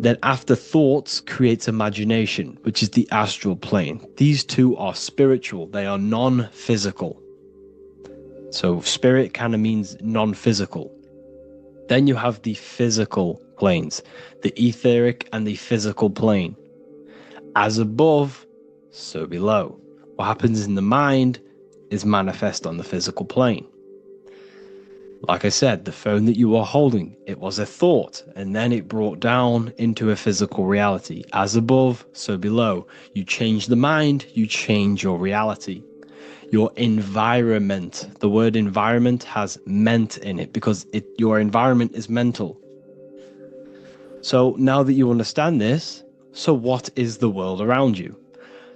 Then after thoughts creates imagination, which is the astral plane. These two are spiritual. They are non-physical. So spirit kind of means non-physical. Then you have the physical planes, the etheric and the physical plane. As above, so below. What happens in the mind is manifest on the physical plane. Like I said, the phone that you are holding, it was a thought, and then it brought down into a physical reality. As above, so below. You change the mind, you change your reality. Your environment, the word environment has ment in it because your environment is mental. So now that you understand this, so what is the world around you?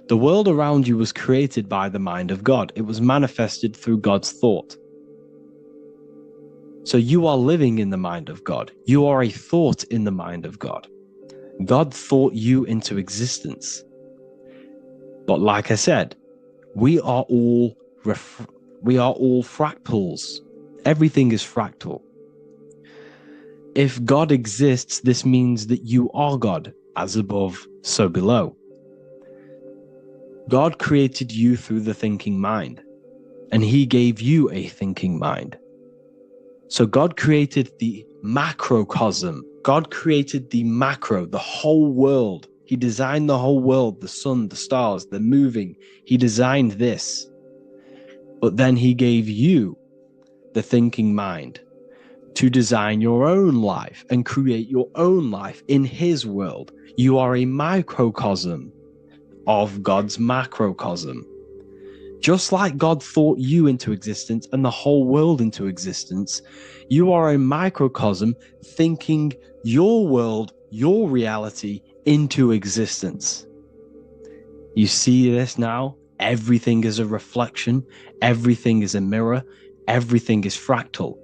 The world around you was created by the mind of God. It was manifested through God's thought. So you are living in the mind of God. You are a thought in the mind of God. God thought you into existence. But like I said, we are all fractals. Everything is fractal. If God exists, this means that you are God, as above, so below. God created you through the thinking mind, and he gave you a thinking mind. So God created the macrocosm. God created the macro, the whole world. He designed the whole world, the sun, the stars, the moving. He designed this. But then he gave you the thinking mind to design your own life and create your own life in his world. You are a microcosm of God's macrocosm. Just like God thought you into existence and the whole world into existence, you are a microcosm thinking your world, your reality into existence. You see this now? Everything is a reflection. Everything is a mirror. Everything is fractal.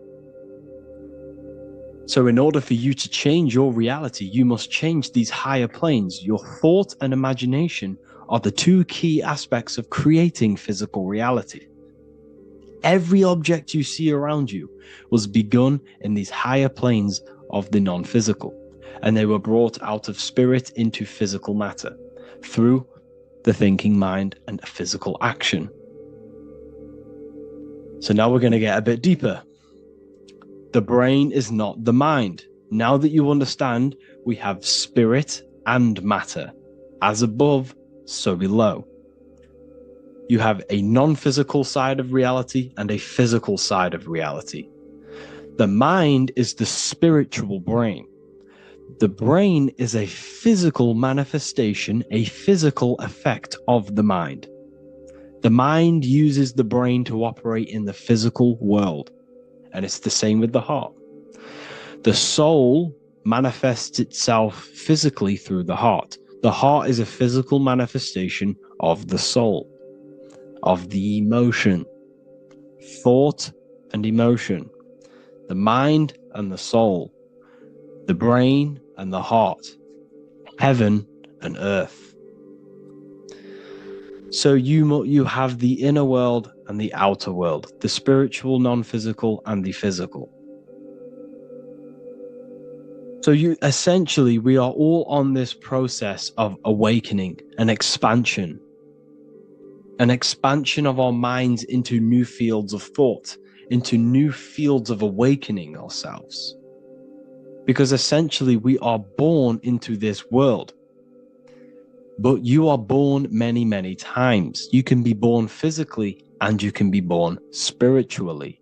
So in order for you to change your reality, you must change these higher planes. Your thought and imagination are the two key aspects of creating physical reality. Every object you see around you was begun in these higher planes of the non-physical, and they were brought out of spirit into physical matter through the thinking mind and physical action. So now we're going to get a bit deeper. The brain is not the mind. Now that you understand, we have spirit and matter. As above, so below. You have a non-physical side of reality and a physical side of reality. The mind is the spiritual brain. The brain is a physical manifestation, a physical effect of the mind. The mind uses the brain to operate in the physical world, and it's the same with the heart. The soul manifests itself physically through the heart. The heart is a physical manifestation of the soul, of the emotion, thought and emotion, the mind and the soul, the brain and the heart, heaven and earth. So you have the inner world and the outer world, the spiritual, non-physical, and the physical. So we are all on this process of awakening, an expansion of our minds into new fields of thought, into new fields of awakening ourselves. Because essentially we are born into this world, but you are born many, many times. You can be born physically and you can be born spiritually.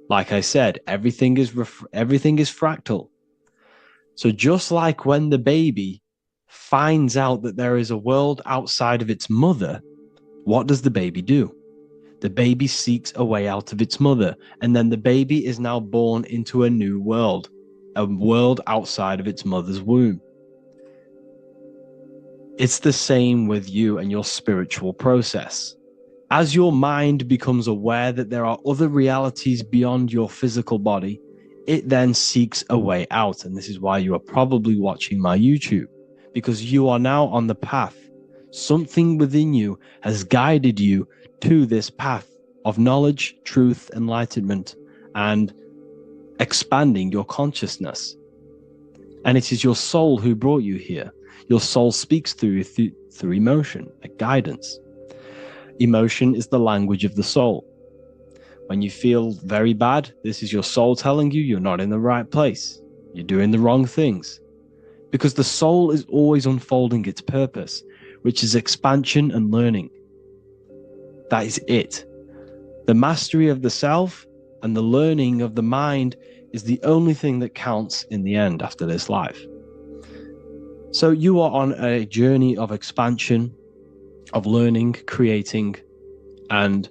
Like I said, everything is fractal. So just like when the baby finds out that there is a world outside of its mother, what does the baby do? The baby seeks a way out of its mother, and then the baby is now born into a new world, a world outside of its mother's womb. It's the same with you and your spiritual process. As your mind becomes aware that there are other realities beyond your physical body, it then seeks a way out. And this is why you are probably watching my YouTube, because you are now on the path. Something within you has guided you to this path of knowledge, truth, enlightenment, and expanding your consciousness. And it is your soul who brought you here. Your soul speaks through emotion, a guidance. Emotion is the language of the soul. When you feel very bad, this is your soul telling you you're not in the right place. You're doing the wrong things. Because the soul is always unfolding its purpose, which is expansion and learning. That is it. The mastery of the self and the learning of the mind is the only thing that counts in the end after this life. So you are on a journey of expansion, of learning, creating, and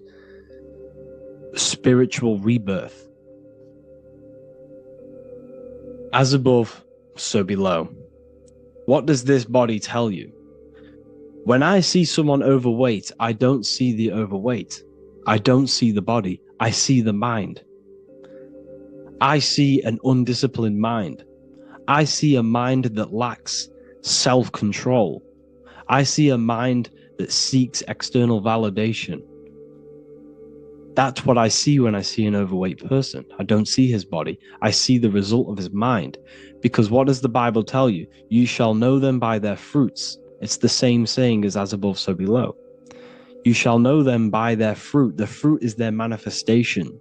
spiritual rebirth. As above, so below. What does this body tell you? When I see someone overweight, I don't see the overweight. I don't see the body. I see the mind. I see an undisciplined mind. I see a mind that lacks self-control. I see a mind that seeks external validation. That's what I see when I see an overweight person. I don't see his body. I see the result of his mind. Because what does the Bible tell you? You shall know them by their fruits. It's the same saying as above, so below. You shall know them by their fruit. The fruit is their manifestation.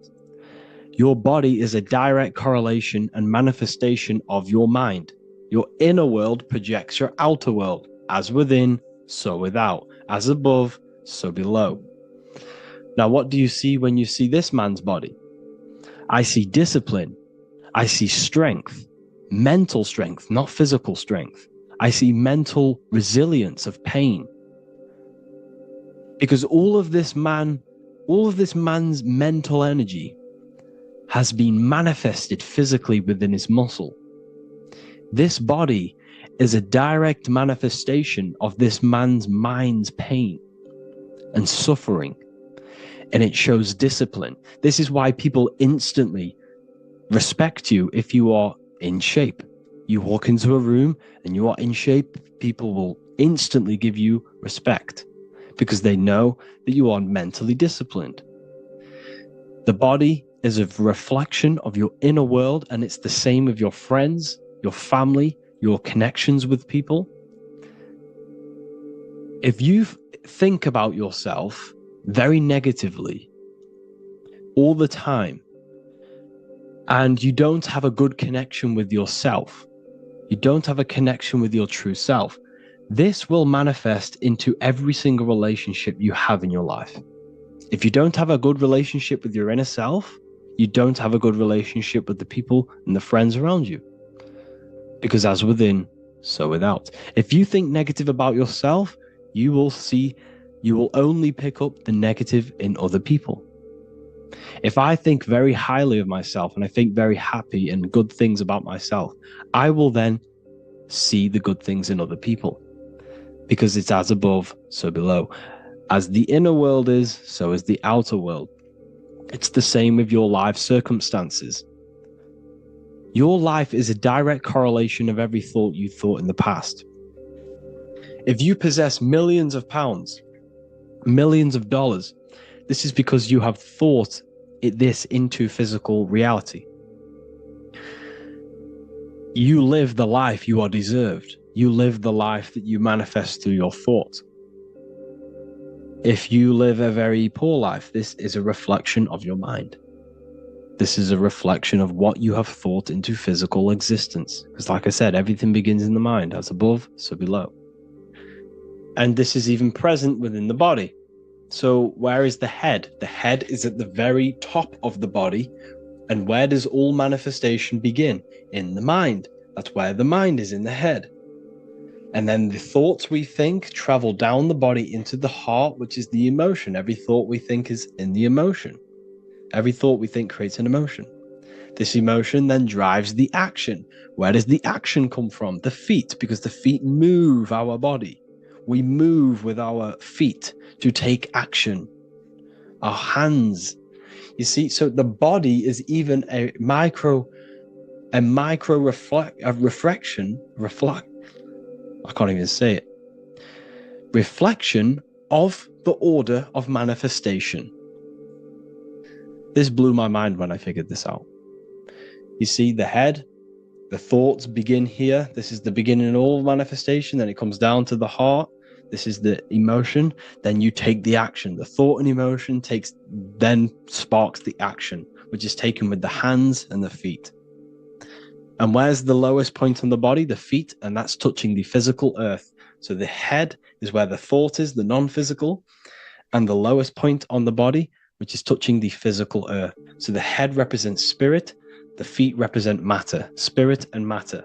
Your body is a direct correlation and manifestation of your mind. Your inner world projects your outer world. As within, so without. As above, so below. Now, what do you see when you see this man's body? I see discipline. I see strength. Mental strength, not physical strength. I see mental resilience of pain. Because all of this man's mental energy has been manifested physically within his muscle. This body is a direct manifestation of this man's mind's pain and suffering, and it shows discipline. This is why people instantly respect you if you are in shape. You walk into a room and you are in shape, people will instantly give you respect because they know that you are mentally disciplined. The body is a reflection of your inner world, and it's the same with your friends, your family, your connections with people. If you think about yourself very negatively all the time, and you don't have a good connection with yourself, you don't have a connection with your true self, this will manifest into every single relationship you have in your life. If you don't have a good relationship with your inner self, you don't have a good relationship with the people and the friends around you. Because as within, so without. If you think negative about yourself, you will only pick up the negative in other people. If I think very highly of myself and I think very happy and good things about myself, I will then see the good things in other people. Because it's as above, so below. As the inner world is, so is the outer world. It's the same with your life circumstances. Your life is a direct correlation of every thought you thought in the past. If you possess millions of pounds, millions of dollars, this is because you have thought this into physical reality. You live the life you are deserved. You live the life that you manifest through your thought. If you live a very poor life, this is a reflection of your mind. This is a reflection of what you have thought into physical existence. Because like I said, everything begins in the mind. As above, so below. And this is even present within the body. So where is the head? The head is at the very top of the body. And where does all manifestation begin? In the mind. That's where the mind is, in the head. And then the thoughts we think travel down the body into the heart, which is the emotion. Every thought we think is in the emotion. Every thought we think creates an emotion. This emotion then drives the action. Where does the action come from? The feet, because the feet move our body. We move with our feet to take action. Our hands. You see, so the body is even a micro reflection. I can't even say it. Reflection of the order of manifestation. This blew my mind when I figured this out. You see, the head, the thoughts begin here. This is the beginning of all manifestation. Then it comes down to the heart. This is the emotion. Then you take the action. The thought and emotion then sparks the action, which is taken with the hands and the feet. And where's the lowest point on the body? The feet, and that's touching the physical earth. So the head is where the thought is, the non-physical, and the lowest point on the body, which is touching the physical earth. So the head represents spirit, the feet represent matter, spirit and matter.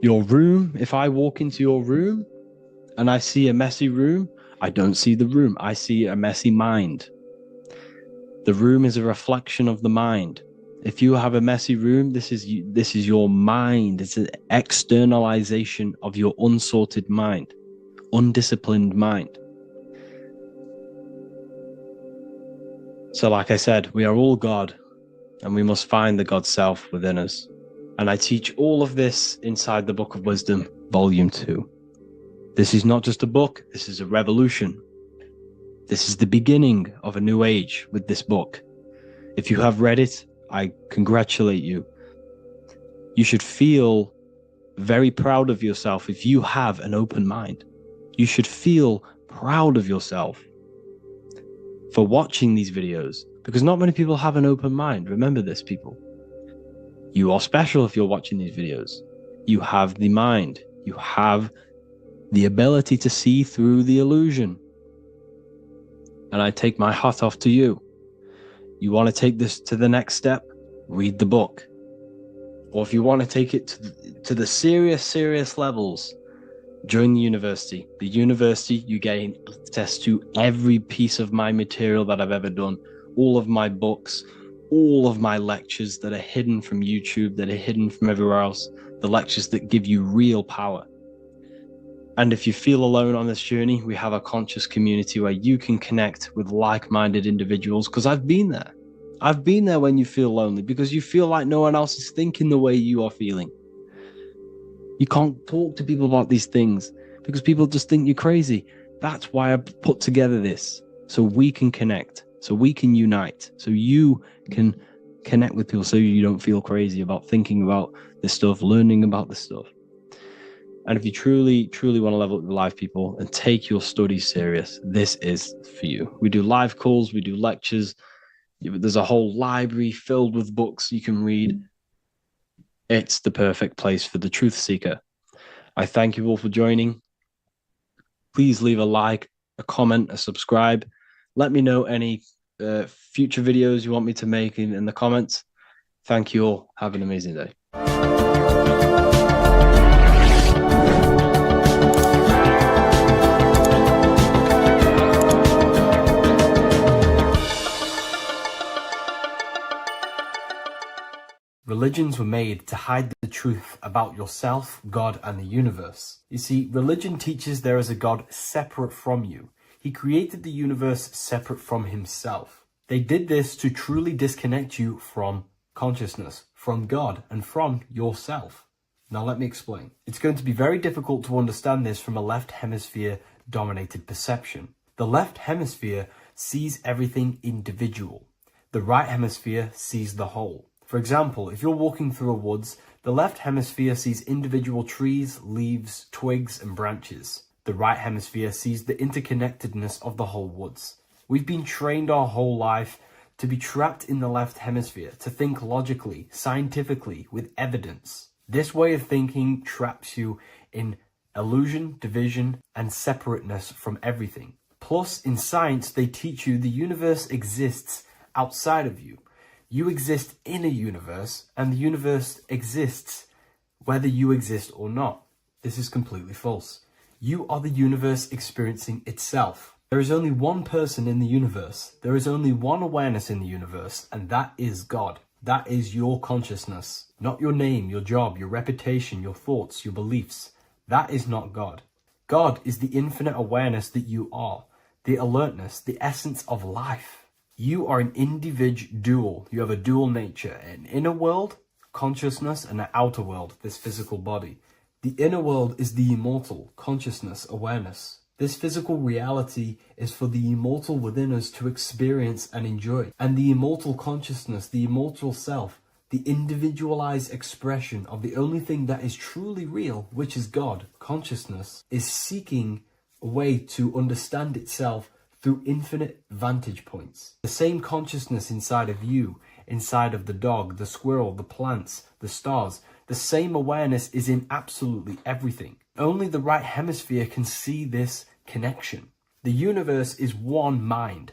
Your room, if I walk into your room and I see a messy room, I don't see the room, I see a messy mind. The room is a reflection of the mind. If you have a messy room, this is your mind. It's an externalization of your unsorted mind, undisciplined mind. So like I said, we are all God, and we must find the God self within us. And I teach all of this inside the Book of Wisdom, Volume 2. This is not just a book, this is a revolution. This is the beginning of a new age with this book. If you have read it, I congratulate you. You should feel very proud of yourself if you have an open mind. You should feel proud of yourself for watching these videos, because not many people have an open mind. Remember this, people. You are special if you're watching these videos. You have the mind. You have the ability to see through the illusion. And I take my hat off to you. You want to take this to the next step? Read the book. Or if you want to take it to the serious levels, join the university. The university, you gain access to every piece of my material that I've ever done, all of my books, all of my lectures that are hidden from YouTube, that are hidden from everywhere else, the lectures that give you real power. And if you feel alone on this journey, we have a conscious community where you can connect with like-minded individuals, because I've been there. I've been there when you feel lonely, because you feel like no one else is thinking the way you are feeling. You can't talk to people about these things because people just think you're crazy. That's why I put together this, so we can connect, so we can unite, so you can connect with people, so you don't feel crazy about thinking about this stuff, learning about this stuff. And if you truly want to level up your life, people, and take your studies serious, this is for you. We do live calls, we do lectures. There's a whole library filled with books you can read. It's the perfect place for the truth seeker. I thank you all for joining. Please leave a like, a comment, a subscribe. Let me know any future videos you want me to make in the comments. Thank you all. Have an amazing day. Religions were made to hide the truth about yourself, God, and the universe. You see, religion teaches there is a God separate from you. He created the universe separate from himself. They did this to truly disconnect you from consciousness, from God, and from yourself. Now let me explain. It's going to be very difficult to understand this from a left hemisphere dominated perception. The left hemisphere sees everything individual. The right hemisphere sees the whole. For example, if you're walking through a woods, the left hemisphere sees individual trees, leaves, twigs, and branches. The right hemisphere sees the interconnectedness of the whole woods. We've been trained our whole life to be trapped in the left hemisphere, to think logically, scientifically, with evidence. This way of thinking traps you in illusion, division, and separateness from everything. Plus, in science, they teach you the universe exists outside of you. You exist in a universe, and the universe exists whether you exist or not. This is completely false. You are the universe experiencing itself. There is only one person in the universe. There is only one awareness in the universe, and that is God. That is your consciousness. Not your name, your job, your reputation, your thoughts, your beliefs. That is not God. God is the infinite awareness that you are, the alertness, the essence of life. You are an individual. You have a dual nature, an inner world, consciousness, and an outer world, this physical body. The inner world is the immortal, consciousness, awareness. This physical reality is for the immortal within us to experience and enjoy. And the immortal consciousness, the immortal self, the individualized expression of the only thing that is truly real, which is God, consciousness, is seeking a way to understand itself through infinite vantage points. The same consciousness inside of you, inside of the dog, the squirrel, the plants, the stars, the same awareness is in absolutely everything. Only the right hemisphere can see this connection. The universe is one mind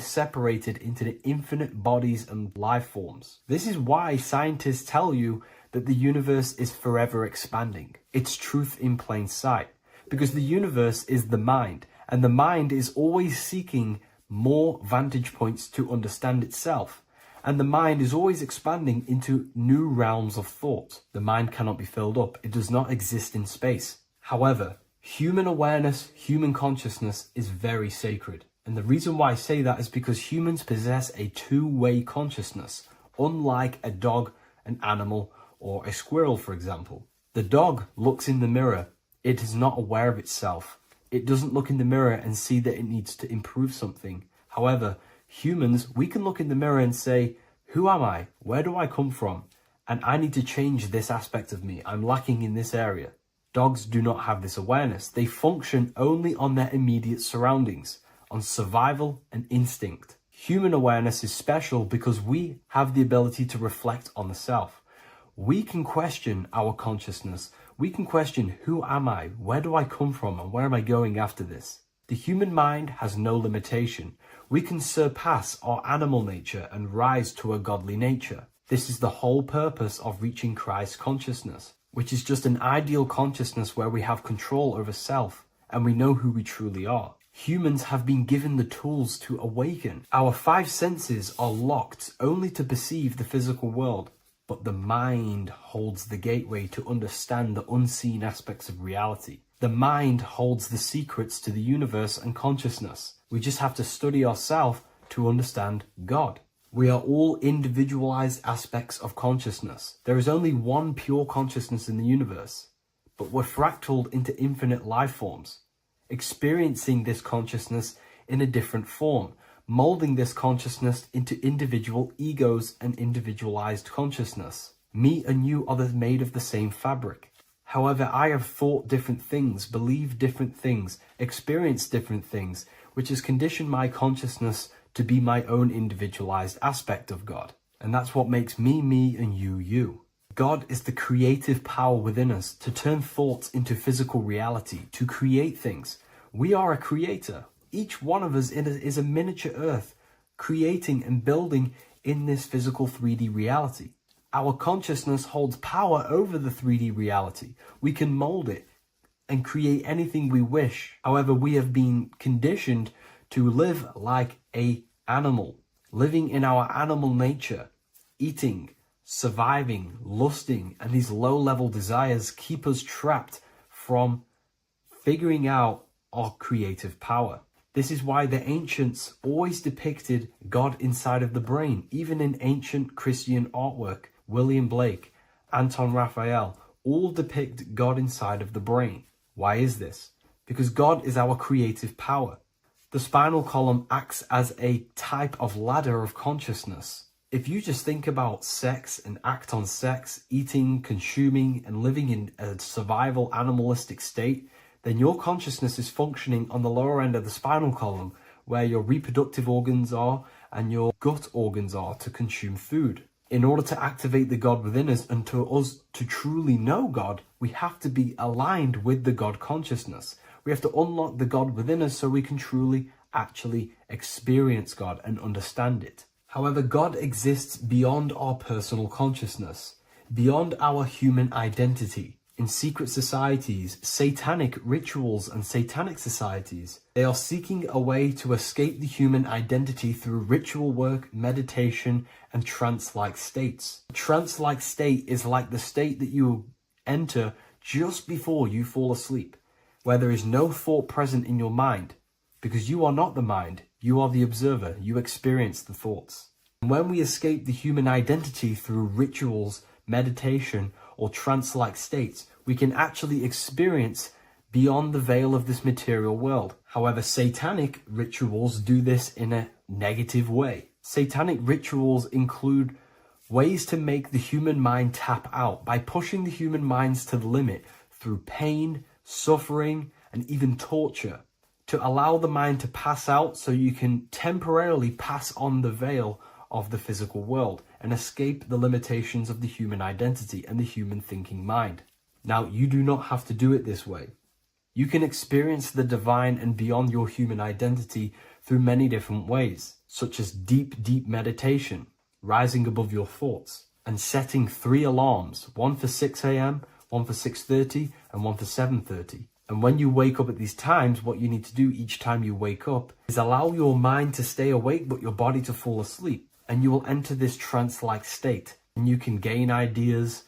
separated into the infinite bodies and life forms. This is why scientists tell you that the universe is forever expanding. It's truth in plain sight, because the universe is the mind, and the mind is always seeking more vantage points to understand itself. And the mind is always expanding into new realms of thought. The mind cannot be filled up. It does not exist in space. However, human awareness, human consciousness is very sacred. And the reason why I say that is because humans possess a two-way consciousness, unlike a dog, an animal, or a squirrel, for example. The dog looks in the mirror. It is not aware of itself. It doesn't look in the mirror and see that it needs to improve something. However, humans, we can look in the mirror and say, who am I? Where do I come from? And I need to change this aspect of me. I'm lacking in this area. Dogs do not have this awareness. They function only on their immediate surroundings, on survival and instinct. Human awareness is special because we have the ability to reflect on the self. We can question our consciousness. We can question, who am I? Where do I come from? And where am I going after this? The human mind has no limitation. We can surpass our animal nature and rise to a godly nature. This is the whole purpose of reaching Christ consciousness, which is just an ideal consciousness where we have control over self and we know who we truly are. Humans have been given the tools to awaken. Our five senses are locked only to perceive the physical world, but the mind holds the gateway to understand the unseen aspects of reality. The mind holds the secrets to the universe and consciousness. We just have to study ourselves to understand God. We are all individualized aspects of consciousness. There is only one pure consciousness in the universe, but we're fractaled into infinite life forms, experiencing this consciousness in a different form, molding this consciousness into individual egos and individualized consciousness. Me and you are made of the same fabric. However, I have thought different things, believed different things, experienced different things, which has conditioned my consciousness to be my own individualized aspect of God. And that's what makes me, me, and you, you. God is the creative power within us to turn thoughts into physical reality, to create things. We are a creator. Each one of us is a miniature earth, creating and building in this physical 3D reality. Our consciousness holds power over the 3D reality. We can mold it and create anything we wish. However, we have been conditioned to live like an animal, living in our animal nature, eating, surviving, lusting, and these low-level desires keep us trapped from figuring out our creative power. This is why the ancients always depicted God inside of the brain. Even in ancient Christian artwork, William Blake, Anton Raphael, all depict God inside of the brain. Why is this? Because God is our creative power. The spinal column acts as a type of ladder of consciousness. If you just think about sex and act on sex, eating, consuming, and living in a survival animalistic state, then your consciousness is functioning on the lower end of the spinal column, where your reproductive organs are and your gut organs are to consume food. In order to activate the God within us and to us to truly know God, we have to be aligned with the God consciousness. We have to unlock the God within us so we can truly actually experience God and understand it. However, God exists beyond our personal consciousness, beyond our human identity. In secret societies, satanic rituals and satanic societies, they are seeking a way to escape the human identity through ritual work, meditation, and trance-like states. A trance-like state is like the state that you enter just before you fall asleep, where there is no thought present in your mind, because you are not the mind, you are the observer, you experience the thoughts. And when we escape the human identity through rituals, meditation, or trance-like states, we can actually experience beyond the veil of this material world. However, satanic rituals do this in a negative way. Satanic rituals include ways to make the human mind tap out by pushing the human minds to the limit through pain, suffering, and even torture, to allow the mind to pass out so you can temporarily pass on the veil of the physical world and escape the limitations of the human identity and the human thinking mind. Now, you do not have to do it this way. You can experience the divine and beyond your human identity through many different ways, such as deep, deep meditation, rising above your thoughts, and setting 3 alarms, one for 6 a.m., one for 6:30, and one for 7:30. And when you wake up at these times, what you need to do each time you wake up is allow your mind to stay awake but your body to fall asleep. And you will enter this trance-like state. And you can gain ideas,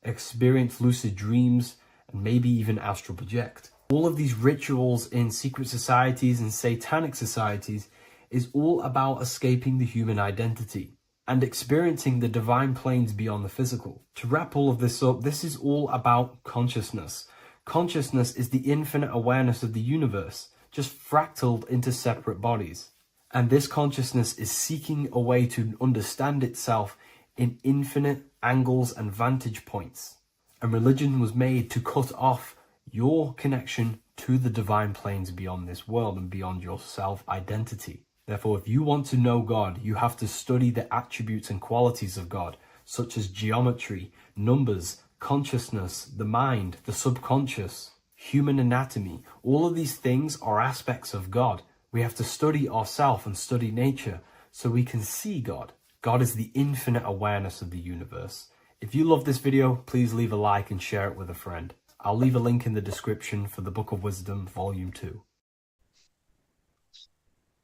experience lucid dreams, and maybe even astral project. All of these rituals in secret societies and satanic societies is all about escaping the human identity and experiencing the divine planes beyond the physical. To wrap all of this up, this is all about consciousness. Consciousness is the infinite awareness of the universe, just fractaled into separate bodies. And this consciousness is seeking a way to understand itself in infinite angles and vantage points. And religion was made to cut off your connection to the divine planes beyond this world and beyond your self-identity. Therefore, if you want to know God, you have to study the attributes and qualities of God, such as geometry, numbers, consciousness, the mind, the subconscious, human anatomy. All of these things are aspects of God. We have to study ourselves and study nature so we can see God. God is the infinite awareness of the universe. If you love this video, please leave a like and share it with a friend. I'll leave a link in the description for the Book of Wisdom, Volume 2.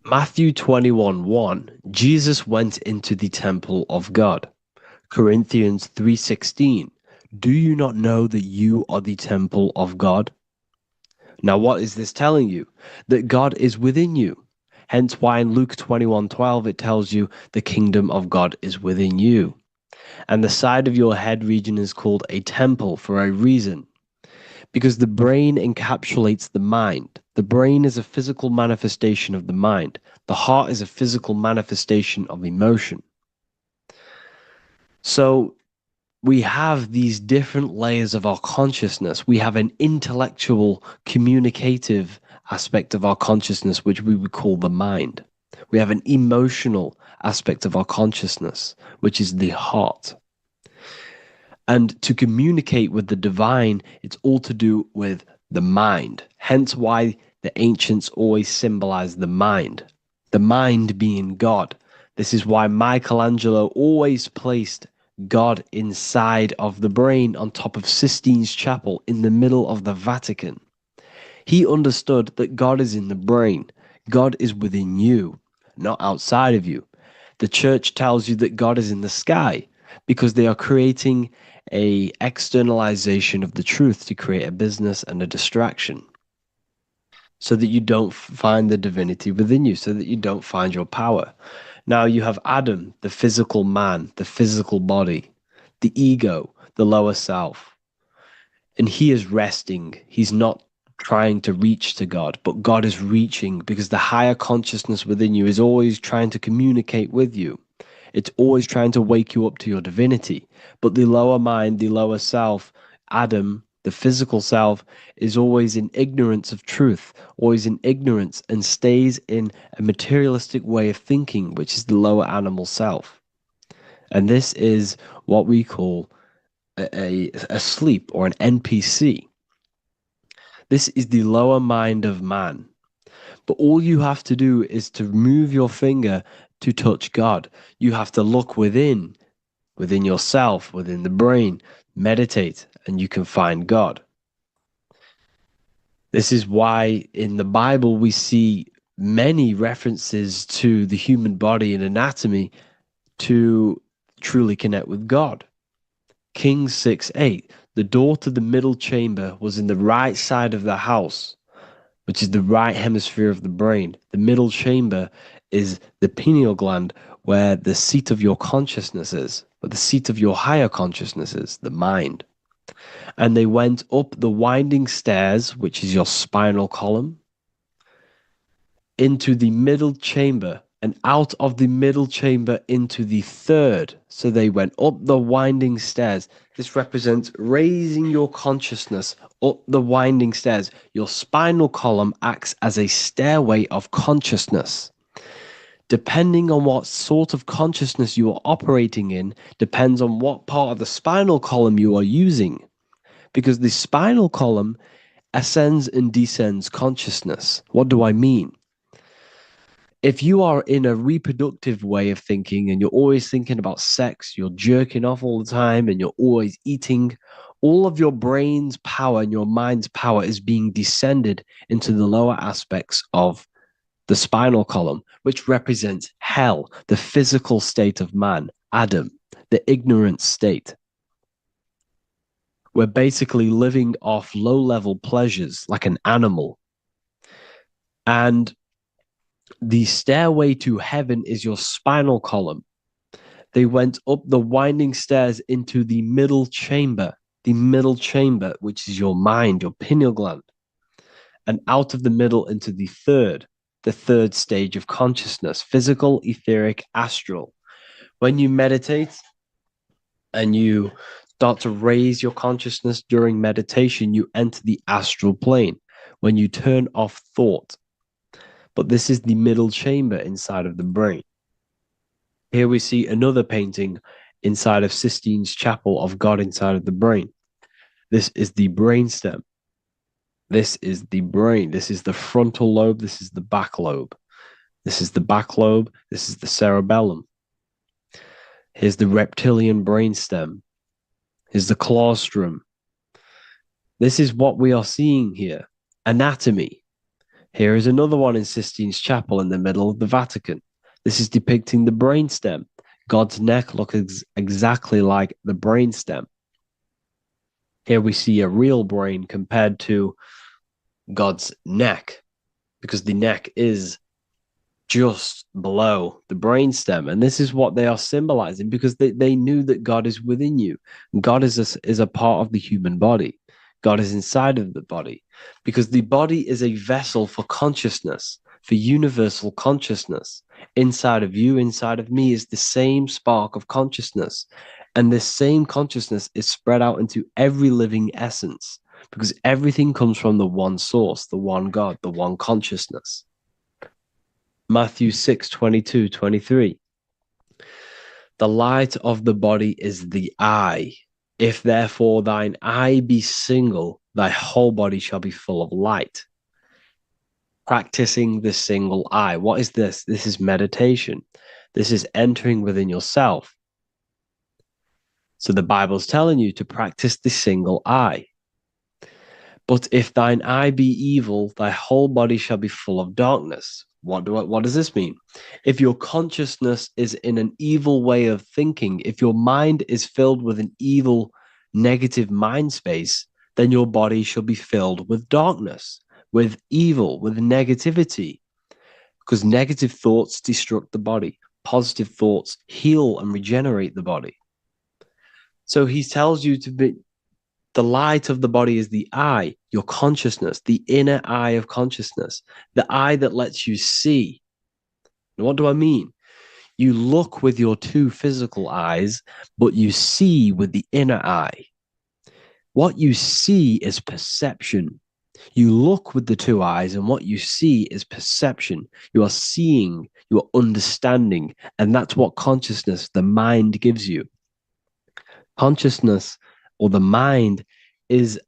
Matthew 21:1, Jesus went into the temple of God. Corinthians 3:16, do you not know that you are the temple of God? Now what is this telling you? That God is within you. Hence why in Luke 21:12 it tells you the kingdom of God is within you. And the side of your head region is called a temple for a reason. Because the brain encapsulates the mind. The brain is a physical manifestation of the mind. The heart is a physical manifestation of emotion. So we have these different layers of our consciousness. We have an intellectual, communicative aspect of our consciousness, which we would call the mind. We have an emotional aspect of our consciousness, which is the heart. And to communicate with the divine, it's all to do with the mind. Hence why the ancients always symbolize the mind being God. This is why Michelangelo always placed God inside of the brain on top of Sistine Chapel in the middle of the Vatican. He understood that God is in the brain. God is within you, not outside of you. The church tells you that God is in the sky because they are creating a externalization of the truth to create a business and a distraction so that you don't find the divinity within you, so that you don't find your power. Now you have Adam, the physical man, the physical body, the ego, the lower self, and he is resting. He's not trying to reach to God, but God is reaching because the higher consciousness within you is always trying to communicate with you. It's always trying to wake you up to your divinity. But the lower mind, the lower self, Adam, the physical self, is always in ignorance of truth, always in ignorance, and stays in a materialistic way of thinking, which is the lower animal self. And this is what we call a sleep or an NPC. This is the lower mind of man. But all you have to do is to move your finger to touch God. You have to look within yourself, within the brain, meditate, and you can find God. This is why in the Bible we see many references to the human body and anatomy to truly connect with God. Kings 6:8, the door to the middle chamber was in the right side of the house, which is the right hemisphere of the brain. The middle chamber is the pineal gland, where the seat of your consciousness is, where the seat of your higher consciousness is, the mind. And they went up the winding stairs, which is your spinal column, into the middle chamber, and out of the middle chamber into the third. So they went up the winding stairs. This represents raising your consciousness up the winding stairs. Your spinal column acts as a stairway of consciousness. Depending on what sort of consciousness you are operating in, depends on what part of the spinal column you are using. Because the spinal column ascends and descends consciousness. What do I mean? If you are in a reproductive way of thinking and you're always thinking about sex, you're jerking off all the time and you're always eating, all of your brain's power and your mind's power is being descended into the lower aspects of the spinal column, which represents hell, the physical state of man, Adam, the ignorant state. We're basically living off low-level pleasures like an animal. And the stairway to heaven is your spinal column. They went up the winding stairs into the middle chamber, which is your mind, your pineal gland, and out of the middle into the third stage of consciousness, physical, etheric, astral. When you meditate and you start to raise your consciousness during meditation, you enter the astral plane when you turn off thought. But this is the middle chamber inside of the brain. Here we see another painting inside of Sistine's chapel of God inside of the brain. This is the brainstem. This is the brain. This is the frontal lobe. This is the back lobe. This is the back lobe. This is the cerebellum. Here's the reptilian brainstem. Here's the claustrum. This is what we are seeing here. Anatomy. Here is another one in Sistine's chapel in the middle of the Vatican. This is depicting the brainstem. God's neck looks exactly like the brainstem. Here we see a real brain compared to God's neck, because the neck is just below the brainstem. And this is what they are symbolizing, because they knew that God is within you. God is a part of the human body. God is inside of the body, because the body is a vessel for consciousness, for universal consciousness. Inside of you, inside of me is the same spark of consciousness. And this same consciousness is spread out into every living essence, because everything comes from the one source, the one God, the one consciousness. Matthew 6:22-23. The light of the body is the eye. If therefore thine eye be single, thy whole body shall be full of light. Practicing the single eye. What is this? This is meditation. This is entering within yourself. So the Bible's telling you to practice the single eye. But if thine eye be evil, thy whole body shall be full of darkness. What does this mean? If your consciousness is in an evil way of thinking, if your mind is filled with an evil, negative mind space, then your body shall be filled with darkness, with evil, with negativity. Because negative thoughts destruct the body. Positive thoughts heal and regenerate the body. So he tells you to be, the light of the body is the eye, your consciousness, the inner eye of consciousness, the eye that lets you see. And what do I mean? You look with your two physical eyes, but you see with the inner eye. What you see is perception. You look with the two eyes, and what you see is perception. You are seeing, you are understanding, and that's what consciousness, the mind, gives you. Consciousness, or the mind, is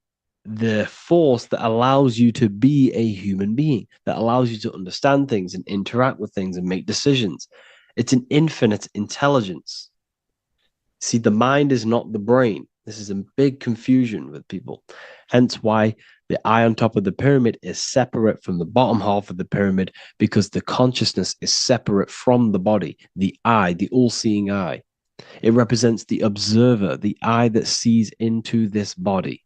the force that allows you to be a human being, that allows you to understand things and interact with things and make decisions. It's an infinite intelligence. See, the mind is not the brain. This is a big confusion with people. Hence why the eye on top of the pyramid is separate from the bottom half of the pyramid, because the consciousness is separate from the body, the eye, the all-seeing eye. It represents the observer, the eye that sees into this body,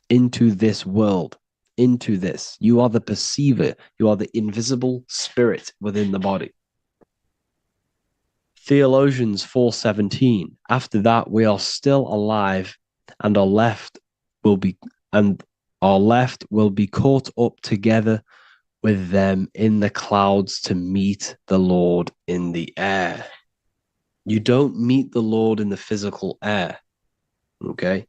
into this world, into this. You are the perceiver. You are the invisible spirit within the body. Theologians 4:17. After that, we are still alive, and our left will be caught up together with them in the clouds to meet the Lord in the air. You don't meet the Lord in the physical air. Okay?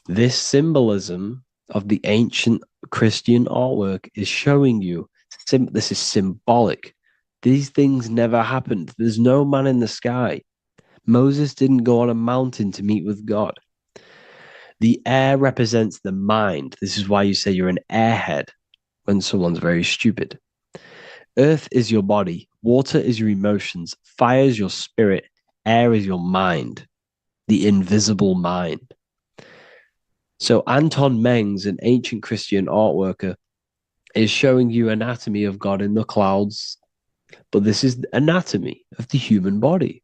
This symbolism of the ancient Christian artwork is showing you this is symbolic. These things never happened. There's no man in the sky. Moses didn't go on a mountain to meet with God. The air represents the mind. This is why you say you're an airhead when someone's very stupid. Earth is your body. Water is your emotions. Fire is your spirit. Air is your mind, the invisible mind. So Anton Mengs, an ancient Christian art worker, is showing you anatomy of God in the clouds. But this is anatomy of the human body,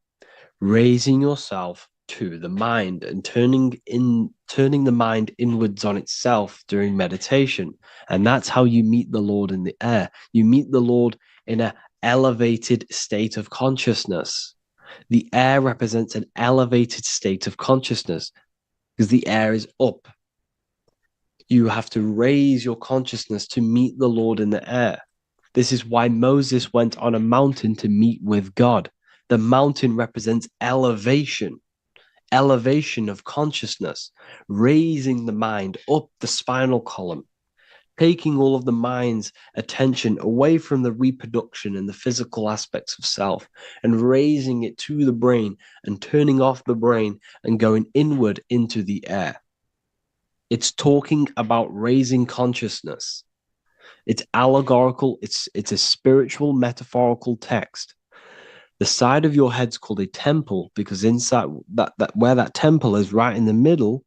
raising yourself to the mind and turning the mind inwards on itself during meditation. And that's how you meet the Lord in the air. You meet the Lord in an elevated state of consciousness. The air represents an elevated state of consciousness because the air is up. You have to raise your consciousness to meet the Lord in the air. This is why Moses went on a mountain to meet with God. The mountain represents elevation of consciousness, raising the mind up the spinal column, taking all of the mind's attention away from the reproduction and the physical aspects of self and raising it to the brain and turning off the brain and going inward into the air. It's talking about raising consciousness. It's allegorical. It's a spiritual, metaphorical text. The side of your head's called a temple because inside that where that temple is, right in the middle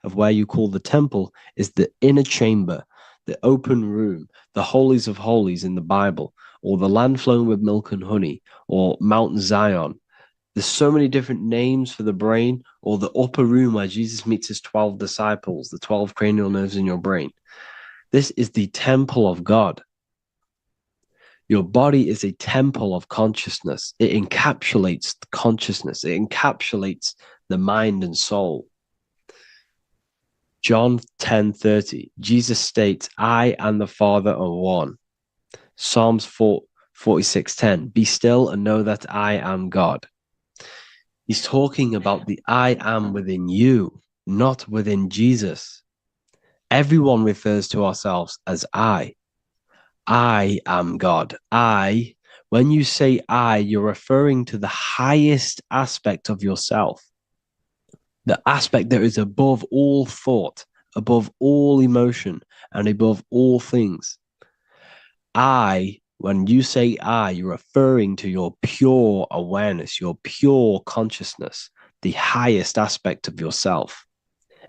of where you call the temple, is the inner chamber, the open room, the holies of holies in the Bible, or the land flowing with milk and honey, or Mount Zion. There's so many different names for the brain, or the upper room where Jesus meets his 12 disciples, the 12 cranial nerves in your brain. This is the temple of God. Your body is a temple of consciousness. It encapsulates the consciousness. It encapsulates the mind and soul. John 10:30, Jesus states, I and the Father are one. Psalms 46:10, be still and know that I am God. He's talking about the I am within you, not within Jesus. Everyone refers to ourselves as I. I am God. When you say I, you're referring to the highest aspect of yourself, the aspect that is above all thought, above all emotion, and above all things. When you say I, you're referring to your pure awareness, your pure consciousness, the highest aspect of yourself.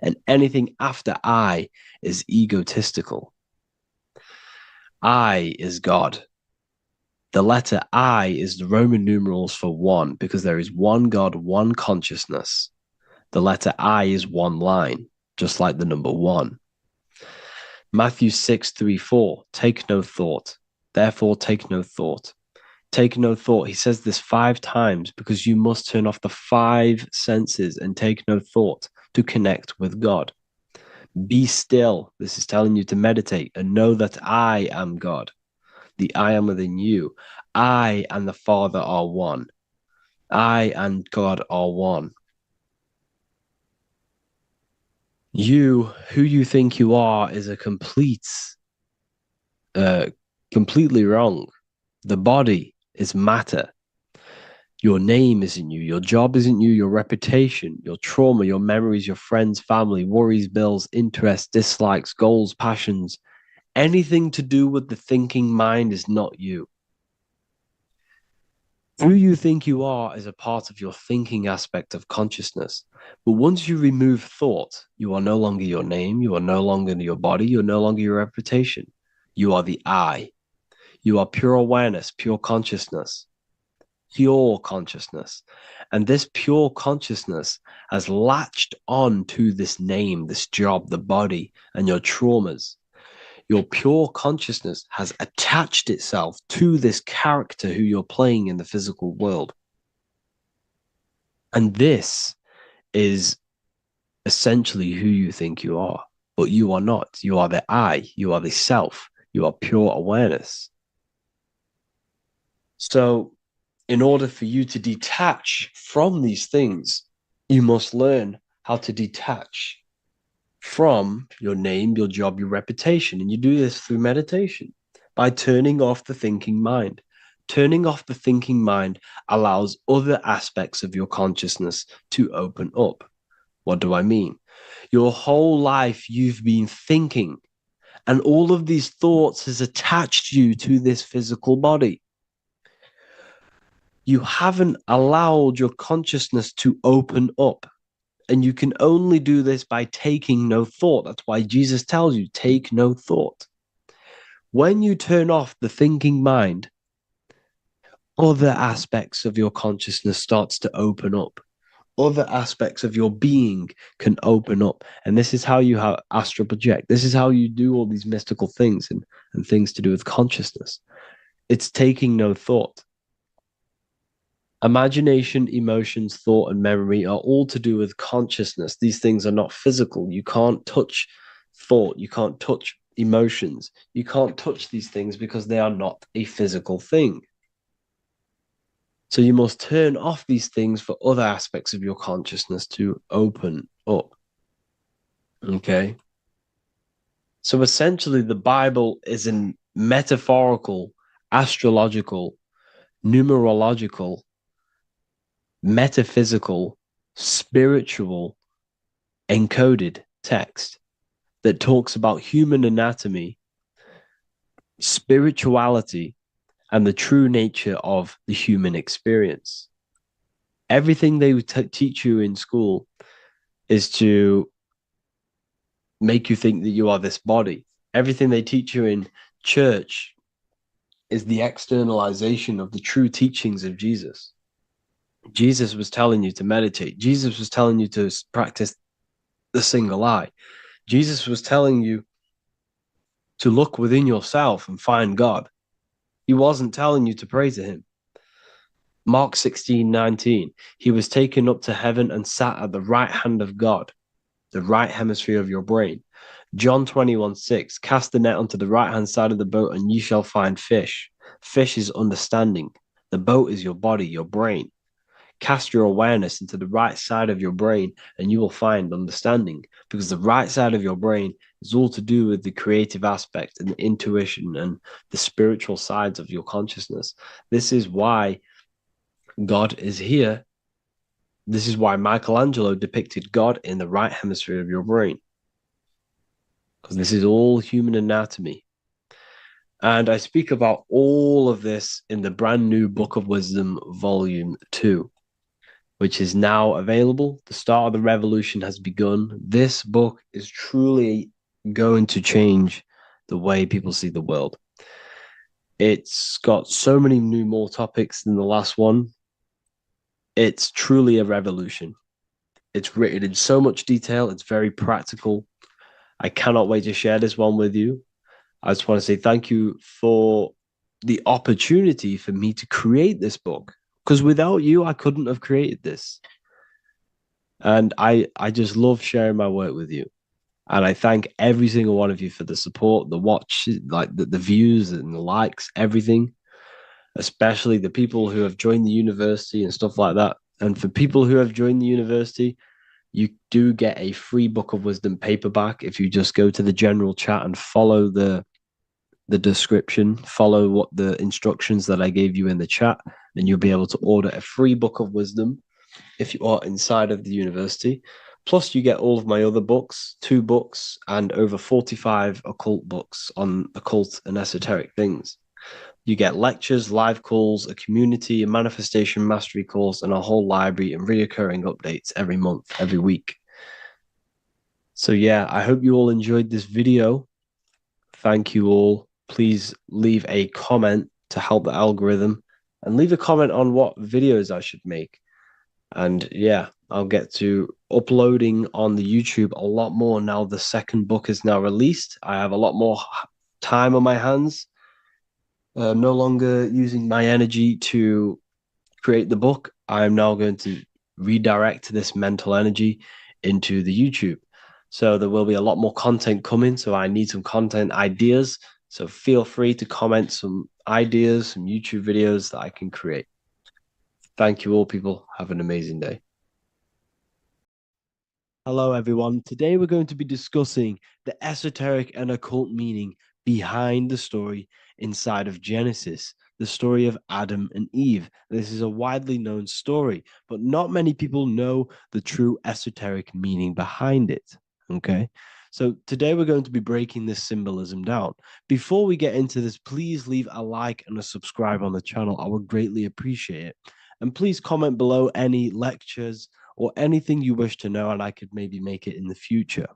And anything after I is egotistical. I is God. The letter I is the Roman numerals for one, because there is one God, one consciousness. The letter I is one line, just like the number one. Matthew 6:3-4, take no thought. Therefore, take no thought. Take no thought. He says this 5 times because you must turn off the 5 senses and take no thought to connect with God. Be still. This is telling you to meditate and know that I am God. The I am within you. I and the Father are one. I and God are one. You, who you think you are, is a completely wrong. The body is matter. Your name isn't you. Your job isn't you. Your reputation, your trauma, your memories, your friends, family, worries, bills, interests, dislikes, goals, passions. Anything to do with the thinking mind is not you. Who you think you are is a part of your thinking aspect of consciousness. But once you remove thought, you are no longer your name. You are no longer your body. You're no longer your reputation. You are the I. You are pure awareness, pure consciousness. Pure consciousness. And this pure consciousness has latched on to this name, this job, the body, and your traumas. Your pure consciousness has attached itself to this character who you're playing in the physical world. And this is essentially who you think you are, but you are not. You are the I, you are the self, you are pure awareness. So in order for you to detach from these things, you must learn how to detach from your name, your job, your reputation. And you do this through meditation by turning off the thinking mind. Turning off the thinking mind allows other aspects of your consciousness to open up. What do I mean? Your whole life you've been thinking, and all of these thoughts has attached you to this physical body. You haven't allowed your consciousness to open up. And you can only do this by taking no thought. That's why Jesus tells you, take no thought. When you turn off the thinking mind, other aspects of your consciousness starts to open up. Other aspects of your being can open up. And this is how you have astral project. This is how you do all these mystical things and things to do with consciousness. It's taking no thought. Imagination, emotions, thought, and memory are all to do with consciousness. These things are not physical. You can't touch thought. You can't touch emotions. You can't touch these things because they are not a physical thing. So you must turn off these things for other aspects of your consciousness to open up. Okay? So essentially, the Bible is a metaphorical, astrological, numerological, metaphysical, spiritual, encoded text that talks about human anatomy, spirituality, and the true nature of the human experience. Everything they teach you in school is to make you think that you are this body. Everything they teach you in church is the externalization of the true teachings of Jesus. Jesus was telling you to meditate. Jesus was telling you to practice the single eye. Jesus was telling you to look within yourself and find God. He wasn't telling you to pray to him. Mark 16:19, he was taken up to heaven and sat at the right hand of God, the right hemisphere of your brain. John 21:6, cast the net onto the right hand side of the boat and ye shall find fish. Fish is understanding. The boat is your body, your brain. Cast your awareness into the right side of your brain and you will find understanding, because the right side of your brain is all to do with the creative aspect and the intuition and the spiritual sides of your consciousness. This is why God is here. This is why Michelangelo depicted God in the right hemisphere of your brain, because this is all human anatomy. And I speak about all of this in the brand new Book of Wisdom, Volume 2, which is now available. The start of the revolution has begun. This book is truly going to change the way people see the world. It's got so many more topics than the last one. It's truly a revolution. It's written in so much detail. It's very practical. I cannot wait to share this one with you. I just want to say thank you for the opportunity for me to create this book, because without you, I couldn't have created this. And I just love sharing my work with you. And I thank every single one of you for the support, the watch, like the views and the likes, everything, especially the people who have joined the university and stuff like that. And for people who have joined the university, you do get a free Book of Wisdom paperback if you just go to the general chat and follow the description, follow what the instructions that I gave you in the chat, and you'll be able to order a free Book of Wisdom if you are inside of the university. Plus, you get all of my other books, 2 books, and over 45 occult books on occult and esoteric things. You get lectures, live calls, a community, a manifestation mastery course, and a whole library and reoccurring updates every month, every week. So yeah, I hope you all enjoyed this video. Thank you all. Please leave a comment to help the algorithm, and leave a comment on what videos I should make. And yeah, I'll get to uploading on the YouTube a lot more now. The second book is now released. I have a lot more time on my hands. No longer using my energy to create the book. I'm now going to redirect this mental energy into the YouTube. So there will be a lot more content coming. So I need some content ideas. So feel free to comment some ideas, some YouTube videos that I can create. Thank you all, people. Have an amazing day. Hello, everyone. Today we're going to be discussing the esoteric and occult meaning behind the story inside of Genesis. the story of Adam and Eve. This is a widely known story, but not many people know the true esoteric meaning behind it. Okay. So today we're going to be breaking this symbolism down. Before we get into this, please leave a like and a subscribe on the channel. I would greatly appreciate it. And please comment below any lectures or anything you wish to know, and I could maybe make it in the future.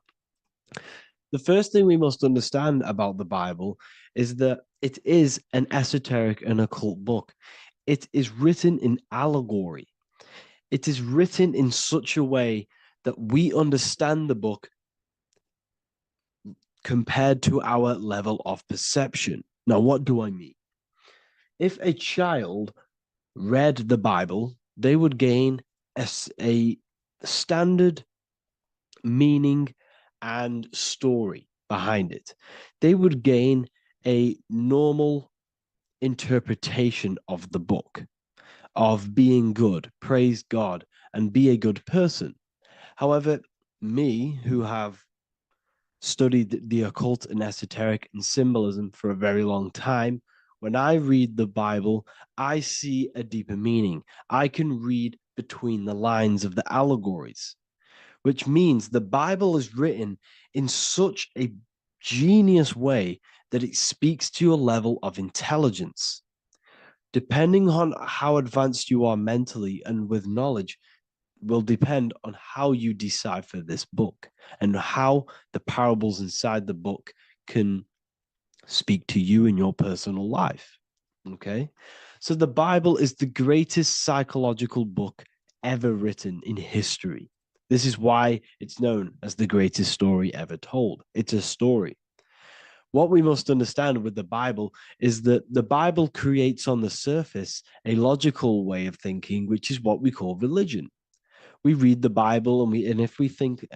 The first thing we must understand about the Bible is that it is an esoteric and occult book. It is written in allegory. It is written in such a way that we understand the book compared to our level of perception. Now, what do I mean? If a child read the Bible, they would gain a standard meaning and story behind it. They would gain a normal interpretation of the book, of being good, praise God, and be a good person. However, me, who have studied the occult and esoteric and symbolism for a very long time, when I read the Bible, I see a deeper meaning. I can read between the lines of the allegories, which means the Bible is written in such a genius way that it speaks to your level of intelligence. Depending on how advanced you are mentally and with knowledge, will depend on how you decipher this book and how the parables inside the book can speak to you in your personal life. Okay. So the Bible is the greatest psychological book ever written in history. This is why it's known as the greatest story ever told. It's a story. What we must understand with the Bible is that the Bible creates on the surface a logical way of thinking, which is what we call religion. We read the Bible and if we think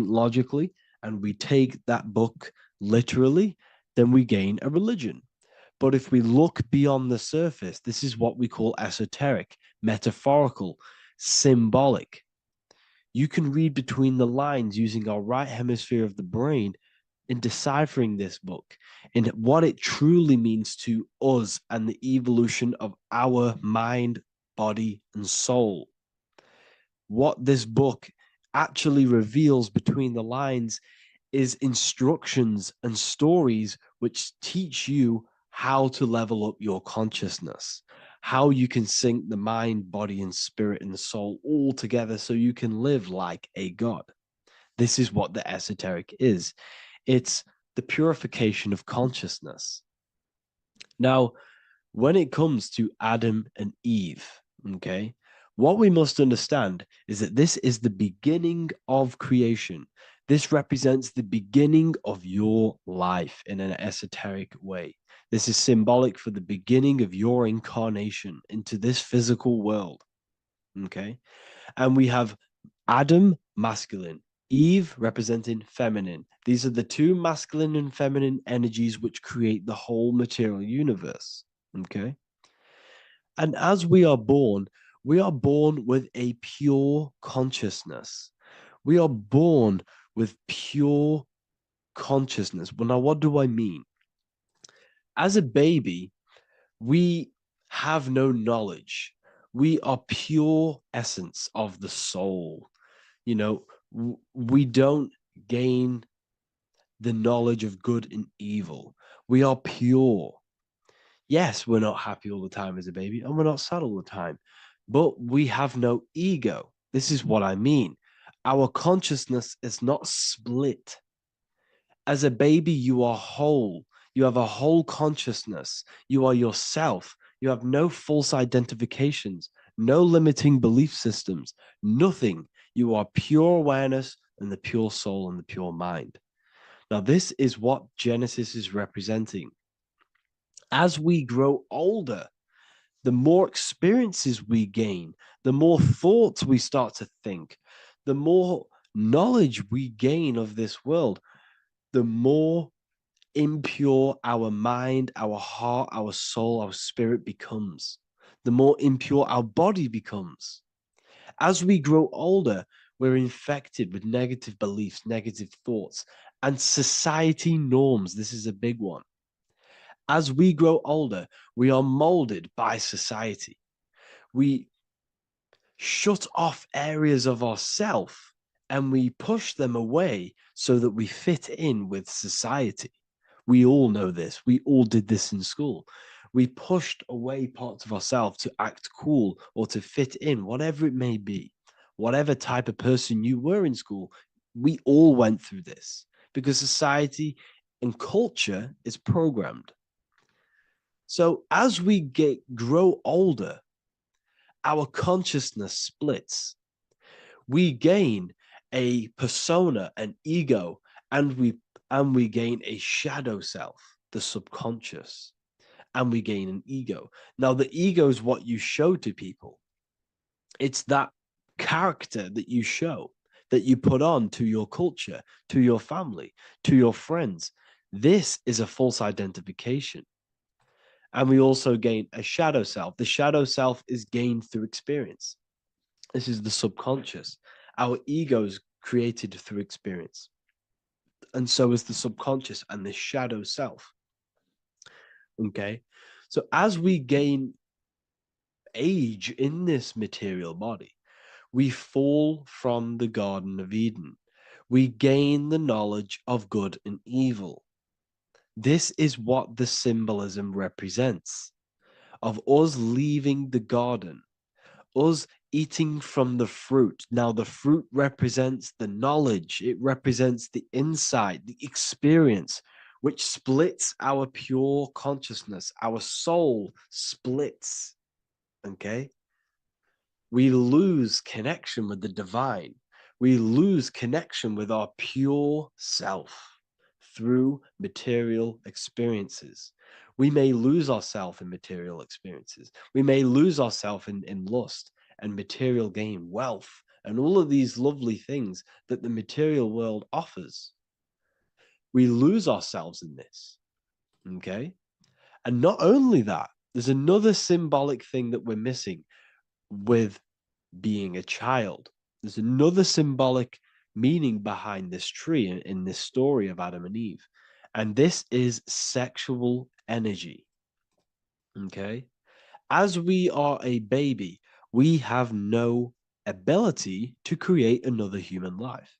logically and we take that book literally, then we gain a religion. But if we look beyond the surface, this is what we call esoteric, metaphorical, symbolic. You can read between the lines using our right hemisphere of the brain in deciphering this book and what it truly means to us and the evolution of our mind, body, and soul. What this book actually reveals between the lines is instructions and stories which teach you how to level up your consciousness, how you can sync the mind, body, and spirit and the soul all together so you can live like a god. This is what the esoteric is. It's the purification of consciousness. Now, when it comes to Adam and Eve, okay, what we must understand is that this is the beginning of creation. This represents the beginning of your life in an esoteric way. This is symbolic for the beginning of your incarnation into this physical world. Okay. And we have Adam, masculine, Eve representing feminine. These are the two masculine and feminine energies which create the whole material universe. Okay. And as we are born with a pure consciousness. We are born with pure consciousness. Well, now, what do I mean? As a baby, we have no knowledge. We are pure essence of the soul. You know, we don't gain the knowledge of good and evil. We are pure. Yes, we're not happy all the time as a baby, and we're not sad all the time, but we have no ego. This is what I mean. Our consciousness is not split. As a baby, you are whole. You have a whole consciousness. You are yourself. You have no false identifications, no limiting belief systems, nothing. You are pure awareness and the pure soul and the pure mind. Now, this is what Genesis is representing. As we grow older, the more experiences we gain, the more thoughts we start to think, the more knowledge we gain of this world, the more impure our mind, our heart, our soul, our spirit becomes, the more impure our body becomes. As we grow older, we're infected with negative beliefs, negative thoughts, and society norms. This is a big one. As we grow older, we are molded by society. We shut off areas of ourself and we push them away so that we fit in with society. We all know this. We all did this in school. We pushed away parts of ourselves to act cool or to fit in, whatever it may be. Whatever type of person you were in school, we all went through this because society and culture is programmed. So as we grow older, our consciousness splits. We gain a persona, an ego, and we gain a shadow self, the subconscious, and we gain an ego. Now, the ego is what you show to people. It's that character that you show, that you put on to your culture, to your family, to your friends. This is a false identification. And we also gain a shadow self. The shadow self is gained through experience. This is the subconscious. Our ego is created through experience. And so is the subconscious and the shadow self. Okay. So as we gain age in this material body, we fall from the Garden of Eden. We gain the knowledge of good and evil. This is what the symbolism represents of us leaving the garden, us eating from the fruit. Now, the fruit represents the knowledge, it represents the insight, the experience, which splits our pure consciousness. Our soul splits. Okay? We lose connection with the divine. We lose connection with our pure self through material experiences. We may lose ourselves in material experiences. We may lose ourselves in lust and material gain, wealth, and all of these lovely things that the material world offers. We lose ourselves in this. Okay? And not only that, there's another symbolic thing that we're missing with being a child. There's another symbolic meaning behind this tree in this story of Adam and Eve. And this is sexual energy. Okay? As we are a baby, we have no ability to create another human life.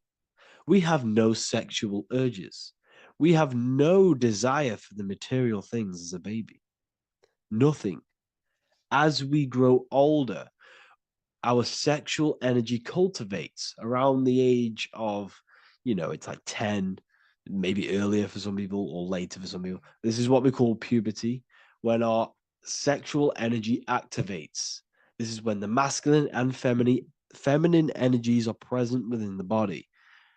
We have no sexual urges. We have no desire for the material things as a baby. Nothing. As we grow older, our sexual energy cultivates around the age of, it's like 10, maybe earlier for some people or later for some people. This is what we call puberty, when our sexual energy activates. This is when the masculine and feminine energies are present within the body.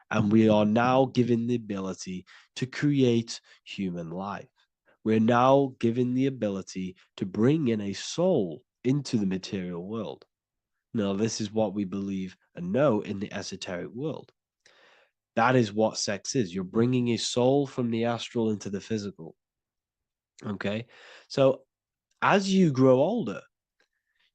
And we are now given the ability to create human life. We're now given the ability to bring in a soul into the material world. Now, this is what we believe and know in the esoteric world. That is what sex is. You're bringing a soul from the astral into the physical. Okay? So, as you grow older,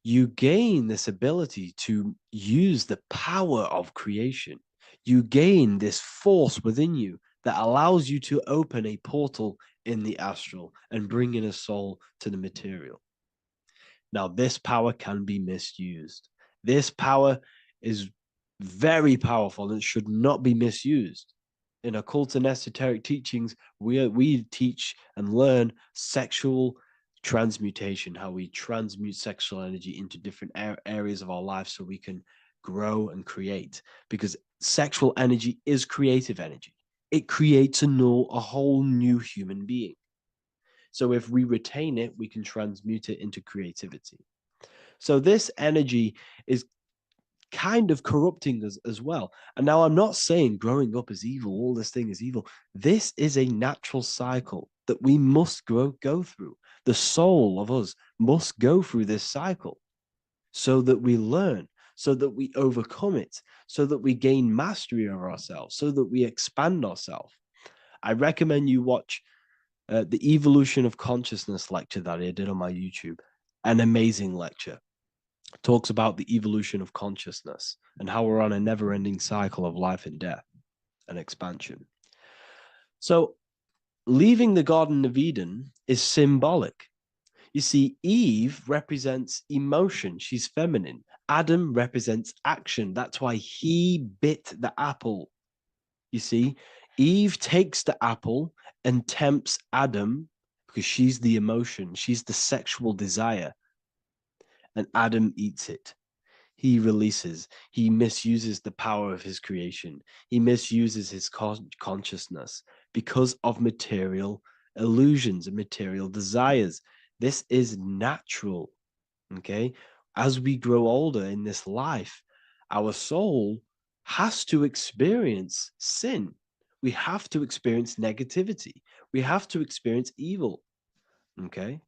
you gain this ability to use the power of creation. You gain this force within you that allows you to open a portal in the astral and bring in a soul to the material. Now, this power can be misused. This power is very powerful and should not be misused. In occult and esoteric teachings, we teach and learn sexual transmutation, how we transmute sexual energy into different areas of our life so we can grow and create. Because sexual energy is creative energy. It creates a whole new human being. So if we retain it, we can transmute it into creativity. So this energy is kind of corrupting us as well. And now I'm not saying growing up is evil, all this thing is evil. This is a natural cycle that we must go through. The soul of us must go through this cycle so that we learn, so that we overcome it, so that we gain mastery over ourselves, so that we expand ourselves. I recommend you watch the Evolution of Consciousness lecture that I did on my YouTube. An amazing lecture. Talks about the evolution of consciousness and how we're on a never-ending cycle of life and death and expansion. So leaving the Garden of Eden is symbolic. You see, Eve represents emotion. She's feminine. Adam represents action. That's why he bit the apple. You see, Eve takes the apple and tempts Adam because she's the emotion. She's the sexual desire. And Adam eats it. He releases. He misuses the power of his creation. He misuses his consciousness because of material illusions and material desires. This is natural. Okay. As we grow older in this life, our soul has to experience sin. We have to experience negativity. We have to experience evil. Okay.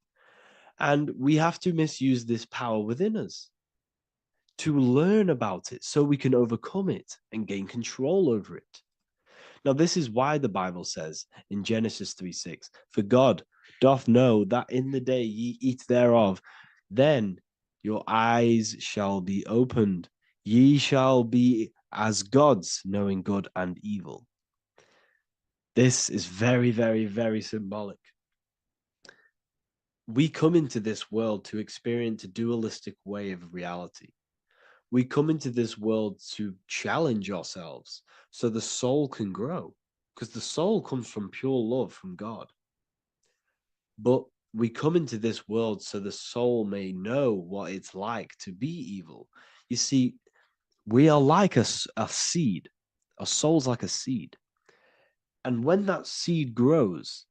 And we have to misuse this power within us to learn about it so we can overcome it and gain control over it. Now, this is why the Bible says in Genesis 3:6, for God doth know that in the day ye eat thereof, then your eyes shall be opened. Ye shall be as gods, knowing good and evil. This is very, very, very symbolic. We come into this world to experience a dualistic way of reality. We come into this world to challenge ourselves so the soul can grow, because the soul comes from pure love from God. But we come into this world so the soul may know what it's like to be evil. You see, we are like a seed. Our soul's like a seed. And when that seed grows,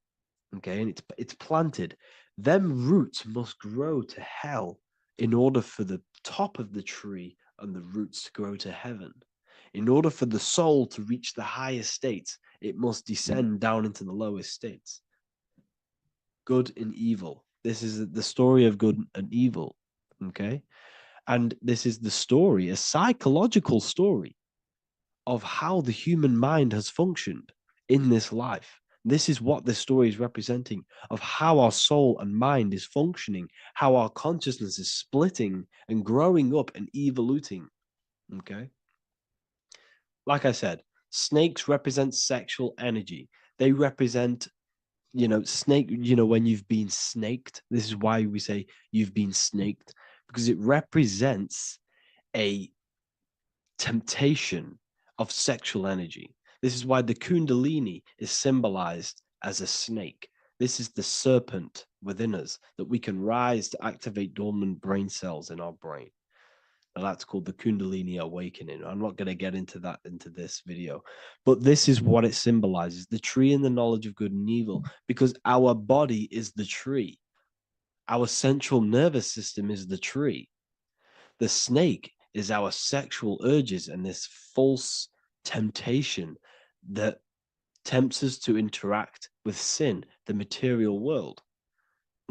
okay, and it's planted, them roots must grow to hell in order for the top of the tree and the roots to grow to heaven. In order for the soul to reach the highest states, it must descend down into the lowest states. Good and evil. This is the story of good and evil, okay? And this is the story, a psychological story of how the human mind has functioned in this life. This is what this story is representing of how our soul and mind is functioning, how our consciousness is splitting and growing up and evoluting. Okay. Like I said, snakes represent sexual energy. They represent, snake, when you've been snaked. This is why we say you've been snaked, because it represents a temptation of sexual energy. This is why the Kundalini is symbolized as a snake. This is the serpent within us that we can rise to activate dormant brain cells in our brain. Now that's called the Kundalini Awakening. I'm not going to get into that into this video, but this is what it symbolizes, the tree and the knowledge of good and evil, because our body is the tree. Our central nervous system is the tree. The snake is our sexual urges and this false temptation that tempts us to interact with sin, the material world,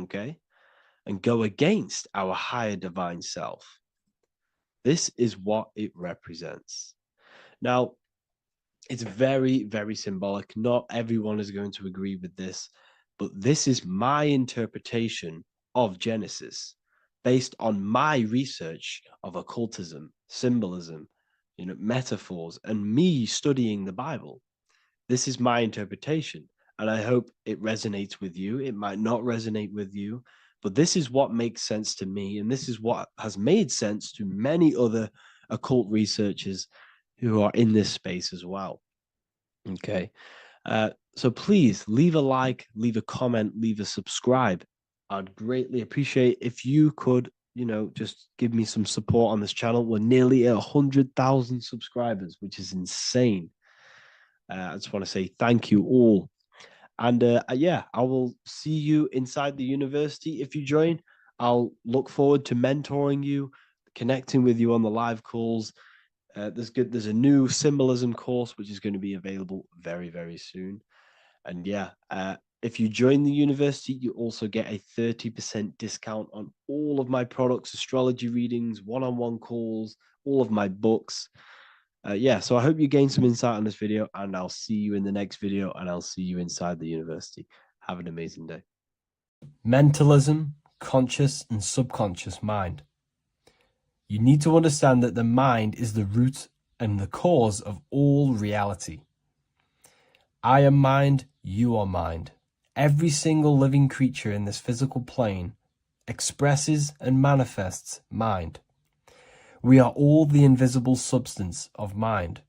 okay, and go against our higher divine self. This is what it represents. Now, it's very, very symbolic. Not everyone is going to agree with this, but this is my interpretation of Genesis based on my research of occultism, symbolism, metaphors, and me studying the Bible. This is my interpretation, and I hope it resonates with you. It might not resonate with you, but this is what makes sense to me, and this is what has made sense to many other occult researchers who are in this space as well. Okay, so please leave a like, leave a comment, leave a subscribe. I'd greatly appreciate if you could, just give me some support on this channel. We're nearly at 100,000 subscribers, which is insane. I just want to say thank you all. And yeah, I will see you inside the university. If you join, I'll look forward to mentoring you, connecting with you on the live calls. There's a new symbolism course, which is going to be available very, very soon. And yeah, if you join the university, you also get a 30% discount on all of my products, astrology readings, one-on-one calls, all of my books. Yeah, so I hope you gain some insight on this video, and I'll see you in the next video, and I'll see you inside the university. Have an amazing day. Mentalism, conscious and subconscious mind. You need to understand that the mind is the root and the cause of all reality. I am mind, you are mind. Every single living creature in this physical plane expresses and manifests mind. We are all the invisible substance of mind.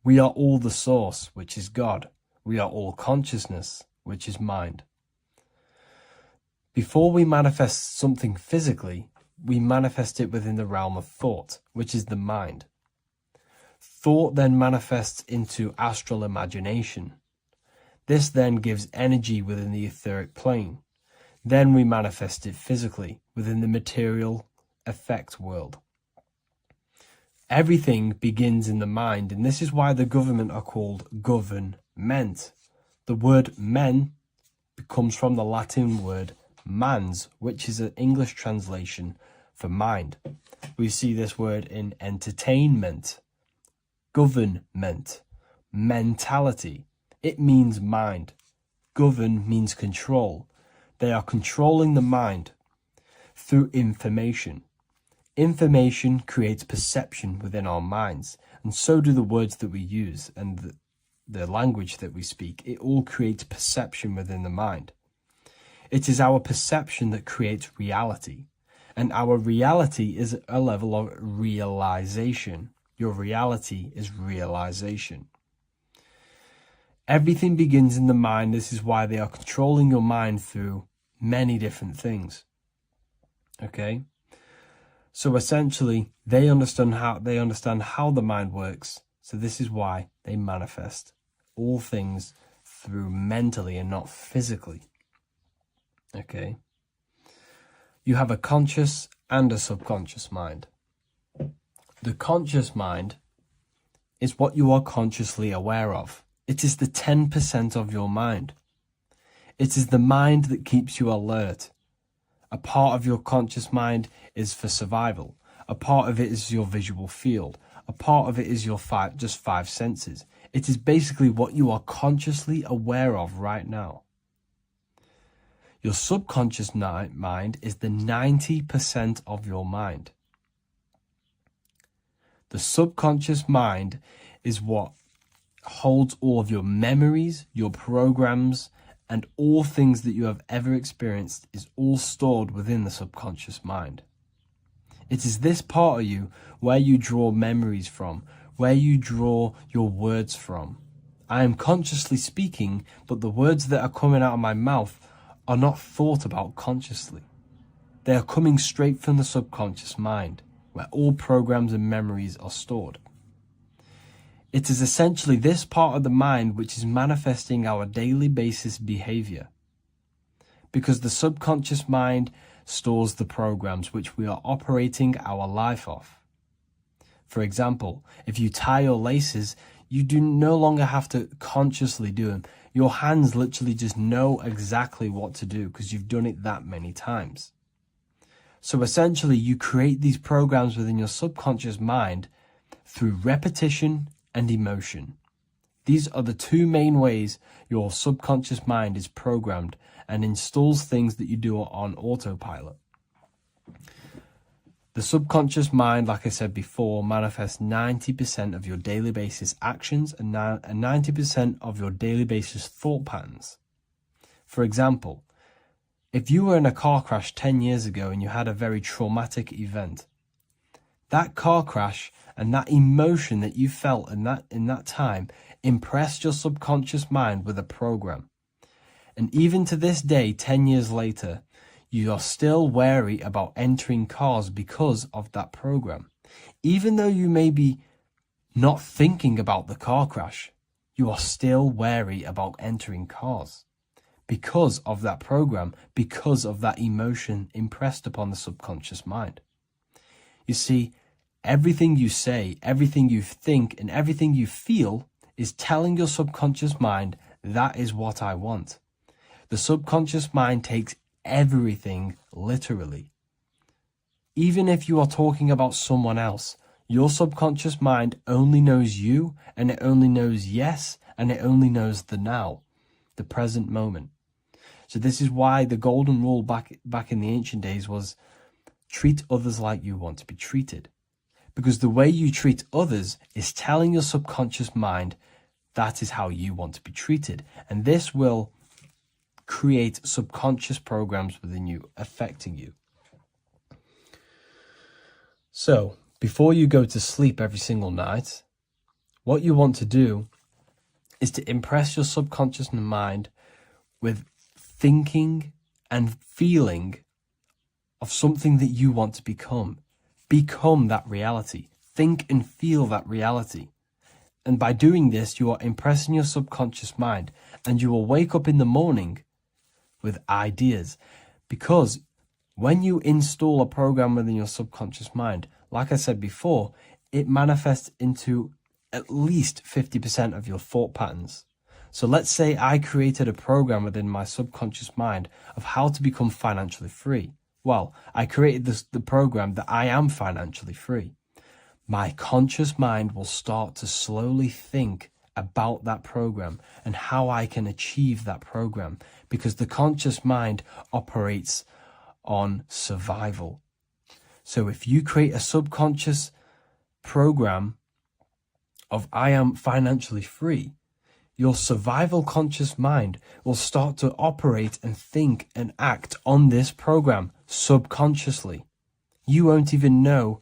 We are all the source, which is God. We are all consciousness, which is mind. Before we manifest something physically, we manifest it within the realm of thought, which is the mind. Thought then manifests into astral imagination. This then gives energy within the etheric plane. Then we manifest it physically within the material effect world. Everything begins in the mind, and this is why the government are called government. The word men comes from the Latin word mans, which is an English translation for mind. We see this word in entertainment, government, mentality. It means mind. Govern means control. They are controlling the mind through information. Information creates perception within our minds, and so do the words that we use and the language that we speak. It all creates perception within the mind. It is our perception that creates reality, and our reality is a level of realization. Your reality is realization. Everything begins in the mind. This is why they are controlling your mind through many different things. Okay? So essentially, they understand how the mind works. So this is why they manifest all things through mentally and not physically. Okay? You have a conscious and a subconscious mind. The conscious mind is what you are consciously aware of. It is the 10% of your mind. It is the mind that keeps you alert. A part of your conscious mind is for survival. A part of it is your visual field. A part of it is your just five senses. It is basically what you are consciously aware of right now. Your subconscious mind is the 90% of your mind. The subconscious mind is what holds all of your memories, your programs, and all things that you have ever experienced is all stored within the subconscious mind. It is this part of you where you draw memories from, where you draw your words from. I am consciously speaking, but the words that are coming out of my mouth are not thought about consciously. They are coming straight from the subconscious mind, where all programs and memories are stored. It is essentially this part of the mind which is manifesting our daily basis behavior, because the subconscious mind stores the programs which we are operating our life off. For example, if you tie your laces, you do no longer have to consciously do them. Your hands literally just know exactly what to do because you've done it that many times. So essentially, you create these programs within your subconscious mind through repetition and emotion. These are the two main ways your subconscious mind is programmed and installs things that you do on autopilot. The subconscious mind, like I said before, manifests 90% of your daily basis actions and 90% of your daily basis thought patterns. For example, if you were in a car crash 10 years ago and you had a very traumatic event, that car crash and that emotion that you felt in that time impressed your subconscious mind with a program. And even to this day, 10 years later, you are still wary about entering cars because of that program. Even though you may be not thinking about the car crash, you are still wary about entering cars because of that program, because of that emotion impressed upon the subconscious mind. You see, everything you say, everything you think, and everything you feel is telling your subconscious mind, that is what I want. The subconscious mind takes everything literally. Even if you are talking about someone else, your subconscious mind only knows you, and it only knows yes, and it only knows the now, the present moment. So this is why the golden rule back in the ancient days was treat others like you want to be treated. Because the way you treat others is telling your subconscious mind that is how you want to be treated. And this will create subconscious programs within you affecting you. So, before you go to sleep every single night, what you want to do is to impress your subconscious mind with thinking and feeling of something that you want to become. Become that reality. Think and feel that reality. And by doing this, you are impressing your subconscious mind, and you will wake up in the morning with ideas. Because when you install a program within your subconscious mind, like I said before, it manifests into at least 50% of your thought patterns. So let's say I created a program within my subconscious mind of how to become financially free. Well, I created the program that I am financially free. My conscious mind will start to slowly think about that program and how I can achieve that program, because the conscious mind operates on survival. So if you create a subconscious program of I am financially free, your survival conscious mind will start to operate and think and act on this program subconsciously. You won't even know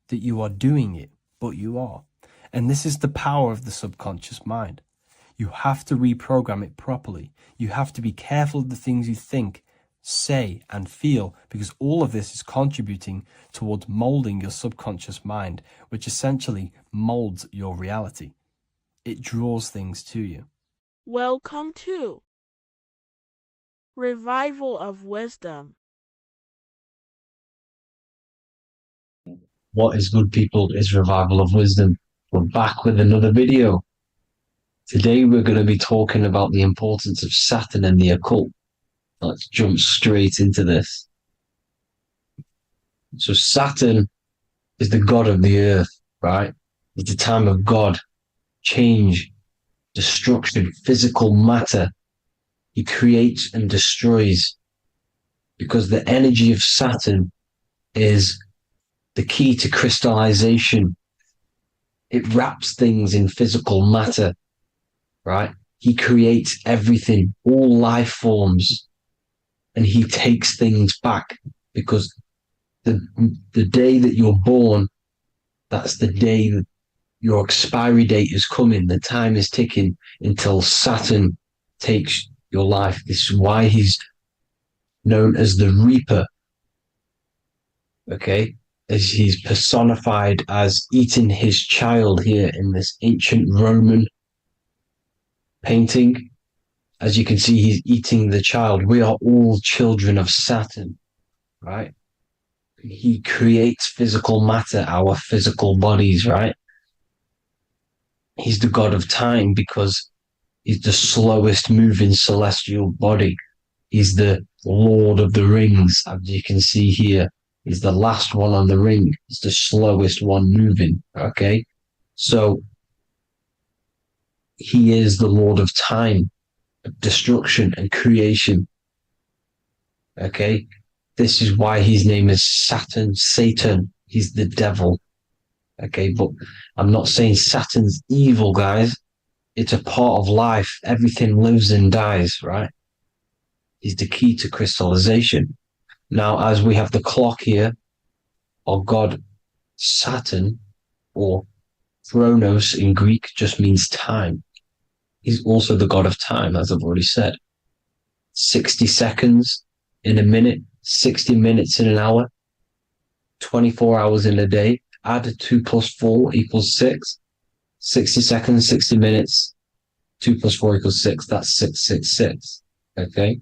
that you are doing it, but you are. And this is the power of the subconscious mind. You have to reprogram it properly. You have to be careful of the things you think, say, and feel, because all of this is contributing towards molding your subconscious mind, which essentially molds your reality. It draws things to you. Welcome to Revival of Wisdom. What is good, people? Is Revival of Wisdom. We're back with another video. Today we're going to be talking about the importance of Saturn and the occult. Let's jump straight into this. So Saturn is the god of the earth, right? It's the time of God, change, destruction, physical matter. He creates and destroys, because the energy of Saturn is the key to crystallization. It wraps things in physical matter, right? He creates everything, all life forms, and he takes things back, because the day that you're born, that's the day that your expiry date is coming. The time is ticking until Saturn takes your life. This is why he's known as the Reaper. Okay? As he's personified as eating his child here in this ancient Roman painting. As you can see, he's eating the child. We are all children of Saturn, right? He creates physical matter, our physical bodies, right? He's the god of time because he's the slowest moving celestial body. He's the Lord of the Rings, as you can see here. He's the last one on the ring. He's the slowest one moving, okay? So he is the Lord of time, destruction and creation, okay? This is why his name is Saturn, Satan. He's the devil, okay? But I'm not saying Saturn's evil, guys. It's a part of life. Everything lives and dies, right? He's the key to crystallization. Now, as we have the clock here, our god Saturn, or Chronos in Greek, just means time. He's also the god of time, as I've already said. 60 seconds in a minute, 60 minutes in an hour, 24 hours in a day. Add 2 plus 4 equals 6. 60 seconds, 60 minutes, 2 plus 4 equals 6. That's 666. Okay?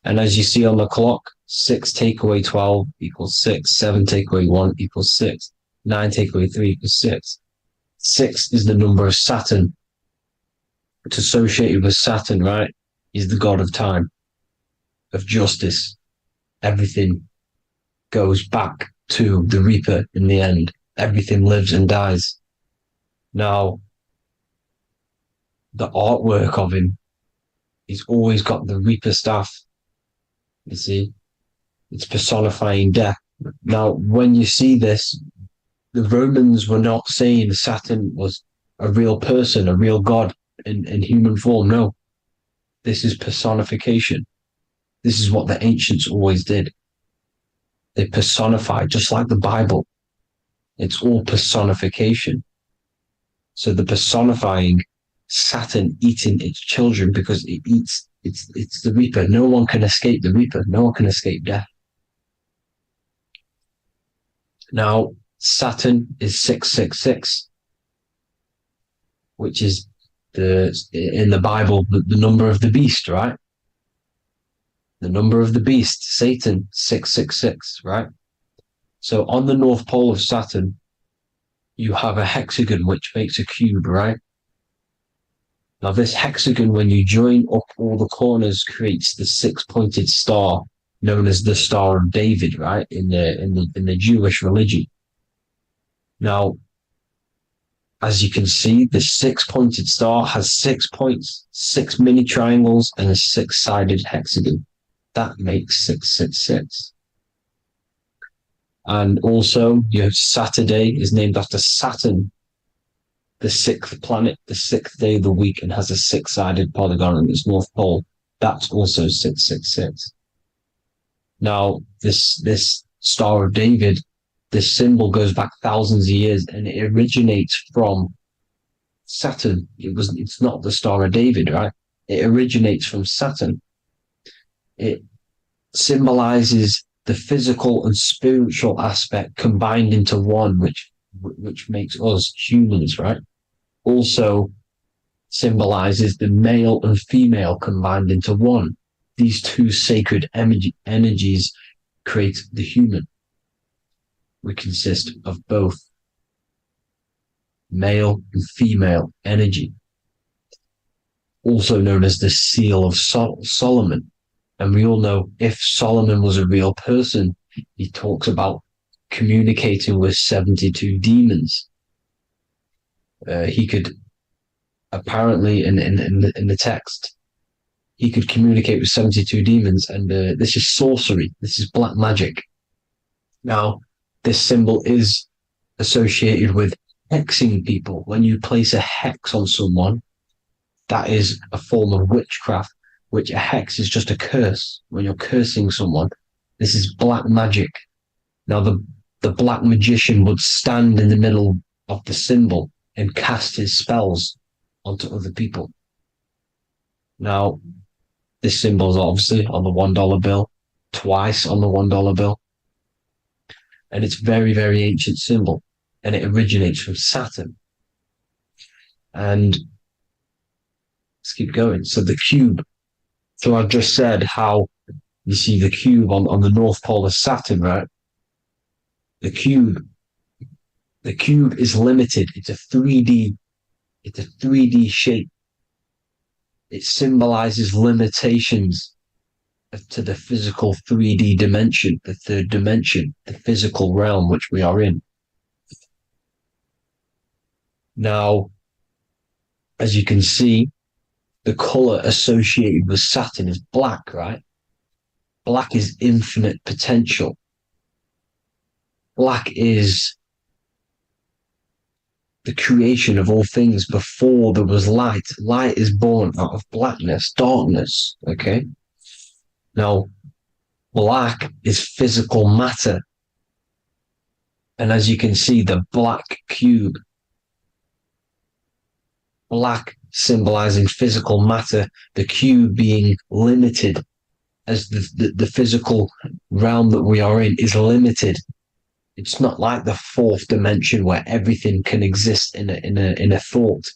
And as you see on the clock, 6 take away 12 equals 6. 7 take away 1 equals 6. 9 take away 3 equals 6. 6 is the number of Saturn. It's associated with Saturn, right? He's the god of time, of justice. Everything goes back to the Reaper in the end. Everything lives and dies. Now, the artwork of him, he's always got the Reaper staff. You see, it's personifying death. Now, when you see this, the Romans were not saying Saturn was a real person, a real god in human form. No, This is personification. This is what the ancients always did. They personify, just like the Bible. It's all personification. So the personifying Saturn eating its children because it eats, it's the Reaper. No one can escape the Reaper. No one can escape death. Now, Saturn is 666, which is in the Bible, the number of the beast, right? The number of the beast, Satan, 666, right? So on the North Pole of Saturn, you have a hexagon, which makes a cube, right? Now this hexagon, when you join up all the corners, creates the six-pointed star known as the Star of David, right? In the Jewish religion. Now, as you can see, the six-pointed star has 6 points, 6 mini triangles, and a six-sided hexagon. That makes 666. And also, your Saturday is named after Saturn, the sixth planet, the sixth day of the week, and has a six-sided polygon in its north pole. That's also 666. Now, this Star of David, this symbol goes back thousands of years, and it originates from Saturn. It's not the Star of David, right? It originates from Saturn. It symbolizes the physical and spiritual aspect combined into one, which makes us humans, right? Also symbolizes the male and female combined into one. These two sacred energies create the human. We consist of both male and female energy, also known as the Seal of Solomon. And we all know if Solomon was a real person, he talks about communicating with 72 demons. He could apparently, in the text, he could communicate with 72 demons, and this is sorcery. This is black magic. Now, this symbol is associated with hexing people. When you place a hex on someone, that is a form of witchcraft, which a hex is just a curse. When you're cursing someone, this is black magic. Now, the black magician would stand in the middle of the symbol and cast his spells onto other people. Now, this symbol is obviously on the $1 bill, twice on the $1 bill. And it's very, very ancient symbol. And it originates from Saturn. And let's keep going. So the cube. So I've just said how you see the cube on the North Pole of Saturn, right? The cube is limited. It's a 3D shape. It symbolizes limitations to the physical 3D dimension, the third dimension, the physical realm which we are in. Now, as you can see, the color associated with Saturn is black, right? Black is infinite potential. Black is the creation of all things before there was light. Light is born out of blackness, darkness, okay? Now, black is physical matter. And as you can see, the black cube, black symbolizing physical matter, the cube being limited, as the physical realm that we are in is limited. It's not like the fourth dimension where everything can exist in a thought.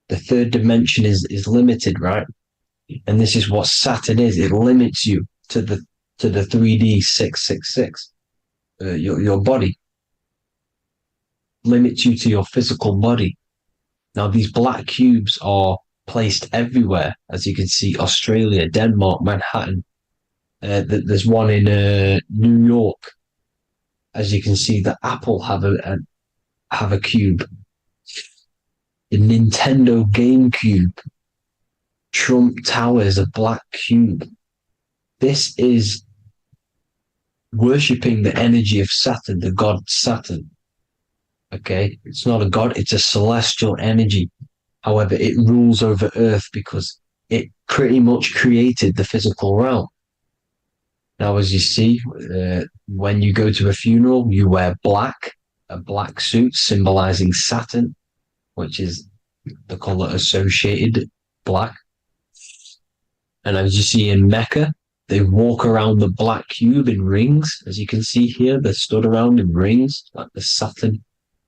The third dimension is limited, right? And this is what Saturn is. It limits you to the 3D 666. Your body limits you to your physical body. Now, these black cubes are placed everywhere. As you can see, Australia, Denmark, Manhattan. There's one in New York. As you can see, the Apple have a cube. The Nintendo GameCube. Trump Tower is a black cube. This is worshipping the energy of Saturn, the god Saturn. Okay, it's not a god, it's a celestial energy. However, it rules over Earth because it pretty much created the physical realm. Now, as you see, when you go to a funeral, you wear black, a black suit symbolizing Saturn, which is the color associated black. And as you see in Mecca, they walk around the black cube in rings. As you can see here, they're stood around in rings, like the Saturn,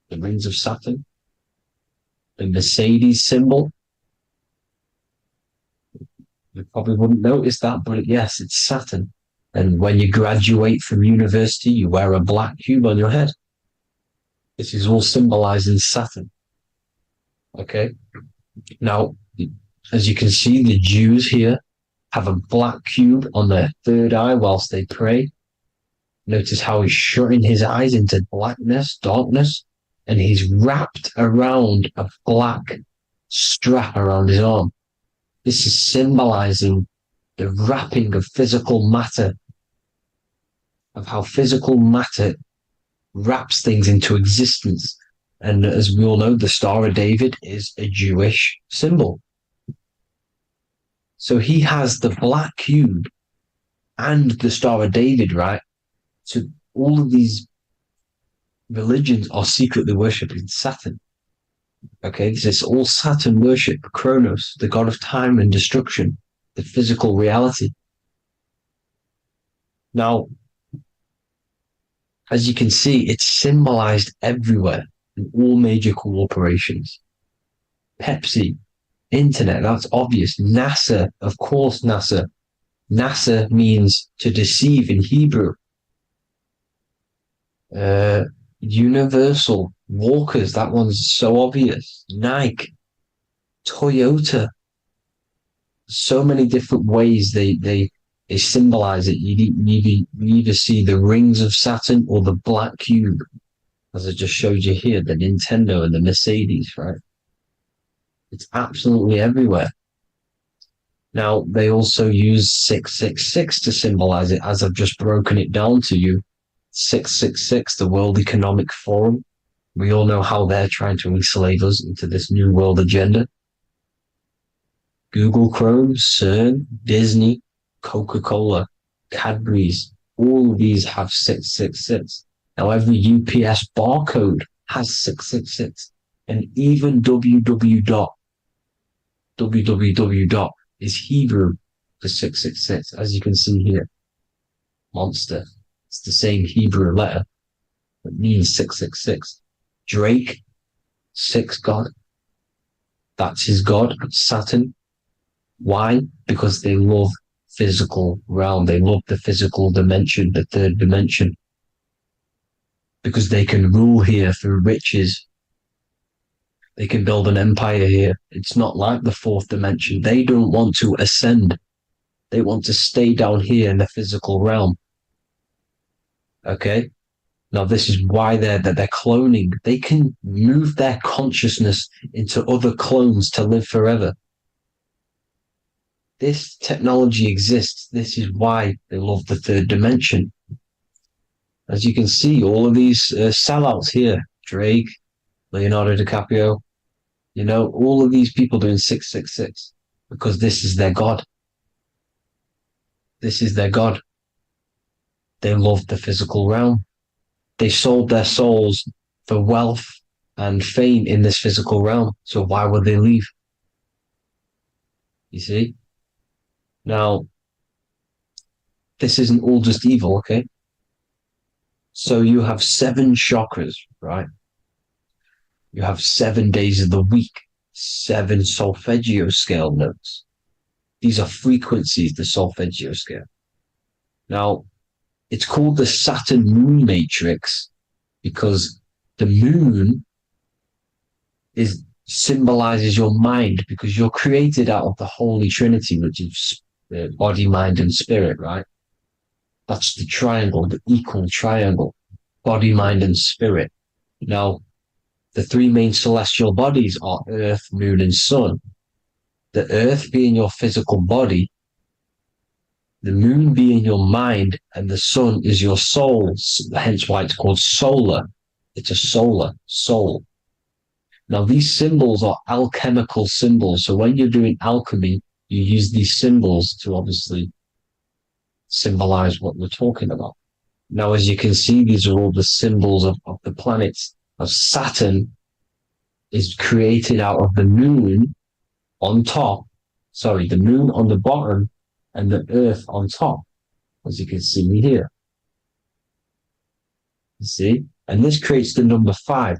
the rings of Saturn. The Mercedes symbol. You probably wouldn't notice that, but yes, it's Saturn. And when you graduate from university, you wear a black cube on your head. This is all symbolizing Saturn. Okay. Now, as you can see, the Jews here have a black cube on their third eye whilst they pray. Notice how he's shutting his eyes into blackness, darkness, and he's wrapped around a black strap around his arm. This is symbolizing the wrapping of physical matter, of how physical matter wraps things into existence. And as we all know, the Star of David is a Jewish symbol. So he has the black cube and the Star of David, right? So all of these religions are secretly worshipping Saturn. Okay, this is all Saturn worship, Kronos, the god of time and destruction, the physical reality. Now, as you can see, it's symbolized everywhere in all major corporations. Pepsi, internet, that's obvious. NASA, of course, NASA. NASA means to deceive in Hebrew. Universal, Walkers, that one's so obvious. Nike, Toyota. So many different ways they symbolize it. You either see the rings of Saturn or the black cube, as I just showed you here, the Nintendo and the Mercedes, right? It's absolutely everywhere. Now, they also use 666 to symbolize it, as I've just broken it down to you. 666, the World Economic Forum. We all know how they're trying to enslave us into this new world agenda. Google Chrome, CERN, Disney, Coca-Cola, Cadbury's, all of these have 666. Now, every UPS barcode has 666. And even www is Hebrew for 666, as you can see here. Monster. It's the same Hebrew letter that means 666. Drake, 6 God. That's his God, Saturn. Why? Because they love physical realm. They love the physical dimension, the third dimension. Because they can rule here through riches. They can build an empire here. It's not like the fourth dimension. They don't want to ascend. They want to stay down here in the physical realm. Okay? Now, this is why they're cloning. They can move their consciousness into other clones to live forever. This technology exists. This is why they love the third dimension. As you can see, all of these sellouts here, Drake, Leonardo DiCaprio, you know, all of these people doing 666 because this is their God. This is their God. They love the physical realm. They sold their souls for wealth and fame in this physical realm. So why would they leave? You see? Now, this isn't all just evil, okay? So you have 7 chakras, right? You have 7 days of the week, 7 solfeggio scale notes. These are frequencies, the solfeggio scale. Now, it's called the Saturn moon matrix because the moon symbolizes your mind, because you're created out of the Holy Trinity, which is body, mind, and spirit, right? That's the triangle, the equal triangle, body, mind, and spirit. Now, the 3 main celestial bodies are Earth, Moon, and Sun. The Earth being your physical body, the Moon being your mind, and the Sun is your soul, hence why it's called solar. It's a solar, soul. Now, these symbols are alchemical symbols. So when you're doing alchemy, you use these symbols to obviously symbolize what we're talking about. Now, as you can see, these are all the symbols of the planets. Of Saturn is created out of the moon on top, the moon on the bottom and the earth on top, as you can see here. You see? And this creates the number 5.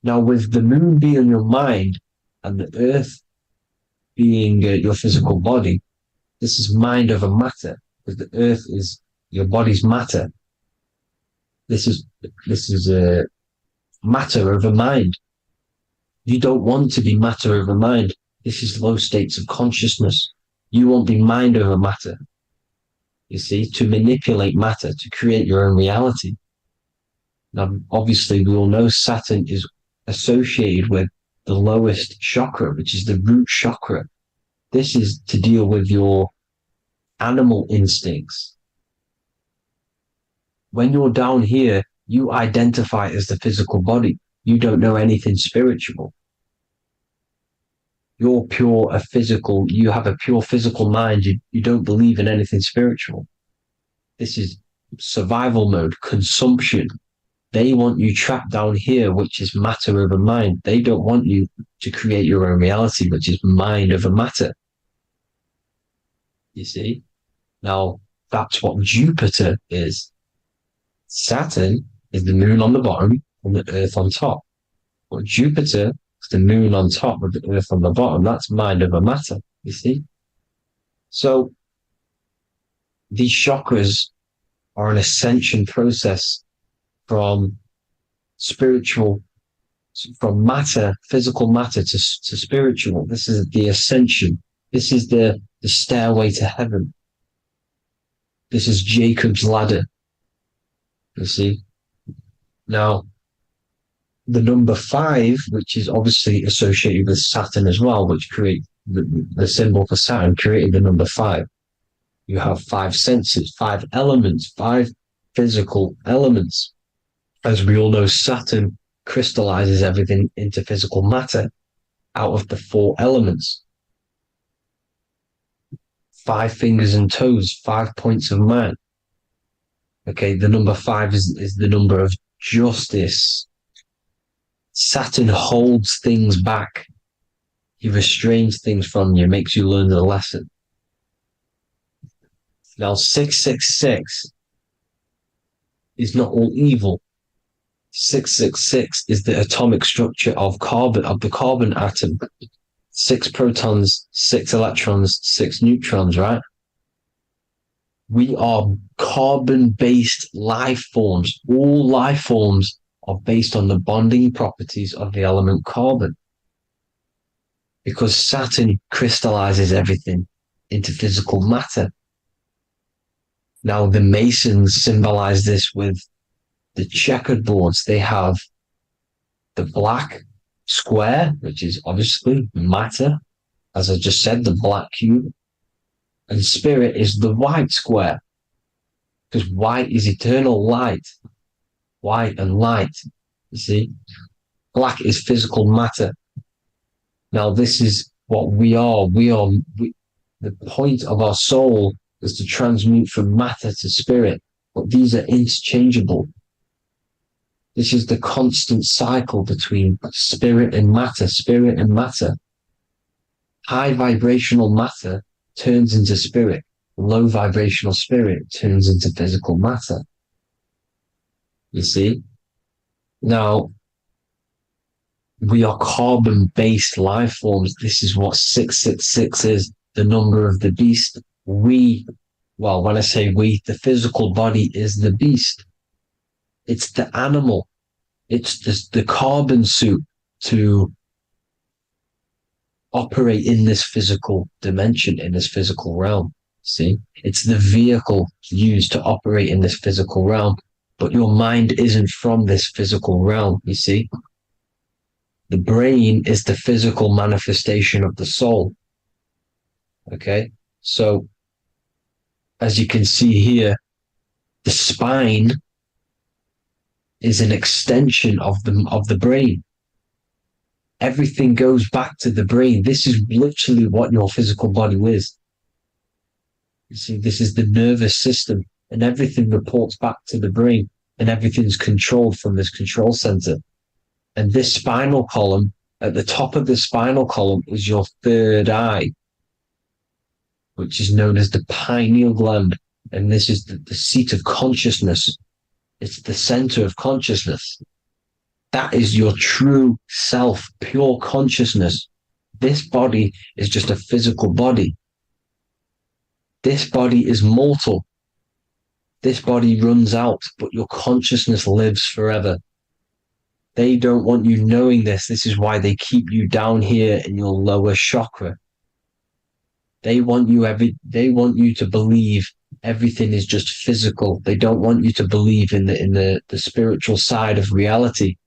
Now, with the moon being your mind and the earth being your physical body, this is mind over matter, because the earth is your body's matter. This is matter over mind. You don't want to be matter over mind. This is low states of consciousness. You won't be mind over matter. You see, to manipulate matter, to create your own reality. Now, obviously, we all know Saturn is associated with the lowest chakra, which is the root chakra. This is to deal with your animal instincts. When you're down here, you identify as the physical body. You don't know anything spiritual. You're you have a pure physical mind. You don't believe in anything spiritual. This is survival mode, consumption. They want you trapped down here, which is matter over mind. They don't want you to create your own reality, which is mind over matter. You see? Now, that's what Jupiter is. Saturn is the moon on the bottom and the earth on top. But Jupiter is the moon on top with the earth on the bottom. That's mind over matter, you see? So, these chakras are an ascension process from matter, physical matter to spiritual. This is the ascension. This is the stairway to heaven. This is Jacob's ladder. You see? Now, the number 5, which is obviously associated with Saturn as well, which create the symbol for Saturn, created the number 5. You have 5 senses, 5 elements, 5 physical elements. As we all know, Saturn crystallizes everything into physical matter out of the 4 elements. 5 fingers and toes, 5 points of man. Okay, the number 5 is the number of justice. Saturn holds things back. He restrains things from you, makes you learn the lesson. Now, 666 is not all evil. 666 is the atomic structure of the carbon atom. 6 protons, 6 electrons, 6 neutrons, right? We are carbon-based life forms. All life forms are based on the bonding properties of the element carbon. Because Saturn crystallizes everything into physical matter. Now, the Masons symbolize this with the checkered boards. They have the black square, which is obviously matter. As I just said, the black cube. And spirit is the white square. Because white is eternal light. White and light. You see? Black is physical matter. Now, this is what we are. The point of our soul is to transmute from matter to spirit. But these are interchangeable. This is the constant cycle between spirit and matter, spirit and matter. High vibrational matter turns into spirit. Low vibrational spirit turns into physical matter. You see? Now, we are carbon-based life forms. This is what 666 is, the number of the beast. When I say we, the physical body is the beast. It's the animal. It's the carbon suit to operate in this physical dimension, in this physical realm. See? It's the vehicle used to operate in this physical realm. But your mind isn't from this physical realm, you see? The brain is the physical manifestation of the soul. Okay? So, as you can see here, the spine is an extension of the brain. everything goes back to the brain. This is literally what your physical body is. You see, this is the nervous system, and everything reports back to the brain, and everything's controlled from this control center. And this spinal column, at the top of the spinal column, is your third eye, which is known as the pineal gland. And this is the seat of consciousness. It's the center of consciousness. That is your true self, pure consciousness. This body is just a physical body. This body is mortal. This body runs out, but your consciousness lives forever. They don't want you knowing this. This is why they keep you down here in your lower chakra. They want you to believe everything is just physical. They don't want you to believe in the spiritual side of reality.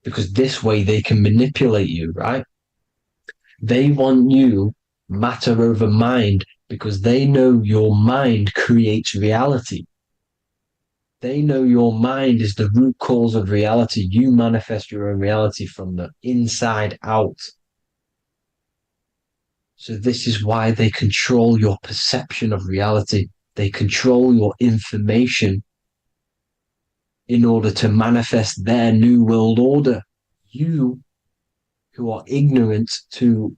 Because this way they can manipulate you, right? They want you matter over mind because they know your mind creates reality. They know your mind is the root cause of reality. You manifest your own reality from the inside out. So this is why they control your perception of reality. They control your information in order to manifest their new world order. You, who are ignorant to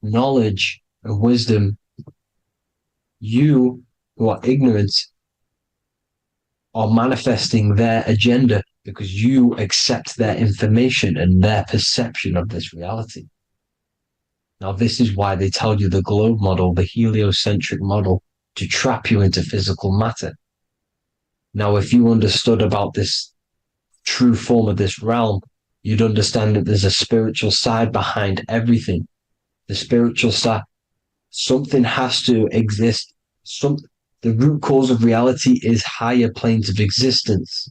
knowledge and wisdom, you who are ignorant are manifesting their agenda because you accept their information and their perception of this reality. Now, this is why they tell you the globe model, the heliocentric model, to trap you into physical matter. Now, if you understood about this true form of this realm, you'd understand that there's a spiritual side behind everything. The spiritual side, something has to exist. The root cause of reality is higher planes of existence.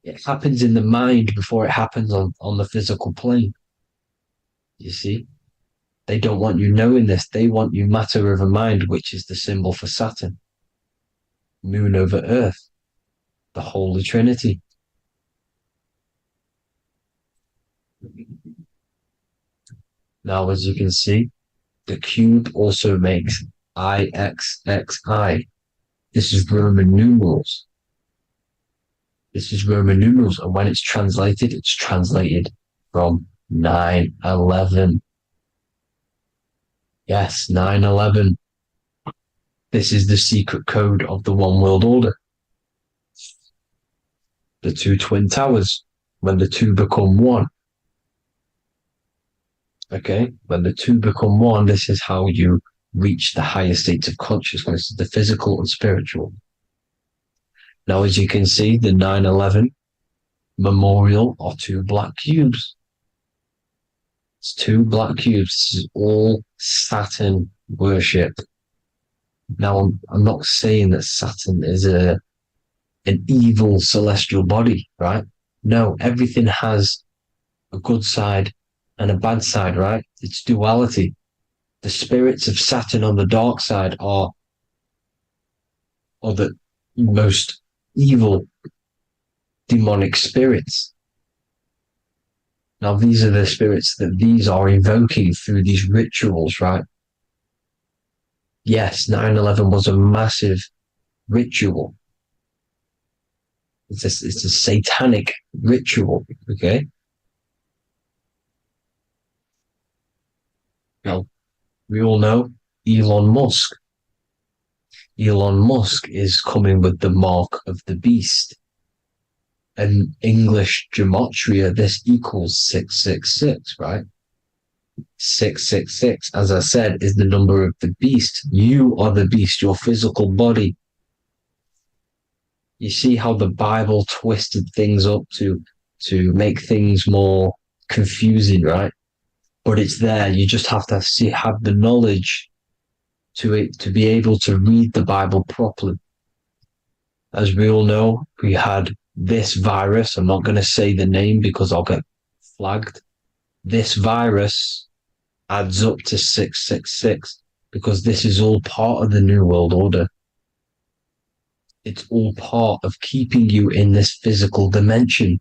It happens in the mind before it happens on the physical plane. You see? They don't want you knowing this. They want you matter over mind, which is the symbol for Saturn. Moon over Earth. The Holy Trinity. Now, as you can see, the cube also makes IXXI. This is Roman numerals. This is Roman numerals, and when it's translated from 9/11. Yes, 9/11. This is the secret code of the one world order. The two twin towers, when the two become one. Okay, when the two become one, this is how you reach the higher states of consciousness, the physical and spiritual. Now, as you can see, the 9/11 memorial are two black cubes. It's two black cubes. This is all Saturn worship. Now, I'm not saying that Saturn is an evil celestial body, right? No, everything has a good side and a bad side, right? It's duality. The spirits of Saturn on the dark side are the most evil demonic spirits. Now, these are the spirits that these are invoking through these rituals, right? Yes, 9/11 was a massive ritual. It's a satanic ritual, okay? Now, we all know Elon Musk. Elon Musk is coming with the mark of the beast. And English gematria, this equals 666, right? 666, as I said, is the number of the beast. You are the beast, your physical body. You see how the Bible twisted things up to make things more confusing, right? But it's there. You just have to have the knowledge to be able to read the Bible properly. As we all know, we had this virus. I'm not going to say the name because I'll get flagged. This virus adds up to 666 because this is all part of the New World Order. It's all part of keeping you in this physical dimension.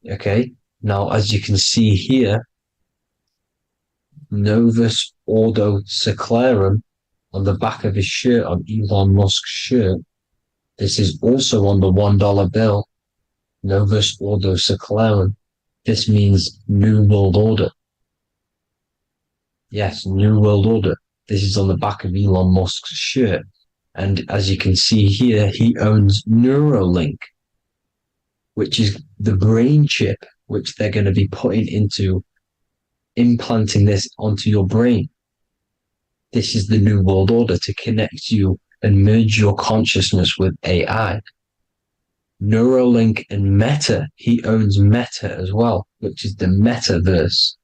Okay. Now, as you can see here, Novus Ordo Seclorum on the back of his shirt, on Elon Musk's shirt. This is also on the $1 bill. Novus Ordo Seclorum. This means New World Order. Yes, New World Order. This is on the back of Elon Musk's shirt. And as you can see here, he owns Neuralink, which is the brain chip which they're going to be putting into implanting this onto your brain. This is the New World Order to connect you and merge your consciousness with AI. Neuralink and Meta, he owns Meta as well, which is the metaverse.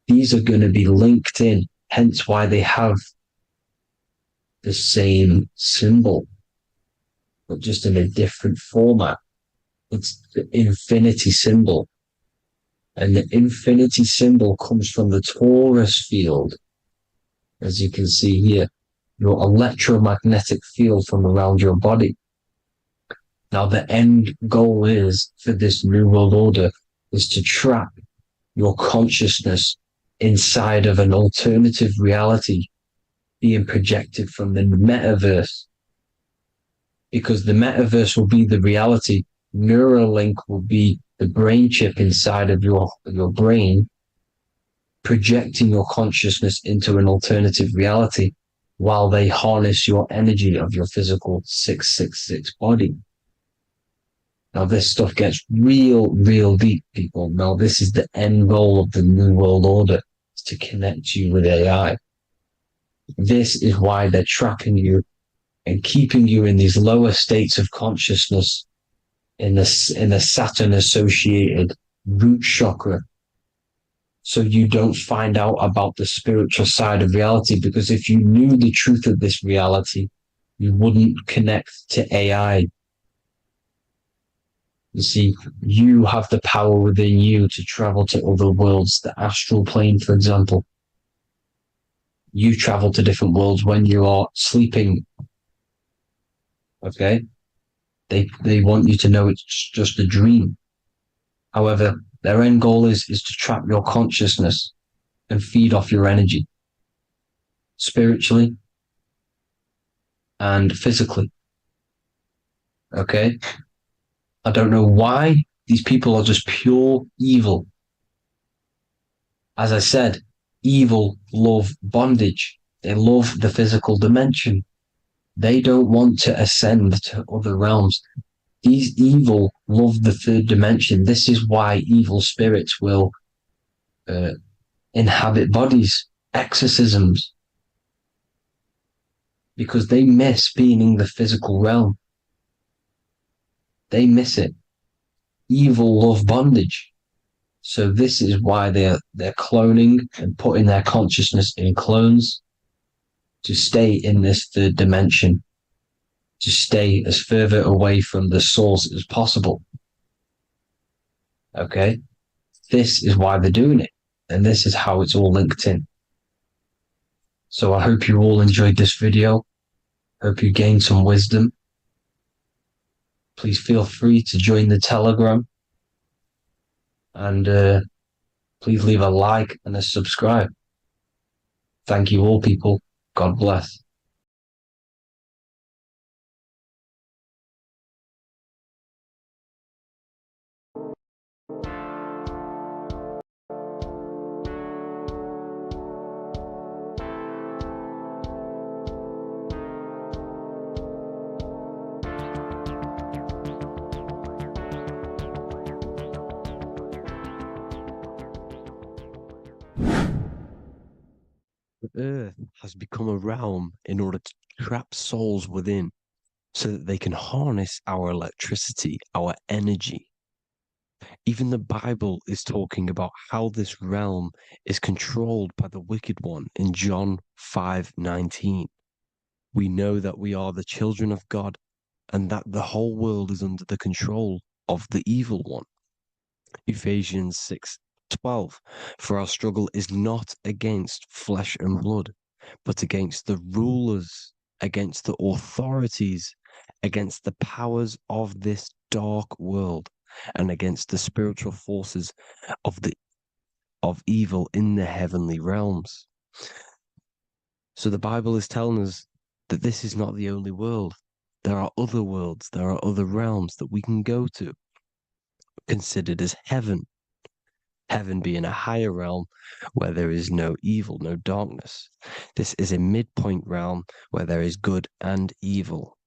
These are going to be linked in, hence why they have the same symbol, but just in a different format. It's the infinity symbol. And the infinity symbol comes from the torus field, as you can see here, your electromagnetic field from around your body. Now, the end goal is for this New World Order is to trap your consciousness inside of an alternative reality being projected from the metaverse. Because the metaverse will be the reality, Neuralink will be the brain chip inside of your brain, projecting your consciousness into an alternative reality while they harness your energy of your physical 666 body. Now, this stuff gets real deep, people. Now, this is the end goal of the New World Order, is to connect you with AI. This is why they're trapping you and keeping you in these lower states of consciousness in the Saturn-associated root chakra, so you don't find out about the spiritual side of reality. Because if you knew the truth of this reality, you wouldn't connect to AI. You see, you have the power within you to travel to other worlds, the astral plane, for example. You travel to different worlds when you are sleeping. Okay? They want you to know it's just a dream. However, their end goal is to trap your consciousness and feed off your energy, spiritually and physically. Okay? I don't know why these people are just pure evil. As I said, evil love bondage. They love the physical dimension. They don't want to ascend to other realms. These evil love the third dimension. This is why evil spirits will inhabit bodies, exorcisms, because they miss being in the physical realm. They miss it. Evil love bondage. So this is why they're cloning and putting their consciousness in clones to stay in this third dimension, to stay as further away from the source as possible. Okay? This is why they're doing it. And this is how it's all linked in. So I hope you all enjoyed this video. Hope you gained some wisdom. Please feel free to join the Telegram. And please leave a like and a subscribe. Thank you all, people. God bless. The earth has become a realm in order to trap souls within so that they can harness our electricity, our energy. Even the Bible is talking about how this realm is controlled by the wicked one in John 5:19. We know that we are the children of God and that the whole world is under the control of the evil one. Ephesians 6:12. For our struggle is not against flesh and blood, but against the rulers, against the authorities, against the powers of this dark world, and against the spiritual forces of evil in the heavenly realms. So the Bible is telling us that this is not the only world. There are other worlds, there are other realms that we can go to, considered as heaven. Heaven being a higher realm where there is no evil, no darkness. This is a midpoint realm where there is good and evil.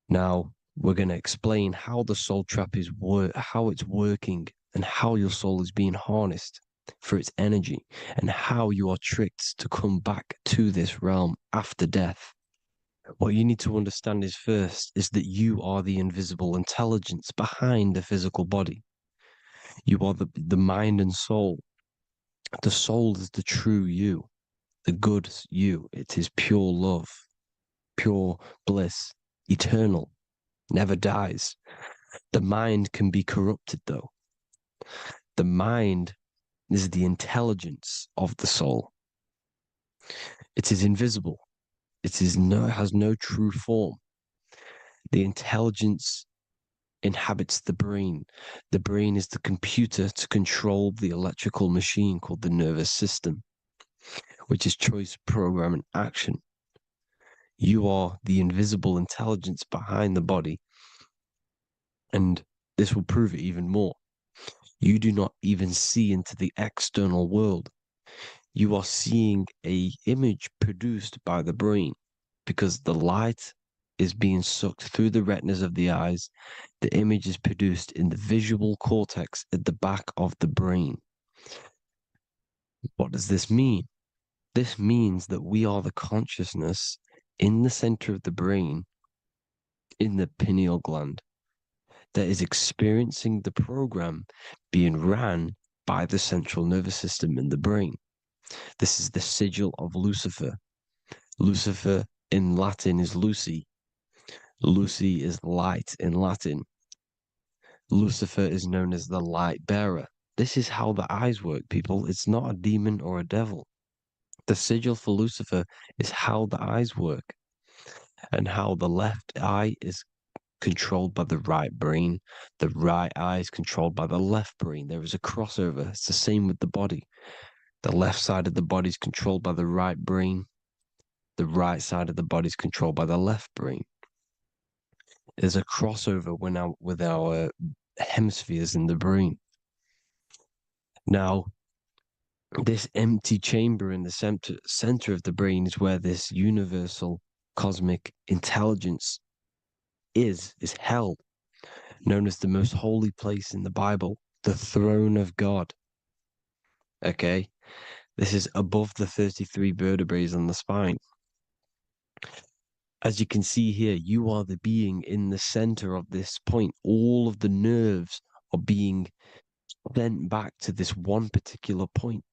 Now, we're going to explain how the soul trap is how it's working and how your soul is being harnessed for its energy and how you are tricked to come back to this realm after death. What you need to understand is first is that you are the invisible intelligence behind the physical body. You are the mind and soul. The soul is the true you, the good you. It is pure love, pure bliss, eternal, never dies. The mind can be corrupted though. The mind is the intelligence of the soul. It is invisible. It has no true form. The intelligence inhabits the brain. The brain is the computer to control the electrical machine called the nervous system, which is choice, program, and action. You are the invisible intelligence behind the body, and this will prove it even more. You do not even see into the external world. You are seeing an image produced by the brain because the light is being sucked through the retinas of the eyes. The image is produced in the visual cortex at the back of the brain. What does this mean? This means that we are the consciousness in the center of the brain, in the pineal gland, that is experiencing the program being ran by the central nervous system in the brain. This is the sigil of Lucifer. Lucifer in Latin is Lucy. Lucy is light in Latin. Lucifer is known as the light bearer. This is how the eyes work, people. It's not a demon or a devil. The sigil for Lucifer is how the eyes work and how the left eye is controlled by the right brain. The right eye is controlled by the left brain. There is a crossover. It's the same with the body. The left side of the body is controlled by the right brain. The right side of the body is controlled by the left brain. There's a crossover with our hemispheres in the brain. Now, this empty chamber in the center of the brain is where this universal cosmic intelligence is held, known as the most holy place in the Bible, the throne of God. Okay? This is above the 33 vertebrae on the spine. As you can see here, you are the being in the center of this point. All of the nerves are being sent back to this one particular point,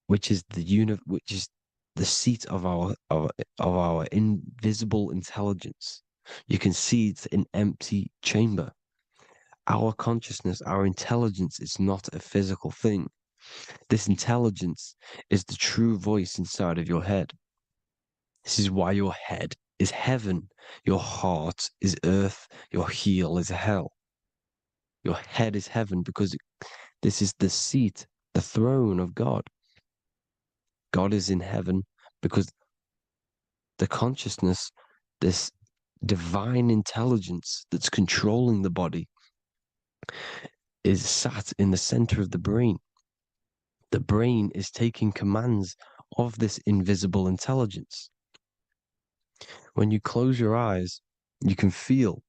which is the seat of our invisible intelligence. You can see it's an empty chamber. Our consciousness, our intelligence is not a physical thing. This intelligence is the true voice inside of your head. This is why your head is heaven, your heart is earth, your heel is hell. Your head is heaven because this is the seat, the throne of God. God is in heaven because the consciousness, this divine intelligence that's controlling the body, is sat in the center of the brain. The brain is taking commands of this invisible intelligence. When you close your eyes, you can feel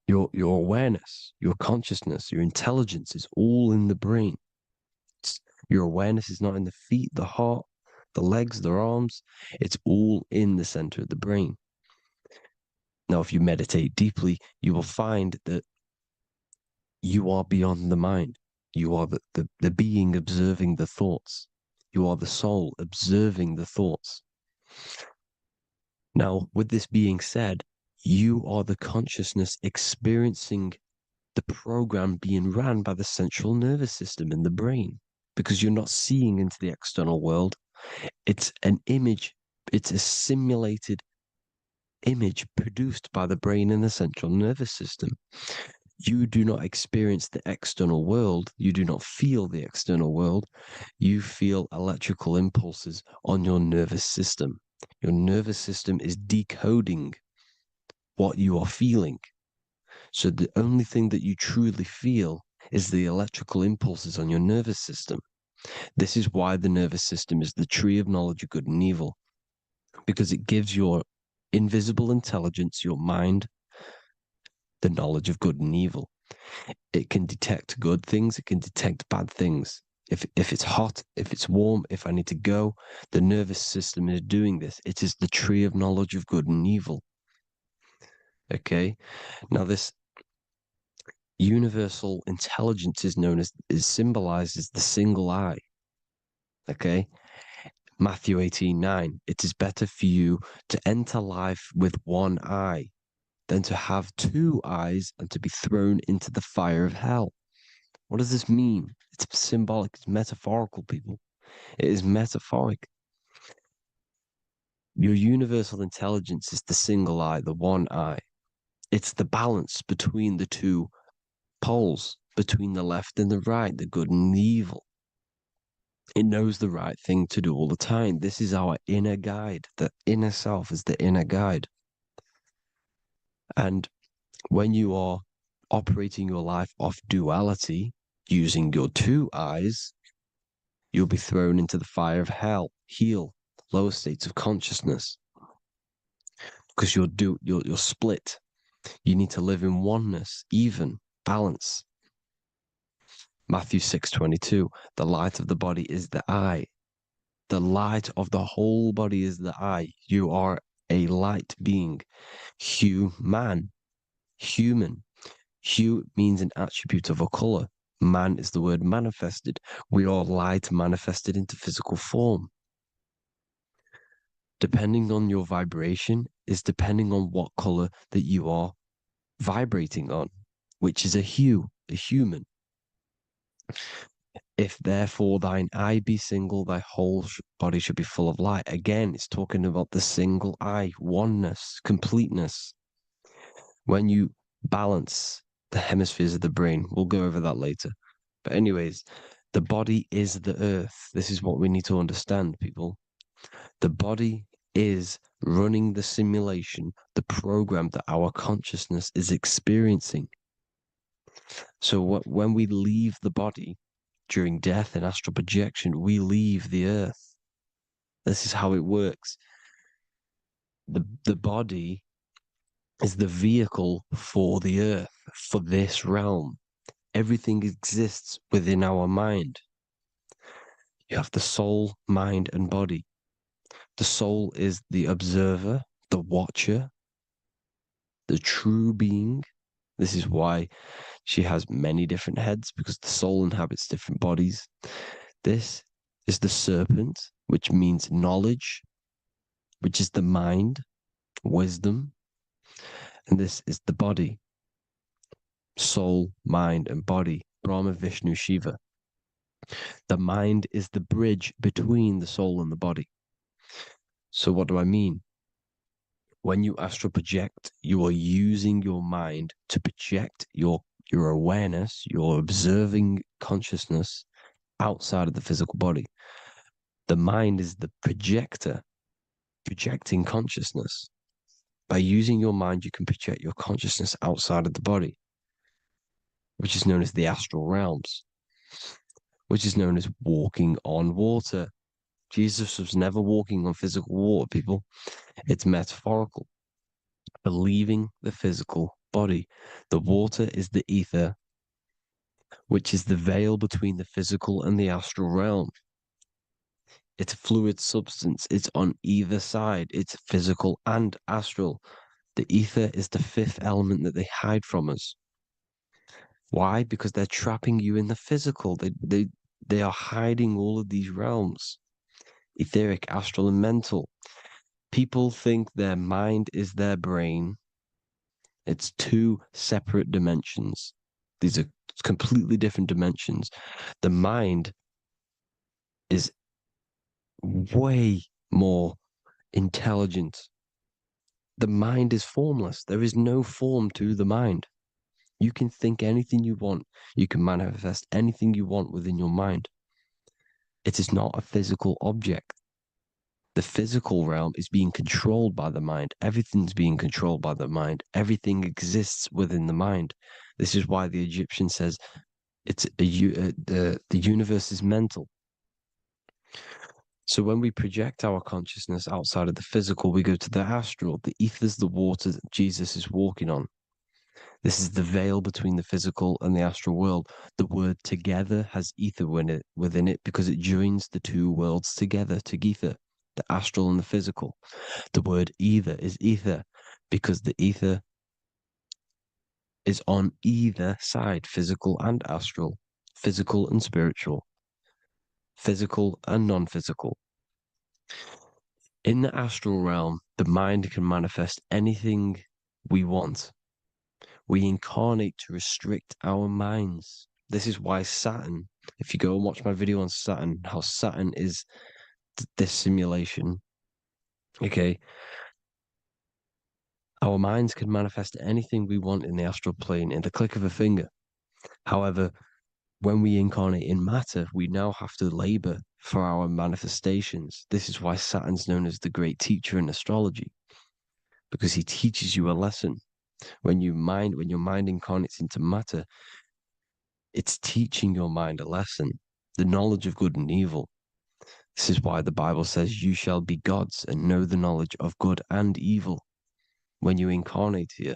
your awareness, your consciousness, your intelligence is all in the brain. Your awareness is not in the feet, the heart, the legs, the arms. It's all in the center of the brain. Now, if you meditate deeply, you will find that you are beyond the mind. You are the being observing the thoughts. You are the soul observing the thoughts. Now, with this being said, you are the consciousness experiencing the program being ran by the central nervous system in the brain, because you're not seeing into the external world. It's an image, it's a simulated image produced by the brain and the central nervous system. You do not experience the external world. You do not feel the external world. You feel electrical impulses on your nervous system. Your nervous system is decoding what you are feeling. So the only thing that you truly feel is the electrical impulses on your nervous system. This is why the nervous system is the tree of knowledge of good and evil, because it gives your invisible intelligence, your mind, the knowledge of good and evil. It can detect good things, it can detect bad things. If it's hot, if it's warm, if I need to go, the nervous system is doing this. It is the tree of knowledge of good and evil. Okay? Now this universal intelligence is symbolized as the single eye. Okay? Matthew 18:9. It is better for you to enter life with one eye than to have two eyes and to be thrown into the fire of hell. What does this mean? It's symbolic, it's metaphorical, people. It is metaphoric. Your universal intelligence is the single eye, the one eye. It's the balance between the two poles, between the left and the right, the good and the evil. It knows the right thing to do all the time. This is our inner guide. The inner self is the inner guide. And when you are operating your life off duality, using your two eyes, you'll be thrown into the fire of hell, lower states of consciousness. Because you're split. You need to live in oneness, even, balance. Matthew 6:22, the light of the body is the eye. The light of the whole body is the eye. You are a light being. Human. Hue means an attribute of a color. Man is the word manifested. We are light manifested into physical form. Depending on your vibration is depending on what color that you are vibrating on, which is a hue, a human. If therefore thine eye be single, thy whole body should be full of light. Again, it's talking about the single eye, oneness, completeness. When you balance the hemispheres of the brain, we'll go over that later. But anyways, the body is the earth. This is what we need to understand, people. The body is running the simulation, the program that our consciousness is experiencing. So when we leave the body during death and astral projection, we leave the earth. This is how it works. The body is the vehicle for the earth, for this realm. Everything exists within our mind. You have the soul, mind, and body. The soul is the observer, the watcher, the true being. This is why she has many different heads, because the soul inhabits different bodies. This is the serpent, which means knowledge, which is the mind, wisdom. And this is the body, soul, mind, and body, Brahma, Vishnu, Shiva. The mind is the bridge between the soul and the body. So what do I mean? When you astral project, you are using your mind to project your awareness, your observing consciousness outside of the physical body. The mind is the projector, projecting consciousness. By using your mind, you can project your consciousness outside of the body, which is known as the astral realms, which is known as walking on water. Jesus was never walking on physical water, people. It's metaphorical. Leaving the physical body. The water is the ether, which is the veil between the physical and the astral realm. It's a fluid substance. It's on either side. It's physical and astral. The ether is the fifth element that they hide from us. Why? Because they're trapping you in the physical. They are hiding all of these realms. Etheric, astral, and mental. People think their mind is their brain. It's two separate dimensions. These are completely different dimensions. The mind is way more intelligent. The mind is formless. There is no form to the mind. You can think anything you want. You can manifest anything you want within your mind. It is not a physical object. The physical realm is being controlled by the mind. Everything's being controlled by the mind. Everything exists within the mind. This is why the Egyptian says the universe is mental. So when we project our consciousness outside of the physical, we go to the astral. The ether is the water that Jesus is walking on. This is the veil between the physical and the astral world. The word together has ether within it because it joins the two worlds together, together, the astral and the physical. The word either is ether because the ether is on either side, physical and astral, physical and spiritual, physical and non-physical. In the astral realm, the mind can manifest anything we want. We incarnate to restrict our minds. This is why Saturn, if you go and watch my video on Saturn, how Saturn is this simulation, okay, our minds can manifest anything we want in the astral plane in the click of a finger. However, when we incarnate in matter, we now have to labor for our manifestations. This is why Saturn's known as the great teacher in astrology, because he teaches you a lesson. When your mind incarnates into matter, it's teaching your mind a lesson, the knowledge of good and evil. This is why the Bible says you shall be gods and know the knowledge of good and evil. When you incarnate here,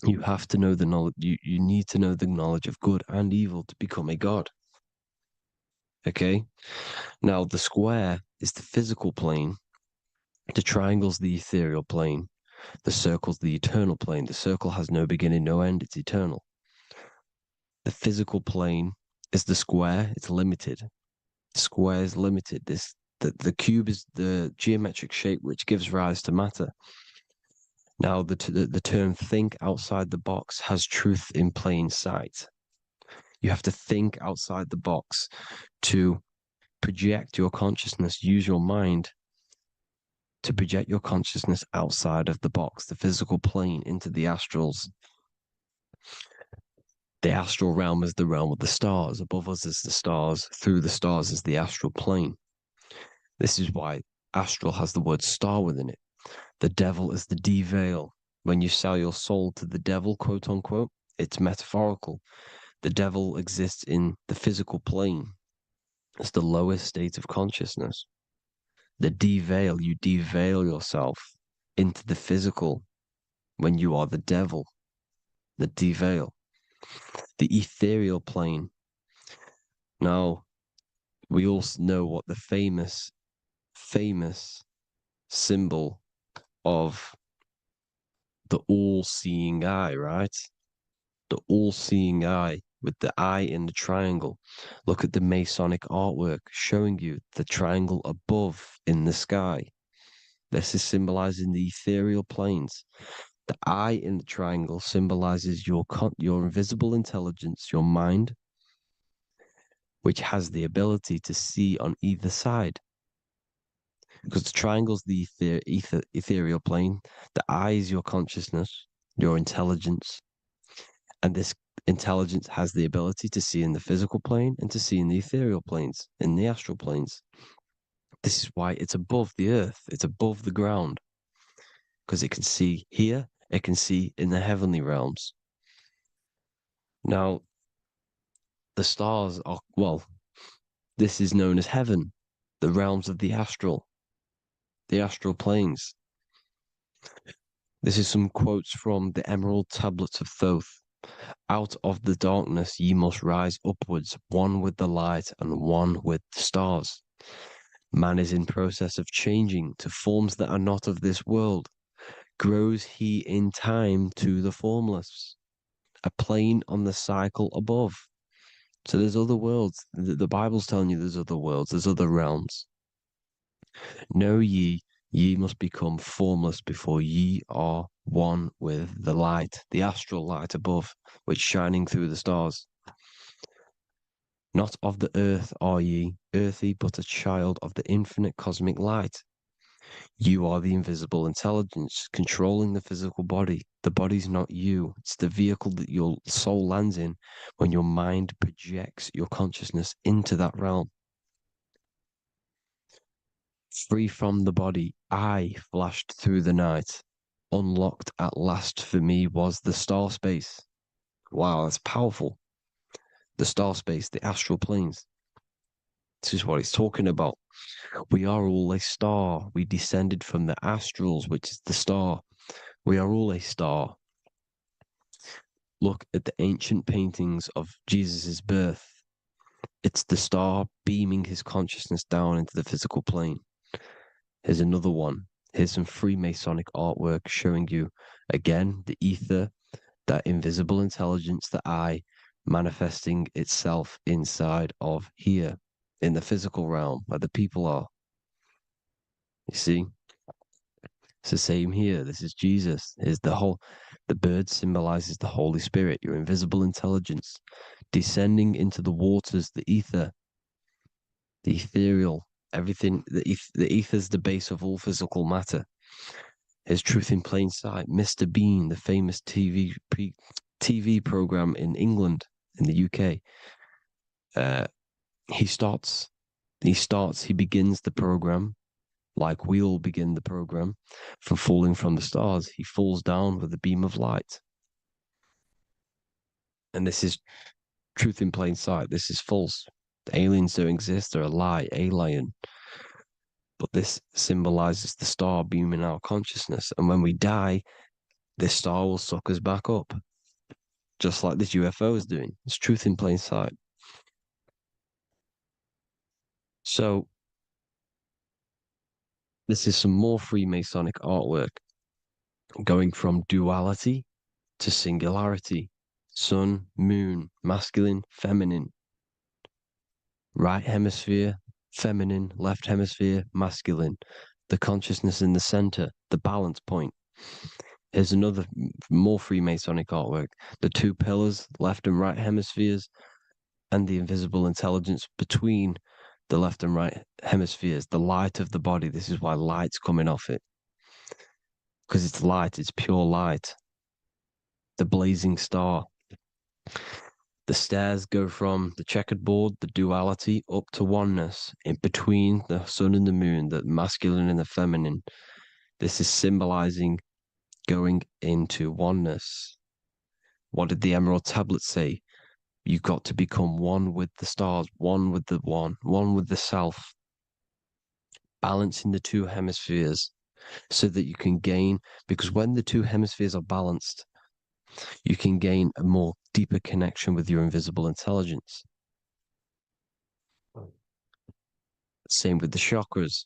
you have to know the knowledge, you need to know the knowledge of good and evil to become a god. Okay? Now, the square is the physical plane, the triangle's the ethereal plane, the circle's the eternal plane. The circle has no beginning, no end, it's eternal. The physical plane is the square, it's limited. The square is limited. The cube is the geometric shape which gives rise to matter. Now, the term think outside the box has truth in plain sight. You have to think outside the box to project your consciousness, use your mind to project your consciousness outside of the box, the physical plane, into the astrals. The astral realm is the realm of the stars. Above us is the stars. Through the stars is the astral plane. This is why astral has the word star within it. The devil is the de-veil. When you sell your soul to the devil, quote unquote, it's metaphorical. The devil exists in the physical plane. It's the lowest state of consciousness. The de-veil, you de-veil yourself into the physical when you are the devil. The de-veil. The ethereal plane. Now, we all know what the famous symbol of the all-seeing eye, right? The all-seeing eye with the eye in the triangle. Look at the Masonic artwork showing you the triangle above in the sky. This is symbolizing the ethereal planes. The eye in the triangle symbolizes your invisible intelligence, your mind, which has the ability to see on either side. Because the triangle's the ethereal plane. The eye is your consciousness, your intelligence. And this intelligence has the ability to see in the physical plane and to see in the ethereal planes, in the astral planes. This is why it's above the earth. It's above the ground. Because it can see here, it can see in the heavenly realms. Now, the stars are, well, this is known as heaven, the realms of the astral planes. This is some quotes from the Emerald Tablets of Thoth. Out of the darkness ye must rise upwards, one with the light and one with the stars. Man is in process of changing to forms that are not of this world. Grows he in time to the formless, a plane on the cycle above. So there's other worlds. The Bible's telling you there's other worlds, there's other realms. Know ye must become formless before ye are one with the light, the astral light above, which shining through the stars. Not of the earth are ye, earthy, but a child of the infinite cosmic light. You are the invisible intelligence controlling the physical body. The body's not you. It's the vehicle that your soul lands in when your mind projects your consciousness into that realm. Free from the body, I flashed through the night. Unlocked at last for me was the star space. Wow, that's powerful. The star space, the astral planes. This is what it's talking about. We are all a star. We descended from the astrals, which is the star. We are all a star. Look at the ancient paintings of Jesus' birth. It's the star beaming his consciousness down into the physical plane. Here's another one. Here's some Freemasonic artwork showing you, again, the ether, that invisible intelligence, the I, manifesting itself inside of here, in the physical realm, where the people are. You see? It's the same here. This is Jesus. The bird symbolizes the Holy Spirit, your invisible intelligence, descending into the waters, the ether, the ethereal, everything. The ether is the base of all physical matter. His Truth in Plain Sight. Mr. Bean, the famous TV program in England, in the UK. He begins the program like we all begin the program from falling from the stars. He falls down with a beam of light. And this is truth in plain sight. This is false. The aliens don't exist. They're a lie, alien. But this symbolizes the star beaming our consciousness. And when we die, this star will suck us back up. Just like this UFO is doing. It's truth in plain sight. So, this is some more Freemasonic artwork going from duality to singularity. Sun, moon, masculine, feminine. Right hemisphere, feminine, left hemisphere, masculine. The consciousness in the center, the balance point. Here's another more Freemasonic artwork. The two pillars, left and right hemispheres, and the invisible intelligence between the left and right hemispheres, the light of the body. This is why light's coming off it. Because it's light, it's pure light. The blazing star. The stairs go from the checkered board, the duality, up to oneness, in between the sun and the moon, the masculine and the feminine. This is symbolizing going into oneness. What did the Emerald Tablet say? You've got to become one with the stars, one with the one with the self. Balancing the two hemispheres so that you can gain, because when the two hemispheres are balanced, you can gain a more deeper connection with your invisible intelligence. Same with the chakras.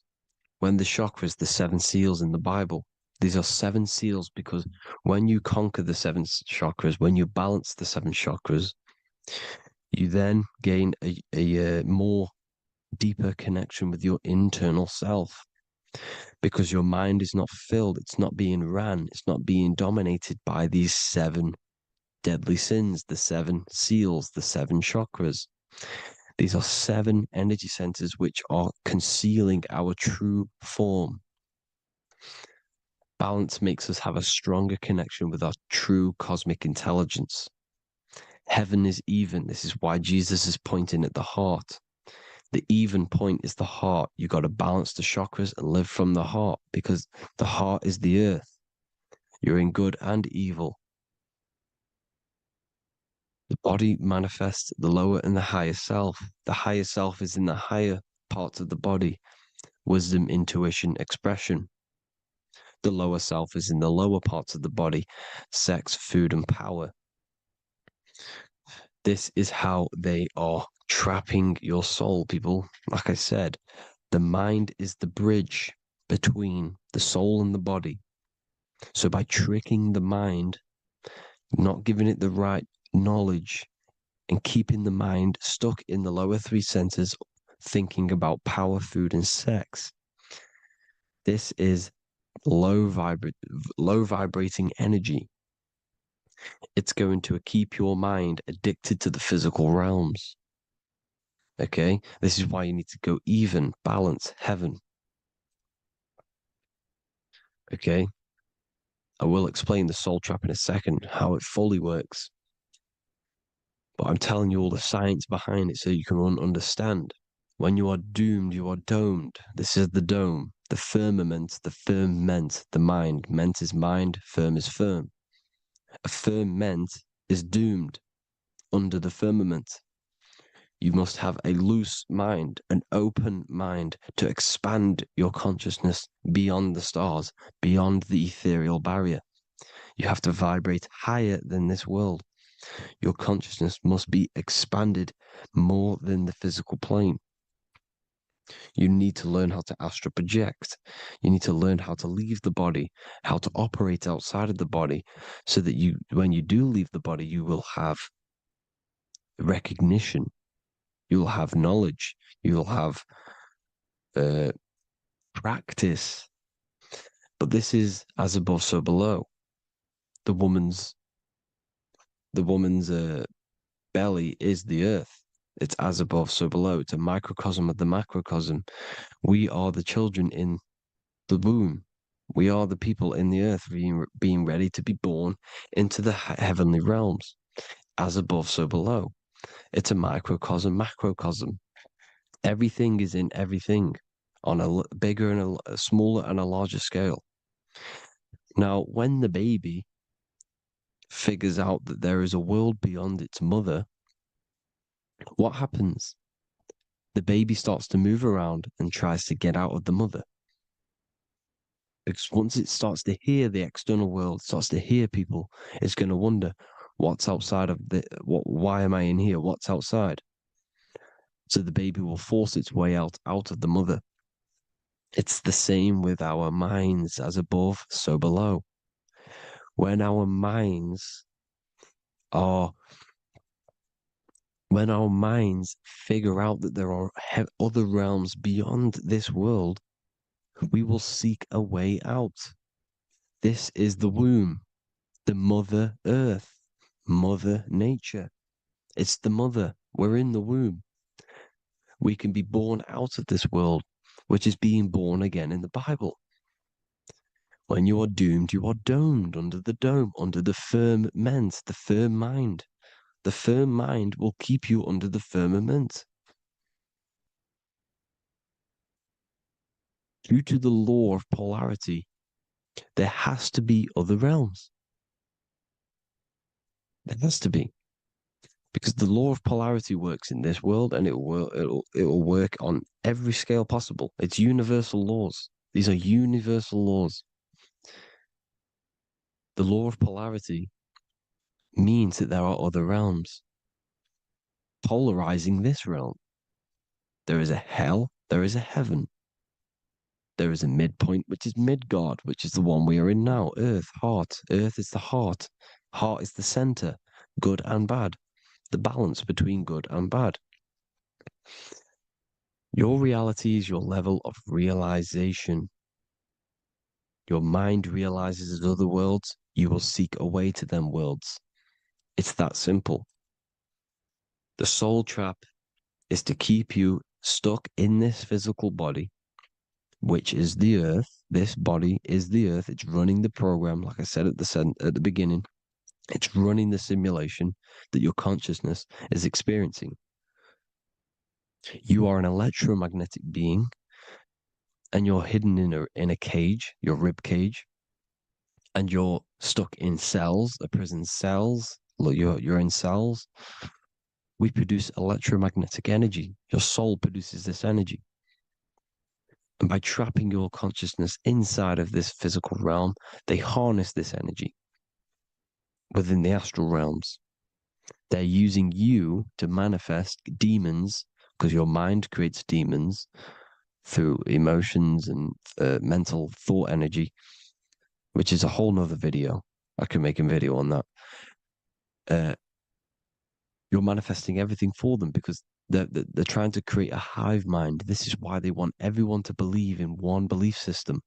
When the chakras, the seven seals in the Bible, these are seven seals because when you conquer the seven chakras, when you balance the seven chakras, you then gain a more deeper connection with your internal self because your mind is not filled, it's not being ran, it's not being dominated by these seven deadly sins, the seven seals, the seven chakras. These are seven energy centers which are concealing our true form. Balance makes us have a stronger connection with our true cosmic intelligence. Heaven is even. This is why Jesus is pointing at the heart. The even point is the heart. You got to balance the chakras and live from the heart because the heart is the earth. You're in good and evil. The body manifests the lower and the higher self. The higher self is in the higher parts of the body. Wisdom, intuition, expression. The lower self is in the lower parts of the body. Sex, food, and power. This is how they are trapping your soul, people. Like I said, the mind is the bridge between the soul and the body. So by tricking the mind, not giving it the right knowledge, and keeping the mind stuck in the lower three centers, thinking about power, food, and sex, this is low vibrating energy. It's going to keep your mind addicted to the physical realms. Okay, this is why you need to go even, balance, heaven. Okay? I will explain the soul trap in a second, how it fully works. But I'm telling you all the science behind it so you can understand. When you are doomed, you are domed. This is the dome, the firmament, the firmament, the mind. Ment is mind, firm is firm. A firmament is doomed under the firmament. You must have a loose mind, an open mind to expand your consciousness beyond the stars, beyond the ethereal barrier. You have to vibrate higher than this world. Your consciousness must be expanded more than the physical plane. You need to learn how to astral project. You need to learn how to leave the body, how to operate outside of the body, so that you, when you do leave the body, you will have recognition. You'll have knowledge. You'll have practice. But this is as above, so below. The woman's belly is the earth. It's as above, so below. It's a microcosm of the macrocosm. We are the children in the womb. We are the people in the earth being ready to be born into the heavenly realms. As above, so below. It's a microcosm, macrocosm. Everything is in everything on a bigger and a smaller and a larger scale. Now, when the baby figures out that there is a world beyond its mother, what happens? The baby starts to move around and tries to get out of the mother. Because once it starts to hear the external world, starts to hear people, it's going to wonder, what's outside of why am I in here? What's outside? So the baby will force its way out of the mother. It's the same with our minds, as above, so below. When our minds figure out that there are other realms beyond this world, we will seek a way out. This is the womb, the mother earth, mother nature. It's the mother. We're in the womb. We can be born out of this world, which is being born again in the Bible. When you are doomed, you are domed under the dome, under the firmament, the firm mind. The firm mind will keep you under the firmament. Due to the law of polarity, there has to be other realms. There has to be. Because the law of polarity works in this world and it will work on every scale possible. It's universal laws. These are universal laws. The law of polarity means that there are other realms polarizing this realm. There is a hell, there is a heaven. There is a midpoint, which is Midgard, which is the one we are in now. Earth, heart. Earth is the heart. Heart is the center, good and bad. The balance between good and bad. Your reality is your level of realization. Your mind realizes other worlds, you will seek a way to them worlds. It's that simple. The soul trap is to keep you stuck in this physical body, which is the earth. This body is the earth. It's running the program, like I said at the beginning. It's running the simulation that your consciousness is experiencing. You are an electromagnetic being, and you're hidden in a cage, your rib cage, and you're stuck in cells, a prison cells. Look, you're in cells. We produce electromagnetic energy. Your soul produces this energy. And by trapping your consciousness inside of this physical realm, they harness this energy within the astral realms. They're using you to manifest demons, because your mind creates demons through emotions and mental thought energy, which is a whole nother video. I can make a video on that. You're manifesting everything for them because they're trying to create a hive mind. This is why they want everyone to believe in one belief system,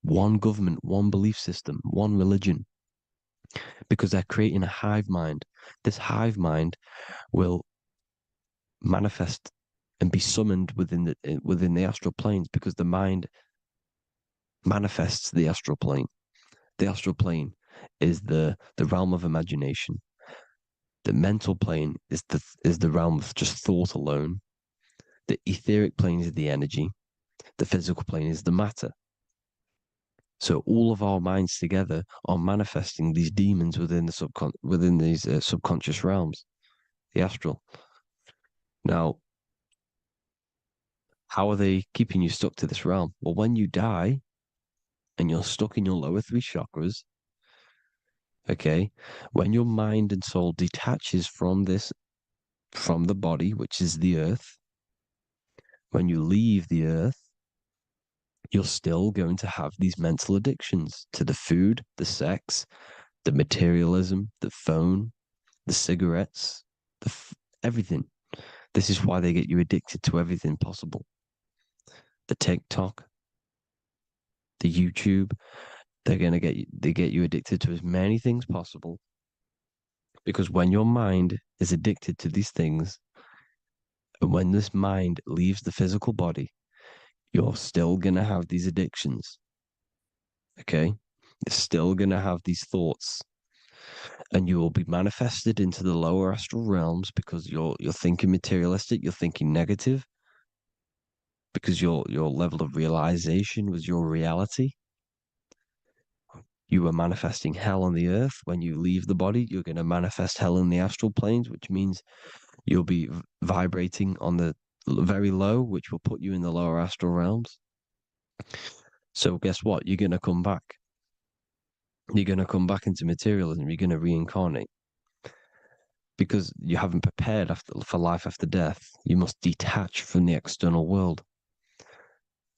one government, one belief system, one religion, because they're creating a hive mind. This hive mind will manifest and be summoned within the astral planes, because the mind manifests the astral plane. The astral plane is the realm of imagination. The mental plane is the realm of just thought alone. The etheric plane is the energy. The physical plane is the matter. So all of our minds together are manifesting these demons within these subconscious realms, the astral. Now, how are they keeping you stuck to this realm? Well, when you die and you're stuck in your lower three chakras, okay, when your mind and soul detaches from the body, which is the earth, when you leave the earth, you're still going to have these mental addictions to the food, the sex, the materialism, the phone, the cigarettes, everything. This is why they get you addicted to everything possible. The TikTok, the YouTube, they get you addicted to as many things possible. Because when your mind is addicted to these things, and when this mind leaves the physical body, you're still gonna have these addictions. Okay? You're still gonna have these thoughts. And you will be manifested into the lower astral realms because you're thinking materialistic, you're thinking negative, because your level of realization was your reality. You were manifesting hell on the earth. When you leave the body, you're going to manifest hell in the astral planes, which means you'll be vibrating on the very low, which will put you in the lower astral realms. So guess what? You're going to come back. You're going to come back into materialism. You're going to reincarnate. Because you haven't prepared for life after death. You must detach from the external world.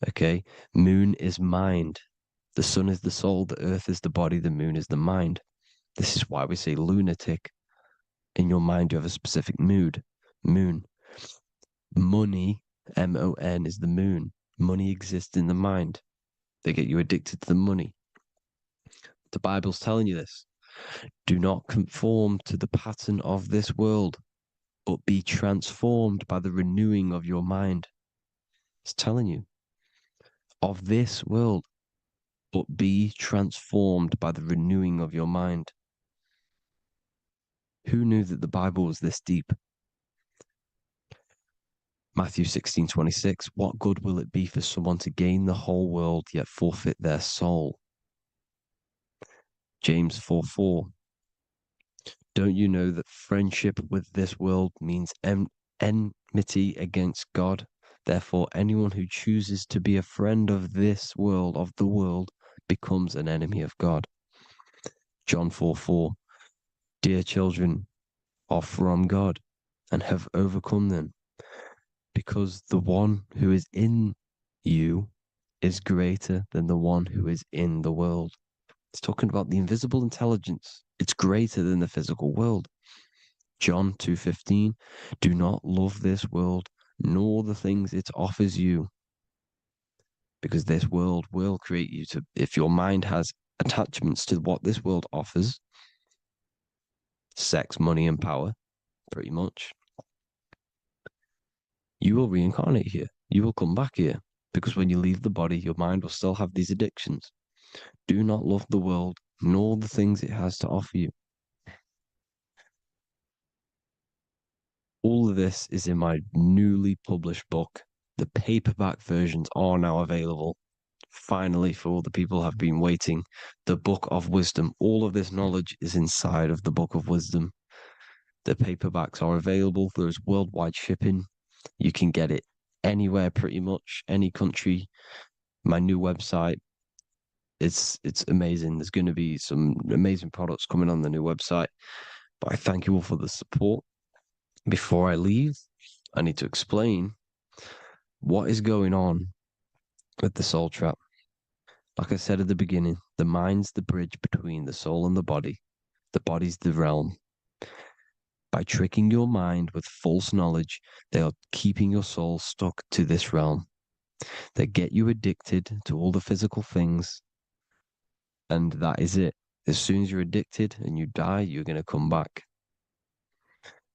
Okay? Moon is mind. The sun is the soul, the earth is the body, the moon is the mind. This is why we say lunatic. In your mind, you have a specific mood. Moon. Money, M-O-N, is the moon. Money exists in the mind. They get you addicted to the money. The Bible's telling you this. Do not conform to the pattern of this world, but be transformed by the renewing of your mind. It's telling you. Of this world, but be transformed by the renewing of your mind. Who knew that the Bible was this deep? Matthew 16:26, what good will it be for someone to gain the whole world yet forfeit their soul? James 4:4, don't you know that friendship with this world means enmity against God? Therefore, anyone who chooses to be a friend of this world, of the world, becomes an enemy of God. John 4:4, dear children, are from God and have overcome them, because the one who is in you is greater than the one who is in the world. It's talking about the invisible intelligence. It's greater than the physical world. John 2:15, do not love this world, nor the things it offers you, because this world will create you to, if your mind has attachments to what this world offers, sex, money, and power, pretty much, you will reincarnate here. You will come back here, because when you leave the body, your mind will still have these addictions. Do not love the world, nor the things it has to offer you. All of this is in my newly published book. The paperback versions are now available. Finally, for all the people who have been waiting, the Book of Wisdom. All of this knowledge is inside of the Book of Wisdom. The paperbacks are available. There's worldwide shipping. You can get it anywhere, pretty much, any country. My new website, it's amazing. There's going to be some amazing products coming on the new website. But I thank you all for the support. Before I leave, I need to explain what is going on with the soul trap. Like I said at the beginning, the mind's the bridge between the soul and the body. The body's the realm. By tricking your mind with false knowledge, they are keeping your soul stuck to this realm. They get you addicted to all the physical things, and that is it. As soon as you're addicted and you die, you're going to come back.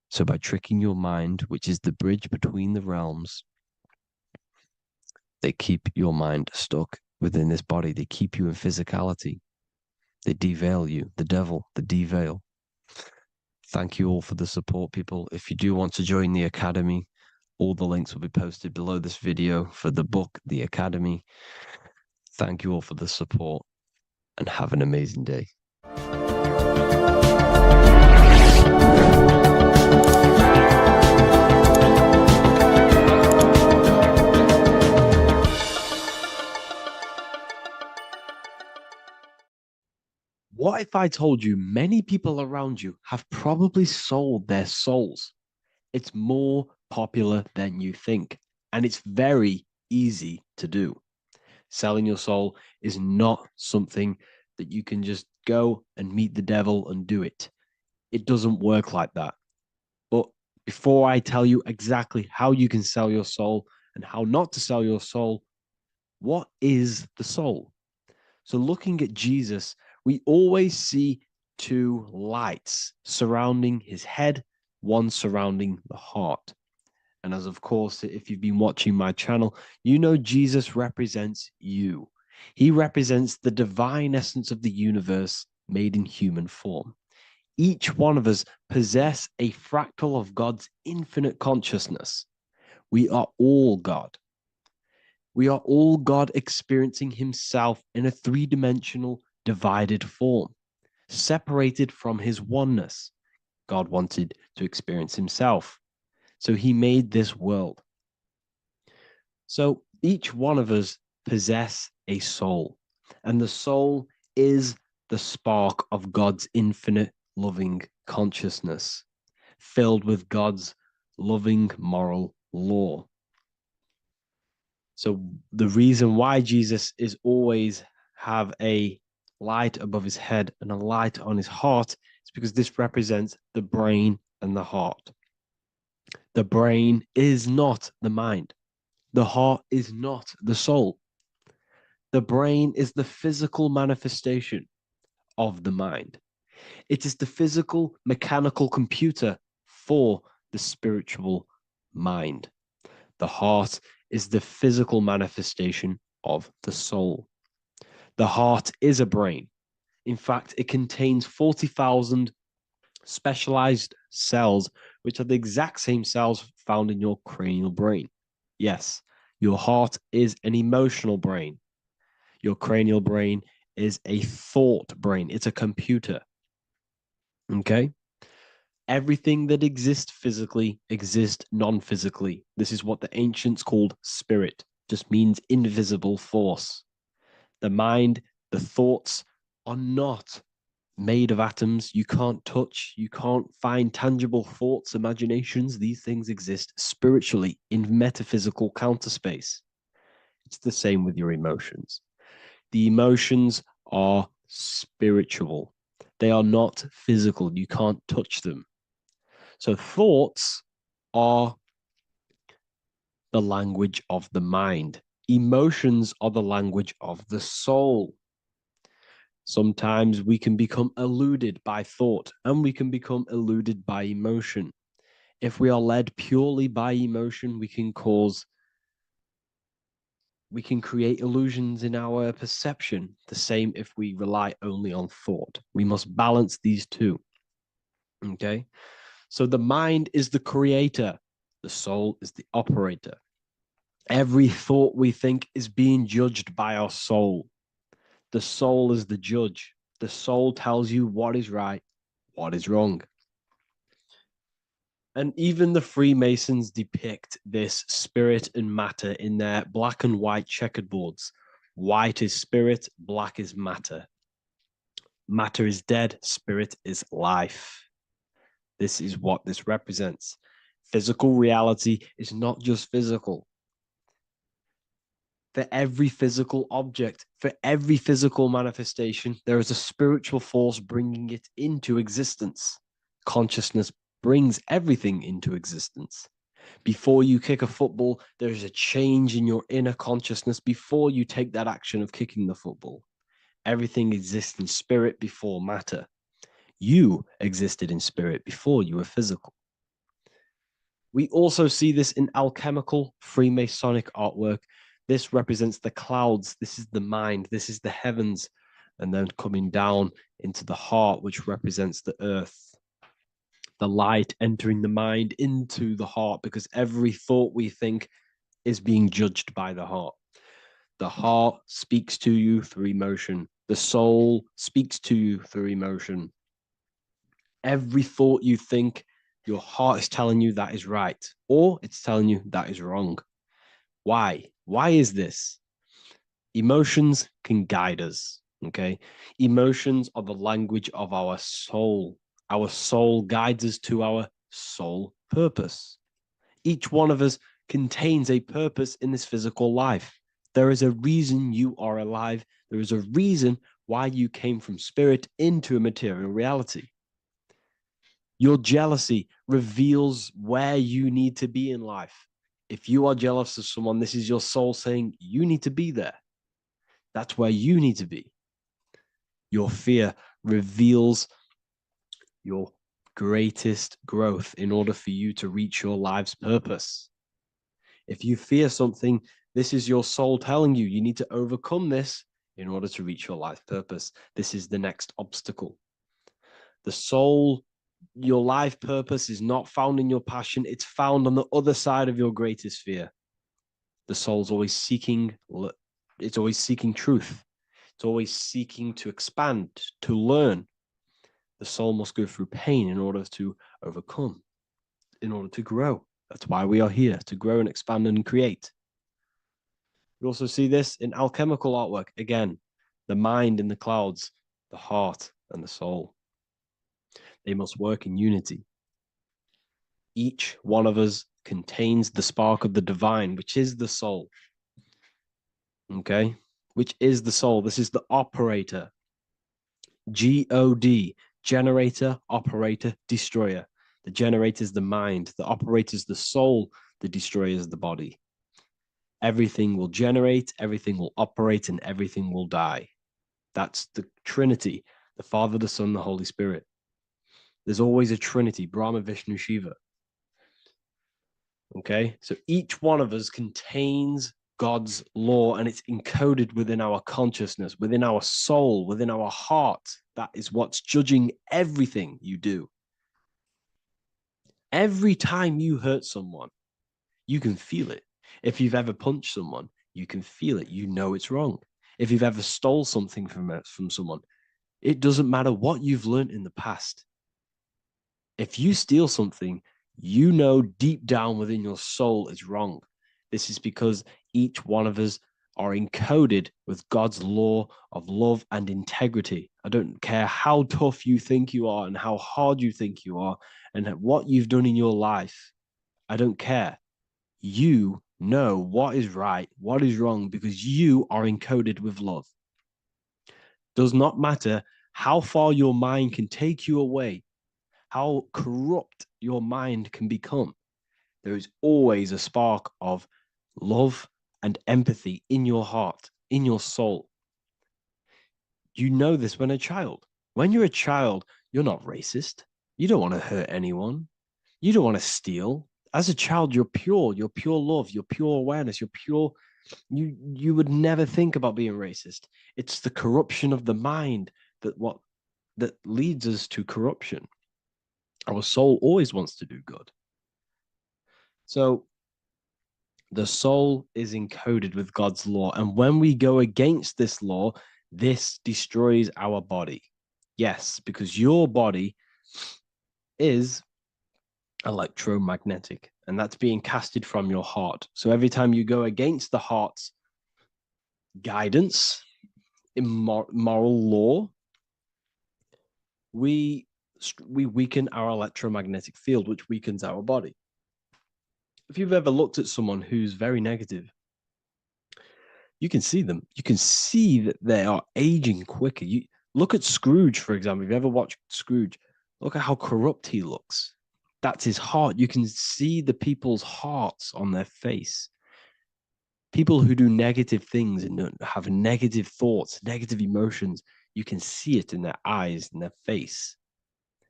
So by tricking your mind, which is the bridge between the realms, they keep your mind stuck within this body. They keep you in physicality. They deveil you, the devil, the deveil. Thank you all for the support, people. If you do want to join the Academy, all the links will be posted below this video for the book, The Academy. Thank you all for the support and have an amazing day. What if I told you many people around you have probably sold their souls? It's more popular than you think, and it's very easy to do. Selling your soul is not something that you can just go and meet the devil and do it. It doesn't work like that. But before I tell you exactly how you can sell your soul and how not to sell your soul, what is the soul? So looking at Jesus, we always see two lights surrounding his head, one surrounding the heart. And as of course, if you've been watching my channel, you know Jesus represents you. He represents the divine essence of the universe made in human form. Each one of us possess a fractal of God's infinite consciousness. We are all God. We are all God experiencing himself in a three-dimensional divided form, separated from his oneness. God wanted to experience himself, so he made this world. So each one of us possess a soul, and the soul is the spark of God's infinite loving consciousness, filled with God's loving moral law. So the reason why Jesus is always have a light above his head and a light on his heart is because this represents the brain and the heart. The brain is not the mind. The heart is not the soul. The brain is the physical manifestation of the mind. It is the physical mechanical computer for the spiritual mind. The heart is the physical manifestation of the soul. The heart is a brain. In fact, it contains 40,000 specialized cells, which are the exact same cells found in your cranial brain. Yes, your heart is an emotional brain. Your cranial brain is a thought brain. It's a computer. Okay? Everything that exists physically exists non-physically. This is what the ancients called spirit, just means invisible force. The mind, the thoughts are not made of atoms. You can't touch, you can't find tangible thoughts, imaginations. These things exist spiritually in metaphysical counter space. It's the same with your emotions. The emotions are spiritual. They are not physical. You can't touch them. So thoughts are the language of the mind. Emotions are the language of the soul. Sometimes we can become eluded by thought and we can become eluded by emotion. If we are led purely by emotion, we can create illusions in our perception. The same if we rely only on thought. We must balance these two. Okay? So the mind is the creator. The soul is the operator. Every thought we think is being judged by our soul. The soul is the judge. The soul tells you what is right, what is wrong. And even the Freemasons depict this spirit and matter in their black and white checkerboards. White is spirit, black is matter. Matter is dead, spirit is life. This is what this represents. Physical reality is not just physical. For every physical object, for every physical manifestation, there is a spiritual force bringing it into existence. Consciousness brings everything into existence. Before you kick a football, there is a change in your inner consciousness before you take that action of kicking the football. Everything exists in spirit before matter. You existed in spirit before you were physical. We also see this in alchemical Freemasonic artwork. This represents the clouds. This is the mind. This is the heavens. And then coming down into the heart, which represents the earth. The light entering the mind into the heart, because every thought we think is being judged by the heart. The heart speaks to you through emotion. The soul speaks to you through emotion. Every thought you think, your heart is telling you that is right, or it's telling you that is wrong. Why? Why is this? Emotions can guide us, okay? Emotions are the language of our soul. Our soul guides us to our soul purpose. Each one of us contains a purpose in this physical life. There is a reason you are alive. There is a reason why you came from spirit into a material reality. Your jealousy reveals where you need to be in life. If you are jealous of someone, this is your soul saying you need to be there. That's where you need to be. Your fear reveals your greatest growth in order for you to reach your life's purpose. If you fear something, this is your soul telling you you need to overcome this in order to reach your life purpose. This is the next obstacle. The soul, your life purpose is not found in your passion. It's found on the other side of your greatest fear. The soul's always seeking, it's always seeking truth. It's always seeking to expand, to learn. The soul must go through pain in order to overcome, in order to grow. That's why we are here, to grow and expand and create. We also see this in alchemical artwork. Again, the mind in the clouds, the heart and the soul. They must work in unity. Each one of us contains the spark of the divine, which is the soul. Okay? Which is the soul. This is the operator. God, generator, operator, destroyer. The generator is the mind. The operator is the soul. The destroyer is the body. Everything will generate, everything will operate, and everything will die. That's the Trinity, the Father, the Son, the Holy Spirit. There's always a Trinity, Brahma, Vishnu, Shiva. Okay, so each one of us contains God's law, and it's encoded within our consciousness, within our soul, within our heart. That is what's judging everything you do. Every time you hurt someone, you can feel it. If you've ever punched someone, you can feel it. You know it's wrong. If you've ever stole something from someone, it doesn't matter what you've learned in the past. If you steal something, you know deep down within your soul it's wrong. This is because each one of us are encoded with God's law of love and integrity. I don't care how tough you think you are and how hard you think you are and what you've done in your life. I don't care. You know what is right, what is wrong, because you are encoded with love. Does not matter how far your mind can take you away, how corrupt your mind can become. There is always a spark of love and empathy in your heart, in your soul. You know this when a child. When you're a child, you're not racist. You don't want to hurt anyone. You don't want to steal. As a child, you're pure love, you're pure awareness, you're pure. You would never think about being racist. It's the corruption of the mind that leads us to corruption. Our soul always wants to do good. So the soul is encoded with God's law. And when we go against this law, this destroys our body. Yes, because your body is electromagnetic, and that's being casted from your heart. So every time you go against the heart's guidance in moral law, we weaken our electromagnetic field, which weakens our body. If you've ever looked at someone who's very negative, you can see them. You can see that they are aging quicker. You look at Scrooge, for example. If you ever watched Scrooge, look at how corrupt he looks. That's his heart. You can see the people's hearts on their face. People who do negative things and have negative thoughts, negative emotions, you can see it in their eyes and their face.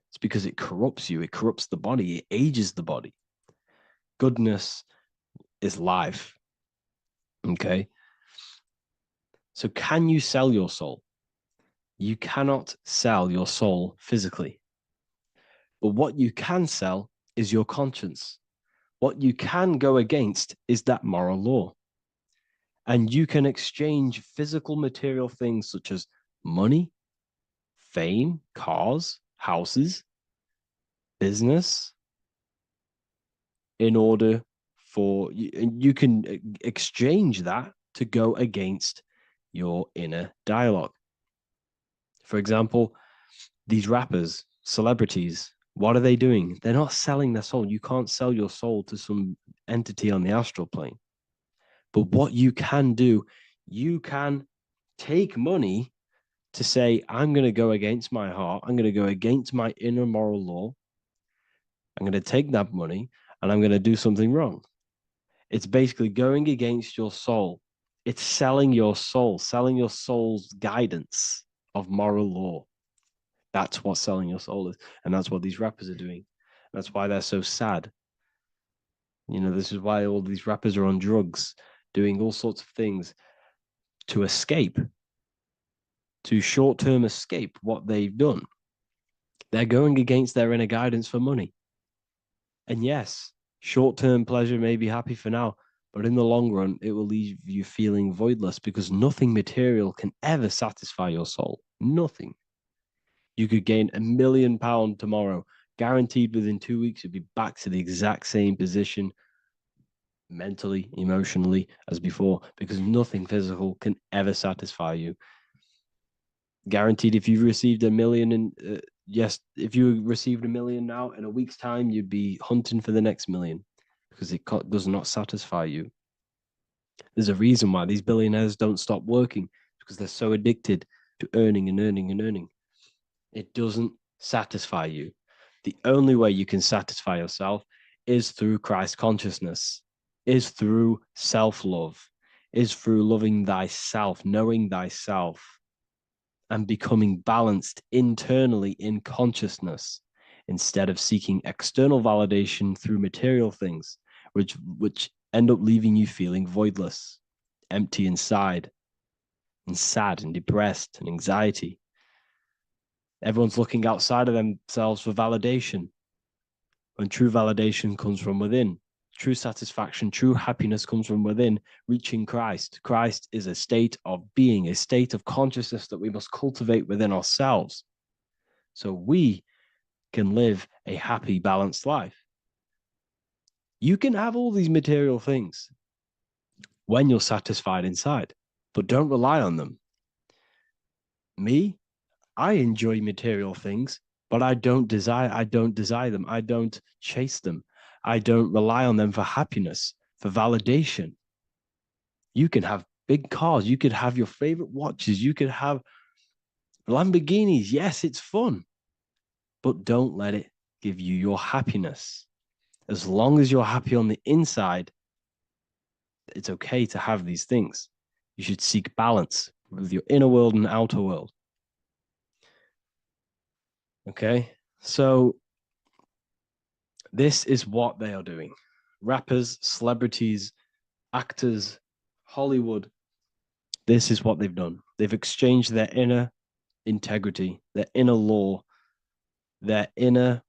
It's because it corrupts you. It corrupts the body. It ages the body. Goodness is life. Okay. So can you sell your soul? You cannot sell your soul physically. But what you can sell is your conscience. What you can go against is that moral law. And you can exchange physical material things such as money, fame, cars, houses, business, in order for you can exchange that to go against your inner dialogue. For example, these rappers, celebrities, what are they doing? They're not selling their soul. You can't sell your soul to some entity on the astral plane. But what you can do, you can take money to say, I'm going to go against my heart. I'm going to go against my inner moral law. I'm going to take that money and I'm going to do something wrong. It's basically going against your soul. It's selling your soul's guidance of moral law. That's what selling your soul is. And that's what these rappers are doing. That's why they're so sad. You know, this is why all these rappers are on drugs, doing all sorts of things to escape, to short-term escape what they've done. They're going against their inner guidance for money. And yes, short-term pleasure may be happy for now, but in the long run, it will leave you feeling voidless because nothing material can ever satisfy your soul. Nothing. You could gain £1 million tomorrow, guaranteed within 2 weeks, you'll be back to the exact same position mentally, emotionally as before, because nothing physical can ever satisfy you. Guaranteed, if you received $1 million in yes, if you received $1 million now, in a week's time, you'd be hunting for the next million because it does not satisfy you. There's a reason why these billionaires don't stop working, because they're so addicted to earning and earning and earning. It doesn't satisfy you. The only way you can satisfy yourself is through Christ consciousness, is through self-love, is through loving thyself, knowing thyself, and becoming balanced internally in consciousness instead of seeking external validation through material things, which end up leaving you feeling voidless, empty inside, and sad and depressed and anxiety. Everyone's looking outside of themselves for validation, when true validation comes from within. True satisfaction, true happiness comes from within, reaching Christ. Christ is a state of being, a state of consciousness that we must cultivate within ourselves so we can live a happy, balanced life. You can have all these material things when you're satisfied inside, but don't rely on them. Me, I enjoy material things, but I don't desire them. I don't chase them. I don't rely on them for happiness, for validation. You can have big cars. You could have your favorite watches. You could have Lamborghinis. Yes, it's fun, but don't let it give you your happiness. As long as you're happy on the inside, it's okay to have these things. You should seek balance with your inner world and outer world. Okay, so this is what they are doing. Rappers, celebrities, actors, Hollywood. This is what they've done. They've exchanged their inner integrity, their inner law, their inner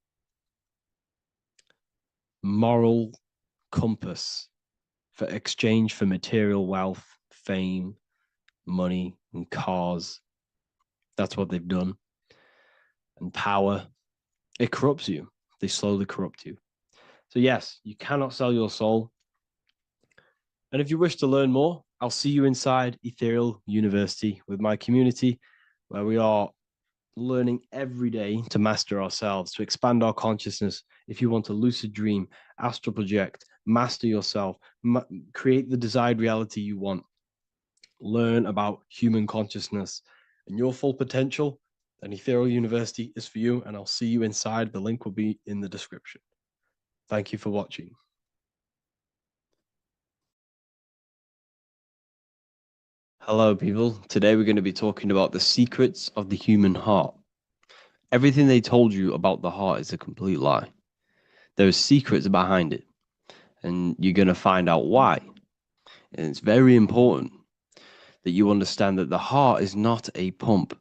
moral compass for exchange for material wealth, fame, money, and cars. That's what they've done. And power. It corrupts you. They slowly corrupt you. So yes, you cannot sell your soul. And if you wish to learn more, I'll see you inside Ethereal University with my community, where we are learning every day to master ourselves, to expand our consciousness. If you want to lucid dream, astral project, master yourself, create the desired reality you want, learn about human consciousness and your full potential, then Ethereal University is for you, and I'll see you inside. The link will be in the description. Thank you for watching. Hello, people. Today we're going to be talking about the secrets of the human heart. Everything they told you about the heart is a complete lie. There are secrets behind it, and you're going to find out why. And it's very important that you understand that the heart is not a pump.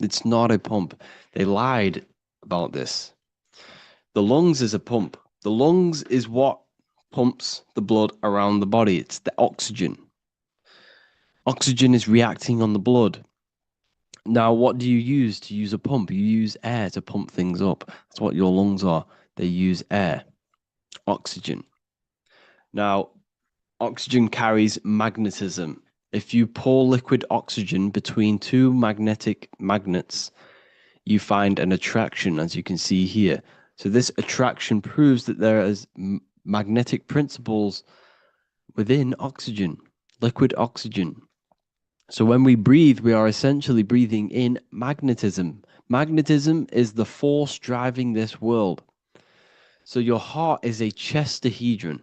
It's not a pump. They lied about this. The lungs is a pump. The lungs is what pumps the blood around the body. It's the oxygen. Oxygen is reacting on the blood. Now, what do you use to use a pump? You use air to pump things up. That's what your lungs are. They use air, oxygen. Now, oxygen carries magnetism. If you pour liquid oxygen between two magnetic magnets, you find an attraction, as you can see here. So this attraction proves that there is magnetic principles within oxygen, liquid oxygen. So when we breathe, we are essentially breathing in magnetism. Magnetism is the force driving this world. So your heart is a chestahedron.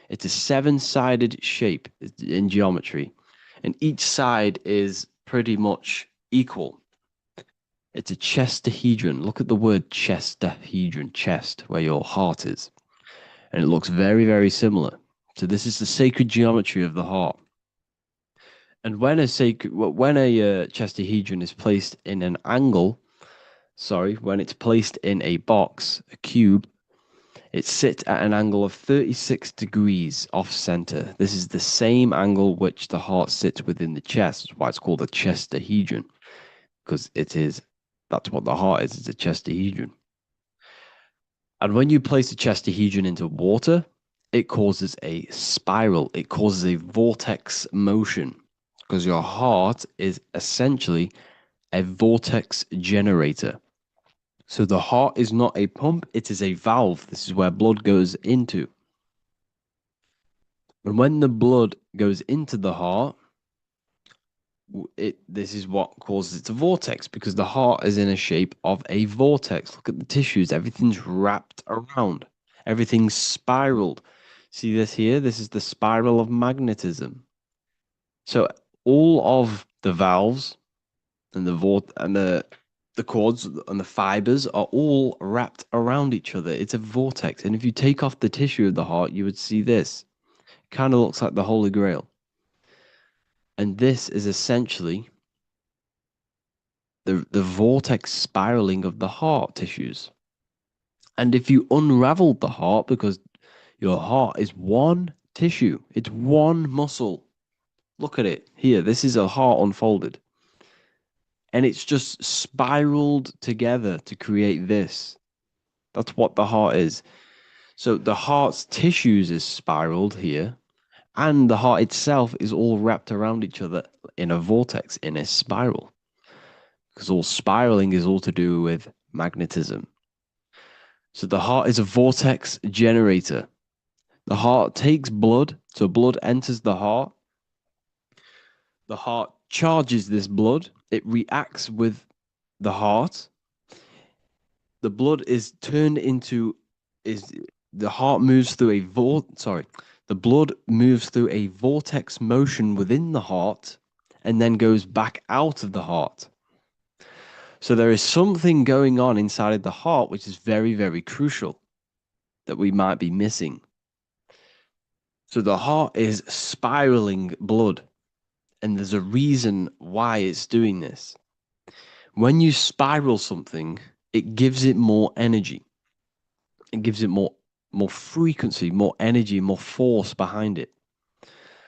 It's a seven-sided shape in geometry, and each side is pretty much equal. It's a chestahedron. Look at the word chestahedron, chest, where your heart is. And it looks very, very similar. So this is the sacred geometry of the heart. And when a chestahedron is placed in an angle, when it's placed in a box, a cube, it sits at an angle of 36 degrees off center. This is the same angle which the heart sits within the chest. That's why it's called a chestahedron, because that's what the heart is. It's a chestahedron. And when you place a chestahedron into water, it causes a spiral. It causes a vortex motion, because your heart is essentially a vortex generator. So the heart is not a pump, it is a valve. This is where blood goes into. And when the blood goes into the heart, this is what causes it to vortex, because the heart is in a shape of a vortex. Look at the tissues, everything's wrapped around, everything's spiraled. See this here? This is the spiral of magnetism. So all of the valves and the cords and the fibers are all wrapped around each other. It's a vortex. And if you take off the tissue of the heart, you would see this. Kind of looks like the Holy Grail. And this is essentially the vortex spiraling of the heart tissues. And if you unraveled the heart, because your heart is one tissue, it's one muscle. Look at it here. This is a heart unfolded. And it's just spiraled together to create this. That's what the heart is. So the heart's tissues is spiraled here, and the heart itself is all wrapped around each other in a vortex, in a spiral. Because all spiraling is all to do with magnetism. So the heart is a vortex generator. The heart takes blood, so blood enters the heart. The heart charges this blood. It reacts with the heart. The blood is turned into the heart moves through the blood moves through a vortex motion within the heart and then goes back out of the heart. So there is something going on inside the heart which is very, very crucial that we might be missing. So the heart is spiraling blood, and there's a reason why it's doing this. When you spiral something, it gives it more energy. It gives it more frequency, more energy, more force behind it.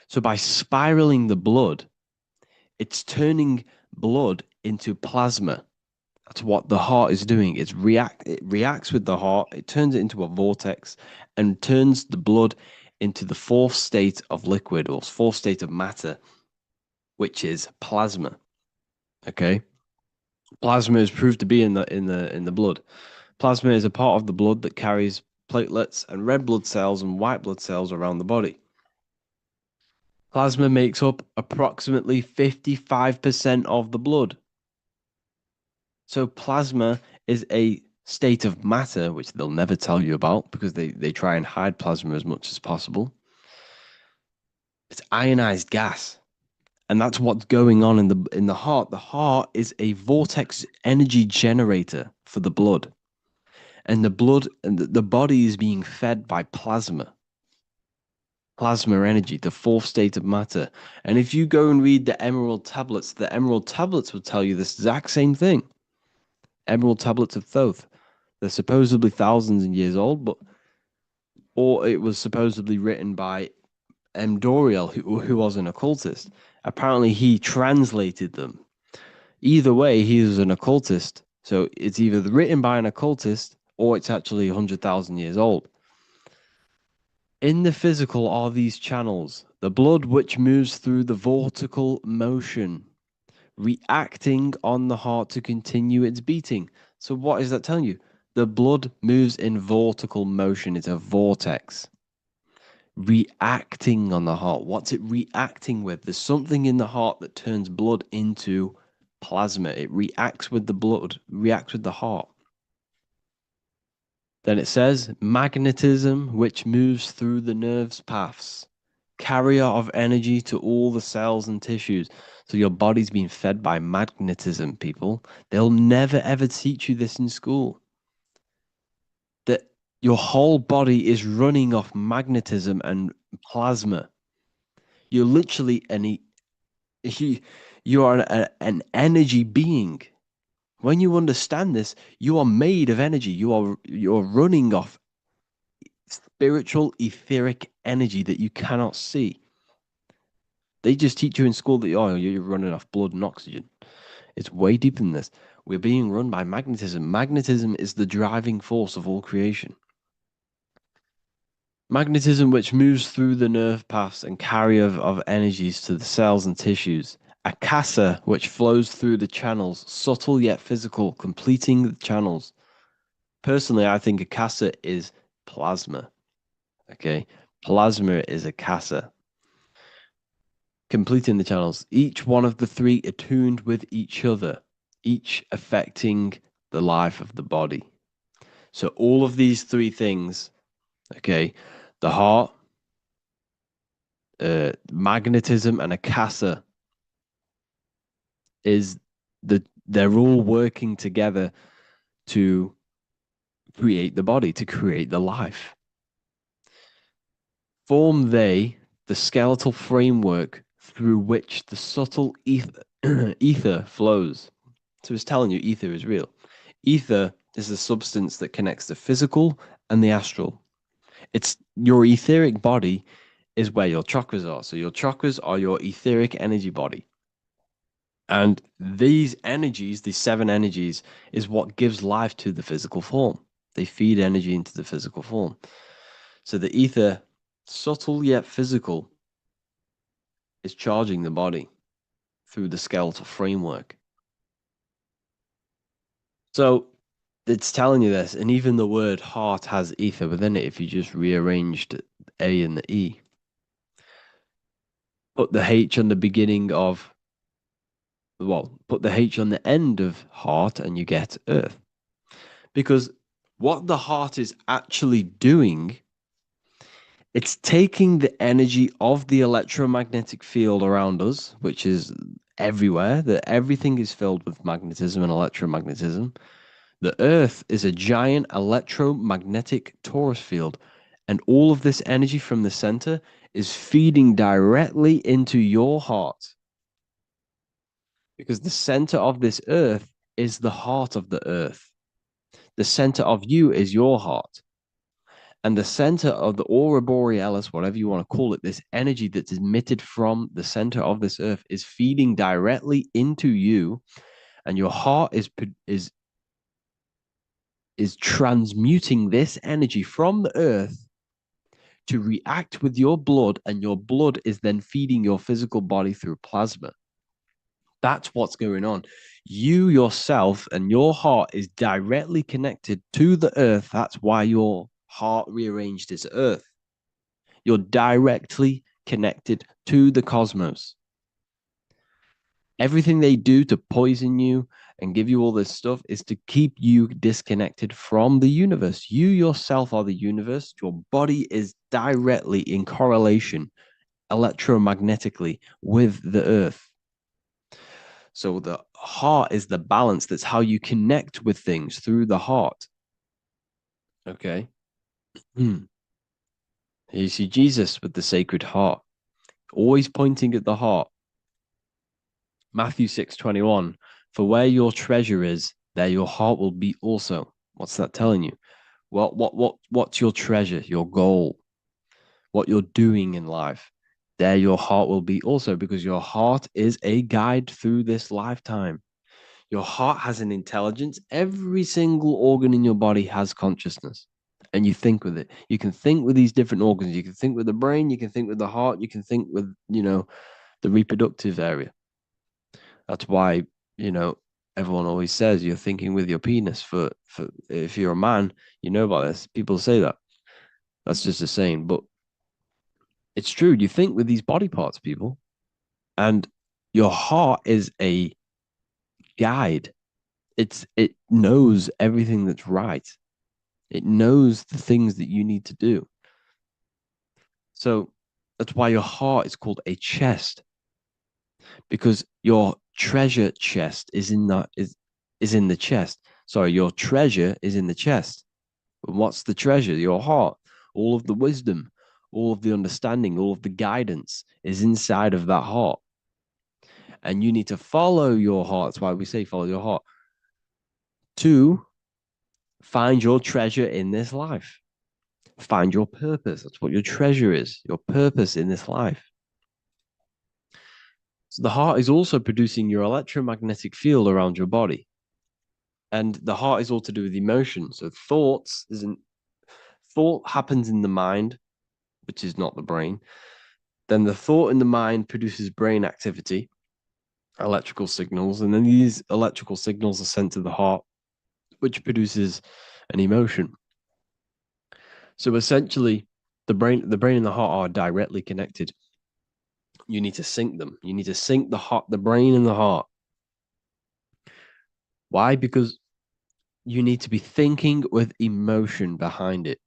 So by spiraling the blood, it's turning blood into plasma. That's what the heart is doing. It reacts with the heart, it turns it into a vortex and turns the blood into the fourth state of liquid, or fourth state of matter, which is plasma. Okay? Plasma is proved to be in the blood. Plasma is a part of the blood that carries platelets and red blood cells and white blood cells around the body. Plasma makes up approximately 55% of the blood. So plasma is a state of matter, which they'll never tell you about because they try and hide plasma as much as possible. It's ionized gas. And that's what's going on in the heart. The heart is a vortex energy generator for the blood. And the blood and the body is being fed by plasma. plasma energy, the fourth state of matter. And if you go and read the Emerald Tablets will tell you this exact same thing. Emerald Tablets of Thoth. They're supposedly thousands of years old, or it was supposedly written by M. Doriel, who was an occultist. Apparently, he translated them. Either way, he was an occultist. So it's either written by an occultist or it's actually 100,000 years old. In the physical are these channels, the blood which moves through the vortical motion, reacting on the heart to continue its beating. So what is that telling you? The blood moves in vortical motion. It's a vortex. Reacting on the heart. What's it reacting with? There's something in the heart that turns blood into plasma. It reacts with the blood, reacts with the heart. Then it says magnetism, which moves through the nerves paths, carrier of energy to all the cells and tissues. So your body's being fed by magnetism, people. They'll never ever teach you this in school. That your whole body is running off magnetism and plasma. You're literally you are an energy being. When you understand this, you are made of energy. You're running off spiritual etheric energy that you cannot see. They just teach you in school that you're running off blood and oxygen. It's way deeper than this. We're being run by magnetism. Magnetism is the driving force of all creation. Magnetism, which moves through the nerve paths and carrier of energies to the cells and tissues. Akasa, which flows through the channels, subtle yet physical, completing the channels. Personally, I think Akasa is plasma. Okay, plasma is Akasa. Completing the channels. Each one of the three attuned with each other, each affecting the life of the body. So all of these three things, okay, the heart, magnetism, and Akasa they're all working together to create the body, to create the life. Form they the skeletal framework through which the subtle ether flows. So it's telling you ether is real. Ether is the substance that connects the physical and the astral. It's your etheric body is where your chakras are. So your chakras are your etheric energy body. And these energies, these 7 energies, is what gives life to the physical form. They feed energy into the physical form. So the ether, subtle yet physical, is charging the body through the skeletal framework. So it's telling you this, and even the word heart has ether within it if you just rearranged A and the E. Put the H on the beginning of, put the H on the end of heart and you get earth. Because what the heart is actually doing, it's taking the energy of the electromagnetic field around us, which is everywhere, that everything is filled with magnetism and electromagnetism. The earth is a giant electromagnetic torus field, and all of this energy from the center is feeding directly into your heart. Because the center of this earth is the heart of the earth. The center of you is your heart. And the center of the aura borealis, whatever you want to call it, this energy that's emitted from the center of this earth is feeding directly into you, and your heart is transmuting this energy from the earth to react with your blood, and your blood is then feeding your physical body through plasma. That's what's going on. You yourself and your heart is directly connected to the earth. That's why your heart rearranged its earth. You're directly connected to the cosmos. Everything they do to poison you and give you all this stuff is to keep you disconnected from the universe. You yourself are the universe. Your body is directly in correlation electromagnetically with the earth. So the heart is the balance. That's how you connect with things, through the heart. Okay. Here you see Jesus with the Sacred Heart, always pointing at the heart. Matthew 6:21, for where your treasure is, there your heart will be also. What's that telling you? What's your treasure, your goal, what you're doing in life? There your heart will be also, because your heart is a guide through this lifetime. Your heart has an intelligence. Every single organ in your body has consciousness, and you think with it. You can think with these different organs. You can think with the brain. You can think with the heart. You can think with, the reproductive area. That's why, everyone always says you're thinking with your penis. For if you're a man, you know about this. People say that. That's just a saying, but it's true. You think with these body parts, people, and your heart is a guide. It knows everything that's right. It knows the things that you need to do. So that's why your heart is called a chest, because your treasure chest is in the chest. Sorry, your treasure is in the chest. And what's the treasure? Your heart. All of the wisdom, all of the understanding, all of the guidance is inside of that heart. And you need to follow your heart. That's why we say follow your heart, to find your treasure in this life. Find your purpose. That's what your treasure is, your purpose in this life. So the heart is also producing your electromagnetic field around your body. And the heart is all to do with emotion. So thought happens in the mind, which is not the brain. Then the thought in the mind produces brain activity, electrical signals, and then these electrical signals are sent to the heart, which produces an emotion. So essentially, the brain and the heart are directly connected. You need to sync them. You need to sync the brain and the heart. Why? Because you need to be thinking with emotion behind it.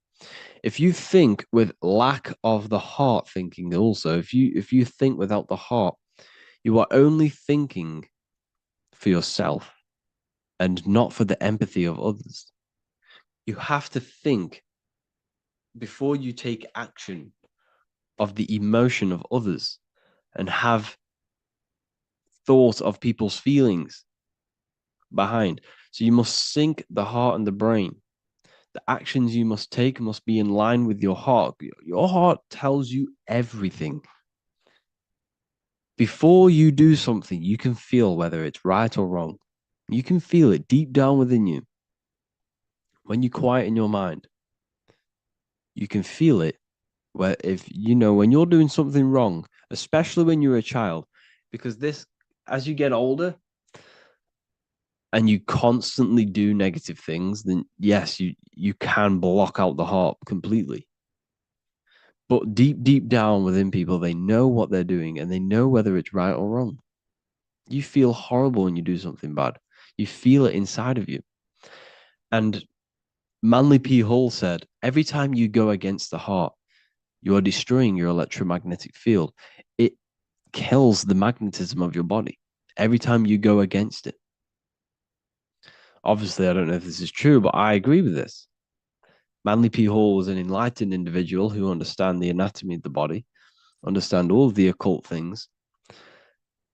If you think with lack of the heart thinking, also, if you think without the heart, you are only thinking for yourself and not for the empathy of others. You have to think before you take action of the emotion of others and have thought of people's feelings behind. So you must sync the heart and the brain. The actions you must take must be in line with your heart. Your heart tells you everything. Before you do something, you can feel whether it's right or wrong. You can feel it deep down within you. When you quieten your mind, you can feel it. Where when you're doing something wrong, especially when you're a child, because as you get older and you constantly do negative things, then yes, you can block out the heart completely. But deep down within people, they know what they're doing and they know whether it's right or wrong. You feel horrible when you do something bad. You feel it inside of you. And Manly P. Hall said, every time you go against the heart, you are destroying your electromagnetic field. It kills the magnetism of your body every time you go against it. Obviously, I don't know if this is true, but I agree with this. Manly P. Hall was an enlightened individual who understands the anatomy of the body, understand all of the occult things.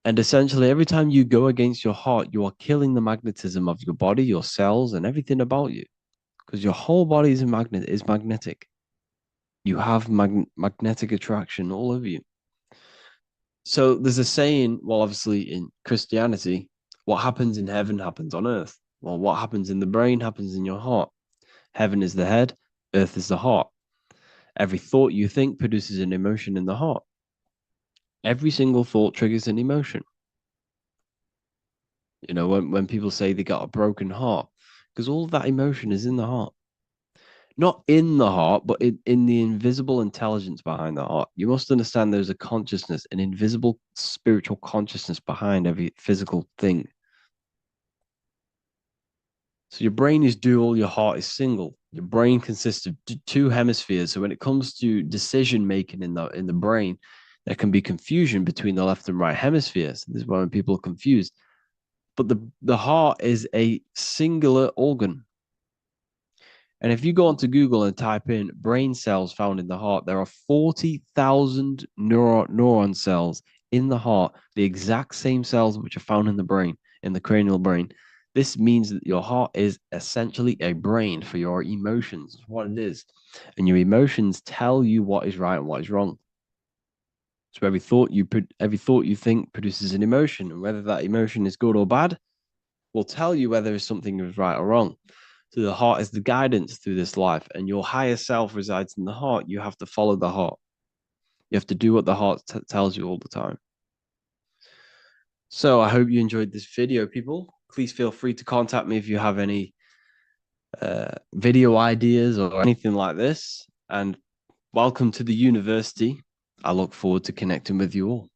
And essentially, every time you go against your heart, you are killing the magnetism of your body, your cells, and everything about you. Because your whole body is magnetic. You have magnetic attraction all over you. So there's a saying, well, obviously in Christianity, what happens in heaven happens on earth. Well, what happens in the brain happens in your heart. Heaven is the head, earth is the heart. Every thought you think produces an emotion in the heart. Every single thought triggers an emotion. When people say they got a broken heart, because all of that emotion is in the heart. Not in the heart, but in the invisible intelligence behind the heart. You must understand there's a consciousness, an invisible spiritual consciousness behind every physical thing. So your brain is dual, your heart is single. Your brain consists of two hemispheres. So when it comes to decision making in the brain, there can be confusion between the left and right hemispheres. This is why when people are confused. But the heart is a singular organ. And if you go onto Google and type in brain cells found in the heart, there are 40,000 neuron cells in the heart, the exact same cells which are found in the brain, in the cranial brain. This means that your heart is essentially a brain for your emotions, what it is. And your emotions tell you what is right and what is wrong. So every thought you think produces an emotion, and whether that emotion is good or bad will tell you whether something is right or wrong. So the heart is the guidance through this life, and your higher self resides in the heart. You have to follow the heart. You have to do what the heart tells you all the time. So I hope you enjoyed this video, people. Please feel free to contact me if you have any video ideas or anything like this. And welcome to the university. I look forward to connecting with you all.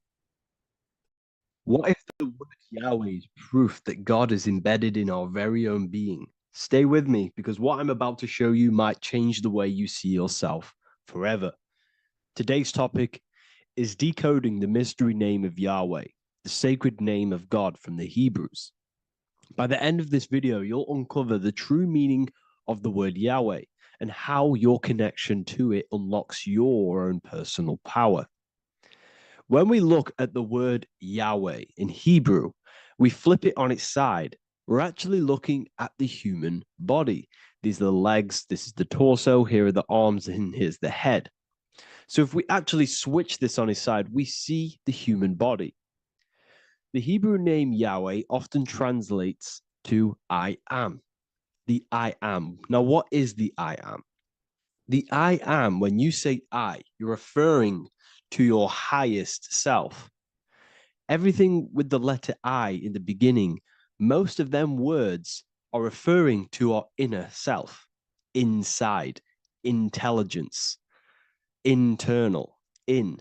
What if the word Yahweh is proof that God is embedded in our very own being? Stay with me, because what I'm about to show you might change the way you see yourself forever. Today's topic is decoding the mystery name of Yahweh, the sacred name of God from the Hebrews. By the end of this video, you'll uncover the true meaning of the word Yahweh and how your connection to it unlocks your own personal power. When we look at the word Yahweh in Hebrew, we flip it on its side. We're actually looking at the human body. These are the legs, this is the torso, here are the arms, and here's the head. So if we actually switch this on its side, we see the human body. The Hebrew name Yahweh often translates to I am. The I am. Now, what is the I am? The I am, when you say I, you're referring to your highest self. Everything with the letter I in the beginning, most of them words are referring to our inner self, inside, intelligence, internal, in.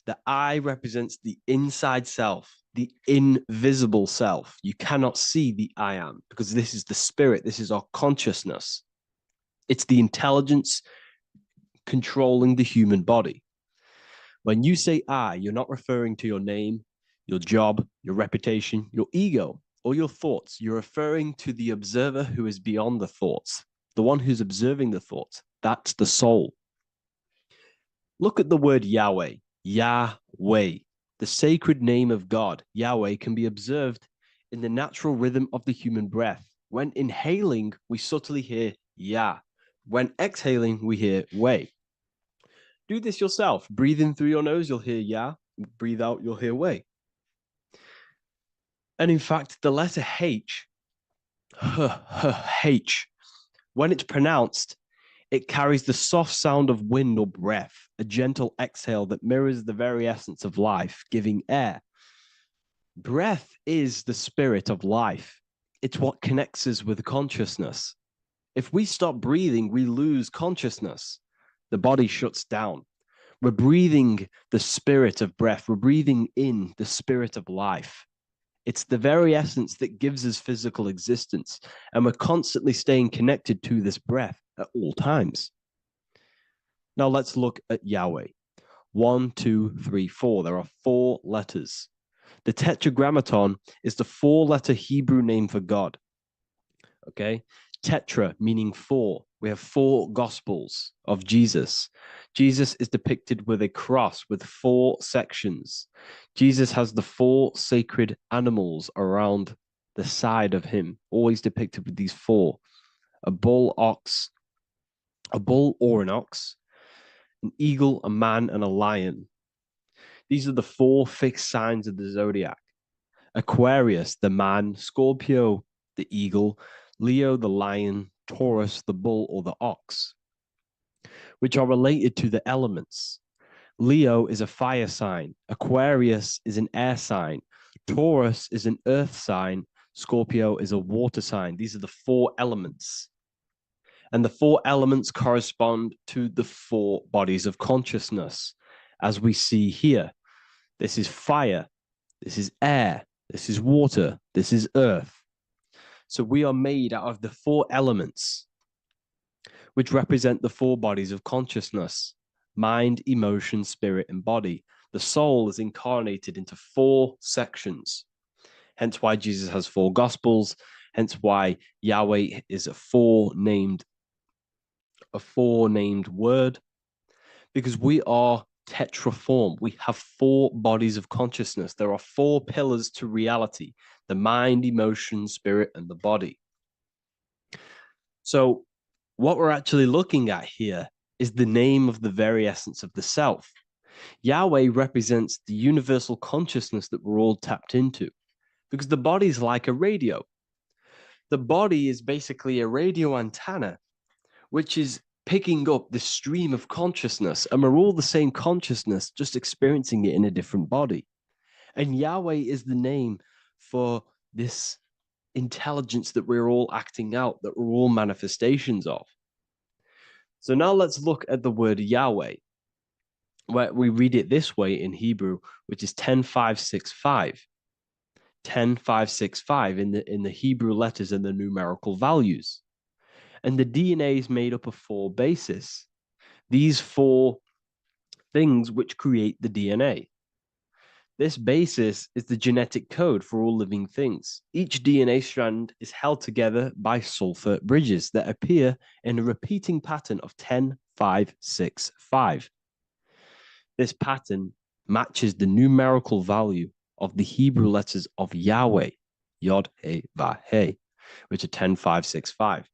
The I represents the inside self, the invisible self. You cannot see the I am, because this is the spirit, this is our consciousness. It's the intelligence controlling the human body. When you say I, you're not referring to your name, your job, your reputation, your ego, or your thoughts. You're referring to the observer who is beyond the thoughts, the one who's observing the thoughts. That's the soul. Look at the word Yahweh, Yahweh, the sacred name of God. Yahweh can be observed in the natural rhythm of the human breath. When inhaling, we subtly hear Yah. When exhaling, we hear Way. Do this yourself. Breathe in through your nose, you'll hear Yah. Breathe out, you'll hear Way. And in fact, the letter H, H, when it's pronounced, it carries the soft sound of wind or breath, a gentle exhale that mirrors the very essence of life, giving air. Breath is the spirit of life. It's what connects us with consciousness. If we stop breathing, we lose consciousness. The body shuts down. We're breathing the spirit of breath. We're breathing in the spirit of life. It's the very essence that gives us physical existence, and we're constantly staying connected to this breath at all times. Now let's look at Yahweh. 1, 2, 3, 4. There are 4 letters. The tetragrammaton is the 4-letter Hebrew name for God. Okay? Tetra meaning 4. We have 4 gospels of Jesus. Jesus is depicted with a cross with 4 sections. Jesus has the 4 sacred animals around the side of him, always depicted with these 4. A bull or an ox, an eagle, a man, and a lion. These are the 4 fixed signs of the zodiac. Aquarius, the man, Scorpio, the eagle, Leo, the lion, Taurus, the bull or the ox, which are related to the elements. Leo is a fire sign. Aquarius is an air sign. Taurus is an earth sign. Scorpio is a water sign. These are the 4 elements. And the 4 elements correspond to the 4 bodies of consciousness, as we see here. This is fire. This is air. This is water. This is earth. So we are made out of the 4 elements, which represent the 4 bodies of consciousness: mind, emotion, spirit, and body. The soul is incarnated into 4 sections. Hence why Jesus has 4 gospels. Hence why Yahweh is a 4 named a four-named word because we are tetraform. We have four bodies of consciousness. There are four pillars to reality: the mind, emotion, spirit, and the body. So what we're actually looking at here is the name of the very essence of the self. Yahweh represents the universal consciousness that we're all tapped into, because the body is like a radio. The body is basically a radio antenna, which is picking up this stream of consciousness, and we're all the same consciousness, just experiencing it in a different body. And Yahweh is the name for this intelligence that we're all acting out, that we're all manifestations of. So now let's look at the word Yahweh, where we read it this way in Hebrew, which is 10565. 10565 in the Hebrew letters and the numerical values. And the DNA is made up of four bases. These four things which create the DNA. This basis is the genetic code for all living things. Each DNA strand is held together by sulfur bridges that appear in a repeating pattern of 10565. This pattern matches the numerical value of the Hebrew letters of Yahweh, Yod, He, Vah, He, which are 10565.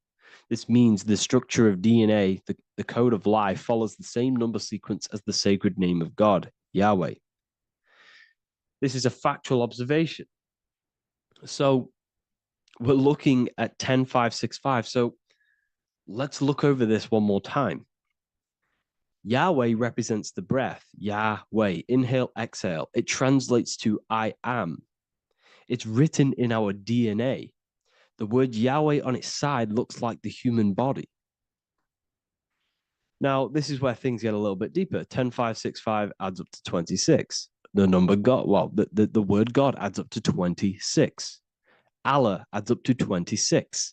This means the structure of DNA, the code of life, follows the same number sequence as the sacred name of God, Yahweh. This is a factual observation. So we're looking at 10565. So let's look over this one more time. Yahweh represents the breath, Yahweh, inhale, exhale. It translates to I am. It's written in our DNA. The word Yahweh on its side looks like the human body. Now, this is where things get a little bit deeper. 10565 adds up to 26. The number God, well, the word God adds up to 26. Allah adds up to 26.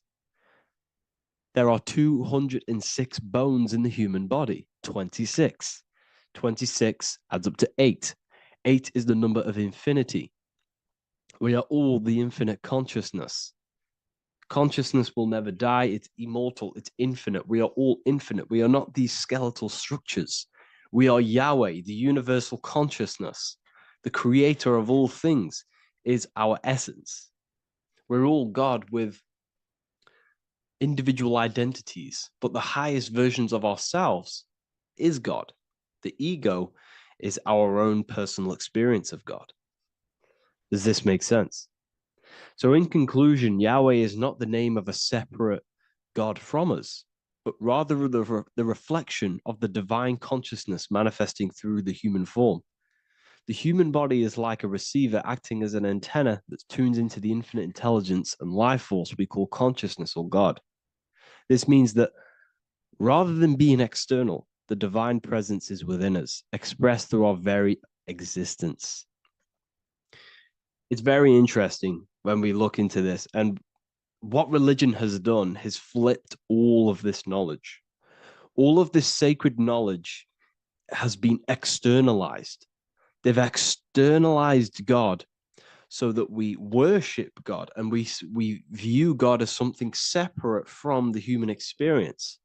There are 206 bones in the human body, 26. 26 adds up to 8. 8 is the number of infinity. We are all the infinite consciousness. Consciousness will never die. It's immortal. It's infinite. We are all infinite. We are not these skeletal structures. We are Yahweh, the universal consciousness. The creator of all things is our essence. We're all God with individual identities, but the highest versions of ourselves is God. The ego is our own personal experience of God. Does this make sense? So in conclusion, Yahweh is not the name of a separate God from us, but rather the reflection of the divine consciousness manifesting through the human form. The human body is like a receiver acting as an antenna that tunes into the infinite intelligence and life force we call consciousness or God. This means that rather than being external, the divine presence is within us, expressed through our very existence. It's very interesting when we look into this, and what religion has done has flipped all of this knowledge. All of this sacred knowledge has been externalized. They've externalized God so that we worship God and we view God as something separate from the human experience.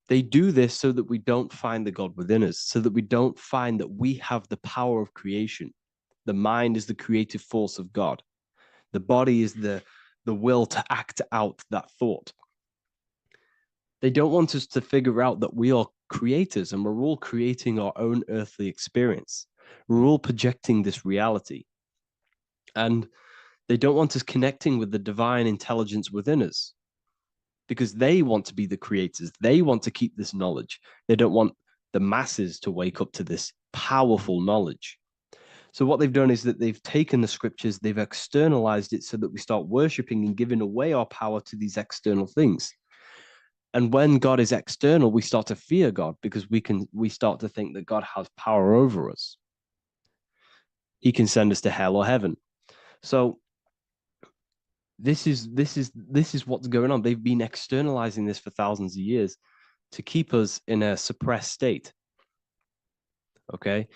They do this so that we don't find the God within us, so that we don't find that we have the power of creation. The mind is the creative force of God. The body is the will to act out that thought. They don't want us to figure out that we are creators and we're all creating our own earthly experience. We're all projecting this reality. And they don't want us connecting with the divine intelligence within us because they want to be the creators. They want to keep this knowledge. They don't want the masses to wake up to this powerful knowledge. So what they've done is that they've taken the scriptures, they've externalized it so that we start worshiping and giving away our power to these external things. And when God is external, we start to fear God because we start to think that God has power over us. He can send us to hell or heaven. So this is what's going on. They've been externalizing this for thousands of years to keep us in a suppressed state. Okay?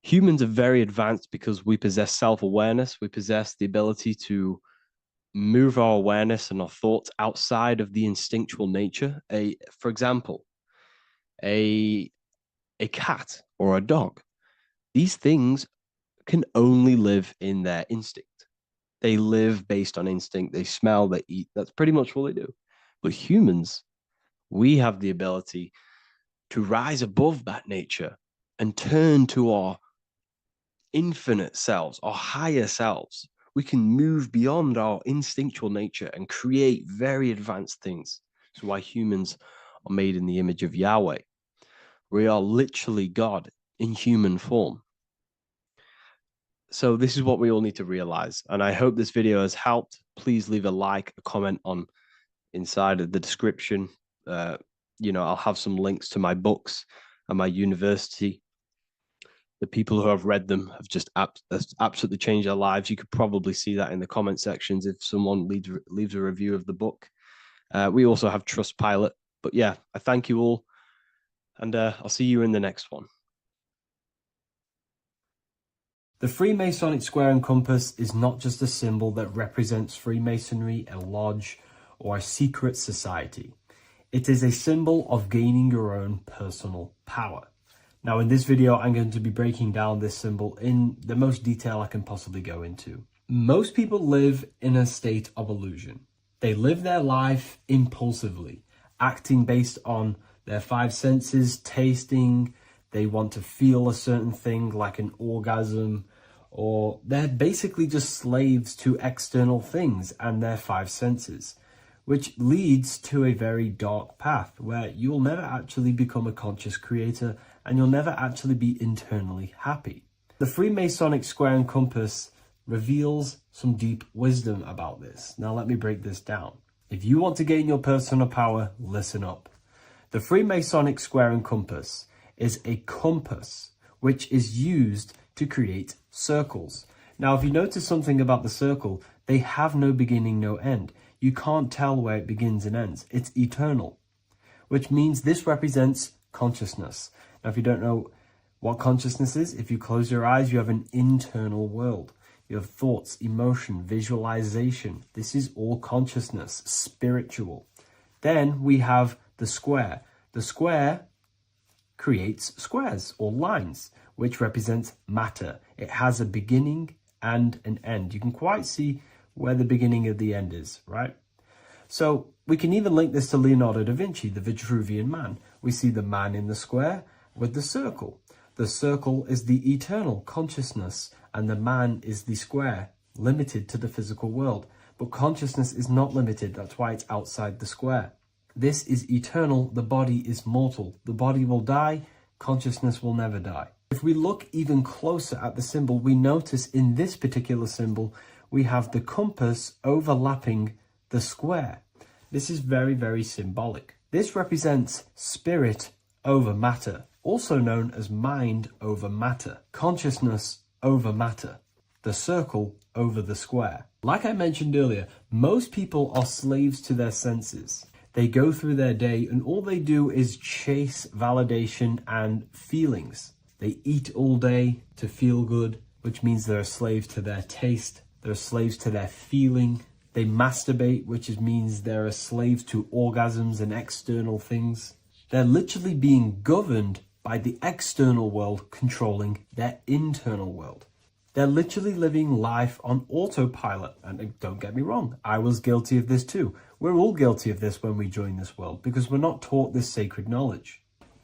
Humans are very advanced because we possess self-awareness. We possess the ability to move our awareness and our thoughts outside of the instinctual nature. For example, a cat or a dog, these things can only live in their instinct. They live based on instinct. They smell, they eat. That's pretty much all they do. But humans, we have the ability to rise above that nature and turn to our infinite selves, our higher selves. We can move beyond our instinctual nature and create very advanced things. That's why humans are made in the image of Yahweh. We are literally God in human form. So this is what we all need to realize. And I hope this video has helped. Please leave a like, a comment on inside of the description. I'll have some links to my books and my university. The people who have read them have just absolutely changed their lives. You could probably see that in the comment sections if someone leaves a review of the book. We also have Trustpilot. But yeah, I thank you all. And I'll see you in the next one. The Freemasonic square and compass is not just a symbol that represents Freemasonry, a lodge, or a secret society. It is a symbol of gaining your own personal power. Now, in this video, I'm going to be breaking down this symbol in the most detail I can possibly go into. Most people live in a state of illusion. They live their life impulsively, acting based on their five senses, tasting. They want to feel a certain thing like an orgasm, or they're basically just slaves to external things and their five senses, which leads to a very dark path where you'll never actually become a conscious creator and you'll never actually be internally happy. The Freemasonic square and compass reveals some deep wisdom about this. Now let me break this down. If you want to gain your personal power, listen up. The Freemasonic square and compass is a compass which is used to create circles. Now, if you notice something about the circle, they have no beginning, no end. You can't tell where it begins and ends. It's eternal, which means this represents consciousness. Now, if you don't know what consciousness is, if you close your eyes, you have an internal world. You have thoughts, emotion, visualization. This is all consciousness, spiritual. Then we have the square. The square creates squares or lines, which represents matter. It has a beginning and an end. You can quite see where the beginning of the end is, right? So we can even link this to Leonardo da Vinci, the Vitruvian Man. We see the man in the square with the circle. The circle is the eternal consciousness, and the man is the square, limited to the physical world. But consciousness is not limited. That's why it's outside the square. This is eternal. The body is mortal. The body will die. Consciousness will never die. If we look even closer at the symbol, we notice in this particular symbol, we have the compass overlapping the square. This is very, very symbolic. This represents spirit over matter, also known as mind over matter, consciousness over matter, the circle over the square. Like I mentioned earlier, most people are slaves to their senses. They go through their day and all they do is chase validation and feelings. They eat all day to feel good, which means they're a slave to their taste. They're slaves to their feeling. They masturbate, which means they're a slave to orgasms and external things. They're literally being governed by the external world controlling their internal world. They're literally living life on autopilot. And don't get me wrong, I was guilty of this too. We're all guilty of this when we join this world because we're not taught this sacred knowledge.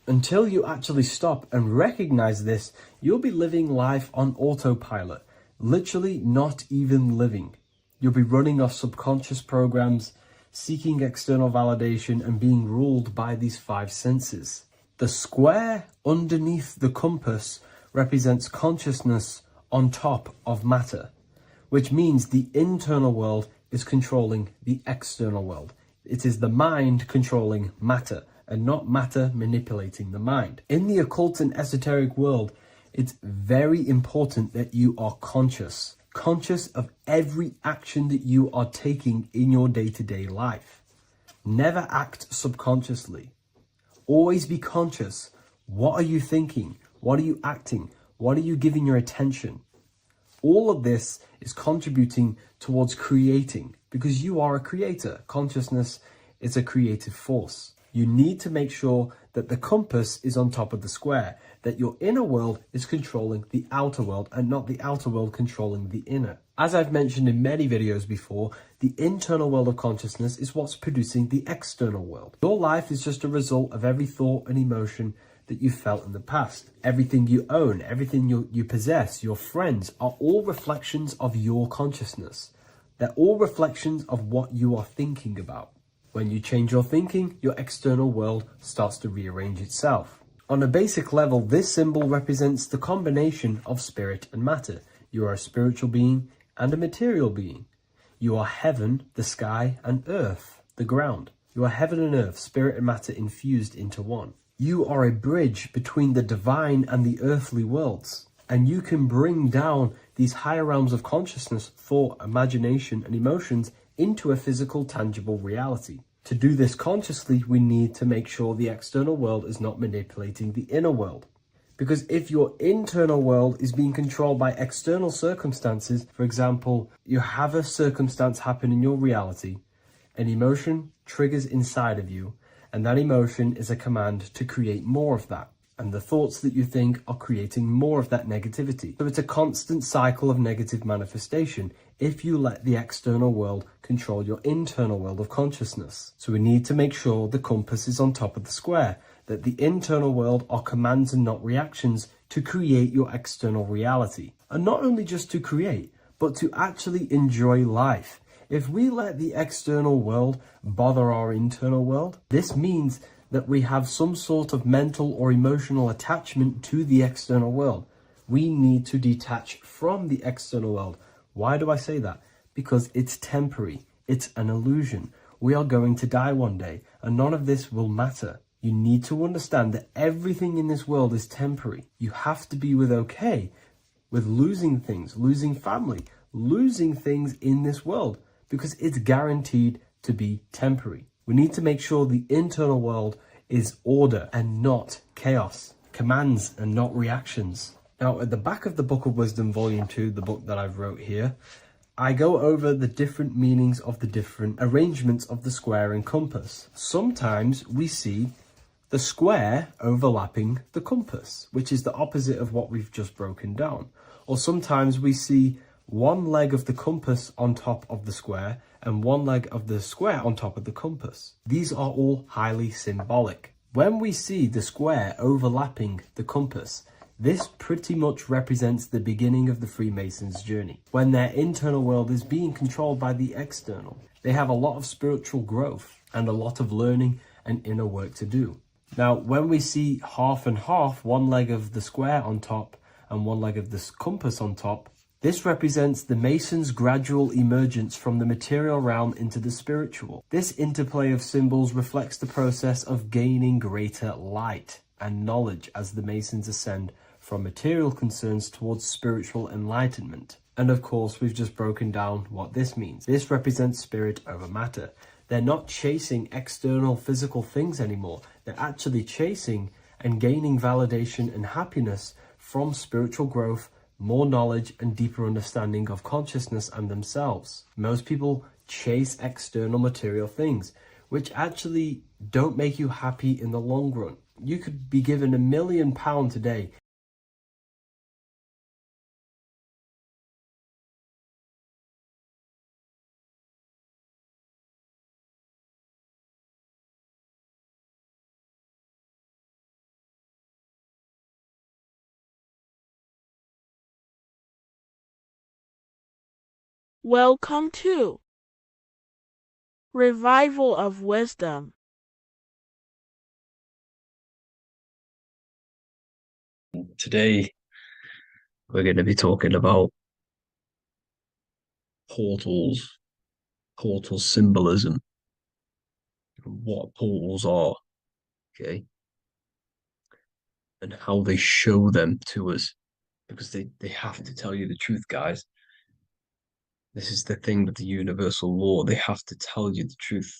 Until you actually stop and recognize this, you'll be living life on autopilot, literally not even living. You'll be running off subconscious programs, seeking external validation and being ruled by these five senses. The square underneath the compass represents consciousness on top of matter, which means the internal world is controlling the external world. It is the mind controlling matter and not matter manipulating the mind. In the occult and esoteric world, it's very important that you are conscious of every action that you are taking in your day-to-day life. Never act subconsciously. Always be conscious. What are you thinking? What are you acting? What are you giving your attention? All of this is contributing towards creating. because you are a creator. Consciousness is a creative force. You need to make sure that the compass is on top of the square, that your inner world is controlling the outer world and not the outer world controlling the inner. As I've mentioned in many videos before, the internal world of consciousness is what's producing the external world. Your life is just a result of every thought and emotion that you felt in the past. Everything you own, everything you possess, your friends are all reflections of your consciousness. They're all reflections of what you are thinking about. When you change your thinking, your external world starts to rearrange itself. On a basic level, this symbol represents the combination of spirit and matter. You are a spiritual being and a material being. You are heaven, the sky, and earth, the ground. You are heaven and earth, spirit and matter infused into one. You are a bridge between the divine and the earthly worlds. And you can bring down these higher realms of consciousness, thought, imagination, and emotions into a physical, tangible reality. To do this consciously, we need to make sure the external world is not manipulating the inner world. Because if your internal world is being controlled by external circumstances, for example, you have a circumstance happen in your reality, an emotion triggers inside of you, and that emotion is a command to create more of that. And the thoughts that you think are creating more of that negativity. So it's a constant cycle of negative manifestation if you let the external world control your internal world of consciousness. So we need to make sure the compass is on top of the square, that the internal world are commands and not reactions to create your external reality. And not only just to create, but to actually enjoy life. If we let the external world bother our internal world, this means that we have some sort of mental or emotional attachment to the external world. We need to detach from the external world. Why do I say that? Because it's temporary. It's an illusion. We are going to die one day, and none of this will matter. You need to understand that everything in this world is temporary. You have to be okay with losing things, losing family, losing things in this world, because it's guaranteed to be temporary. We need to make sure the internal world is order and not chaos, commands and not reactions. Now, at the back of the Book of Wisdom, Volume 2, the book that I've wrote here, I go over the different meanings of the different arrangements of the square and compass. Sometimes we see the square overlapping the compass, which is the opposite of what we've just broken down. Or sometimes we see one leg of the compass on top of the square and one leg of the square on top of the compass. These are all highly symbolic. When we see the square overlapping the compass, this pretty much represents the beginning of the Freemasons' journey. When their internal world is being controlled by the external, they have a lot of spiritual growth and a lot of learning and inner work to do. Now, when we see half and half, one leg of the square on top and one leg of the compass on top, this represents the Masons' gradual emergence from the material realm into the spiritual. This interplay of symbols reflects the process of gaining greater light and knowledge as the Masons ascend from material concerns towards spiritual enlightenment. And of course, we've just broken down what this means. This represents spirit over matter. They're not chasing external physical things anymore. They're actually chasing and gaining validation and happiness from spiritual growth, more knowledge and deeper understanding of consciousness and themselves. Most people chase external material things, which actually don't make you happy in the long run. You could be given £1 million today. Welcome to Revival of Wisdom. Today, we're going to be talking about portals, portal symbolism, what portals are, okay, and how they show them to us, because they have to tell you the truth, guys. This is the thing with the universal law. They have to tell you the truth.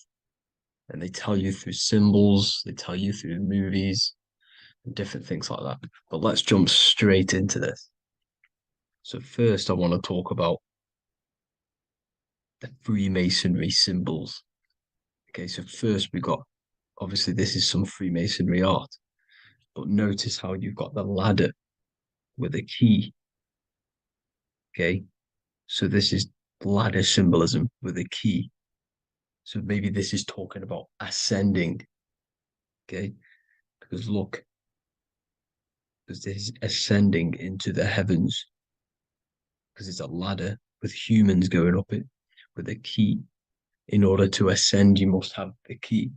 And they tell you through symbols, they tell you through movies, and different things like that. But let's jump straight into this. So first, I want to talk about the Freemasonry symbols. Okay, so first we got, obviously this is some Freemasonry art, but notice how you've got the ladder with a key. Okay, so this is ladder symbolism with a key. So maybe this is talking about ascending. Okay, because look, because this is ascending into the heavens, because it's a ladder with humans going up it with a key. In order to ascend, you must have the key.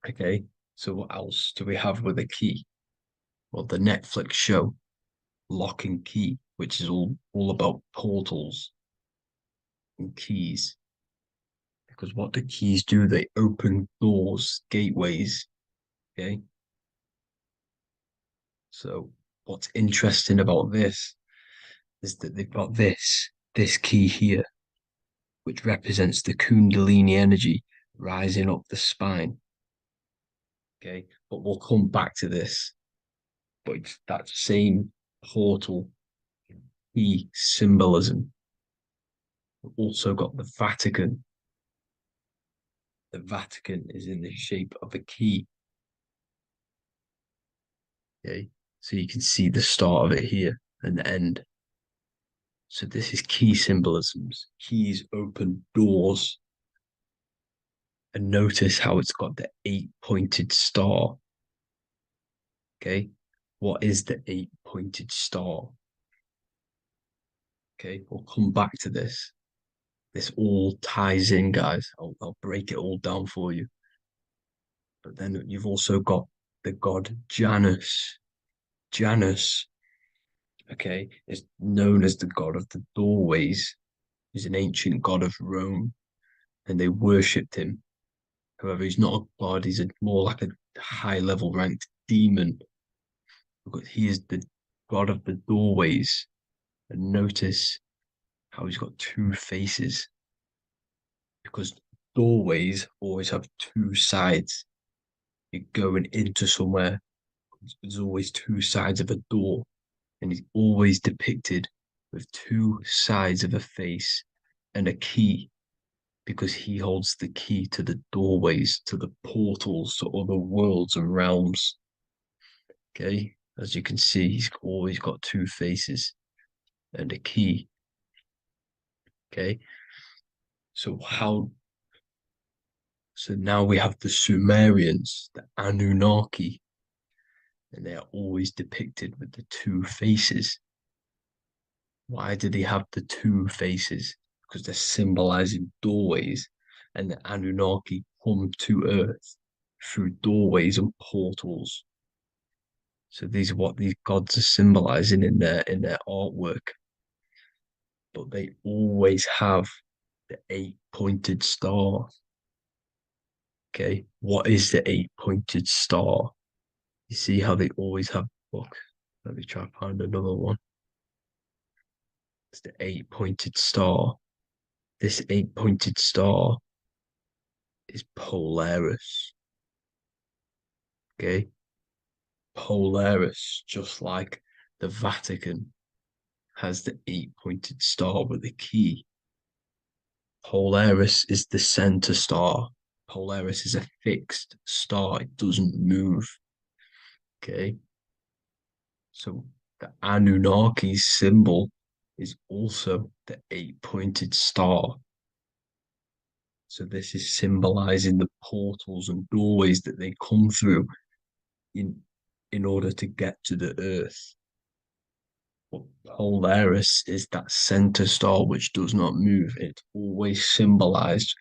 Okay, so what else do we have with a key? Well, the Netflix show Lock and Key, which is all about portals and keys. Because what the keys do, they open doors, gateways. Okay. So what's interesting about this is that they've got this key here, which represents the Kundalini energy rising up the spine. Okay, but we'll come back to this. But it's that same portal key symbolism. We've also got the Vatican. The Vatican is in the shape of a key. Okay, so you can see the start of it here and the end. So this is key symbolisms. Keys open doors. And notice how it's got the 8-pointed star. Okay, what is the 8-pointed star? Okay, we'll come back to this. This all ties in, guys. I'll break it all down for you. But then you've also got the god Janus. Janus, okay, is known as the god of the doorways. He's an ancient god of Rome, and they worshipped him. However, he's not a god, he's more like a high-level ranked demon. Because he is the god of the doorways. And notice how he's got two faces. Because doorways always have two sides. You're going into somewhere, there's always two sides of a door. And he's always depicted with two sides of a face and a key, because he holds the key to the doorways, to the portals, to other worlds and realms. Okay, as you can see, he's always got two faces and a key. Okay, so now we have the Sumerians, the Anunnaki, and they are always depicted with the two faces. Why do they have the two faces? Because they're symbolizing doorways, and the Anunnaki come to Earth through doorways and portals. So these are what these gods are symbolizing in their artwork. But they always have the 8-pointed star. Okay, what is the 8-pointed star? You see how they always have. Look, let me try and find another one. It's the 8-pointed star. This 8-pointed star is Polaris. Okay, Polaris, just like the Vatican has the 8-pointed star with a key. Polaris is the center star. Polaris is a fixed star, it doesn't move. Okay, so the Anunnaki symbol is also the 8-pointed star. So this is symbolizing the portals and doorways that they come through in order to get to the earth. But Polaris is that center star which does not move. It's always symbolized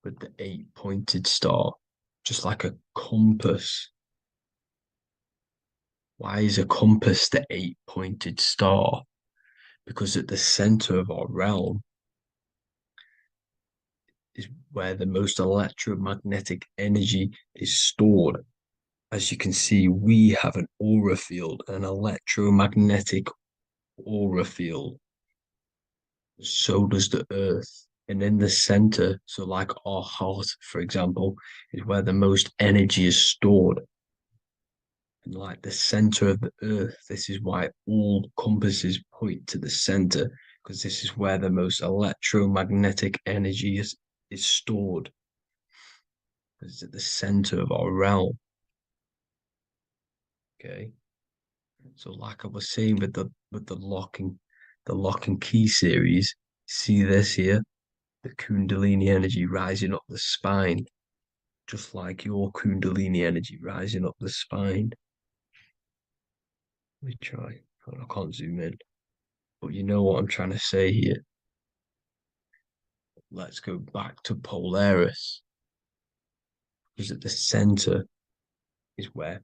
with the 8-pointed star, just like a compass. Why is a compass the 8-pointed star? Because at the center of our realm is where the most electromagnetic energy is stored. As you can see, we have an aura field, an electromagnetic aura field. So does the earth. And in the center, so like our heart, for example, is where the most energy is stored. And like the center of the earth, this is why all compasses point to the center, because this is where the most electromagnetic energy is stored. Because it's at the center of our realm. Okay. So like I was saying with the lock and key series, see this here? The Kundalini energy rising up the spine, just like your Kundalini energy rising up the spine. Let me try. Oh, I can't zoom in. But you know what I'm trying to say here. Let's go back to Polaris. Because at the center is where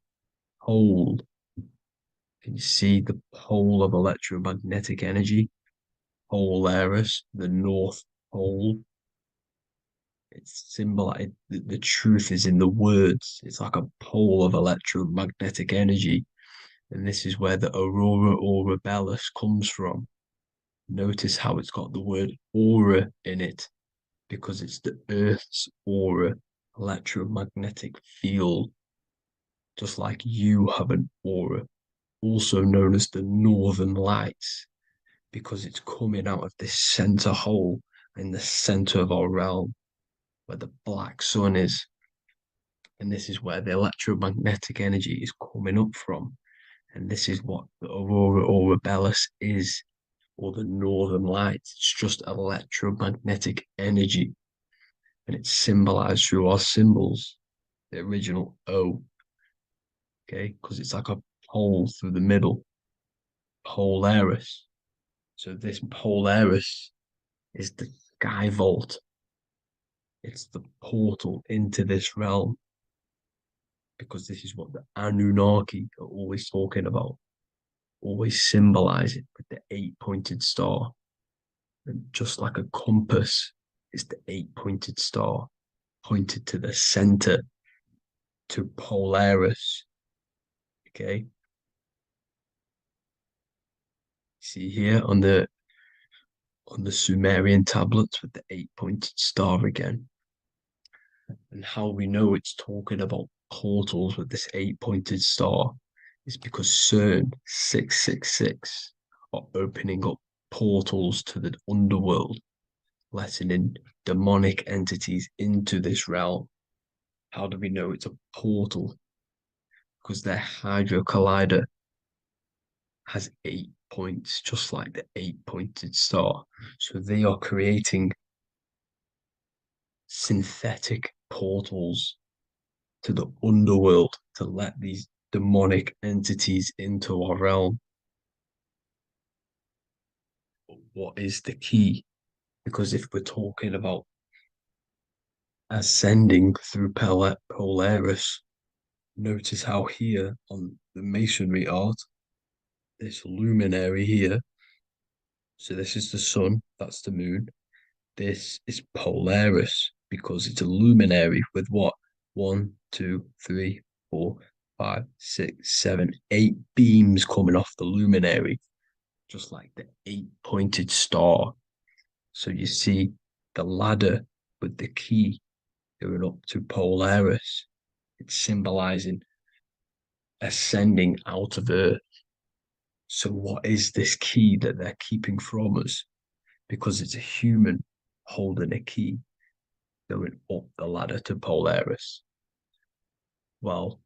pole. Can you see the pole of electromagnetic energy? Polaris, the North Pole. It's symbolized. The truth is in the words. It's like a pole of electromagnetic energy. And this is where the aurora borealis comes from. Notice how it's got the word aura in it because it's the Earth's aura, electromagnetic field. Just like you have an aura, also known as the northern lights, because it's coming out of this center hole in the center of our realm where the black sun is. And this is where the electromagnetic energy is coming up from. And this is what the aurora borealis is, or the northern lights. It's just electromagnetic energy. And it's symbolized through our symbols, the original O, okay? Because it's like a pole through the middle, Polaris. So this Polaris is the sky vault. It's the portal into this realm. Because this is what the Anunnaki are always talking about. Always symbolize it with the 8-pointed star. And just like a compass is the 8-pointed star pointed to the center, to Polaris. Okay. See here on the Sumerian tablets with the 8-pointed star again. And how we know it's talking about portals with this 8-pointed star is because CERN 666 are opening up portals to the underworld, letting in demonic entities into this realm. How do we know it's a portal? Because their Hydro Collider has 8 points, just like the 8-pointed star. So they are creating synthetic portals to the underworld to let these demonic entities into our realm. What is the key? Because if we're talking about ascending through Polaris, notice how here on the masonry art, this luminary here, so this is the sun, that's the moon, this is Polaris because it's a luminary with what? 1, 2, 3, 4, 5, 6, 7, 8 beams coming off the luminary, just like the 8-pointed star. So you see the ladder with the key going up to Polaris. It's symbolizing ascending out of Earth. So what is this key that they're keeping from us? Because it's a human holding a key going up the ladder to Polaris. Well,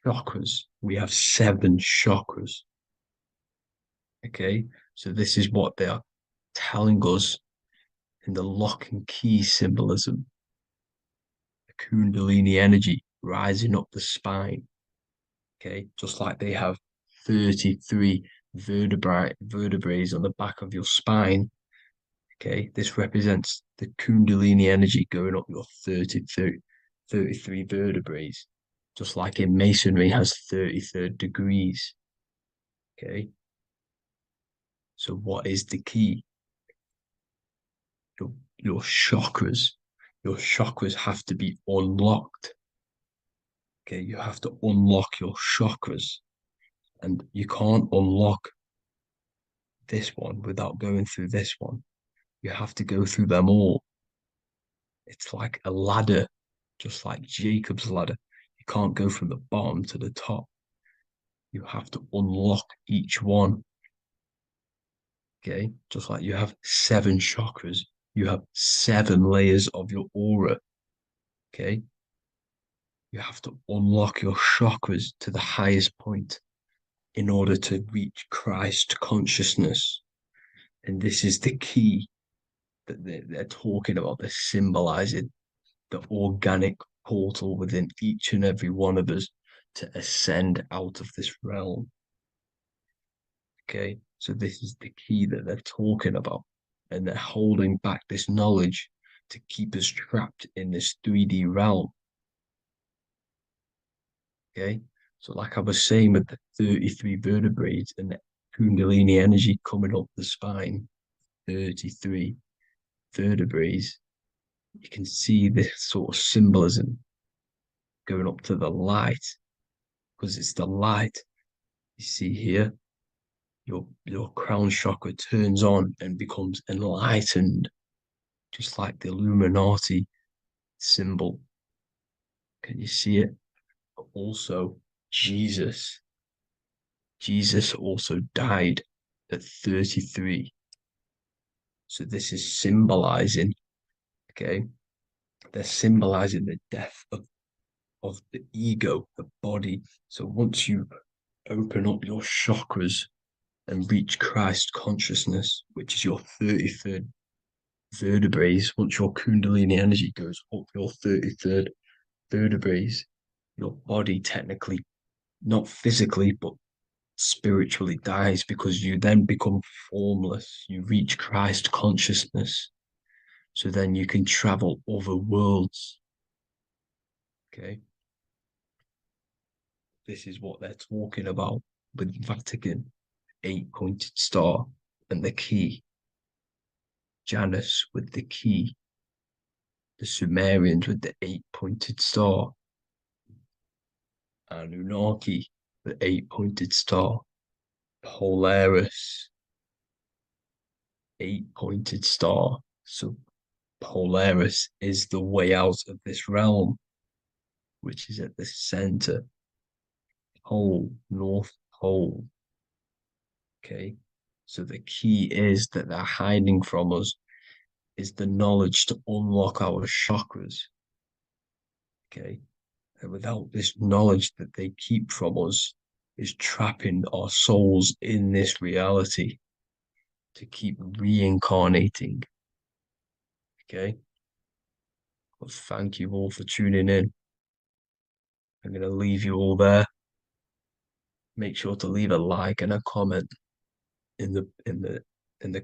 chakras. We have 7 chakras. Okay, so this is what they are telling us in the lock and key symbolism. The Kundalini energy rising up the spine. Okay, just like they have 33 vertebrae on the back of your spine. Okay, this represents the Kundalini energy going up your 33 vertebrae, just like in masonry has 33rd degrees. Okay, so what is the key? Your chakras. Your chakras have to be unlocked. Okay, you have to unlock your chakras, and you can't unlock this one without going through this one. You have to go through them all. It's like a ladder, just like Jacob's ladder. You can't go from the bottom to the top. You have to unlock each one. Okay, just like you have 7 chakras, you have 7 layers of your aura. Okay, you have to unlock your chakras to the highest point in order to reach Christ consciousness. And this is the key that they're talking about. They're symbolizing the organic portal within each and every one of us to ascend out of this realm. Okay, so this is the key that they're talking about, and they're holding back this knowledge to keep us trapped in this 3D realm. Okay, so like I was saying with the 33 vertebrae and the Kundalini energy coming up the spine, 33 vertebrae, you can see this sort of symbolism going up to the light, because it's the light you see here. Your crown chakra turns on and becomes enlightened, just like the Illuminati symbol. Can you see it? But also, Jesus also died at 33. So this is symbolizing, okay? They're symbolizing the death of the ego, the body. So once you open up your chakras and reach Christ consciousness, which is your 33rd vertebrae, once your Kundalini energy goes up your 33rd vertebrae, your body technically, not physically, but spiritually dies, because you then become formless. You reach Christ consciousness. So then you can travel other worlds. Okay. This is what they're talking about with Vatican, 8-pointed star, and the key. Janus with the key. The Sumerians with the 8-pointed star. Anunnaki, the 8-pointed star. Polaris, 8-pointed star. So Polaris is the way out of this realm, which is at the center. Pole, North Pole. Okay. So the key is that they're hiding from us is the knowledge to unlock our chakras. Okay. And without this knowledge that they keep from us, is trapping our souls in this reality to keep reincarnating. Okay. Well, thank you all for tuning in. I'm going to leave you all there. Make sure to leave a like and a comment in the